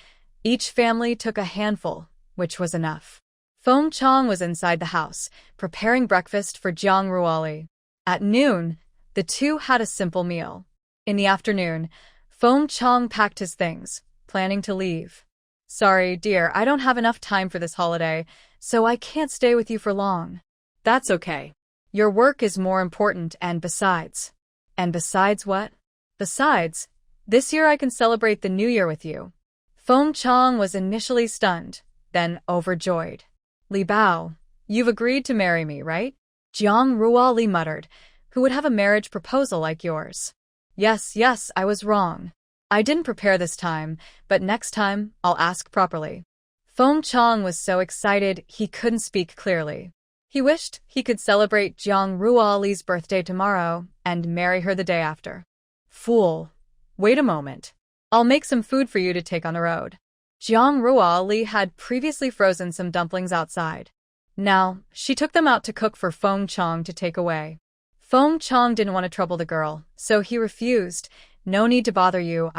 Each family took a handful, which was enough. Feng Qiang was inside the house, preparing breakfast for Jiang Ruoli. At noon, the two had a simple meal. In the afternoon, Feng Qiang packed his things, planning to leave. "Sorry, dear, I don't have enough time for this holiday, so I can't stay with you for long." "That's okay. "Your work is more important and besides." "And besides what?" "Besides, this year I can celebrate the New Year with you." Feng Qiang was initially stunned, then overjoyed. "Li Bao, you've agreed to marry me, right?" Jiang Ruoli muttered. "Who would have a marriage proposal like yours?" Yes, I was wrong. I didn't prepare this time, but next time, I'll ask properly." Feng Qiang was so excited he couldn't speak clearly. He wished he could celebrate Jiang Ruoli's birthday tomorrow and marry her the day after. "Fool. Wait a moment. I'll make some food for you to take on the road." Jiang Ruoli had previously frozen some dumplings outside. Now, she took them out to cook for Feng Qiang to take away. Feng Qiang didn't want to trouble the girl, so he refused. "No need to bother you,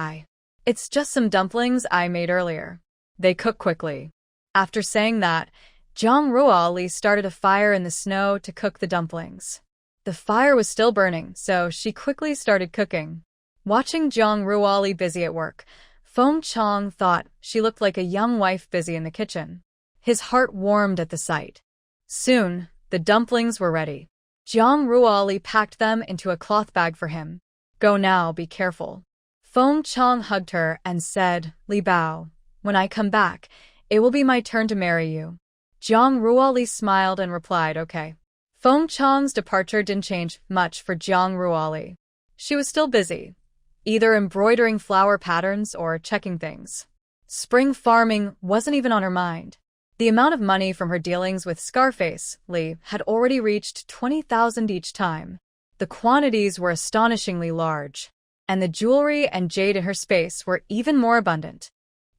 It's just some dumplings I made earlier. They cook quickly." After saying that, Jiang Ruoli started a fire in the snow to cook the dumplings. The fire was still burning, so she quickly started cooking. Watching Jiang Ruoli busy at work, Feng Qiang thought she looked like a young wife busy in the kitchen. His heart warmed at the sight. Soon, the dumplings were ready. Jiang Ruoli packed them into a cloth bag for him. "Go now, be careful." Feng Qiang hugged her and said, "Li Bao, when I come back, it will be my turn to marry you." Jiang Ruoli smiled and replied, "Okay." Feng Qiang's departure didn't change much for Jiang Ruoli. She was still busy, either embroidering flower patterns or checking things. Spring farming wasn't even on her mind. The amount of money from her dealings with Scarface Li had already reached 20,000 each time. The quantities were astonishingly large, and the jewelry and jade in her space were even more abundant.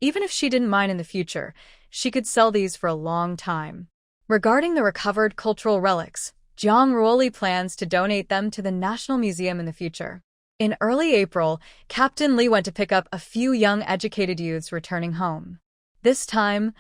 Even if she didn't mine in the future, she could sell these for a long time. Regarding the recovered cultural relics, Jiang Ruoli plans to donate them to the National Museum in the future. In early April, Captain Li went to pick up a few young educated youths returning home. This time,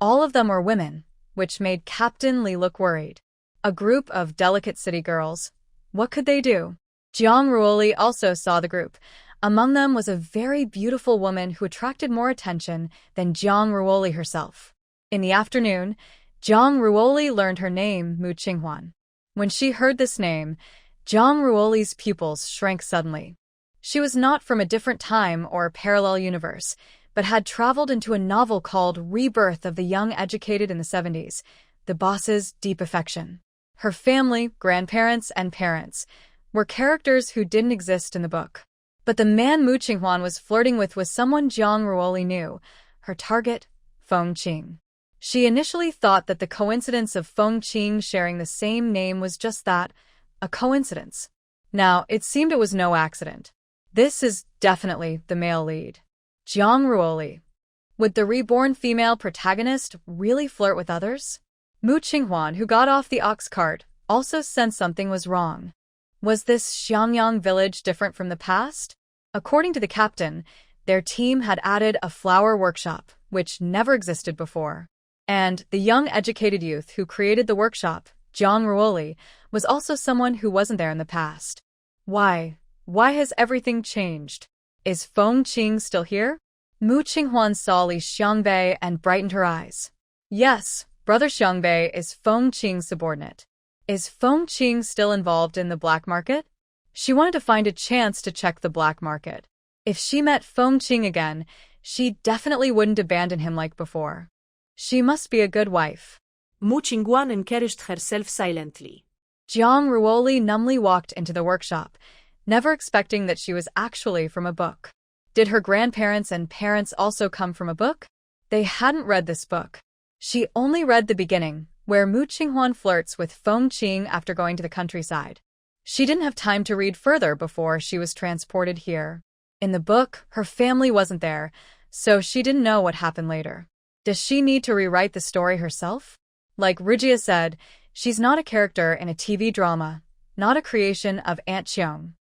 all of them were women, which made Captain Li look worried. A group of delicate city girls. What could they do? Jiang Ruoli also saw the group. Among them was a very beautiful woman who attracted more attention than Jiang Ruoli herself. In the afternoon, Jiang Ruoli learned her name, Mu Qinghuan. When she heard this name, Jiang Ruoli's pupils shrank suddenly. She was not from a different time or parallel universe, but had traveled into a novel called Rebirth of the Young Educated in the 70s, the boss's deep affection. Her family, grandparents, and parents were characters who didn't exist in the book. But the man Mu Qinghuan was flirting with was someone Jiang Ruoli knew, her target, Feng Qiang. She initially thought that the coincidence of Feng Qiang sharing the same name was just that, a coincidence. Now, it seemed it was no accident. This is definitely the male lead. Jiang Ruoli. Would the reborn female protagonist really flirt with others? Mu Qinghuan, who got off the ox cart, also sensed something was wrong. Was this Xiangyang village different from the past? According to the captain, their team had added a flower workshop, which never existed before. And the young educated youth who created the workshop, Jiang Ruoli, was also someone who wasn't there in the past. Why? Why has everything changed? Is Feng Qiang still here? Mu Qinghuan saw Li Xiangbei and brightened her eyes. Yes, Brother Xiangbei is Feng Qiang's subordinate. Is Feng Qiang still involved in the black market? She wanted to find a chance to check the black market. If she met Feng Qiang again, she definitely wouldn't abandon him like before. She must be a good wife. Mu Qingguan encouraged herself silently. Jiang Ruoli numbly walked into the workshop, never expecting that she was actually from a book. Did her grandparents and parents also come from a book? They hadn't read this book. She only read the beginning, where Mu Qinghuan flirts with Feng Qiang after going to the countryside. She didn't have time to read further before she was transported here. In the book, her family wasn't there, so she didn't know what happened later. Does she need to rewrite the story herself? Like Regia said, she's not a character in a TV drama, not a creation of Aunt Xiong.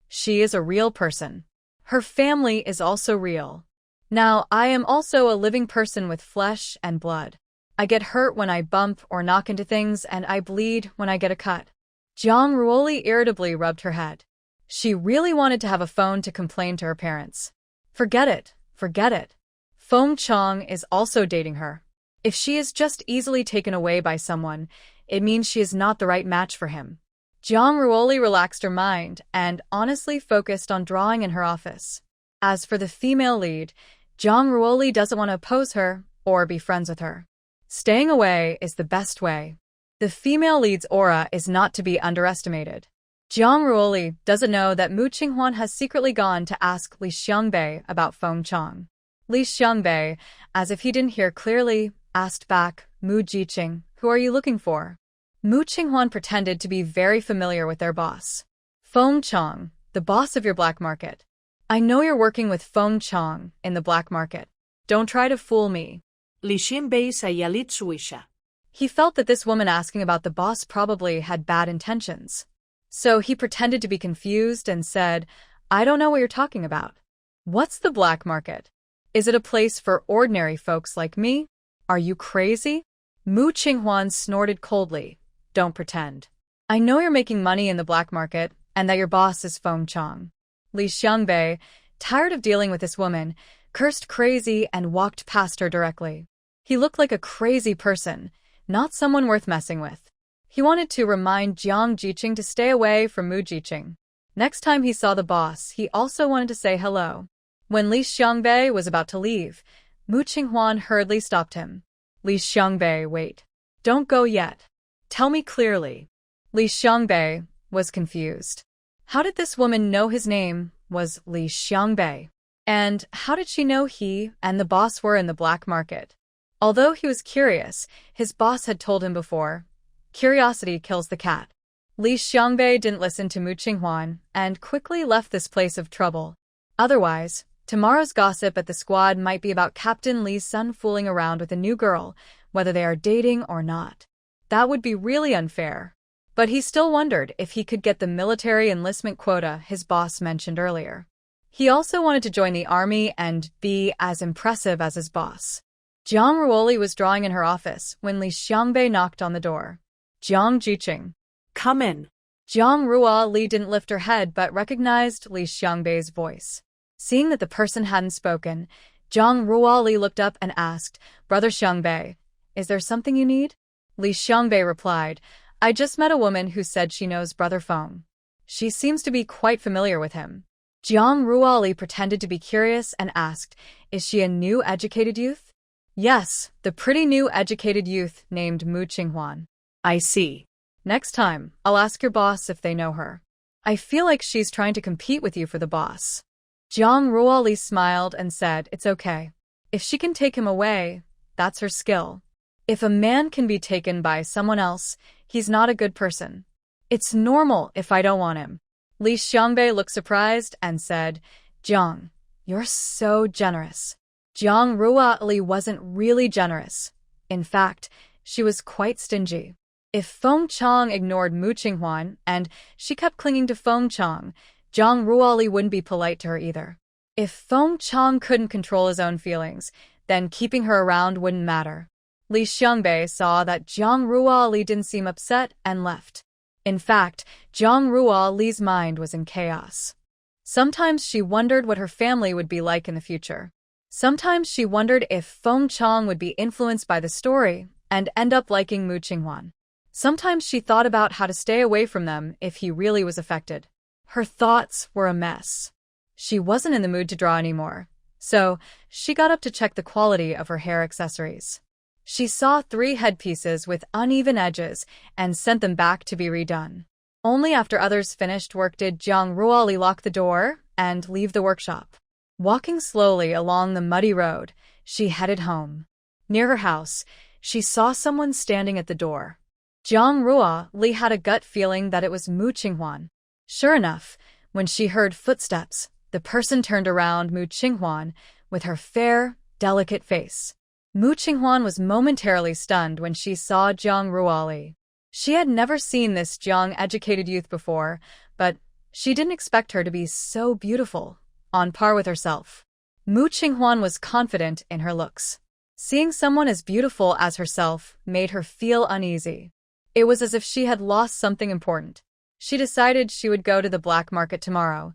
She is a real person. Her family is also real. Now, I am also a living person with flesh and blood. I get hurt when I bump or knock into things, and I bleed when I get a cut. Jiang Ruoli irritably rubbed her head. She really wanted to have a phone to complain to her parents. Forget it, forget it. Feng Qiang is also dating her. If she is just easily taken away by someone, it means she is not the right match for him. Jiang Ruoli relaxed her mind and honestly focused on drawing in her office. As for the female lead, Jiang Ruoli doesn't want to oppose her or be friends with her. Staying away is the best way. The female lead's aura is not to be underestimated. Jiang Ruoli doesn't know that Mu Qinghuan has secretly gone to ask Li Xiangbei about Feng Qiang. Li Xiangbei, as if he didn't hear clearly, asked back, Mu Jiqing, who are you looking for? Mu Qinghuan pretended to be very familiar with their boss. Feng Qiang, the boss of your black market. I know you're working with Feng Qiang in the black market. Don't try to fool me. Li Xiangbei sayalit suisha. He felt that this woman asking about the boss probably had bad intentions. So he pretended to be confused and said, I don't know what you're talking about. What's the black market? Is it a place for ordinary folks like me? Are you crazy? Mu Qinghuan snorted coldly. Don't pretend. I know you're making money in the black market and that your boss is Feng Qiang. Li Xiangbei, tired of dealing with this woman, cursed crazy and walked past her directly. He looked like a crazy person, not someone worth messing with. He wanted to remind Jiang Jiqing to stay away from Mu Jiqing. Next time he saw the boss, he also wanted to say hello. When Li Xiangbei was about to leave, Mu Qinghuan hurriedly stopped him. Li Xiangbei, wait. Don't go yet. Tell me clearly. Li Xiangbei was confused. How did this woman know his name was Li Xiangbei? And how did she know he and the boss were in the black market? Although he was curious, his boss had told him before, curiosity kills the cat. Li Xiangbei didn't listen to Mu Qinghuan and quickly left this place of trouble. Otherwise, tomorrow's gossip at the squad might be about Captain Li's son fooling around with a new girl, whether they are dating or not. That would be really unfair. But he still wondered if he could get the military enlistment quota his boss mentioned earlier. He also wanted to join the army and be as impressive as his boss. Jiang Ruoli was drawing in her office when Li Xiangbei knocked on the door. Jiang Jiqing. Come in. Jiang Ruoli didn't lift her head but recognized Li Xiangbei's voice. Seeing that the person hadn't spoken, Jiang Ruoli looked up and asked, Brother Xiangbei, is there something you need? Li Xiangbei replied, I just met a woman who said she knows Brother Feng. She seems to be quite familiar with him. Jiang Ruoli pretended to be curious and asked, is she a new educated youth? Yes, the pretty new educated youth named Mu Qinghuan. I see. Next time, I'll ask your boss if they know her. I feel like she's trying to compete with you for the boss. Jiang Ruoli smiled and said, it's okay. If she can take him away, that's her skill. If a man can be taken by someone else, he's not a good person. It's normal if I don't want him. Li Xiangbei looked surprised and said, Jiang, you're so generous. Jiang Ruoli wasn't really generous. In fact, she was quite stingy. If Feng Qiang ignored Mu Qinghuan and she kept clinging to Feng Qiang, Jiang Ruoli wouldn't be polite to her either. If Feng Qiang couldn't control his own feelings, then keeping her around wouldn't matter. Li Xiangbei saw that Jiang Ruoli didn't seem upset and left. In fact, Jiang Ruoli's mind was in chaos. Sometimes she wondered what her family would be like in the future. Sometimes she wondered if Feng Qiang would be influenced by the story and end up liking Mu Qinghuan. Sometimes she thought about how to stay away from them if he really was affected. Her thoughts were a mess. She wasn't in the mood to draw anymore, so she got up to check the quality of her hair accessories. She saw 3 headpieces with uneven edges and sent them back to be redone. Only after others finished work did Jiang Ruoli lock the door and leave the workshop. Walking slowly along the muddy road, she headed home. Near her house, she saw someone standing at the door. Jiang Ruoli had a gut feeling that it was Mu Qinghuan. Sure enough, when she heard footsteps, the person turned around Mu Qinghuan with her fair, delicate face. Mu Qinghuan was momentarily stunned when she saw Jiang Ruoli. She had never seen this Jiang-educated youth before, but she didn't expect her to be so beautiful, on par with herself. Mu Qinghuan was confident in her looks. Seeing someone as beautiful as herself made her feel uneasy. It was as if she had lost something important. She decided she would go to the black market tomorrow.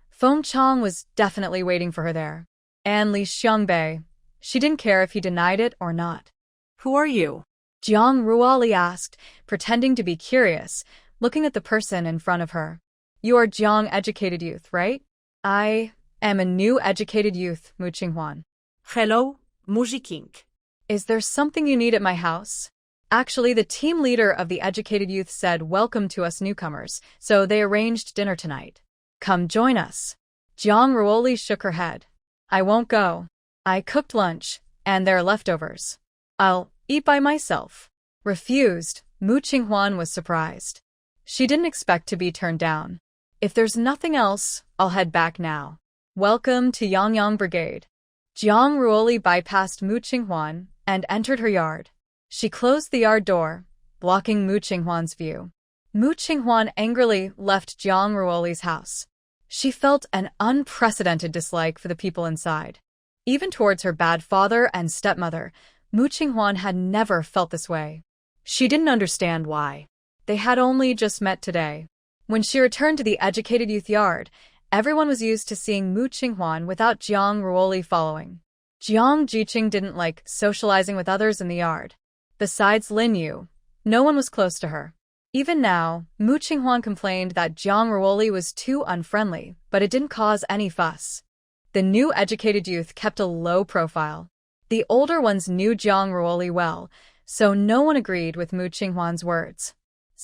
Feng Qiang was definitely waiting for her there. And Li Xiangbei. She didn't care if he denied it or not. Who are you? Jiang Ruoli asked, pretending to be curious, looking at the person in front of her. You are Jiang educated youth, right? I am a new educated youth, Mu Qinghuan. Hello, Mu Jiqing. Is there something you need at my house? Actually, the team leader of the educated youth said welcome to us newcomers, so they arranged dinner tonight. Come join us. Jiang Ruoli shook her head. I won't go. I cooked lunch, and there are leftovers. I'll eat by myself. Refused, Mu Qinghuan was surprised. She didn't expect to be turned down. If there's nothing else, I'll head back now. Welcome to Yangyang Brigade. Jiang Ruoli bypassed Mu Qinghuan and entered her yard. She closed the yard door, blocking Mu Qinghuan's view. Mu Qinghuan angrily left Jiang Ruoli's house. She felt an unprecedented dislike for the people inside. Even towards her bad father and stepmother, Mu Qinghuan had never felt this way. She didn't understand why. They had only just met today. When she returned to the educated youth yard, everyone was used to seeing Mu Qinghuan without Jiang Ruoli following. Jiang Jiqing didn't like socializing with others in the yard. Besides Lin Yu, no one was close to her. Even now, Mu Qinghuan complained that Jiang Ruoli was too unfriendly, but it didn't cause any fuss. The new educated youth kept a low profile. The older ones knew Jiang Ruoli well, so no one agreed with Mu Qinghuan's words.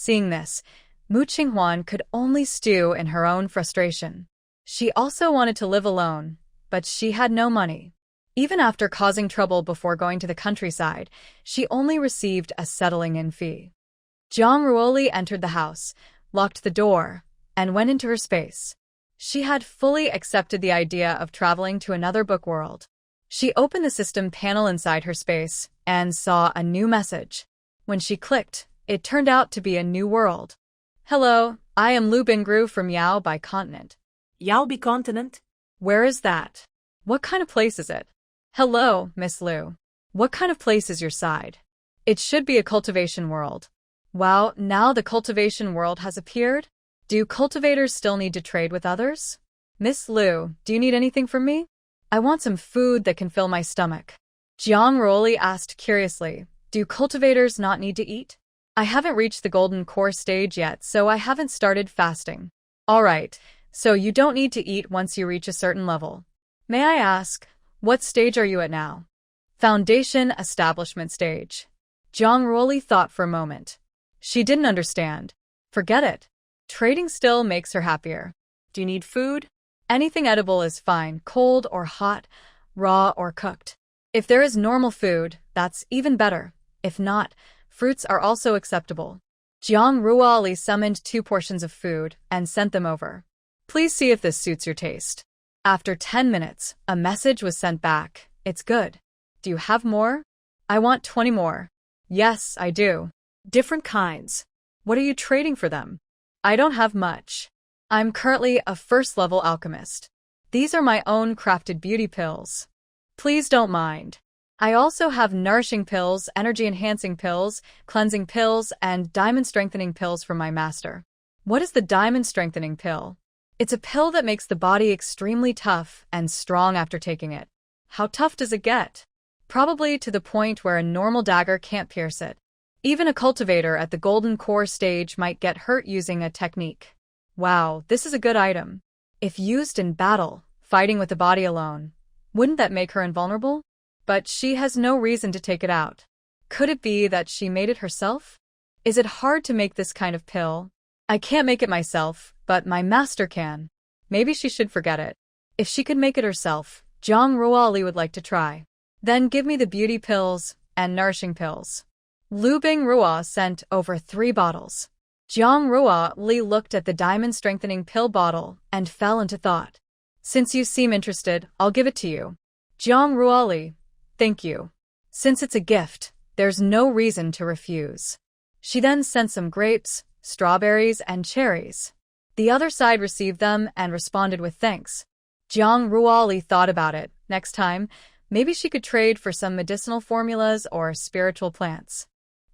Seeing this, Mu Qinghuan could only stew in her own frustration. She also wanted to live alone, but she had no money. Even after causing trouble before going to the countryside, she only received a settling-in fee. Zhang Ruoli entered the house, locked the door, and went into her space. She had fully accepted the idea of traveling to another book world. She opened the system panel inside her space and saw a new message. When she clicked, it turned out to be a new world. Hello, I am Lu Bingru from Yao by Continent. Yao Bi continent? Where is that? What kind of place is it? Hello, Miss Lu. What kind of place is your side? It should be a cultivation world. Wow, now the cultivation world has appeared? Do cultivators still need to trade with others? Miss Lu, do you need anything from me? I want some food that can fill my stomach. Zhang Ruoli asked curiously, do cultivators not need to eat? I haven't reached the golden core stage yet, so I haven't started fasting. Alright, so you don't need to eat once you reach a certain level. May I ask, what stage are you at now? Foundation establishment stage. Zhang Ruoli thought for a moment. She didn't understand. Forget it. Trading still makes her happier. Do you need food? Anything edible is fine, cold or hot, raw or cooked. If there is normal food, that's even better. If not, fruits are also acceptable. Zhang Ruoli summoned 2 portions of food and sent them over. Please see if this suits your taste. After 10 minutes, a message was sent back. It's good. Do you have more? I want 20 more. Yes, I do. Different kinds. What are you trading for them? I don't have much. I'm currently a first-level alchemist. These are my own crafted beauty pills. Please don't mind. I also have nourishing pills, energy-enhancing pills, cleansing pills, and diamond-strengthening pills from my master. What is the diamond-strengthening pill? It's a pill that makes the body extremely tough and strong after taking it. How tough does it get? Probably to the point where a normal dagger can't pierce it. Even a cultivator at the golden core stage might get hurt using a technique. Wow, this is a good item. If used in battle, fighting with the body alone, wouldn't that make her invulnerable? But she has no reason to take it out. Could it be that she made it herself? Is it hard to make this kind of pill? I can't make it myself, but my master can. Maybe she should forget it. If she could make it herself, Zhang Ruoli would like to try. Then give me the beauty pills and nourishing pills. Lu Bingrua sent over 3 bottles. Zhang Ruoli looked at the diamond-strengthening pill bottle and fell into thought. Since you seem interested, I'll give it to you. Zhang Ruoli, thank you. Since it's a gift, there's no reason to refuse. She then sent some grapes, strawberries, and cherries. The other side received them and responded with thanks. Zhang Ruoli thought about it. Next time, maybe she could trade for some medicinal formulas or spiritual plants.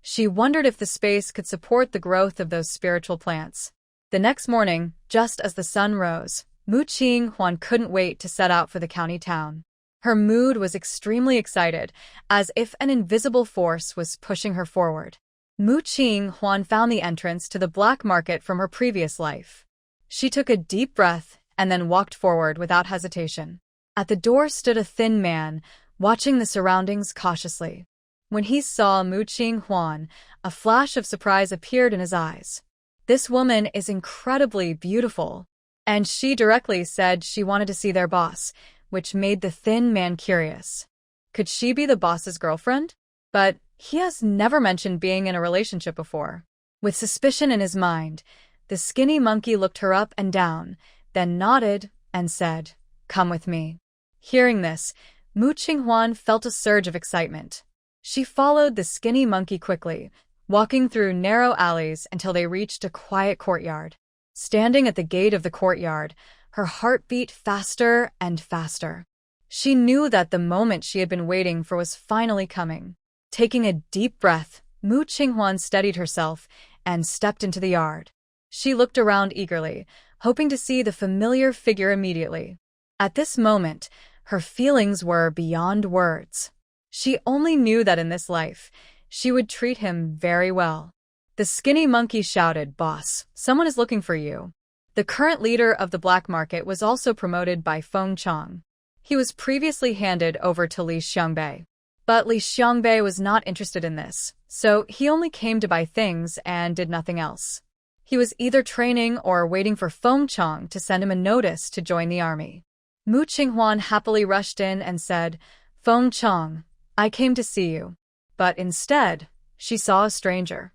She wondered if the space could support the growth of those spiritual plants. The next morning, just as the sun rose, Mu Qinghuan couldn't wait to set out for the county town. Her mood was extremely excited, as if an invisible force was pushing her forward. Mu Qinghuan found the entrance to the black market from her previous life. She took a deep breath and then walked forward without hesitation. At the door stood a thin man, watching the surroundings cautiously. When he saw Mu Qinghuan, a flash of surprise appeared in his eyes. This woman is incredibly beautiful, and she directly said she wanted to see their boss, which made the thin man curious. Could she be the boss's girlfriend? But he has never mentioned being in a relationship before. With suspicion in his mind, the skinny monkey looked her up and down, then nodded and said, "Come with me." Hearing this, Mu Qinghuan felt a surge of excitement. She followed the skinny monkey quickly, walking through narrow alleys until they reached a quiet courtyard. Standing at the gate of the courtyard, her heart beat faster and faster. She knew that the moment she had been waiting for was finally coming. Taking a deep breath, Mu Qinghuan steadied herself and stepped into the yard. She looked around eagerly, hoping to see the familiar figure immediately. At this moment, her feelings were beyond words. She only knew that in this life, she would treat him very well. The skinny monkey shouted, "Boss, someone is looking for you." The current leader of the black market was also promoted by Feng Qiang. He was previously handed over to Li Xiangbei. But Li Xiangbei was not interested in this, so he only came to buy things and did nothing else. He was either training or waiting for Feng Qiang to send him a notice to join the army. Mu Qinghuan happily rushed in and said, "Feng Qiang, I came to see you." But instead, she saw a stranger.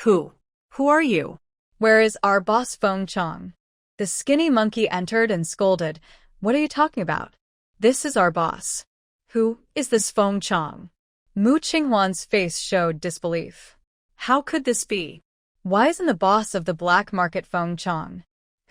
Who? Who are you? "Where is our boss Feng Qiang?" The skinny monkey entered and scolded, "What are you talking about? This is our boss." Who is this Feng Qiang? Mu Qinghuan's face showed disbelief. How could this be? Why isn't the boss of the black market Feng Qiang?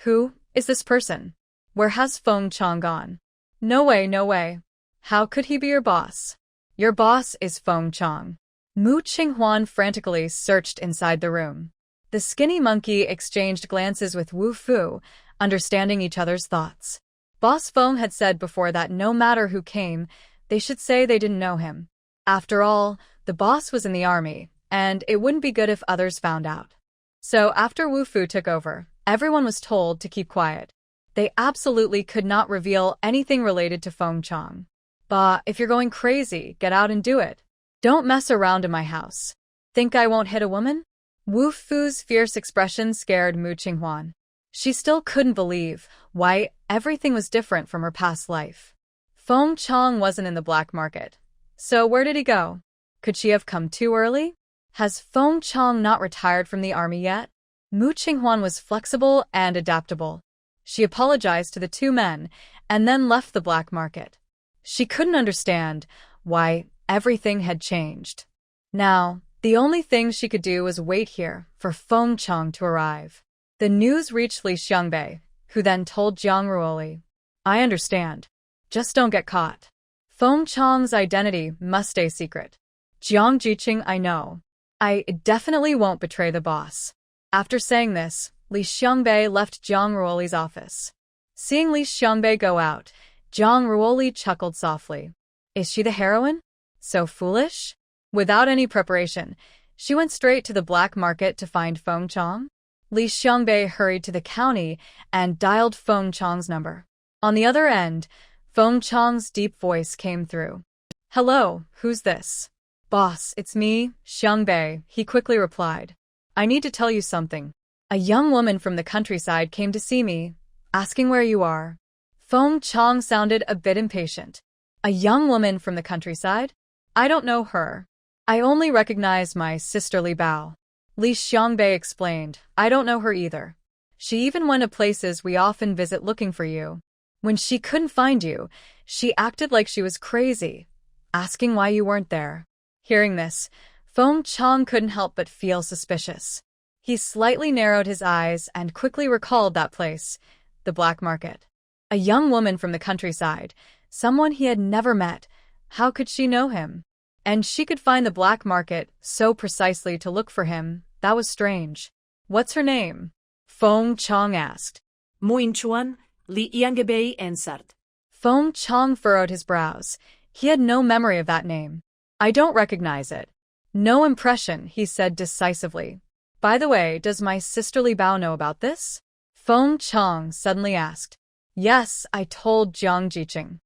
Who is this person? Where has Feng Qiang gone? No way, no way. How could he be your boss? Your boss is Feng Qiang. Mu Qinghuan frantically searched inside the room. The skinny monkey exchanged glances with Wu Fu, understanding each other's thoughts. Boss Feng had said before that no matter who came, they should say they didn't know him. After all, the boss was in the army, and it wouldn't be good if others found out. So after Wu Fu took over, everyone was told to keep quiet. They absolutely could not reveal anything related to Feng Qiang. "Bah, if you're going crazy, get out and do it. Don't mess around in my house. Think I won't hit a woman?" Wu Fu's fierce expression scared Mu Qinghuan. She still couldn't believe why everything was different from her past life. Feng Qiang wasn't in the black market. So where did he go? Could she have come too early? Has Feng Qiang not retired from the army yet? Mu Qinghuan was flexible and adaptable. She apologized to the two men and then left the black market. She couldn't understand why everything had changed. Now, the only thing she could do was wait here for Feng Qiang to arrive. The news reached Li Xiangbei, who then told Jiang Ruoli, "I understand. Just don't get caught. Feng Qiang's identity must stay secret. Jiang Jiqing, I know. I definitely won't betray the boss." After saying this, Li Xiangbei left Jiang Ruoli's office. Seeing Li Xiangbei go out, Jiang Ruoli chuckled softly. Is she the heroine? So foolish? Without any preparation, she went straight to the black market to find Feng Qiang. Li Xiangbei hurried to the county and dialed Feng Qiang's number. On the other end, Feng Qiang's deep voice came through. "Hello, who's this?" "Boss, it's me, Xiangbei," he quickly replied. "I need to tell you something. A young woman from the countryside came to see me, asking where you are." Feng Qiang sounded a bit impatient. "A young woman from the countryside? I don't know her. I only recognize my sisterly Bao." Li Xiangbei explained, "I don't know her either. She even went to places we often visit looking for you. When she couldn't find you, she acted like she was crazy, asking why you weren't there." Hearing this, Feng Qiang couldn't help but feel suspicious. He slightly narrowed his eyes and quickly recalled that place, the black market. A young woman from the countryside, someone he had never met. How could she know him? And she could find the black market so precisely to look for him. That was strange. "What's her name?" Feng Qiang asked. Mu Inchuan, Li Yangebei answered. Feng Qiang furrowed his brows. He had no memory of that name. "I don't recognize it." "No impression," he said decisively. "By the way, does my sisterly Bao know about this?" Feng Qiang suddenly asked. "Yes, I told Jiang Jiqing.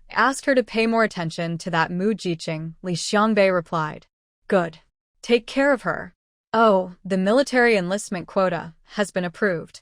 I asked her to pay more attention to that Mu Jiqing," Li Xiangbei replied. "Good. Take care of her. Oh, the military enlistment quota has been approved.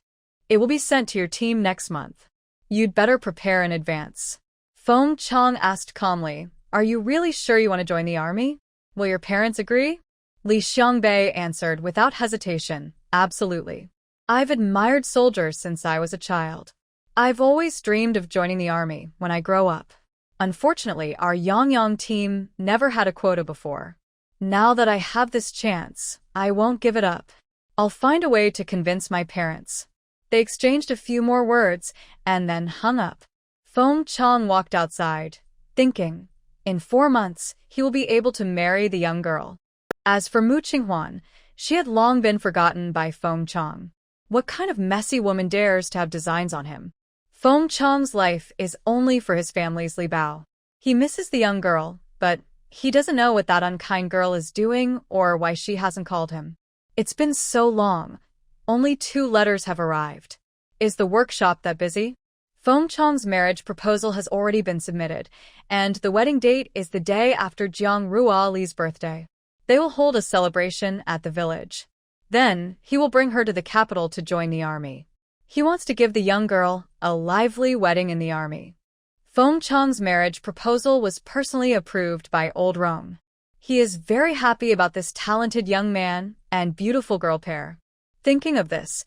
It will be sent to your team next month. You'd better prepare in advance." Feng Qiang asked calmly, "Are you really sure you want to join the army? Will your parents agree?" Li Xiangbei answered without hesitation, "Absolutely. I've admired soldiers since I was a child. I've always dreamed of joining the army when I grow up. Unfortunately, our Yangyang team never had a quota before. Now that I have this chance, I won't give it up. I'll find a way to convince my parents." They exchanged a few more words and then hung up. Feng Qiang walked outside, thinking, in 4 months, he will be able to marry the young girl. As for Mu Qinghuan, she had long been forgotten by Feng Qiang. What kind of messy woman dares to have designs on him? Feng Qiang's life is only for his family's Li Bao. He misses the young girl, but he doesn't know what that unkind girl is doing or why she hasn't called him. It's been so long. Only 2 letters have arrived. Is the workshop that busy? Feng Qiang's marriage proposal has already been submitted, and the wedding date is the day after Jiang Ruoli's birthday. They will hold a celebration at the village. Then, he will bring her to the capital to join the army. He wants to give the young girl a lively wedding in the army. Feng Qiang's marriage proposal was personally approved by Old Rong. He is very happy about this talented young man and beautiful girl pair. Thinking of this,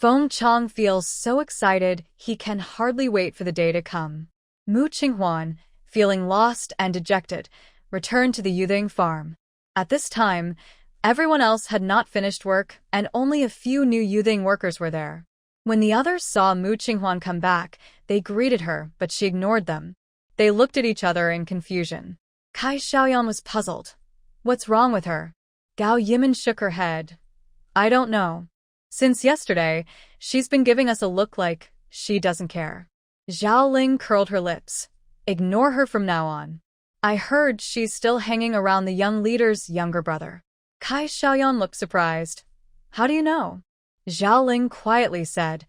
Feng Qiang feels so excited he can hardly wait for the day to come. Mu Qinghuan, feeling lost and dejected, returned to the Yuding farm. At this time, everyone else had not finished work and only a few new Yuding workers were there. When the others saw Mu Qinghuan come back, they greeted her, but she ignored them. They looked at each other in confusion. Kai Xiaoyan was puzzled. What's wrong with her? Gao Yimin shook her head. I don't know. Since yesterday, she's been giving us a look like she doesn't care. Zhao Ling curled her lips. Ignore her from now on. I heard she's still hanging around the young leader's younger brother. Kai Xiaoyan looked surprised. How do you know? Zhao Ling quietly said.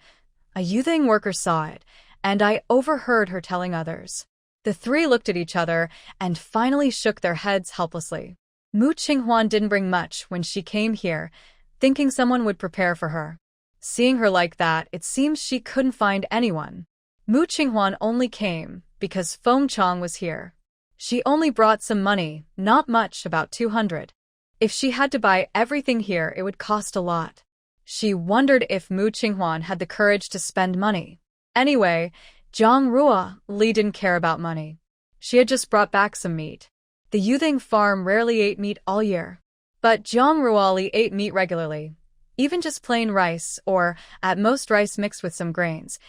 A Yuding worker saw it, and I overheard her telling others. The three looked at each other and finally shook their heads helplessly. Mu Qinghuan didn't bring much when she came here, thinking someone would prepare for her. Seeing her like that, it seems she couldn't find anyone. Mu Qinghuan only came because Feng Qiang was here. She only brought some money, not much, about 200. If she had to buy everything here, it would cost a lot. She wondered if Mu Qinghuan had the courage to spend money. Anyway, Jiang Ruoli didn't care about money. She had just brought back some meat. The Yuding farm rarely ate meat all year. But Jiang Ruoli ate meat regularly, even just plain rice or, at most, rice mixed with some grains,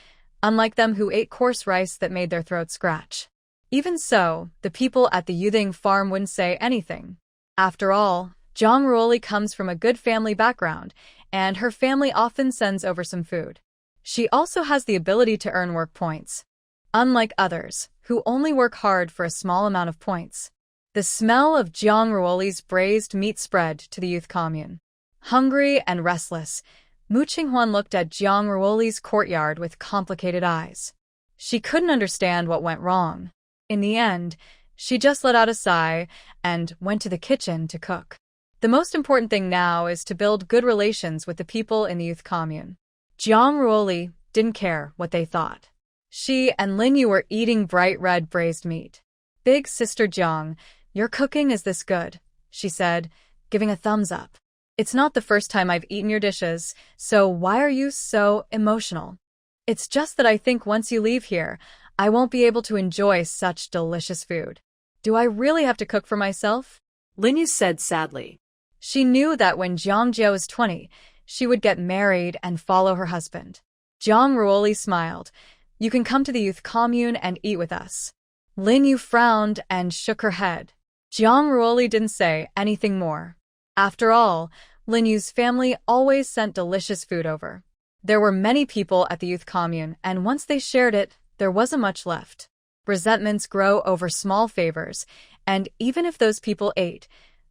unlike them who ate coarse rice that made their throats scratch. Even so, the people at the Yuding farm wouldn't say anything. After all, Jiang Ruoli comes from a good family background, and her family often sends over some food. She also has the ability to earn work points, unlike others, who only work hard for a small amount of points. The smell of Jiang Ruoli's braised meat spread to the youth commune. Hungry and restless, Mu Qinghuan looked at Jiang Ruoli's courtyard with complicated eyes. She couldn't understand what went wrong. In the end, she just let out a sigh and went to the kitchen to cook. The most important thing now is to build good relations with the people in the youth commune. Jiang Ruoli didn't care what they thought. She and Lin Yu were eating bright red braised meat. Big sister Jang, your cooking is this good, she said, giving a thumbs up. It's not the first time I've eaten your dishes, so why are you so emotional? It's just that I think once you leave here, I won't be able to enjoy such delicious food. Do I really have to cook for myself? Lin Yu said sadly. She knew that when Jiang Jia was 20, she would get married and follow her husband. Jiang Ruoli smiled. You can come to the youth commune and eat with us. Lin Yu frowned and shook her head. Jiang Ruoli didn't say anything more. After all, Lin Yu's family always sent delicious food over. There were many people at the youth commune, and once they shared it, there wasn't much left. Resentments grow over small favors, and even if those people ate,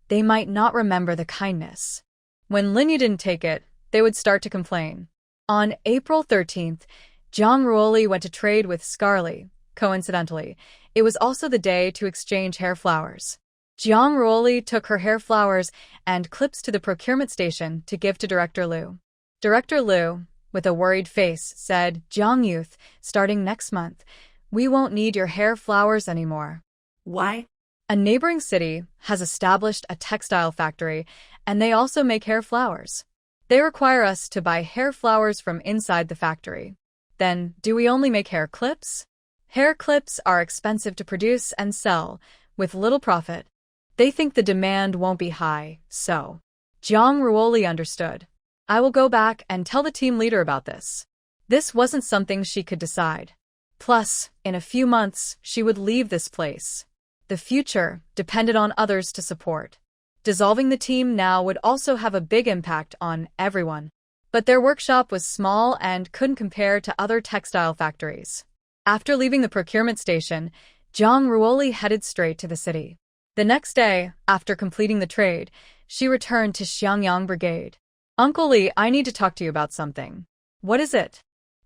they might not remember the kindness. When Lin Yu didn't take it, they would start to complain. On April 13th, Jiang Ruoli went to trade with Scarly. Coincidentally, it was also the day to exchange hair flowers. Jiang Ruoli took her hair flowers and clips to the procurement station to give to Director Liu. Director Liu, with a worried face, said, Jiang Youth, starting next month, we won't need your hair flowers anymore. Why? A neighboring city has established a textile factory, and they also make hair flowers. They require us to buy hair flowers from inside the factory. Then, do we only make hair clips? Hair clips are expensive to produce and sell, with little profit. They think the demand won't be high, so. Jiang Ruoli understood. I will go back and tell the team leader about this. This wasn't something she could decide. Plus, in a few months, she would leave this place. The future depended on others to support. Dissolving the team now would also have a big impact on everyone. But their workshop was small and couldn't compare to other textile factories. After leaving the procurement station, Jiang Ruoli headed straight to the city. The next day, after completing the trade, she returned to Xiangyang Brigade. Uncle Li, I need to talk to you about something. What is it?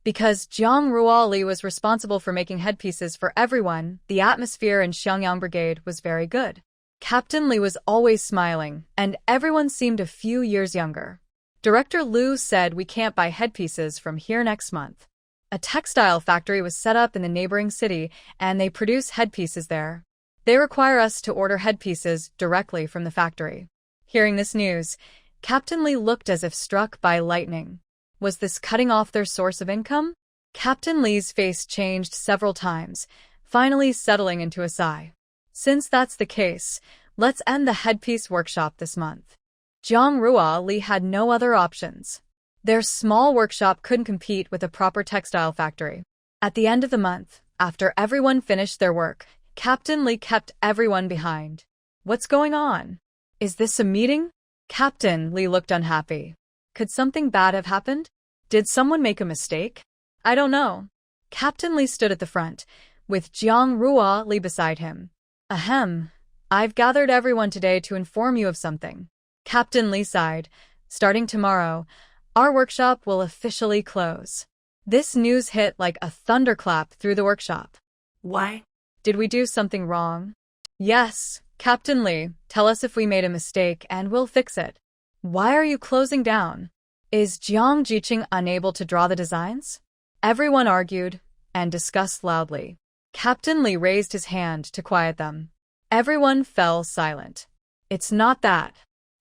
Because Jiang Ruoli was responsible for making headpieces for everyone, the atmosphere in Xiangyang Brigade was very good. Captain Li was always smiling, and everyone seemed a few years younger. Director Liu said we can't buy headpieces from here next month. A textile factory was set up in the neighboring city, and they produce headpieces there. They require us to order headpieces directly from the factory. Hearing this news, Captain Li looked as if struck by lightning. Was this cutting off their source of income? Captain Li's face changed several times, finally settling into a sigh. Since that's the case, let's end the headpiece workshop this month. Jiang Ruoli had no other options. Their small workshop couldn't compete with a proper textile factory. At the end of the month, after everyone finished their work, Captain Li kept everyone behind. What's going on? Is this a meeting? Captain Li looked unhappy. Could something bad have happened? Did someone make a mistake? I don't know. Captain Li stood at the front, with Jiang Ruoli beside him. Ahem. I've gathered everyone today to inform you of something. Captain Li sighed. Starting tomorrow, our workshop will officially close. This news hit like a thunderclap through the workshop. Why? Did we do something wrong? Yes, Captain Li, tell us if we made a mistake and we'll fix it. Why are you closing down? Is Jiang Jiqing unable to draw the designs? Everyone argued and discussed loudly. Captain Li raised his hand to quiet them. Everyone fell silent. It's not that.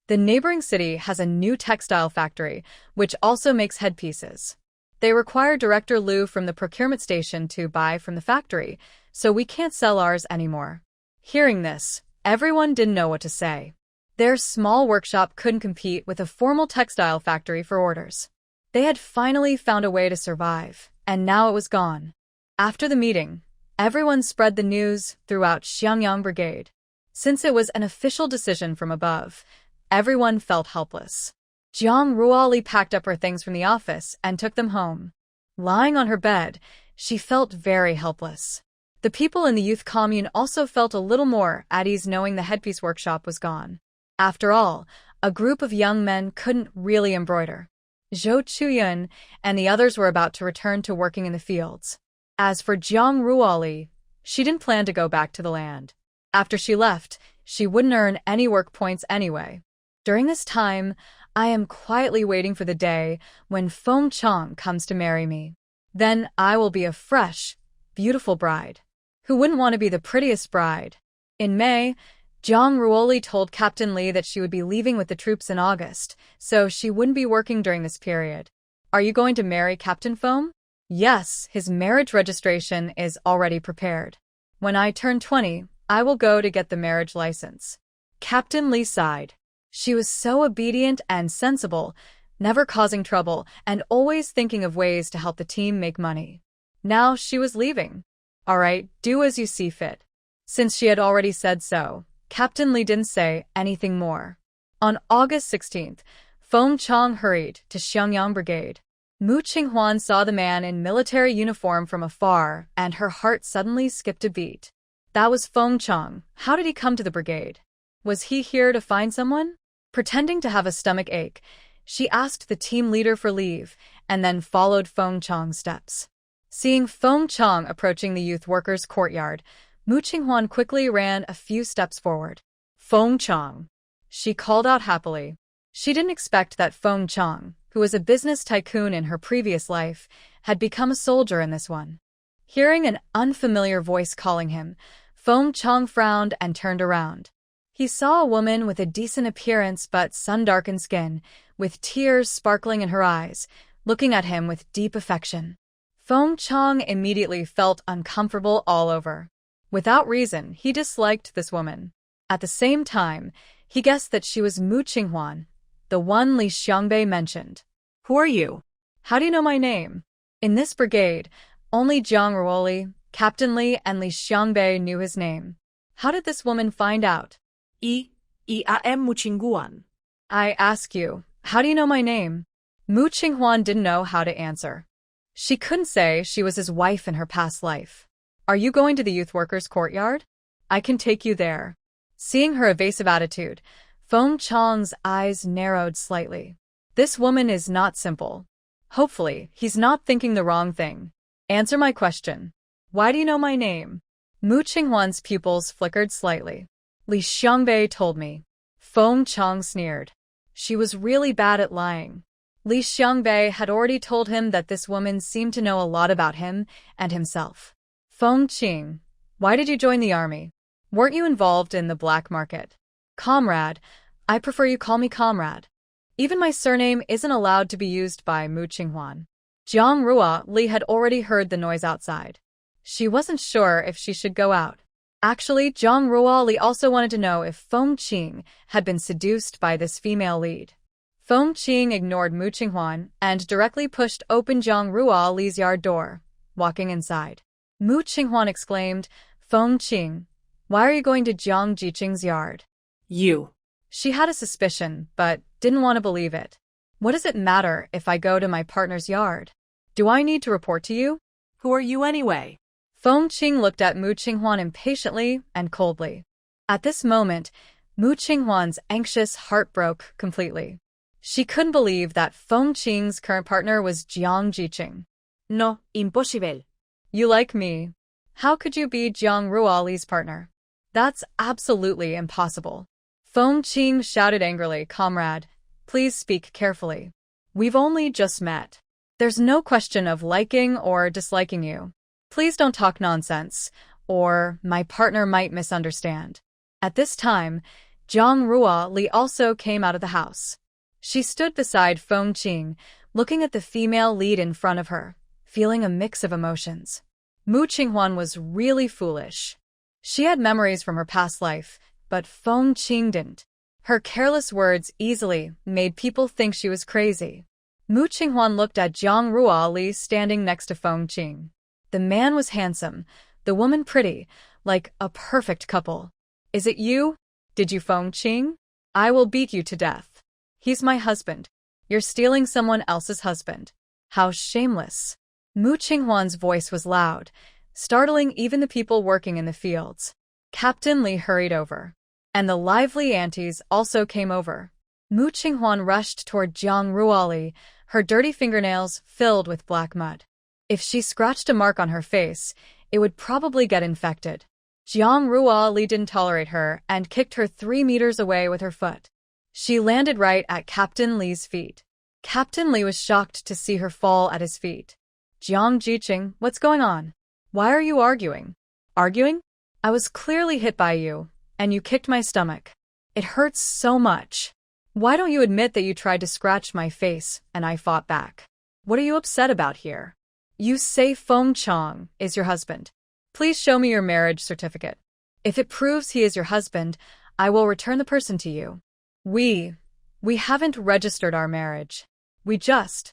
The neighboring city has a new textile factory, which also makes headpieces. They require Director Liu from the procurement station to buy from the factory, so we can't sell ours anymore. Hearing this, everyone didn't know what to say. Their small workshop couldn't compete with a formal textile factory for orders. They had finally found a way to survive, and now it was gone. After the meeting, everyone spread the news throughout Xiangyang Brigade. Since it was an official decision from above, everyone felt helpless. Jiang Ruoli packed up her things from the office and took them home. Lying on her bed, she felt very helpless. The people in the youth commune also felt a little more at ease knowing the headpiece workshop was gone. After all, a group of young men couldn't really embroider. Zhou Chuyun and the others were about to return to working in the fields. As for Jiang Ruoli, she didn't plan to go back to the land. After she left, she wouldn't earn any work points anyway. During this time, I am quietly waiting for the day when Feng Qiang comes to marry me. Then I will be a fresh, beautiful bride. Who wouldn't want to be the prettiest bride? In May, Jiang Ruoli told Captain Li that she would be leaving with the troops in August, so she wouldn't be working during this period. Are you going to marry Captain Feng? Yes, his marriage registration is already prepared. When I turn 20, I will go to get the marriage license. Captain Li sighed. She was so obedient and sensible, never causing trouble, and always thinking of ways to help the team make money. Now she was leaving. All right, do as you see fit. Since she had already said so, Captain Li didn't say anything more. On August 16th, Feng Qiang hurried to Xiangyang Brigade. Mu Qinghuan saw the man in military uniform from afar, and her heart suddenly skipped a beat. That was Feng Qiang. How did he come to the brigade? Was he here to find someone? Pretending to have a stomach ache, she asked the team leader for leave, and then followed Feng Qiang's steps. Seeing Feng Qiang approaching the youth workers' courtyard, Mu Qinghuan quickly ran a few steps forward. Feng Qiang, she called out happily. She didn't expect that Feng Qiang, who was a business tycoon in her previous life, had become a soldier in this one. Hearing an unfamiliar voice calling him, Feng Qiang frowned and turned around. He saw a woman with a decent appearance but sun-darkened skin, with tears sparkling in her eyes, looking at him with deep affection. Feng Qiang immediately felt uncomfortable all over. Without reason, he disliked this woman. At the same time, he guessed that she was Mu Qinghuan, the one Li Xiangbei mentioned. Who are you? How do you know my name? In this brigade, only Jiang Ruoli, Captain Li, and Li Xiangbei knew his name. How did this woman find out? I am Mu Qinghuan. I ask you, how do you know my name? Mu Qinghuan didn't know how to answer. She couldn't say she was his wife in her past life. Are you going to the youth workers' courtyard? I can take you there. Seeing her evasive attitude, Feng Qiang's eyes narrowed slightly. This woman is not simple. Hopefully, he's not thinking the wrong thing. Answer my question. Why do you know my name? Mu Qinghuan's pupils flickered slightly. Li Xiangbei told me. Feng Qiang sneered. She was really bad at lying. Li Xiangbei had already told him that this woman seemed to know a lot about him and himself. Feng Qing, why did you join the army? Weren't you involved in the black market? Comrade, I prefer you call me comrade. Even my surname isn't allowed to be used by Mu Qinghuan. Jiang Rua Li had already heard the noise outside. She wasn't sure if she should go out. Actually, Jiang Rua Li also wanted to know if Feng Qing had been seduced by this female lead. Feng Qing ignored Mu Qinghuan and directly pushed open Jiang Rua Li's yard door, walking inside. Mu Qinghuan exclaimed, Feng Qing, why are you going to Jiang Jiqing's yard? You. She had a suspicion, but didn't want to believe it. What does it matter if I go to my partner's yard? Do I need to report to you? Who are you anyway? Feng Qing looked at Mu Qinghuan impatiently and coldly. At this moment, Mu Qinghuan's anxious heart broke completely. She couldn't believe that Feng Qing's current partner was Jiang Jiqing. No, impossible. You like me. How could you be Jiang Ruali's partner? That's absolutely impossible. Feng Qing shouted angrily, Comrade, please speak carefully. We've only just met. There's no question of liking or disliking you. Please don't talk nonsense, or my partner might misunderstand. At this time, Jiang Rua Li also came out of the house. She stood beside Feng Qing, looking at the female lead in front of her, feeling a mix of emotions. Mu Qinghuan was really foolish. She had memories from her past life, but Feng Qing didn't. Her careless words easily made people think she was crazy. Mu Qinghuan looked at Jiang Rua Li standing next to Feng Qing. The man was handsome, the woman pretty, like a perfect couple. Is it you? Did you, Feng Qing? I will beat you to death. He's my husband. You're stealing someone else's husband. How shameless. Mu Qinghuan's voice was loud, startling even the people working in the fields. Captain Li hurried over. And the lively aunties also came over. Mu Qinghuan rushed toward Jiang Ruali, her dirty fingernails filled with black mud. If she scratched a mark on her face, it would probably get infected. Jiang Ruali didn't tolerate her and kicked her 3 meters away with her foot. She landed right at Captain Li's feet. Captain Li was shocked to see her fall at his feet. Jiang Jiqing, what's going on? Why are you arguing? Arguing? I was clearly hit by you, and you kicked my stomach. It hurts so much. Why don't you admit that you tried to scratch my face and I fought back? What are you upset about here? You say Feng Qiang is your husband. Please show me your marriage certificate. If it proves he is your husband, I will return the person to you. We haven't registered our marriage. We just.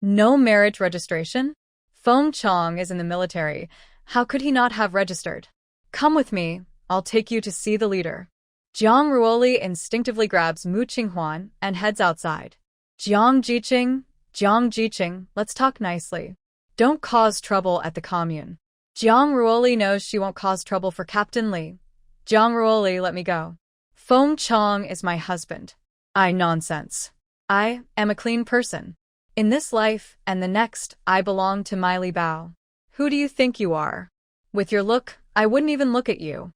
No marriage registration? Feng Qiang is in the military. How could he not have registered? Come with me. I'll take you to see the leader. Jiang Ruoli instinctively grabs Mu Qinghuan and heads outside. Jiang Jiqing, let's talk nicely. Don't cause trouble at the commune. Jiang Ruoli knows she won't cause trouble for Captain Li. Jiang Ruoli, let me go. Feng Qiang is my husband. Nonsense. I am a clean person. In this life and the next, I belong to my Li Bao. Who do you think you are? With your look, I wouldn't even look at you.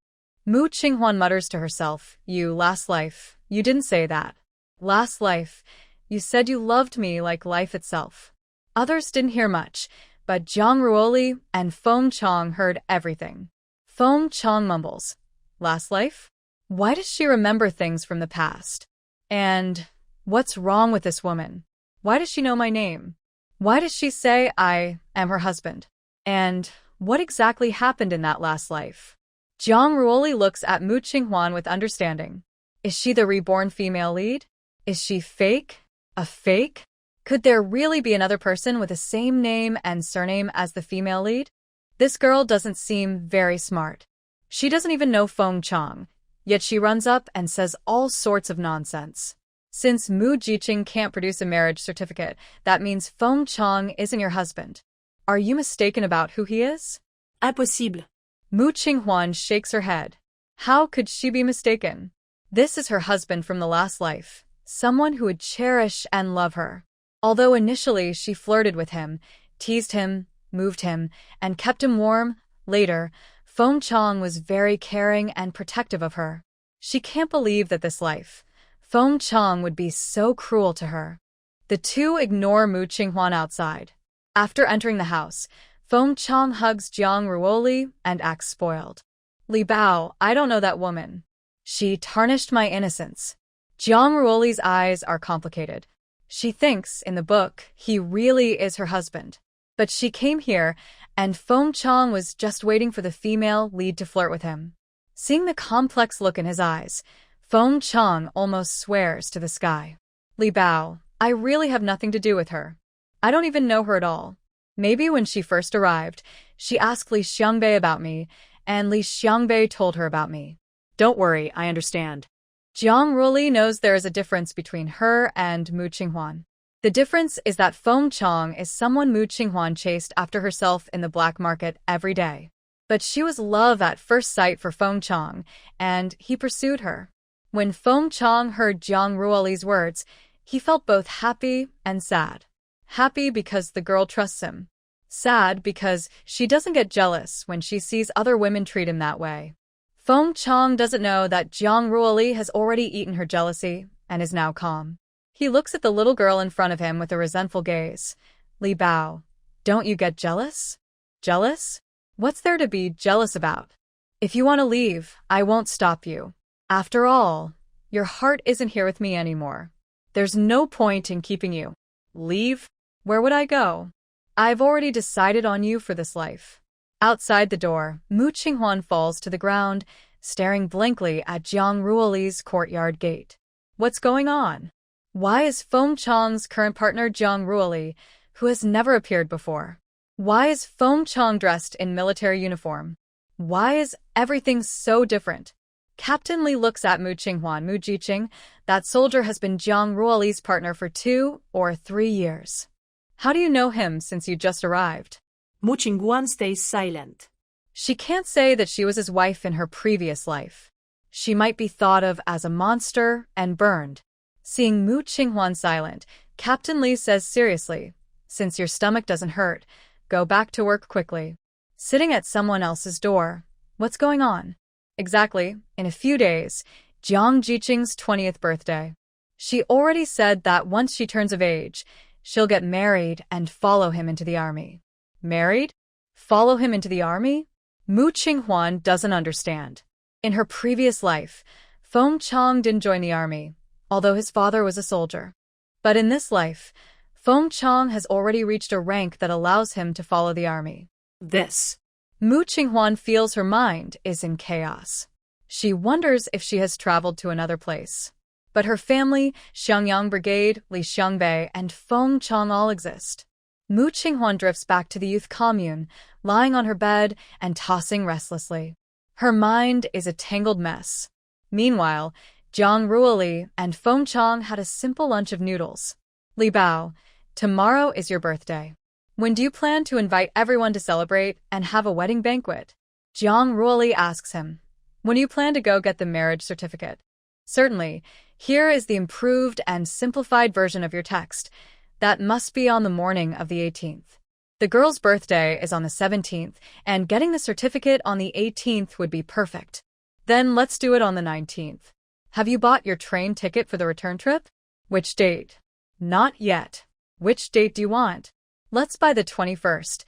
Mu Qinghuan mutters to herself, you last life, you didn't say that. Last life, you said you loved me like life itself. Others didn't hear much, but Jiang Ruoli and Feng Qiang heard everything. Feng Qiang mumbles, last life? Why does she remember things from the past? And what's wrong with this woman? Why does she know my name? Why does she say I am her husband? And what exactly happened in that last life? Jiang Ruoli looks at Mu Qinghuan with understanding. Is she the reborn female lead? Is she fake? A fake? Could there really be another person with the same name and surname as the female lead? This girl doesn't seem very smart. She doesn't even know Feng Qiang, yet she runs up and says all sorts of nonsense. Since Mu Jiqing can't produce a marriage certificate, that means Feng Qiang isn't your husband. Are you mistaken about who he is? Impossible. Mu Qinghuan shakes her head. How could she be mistaken? This is her husband from the last life, someone who would cherish and love her. Although initially she flirted with him, teased him, moved him, and kept him warm, later, Feng Qiang was very caring and protective of her. She can't believe that this life, Feng Qiang would be so cruel to her. The two ignore Mu Qinghuan outside. After entering the house, Feng Qiang hugs Jiang Ruoli and acts spoiled. Li Bao, I don't know that woman. She tarnished my innocence. Jiang Ruoli's eyes are complicated. She thinks, in the book, he really is her husband. But she came here, and Feng Qiang was just waiting for the female lead to flirt with him. Seeing the complex look in his eyes, Feng Qiang almost swears to the sky. Li Bao, I really have nothing to do with her. I don't even know her at all. Maybe when she first arrived, she asked Li Xiangbei about me, and Li Xiangbei told her about me. Don't worry, I understand. Jiang Ruoli knows there is a difference between her and Mu Qinghuan. The difference is that Feng Qiang is someone Mu Qinghuan chased after herself in the black market every day. But she was love at first sight for Feng Qiang, and he pursued her. When Feng Qiang heard Jiang Ruoli's words, he felt both happy and sad. Happy because the girl trusts him. Sad because she doesn't get jealous when she sees other women treat him that way. Feng Qiang doesn't know that Jiang Ruoli has already eaten her jealousy and is now calm. He looks at the little girl in front of him with a resentful gaze. Li Bao, don't you get jealous? Jealous? What's there to be jealous about? If you want to leave, I won't stop you. After all, your heart isn't here with me anymore. There's no point in keeping you. Leave? Where would I go? I've already decided on you for this life. Outside the door, Mu Qinghuan falls to the ground, staring blankly at Jiang Ruoli's courtyard gate. What's going on? Why is Feng Qiang's current partner Jiang Ruoli, who has never appeared before? Why is Feng Qiang dressed in military uniform? Why is everything so different? Captain Li looks at Mu Qinghuan. Mu Jiqing, that soldier has been Jiang Ruoli's partner for 2 or 3 years. How do you know him since you just arrived? Mu Qinghuan stays silent. She can't say that she was his wife in her previous life. She might be thought of as a monster and burned. Seeing Mu Qinghuan silent, Captain Li says seriously, since your stomach doesn't hurt, go back to work quickly. Sitting at someone else's door. What's going on? Exactly, in a few days, Jiang Jiqing's 20th birthday. She already said that once she turns of age, she'll get married and follow him into the army. Married? Follow him into the army? Mu Qinghuan doesn't understand. In her previous life, Feng Qiang didn't join the army, although his father was a soldier. But in this life, Feng Qiang has already reached a rank that allows him to follow the army. Mu Qinghuan feels her mind is in chaos. She wonders if she has traveled to another place. But her family, Xiangyang Brigade, Li Xiangbei, and Feng Qiang all exist. Mu Qinghuan drifts back to the youth commune, lying on her bed and tossing restlessly. Her mind is a tangled mess. Meanwhile, Jiang Ruoli and Feng Qiang had a simple lunch of noodles. Li Bao, tomorrow is your birthday. When do you plan to invite everyone to celebrate and have a wedding banquet? Jiang Ruoli asks him. When do you plan to go get the marriage certificate? Certainly, here is the improved and simplified version of your text. That must be on the morning of the 18th. The girl's birthday is on the 17th, and getting the certificate on the 18th would be perfect. Then let's do it on the 19th. Have you bought your train ticket for the return trip? Which date? Not yet. Which date do you want? Let's buy the 21st.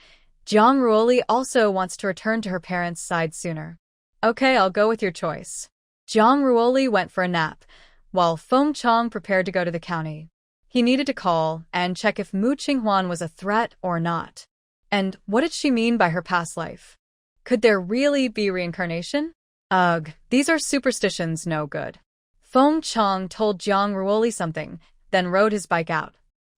Jiang Ruoli also wants to return to her parents' side sooner. Okay, I'll go with your choice. Jiang Ruoli went for a nap, while Feng Qiang prepared to go to the county. He needed to call and check if Mu Qinghuan was a threat or not. And what did she mean by her past life? Could there really be reincarnation? Ugh, these are superstitions no good. Feng Qiang told Jiang Ruoli something, then rode his bike out.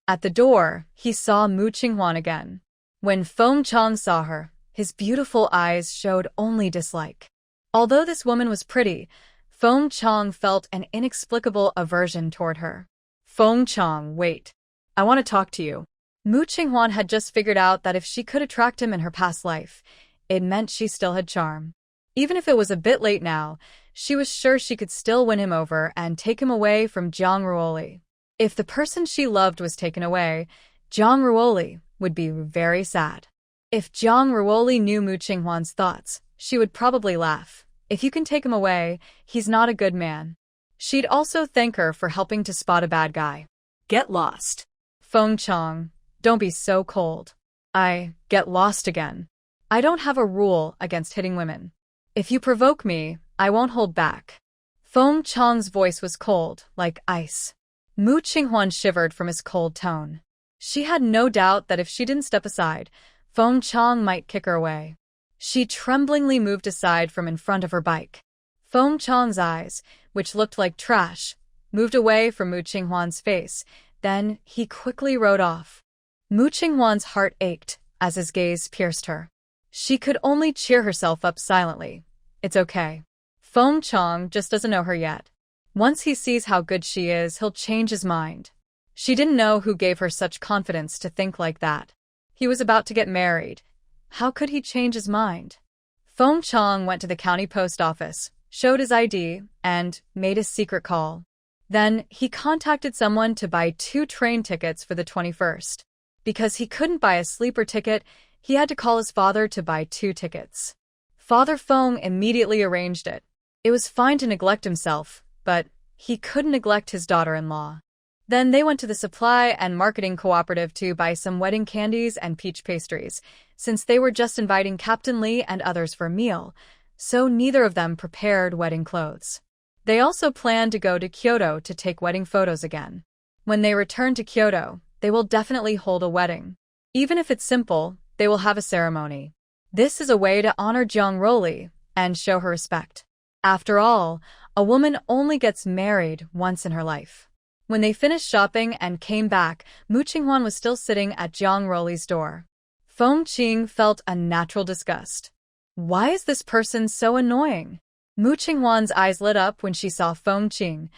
At the door, he saw Mu Qinghuan again. When Feng Qiang saw her, his beautiful eyes showed only dislike. Although this woman was pretty, Feng Qiang felt an inexplicable aversion toward her. Feng Qiang, wait. I want to talk to you. Mu Qinghuan had just figured out that if she could attract him in her past life, it meant she still had charm. Even if it was a bit late now, she was sure she could still win him over and take him away from Jiang Ruoli. If the person she loved was taken away, Zhang Ruoli would be very sad. If Zhang Ruoli knew Mu Qinghuan's thoughts, she would probably laugh. If you can take him away, he's not a good man. She'd also thank her for helping to spot a bad guy. Get lost. Feng Qiang, don't be so cold. I get lost again. I don't have a rule against hitting women. If you provoke me, I won't hold back. Feng Qiang's voice was cold, like ice. Mu Qinghuan shivered from his cold tone. She had no doubt that if she didn't step aside, Feng Qiang might kick her away. She tremblingly moved aside from in front of her bike. Feng Qiang's eyes, which looked like trash, moved away from Mu Qinghuan's face. Then he quickly rode off. Mu Qinghuan's heart ached as his gaze pierced her. She could only cheer herself up silently. It's okay. Feng Qiang just doesn't know her yet. Once he sees how good she is, he'll change his mind. She didn't know who gave her such confidence to think like that. He was about to get married. How could he change his mind? Feng Qiang went to the county post office, showed his ID, and made a secret call. Then he contacted someone to buy 2 train tickets for the 21st. Because he couldn't buy a sleeper ticket, he had to call his father to buy 2 tickets. Father Feng immediately arranged it. It was fine to neglect himself, but he couldn't neglect his daughter-in-law. Then they went to the supply and marketing cooperative to buy some wedding candies and peach pastries, since they were just inviting Captain Li and others for a meal, so neither of them prepared wedding clothes. They also planned to go to Kyoto to take wedding photos again. When they return to Kyoto, they will definitely hold a wedding. Even if it's simple, they will have a ceremony. This is a way to honor Zhang Ruoli and show her respect. After all, a woman only gets married once in her life. When they finished shopping and came back, Mu Qinghuan was still sitting at Zhang Ruoli's door. Feng Qiang felt a natural disgust. Why is this person so annoying? Mu Qinghuan's eyes lit up when she saw Feng Qiang.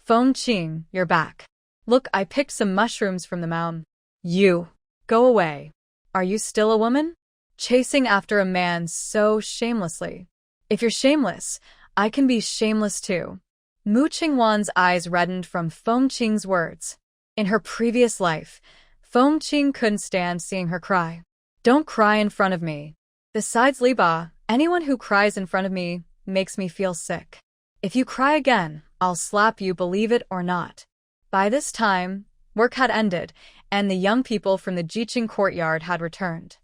Feng Qiang, you're back. Look, I picked some mushrooms from the mountain. You. Go away. Are you still a woman? Chasing after a man so shamelessly. If you're shameless, I can be shameless too. Mu Qinghuan's eyes reddened from Feng Qiang's words. In her previous life, Feng Qiang couldn't stand seeing her cry. Don't cry in front of me. Besides Li Ba, anyone who cries in front of me makes me feel sick. If you cry again, I'll slap you, believe it or not. By this time, work had ended, and the young people from the Jiqing courtyard had returned.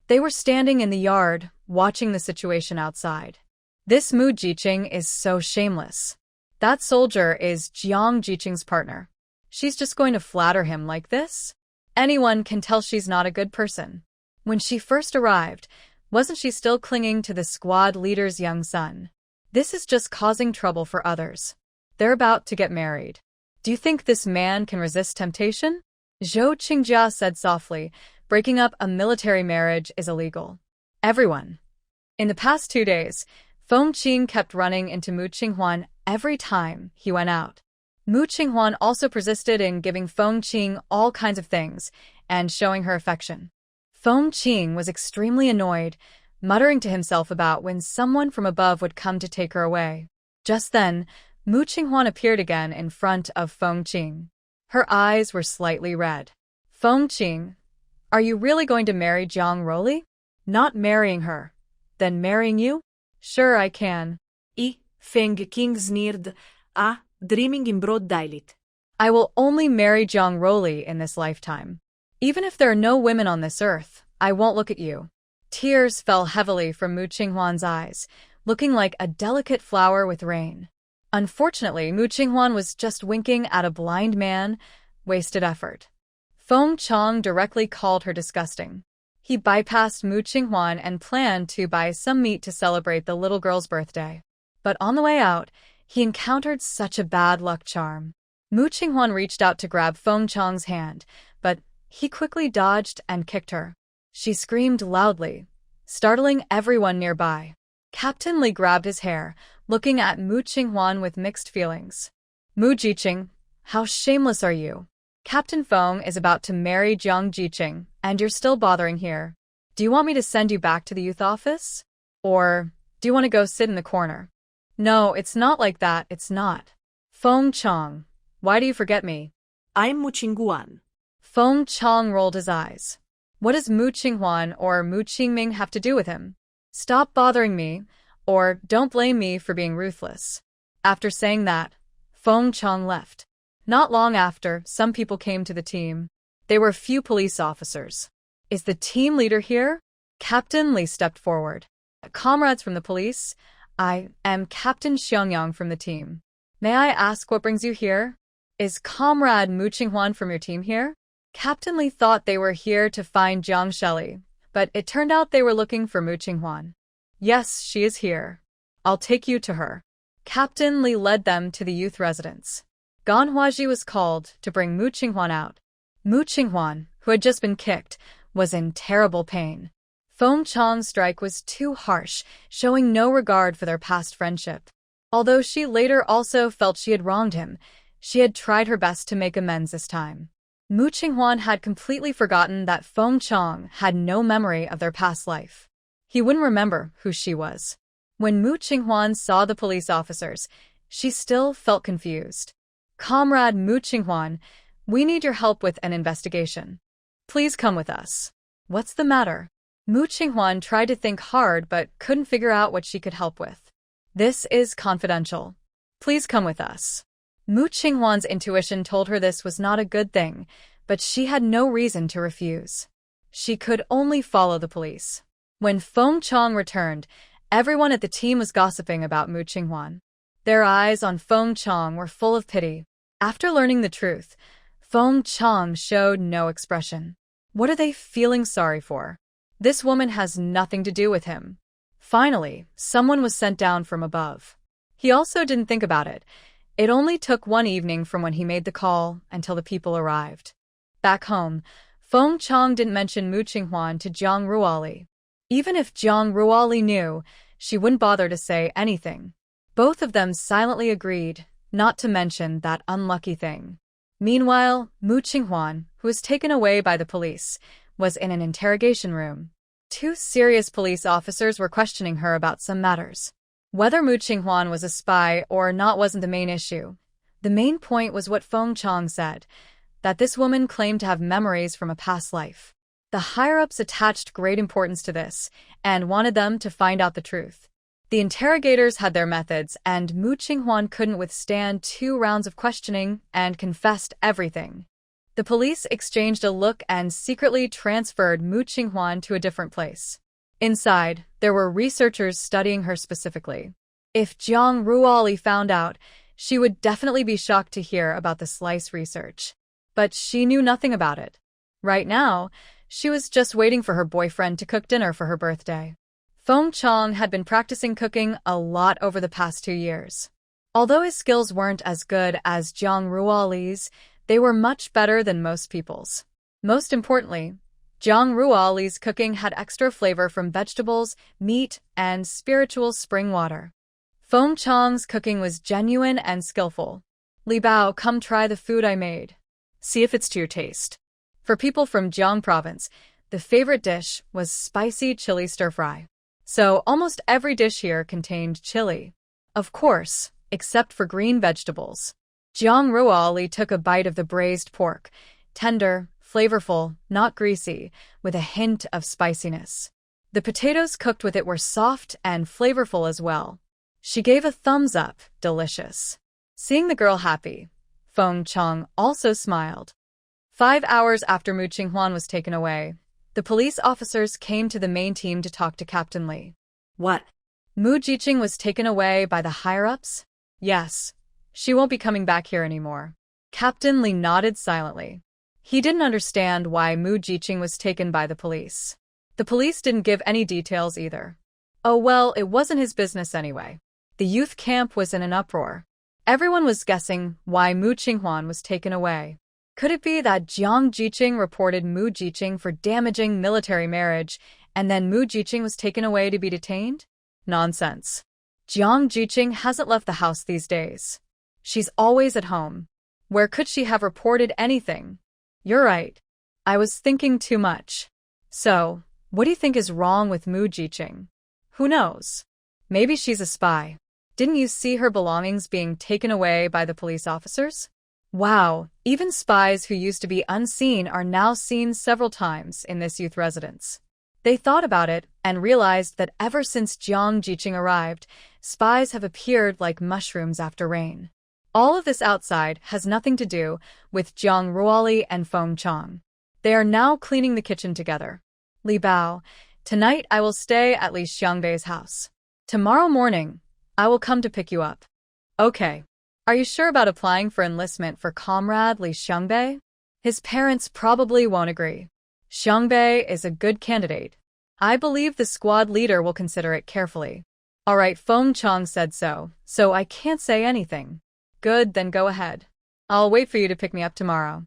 They were standing in the yard, watching the situation outside. This Mu Jiqing is so shameless. That soldier is Jiang Jiqing's partner. She's just going to flatter him like this? Anyone can tell she's not a good person. When she first arrived, wasn't she still clinging to the squad leader's young son? This is just causing trouble for others. They're about to get married. Do you think this man can resist temptation? Zhou Qingjia said softly, breaking up a military marriage is illegal. Everyone. In the past 2 days, Feng Qiang kept running into Mu Qinghuan every time he went out. Mu Qinghuan also persisted in giving Feng Qiang all kinds of things and showing her affection. Feng Qiang was extremely annoyed, muttering to himself about when someone from above would come to take her away. Just then, Mu Qinghuan appeared again in front of Feng Qiang. Her eyes were slightly red. Feng Qiang, are you really going to marry Zhang Ruoli? Not marrying her. Then marrying you? Sure, I can. Feng Qiang sneered, dreaming in broad daylight. I will only marry Zhang Ruoli in this lifetime. Even if there are no women on this earth, I won't look at you. Tears fell heavily from Mu Qinghuan's eyes, looking like a delicate flower with rain. Unfortunately, Mu Qinghuan was just winking at a blind man, wasted effort. Feng Qiang directly called her disgusting. He bypassed Mu Qinghuan and planned to buy some meat to celebrate the little girl's birthday. But on the way out, he encountered such a bad luck charm. Mu Qinghuan reached out to grab Feng Qiang's hand, but he quickly dodged and kicked her. She screamed loudly, startling everyone nearby. Captain Li grabbed his hair, looking at Mu Qinghuan with mixed feelings. Mu Jiqing, how shameless are you? Captain Feng is about to marry Jiang Jiqing, and you're still bothering here. Do you want me to send you back to the youth office? Or do you want to go sit in the corner? No, it's not like that, it's not. Feng Qiang, why do you forget me? I'm Mu Qingguan. Feng Qiang rolled his eyes. What does Mu Qinghuan or Mu Qingming have to do with him? Stop bothering me, or don't blame me for being ruthless. After saying that, Feng Qiang left. Not long after, some people came to the team. They were few police officers. Is the team leader here? Captain Li stepped forward. Comrades from the police, I am Captain Xiangyang from the team. May I ask what brings you here? Is Comrade Mu Qinghuan from your team here? Captain Li thought they were here to find Jiang Shelley, but it turned out they were looking for Mu Qinghuan. Yes, she is here. I'll take you to her. Captain Li led them to the youth residence. Gan Huaji was called to bring Mu Qinghuan out. Mu Qinghuan, who had just been kicked, was in terrible pain. Feng Qiang's strike was too harsh, showing no regard for their past friendship. Although she later also felt she had wronged him, she had tried her best to make amends this time. Mu Qinghuan had completely forgotten that Feng Qiang had no memory of their past life. He wouldn't remember who she was. When Mu Qinghuan saw the police officers, she still felt confused. Comrade Mu Qinghuan, we need your help with an investigation. Please come with us. What's the matter? Mu Qinghuan tried to think hard but couldn't figure out what she could help with. This is confidential. Please come with us. Mu Qinghuan's intuition told her this was not a good thing, but she had no reason to refuse. She could only follow the police. When Feng Qiang returned, everyone at the team was gossiping about Mu Qinghuan. Their eyes on Feng Qiang were full of pity. After learning the truth, Feng Qiang showed no expression. What are they feeling sorry for? This woman has nothing to do with him. Finally, someone was sent down from above. He also didn't think about it. It only took one evening from when he made the call until the people arrived. Back home, Feng Qiang didn't mention Mu Qinghuan to Zhang Ruoli. Even if Zhang Ruoli knew, she wouldn't bother to say anything. Both of them silently agreed not to mention that unlucky thing. Meanwhile, Mu Qinghuan, who was taken away by the police, was in an interrogation room. Two serious police officers were questioning her about some matters. Whether Mu Qinghuan was a spy or not wasn't the main issue. The main point was what Feng Qiang said, that this woman claimed to have memories from a past life. The higher-ups attached great importance to this and wanted them to find out the truth. The interrogators had their methods, and Mu Qinghuan couldn't withstand 2 rounds of questioning and confessed everything. The police exchanged a look and secretly transferred Mu Qinghuan to a different place. Inside, there were researchers studying her specifically. If Zhang Ruoli found out, she would definitely be shocked to hear about the slice research. But she knew nothing about it. Right now, she was just waiting for her boyfriend to cook dinner for her birthday. Feng Qiang had been practicing cooking a lot over the past 2 years. Although his skills weren't as good as Zhang Ruoli's, they were much better than most people's. Most importantly, Zhang Ruoli's cooking had extra flavor from vegetables, meat, and spiritual spring water. Feng Qiang's cooking was genuine and skillful. Li Bao, come try the food I made. See if it's to your taste. For people from Jiang province, the favorite dish was spicy chili stir-fry. So almost every dish here contained chili. Of course, except for green vegetables. Zhang Ruoli took a bite of the braised pork, tender, flavorful, not greasy, with a hint of spiciness. The potatoes cooked with it were soft and flavorful as well. She gave a thumbs up, delicious. Seeing the girl happy, Feng Qiang also smiled. 5 hours after Mu Qinghuan was taken away, the police officers came to the main team to talk to Captain Li. What? Mu Jiqing was taken away by the higher-ups? Yes. She won't be coming back here anymore. Captain Li nodded silently. He didn't understand why Mu Jiqing was taken by the police. The police didn't give any details either. Oh well, it wasn't his business anyway. The youth camp was in an uproar. Everyone was guessing why Mu Qinghuan was taken away. Could it be that Jiang Jiqing reported Mu Jiqing for damaging military marriage, and then Mu Jiqing was taken away to be detained? Nonsense. Jiang Jiqing hasn't left the house these days. She's always at home. Where could she have reported anything? You're right. I was thinking too much. So, what do you think is wrong with Mu Jiqing? Who knows? Maybe she's a spy. Didn't you see her belongings being taken away by the police officers? Wow, even spies who used to be unseen are now seen several times in this youth residence. They thought about it and realized that ever since Jiang Jiqing arrived, spies have appeared like mushrooms after rain. All of this outside has nothing to do with Jiang Ruoli and Feng Qiang. They are now cleaning the kitchen together. Li Bao, tonight I will stay at Li Xiangbei's house. Tomorrow morning, I will come to pick you up. Okay. Are you sure about applying for enlistment for Comrade Li Xiangbei? His parents probably won't agree. Xiangbei is a good candidate. I believe the squad leader will consider it carefully. All right, Feng Qiang said so I can't say anything. Good, then go ahead. I'll wait for you to pick me up tomorrow.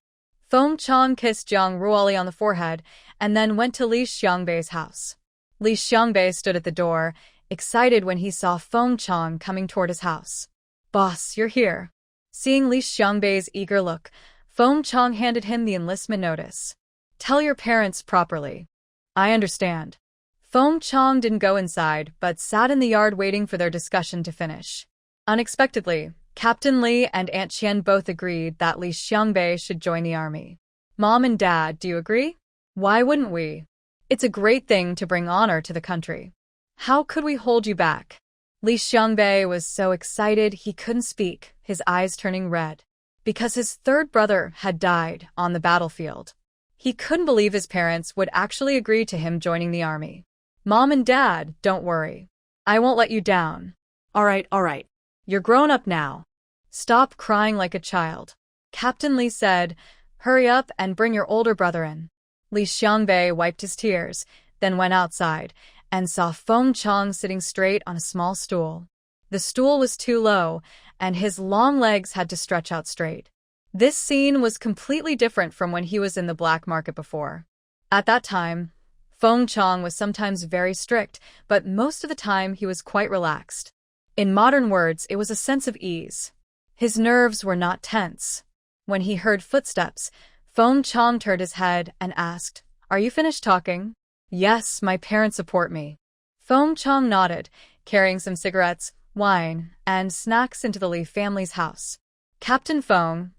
Feng Qiang kissed Jiang Ruoli on the forehead and then went to Li Xiangbei's house. Li Xiangbei stood at the door, excited when he saw Feng Qiang coming toward his house. Boss, you're here. Seeing Li Xiangbei's eager look, Feng Qiang handed him the enlistment notice. Tell your parents properly. I understand. Feng Qiang didn't go inside, but sat in the yard waiting for their discussion to finish. Unexpectedly, Captain Li and Aunt Qian both agreed that Li Xiangbei should join the army. Mom and Dad, do you agree? Why wouldn't we? It's a great thing to bring honor to the country. How could we hold you back? Li Xiangbei was so excited he couldn't speak, his eyes turning red. Because his third brother had died on the battlefield. He couldn't believe his parents would actually agree to him joining the army. Mom and Dad, don't worry. I won't let you down. All right. You're grown up now. Stop crying like a child. Captain Li said, hurry up and bring your older brother in. Li Xiangbei wiped his tears, then went outside, and saw Feng Qiang sitting straight on a small stool. The stool was too low, and his long legs had to stretch out straight. This scene was completely different from when he was in the black market before. At that time, Feng Qiang was sometimes very strict, but most of the time he was quite relaxed. In modern words, it was a sense of ease. His nerves were not tense. When he heard footsteps, Feng Qiang turned his head and asked, Are you finished talking? Yes, my parents support me. Feng Qiang nodded, carrying some cigarettes, wine, and snacks into the Li family's house. Captain Feng,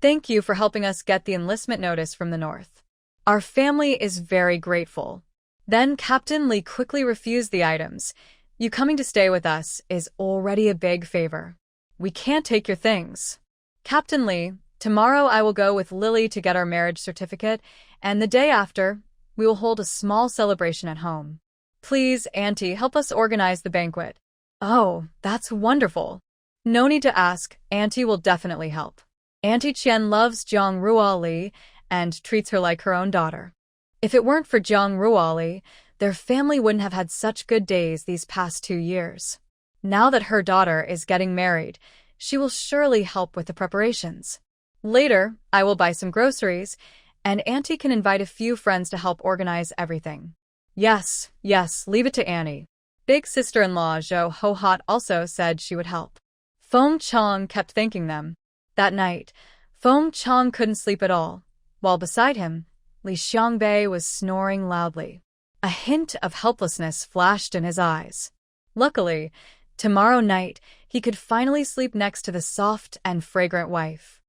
thank you for helping us get the enlistment notice from the north. Our family is very grateful. Then Captain Li quickly refused the items. You coming to stay with us is already a big favor. We can't take your things. Captain Li, tomorrow I will go with Lily to get our marriage certificate, and the day after, we will hold a small celebration at home. Please, Auntie, help us organize the banquet. Oh, that's wonderful. No need to ask, Auntie will definitely help. Auntie Qian loves Jiang Ruoli and treats her like her own daughter. If it weren't for Jiang Ruoli, their family wouldn't have had such good days these past 2 years. Now that her daughter is getting married, she will surely help with the preparations. Later, I will buy some groceries, and Auntie can invite a few friends to help organize everything. Yes, leave it to Annie. Big sister-in-law Zhou Hohot also said she would help. Feng Qiang kept thanking them. That night, Feng Qiang couldn't sleep at all, while beside him, Li Xiangbei was snoring loudly. A hint of helplessness flashed in his eyes. Luckily, tomorrow night, he could finally sleep next to the soft and fragrant wife.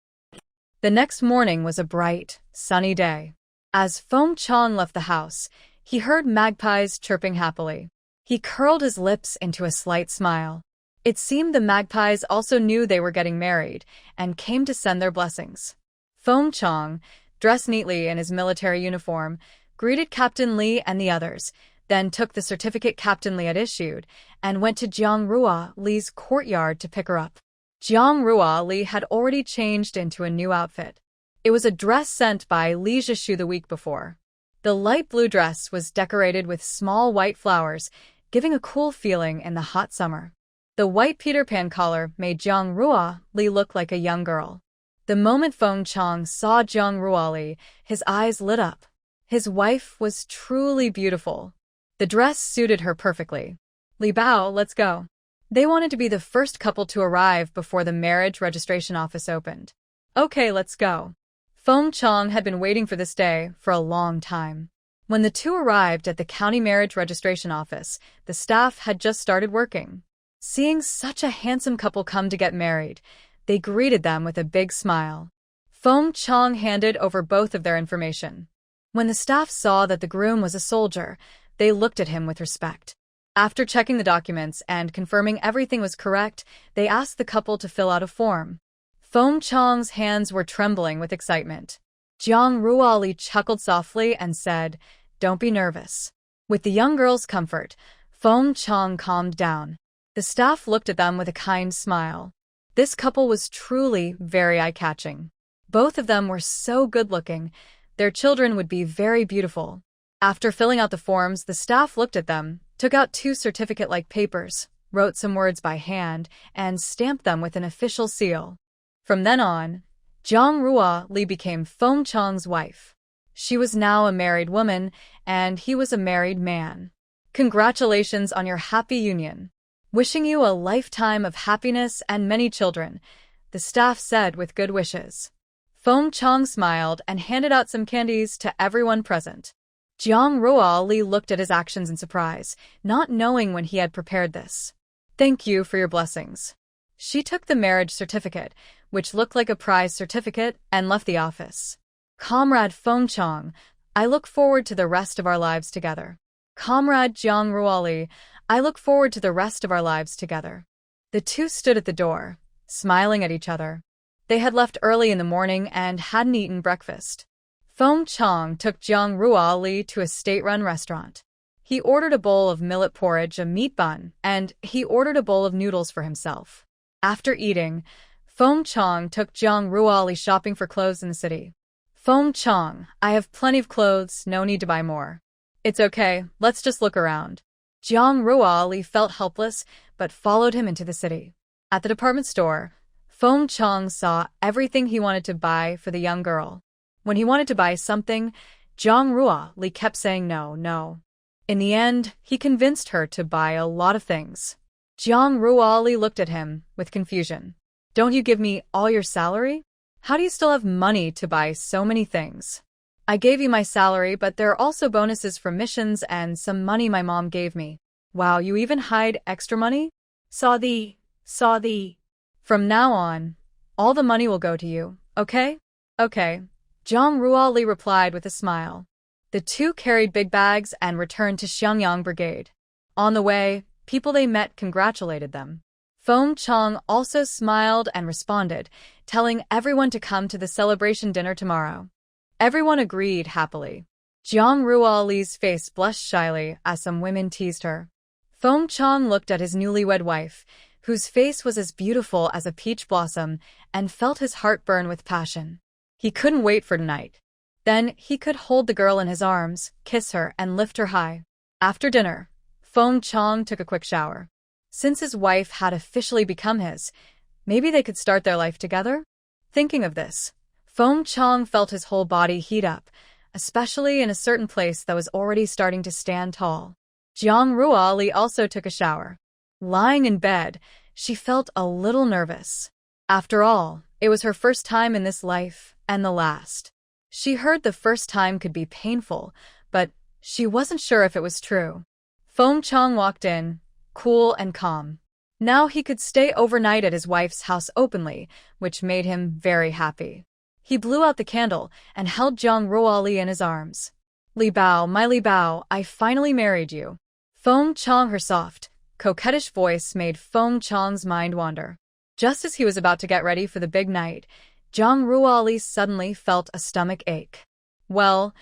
The next morning was a bright, sunny day. As Feng Qiang left the house, he heard magpies chirping happily. He curled his lips into a slight smile. It seemed the magpies also knew they were getting married and came to send their blessings. Feng Qiang, dressed neatly in his military uniform, greeted Captain Li and the others, then took the certificate Captain Li had issued and went to Jiang Ruoli's courtyard to pick her up. Jiang Ruoli had already changed into a new outfit. It was a dress sent by Li Zhishu the week before. The light blue dress was decorated with small white flowers, giving a cool feeling in the hot summer. The white Peter Pan collar made Jiang Ruoli look like a young girl. The moment Feng Qiang saw Jiang Ruoli, his eyes lit up. His wife was truly beautiful. The dress suited her perfectly. Li Bao, let's go. They wanted to be the first couple to arrive before the marriage registration office opened. Okay, let's go. Feng Qiang had been waiting for this day for a long time. When the two arrived at the county marriage registration office, the staff had just started working. Seeing such a handsome couple come to get married, they greeted them with a big smile. Feng Qiang handed over both of their information. When the staff saw that the groom was a soldier, they looked at him with respect. After checking the documents and confirming everything was correct, they asked the couple to fill out a form. Feng Qiang's hands were trembling with excitement. Jiang Ruoli chuckled softly and said, "Don't be nervous." With the young girl's comfort, Feng Qiang calmed down. The staff looked at them with a kind smile. This couple was truly very eye-catching. Both of them were so good-looking. Their children would be very beautiful. After filling out the forms, the staff looked at them, took out 2 certificate-like papers, wrote some words by hand, and stamped them with an official seal. From then on, Jiang Ruoli became Feng Qiang's wife. She was now a married woman, and he was a married man. Congratulations on your happy union. Wishing you a lifetime of happiness and many children, the staff said with good wishes. Feng Qiang smiled and handed out some candies to everyone present. Jiang Ruoli looked at his actions in surprise, not knowing when he had prepared this. "Thank you for your blessings." She took the marriage certificate, which looked like a prize certificate, and left the office. "Comrade Feng Qiang, I look forward to the rest of our lives together." "Comrade Jiang Ruoli, I look forward to the rest of our lives together." The two stood at the door, smiling at each other. They had left early in the morning and hadn't eaten breakfast. Feng Qiang took Jiang Ruoli to a state-run restaurant. He ordered a bowl of millet porridge, a meat bun, and he ordered a bowl of noodles for himself. After eating, Feng Qiang took Jiang Ruoli shopping for clothes in the city. "Feng Qiang, I have plenty of clothes, no need to buy more." "It's okay, let's just look around." Jiang Ruoli felt helpless, but followed him into the city. At the department store, Feng Qiang saw everything he wanted to buy for the young girl. When he wanted to buy something, Jiang Ruoli kept saying no. In the end, he convinced her to buy a lot of things. Jiang Ruoli looked at him with confusion. "Don't you give me all your salary? How do you still have money to buy so many things?" "I gave you my salary, but there are also bonuses from missions and some money my mom gave me." "Wow, you even hide extra money?" Saw the. "From now on, all the money will go to you, okay?" "Okay," Jiang Ruoli replied with a smile. The two carried big bags and returned to Xiangyang Brigade. On the way, people they met congratulated them. Feng Qiang also smiled and responded, telling everyone to come to the celebration dinner tomorrow. Everyone agreed happily. Jiang Ruoli's face blushed shyly as some women teased her. Feng Qiang looked at his newlywed wife, whose face was as beautiful as a peach blossom, and felt his heart burn with passion. He couldn't wait for tonight. Then he could hold the girl in his arms, kiss her, and lift her high. After dinner, Feng Qiang took a quick shower. Since his wife had officially become his, maybe they could start their life together? Thinking of this, Feng Qiang felt his whole body heat up, especially in a certain place that was already starting to stand tall. Jiang Ruoli also took a shower. Lying in bed, she felt a little nervous. After all, it was her first time in this life, and the last. She heard the first time could be painful, but she wasn't sure if it was true. Feng Qiang walked in, cool and calm. Now he could stay overnight at his wife's house openly, which made him very happy. He blew out the candle and held Jiang Ruoli in his arms. "Li Bao, my Li Bao, I finally married you." Feng Qiang, her soft, coquettish voice made Feng Qiang's mind wander. Just as he was about to get ready for the big night, Jiang Ruoli suddenly felt a stomach ache. Well,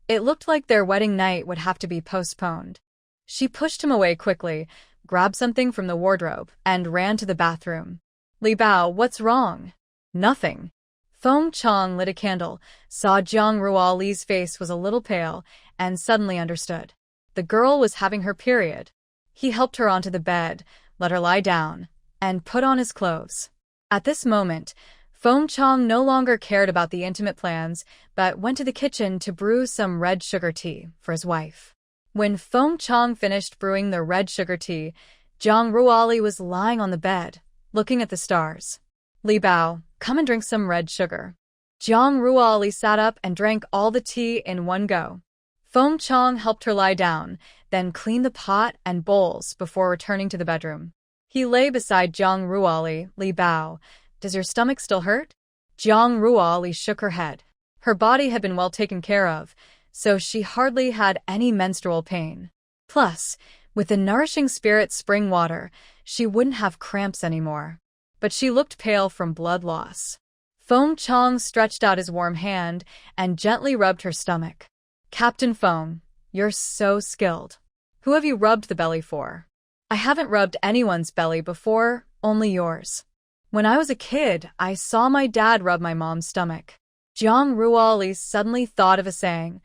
it looked like their wedding night would have to be postponed. She pushed him away quickly, grabbed something from the wardrobe, and ran to the bathroom. "Li Bao, what's wrong?" "Nothing." Feng Qiang lit a candle, saw Jiang Ruoli's face was a little pale, and suddenly understood. The girl was having her period. He helped her onto the bed, let her lie down, and put on his clothes. At this moment, Feng Qiang no longer cared about the intimate plans, but went to the kitchen to brew some red sugar tea for his wife. When Feng Qiang finished brewing the red sugar tea, Jiang Ruoli was lying on the bed, looking at the stars. "Li Bao, come and drink some red sugar." Jiang Ruoli sat up and drank all the tea in one go. Feng Qiang helped her lie down, then cleaned the pot and bowls before returning to the bedroom. He lay beside Jiang Ruoli. "Li Bao, does your stomach still hurt?" Zhang Ruoli shook her head. Her body had been well taken care of, so she hardly had any menstrual pain. Plus, with the nourishing spirit spring water, she wouldn't have cramps anymore. But she looked pale from blood loss. Feng Qiang stretched out his warm hand and gently rubbed her stomach. Captain Feng, you're so skilled. Who have you rubbed the belly for? I haven't rubbed anyone's belly before, only yours. When I was a kid, I saw my dad rub my mom's stomach. Zhang Ruoli suddenly thought of a saying,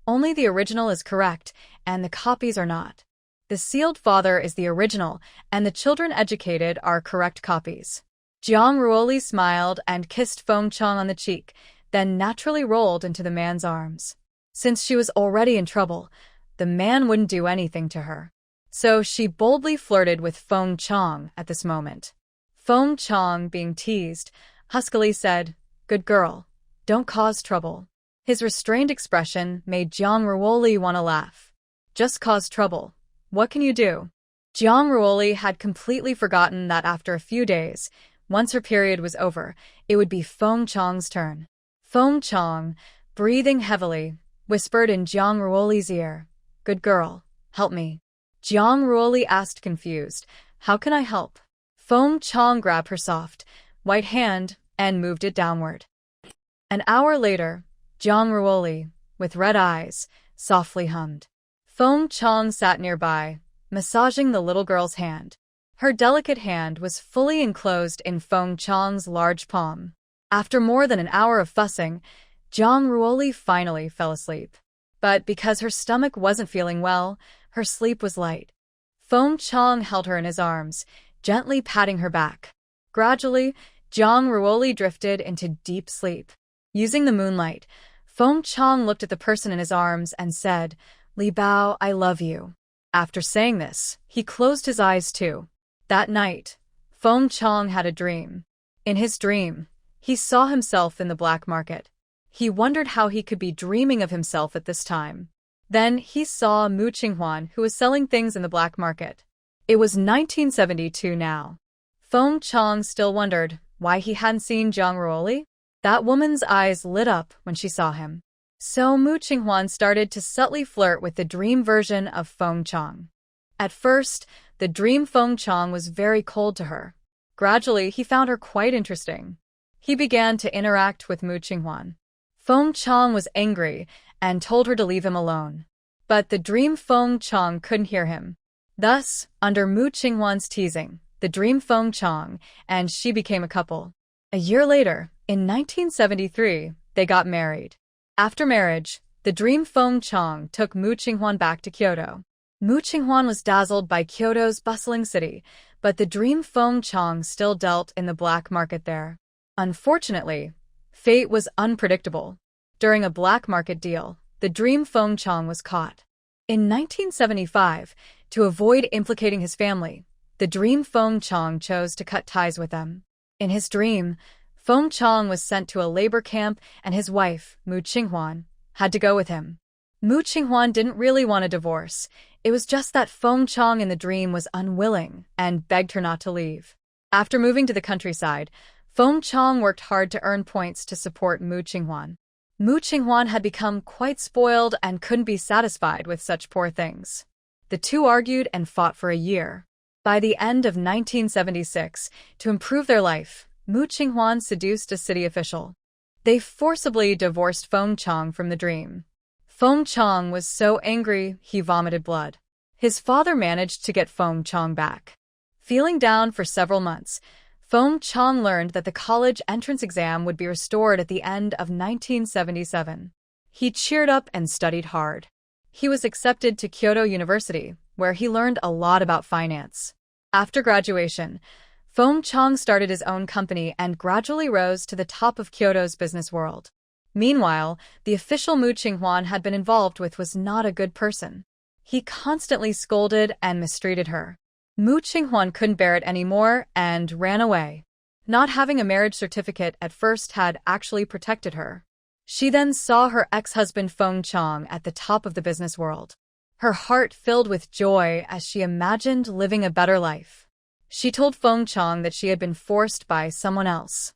only the original is correct, and the copies are not. The sealed father is the original, and the children educated are correct copies. Zhang Ruoli smiled and kissed Feng Qiang on the cheek, then naturally rolled into the man's arms. Since she was already in trouble, the man wouldn't do anything to her. So she boldly flirted with Feng Qiang at this moment. Feng Qiang, being teased, huskily said, "Good girl, don't cause trouble." His restrained expression made Zhang Ruoli want to laugh. Just cause trouble. What can you do? Zhang Ruoli had completely forgotten that after a few days, once her period was over, it would be Feng Qiang's turn. Feng Qiang, breathing heavily, whispered in Zhang Ruoli's ear, "Good girl, help me." Zhang Ruoli asked confused, "How can I help?" Feng Qiang grabbed her soft, white hand and moved it downward. An hour later, Zhang Ruoli, with red eyes, softly hummed. Feng Qiang sat nearby, massaging the little girl's hand. Her delicate hand was fully enclosed in Feng Qiang's large palm. After more than an hour of fussing, Zhang Ruoli finally fell asleep. But because her stomach wasn't feeling well, her sleep was light. Feng Qiang held her in his arms, gently patting her back. Gradually, Zhang Ruoli drifted into deep sleep. Using the moonlight, Feng Qiang looked at the person in his arms and said, "Li Bao, I love you." After saying this, he closed his eyes too. That night, Feng Qiang had a dream. In his dream, he saw himself in the black market. He wondered how he could be dreaming of himself at this time. Then he saw Mu Qinghuan, who was selling things in the black market. It was 1972 now. Feng Qiang still wondered why he hadn't seen Zhang Ruoli. That woman's eyes lit up when she saw him. So Mu Qinghuan started to subtly flirt with the dream version of Feng Qiang. At first, the dream Feng Qiang was very cold to her. Gradually, he found her quite interesting. He began to interact with Mu Qinghuan. Feng Qiang was angry and told her to leave him alone. But the dream Feng Qiang couldn't hear him. Thus, under Mu Qinghuan's teasing, the dream Feng Qiang and she became a couple. A year later, in 1973, they got married. After marriage, the dream Feng Qiang took Mu Qinghuan back to Kyoto. Mu Qinghuan was dazzled by Kyoto's bustling city, but the dream Feng Qiang still dealt in the black market there. Unfortunately, fate was unpredictable. During a black market deal, the dream Feng Qiang was caught. In 1975, to avoid implicating his family, the dream Feng Qiang chose to cut ties with them. In his dream, Feng Qiang was sent to a labor camp and his wife, Mu Qinghuan, had to go with him. Mu Qinghuan didn't really want a divorce. It was just that Feng Qiang in the dream was unwilling and begged her not to leave. After moving to the countryside, Feng Qiang worked hard to earn points to support Mu Qinghuan. Mu Qinghuan had become quite spoiled and couldn't be satisfied with such poor things. The two argued and fought for a year. By the end of 1976, to improve their life, Mu Qinghuan seduced a city official. They forcibly divorced Feng Qiang from the dream. Feng Qiang was so angry he vomited blood. His father managed to get Feng Qiang back. Feeling down for several months, Feng Qiang learned that the college entrance exam would be restored at the end of 1977. He cheered up and studied hard. He was accepted to Kyoto University, where he learned a lot about finance. After graduation, Feng Qiang started his own company and gradually rose to the top of Kyoto's business world. Meanwhile, the official Mu Qinghuan had been involved with was not a good person. He constantly scolded and mistreated her. Mu Qinghuan couldn't bear it anymore and ran away. Not having a marriage certificate at first had actually protected her. She then saw her ex-husband Feng Qiang at the top of the business world. Her heart filled with joy as she imagined living a better life. She told Feng Qiang that she had been forced by someone else.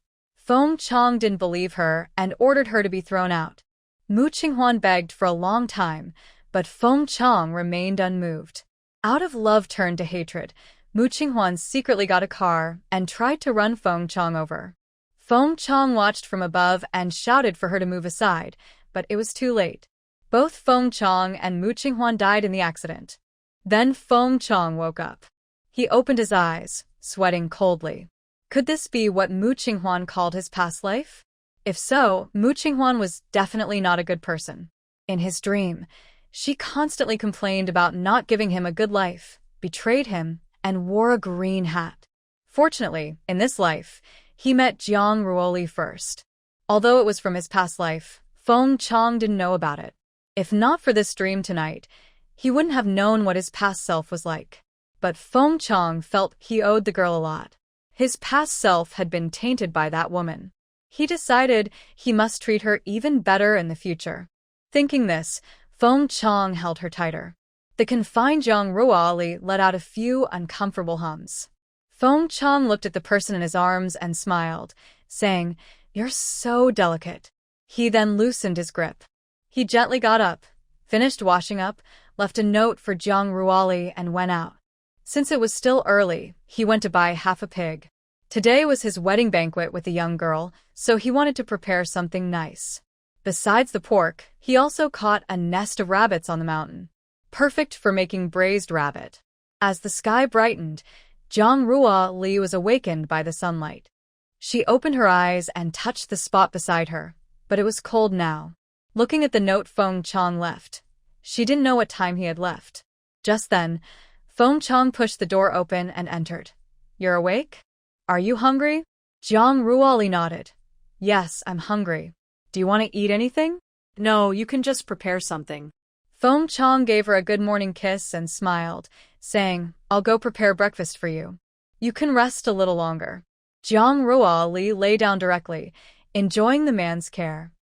Feng Qiang didn't believe her and ordered her to be thrown out. Mu Qinghuan begged for a long time, but Feng Qiang remained unmoved. Out of love turned to hatred, Mu Qinghuan secretly got a car and tried to run Feng Qiang over. Feng Qiang watched from above and shouted for her to move aside, but it was too late. Both Feng Qiang and Mu Qinghuan died in the accident. Then Feng Qiang woke up. He opened his eyes, sweating coldly. Could this be what Mu Qinghuan called his past life? If so, Mu Qinghuan was definitely not a good person. In his dream, she constantly complained about not giving him a good life, betrayed him, and wore a green hat. Fortunately, in this life, he met Jiang Ruoli first. Although it was from his past life, Feng Qiang didn't know about it. If not for this dream tonight, he wouldn't have known what his past self was like. But Feng Qiang felt he owed the girl a lot. His past self had been tainted by that woman. He decided he must treat her even better in the future. Thinking this, Feng Qiang held her tighter. The confined Jiang Ruoli let out a few uncomfortable hums. Feng Qiang looked at the person in his arms and smiled, saying, "You're so delicate." He then loosened his grip. He gently got up, finished washing up, left a note for Jiang Ruoli and went out. Since it was still early, he went to buy half a pig. Today was his wedding banquet with the young girl, so he wanted to prepare something nice. Besides the pork, he also caught a nest of rabbits on the mountain. Perfect for making braised rabbit. As the sky brightened, Jiang Ruoli was awakened by the sunlight. She opened her eyes and touched the spot beside her, but it was cold now. Looking at the note Feng Qiang left, she didn't know what time he had left. Just then, Feng Qiang pushed the door open and entered. "You're awake? Are you hungry?" Jiang Ruoli nodded. "Yes, I'm hungry. Do you want to eat anything?" No, you can just prepare something. Feng Qiang gave her a good morning kiss and smiled, saying, "I'll go prepare breakfast for you. You can rest a little longer." Jiang Ruoli lay down directly, enjoying the man's care.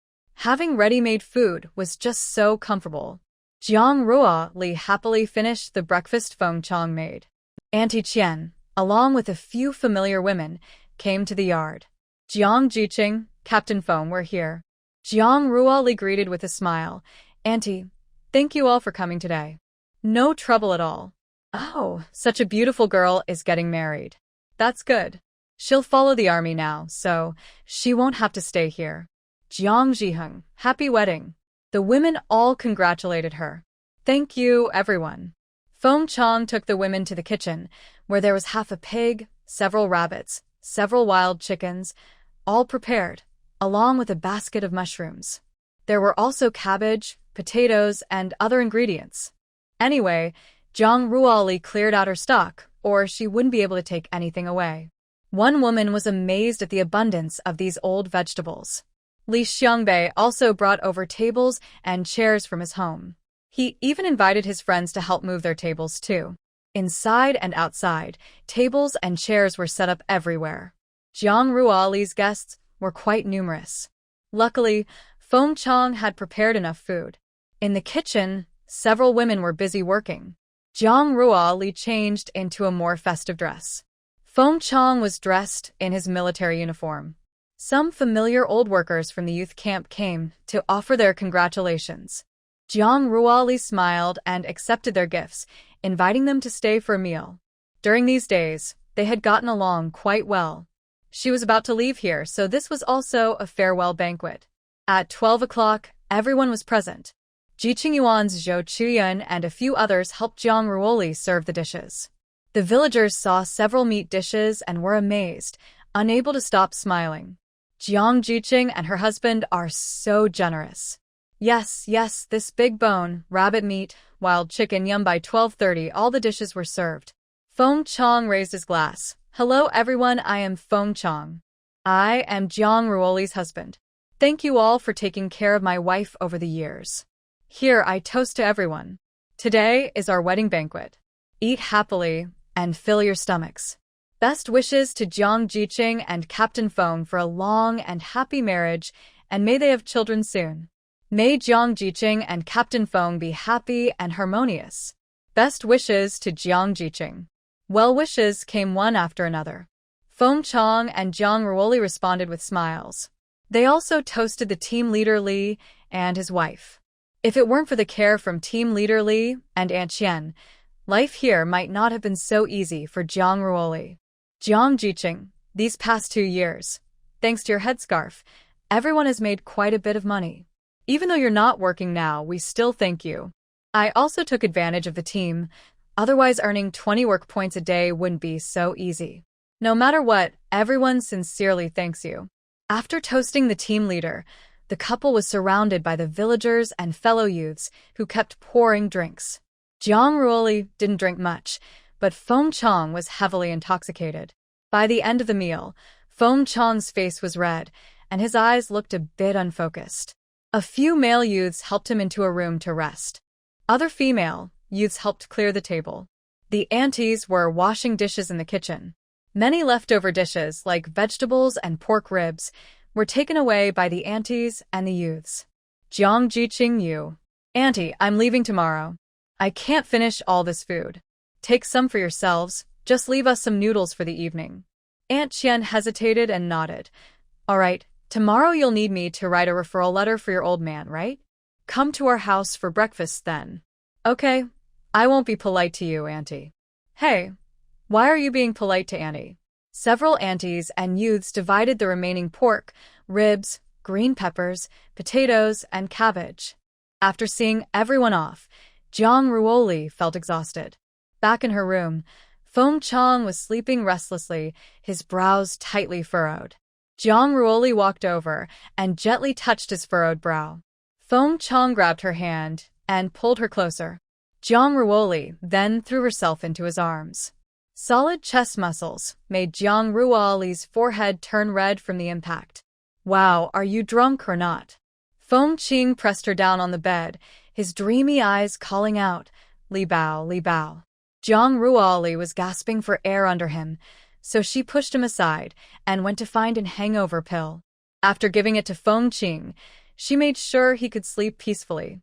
Having ready-made food was just so comfortable. Jiang Ruoli happily finished the breakfast Feng Qiang made. Auntie Qian, along with a few familiar women, came to the yard. Jiang Jiqing, Captain Feng were here. Jiang Ruoli greeted with a smile. "Auntie, thank you all for coming today." "No trouble at all." "Oh, such a beautiful girl is getting married. That's good. She'll follow the army now, so she won't have to stay here." Jiang Zhiheng, happy wedding. The women all congratulated her. "Thank you, everyone." Feng Qiang took the women to the kitchen, where there was half a pig, several rabbits, several wild chickens, all prepared, along with a basket of mushrooms. There were also cabbage, potatoes, and other ingredients. Anyway, Jiang Ruoli cleared out her stock, or she wouldn't be able to take anything away. One woman was amazed at the abundance of these old vegetables. Li Xiangbei also brought over tables and chairs from his home. He even invited his friends to help move their tables too. Inside and outside, tables and chairs were set up everywhere. Jiang Ruoli's guests were quite numerous. Luckily, Feng Qiang had prepared enough food. In the kitchen, several women were busy working. Jiang Ruoli changed into a more festive dress. Feng Qiang was dressed in his military uniform. Some familiar old workers from the youth camp came to offer their congratulations. Jiang Ruoli smiled and accepted their gifts, inviting them to stay for a meal. During these days, they had gotten along quite well. She was about to leave here, so this was also a farewell banquet. At 12 o'clock, everyone was present. Jiqing Yuan's Zhou Chuyan and a few others helped Jiang Ruoli serve the dishes. The villagers saw several meat dishes and were amazed, unable to stop smiling. Jiang Jiqing and her husband are so generous. Yes, this big bone, rabbit meat, wild chicken yum. By 12:30 all the dishes were served. Feng Qiang raised his glass. "Hello everyone, I am Feng Qiang. I am Jiang Ruoli's husband. Thank you all for taking care of my wife over the years. Here I toast to everyone. Today is our wedding banquet. Eat happily and fill your stomachs. Best wishes to Jiang Jiqing and Captain Feng for a long and happy marriage, and may they have children soon. May Jiang Jiqing and Captain Feng be happy and harmonious. Best wishes to Jiang Jiqing." Well wishes came one after another. Feng Qiang and Jiang Ruoli responded with smiles. They also toasted the team leader Li and his wife. If it weren't for the care from team leader Li and Aunt Qian, life here might not have been so easy for Jiang Ruoli. Jiang Jiqing, these past 2 years, thanks to your headscarf, everyone has made quite a bit of money. Even though you're not working now, we still thank you. I also took advantage of the team, otherwise earning 20 work points a day wouldn't be so easy. No matter what, everyone sincerely thanks you. After toasting the team leader, the couple was surrounded by the villagers and fellow youths who kept pouring drinks. Jiang Ruoli didn't drink much, but Feng Qiang was heavily intoxicated. By the end of the meal, Feng Qiang's face was red, and his eyes looked a bit unfocused. A few male youths helped him into a room to rest. Other female youths helped clear the table. The aunties were washing dishes in the kitchen. Many leftover dishes, like vegetables and pork ribs, were taken away by the aunties and the youths. Jiang Jiqing Yu. Auntie, I'm leaving tomorrow. I can't finish all this food. Take some for yourselves, just leave us some noodles for the evening. Aunt Qian hesitated and nodded. All right, tomorrow you'll need me to write a referral letter for your old man, right? Come to our house for breakfast then. Okay, I won't be polite to you, Auntie. Hey, why are you being polite to Auntie? Several aunties and youths divided the remaining pork, ribs, green peppers, potatoes, and cabbage. After seeing everyone off, Jiang Ruoli felt exhausted. Back in her room, Feng Qiang was sleeping restlessly, his brows tightly furrowed. Jiang Ruoli walked over and gently touched his furrowed brow. Feng Qiang grabbed her hand and pulled her closer. Jiang Ruoli then threw herself into his arms. Solid chest muscles made Jiang Ruoli's forehead turn red from the impact. Wow, are you drunk or not? Feng Qiang pressed her down on the bed, his dreamy eyes calling out, Li Bao, Li Bao. Jiang Ruoli was gasping for air under him, so she pushed him aside and went to find an hangover pill. After giving it to Feng Qiang, she made sure he could sleep peacefully.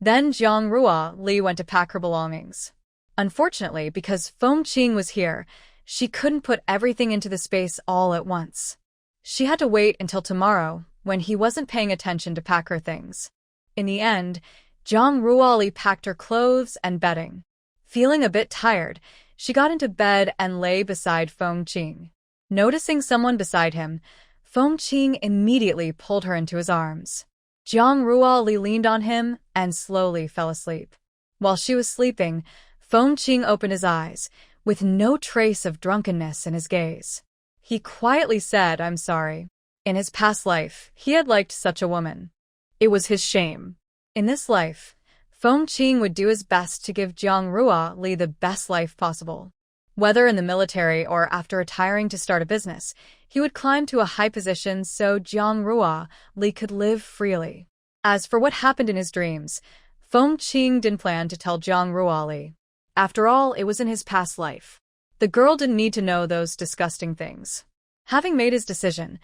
Then Jiang Ruoli went to pack her belongings. Unfortunately, because Feng Qiang was here, she couldn't put everything into the space all at once. She had to wait until tomorrow, when he wasn't paying attention to pack her things. In the end, Jiang Ruoli packed her clothes and bedding. Feeling a bit tired, she got into bed and lay beside Feng Qiang. Noticing someone beside him, Feng Qiang immediately pulled her into his arms. Jiang Ruoli leaned on him and slowly fell asleep. While she was sleeping, Feng Qiang opened his eyes, with no trace of drunkenness in his gaze. He quietly said, I'm sorry. In his past life, he had liked such a woman. It was his shame. In this life, Feng Qiang would do his best to give Jiang Ruoli the best life possible. Whether in the military or after retiring to start a business, he would climb to a high position so Jiang Ruoli could live freely. As for what happened in his dreams, Feng Qiang didn't plan to tell Jiang Ruoli. After all, it was in his past life. The girl didn't need to know those disgusting things. Having made his decision,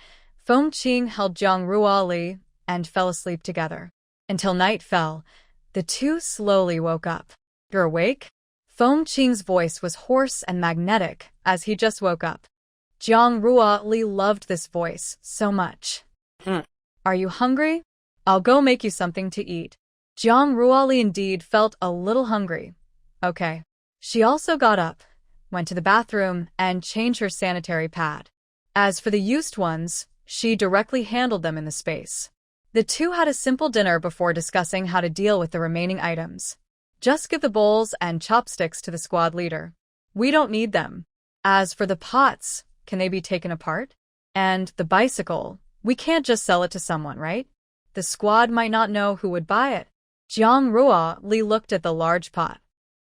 Feng Qiang held Jiang Ruoli and fell asleep together. Until night fell, the two slowly woke up. You're awake? Feng Qiang's voice was hoarse and magnetic as he just woke up. Jiang Ruoli loved this voice so much. Are you hungry? I'll go make you something to eat. Jiang Ruoli indeed felt a little hungry. Okay. She also got up, went to the bathroom, and changed her sanitary pad. As for the used ones, she directly handled them in the space. The two had a simple dinner before discussing how to deal with the remaining items. Just give the bowls and chopsticks to the squad leader. We don't need them. As for the pots, can they be taken apart? And the bicycle, we can't just sell it to someone, right? The squad might not know who would buy it. Jiang Ruoli looked at the large pot.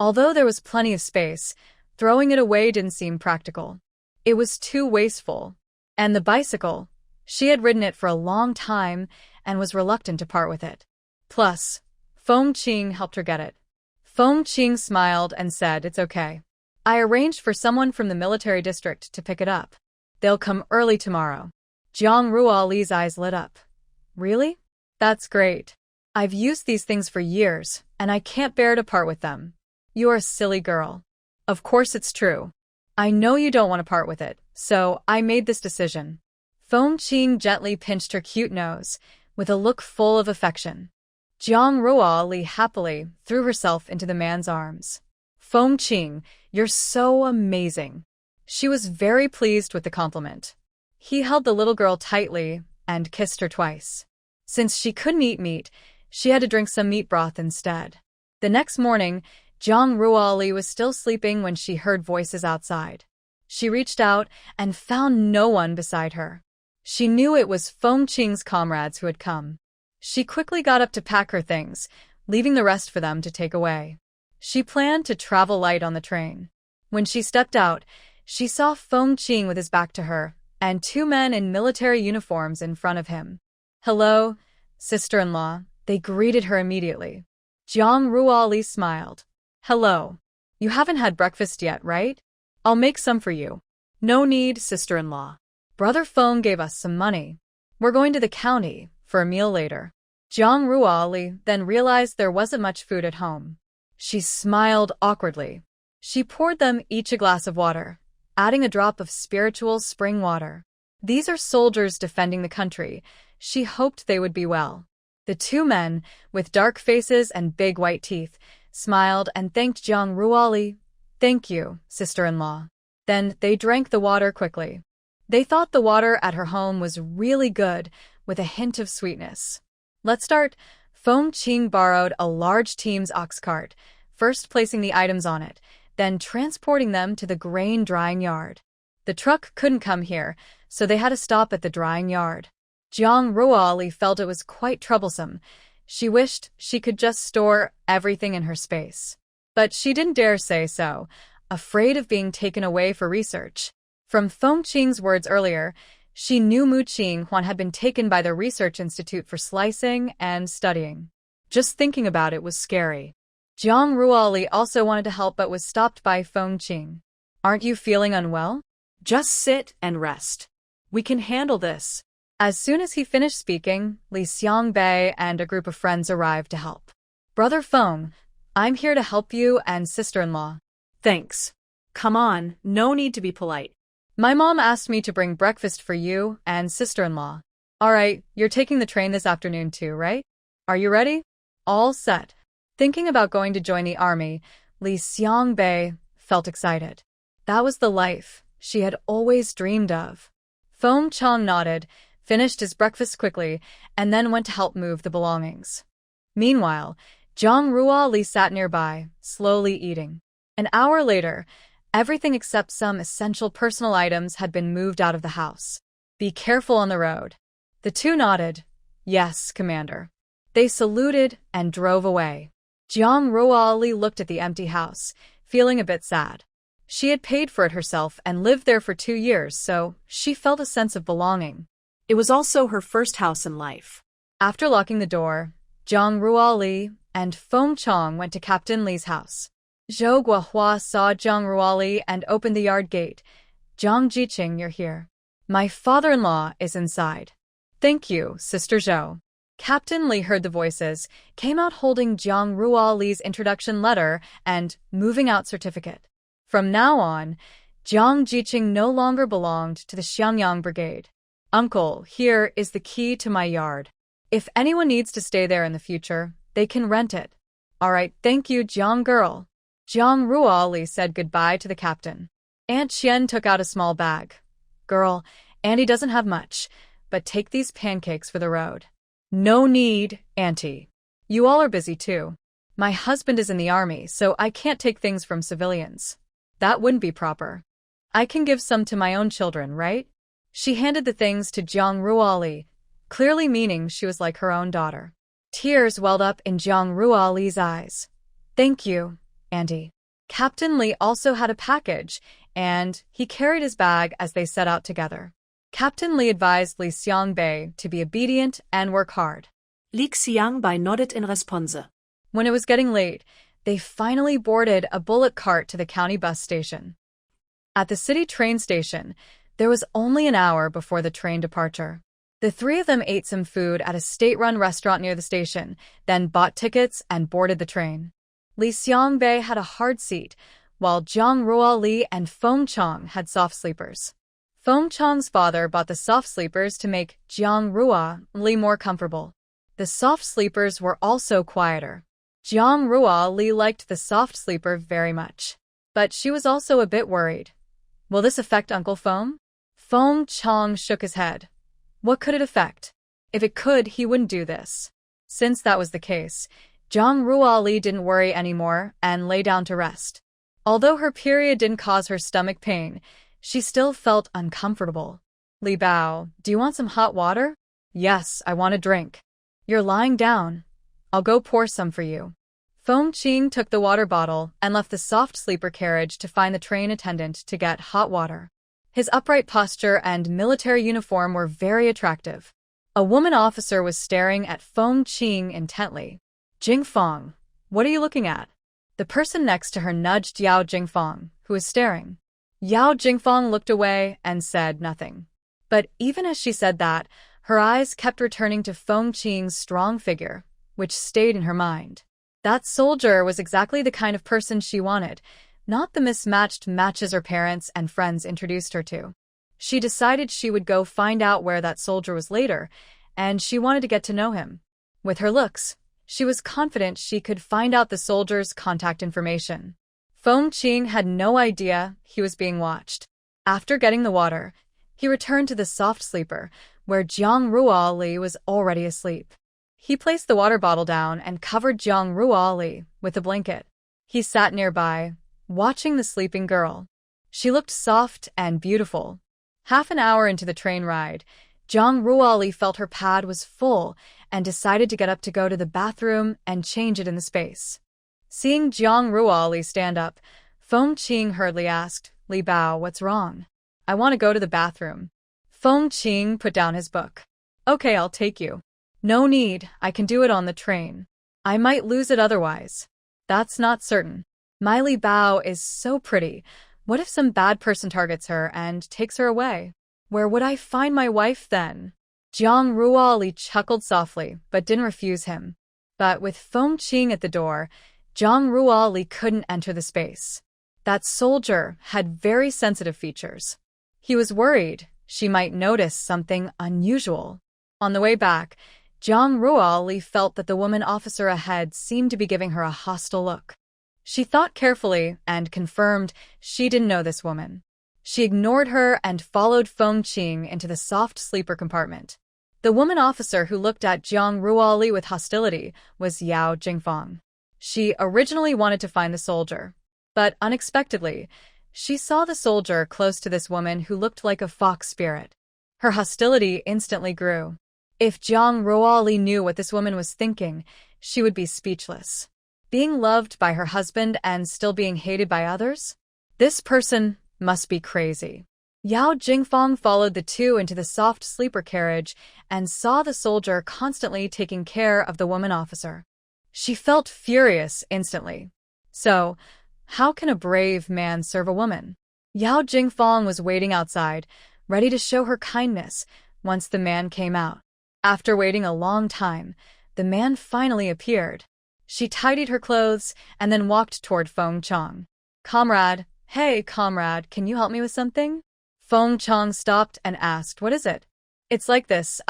Although there was plenty of space, throwing it away didn't seem practical. It was too wasteful. And the bicycle, she had ridden it for a long time and was reluctant to part with it. Plus, Feng Qiang helped her get it. Feng Qiang smiled and said, it's okay. I arranged for someone from the military district to pick it up. They'll come early tomorrow. Jiang Ruoli's eyes lit up. Really? That's great. I've used these things for years, and I can't bear to part with them. You're a silly girl. Of course it's true. I know you don't want to part with it, So I made this decision. Feng Qiang gently pinched her cute nose, with a look full of affection. Jiang Ruoli happily threw herself into the man's arms. Feng Qiang, you're so amazing. She was very pleased with the compliment. He held the little girl tightly and kissed her twice. Since she couldn't eat meat, she had to drink some meat broth instead. The next morning, Jiang Ruoli was still sleeping when she heard voices outside. She reached out and found no one beside her. She knew it was Feng Qiang's comrades who had come. She quickly got up to pack her things, leaving the rest for them to take away. She planned to travel light on the train. When she stepped out, she saw Feng Qiang with his back to her, and two men in military uniforms in front of him. "Hello, sister-in-law," they greeted her immediately. Jiang Ruoli smiled. "Hello. You haven't had breakfast yet, right? I'll make some for you." "No need, sister-in-law. Brother Feng gave us some money. We're going to the county for a meal later." Jiang Ruoli then realized there wasn't much food at home. She smiled awkwardly. She poured them each a glass of water, adding a drop of spiritual spring water. These are soldiers defending the country. She hoped they would be well. The two men, with dark faces and big white teeth, smiled and thanked Jiang Ruoli. "Thank you, sister-in-law." Then they drank the water quickly. They thought the water at her home was really good, with a hint of sweetness. "Let's start." Feng Qiang borrowed a large team's ox cart, first placing the items on it, then transporting them to the grain drying yard. The truck couldn't come here, so they had to stop at the drying yard. Jiang Ruoli felt it was quite troublesome. She wished she could just store everything in her space. But she didn't dare say so, afraid of being taken away for research. From Feng Qiang's words earlier, she knew Mu Qinghuan had been taken by the research institute for slicing and studying. Just thinking about it was scary. Jiang Ruoli also wanted to help but was stopped by Feng Qiang. "Aren't you feeling unwell? Just sit and rest. We can handle this." As soon as he finished speaking, Li Xiangbei and a group of friends arrived to help. "Brother Feng, I'm here to help you and sister-in-law." "Thanks. Come on, no need to be polite." "My mom asked me to bring breakfast for you and sister-in-law." "All right, you're taking the train this afternoon too, right? Are you ready?" "All set." Thinking about going to join the army, Li Xiangbei felt excited. That was the life she had always dreamed of. Feng Qiang nodded, finished his breakfast quickly, and then went to help move the belongings. Meanwhile, Jiang Ruoli sat nearby, slowly eating. An hour later, everything except some essential personal items had been moved out of the house. "Be careful on the road." The two nodded. "Yes, Commander." They saluted and drove away. Jiang Ruoli looked at the empty house, feeling a bit sad. She had paid for it herself and lived there for 2 years, so she felt a sense of belonging. It was also her first house in life. After locking the door, Jiang Ruoli and Feng Qiang went to Captain Li's house. Zhou Guohua saw Jiang Ruoli and opened the yard gate. "Jiang Jiqing, you're here. My father-in-law is inside." "Thank you, Sister Zhou." Captain Li heard the voices, came out holding Jiang Ruoli's introduction letter and moving out certificate. From now on, Jiang Jiqing no longer belonged to the Xiangyang Brigade. "Uncle, here is the key to my yard. If anyone needs to stay there in the future, they can rent it." "All right, thank you, Jiang girl." Jiang Ruoli said goodbye to the captain. Aunt Qian took out a small bag. "Girl, Auntie doesn't have much, but take these pancakes for the road." "No need, Auntie. You all are busy too. My husband is in the army, so I can't take things from civilians. That wouldn't be proper. I can give some to my own children, right?" She handed the things to Jiang Ruoli, clearly meaning she was like her own daughter. Tears welled up in Jiang Ruoli's eyes. "Thank you, Auntie." Captain Li also had a package, and he carried his bag as they set out together. Captain Li advised Li Xiangbei to be obedient and work hard. Li Xiangbei nodded in response. When it was getting late, they finally boarded a bullock cart to the county bus station. At the city train station, there was only an hour before the train departure. The three of them ate some food at a state-run restaurant near the station, then bought tickets and boarded the train. Li Xiangbei had a hard seat, while Jiang Ruoli and Feng Qiang had soft sleepers. Feng Qiang's father bought the soft sleepers to make Jiang Ruoli more comfortable. The soft sleepers were also quieter. Jiang Ruoli liked the soft sleeper very much. But she was also a bit worried. Will this affect Uncle Feng? Feng Qiang shook his head. What could it affect? If it could, he wouldn't do this. Since that was the case, Jiang Ruoli didn't worry anymore and lay down to rest. Although her period didn't cause her stomach pain, she still felt uncomfortable. Li Bao, do you want some hot water? Yes, I want a drink. You're lying down. I'll go pour some for you. Feng Qiang took the water bottle and left the soft sleeper carriage to find the train attendant to get hot water. His upright posture and military uniform were very attractive. A woman officer was staring at Feng Qiang intently. Jingfeng, what are you looking at? The person next to her nudged Yao Jingfeng, who was staring. Yao Jingfeng looked away and said nothing. But even as she said that, her eyes kept returning to Feng Qiang's strong figure, which stayed in her mind. That soldier was exactly the kind of person she wanted, not the mismatched matches her parents and friends introduced her to. She decided she would go find out where that soldier was later, and she wanted to get to know him. With her looks, she was confident she could find out the soldier's contact information. Feng Qiang had no idea he was being watched. After getting the water, he returned to the soft sleeper, where Jiang Ruoli was already asleep. He placed the water bottle down and covered Jiang Ruoli with a blanket. He sat nearby, watching the sleeping girl. She looked soft and beautiful. Half an hour into the train ride, Jiang Ruoli felt her pad was full and decided to get up to go to the bathroom and change it in the space. Seeing Jiang Ruoli stand up, Feng Qiang hurriedly asked, Li Bao, what's wrong? I want to go to the bathroom. Feng Qiang put down his book. Okay, I'll take you. No need, I can do it on the train. I might lose it otherwise. That's not certain. My Li Bao is so pretty. What if some bad person targets her and takes her away? Where would I find my wife then? Jiang Ruoli chuckled softly, but didn't refuse him. But with Feng Qiang at the door, Jiang Ruoli couldn't enter the space. That soldier had very sensitive features. He was worried she might notice something unusual. On the way back, Jiang Ruoli felt that the woman officer ahead seemed to be giving her a hostile look. She thought carefully and confirmed she didn't know this woman. She ignored her and followed Feng Qiang into the soft sleeper compartment. The woman officer who looked at Jiang Ruoli with hostility was Yao Jingfeng. She originally wanted to find the soldier, but unexpectedly, she saw the soldier close to this woman who looked like a fox spirit. Her hostility instantly grew. If Jiang Ruoli knew what this woman was thinking, she would be speechless. Being loved by her husband and still being hated by others? This person must be crazy. Yao Jingfeng followed the two into the soft sleeper carriage and saw the soldier constantly taking care of the woman officer. She felt furious instantly. So, how can a brave man serve a woman? Yao Jingfeng was waiting outside, ready to show her kindness once the man came out. After waiting a long time, the man finally appeared. She tidied her clothes and then walked toward Feng Qiang. Comrade, hey comrade, can you help me with something? Feng Qiang stopped and asked, what is it? It's like this,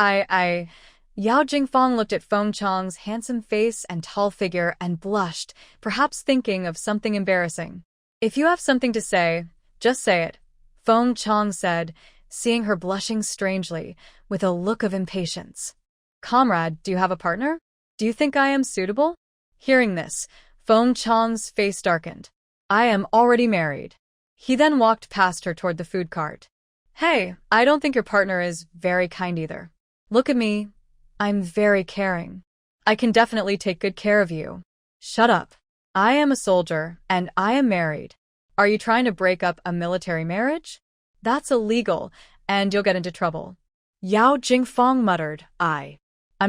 Yao Jingfeng looked at Feng Qiang's handsome face and tall figure and blushed, perhaps thinking of something embarrassing. If you have something to say, just say it, Feng Qiang said, seeing her blushing strangely, with a look of impatience. Comrade, do you have a partner? Do you think I am suitable? Hearing this, Feng Qiang's face darkened. I am already married. He then walked past her toward the food cart. Hey, I don't think your partner is very kind either. Look at me. I'm very caring. I can definitely take good care of you. Shut up. I am a soldier, and I am married. Are you trying to break up a military marriage? That's illegal, and you'll get into trouble. Yao Jingfeng muttered, I'm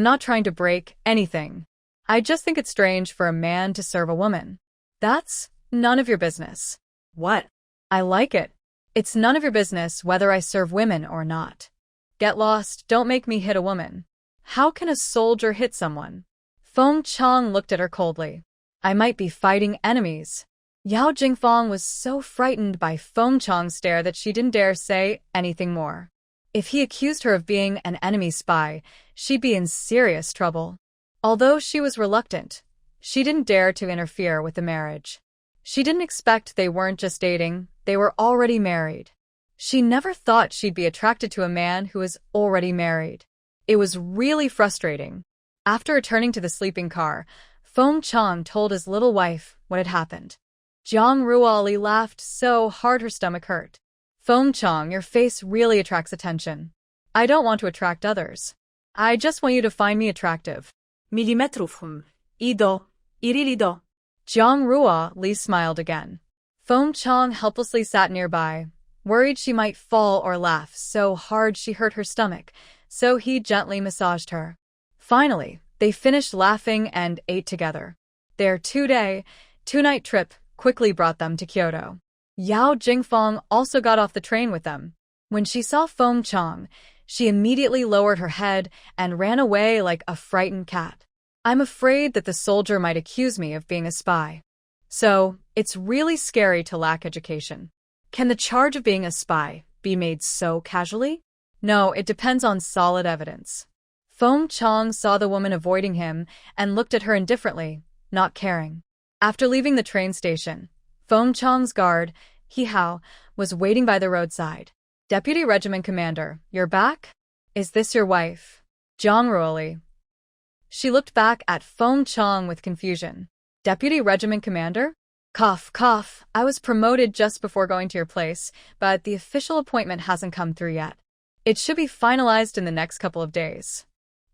not trying to break anything. I just think it's strange for a man to serve a woman. That's none of your business. What? I like it. It's none of your business whether I serve women or not. Get lost, don't make me hit a woman. How can a soldier hit someone? Feng Qiang looked at her coldly. I might be fighting enemies. Yao Jingfang was so frightened by Feng Qiang's stare that she didn't dare say anything more. If he accused her of being an enemy spy, she'd be in serious trouble. Although she was reluctant, she didn't dare to interfere with the marriage. She didn't expect they weren't just dating, they were already married. She never thought she'd be attracted to a man who was already married. It was really frustrating. After returning to the sleeping car, Feng Qiang told his little wife what had happened. Zhang Ruoli laughed so hard her stomach hurt. Feng Qiang, your face really attracts attention. I don't want to attract others. I just want you to find me attractive. Milimetrów. Ido. Irilido. Zhang Ruoli smiled again. Feng Qiang helplessly sat nearby, worried she might fall or laugh so hard she hurt her stomach, so he gently massaged her. Finally, they finished laughing and ate together. Their 2-day, 2-night trip quickly brought them to Kyoto. Yao Jingfang also got off the train with them. When she saw Feng Qiang, she immediately lowered her head and ran away like a frightened cat. I'm afraid that the soldier might accuse me of being a spy. So, it's really scary to lack education. Can the charge of being a spy be made so casually? No, it depends on solid evidence. Feng Qiang saw the woman avoiding him and looked at her indifferently, not caring. After leaving the train station, Feng Qiang's guard, He Hao, was waiting by the roadside. Deputy Regiment Commander, you're back? Is this your wife? Zhang Ruoli. She looked back at Feng Qiang with confusion. Deputy Regiment Commander? Cough, cough. I was promoted just before going to your place, but the official appointment hasn't come through yet. It should be finalized in the next couple of days.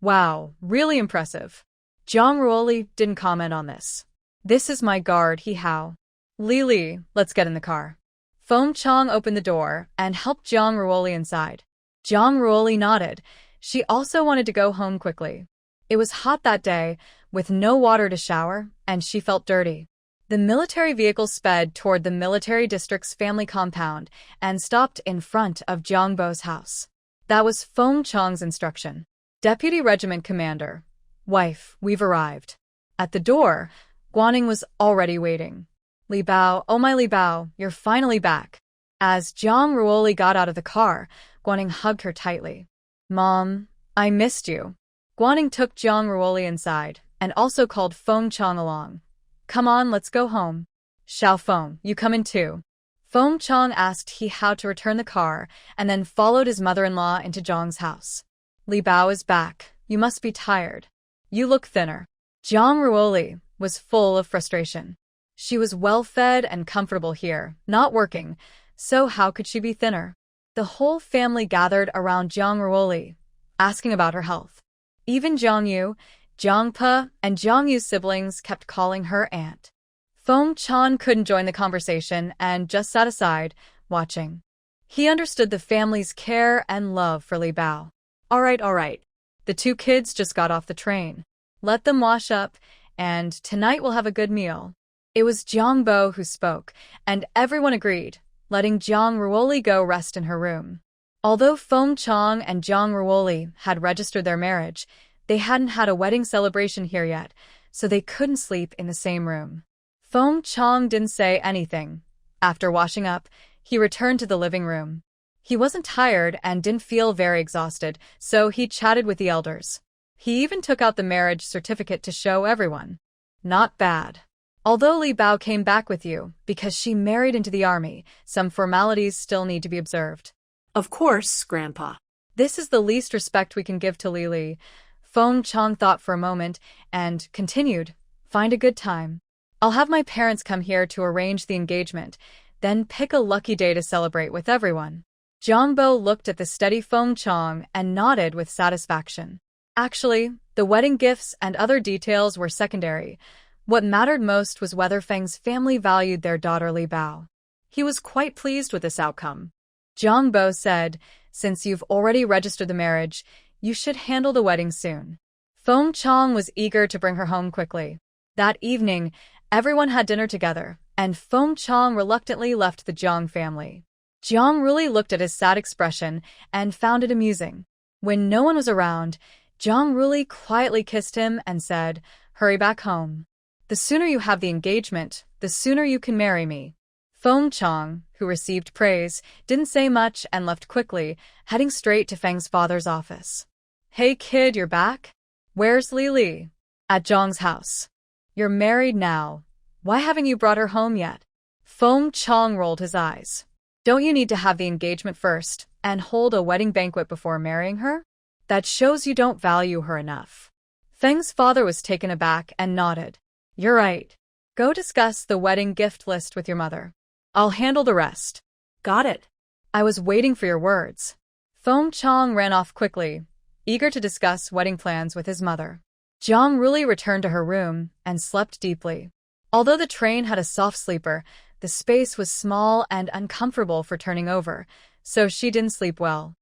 Wow, really impressive. Zhang Ruoli didn't comment on this. This is my guard, He Hao. Li, let's get in the car. Feng Qiang opened the door and helped Zhang Ruoli inside. Zhang Ruoli nodded. She also wanted to go home quickly. It was hot that day, with no water to shower, and she felt dirty. The military vehicle sped toward the military district's family compound and stopped in front of Jiang Bo's house. That was Feng Qiang's instruction. Deputy Regiment Commander. Wife, we've arrived. At the door, Guaning was already waiting. Li Bao, oh my Li Bao, you're finally back. As Zhang Ruoli got out of the car, Guaning hugged her tightly. Mom, I missed you. Guaning took Zhang Ruoli inside and also called Feng Qiang along. Come on, let's go home. Xiao Feng, you come in too. Feng Qiang asked He Hao to return the car and then followed his mother-in-law into Zhang's house. Li Bao is back. You must be tired. You look thinner. Zhang Ruoli was full of frustration. She was well-fed and comfortable here, not working, so how could she be thinner? The whole family gathered around Zhang Ruoli, asking about her health. Even Zhang Yu, Zhang Pe, and Zhang Yu's siblings kept calling her aunt. Feng Qiang couldn't join the conversation and just sat aside, watching. He understood the family's care and love for Li Bao. All right. The two kids just got off the train. Let them wash up, and tonight we'll have a good meal. It was Jiang Bo who spoke, and everyone agreed, letting Zhang Ruoli go rest in her room. Although Feng Qiang and Zhang Ruoli had registered their marriage, they hadn't had a wedding celebration here yet, so they couldn't sleep in the same room. Feng Qiang didn't say anything. After washing up, he returned to the living room. He wasn't tired and didn't feel very exhausted, so he chatted with the elders. He even took out the marriage certificate to show everyone. Not bad. Although Li Bao came back with you, because she married into the army, some formalities still need to be observed. Of course, Grandpa. This is the least respect we can give to Li. Feng Qiang thought for a moment and continued, find a good time. I'll have my parents come here to arrange the engagement, then pick a lucky day to celebrate with everyone. Jiang Bo looked at the steady Feng Qiang and nodded with satisfaction. Actually, the wedding gifts and other details were secondary. What mattered most was whether Feng's family valued their daughter Li Bao. He was quite pleased with this outcome. Jiang Bo said, since you've already registered the marriage, you should handle the wedding soon. Feng Qiang was eager to bring her home quickly. That evening, everyone had dinner together, and Feng Qiang reluctantly left the Jang family. Zhang Ruoli looked at his sad expression and found it amusing. When no one was around, Zhang Ruoli quietly kissed him and said, hurry back home. The sooner you have the engagement, the sooner you can marry me. Feng Qiang, who received praise, didn't say much and left quickly, heading straight to Feng's father's office. Hey kid, you're back? Where's Li? At Zhang's house. You're married now. Why haven't you brought her home yet? Feng Qiang rolled his eyes. Don't you need to have the engagement first and hold a wedding banquet before marrying her? That shows you don't value her enough. Feng's father was taken aback and nodded. You're right. Go discuss the wedding gift list with your mother. I'll handle the rest. Got it. I was waiting for your words. Feng Qiang ran off quickly, eager to discuss wedding plans with his mother. Zhang Ruli returned to her room and slept deeply. Although the train had a soft sleeper, the space was small and uncomfortable for turning over, so she didn't sleep well.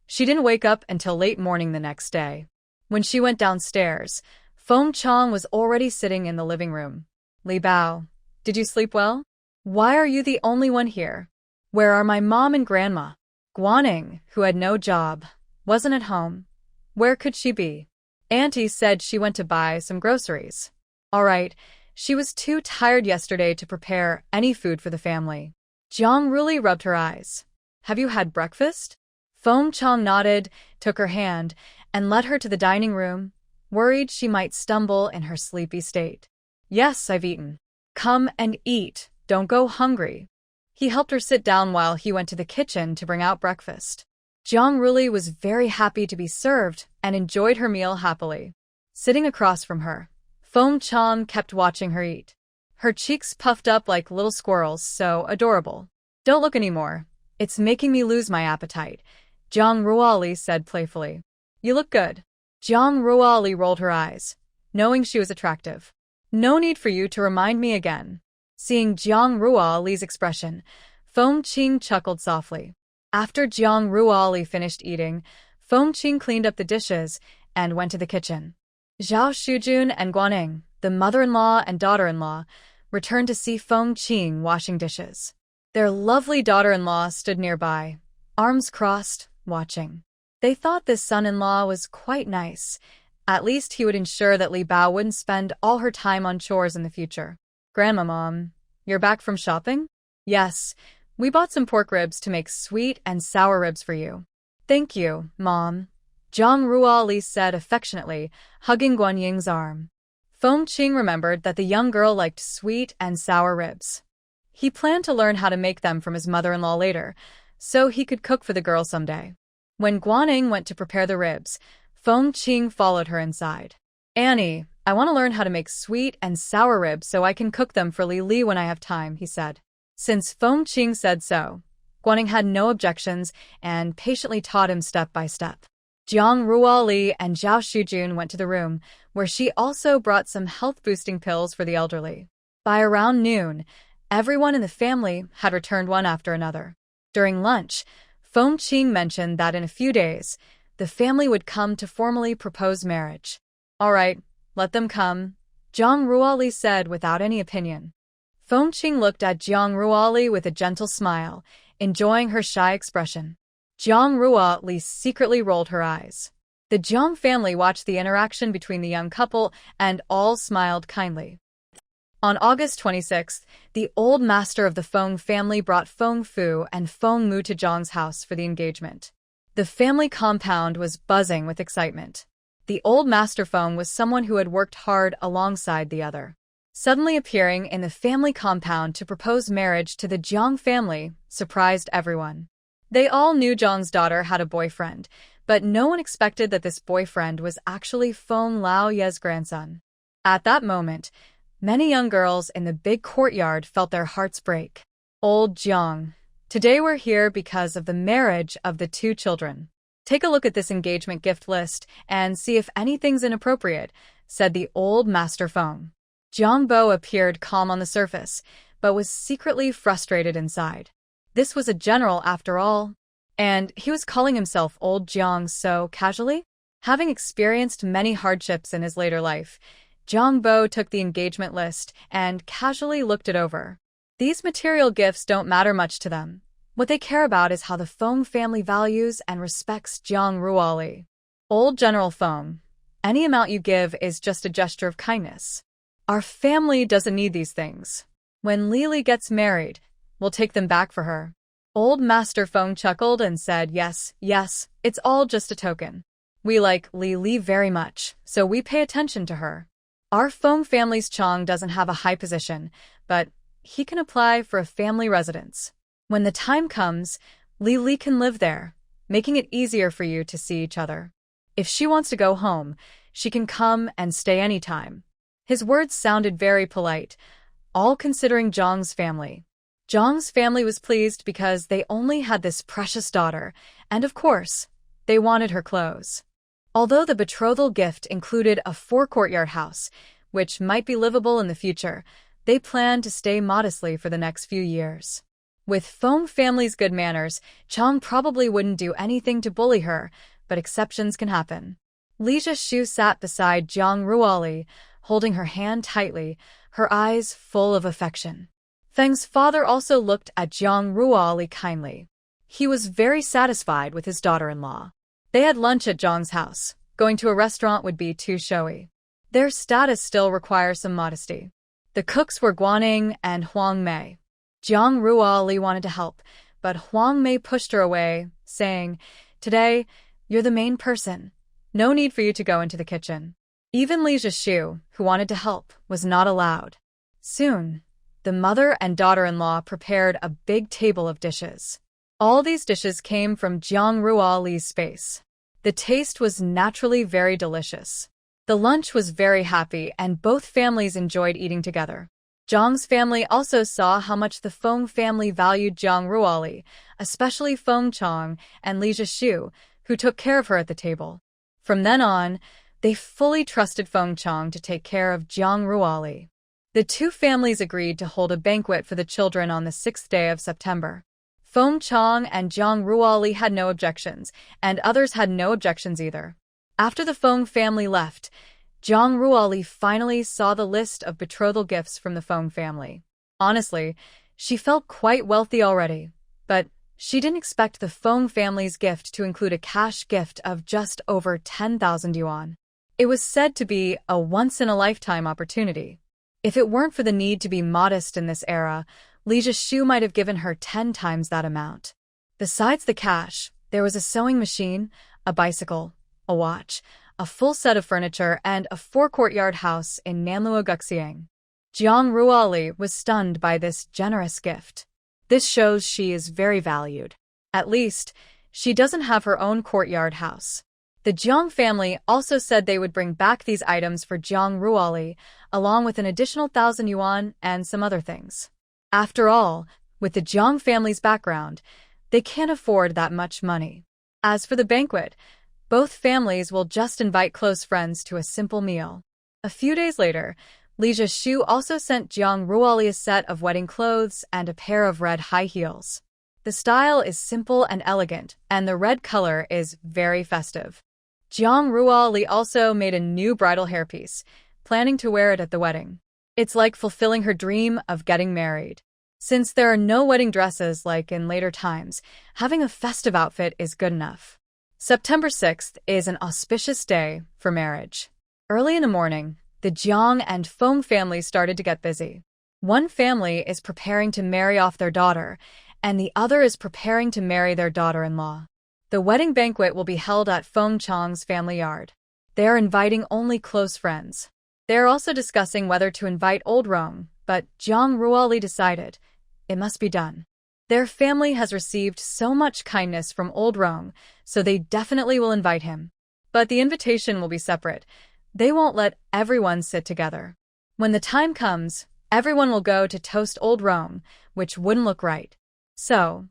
She didn't wake up until late morning the next day. When she went downstairs, Feng Qiang was already sitting in the living room. Li Bao, did you sleep well? Why are you the only one here? Where are my mom and grandma? Guaning, who had no job, wasn't at home. Where could she be? Auntie said she went to buy some groceries. All right, she was too tired yesterday to prepare any food for the family. Zhang Ruli rubbed her eyes. Have you had breakfast? Feng Qiang nodded, took her hand, and led her to the dining room, worried she might stumble in her sleepy state. Yes, I've eaten. Come and eat, don't go hungry. He helped her sit down while he went to the kitchen to bring out breakfast. Zhang Ruli was very happy to be served and enjoyed her meal happily. Sitting across from her, Feng Qiang kept watching her eat. Her cheeks puffed up like little squirrels, so adorable. Don't look anymore. It's making me lose my appetite, Zhang Ruoli said playfully. You look good. Zhang Ruoli rolled her eyes, knowing she was attractive. No need for you to remind me again. Seeing Zhang Ruoli's expression, Feng Qiang chuckled softly. After Zhang Ruoli finished eating, Feng Qiang cleaned up the dishes and went to the kitchen. Xiao Xiaocao and Guaning, the mother-in-law and daughter-in-law, returned to see Feng Qiang washing dishes. Their lovely daughter-in-law stood nearby, arms crossed, watching. They thought this son-in-law was quite nice. At least he would ensure that Li Bao wouldn't spend all her time on chores in the future. Grandma, Mom, you're back from shopping? Yes, we bought some pork ribs to make sweet and sour ribs for you. Thank you, Mom, Zhang Ruoli said affectionately, hugging Guanying's arm. Feng Qiang remembered that the young girl liked sweet and sour ribs. He planned to learn how to make them from his mother-in-law later, so he could cook for the girl someday. When Guaning went to prepare the ribs, Feng Qiang followed her inside. Annie, I want to learn how to make sweet and sour ribs so I can cook them for Li when I have time, he said. Since Feng Qiang said so, Guaning had no objections and patiently taught him step by step. Zhang Ruoli and Xiao Xiaocao went to the room, where she also brought some health-boosting pills for the elderly. By around noon, everyone in the family had returned one after another. During lunch, Feng Qiang mentioned that in a few days, the family would come to formally propose marriage. All right, let them come, Zhang Ruoli said without any opinion. Feng Qiang looked at Zhang Ruoli with a gentle smile, enjoying her shy expression. Zhang Ruoli secretly rolled her eyes. The Jang family watched the interaction between the young couple and all smiled kindly. On August 26th, the old master of the Feng family brought Feng Fu and Feng Mu to Zhang's house for the engagement. The family compound was buzzing with excitement. The old master Feng was someone who had worked hard alongside the other. Suddenly appearing in the family compound to propose marriage to the Jang family surprised everyone. They all knew Zhang's daughter had a boyfriend, but no one expected that this boyfriend was actually Feng Lao Ye's grandson. At that moment, many young girls in the big courtyard felt their hearts break. Old Jiang, today we're here because of the marriage of the two children. Take a look at this engagement gift list and see if anything's inappropriate, said the old master Feng. Jiang Bo appeared calm on the surface, but was secretly frustrated inside. This was a general after all, and he was calling himself Old Jiang so casually. Having experienced many hardships in his later life, Jiang Bo took the engagement list and casually looked it over. These material gifts don't matter much to them. What they care about is how the Feng family values and respects Zhang Ruoli. Old General Feng, any amount you give is just a gesture of kindness. Our family doesn't need these things. When Lily gets married, we'll take them back for her. Old Master Feng chuckled and said, yes, it's all just a token. We like Lily very much, so we pay attention to her. Our Feng family's Chang doesn't have a high position, but he can apply for a family residence. When the time comes, Lily can live there, making it easier for you to see each other. If she wants to go home, she can come and stay anytime. His words sounded very polite, all considering Jang's family. Jang's family was pleased because they only had this precious daughter, and of course, they wanted her clothes. Although the betrothal gift included a 4-courtyard house, which might be livable in the future, they planned to stay modestly for the next few years. With Feng family's good manners, Chang probably wouldn't do anything to bully her, but exceptions can happen. Li Zhishu sat beside Jiang Ruoli, holding her hand tightly, her eyes full of affection. Feng's father also looked at Jiang Ruoli kindly. He was very satisfied with his daughter-in-law. They had lunch at Zhang's house. Going to a restaurant would be too showy. Their status still requires some modesty. The cooks were Guaning and Huang Mei. Jiang Ruoli wanted to help, but Huang Mei pushed her away, saying, "Today, you're the main person. No need for you to go into the kitchen." Even Li Zhishu, who wanted to help, was not allowed. Soon, the mother and daughter-in-law prepared a big table of dishes. All these dishes came from Jiang Ruoli's space. The taste was naturally very delicious. The lunch was very happy and both families enjoyed eating together. Zhang's family also saw how much the Feng family valued Jiang Ruoli, especially Feng Qiang and Li Zhishu, who took care of her at the table. From then on, they fully trusted Feng Qiang to take care of Jiang Ruoli. The two families agreed to hold a banquet for the children on the 6th day of September. Feng Qiang and Jiang Ruoli had no objections, and others had no objections either. After the Feng family left, Jiang Ruoli finally saw the list of betrothal gifts from the Feng family. Honestly, she felt quite wealthy already, but she didn't expect the Feng family's gift to include a cash gift of just over 10,000 yuan. It was said to be a once-in-a-lifetime opportunity. If it weren't for the need to be modest in this era, Li Zhishu might have given her 10 times that amount. Besides the cash, there was a sewing machine, a bicycle, a watch, a full set of furniture, and a 4-courtyard house in Nanluo Guxiang. Jiang Ruoli was stunned by this generous gift. This shows she is very valued. At least, she doesn't have her own courtyard house. The Jiang family also said they would bring back these items for Jiang Ruoli, along with an additional 1,000 yuan and some other things. After all, with the Jiang family's background, they can't afford that much money. As for the banquet, both families will just invite close friends to a simple meal. A few days later, Li Zhishu also sent Jiang Ruoli a set of wedding clothes and a pair of red high heels. The style is simple and elegant, and the red color is very festive. Jiang Ruoli also made a new bridal hairpiece, planning to wear it at the wedding. It's like fulfilling her dream of getting married. Since there are no wedding dresses like in later times, having a festive outfit is good enough. September 6th is an auspicious day for marriage. Early in the morning, the Jiang and Feng families started to get busy. One family is preparing to marry off their daughter, and the other is preparing to marry their daughter-in-law. The wedding banquet will be held at Feng Qiang's family yard. They are inviting only close friends. They are also discussing whether to invite Old Rong, but Jiang Ruoli decided it must be done. Their family has received so much kindness from Old Rong, so they definitely will invite him. But the invitation will be separate. They won't let everyone sit together. When the time comes, everyone will go to toast Old Rong, which wouldn't look right. So,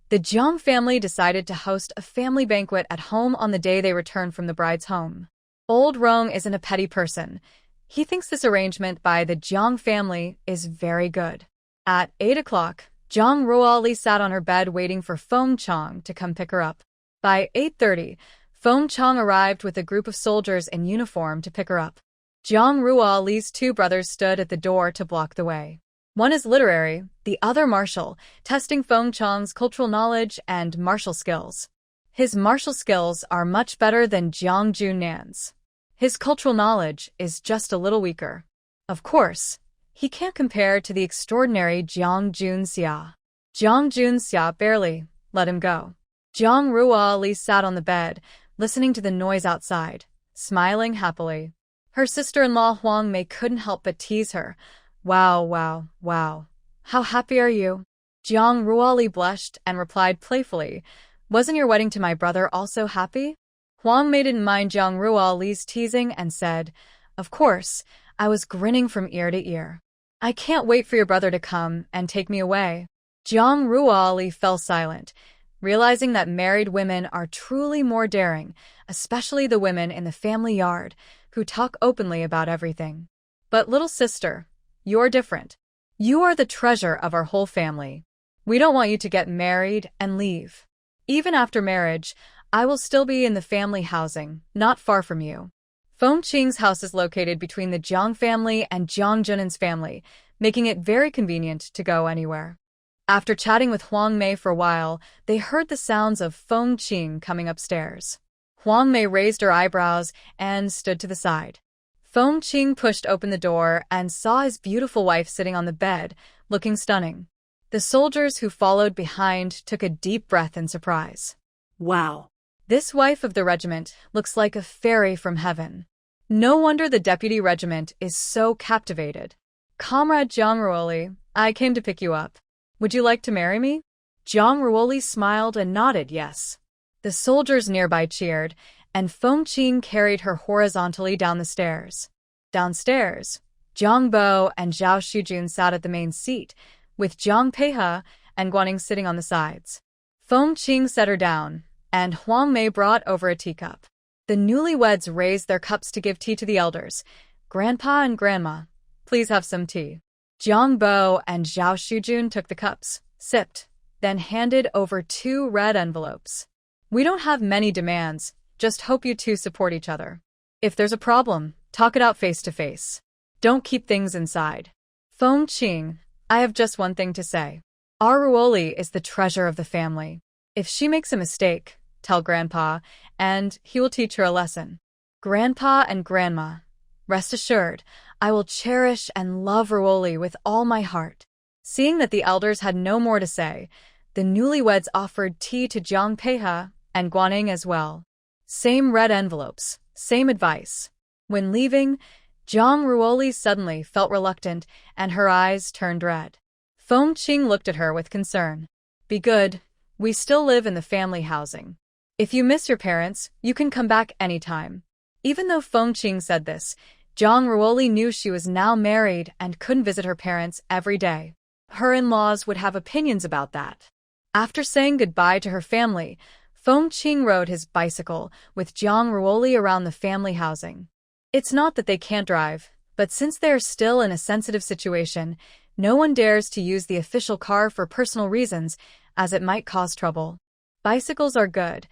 the Jiang family decided to host a family banquet at home on the day they return from the bride's home. Old Rong isn't a petty person. He thinks this arrangement by the Jiang family is very good. At 8 o'clock, Jiang Ruoli sat on her bed waiting for Feng Qiang to come pick her up. By 8:30, Feng Qiang arrived with a group of soldiers in uniform to pick her up. Jiang Ruoli's two brothers stood at the door to block the way. One is literary, the other martial, testing Feng Qiang's cultural knowledge and martial skills. His martial skills are much better than Jiang Junnan's. His cultural knowledge is just a little weaker. Of course, he can't compare to the extraordinary Jiang Junxia. Jiang Junxia barely let him go. Zhang Ruoli sat on the bed, listening to the noise outside, smiling happily. Her sister-in-law Huang Mei couldn't help but tease her. Wow, wow, wow. How happy are you? Zhang Ruoli blushed and replied playfully, wasn't your wedding to my brother also happy? Huang Mei didn't mind Zhang Ruoli's teasing and said, of course, I was grinning from ear to ear. I can't wait for your brother to come and take me away. Zhang Ruoli fell silent, realizing that married women are truly more daring, especially the women in the family yard, who talk openly about everything. But little sister, you're different. You are the treasure of our whole family. We don't want you to get married and leave. Even after marriage, I will still be in the family housing, not far from you. Feng Qiang's house is located between the Jiang family and Jiang Junan's family, making it very convenient to go anywhere. After chatting with Huang Mei for a while, they heard the sounds of Feng Qiang coming upstairs. Huang Mei raised her eyebrows and stood to the side. Feng Qiang pushed open the door and saw his beautiful wife sitting on the bed, looking stunning. The soldiers who followed behind took a deep breath in surprise. Wow. This wife of the regiment looks like a fairy from heaven. No wonder the deputy regiment is so captivated. Comrade Zhang Ruoli, I came to pick you up. Would you like to marry me? Zhang Ruoli smiled and nodded yes. The soldiers nearby cheered, and Feng Qiang carried her horizontally down the stairs. Downstairs, Zhang Bo and Zhao Shujun sat at the main seat, with Zhang Peihe and Guaning sitting on the sides. Feng Qiang set her down, and Huang Mei brought over a teacup. The newlyweds raised their cups to give tea to the elders. Grandpa and Grandma, please have some tea. Zhang Bo and Zhao Shujun took the cups, sipped, then handed over 2 red envelopes. We don't have many demands, just hope you two support each other. If there's a problem, talk it out face to face. Don't keep things inside. Feng Qiang, I have just one thing to say. Our Ruoli is the treasure of the family. If she makes a mistake, tell Grandpa, and he will teach her a lesson. Grandpa and Grandma, rest assured, I will cherish and love Ruoli with all my heart. Seeing that the elders had no more to say, the newlyweds offered tea to Zhang Peihe and Guaning as well. Same red envelopes, same advice. When leaving, Zhang Ruoli suddenly felt reluctant and her eyes turned red. Feng Qiang looked at her with concern. Be good, we still live in the family housing. If you miss your parents, you can come back anytime. Even though Feng Qiang said this, Zhang Ruoli knew she was now married and couldn't visit her parents every day. Her in-laws would have opinions about that. After saying goodbye to her family, Feng Qiang rode his bicycle with Zhang Ruoli around the family housing. It's not that they can't drive, but since they are still in a sensitive situation, no one dares to use the official car for personal reasons, as it might cause trouble. Bicycles are good.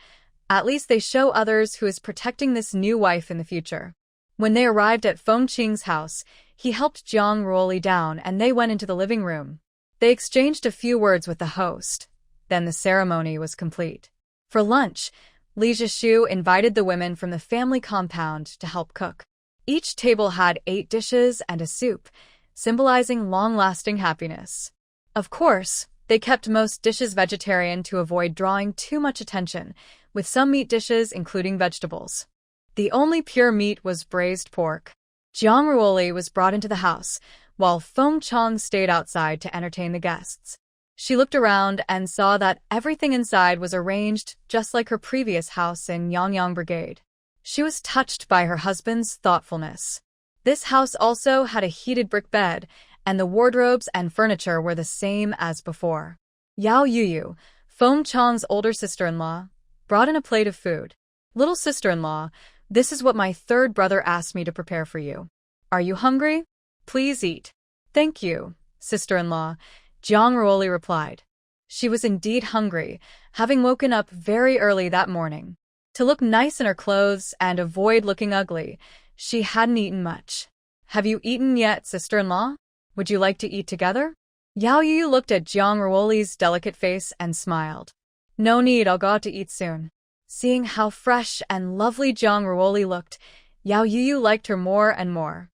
At least they show others who is protecting this new wife in the future. When they arrived at Feng Qiang's house, he helped Zhang Ruoli down and they went into the living room. They exchanged a few words with the host. Then the ceremony was complete. For lunch, Li Zhishu invited the women from the family compound to help cook. Each table had 8 dishes and a soup, symbolizing long-lasting happiness. Of course, they kept most dishes vegetarian to avoid drawing too much attention, with some meat dishes including vegetables. The only pure meat was braised pork. Zhang Ruoli was brought into the house, while Feng Qiang stayed outside to entertain the guests. She looked around and saw that everything inside was arranged just like her previous house in Yangyang Brigade. She was touched by her husband's thoughtfulness. This house also had a heated brick bed, and the wardrobes and furniture were the same as before. Yao Yuyu, Feng Qiang's older sister-in-law, brought in a plate of food. Little sister-in-law, this is what my third brother asked me to prepare for you. Are you hungry? Please eat. Thank you, sister-in-law, Zhang Ruoli replied. She was indeed hungry, having woken up very early that morning. To look nice in her clothes and avoid looking ugly, she hadn't eaten much. Have you eaten yet, sister-in-law? Would you like to eat together? Yao Yu looked at Zhang Ruoli's delicate face and smiled. No need, I'll go out to eat soon. Seeing how fresh and lovely Zhang Ruoli looked, Yao Yu liked her more and more.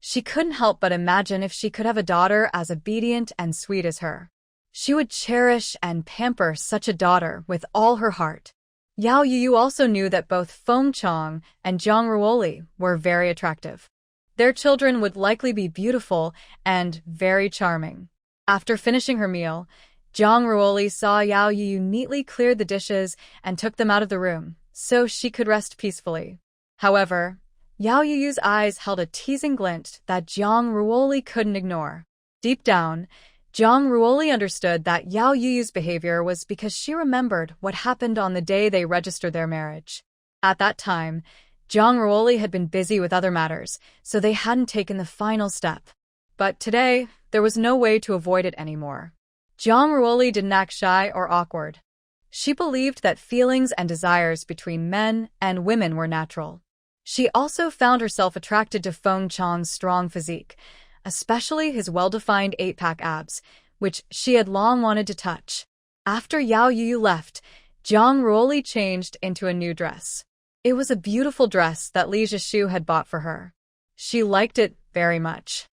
She couldn't help but imagine if she could have a daughter as obedient and sweet as her. She would cherish and pamper such a daughter with all her heart. Yao Yuyu also knew that both Feng Qiang and Zhang Ruoli were very attractive. Their children would likely be beautiful and very charming. After finishing her meal, Zhang Ruoli saw Yao Yuyu neatly clear the dishes and took them out of the room, so she could rest peacefully. However, Yao Yuyu's eyes held a teasing glint that Zhang Ruoli couldn't ignore. Deep down, Zhang Ruoli understood that Yao Yuyu's behavior was because she remembered what happened on the day they registered their marriage. At that time, Zhang Ruoli had been busy with other matters, so they hadn't taken the final step. But today, there was no way to avoid it anymore. Zhang Ruoli didn't act shy or awkward. She believed that feelings and desires between men and women were natural. She also found herself attracted to Feng Qiang's strong physique, especially his well-defined 8-pack abs, which she had long wanted to touch. After Yao Yuyu left, Zhang Ruoli changed into a new dress. It was a beautiful dress that Li Zhishu had bought for her. She liked it very much.